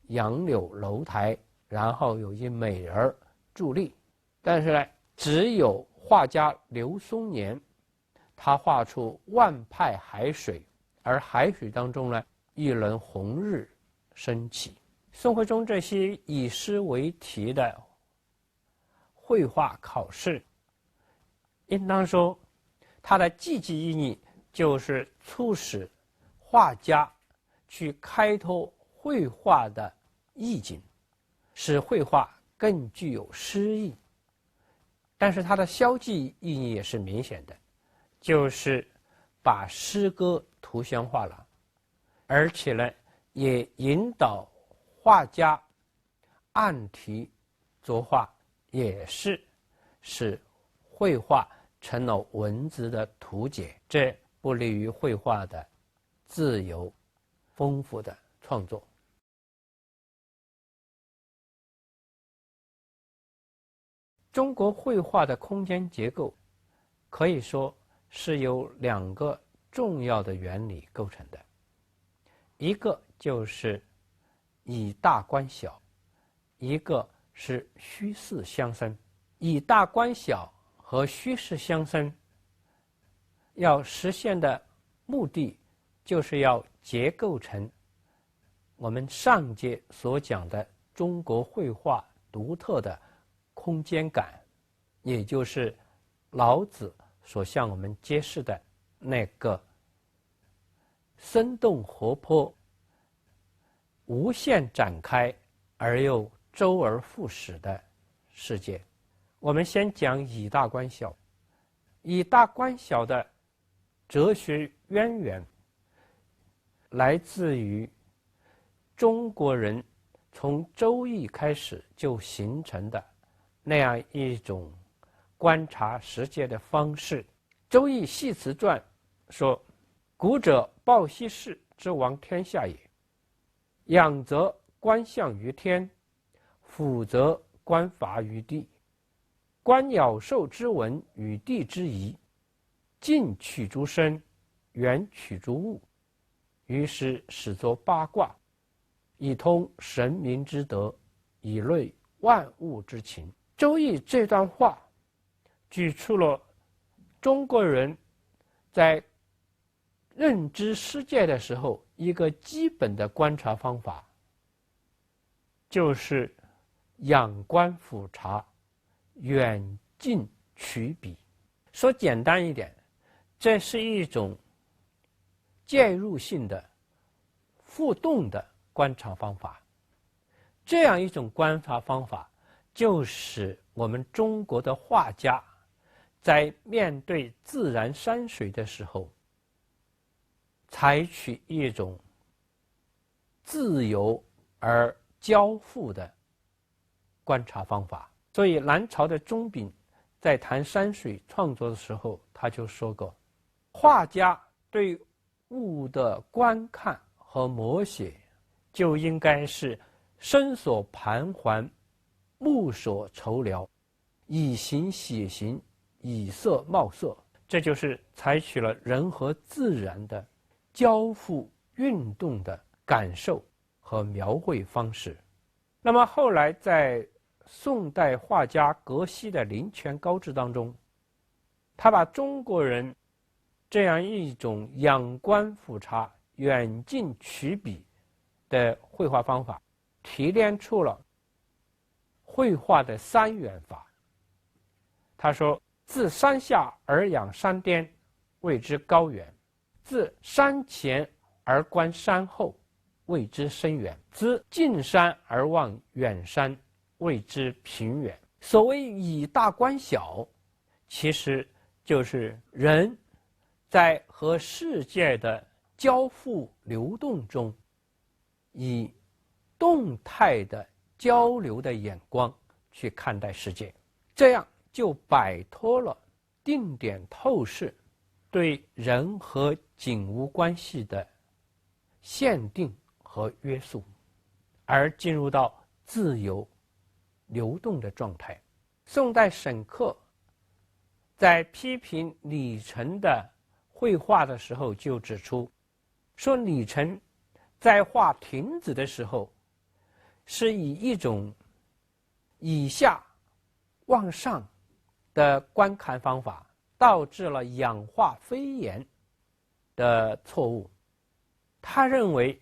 杨柳楼台，然后有一美人伫立，但是呢，只有画家刘松年，他画出万派海水，而海水当中呢，一轮红日升起。宋徽宗这些以诗为题的绘画考试，应当说它的积极意义就是促使画家去开拓绘画的意境，使绘画更具有诗意。但是它的消极意义也是明显的，就是把诗歌图像化了，而且呢，也引导画家按题作画，也是使绘画成了文字的图解，这不利于绘画的自由丰富的创作。中国绘画的空间结构可以说是由两个重要的原理构成的，一个就是以大观小，一个是虚实相生。以大观小和虚实相生要实现的目的，就是要结构成我们上节所讲的中国绘画独特的空间感，也就是老子所向我们揭示的那个生动活泼、无限展开而又周而复始的世界。我们先讲以大观小。以大观小的哲学渊源来自于中国人从《周易》开始就形成的那样一种观察世界的方式。《周易·系辞传》说：“古者抱羲氏之王天下也，仰则观象于天，俯则观法于地，观鸟兽之文与地之宜，近取诸生，远取诸物，于是始作八卦，以通神明之德，以类万物之情。”《周易》这段话举出了中国人在认知世界的时候一个基本的观察方法，就是仰观俯察，远近取比。说简单一点，这是一种介入性的互动的观察方法。这样一种观察方法，就使我们中国的画家在面对自然山水的时候，采取一种自由而交互的观察方法。所以南朝的钟炳在谈山水创作的时候，他就说过，画家对物的观看和摹写，就应该是身所盘桓，目所筹描，以形写形，以色貌色。这就是采取了人和自然的交互运动的感受和描绘方式。那么后来在宋代画家葛西的《林泉高志》当中，他把中国人这样一种仰观俯察、远近取比的绘画方法，提炼出了绘画的三远法。他说，自山下而仰山巅，谓之高远；自山前而观山后，谓之深远；自近山而望远山，谓之平远。所谓以大观小，其实就是人在和世界的交互流动中，以动态的交流的眼光去看待世界，这样就摆脱了定点透视对人和景物关系的限定和约束，而进入到自由流动的状态。宋代沈克在批评李成的绘画的时候就指出，说李成在画亭子的时候，是以一种以下往上的观看方法，导致了仰画飞檐的错误。他认为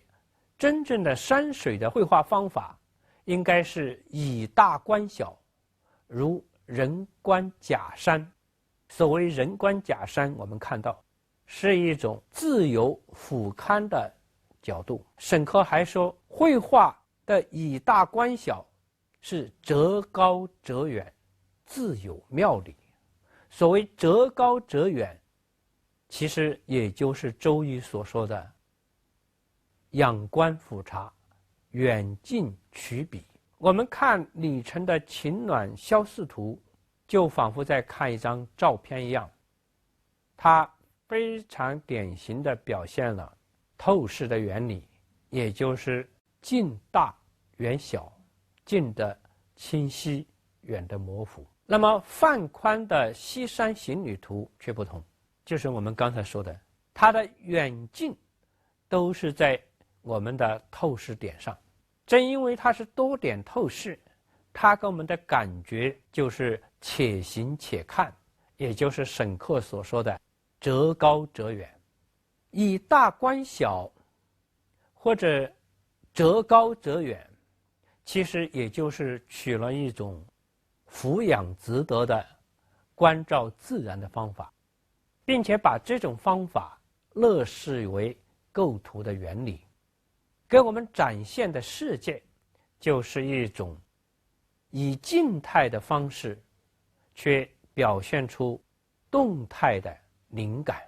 真正的山水的绘画方法应该是以大观小，如人观假山。所谓人观假山，我们看到是一种自由俯瞰的角度。沈克还说，绘画的以大观小是折高折远，自有妙理。所谓折高折远，其实也就是周瑜所说的仰观俯察，远近取比。我们看李成的《秦暖萧寺图》，就仿佛在看一张照片一样，它非常典型地表现了透视的原理，也就是近大远小，近的清晰，远的模糊。那么范宽的《西山行旅图》却不同，就是我们刚才说的，它的远近都是在我们的透视点上。正因为它是多点透视，它给我们的感觉就是且行且看，也就是沈克所说的折高折远。以大观小或者折高折远，其实也就是取了一种俯仰直得的关照自然的方法，并且把这种方法乐视为构图的原理，给我们展现的世界就是一种以静态的方式却表现出动态的灵感。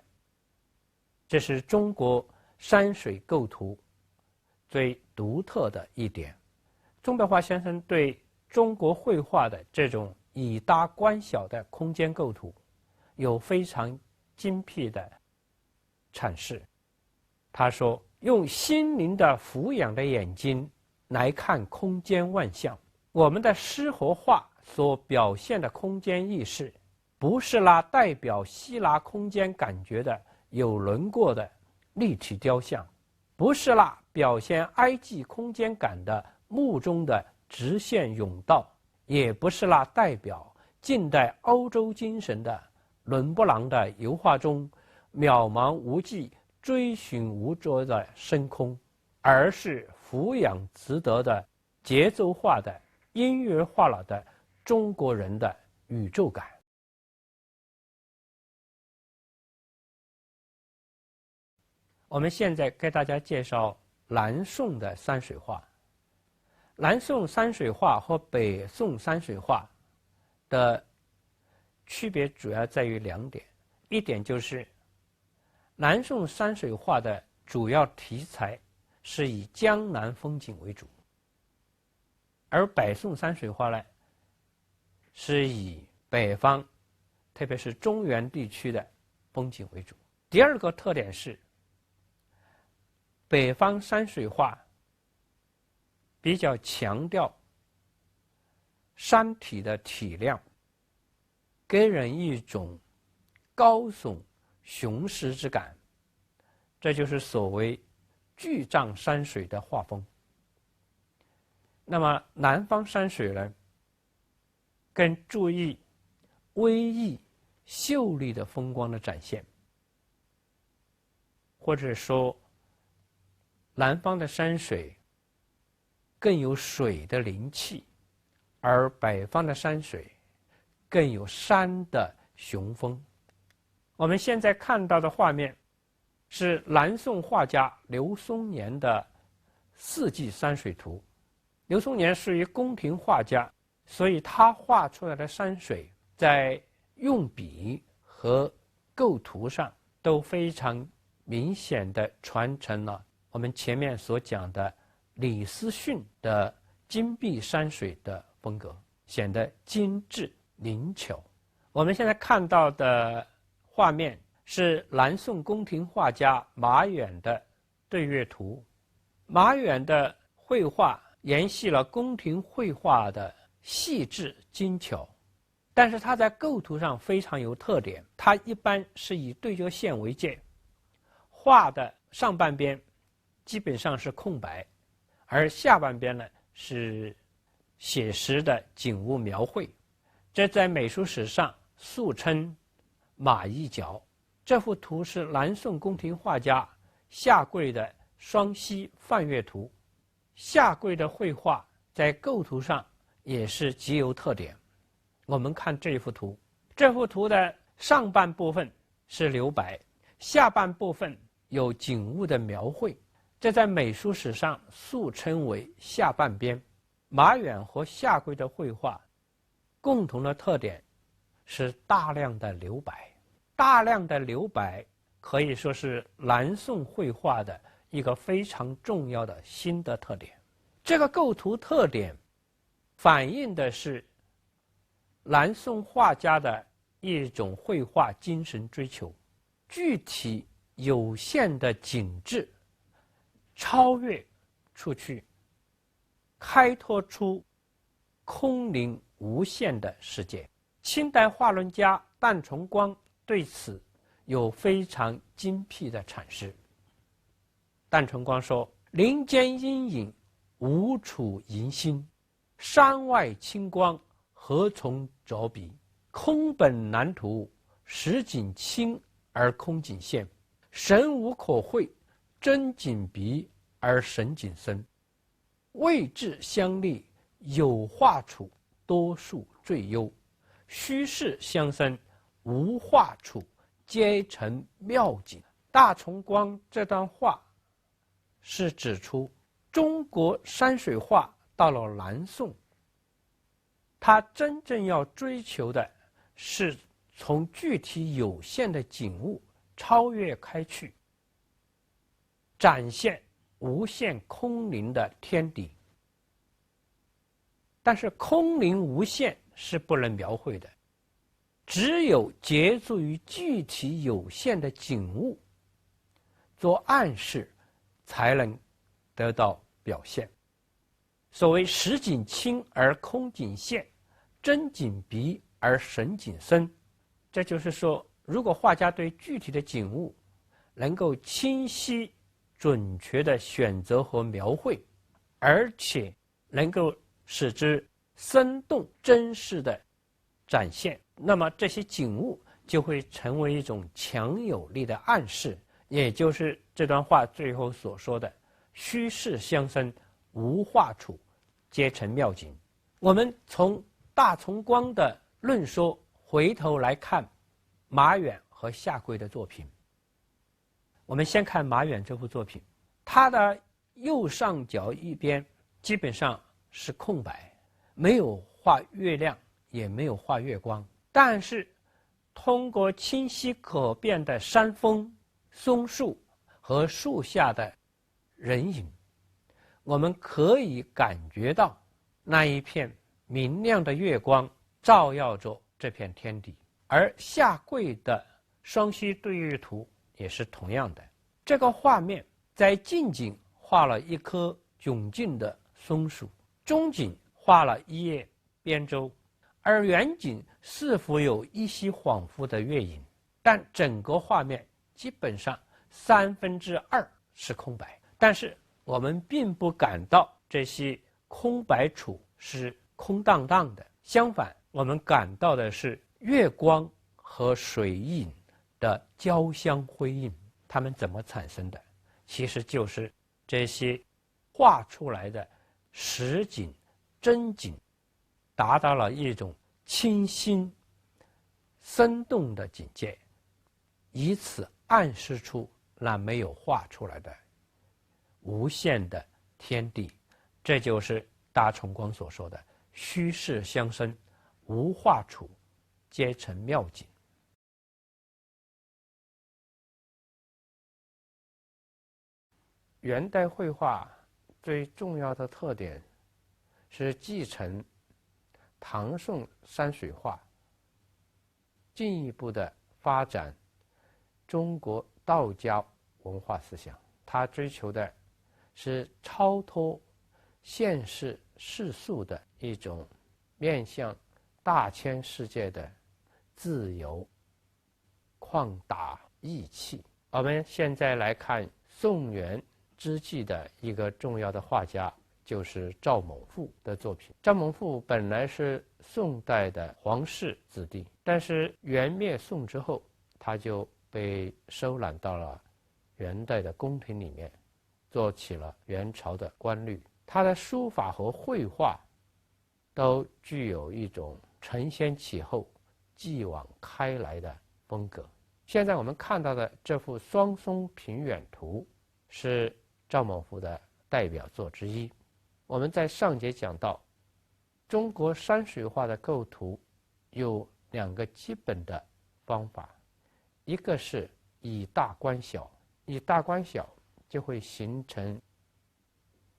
这是中国山水构图最独特的一点。钟表华先生对中国绘画的这种以大观小的空间构图有非常精辟的阐释。他说，用心灵的俯仰的眼睛来看空间万象，我们的诗和画所表现的空间意识，不是那代表希腊空间感觉的有轮廓的立体雕像，不是那表现埃及空间感的墓中的直线甬道，也不是那代表近代欧洲精神的伦勃朗的油画中渺茫无际、追寻无着的深空，而是俯仰直得的节奏化的音乐化了的中国人的宇宙感。我们现在给大家介绍南宋的山水画。南宋山水画和北宋山水画的区别主要在于两点，一点就是南宋山水画的主要题材是以江南风景为主，而北宋山水画呢，是以北方，特别是中原地区的风景为主。第二个特点是，北方山水画比较强调山体的体量，给人一种高耸雄狮之感，这就是所谓巨丈山水的画风。那么南方山水呢，更注意威毅秀丽的风光的展现，或者说南方的山水更有水的灵气，而北方的山水更有山的雄风。我们现在看到的画面是南宋画家刘松年的四季山水图。刘松年是一宫廷画家，所以他画出来的山水在用笔和构图上都非常明显地传承了我们前面所讲的李思训的金碧山水的风格，显得精致灵巧。我们现在看到的画面是南宋宫廷画家马远的对月图。马远的绘画沿袭了宫廷绘画的细致精巧，但是它在构图上非常有特点。它一般是以对角线为界，画的上半边基本上是空白，而下半边呢是写实的景物描绘。这在美术史上素称马一角。这幅图是南宋宫廷画家夏贵的双溪泛月图。夏贵的绘画在构图上也是极有特点。我们看这幅图，这幅图的上半部分是留白，下半部分有景物的描绘，这在美术史上素称为下半边。马远和夏贵的绘画共同的特点是大量的留白。大量的留白可以说是南宋绘画的一个非常重要的新的特点。这个构图特点反映的是南宋画家的一种绘画精神追求，具体有限的景致超越出去，开拓出空灵无限的世界。清代画论家诞崇光对此有非常精辟的阐释。诞崇光说：林间阴影无处迎新，山外清光何从着笔？空本难图，实景清而空景现，神无可绘，真景鼻而神景深。位置相立，有画处，多数最优；虚实相生，无画处，皆成妙景。大崇光这段话是指出中国山水画到了南宋，它真正要追求的是从具体有限的景物超越开去，展现无限空灵的天地。但是空灵无限是不能描绘的，只有借助于具体有限的景物做暗示，才能得到表现。所谓实景清而空景现，真景鼻而神景深。这就是说，如果画家对具体的景物能够清晰准确的选择和描绘，而且能够使之生动真实的展现，那么这些景物就会成为一种强有力的暗示，也就是这段话最后所说的虚实相生，无画处，皆成妙景。我们从大崇光的论说回头来看马远和夏贵的作品。我们先看马远这幅作品，它的右上角一边基本上是空白，没有画月亮，也没有画月光，但是通过清晰可辨的山峰、松树和树下的人影，我们可以感觉到那一片明亮的月光照耀着这片天地。而下跪的双溪对月图也是同样的。这个画面在近景画了一棵窘境的松树，中景画了一叶扁舟，而远景似乎有依稀恍惚的月影，但整个画面基本上2/3是空白。但是我们并不感到这些空白处是空荡荡的，相反，我们感到的是月光和水影的交相辉映。它们怎么产生的？其实就是这些画出来的实景、真景达到了一种清新生动的境界，以此暗示出那没有画出来的无限的天地。这就是大崇光所说的虚实相生，无画处皆成妙景。元代绘画最重要的特点是继承唐宋山水画，进一步的发展中国道家文化思想。他追求的是超脱现世世俗的一种面向大千世界的自由旷达意气。我们现在来看宋元之际的一个重要的画家，就是赵孟頫的作品。赵孟頫本来是宋代的皇室子弟，但是元灭宋之后，他就被收揽到了元代的宫廷里面，做起了元朝的官吏。他的书法和绘画都具有一种承先启后、继往开来的风格。现在我们看到的这幅《双松平远图》是赵孟頫的代表作之一。我们在上节讲到，中国山水画的构图有2个基本的方法，一个是以大观小，以大观小就会形成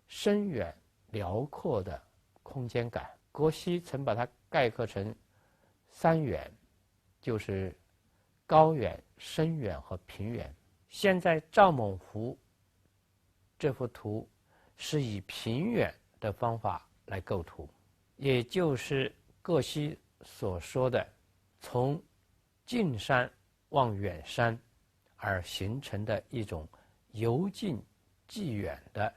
深远辽阔的空间感。郭熙曾把它概括成3远，就是高远、深远和平远。现在赵孟頫这幅图是以平远的方法来构图，也就是郭熙所说的从近山望远山而形成的一种由近及远的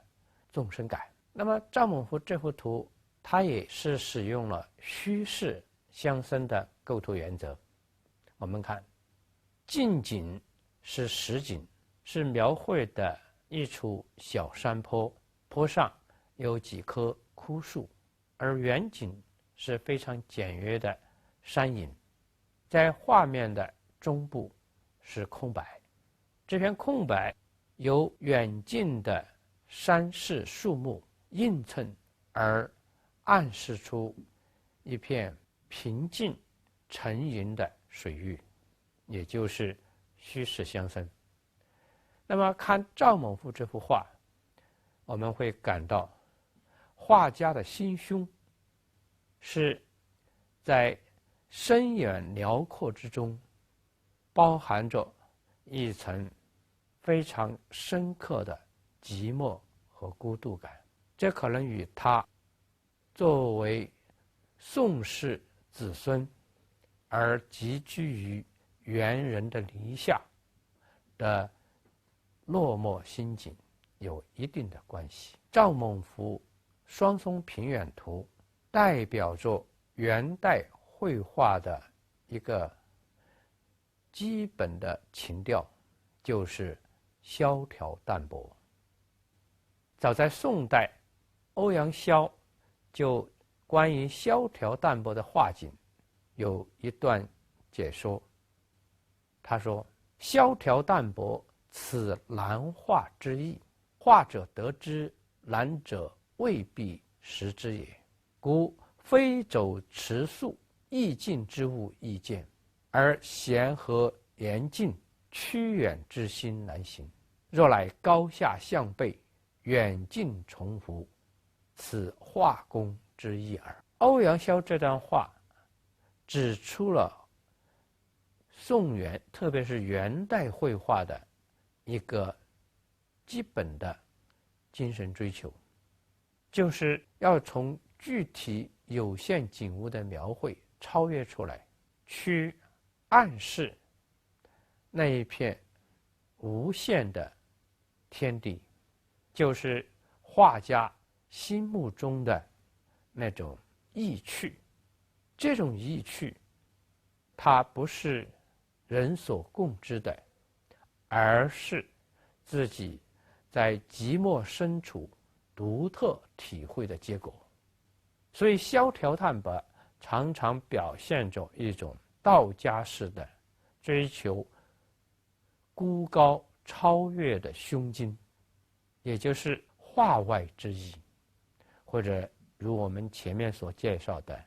纵深感。那么赵孟頫这幅图，他也是使用了虚实相生的构图原则。我们看近景是实景，是描绘的一处小山坡，坡上有几棵枯树，而远景是非常简约的山影。在画面的中部是空白，这片空白由远近的山势树木映衬而暗示出一片平静沉吟的水域，也就是虚实相生。那么看赵孟頫这幅画，我们会感到画家的心胸是在深远辽阔之中包含着一层非常深刻的寂寞和孤独感。这可能与他作为宋氏子孙而集居于元人的篱下的落寞心境有一定的关系。赵孟頫《双松平远图》代表着元代绘画的一个基本的情调，就是萧条淡泊。早在宋代，欧阳萧就关于萧条淡泊的画景有一段解说。他说：萧条淡泊，此难画之意，画者得之，难者未必识之也。故非走持素，意境之物易见，而闲和严静，屈远之心难行。若乃高下相背，远近重复，此画工之意耳。欧阳修这段话指出了宋元，特别是元代绘画的一个基本的精神追求，就是要从具体有限景物的描绘超越出来，去暗示那一片无限的天地，就是画家心目中的那种意趣。这种意趣它不是人所共知的，而是自己在寂寞深处独特体会的结果。所以萧条淡泊常常表现着一种道家式的追求孤高超越的胸襟，也就是画外之意，或者如我们前面所介绍的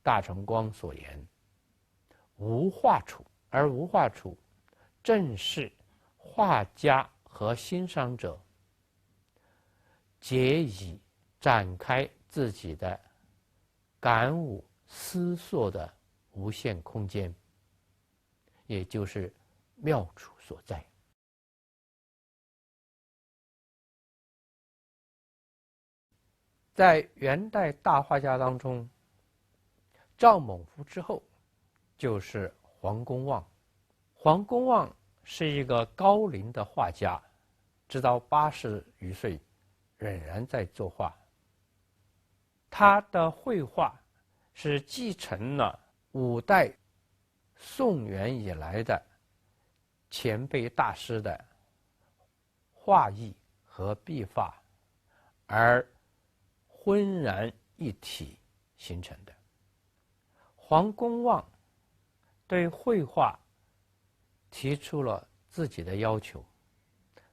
大成光所言无画处。而无画处正是画家和欣赏者皆以展开自己的感悟思索的无限空间，也就是妙处所在。在元代大画家当中，赵孟頫之后就是黄公望。黄公望是一个高龄的画家，直到80余岁仍然在作画。他的绘画是继承了5代宋元以来的前辈大师的画艺和笔法，而浑然一体形成的。黄公望对绘画提出了自己的要求，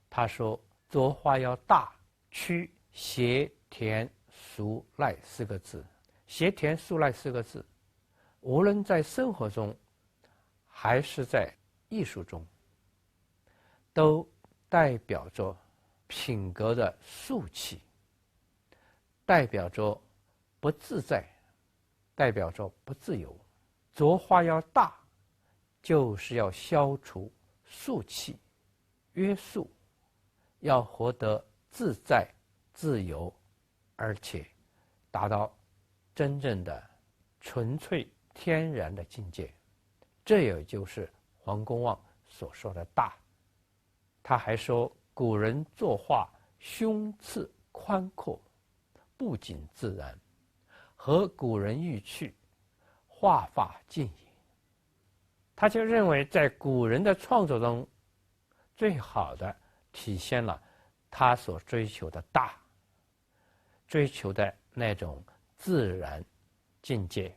他说作画要大，去协田俗赖4个字。协田俗赖4个字，无论在生活中还是在艺术中，都代表着品格的俗气，代表着不自在，代表着不自由。作画要大，就是要消除俗气约束，要活得自在自由，而且达到真正的纯粹天然的境界。这也就是黄公望所说的大。他还说古人作画胸次宽阔，不仅自然，合古人意趣，画法尽也。他就认为在古人的创作中，最好的体现了他所追求的大，追求的那种自然境界。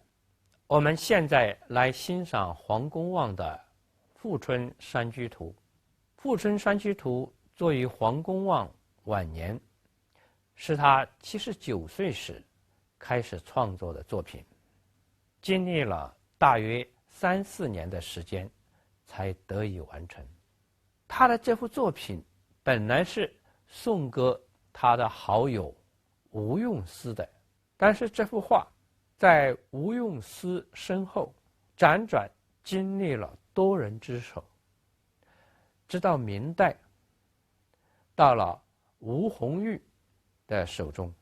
我们现在来欣赏黄公望的《富春山居图》。《富春山居图》作于黄公望晚年，是他79岁时开始创作的作品，经历了大约3、4年的时间才得以完成。他的这幅作品本来是颂歌他的好友吴用思的，但是这幅画在吴用思身后辗转经历了多人之手，直到明代到了吴红玉的手中。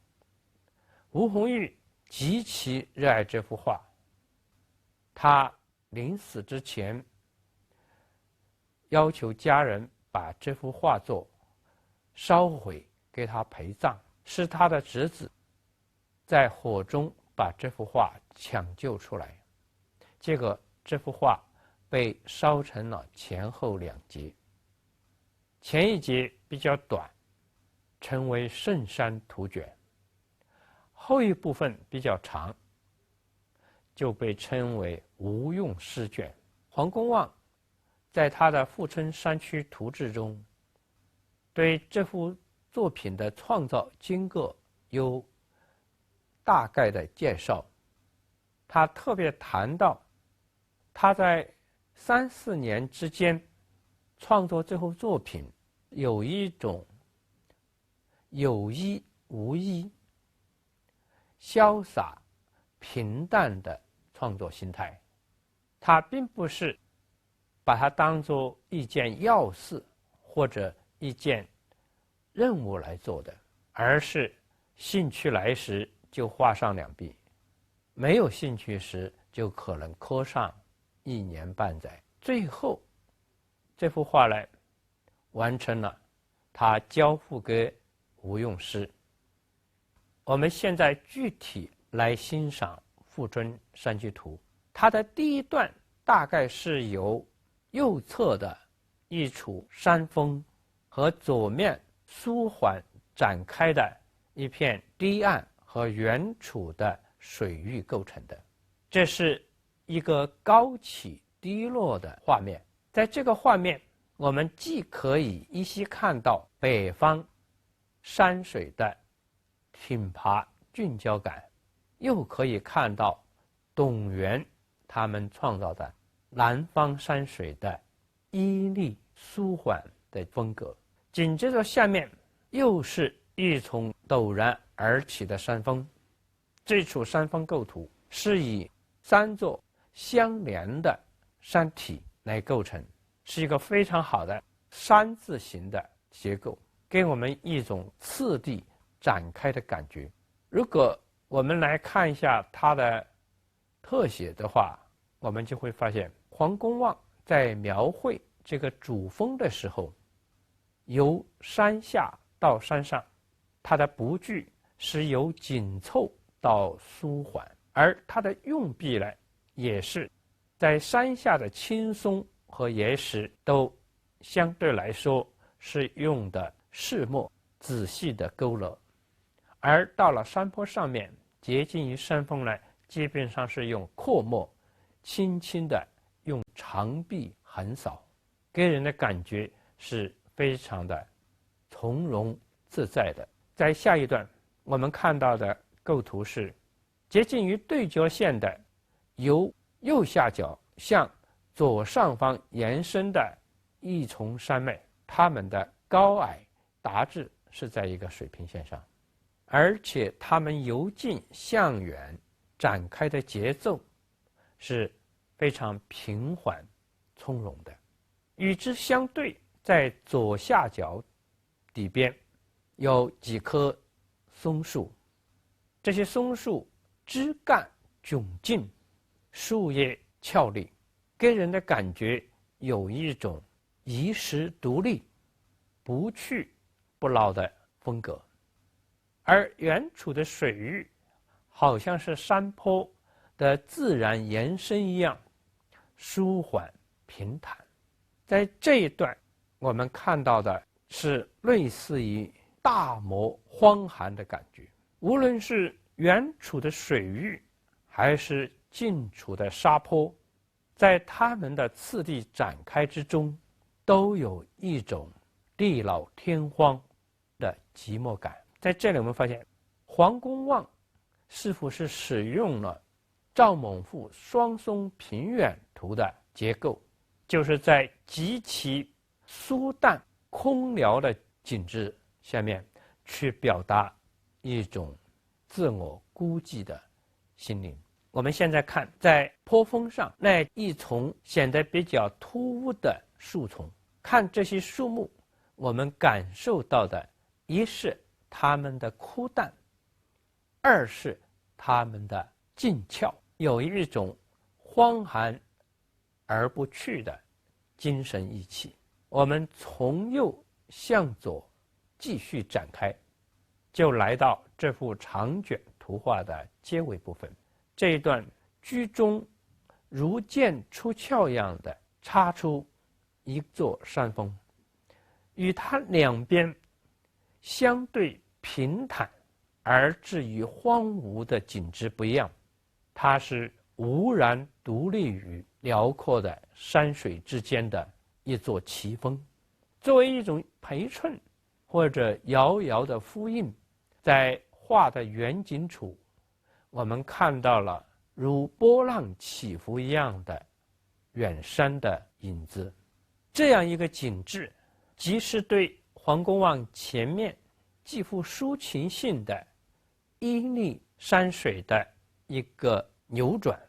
吴红玉极其热爱这幅画，他临死之前要求家人把这幅画作烧毁给他陪葬，是他的侄子在火中把这幅画抢救出来，结果这幅画被烧成了前后2截，前一节比较短，称为圣山图卷，后一部分比较长，就被称为吴用诗卷。黄公望在他的《富春山居图志》中，对这幅作品的创造经过有大概的介绍。他特别谈到，他在3、4年之间创作这幅作品，有一种有依无依、潇洒平淡的创作心态，他并不是把它当作一件要事或者一件任务来做的，而是兴趣来时就画上2笔，没有兴趣时就可能磕上1年半载，最后这幅画呢完成了，他交付给吴用师。我们现在具体来欣赏《富春山居图》，它的第一段大概是由右侧的一处山峰和左面舒缓展开的一片堤岸和远处的水域构成的。这是一个高起低落的画面，在这个画面我们既可以依稀看到北方山水的挺拔峻峭感，又可以看到董源他们创造的南方山水的依丽舒缓的风格。紧接着下面又是一重陡然而起的山峰，这处山峰构图是以3座相连的山体来构成，是一个非常好的山字形的结构，给我们一种次第展开的感觉。如果我们来看一下它的特写的话，我们就会发现黄公望在描绘这个主峰的时候，由山下到山上，它的布局是由紧凑到舒缓，而它的用笔呢，也是在山下的青松和岩石都相对来说是用的细墨仔细的勾勒，而到了山坡上面接近于山峰呢，基本上是用阔墨轻轻的用长笔横扫，给人的感觉是非常的从容自在的。在下一段我们看到的构图是接近于对角线的由右下角向左上方延伸的一重山脉，它们的高矮大致是在一个水平线上，而且它们由近向远展开的节奏是非常平缓从容的。与之相对，在左下角底边有几棵松树，这些松树枝干迥劲，树叶俏丽，给人的感觉有一种遗世独立不去不挠的风格。而远处的水域好像是山坡的自然延伸一样，舒缓平坦。在这一段我们看到的是类似于大漠荒寒的感觉，无论是远处的水域还是近处的沙坡，在它们的次第展开之中，都有一种地老天荒的寂寞感。在这里我们发现黄公望似乎是使用了赵孟頫《双松平远图》的结构，就是在极其疏淡空寥的景致下面去表达一种自我孤寂的心灵。我们现在看在坡峰上那一丛显得比较突兀的树丛，看这些树木，我们感受到的一是它们的枯淡，二是它们的静俏，有一种荒寒而不去的精神意气。我们从右向左继续展开，就来到这幅长卷图画的结尾部分。这一段居中如剑出鞘一样的插出一座山峰，与它两边相对平坦而至于荒芜的景致不一样，它是无然独立于辽阔的山水之间的一座奇峰，作为一种陪衬或者遥遥的呼应，在画的远景处，我们看到了如波浪起伏一样的远山的影子。这样一个景致，即是对黄公望前面极富抒情性的依丽山水的一个扭转，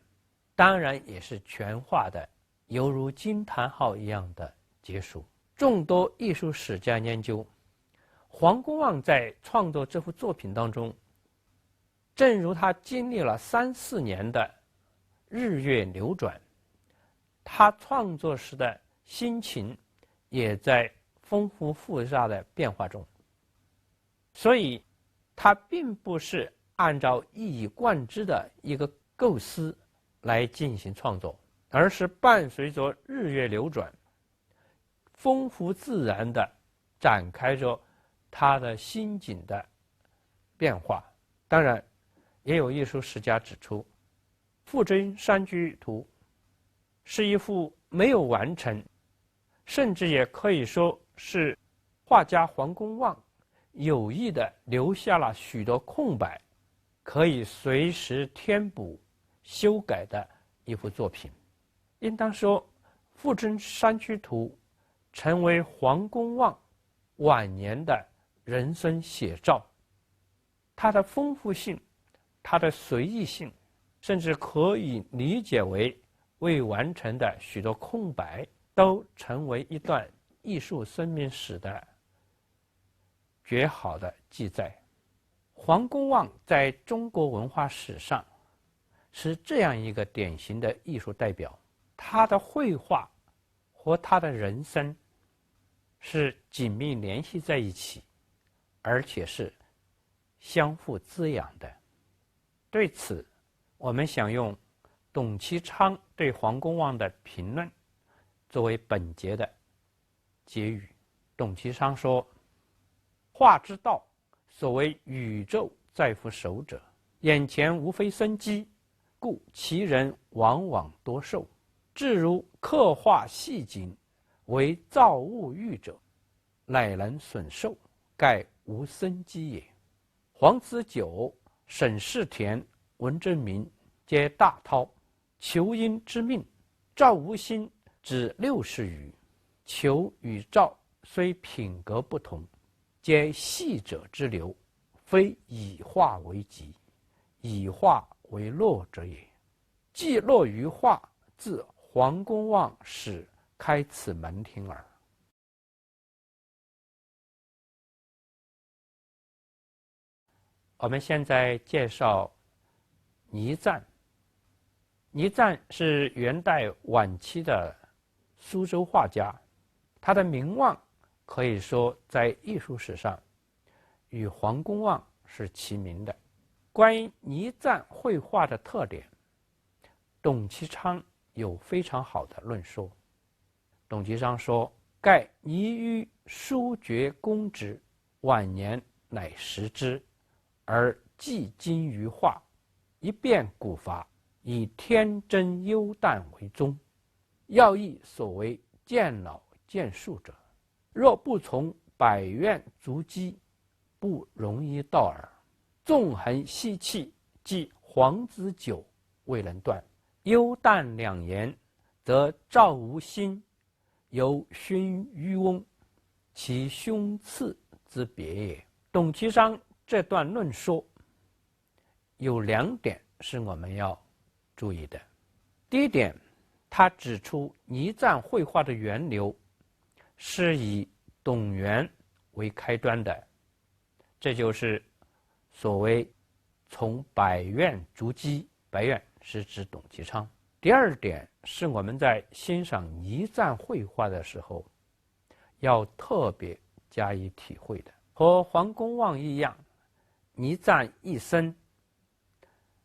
当然也是全画的犹如惊叹号一样的结束。众多艺术史家研究，黄公望在创作这幅作品当中，正如他经历了3、4年的日月流转，他创作时的心情也在丰富复杂的变化中，所以他并不是按照一以贯之的一个构思来进行创作，而是伴随着日月流转，丰富自然地展开着他的心境的变化。当然，也有艺术史家指出，《富春山居图》是一幅没有完成，甚至也可以说是画家黄公望有意地留下了许多空白，可以随时填补、修改的一幅作品。应当说，《富春山居图》成为黄公望晚年的人生写照。它的丰富性，它的随意性，甚至可以理解为未完成的许多空白，都成为一段艺术生命史的绝好的记载。黄公望在中国文化史上是这样一个典型的艺术代表，他的绘画和他的人生是紧密联系在一起，而且是相互滋养的。对此，我们想用董其昌对黄公望的评论作为本节的结语。董其昌说：“画之道，所谓宇宙在乎手者，眼前无非生机，故其人往往多寿。至如刻画细景，为造物欲者，乃能损寿，盖无生机也。”黄子久、沈世田、文征明皆大韬，裘英之命，赵无心只60余。裘与赵虽品格不同，皆细者之流，非以画为极，以画为乐者也。既乐于画，自黄公望始开此门庭耳。我们现在介绍倪瓒。倪瓒是元代晚期的苏州画家，他的名望可以说在艺术史上与黄公望是齐名的。关于倪瓒绘画的特点，董其昌有非常好的论说。董其昌说：“盖倪于书绝公之，晚年乃识之，而既精于画，一变古法，以天真幽淡为宗。要义所谓渐老渐数者，若不从百院足迹，不容易到耳。纵横西气，即黄子久未能断。幽淡两言，则赵无心由勋于翁，其兄次之别也。”董其昌这段论说有2点是我们要注意的。第一点，他指出倪瓒绘画的源流是以董源为开端的，这就是所谓从百院逐基，百院是指董其昌。第二点是我们在欣赏倪瓒绘画的时候要特别加以体会的。和黄公望一样，倪瓒一生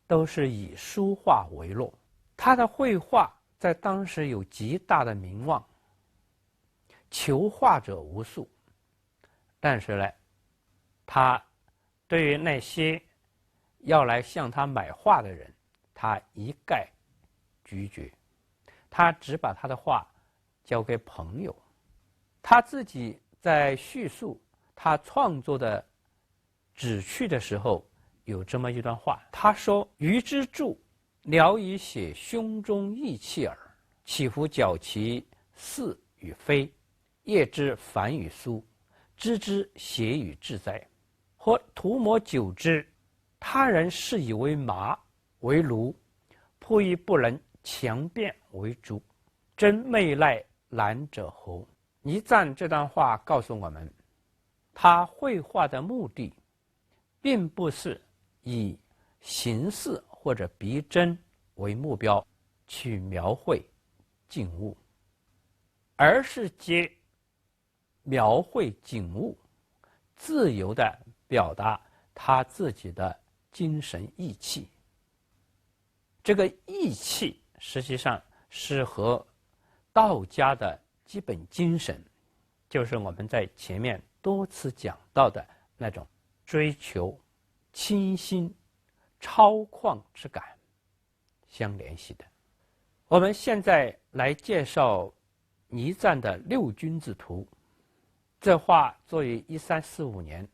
都是以书画为乐，他的绘画在当时有极大的名望，求画者无数。但是呢，他对于那些要来向他买画的人，他一概拒绝，他只把他的画交给朋友。他自己在叙述他创作的旨趣的时候，有这么一段话，他说：“余之著，聊以写胸中意气耳，岂乎矫其似与非，业之繁与疏，知之写与志哉？或涂抹久之，他人视以为麻，为庐，扑亦不能强辩为主，真昧赖难者何？倪瓒这段话告诉我们，他绘画的目的并不是以形式或者逼真为目标去描绘景物，而是借描绘景物自由地表达他自己的精神意气。这个意气实际上是和道家的基本精神，就是我们在前面多次讲到的那种追求清新超旷之感相联系的。我们现在来介绍倪瓒的《六君子图》。这画作于1345年，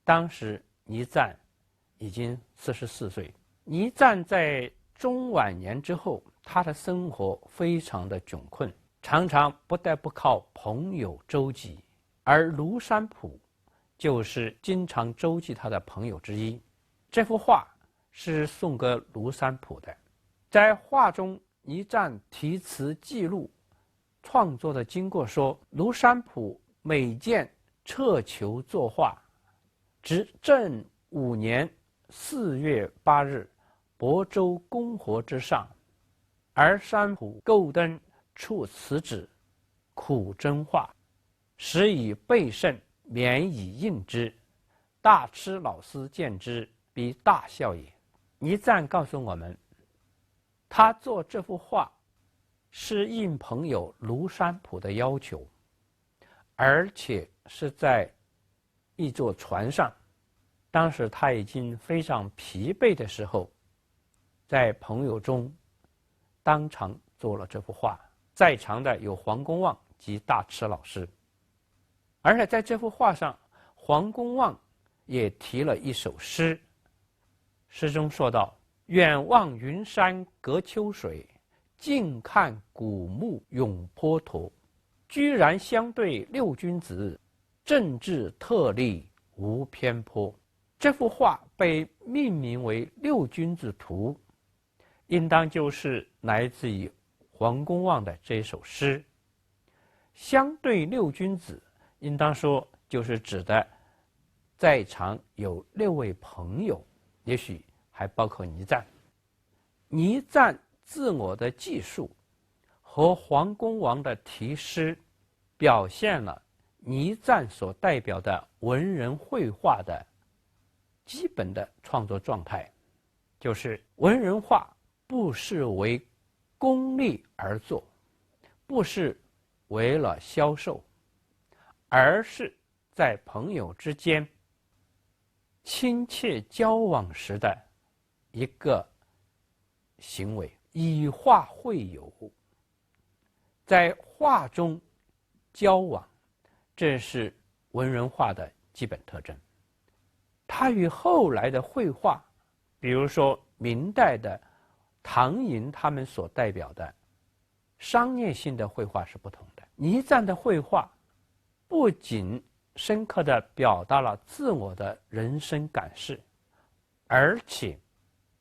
当时倪瓒已经44岁。倪瓒在中晚年之后，他的生活非常的窘困，常常不得不靠朋友周济，而庐山谱就是经常周济他的朋友之一。这幅画是送给庐山谱的。在画中，倪瓒题词记录创作的经过说，庐山谱每见彻求作画，直正5年4月8日，亳州公河之上，而山谱构登处此纸，苦真画，时以备甚，免以应之。大痴老师见之，必大笑也。倪瓒告诉我们，他做这幅画是应朋友庐山谱的要求，而且是在一座船上，当时他已经非常疲惫的时候，在朋友中当场做了这幅画。在场的有黄公望及大痴老师，而且在这幅画上，黄公望也题了一首诗，诗中说道：远望云山隔秋水，近看古木永坡陀。居然相对六君子，政治特立无偏颇。这幅画被命名为《六君子图》，应当就是来自于黄公望的这首诗。相对六君子，应当说就是指的在场有6位朋友，也许还包括倪瓒。倪瓒自我的记述和黄公望的题诗，表现了倪瓒所代表的文人绘画的基本的创作状态，就是文人画不是为功利而作，不是为了销售，而是在朋友之间亲切交往时的一个行为，以画会友，在画中交往，这是文人画的基本特征。它与后来的绘画，比如说明代的唐寅他们所代表的商业性的绘画是不同的。倪瓒的绘画不仅深刻地表达了自我的人生感事，而且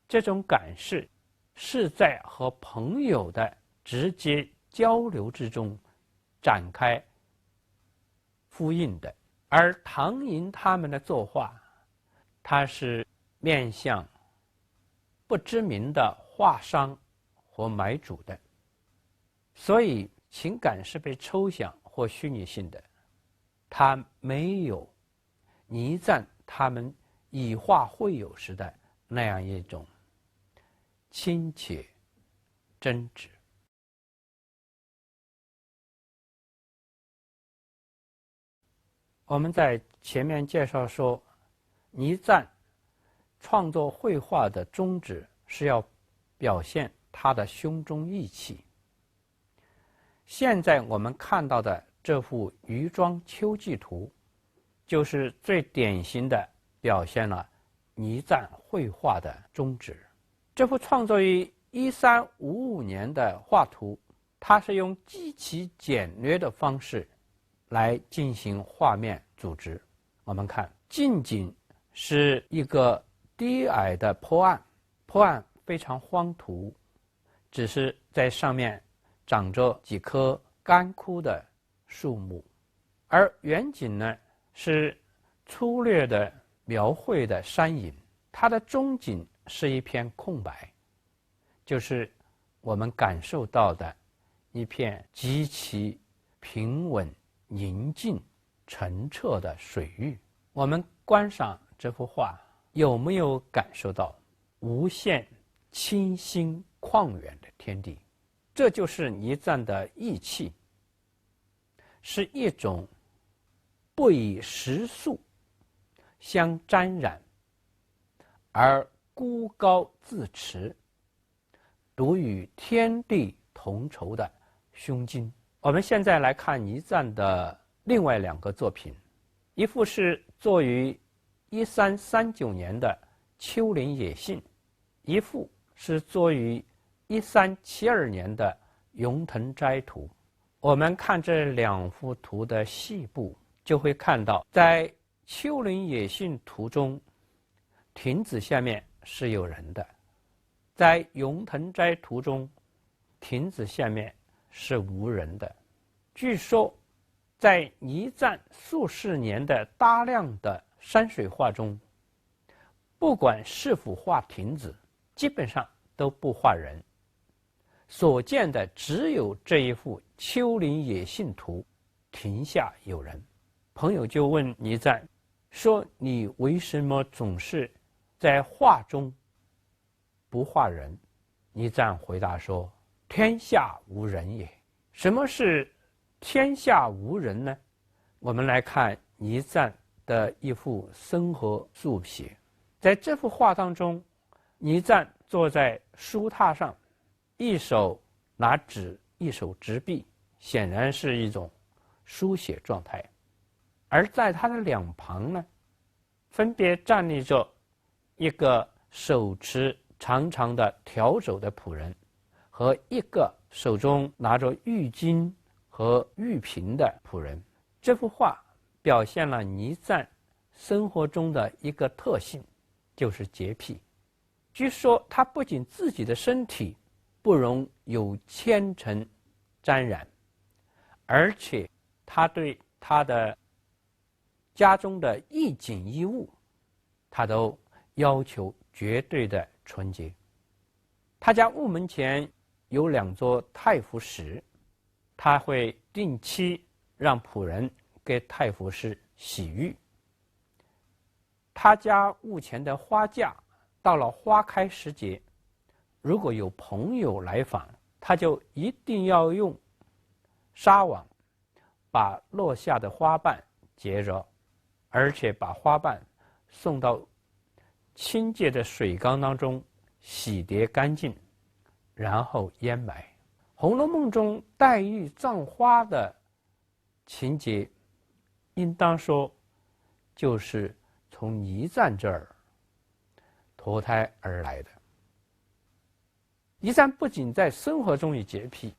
这种感事是在和朋友的直接交流之中展开呼应的。而唐寅他们的作画，它是面向不知名的画商和买主的，所以情感是被抽象或虚拟性的，它没有倪瓒他们以画会友时的那样一种亲切真挚。我们在前面介绍说，倪瓒创作绘画的宗旨是要表现他的胸中义气。现在我们看到的这幅《渔庄秋季图》，就是最典型的表现了倪瓒绘画的宗旨。这幅创作于1355年的画图，它是用极其简略的方式来进行画面组织。我们看近景是一个低矮的坡岸，坡岸非常荒土，只是在上面长着几棵干枯的树木，而远景呢是粗略的描绘的山影，它的中景是一片空白，就是我们感受到的一片极其平稳、宁静、澄澈的水域。我们观赏这幅画，有没有感受到无限清新旷远的天地？这就是倪瓒的意气，是一种不以时俗相沾染，而孤高自持，独与天地同酬的胸襟。我们现在来看倪瓒的另外2个作品，一幅是作于1339年的《丘陵野信》，一幅是作于1372年的《咏藤斋图》。我们看这2幅图的细部，就会看到在《丘陵野信图》中，亭子下面是有人的；在《咏藤斋图》中，亭子下面是无人的。据说在倪瓒数十年的大量的山水画中，不管是否画亭子，基本上都不画人，所见的只有这一幅《丘陵野信图》，亭下有人。朋友就问倪瓒说：“你为什么总是在画中不画人？”倪瓒回答说：“天下无人也。”什么是天下无人呢？我们来看倪瓒的一幅生活速写。在这幅画当中，倪瓒坐在书榻上，一手拿纸，一手执笔，显然是一种书写状态。而在他的2旁呢，分别站立着一个手持长长的笤帚的仆人和一个手中拿着浴巾和玉瓶的仆人。这幅画表现了倪瓒生活中的一个特性，就是洁癖。据说他不仅自己的身体不容有纤尘沾染，而且他对他的家中的一景一物，他都要求绝对的纯洁。他家屋门前有2座太傅石，他会定期让仆人给太傅石洗浴。他家屋前的花架，到了花开时节，如果有朋友来访，他就一定要用纱网把落下的花瓣结着，而且把花瓣送到清洁的水缸当中洗涤干净，然后掩埋。《红楼梦》中黛玉葬花的情节，应当说就是从倪瓒这儿脱胎而来的。倪瓒不仅在生活中有洁癖，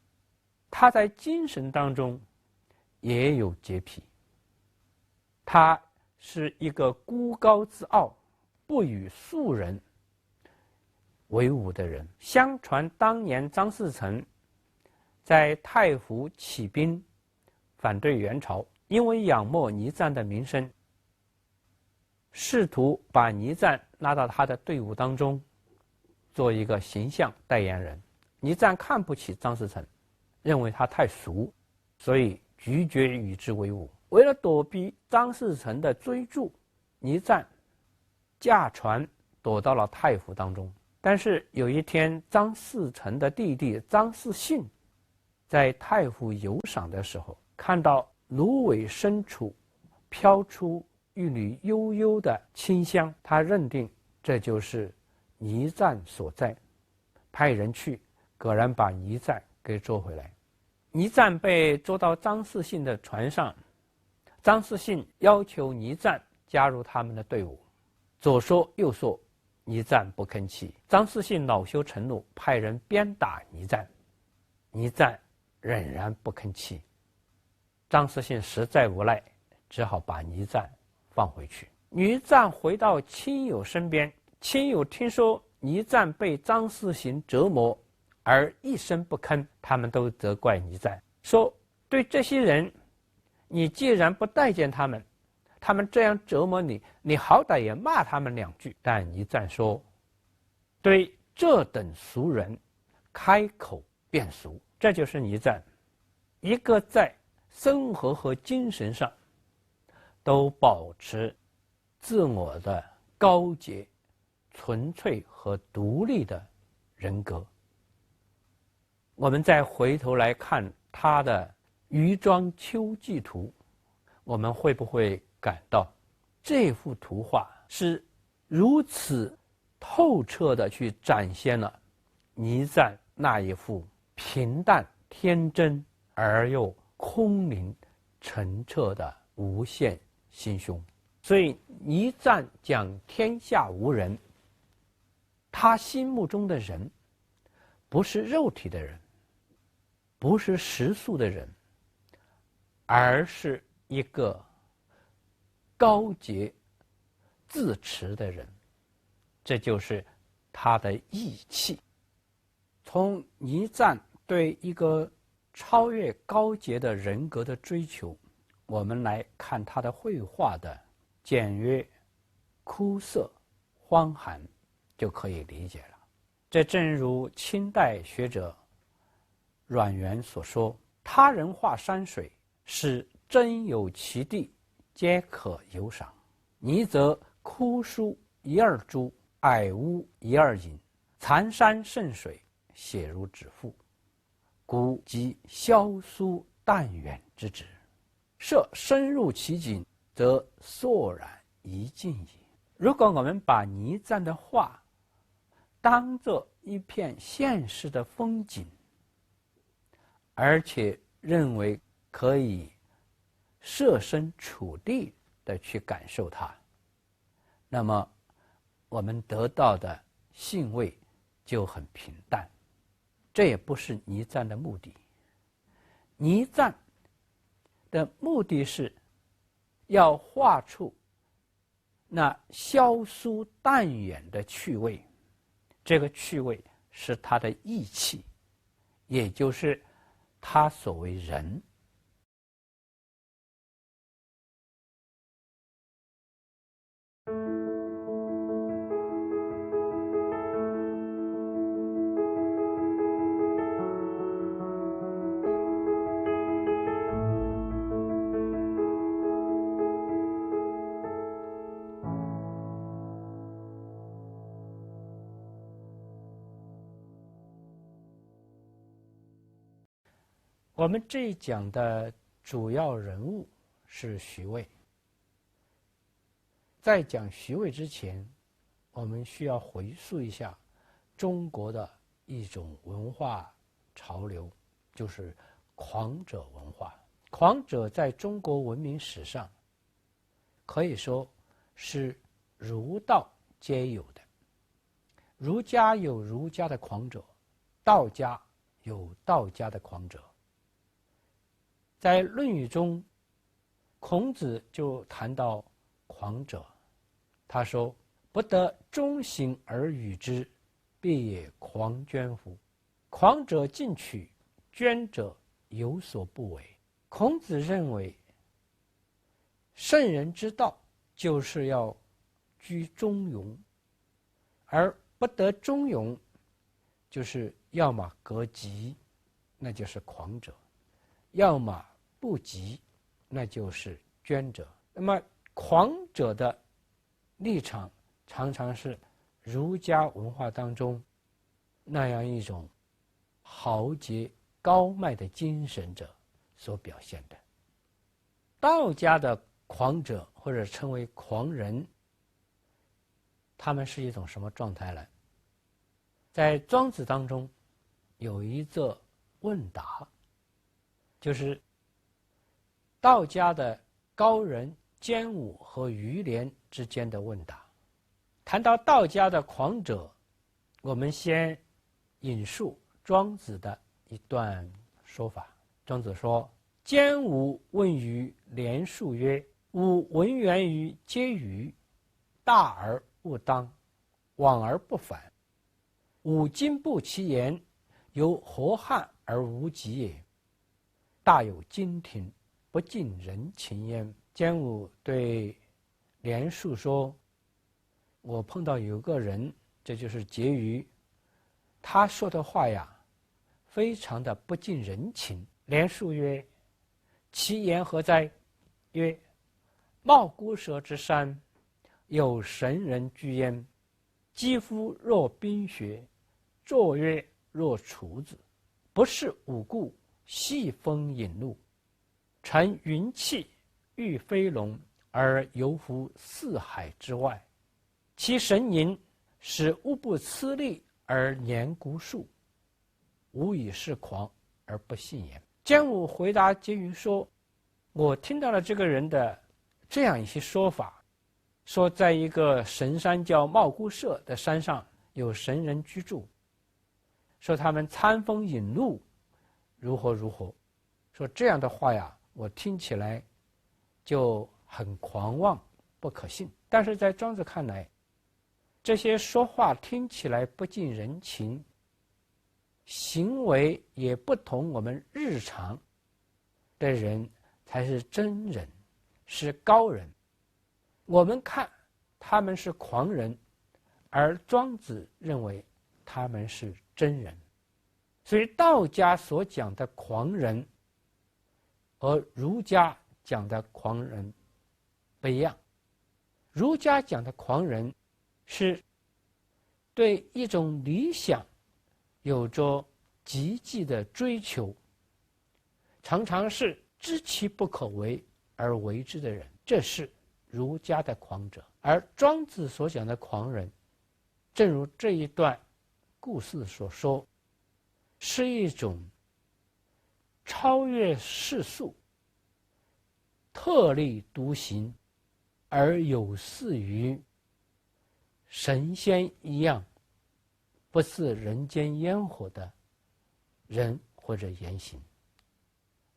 他在精神当中也有洁癖。他是一个孤高自傲、不与庶人为伍的人。相传当年张士诚在太湖起兵反对元朝，因为仰慕倪瓒的名声，试图把倪瓒拉到他的队伍当中做一个形象代言人。倪瓒看不起张士诚，认为他太俗，所以拒绝与之为伍。为了躲避张士诚的追逐，倪瓒驾船躲到了太湖当中。但是有一天，张士诚的弟弟张士信在太湖游赏的时候，看到芦苇深处飘出一缕悠悠的清香，他认定这就是倪瓒所在，派人去，果然把倪瓒给捉回来。倪瓒被捉到张士信的船上，张士信要求倪瓒加入他们的队伍，左说右说，倪瓒不吭气。张士信恼羞成怒，派人鞭打倪瓒，倪瓒仍然不吭气。张士信实在无奈，只好把倪瓒放回去。倪瓒回到亲友身边，亲友听说倪瓒被张士行折磨而一声不吭，他们都责怪倪瓒，说对这些人，你既然不待见他们，他们这样折磨你，你好歹也骂他们2句。但倪瓒说，对这等俗人，开口便俗。这就是倪瓒，一个在生活和精神上都保持自我的高洁、纯粹和独立的人格。我们再回头来看他的《渔庄秋季图》，我们会不会感到这幅图画是如此透彻地去展现了倪瓒那一副平淡、天真而又空灵、澄澈的无限心胸。所以倪瓒讲天下无人，他心目中的人不是肉体的人，不是食宿的人，而是一个高洁自持的人。这就是他的义气。从倪瓒对一个超越高洁的人格的追求，我们来看他的绘画的简约、枯涩、荒寒，就可以理解了。这正如清代学者阮元所说，他人画山水，是真有其地，皆可游赏。倪则枯疏一二株，矮屋一二影，残山剩水，写如指腹，故即萧疏淡远之旨。设深入其境，则肃然一尽矣。如果我们把倪瓒的画当作一片现实的风景，而且认为可以设身处地的去感受它，那么我们得到的兴味就很平淡。这也不是倪瓒的目的。倪瓒的目的是要画出那萧疏淡远的趣味，这个趣味是他的义气，也就是他所谓人。我们这一讲的主要人物是徐渭。在讲徐渭之前，我们需要回溯一下中国的一种文化潮流，就是狂者文化。狂者在中国文明史上可以说是儒道皆有的。儒家有儒家的狂者，道家有道家的狂者。在《论语》中，孔子就谈到狂者，他说：“不得中行而与之，必也狂捐乎？狂者进取，捐者有所不为。”孔子认为，圣人之道就是要居中庸，而不得中庸，就是要么革极，那就是狂者；要么不及，那就是捐者。那么狂者的立场常常是儒家文化当中那样一种豪杰高迈的精神者所表现的。道家的狂者或者称为狂人，他们是一种什么状态呢？在庄子当中有一则问答，就是道家的高人监武和于连之间的问答。谈到道家的狂者，我们先引述庄子的一段说法。庄子说：“监武问于连述曰：‘吾闻源于嗟余，大而勿当，往而不返，吾今不其言，犹何憾而无及也。大有经庭，不近人情焉。坚吾对莲树说：“我碰到有个人，这就是婕妤，他说的话呀，非常的不近人情。”莲树曰：“其言何哉？”曰：“茂姑舍之山，有神人居焉，肌肤若冰雪，坐月若厨子，不是五故，细风引路，乘云气，御飞龙，而游乎四海之外。其神吟，使物不思力而年孤树，吾以是狂而不信焉。”坚吾回答婕妤说：“我听到了这个人的这样一些说法，说在一个神山叫茂姑舍的山上有神人居住，说他们餐风饮露，如何如何。说这样的话呀，我听起来就很狂妄，不可信。但是在庄子看来，这些说话听起来不近人情，行为也不同我们日常的人才是真人，是高人。我们看他们是狂人，而庄子认为他们是真人。所以道家所讲的狂人和儒家讲的狂人不一样。儒家讲的狂人是对一种理想有着极致的追求，常常是知其不可为而为之的人，这是儒家的狂者。而庄子所讲的狂人，正如这一段故事所说，是一种超越世俗、特立独行，而有似于神仙一样不似人间烟火的人或者言行。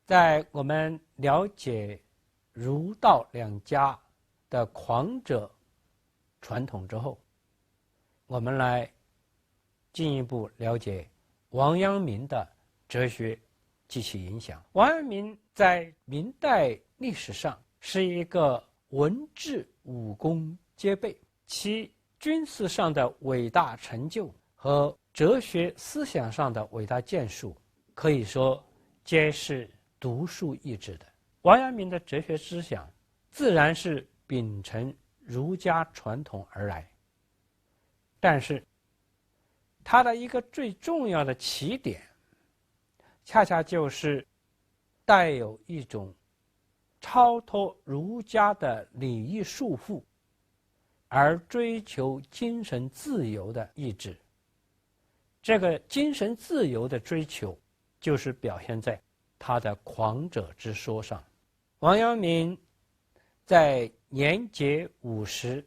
在我们了解儒道两家的狂者传统之后，我们来进一步了解王阳明的哲学及其影响。王阳明在明代历史上是一个文治武功皆备，其军事上的伟大成就和哲学思想上的伟大建树，可以说皆是独树一帜的。王阳明的哲学思想自然是秉承儒家传统而来，但是他的一个最重要的起点，恰恰就是带有一种超脱儒家的礼仪束缚而追求精神自由的意志。这个精神自由的追求就是表现在他的狂者之说上。王阳明在年节50，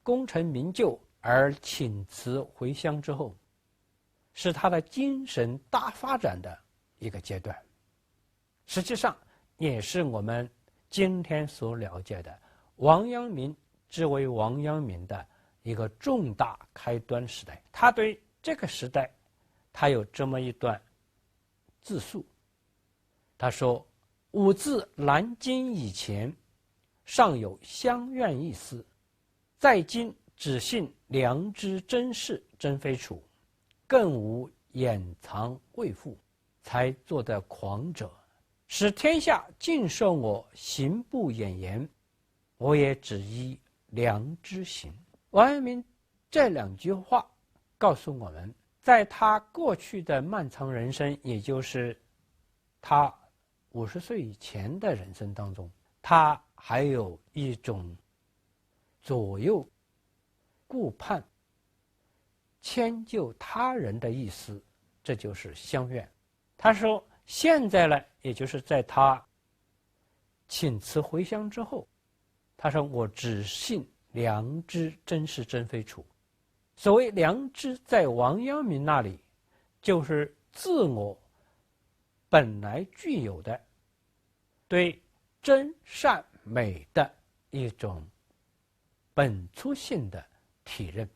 功成名就而请辞回乡之后，是他的精神大发展的一个阶段，实际上也是我们今天所了解的王阳明之为王阳明的一个重大开端时代。他对这个时代，他有这么一段自述，他说：“吾自南京以前，尚有乡愿一丝，在今只信良知真事真非处，更无掩藏未复，才做得狂者，使天下尽受我行不掩言，我也只依良知行。”王阳明这两句话告诉我们，在他过去的漫长人生，也就是他50岁以前的人生当中，他还有一种左右顾盼、迁就他人的意思，这就是乡愿。他说现在呢，也就是在他请辞回乡之后，他说我只信良知真是真非处。所谓良知，在王阳明那里就是自我本来具有的对真善美的一种本初性的体认。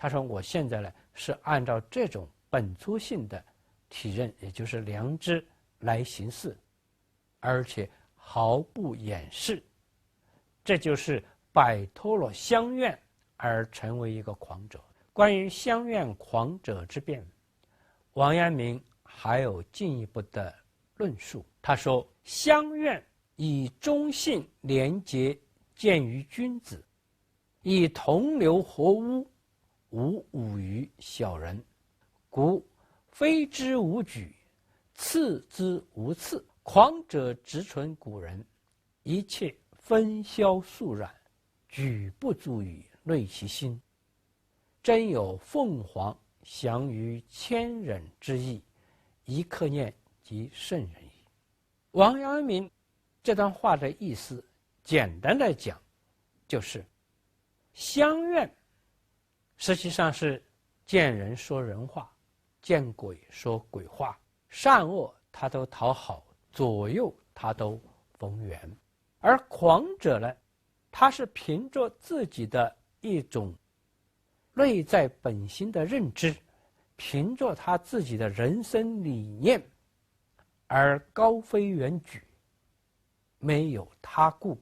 他说我现在呢是按照这种本初性的体认，也就是良知来行事，而且毫不掩饰，这就是摆脱了乡愿而成为一个狂者。关于乡愿狂者之辩，王阳明还有进一步的论述。他说：乡愿以忠信廉洁见于君子，以同流合污，无侮于小人，故非之无举，次之无次。狂者直存古人，一切分销肃然，举不足以累其心。真有凤凰翔于千人之意，一刻念即圣人矣。王阳明这段话的意思，简单的讲，就是乡愿实际上是见人说人话，见鬼说鬼话，善恶他都讨好，左右他都逢源。而狂者呢，他是凭着自己的一种内在本心的认知，凭着他自己的人生理念而高飞远举，没有他顾，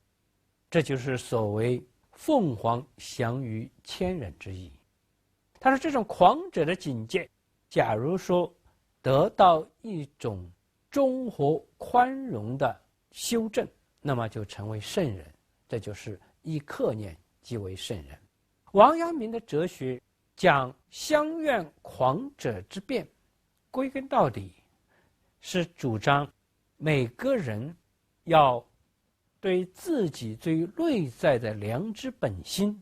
这就是所谓凤凰翔于千人之意。他说这种狂者的境界，假如说得到一种中和宽容的修正，那么就成为圣人，这就是一刻念即为圣人。王阳明的哲学讲乡愿狂者之辩，归根到底是主张每个人要对自己最内在的良知本心，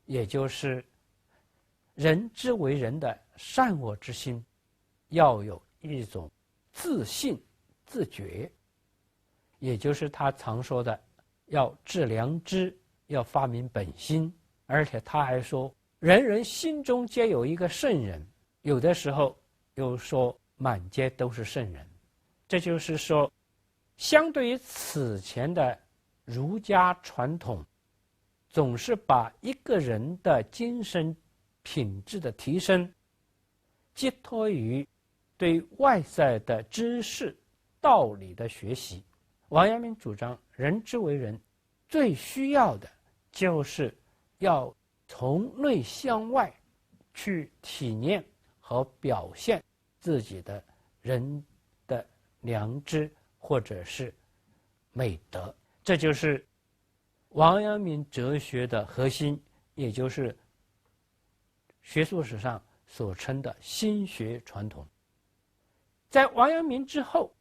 也就是人之为人的善恶之心，要有一种自信自觉，也就是他常说的要治良知，要发明本心。而且他还说人人心中皆有一个圣人，有的时候又说满街都是圣人。这就是说，相对于此前的儒家传统，总是把一个人的精神品质的提升寄托于对外在的知识道理的学习。王阳明主张人之为人，最需要的就是要从内向外去体验和表现自己的人的良知或者是美德。这就是王阳明哲学的核心，也就是学术史上所称的心学传统。在王阳明之后，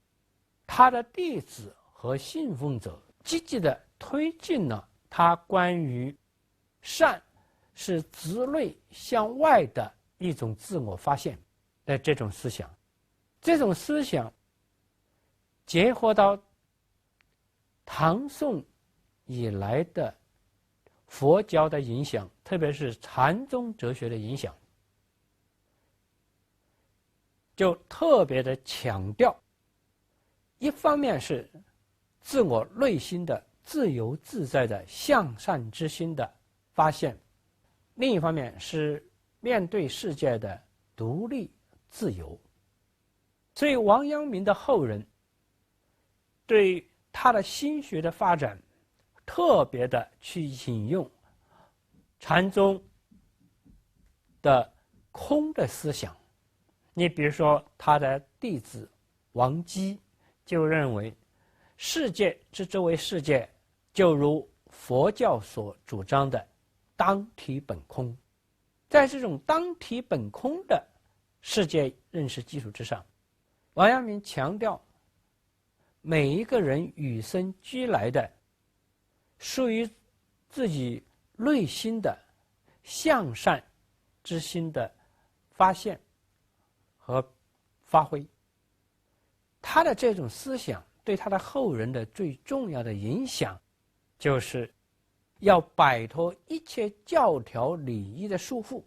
他的弟子和信奉者积极地推进了他关于善是自内向外的一种自我发现的这种思想。这种思想结合到唐宋以来的佛教的影响，特别是禅宗哲学的影响，就特别的强调，一方面是自我内心的自由自在的向善之心的发现，另一方面是面对世界的独立自由。所以王阳明的后人对他的心学的发展特别的去引用禅宗的空的思想。你比如说他的弟子王基就认为世界之周为世界，就如佛教所主张的当体本空。在这种当体本空的世界认识基础之上，王阳明强调每一个人与生俱来的属于自己内心的向善之心的发现和发挥。他的这种思想对他的后人的最重要的影响，就是要摆脱一切教条礼仪的束缚，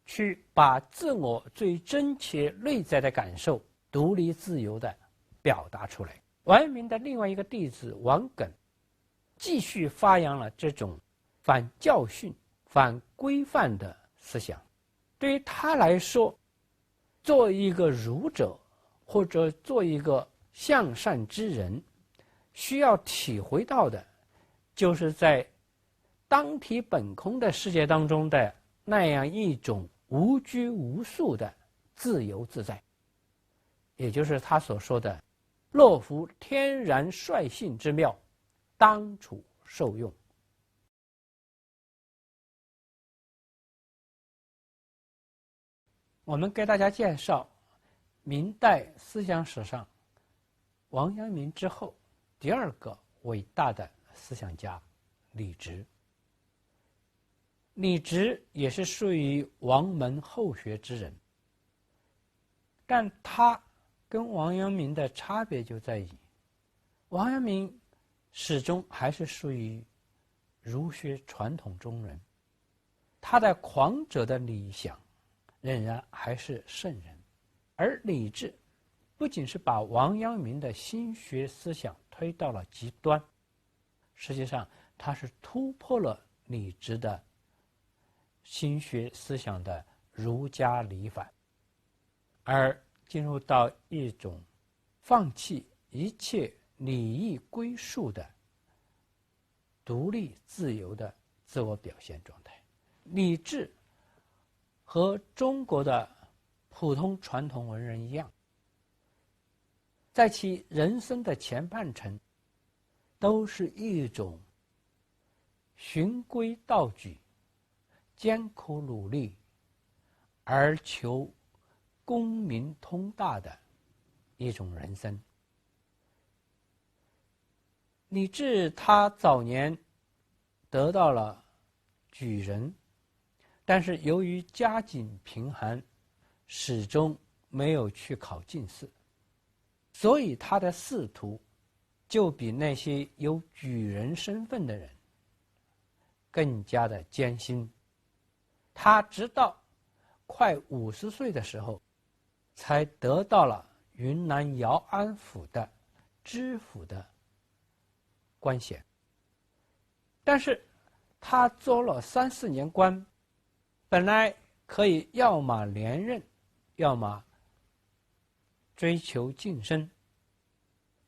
去把自我最真切内在的感受独立自由地表达出来。王阳明的另外一个弟子王耿继续发扬了这种反教训、反规范的思想。对于他来说，做一个儒者或者做一个向善之人，需要体会到的，就是在当体本空的世界当中的那样一种无拘无束的自由自在，也就是他所说的“若夫天然率性之妙，当处受用”。我们给大家介绍明代思想史上王阳明之后第二个伟大的思想家李直。李直也是属于王门后学之人，但他跟王阳明的差别就在于，王阳明始终还是属于儒学传统中人，他的狂者的理想仍然还是圣人，而李治不仅是把王阳明的心学思想推到了极端，实际上他是突破了李治的心学思想的儒家理反，而进入到一种放弃一切礼义归属的独立自由的自我表现状态。李治和中国的普通传统文人一样，在其人生的前半程都是一种循规蹈矩、艰苦努力而求功名通大的一种人生。李治他早年得到了举人，但是由于家境贫寒，始终没有去考进士，所以他的仕途就比那些有举人身份的人更加的艰辛。他直到快50岁的时候，才得到了云南姚安府的知府的官衔，但是他做了3、4年官，本来可以要么连任，要么追求晋升，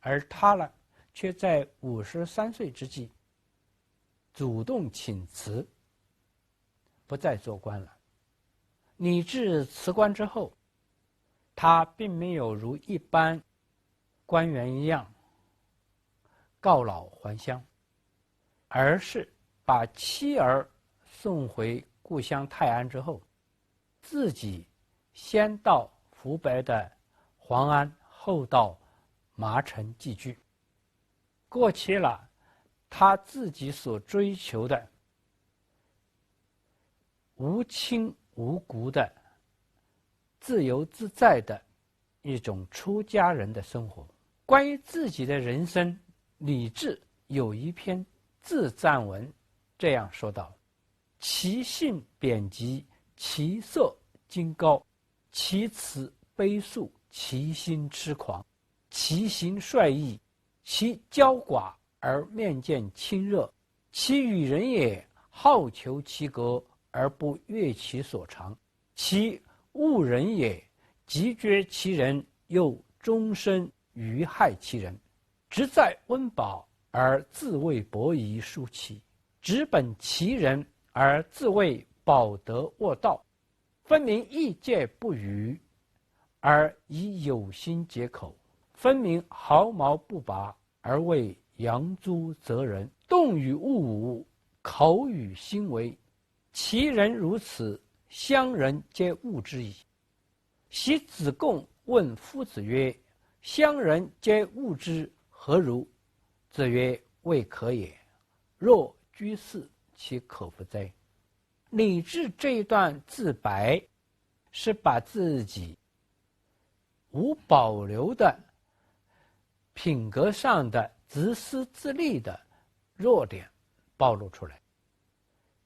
而他呢，却在53岁之际主动请辞，不再做官了。李治辞官之后，他并没有如一般官员一样告老还乡，而是把妻儿送回故乡泰安之后，自己先到湖北的黄安，后到麻城寄居，过起了他自己所追求的无亲无故的自由自在的一种出家人的生活。关于自己的人生，李治有一篇自赞文这样说道：其性贬极，其色精高，其辞悲肃，其心痴狂，其行率意，其骄寡而面见亲热，其与人也好求其格而不悦其所长，其恶人也极绝其人，又终身谀害其人，直在温饱而自谓伯夷叔齐，直本其人而自谓保德沃道，分明异戒不渝而以有心解口，分明毫毛不拔而为扬诸责人，动与物无，口与心为，其人如此，乡人皆恶之矣。昔子贡问夫子曰：乡人皆恶之，何如？子曰：未可也。若居士，其可夫哉？李治这一段自白，是把自己无保留的品格上的自私自利的弱点暴露出来，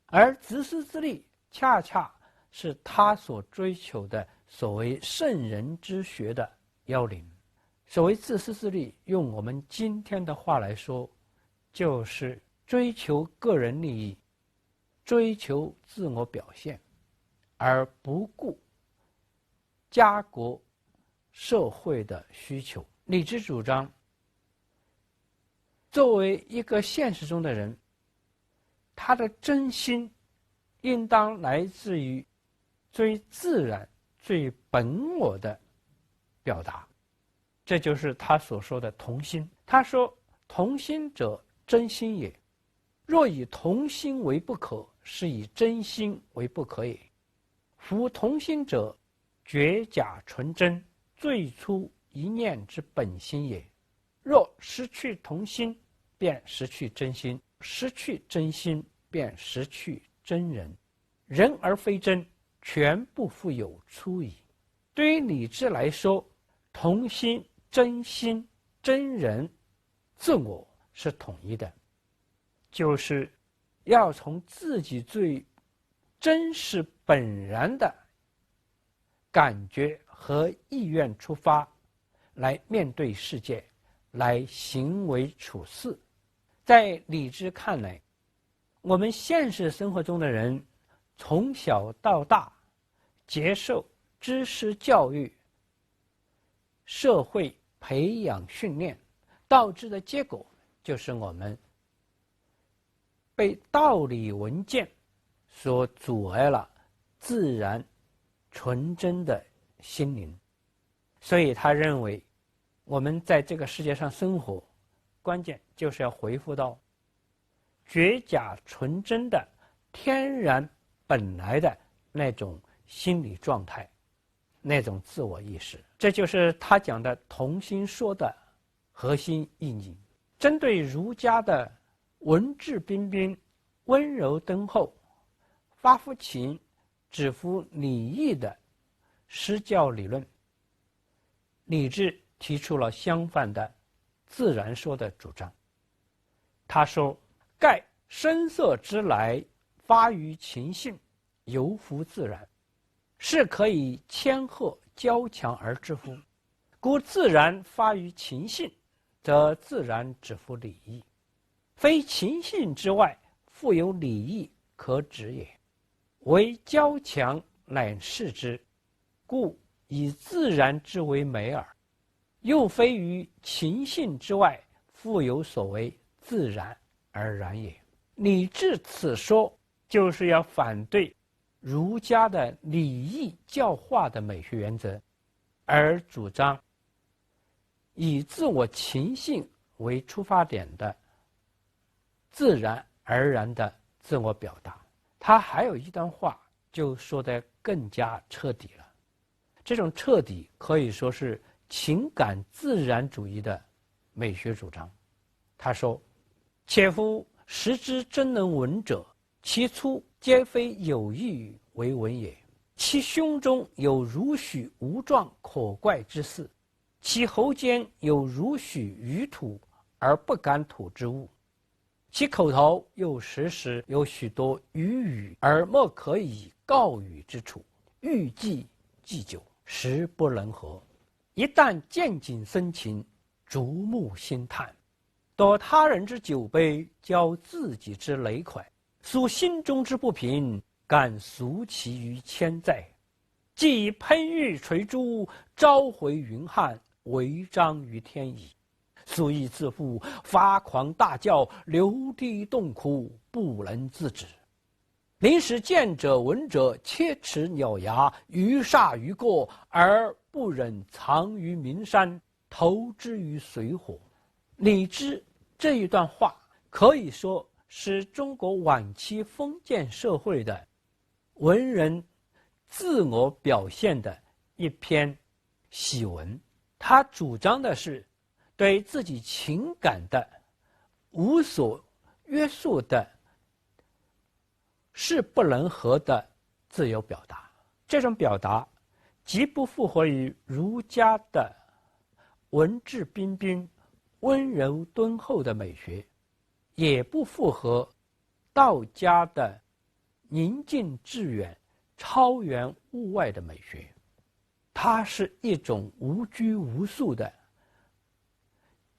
而自私自利恰恰是他所追求的所谓圣人之学的要领。所谓自私自利，用我们今天的话来说，就是追求个人利益，追求自我表现，而不顾家国社会的需求。李治主张，作为一个现实中的人，他的真心应当来自于最自然、最本我的表达，这就是他所说的同心。他说：“同心者，真心也。若以同心为不可，是以真心为不可也。夫同心者，绝假纯真，最初一念之本心也。若失去同心，便失去真心；失去真心，便失去真人。人而非真，全不复有出矣。”对于李治来说，同心、真心、真人、自我是统一的，就是要从自己最真实本然的感觉和意愿出发，来面对世界，来行为处事。在李治看来，我们现实生活中的人从小到大接受知识教育、社会培养训练，导致的结果就是我们被道理文件所阻碍了自然纯真的心灵。所以他认为，我们在这个世界上生活，关键就是要恢复到绝假纯真的天然本来的那种心理状态，那种自我意识。这就是他讲的同心说的核心意义。针对儒家的文质彬彬、温柔敦厚、发乎情、止乎礼义的施教理论，李治提出了相反的自然说的主张。他说：“盖声色之来，发于情性，由乎自然，是可以谦和交强而知乎。故自然发于情性，则自然止乎礼义。非情性之外，复有礼义可止也。唯交强乃是之，故以自然之为美耳。又非于情性之外，复有所谓自然而然也。”李治此说就是要反对儒家的礼义教化的美学原则，而主张以自我情性为出发点的自然而然的自我表达。他还有一段话就说得更加彻底了，这种彻底可以说是情感自然主义的美学主张。他说：“且夫时之真能文者，其出皆非有意为文也。其胸中有如许无状可怪之事，其喉间有如许于吐而不敢吐之物，其口头又时时有许多语而莫可以告语之处，欲计既久，实不能合。一旦见景生情，逐目心叹，夺他人之酒杯，浇自己之累块，抒心中之不平，敢诉其于千载。既以喷玉垂珠，召回云汉，为章于天矣。素亦自负，发狂大叫，流涕痛哭，不能自止。临时见者闻者，切齿咬牙，于煞于过，而不忍藏于名山，投之于水火。”李治这一段话可以说是中国晚期封建社会的文人自我表现的一篇檄文。他主张的是对自己情感的无所约束的势不能合的自由表达。这种表达既不符合于儒家的文质彬彬、温柔敦厚的美学，也不符合道家的宁静致远、超然物外的美学。它是一种无拘无束的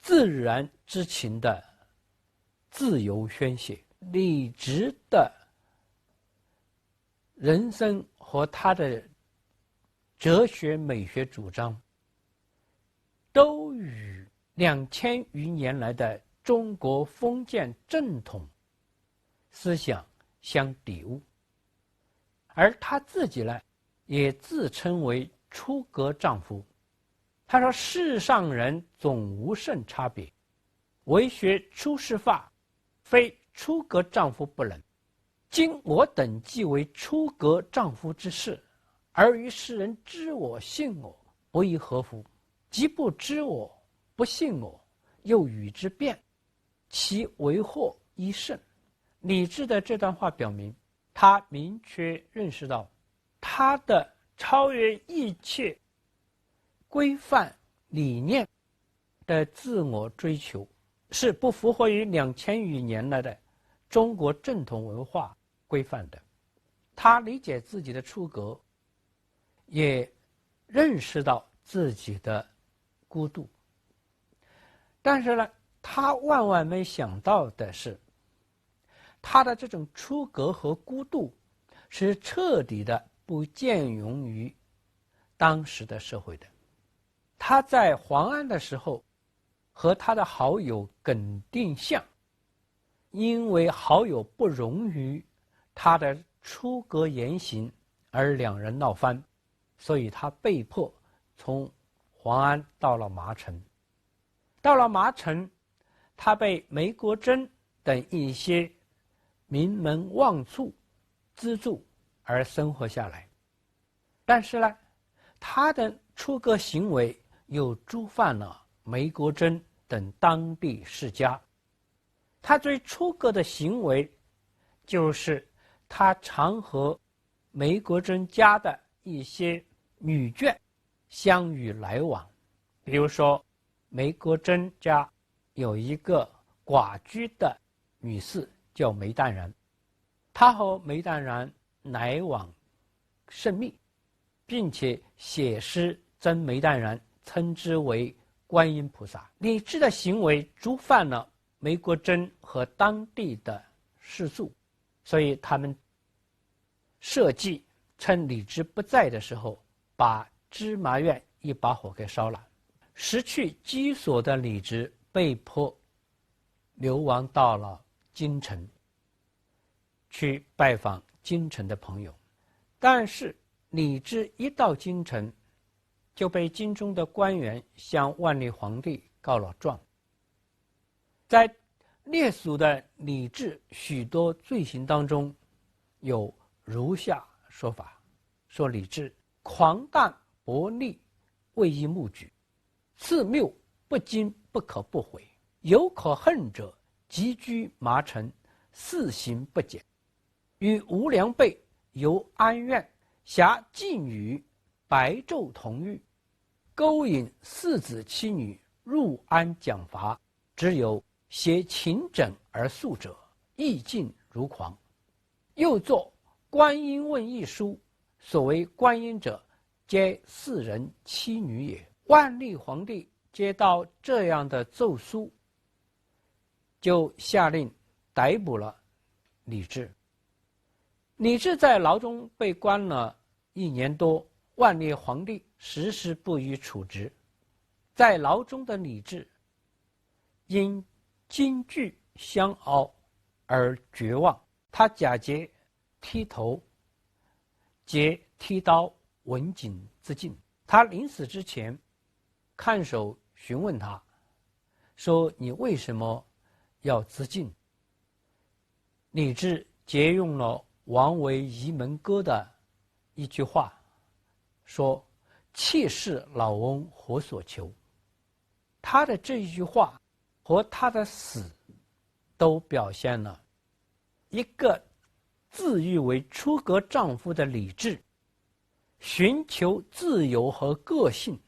自然之情的自由宣泄。李直的人生和他的哲学美学主张都与2000余年来的中国封建正统思想相抵牾，而他自己呢，也自称为出格丈夫。他说：“世上人总无甚差别，唯学出世法，非出格丈夫不能。今我等既为出格丈夫之事，而于世人知我信我，不亦何乎？即不知我不信我，又与之辩，其为祸一甚。”李治的这段话表明，他明确认识到他的超越一切规范理念的自我追求是不符合于2000余年来的中国正统文化规范的。他理解自己的出格，也认识到自己的孤独，但是呢，他万万没想到的是，他的这种出格和孤独是彻底的不见容于当时的社会的。他在黄安的时候，和他的好友耿定向，因为好友不容于他的出格言行而两人闹翻，所以他被迫从黄安到了麻城。到了麻城，他被梅国珍等一些名门望族资助而生活下来，但是呢，他的出格行为又触犯了梅国珍等当地世家。他最出格的行为就是他常和梅国珍家的一些女眷相与来往。比如说，梅国珍家有一个寡居的女士叫梅淡然，他和梅淡然来往甚密，并且写诗赠梅淡然，称之为观音菩萨。李治的行为触犯了梅国珍和当地的士族，所以他们设计趁李治不在的时候，把芝麻院一把火给烧了。失去居所的李治被迫流亡到了京城，去拜访京城的朋友。但是李治一到京城，就被京中的官员向万历皇帝告了状。在列属的李治许多罪行当中，有如下说法：说李治狂诞薄利，为一目举，自谬不惊不可不悔，有可恨者，急居麻城，肆行不检，与无良辈游安院，辖妓女白昼同狱，勾引四子妻女入安讲罚，只有写勤整而素者，意尽如狂。又作观音问一书，所谓观音者，皆四人妻女也。万历皇帝接到这样的奏书，就下令逮捕了李治。李治在牢中被关了1年多，万历皇帝迟迟不予处职。在牢中的李治因京剧相熬而绝望，他假借剃头，结剃刀，刎颈自尽。他临死之前，看守询问他说：“你为什么要自尽？”李治借用了王维《沂门歌》的一句话，说：“妾室老翁何所求？”他的这一句话和他的死都表现了一个自誉为出格丈夫的李治寻求自由和个性，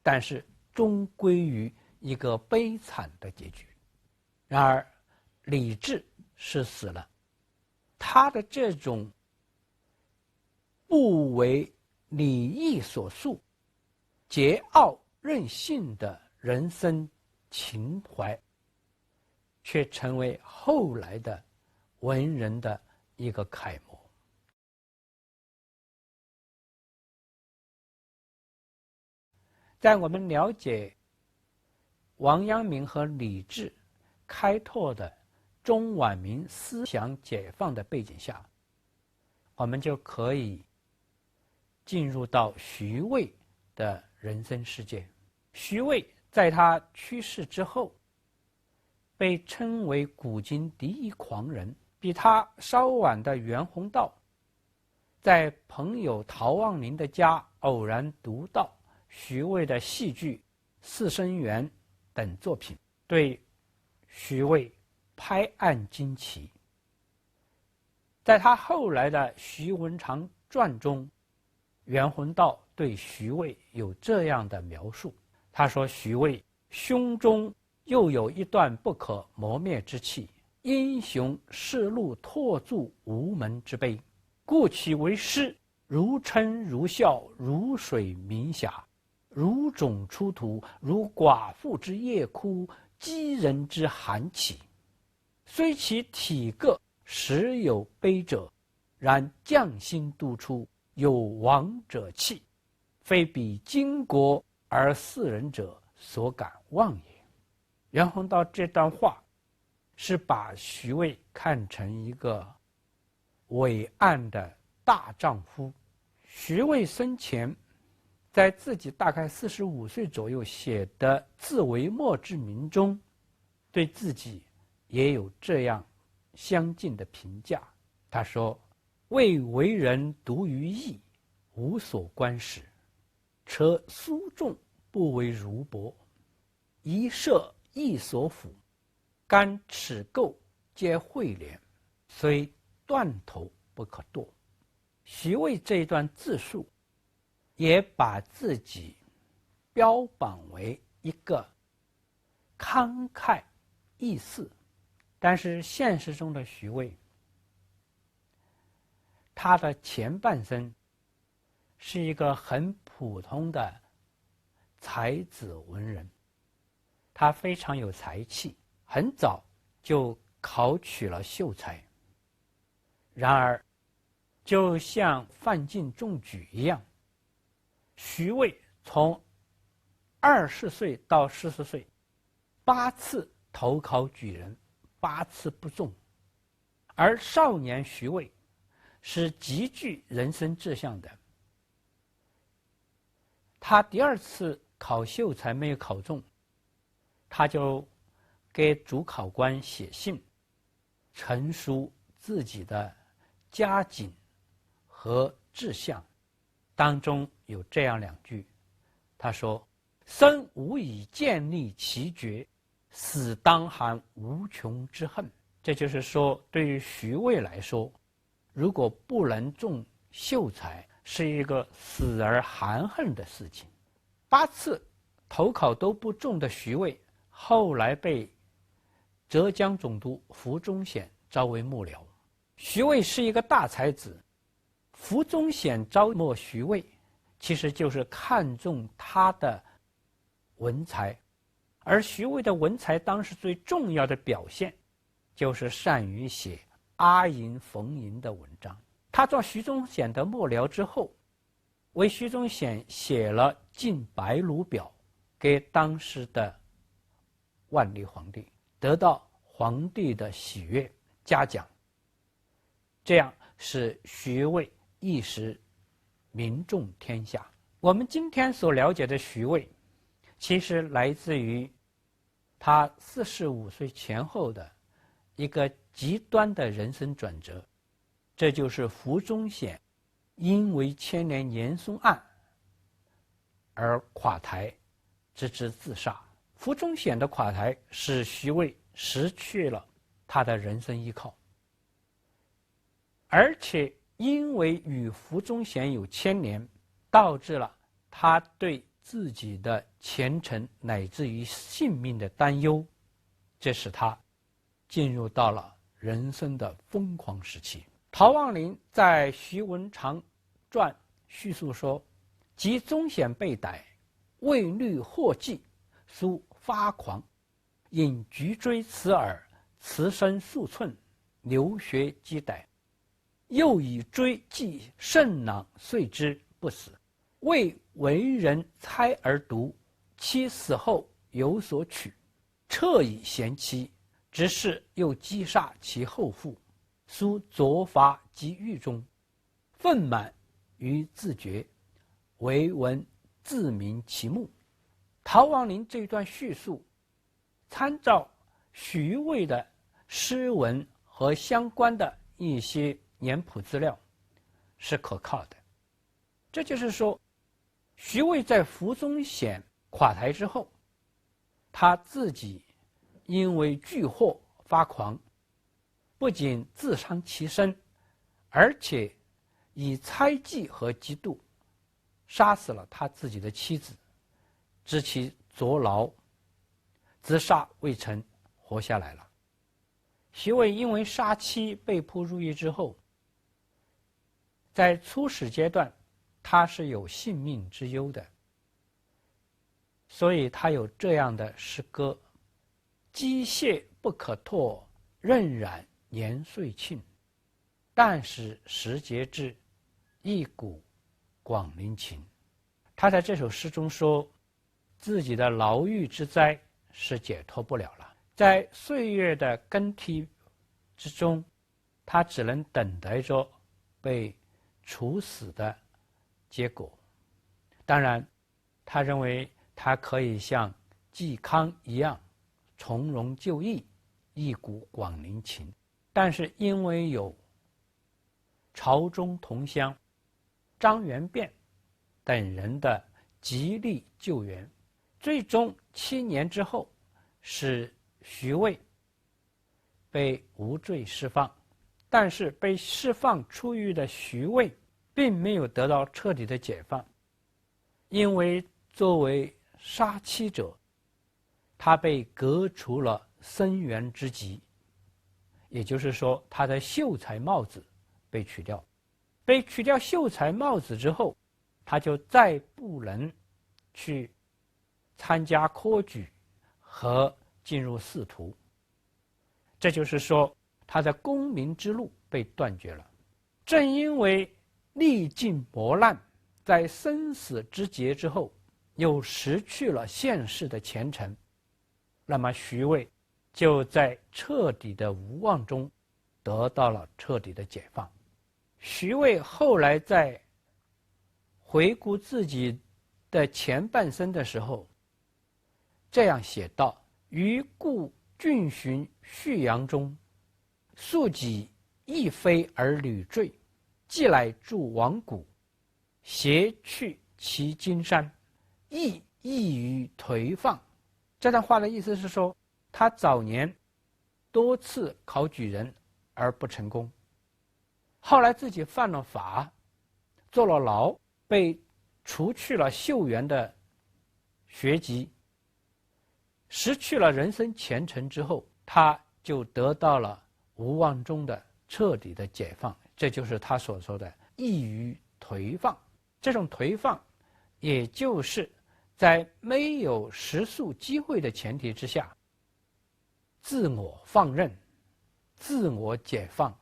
但是终归于一个悲惨的结局。然而李治是死了，他的这种不为礼义所束、桀骜任性的人生情怀，却成为后来的文人的一个楷模。在我们了解王阳明和李治开拓的中晚民思想解放的背景下，我们就可以进入到徐渭的人生世界。徐渭在他去世之后，被称为古今第一狂人。比他稍晚的袁宏道，在朋友陶望龄的家偶然读到徐渭的戏剧《四声猿》等作品，对徐渭拍案惊奇。在他后来的《徐文长传》中，袁宏道对徐渭有这样的描述，他说徐渭胸中又有一段不可磨灭之气，英雄世路拓著无门之碑，故其为诗，如称如笑，如水明霞，如种出土，如寡妇之夜哭，饥人之寒起。虽其体格实有悲者，然匠心突出，有王者气，非比巾帼而似人者所敢忘也。袁宏道这段话是把徐渭看成一个伟岸的大丈夫。徐渭生前在自己大概45岁左右写的《自为末之名》中，对自己也有这样相近的评价。他说：未为人独于义，无所官使，车苏仲不为儒伯，一设义所辅，干齿垢皆会连，虽断头不可堕。徐渭这一段自述也把自己标榜为一个慷慨义士，但是现实中的徐渭，他的前半生是一个很普通的才子文人，他非常有才气，很早就考取了秀才。然而就像范进中举一样，徐渭从20岁到40岁8次投考举人，8次不中。而少年徐渭是极具人生志向的，他第2次考秀才没有考中，他就给主考官写信，陈述自己的家境和志向，当中有这样2句，他说：生无以建立其绝，死当含无穷之恨。这就是说，对于徐渭来说，如果不能中秀才，是一个死而含恨的事情。8次投考都不中的徐渭，后来被浙江总督符忠显招为幕僚。徐渭是一个大才子，符忠显招募徐渭，其实就是看重他的文才。而徐渭的文才当时最重要的表现，就是善于写阿谀逢迎的文章。他做徐忠显的幕僚之后，为徐忠显写了《进白卢表》给当时的万历皇帝，得到皇帝的喜悦嘉奖，这样使徐渭一时名重天下。我们今天所了解的徐渭，其实来自于他45岁前后的一个极端的人生转折，这就是符忠显因为牵连严嵩案而垮台，直至自杀。符忠显的垮台使徐渭失去了他的人生依靠，而且因为与符忠显有牵连，导致了他对自己的前程乃至于性命的担忧，这使他进入到了人生的疯狂时期。陶望龄在《徐文长传》叙述说：及忠显被逮，为虑祸计，苏发狂，引橘锥刺耳，刺身数寸，流血击逮，又以锥击肾囊，遂之不死。未为人猜而独，其死后有所取，彻以贤妻，执事又击杀其后父，苏左伐及狱中，愤满于自决，唯闻自鸣其目。陶王陵这一段叙述，参照徐渭的诗文和相关的一些年谱资料，是可靠的。这就是说，徐渭在扶宗显垮台之后，他自己因为巨祸发狂，不仅自伤其身，而且以猜忌和嫉妒杀死了他自己的妻子，知其坐牢，自杀未成，活下来了。徐渭因为杀妻被迫入狱之后，在初始阶段他是有性命之忧的，所以他有这样的诗歌：机械不可拓，荏苒年岁庆，但使时节至，一股广陵情。他在这首诗中说，自己的牢狱之灾是解脱不了了，在岁月的更替之中，他只能等待着被处死的结果。当然，他认为他可以像嵇康一样从容就义，一股广陵情，但是因为有朝中同乡张元变等人的极力救援，最终7年之后，使徐渭被无罪释放。但是被释放出狱的徐渭并没有得到彻底的解放，因为作为杀妻者，他被革除了僧员之籍，也就是说他的秀才帽子被取掉。被取掉秀才帽子之后，他就再不能去参加科举和进入仕途，这就是说他的功名之路被断绝了。正因为历尽磨难，在生死之劫之后又失去了现世的前程，那么徐渭就在彻底的无望中得到了彻底的解放。徐渭后来在回顾自己的前半生的时候，这样写道：于故郡巡叙阳中，庶几亦非而屡坠，既来筑王谷，挟去其金山，亦于颓放。这段话的意思是说，他早年多次考举人而不成功，后来自己犯了法，坐了牢，被除去了秀员的学籍，失去了人生前程之后，他就得到了无望中的彻底的解放。这就是他所说的易于颓放。这种颓放也就是在没有食宿机会的前提之下，自我放任，自我解放，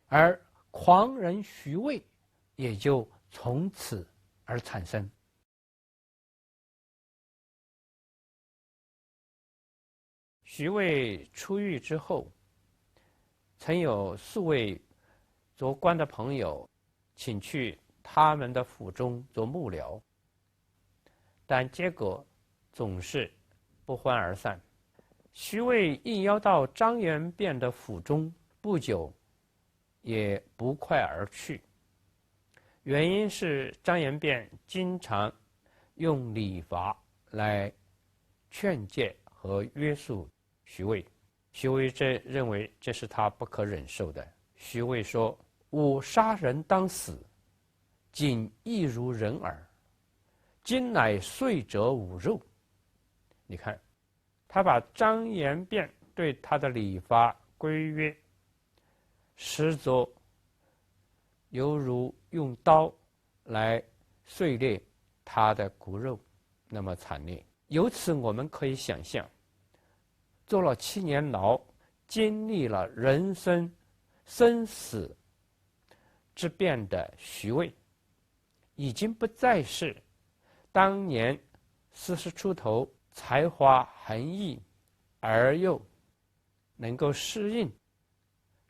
而狂人徐渭也就从此而产生。徐渭出狱之后，曾有数位做官的朋友请去他们的府中做幕僚，但结果总是不欢而散。徐渭应邀到张元变的府中，不久也不快而去。原因是张元变经常用礼罚来劝诫和约束徐渭，徐渭认为这是他不可忍受的。徐渭说：“吾杀人当死，仅亦如人耳。今乃岁者吾肉。”你看，他把张元变对他的礼罚规约视作犹如用刀来碎裂他的骨肉，那么惨烈。由此我们可以想象，坐了7年牢，经历了人生生死之变的徐渭，已经不再是当年40出头、才华横溢而又能够适应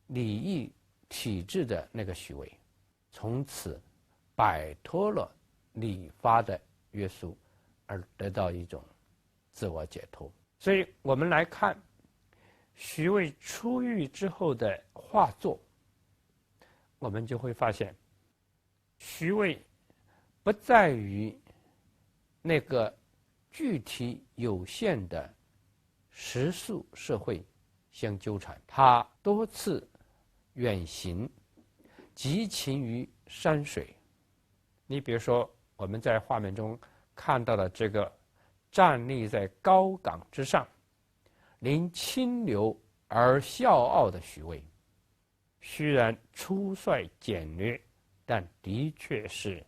礼义体制的那个许巍，从此摆脱了礼法的约束，而得到一种自我解脱。所以我们来看徐渭出狱之后的画作，我们就会发现，徐渭不在于那个具体有限的世俗社会相纠缠，他多次远行，极勤于山水。你比如说，我们在画面中看到的这个站立在高岗之上，临清流而笑傲的徐渭，虽然粗率简略，但的确是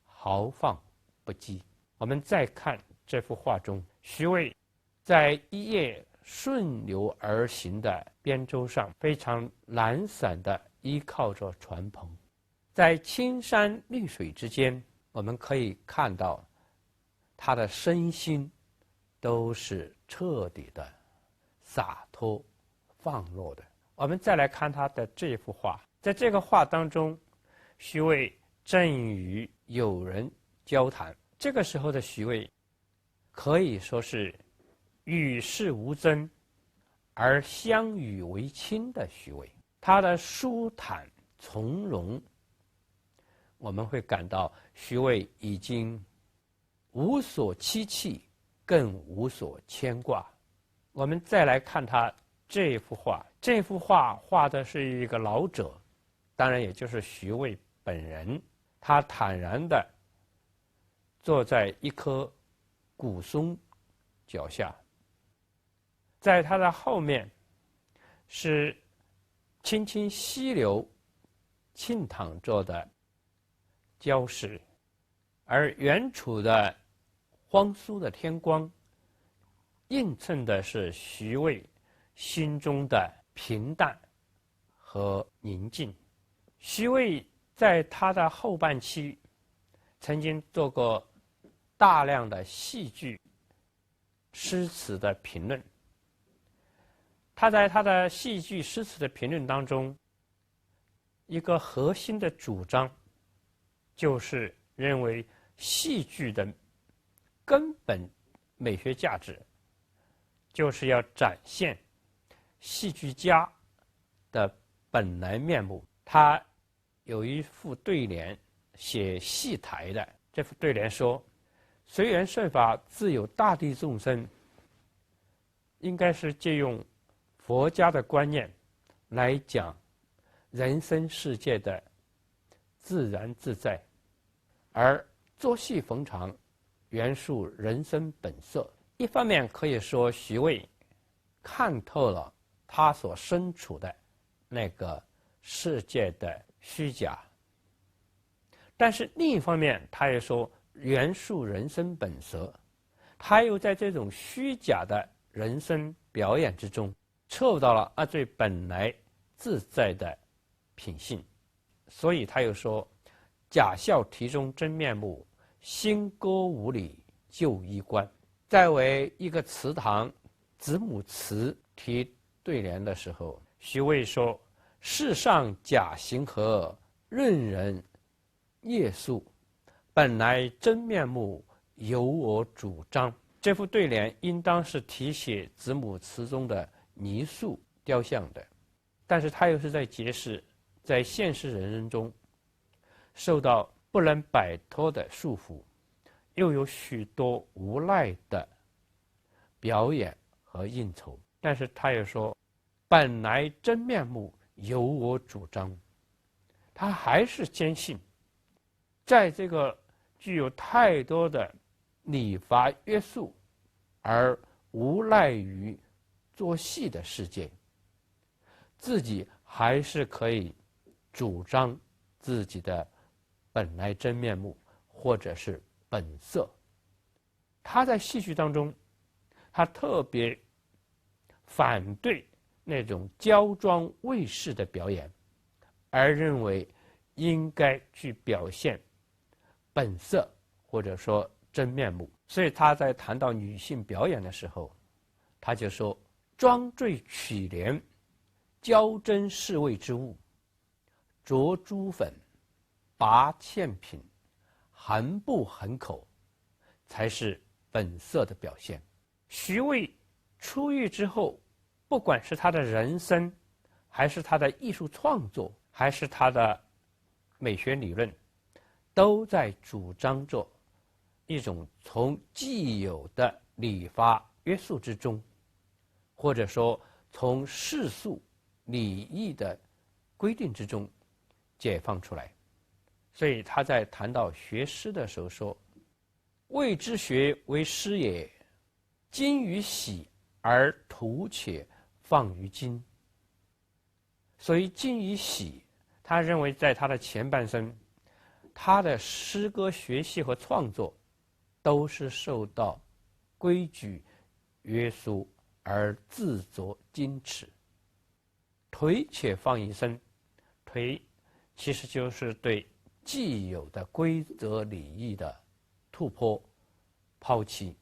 豪放不羁。我们再看这幅画中，徐渭在一叶顺流而行的边舟上，非常懒散地依靠着船篷，在青山绿水之间，我们可以看到他的身心都是彻底的洒脱放落的。我们再来看他的这幅画，在这个画当中，徐渭正与友人交谈。这个时候的徐渭可以说是与世无争而相与为亲的徐渭，他的舒坦从容，我们会感到徐渭已经无所戚戚，更无所牵挂。我们再来看他这幅画，这幅画画的是一个老者，当然也就是徐渭本人，他坦然地坐在一棵古松脚下，在他的后面是清清溪流沁淌着的礁石，而远处的荒苏的天光映衬的是徐渭心中的平淡和宁静。徐渭在他的后半期曾经做过大量的戏剧诗词的评论，他在他的戏剧诗词的评论当中，一个核心的主张就是认为戏剧的根本美学价值就是要展现戏剧家的本来面目。他有一副对联写戏台的，这副对联说：随缘顺法自有大地众生，应该是借用佛家的观念来讲人生世界的自然自在，而作戏逢场原述人生本色。一方面可以说徐渭看透了他所身处的那个世界的虚假，但是另一方面他也说原述人生本色，他又在这种虚假的人生表演之中嗅到了阿最本来自在的品性，所以他又说假笑题中真面目，新歌舞里旧衣冠。在为一个祠堂子母祠题对联的时候，徐渭说：世上假行何，任人夜宿，本来真面目，由我主张。这副对联应当是题写子母祠中的泥塑雕像的，但是他又是在揭示在现实人生中受到不能摆脱的束缚，又有许多无奈的表演和应酬，但是他又说本来真面目由我主张。他还是坚信在这个具有太多的礼法约束而无赖于做戏的世界，自己还是可以主张自己的本来真面目或者是本色。他在戏剧当中，他特别反对那种娇装卫士的表演，而认为应该去表现本色或者说真面目。所以他在谈到女性表演的时候，他就说：妆缀曲帘，娇珍侍卫之物，着珠粉，拔茜品，含布含口，才是本色的表现。徐渭出狱之后，不管是他的人生，还是他的艺术创作，还是他的美学理论，都在主张着一种从既有的礼法约束之中，或者说从世俗礼义的规定之中解放出来。所以他在谈到学诗的时候说：谓之学为诗也，今于喜而图且放于今。所以今于喜，他认为在他的前半生，他的诗歌学习和创作都是受到规矩约束而自作矜持。颓且放于身，颓其实就是对既有的规则礼义的突破抛弃，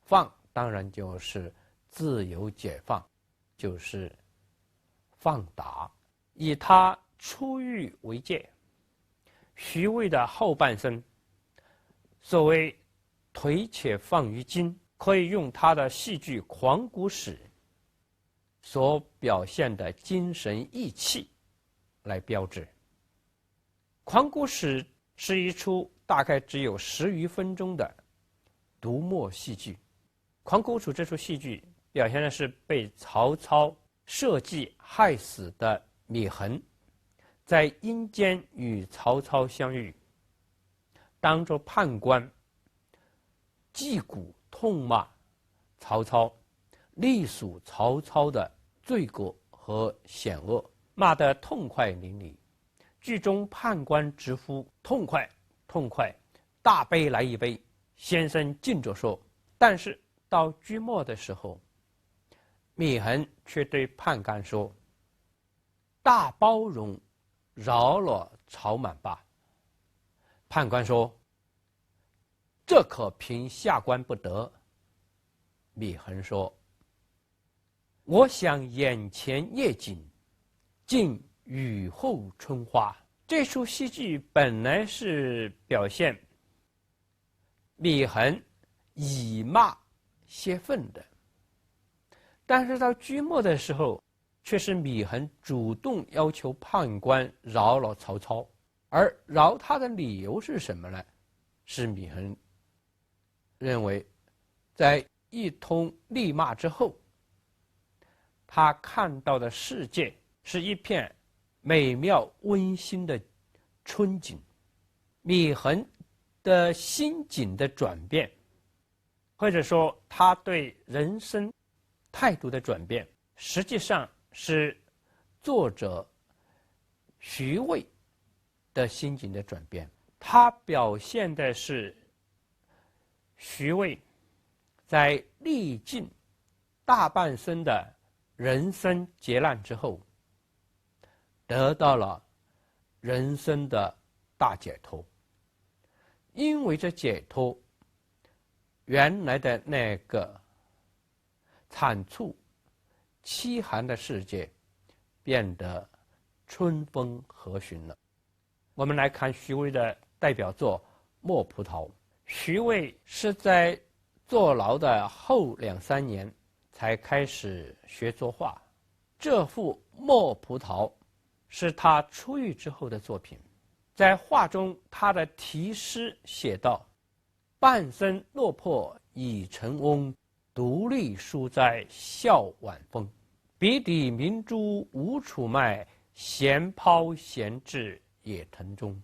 放当然就是自由解放，就是放达。以他出狱为戒，徐渭的后半生所谓颓且放于今，可以用他的戏剧《狂谷史》所表现的精神意气来标志。《狂谷史》是一出大概只有10余分钟的读墨戏剧。《狂谷史》这出戏剧表现的是被曹操设计害死的芈衡，在阴间与曹操相遇，当着判官击鼓痛骂曹操，隶属曹操的罪过和险恶，骂得痛快淋漓。剧中判官直呼痛快痛快，大杯来一杯，先生敬着说。但是到剧末的时候，芈衡却对判官说：大包容，饶了曹满吧。判官说：这可凭下官不得。芈衡说：我想眼前夜景，竟雨后春花。这出戏剧本来是表现芈衡以骂泄愤的，但是到剧末的时候，却是芈衡主动要求判官饶了曹操。而饶他的理由是什么呢？是芈衡认为，在一通厉骂之后，他看到的世界是一片美妙温馨的春景。芈衡的心境的转变，或者说他对人生态度的转变，实际上是作者徐渭的心境的转变。他表现的是徐渭在历尽大半生的人生劫难之后，得到了人生的大解脱。因为这解脱，原来的那个惨楚凄寒的世界变得春风和煦了。我们来看徐渭的代表作《墨葡萄》。徐渭是在坐牢的后2、3年才开始学作画。这幅《墨葡萄》是他出狱之后的作品。在画中，他的题诗写道：半生落魄已成翁，独立书斋笑晚风。笔底明珠无处卖，闲抛闲掷野藤中。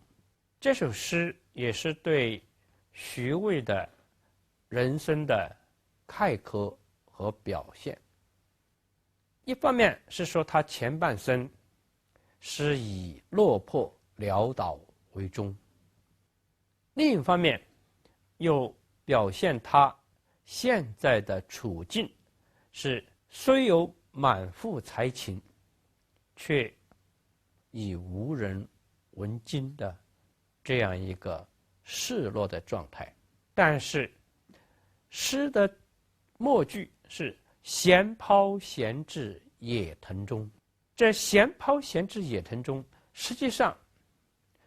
这首诗也是对徐渭的人生的概括和表现。一方面是说他前半生是以落魄潦倒为终，另一方面又表现他现在的处境是虽有满腹才情，却已无人问津的这样一个示弱的状态。但是诗的末句是闲抛闲至野藤中，这闲抛闲至野藤中实际上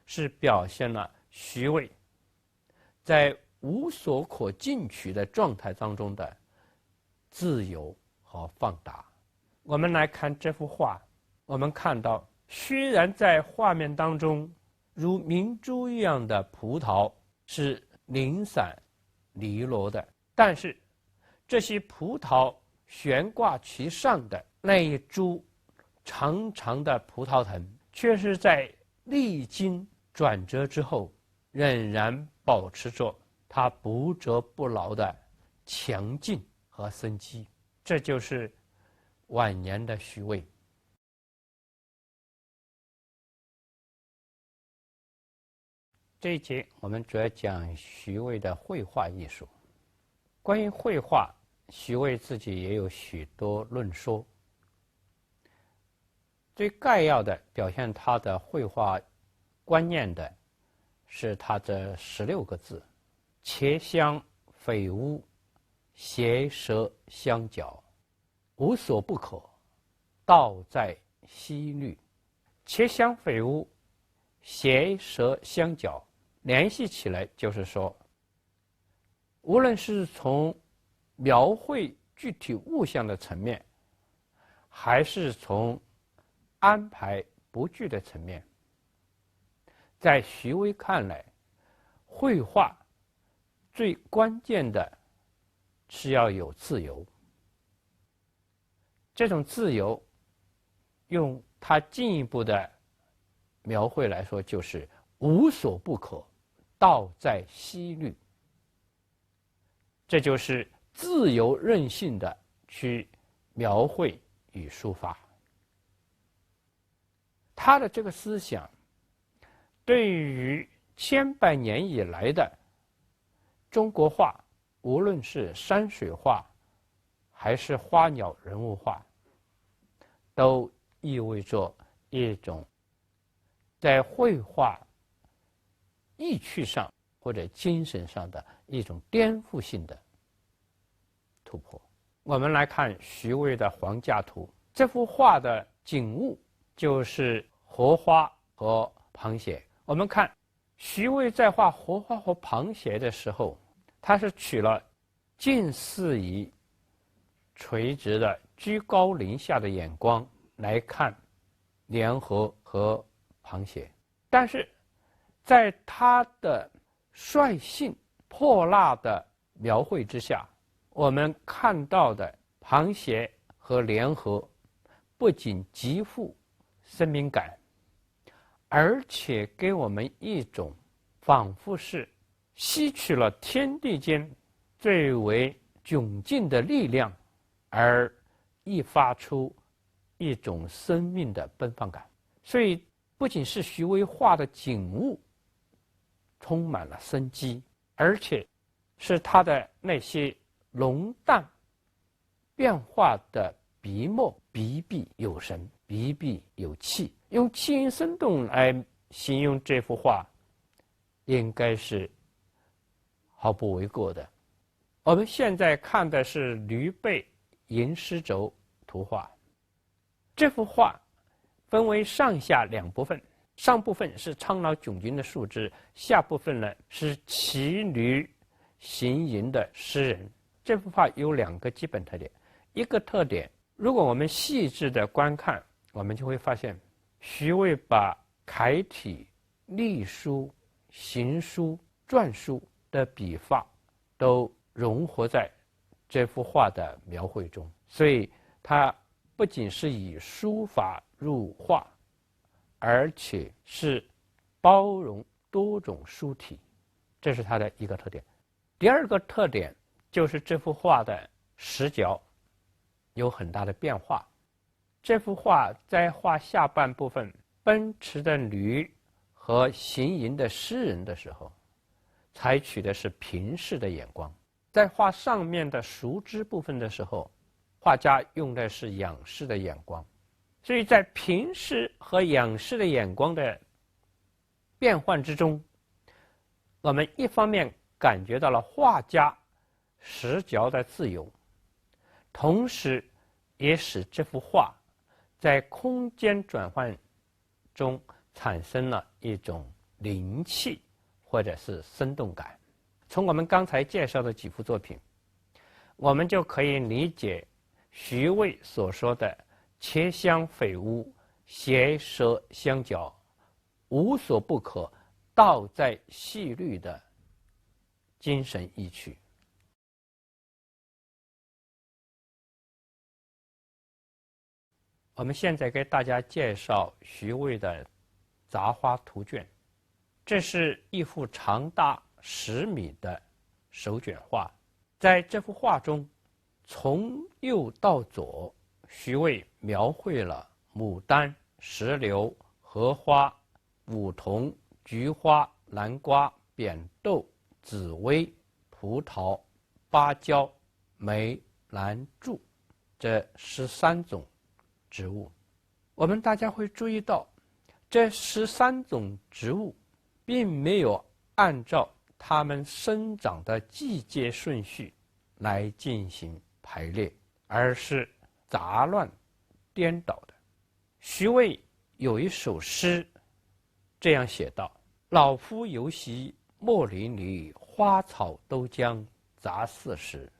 是表现了徐渭在无所可进取的状态当中的自由和放达。我们来看这幅画，我们看到虽然在画面当中如明珠一样的葡萄是零散离落的，但是这些葡萄悬挂其上的那一株长长的葡萄藤，却是在历经转折之后仍然保持着它不折不挠的强劲和生机。这就是晚年的徐渭。这一节我们主要讲徐渭的绘画艺术。关于绘画，徐渭自己也有许多论说。最概要的表现他的绘画观念的是他这16个字：且相匪污，邪蛇相搅，无所不可，道在西律。且相匪污，邪蛇相搅，联系起来就是说，无论是从描绘具体物象的层面，还是从安排布局的层面，在徐渭看来，绘画最关键的是要有自由。这种自由，用他进一步的描绘来说，就是无所不可，道在西律。这就是自由任性的去描绘与抒发。他的这个思想对于千百年以来的中国画，无论是山水画还是花鸟人物画，都意味着一种在绘画意趣上或者精神上的一种颠覆性的突破。我们来看徐渭的《黄架图》，这幅画的景物就是荷花和螃蟹。我们看徐渭在画荷花和螃蟹的时候，他是取了近似于垂直的居高临下的眼光来看莲荷和螃蟹，但是在他的率性泼辣的描绘之下，我们看到的螃蟹和莲荷不仅极富生命感，而且给我们一种仿佛是吸取了天地间最为窘境的力量，而溢发出一种生命的奔放感。所以不仅是徐渭画的景物充满了生机，而且是他的那些浓淡变化的笔墨，笔笔有神，笔笔有气。用气韵生动来形容这幅画，应该是毫不为过的。我们现在看的是驴背吟诗轴图画。这幅画分为上下两部分，上部分是苍老窘境的树枝，下部分呢是骑驴行吟的诗人。这幅画有2个基本特点。一个特点，如果我们细致的观看，我们就会发现徐渭把楷体、隶书、行书、篆书的笔法都融合在这幅画的描绘中，所以它不仅是以书法入画，而且是包容多种书体，这是它的一个特点。第二个特点就是这幅画的视角有很大的变化。这幅画在画下半部分奔驰的驴和行吟的诗人的时候，采取的是平视的眼光；在画上面的熟枝部分的时候，画家用的是仰视的眼光。所以在平视和仰视的眼光的变换之中，我们一方面感觉到了画家视角的自由，同时也使这幅画在空间转换中产生了一种灵气或者是生动感。从我们刚才介绍的几幅作品，我们就可以理解徐渭所说的切香匪污，邪蛇相交，无所不可，道在细律的精神意趣。我们现在给大家介绍徐渭的《杂花图卷》，这是一幅长达10米的手卷画。在这幅画中，从右到左，徐渭描绘了牡丹、石榴、荷花、梧桐、菊花、南瓜、扁豆、紫薇、葡萄、芭蕉、梅、兰、柞这13种植物。我们大家会注意到，这13种植物并没有按照它们生长的季节顺序来进行排列，而是杂乱颠倒的。徐渭有一首诗这样写道：老夫犹习墨淋漓，花草都将杂四时。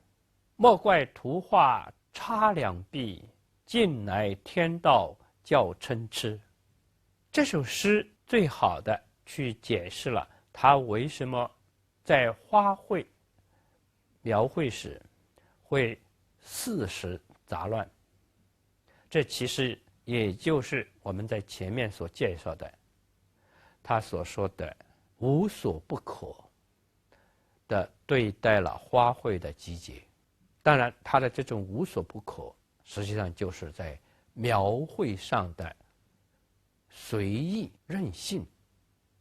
莫怪图画差两壁，近来天道教参差。这首诗最好的去解释了他为什么在花卉描绘时会四时杂乱。这其实也就是我们在前面所介绍的他所说的无所不可的对待了花卉的集结。当然他的这种无所不可实际上就是在描绘上的随意任性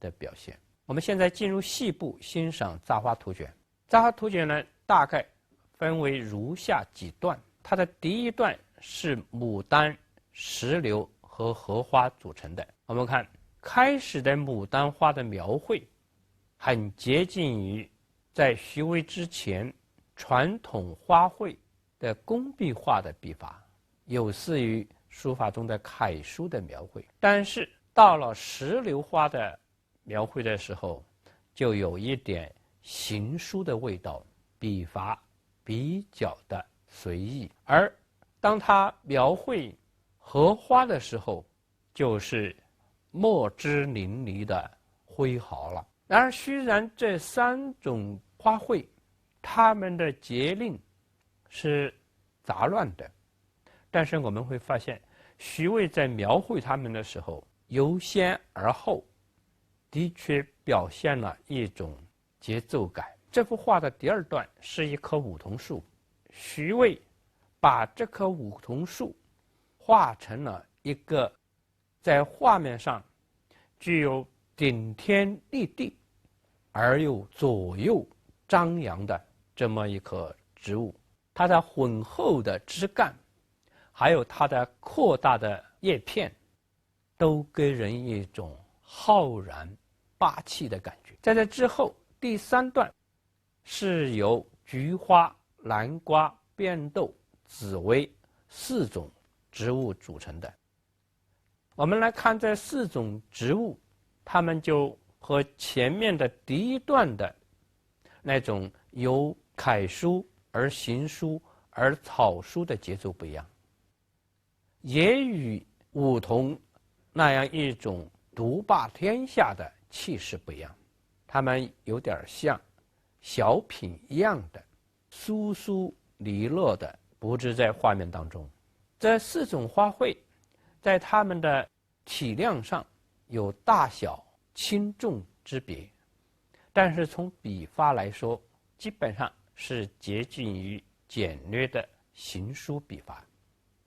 的表现。我们现在进入细部欣赏杂花图卷。杂花图卷呢，大概分为如下几段。它的第一段是牡丹、石榴和荷花组成的。我们看开始的牡丹花的描绘很接近于在徐渭之前传统花卉的工笔画的笔法，有似于书法中的楷书的描绘。但是到了石榴花的描绘的时候，就有一点行书的味道，笔法比较的随意。而当他描绘荷花的时候，就是墨汁淋漓的挥毫了。然而虽然这3种花卉它们的节令是杂乱的，但是我们会发现徐渭在描绘它们的时候由先而后，的确表现了一种节奏感。这幅画的第2段是一棵梧桐树，徐渭把这棵梧桐树画成了一个在画面上具有顶天立地而又左右张扬的这么一棵植物。它的浑厚的枝干还有它的扩大的叶片都给人一种浩然霸气的感觉。在这之后第3段是由菊花、南瓜、扁豆、紫薇4种植物组成的。我们来看这4种植物，它们就和前面的第1段的那种由楷书而行书而草书的节奏不一样，也与梧桐那样一种独霸天下的气势不一样。它们有点像小品一样的疏疏离落的布置在画面当中。这4种花卉在它们的体量上有大小轻重之别，但是从笔法来说基本上是接近于简略的行书笔法，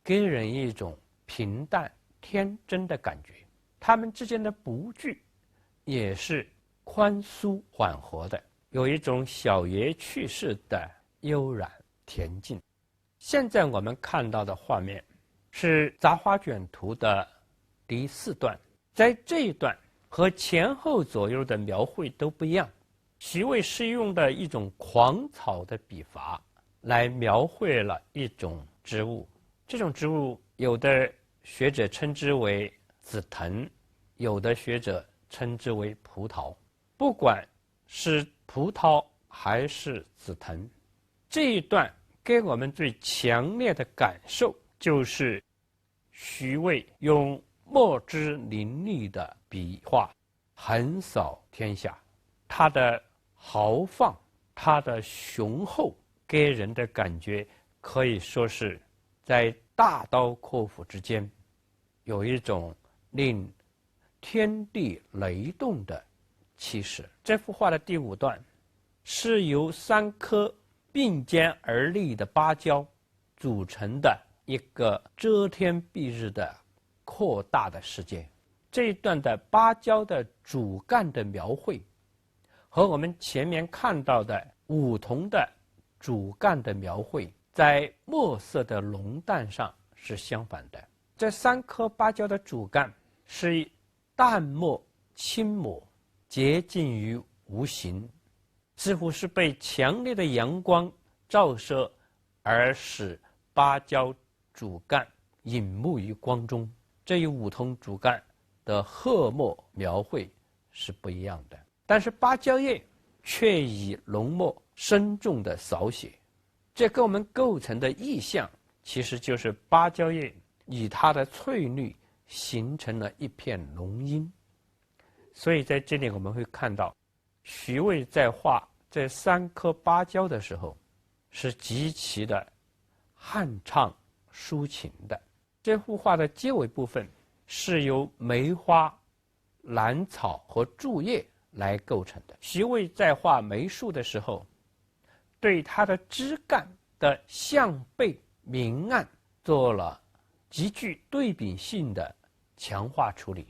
给人一种平淡天真的感觉。它们之间的布局也是宽舒缓和的，有一种小爷趣式的悠然恬静。现在我们看到的画面是杂花卷图的第4段。在这一段和前后左右的描绘都不一样。徐渭是用的一种狂草的笔法来描绘了一种植物，这种植物有的学者称之为紫藤，有的学者称之为葡萄。不管是葡萄还是紫藤，这一段给我们最强烈的感受就是徐渭用墨汁淋漓的笔画横扫天下，他的豪放，他的雄厚，给人的感觉可以说是在大刀阔斧之间有一种令天地雷动的气势。这幅画的第5段是由3棵并肩而立的芭蕉组成的一个遮天蔽日的扩大的世界。这一段的芭蕉的主干的描绘和我们前面看到的梧桐的主干的描绘在墨色的浓淡上是相反的。这3棵芭蕉的主干是淡墨轻抹，接近于无形，似乎是被强烈的阳光照射而使芭蕉主干隐没于光中。这与梧桐主干的褐墨描绘是不一样的，但是芭蕉叶却以浓墨深重的扫写，这给我们构成的意象其实就是芭蕉叶以它的翠绿形成了一片浓荫。所以在这里我们会看到徐渭在画这3棵芭蕉的时候是极其的酣畅抒情的。这幅画的结尾部分是由梅花、兰草和竹叶来构成的。徐渭在画梅树的时候，对它的枝干的向背明暗做了极具对比性的强化处理，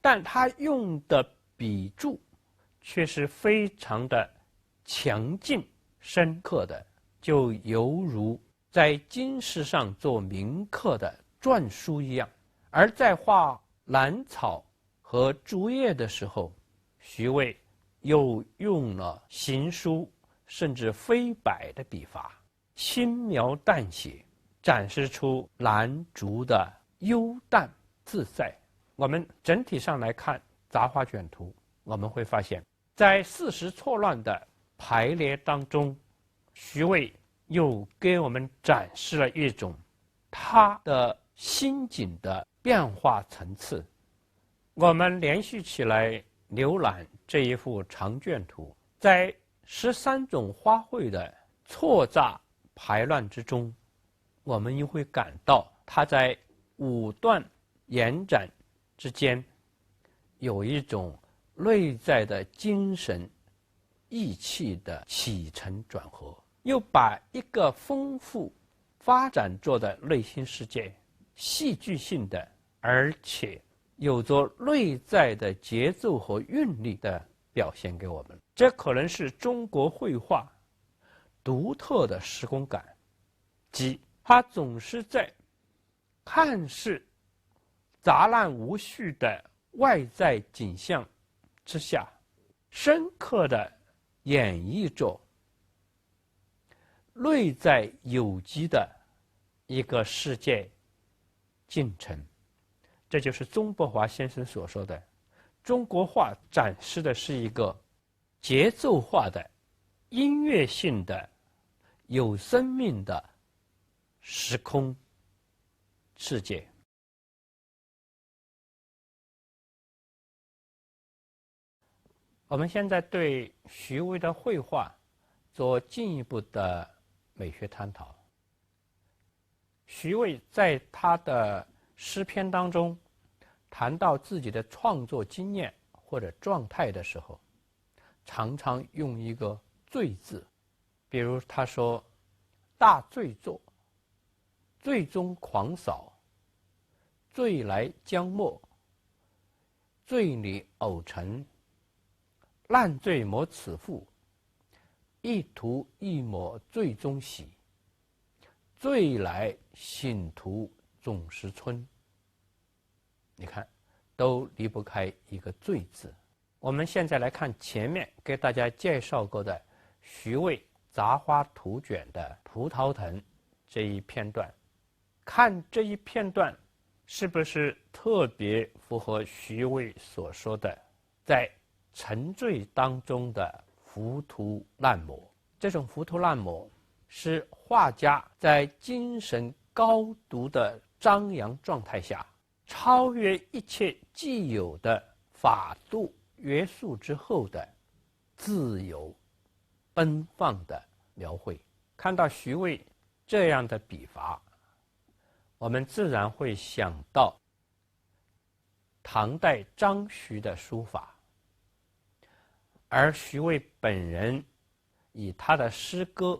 但他用的笔触却是非常的强劲深刻的，就犹如在金石上做铭刻的篆书一样。而在画兰草和竹叶的时候，徐渭又用了行书甚至飞摆的笔法，轻描淡写，展示出兰竹的幽淡自在。我们整体上来看杂画卷图，我们会发现在四时错乱的排列当中，徐渭又给我们展示了一种他的心境的变化层次。我们连续起来浏览这一幅长卷图，在13种花卉的错杂排乱之中，我们又会感到它在5段延展之间有一种内在的精神意气的起承转合，又把一个丰富发展着的内心世界戏剧性的而且有着内在的节奏和韵律的表现给我们。这可能是中国绘画独特的时空感，即它总是在看似杂乱无序的外在景象之下，深刻地演绎着内在有机的一个世界进程。这就是钟伯华先生所说的，中国画展示的是一个节奏化的、音乐性的、有生命的时空世界。我们现在对徐渭的绘画做进一步的美学探讨。徐渭在他的诗篇当中谈到自己的创作经验或者状态的时候，常常用一个醉字。比如他说大醉作，醉中狂扫，醉来将没，醉里偶成，烂醉抹此腹，一涂一抹醉中喜，醉来醒途总是春。你看，都离不开一个醉字。我们现在来看前面给大家介绍过的徐渭杂花图卷的葡萄藤这一片段，看这一片段是不是特别符合徐渭所说的在沉醉当中的浮涂烂抹？这种浮涂烂抹是画家在精神高度的张扬状态下，超越一切既有的法度约束之后的自由奔放的描绘。看到徐渭这样的笔法，我们自然会想到唐代张徐的书法，而徐渭本人以他的诗歌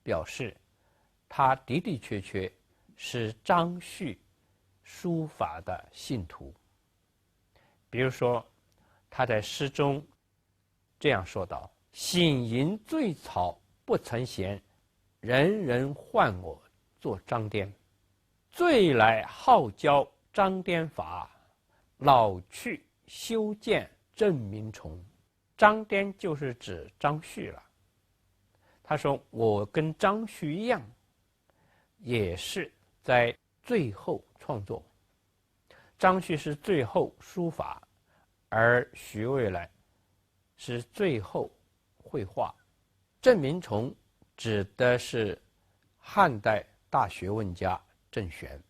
表示，他的的确确是张旭书法的信徒。比如说，他在诗中这样说道：“醒吟醉草不曾闲，人人唤我作张颠。醉来好教张颠法，老去休见郑明虫。”张颠就是指张旭了。他说：“我跟张旭一样，也是在最后创作。张旭是最后书法，而徐渭来是最后绘画。郑明虫指的是汉代大学问家郑玄。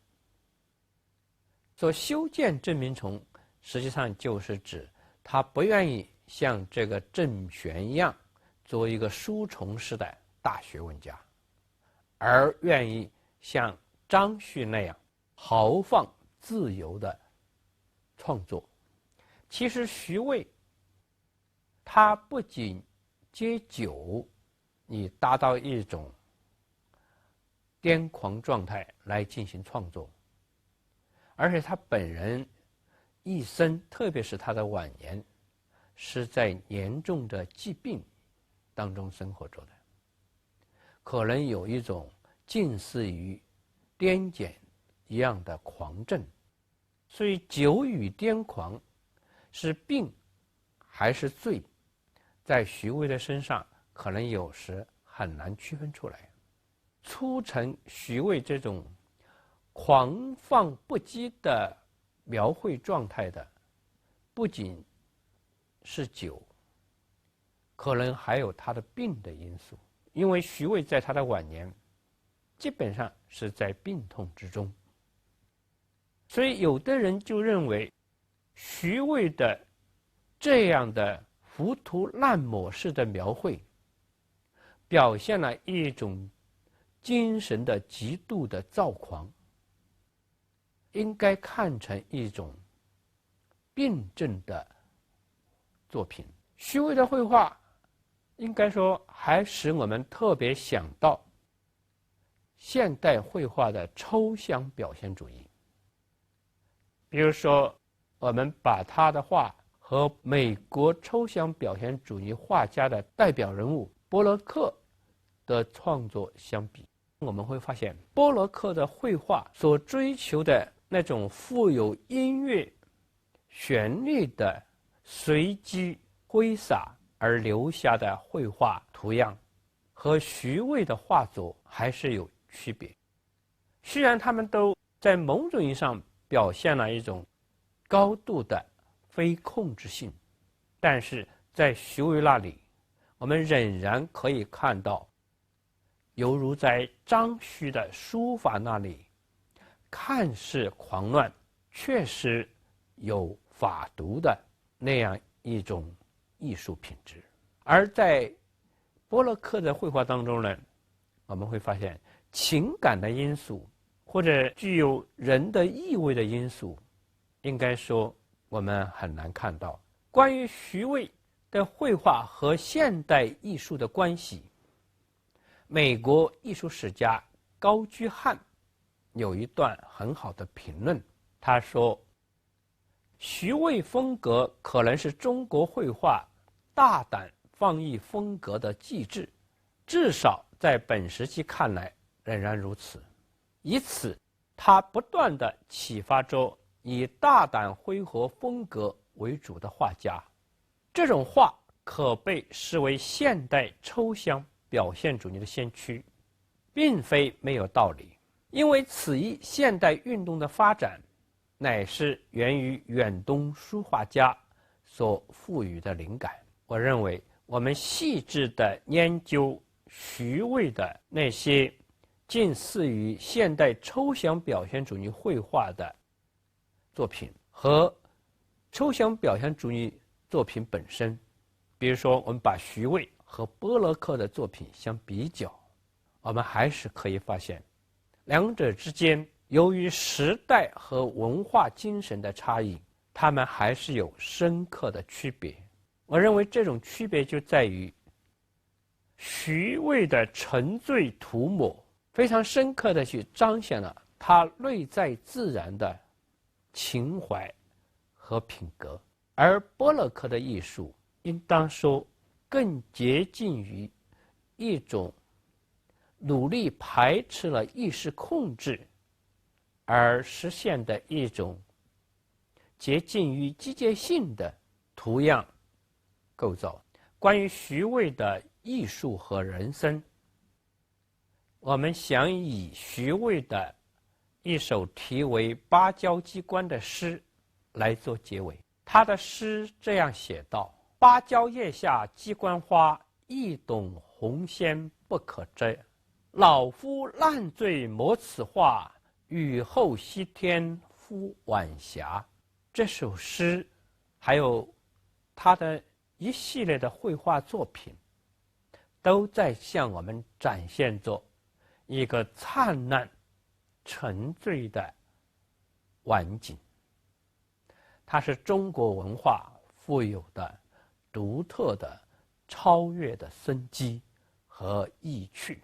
所修建郑明虫，实际上就是指他不愿意像这个郑玄一样做一个书虫式的大学问家，而愿意像张旭那样豪放自由的创作。其实徐渭他不仅借酒以达到一种癫狂状态来进行创作，而且他本人一生，特别是他的晚年，是在严重的疾病当中生活着的，可能有一种近似于癫痫一样的狂症。所以酒与癫狂是病还是罪，在徐渭的身上可能有时很难区分出来。促成徐渭这种狂放不羁的描绘状态的，不仅是酒，可能还有他的病的因素。因为徐渭在他的晚年基本上是在病痛之中，所以有的人就认为徐渭的这样的浮涂烂抹式的描绘，表现了一种精神的极度的躁狂，应该看成一种病症的作品。徐渭的绘画应该说还使我们特别想到现代绘画的抽象表现主义。比如说，我们把他的画和美国抽象表现主义画家的代表人物波洛克的创作相比，我们会发现波洛克的绘画所追求的那种富有音乐旋律的随机挥洒而留下的绘画图样，和徐渭的画作还是有区别。虽然他们都在某种意义上表现了一种高度的非控制性，但是在徐渭那里，我们仍然可以看到，犹如在张旭的书法那里，看似狂乱，确实有法度的那样一种艺术品质。而在波洛克的绘画当中呢，我们会发现情感的因素或者具有人的意味的因素，应该说我们很难看到。关于徐渭的绘画和现代艺术的关系，美国艺术史家高居翰有一段很好的评论。他说，徐渭风格可能是中国绘画大胆放逸风格的继志，至少在本时期看来仍然如此。以此，他不断地启发着以大胆挥霍风格为主的画家。这种画可被视为现代抽象表现主义的先驱，并非没有道理，因为此一现代运动的发展乃是源于远东书画家所赋予的灵感。我认为我们细致地研究徐渭的那些近似于现代抽象表现主义绘画的作品和抽象表现主义作品本身，比如说我们把徐渭和波洛克的作品相比较，我们还是可以发现两者之间由于时代和文化精神的差异，它们还是有深刻的区别。我认为这种区别就在于徐渭的沉醉涂抹非常深刻地去彰显了他内在自然的情怀和品格，而波洛克的艺术应当说更接近于一种努力排斥了意识控制而实现的一种接近于机械性的图样构造。关于徐渭的艺术和人生，我们想以徐渭的一首题为《芭蕉机关》的诗来做结尾。他的诗这样写道：芭蕉叶下机关花，一懂红鲜不可遮。老夫烂醉莫此画，雨后西天忽晚霞。这首诗还有他的一系列的绘画作品，都在向我们展现着一个灿烂沉醉的晚景。它是中国文化富有的独特的超越的生机和意趣。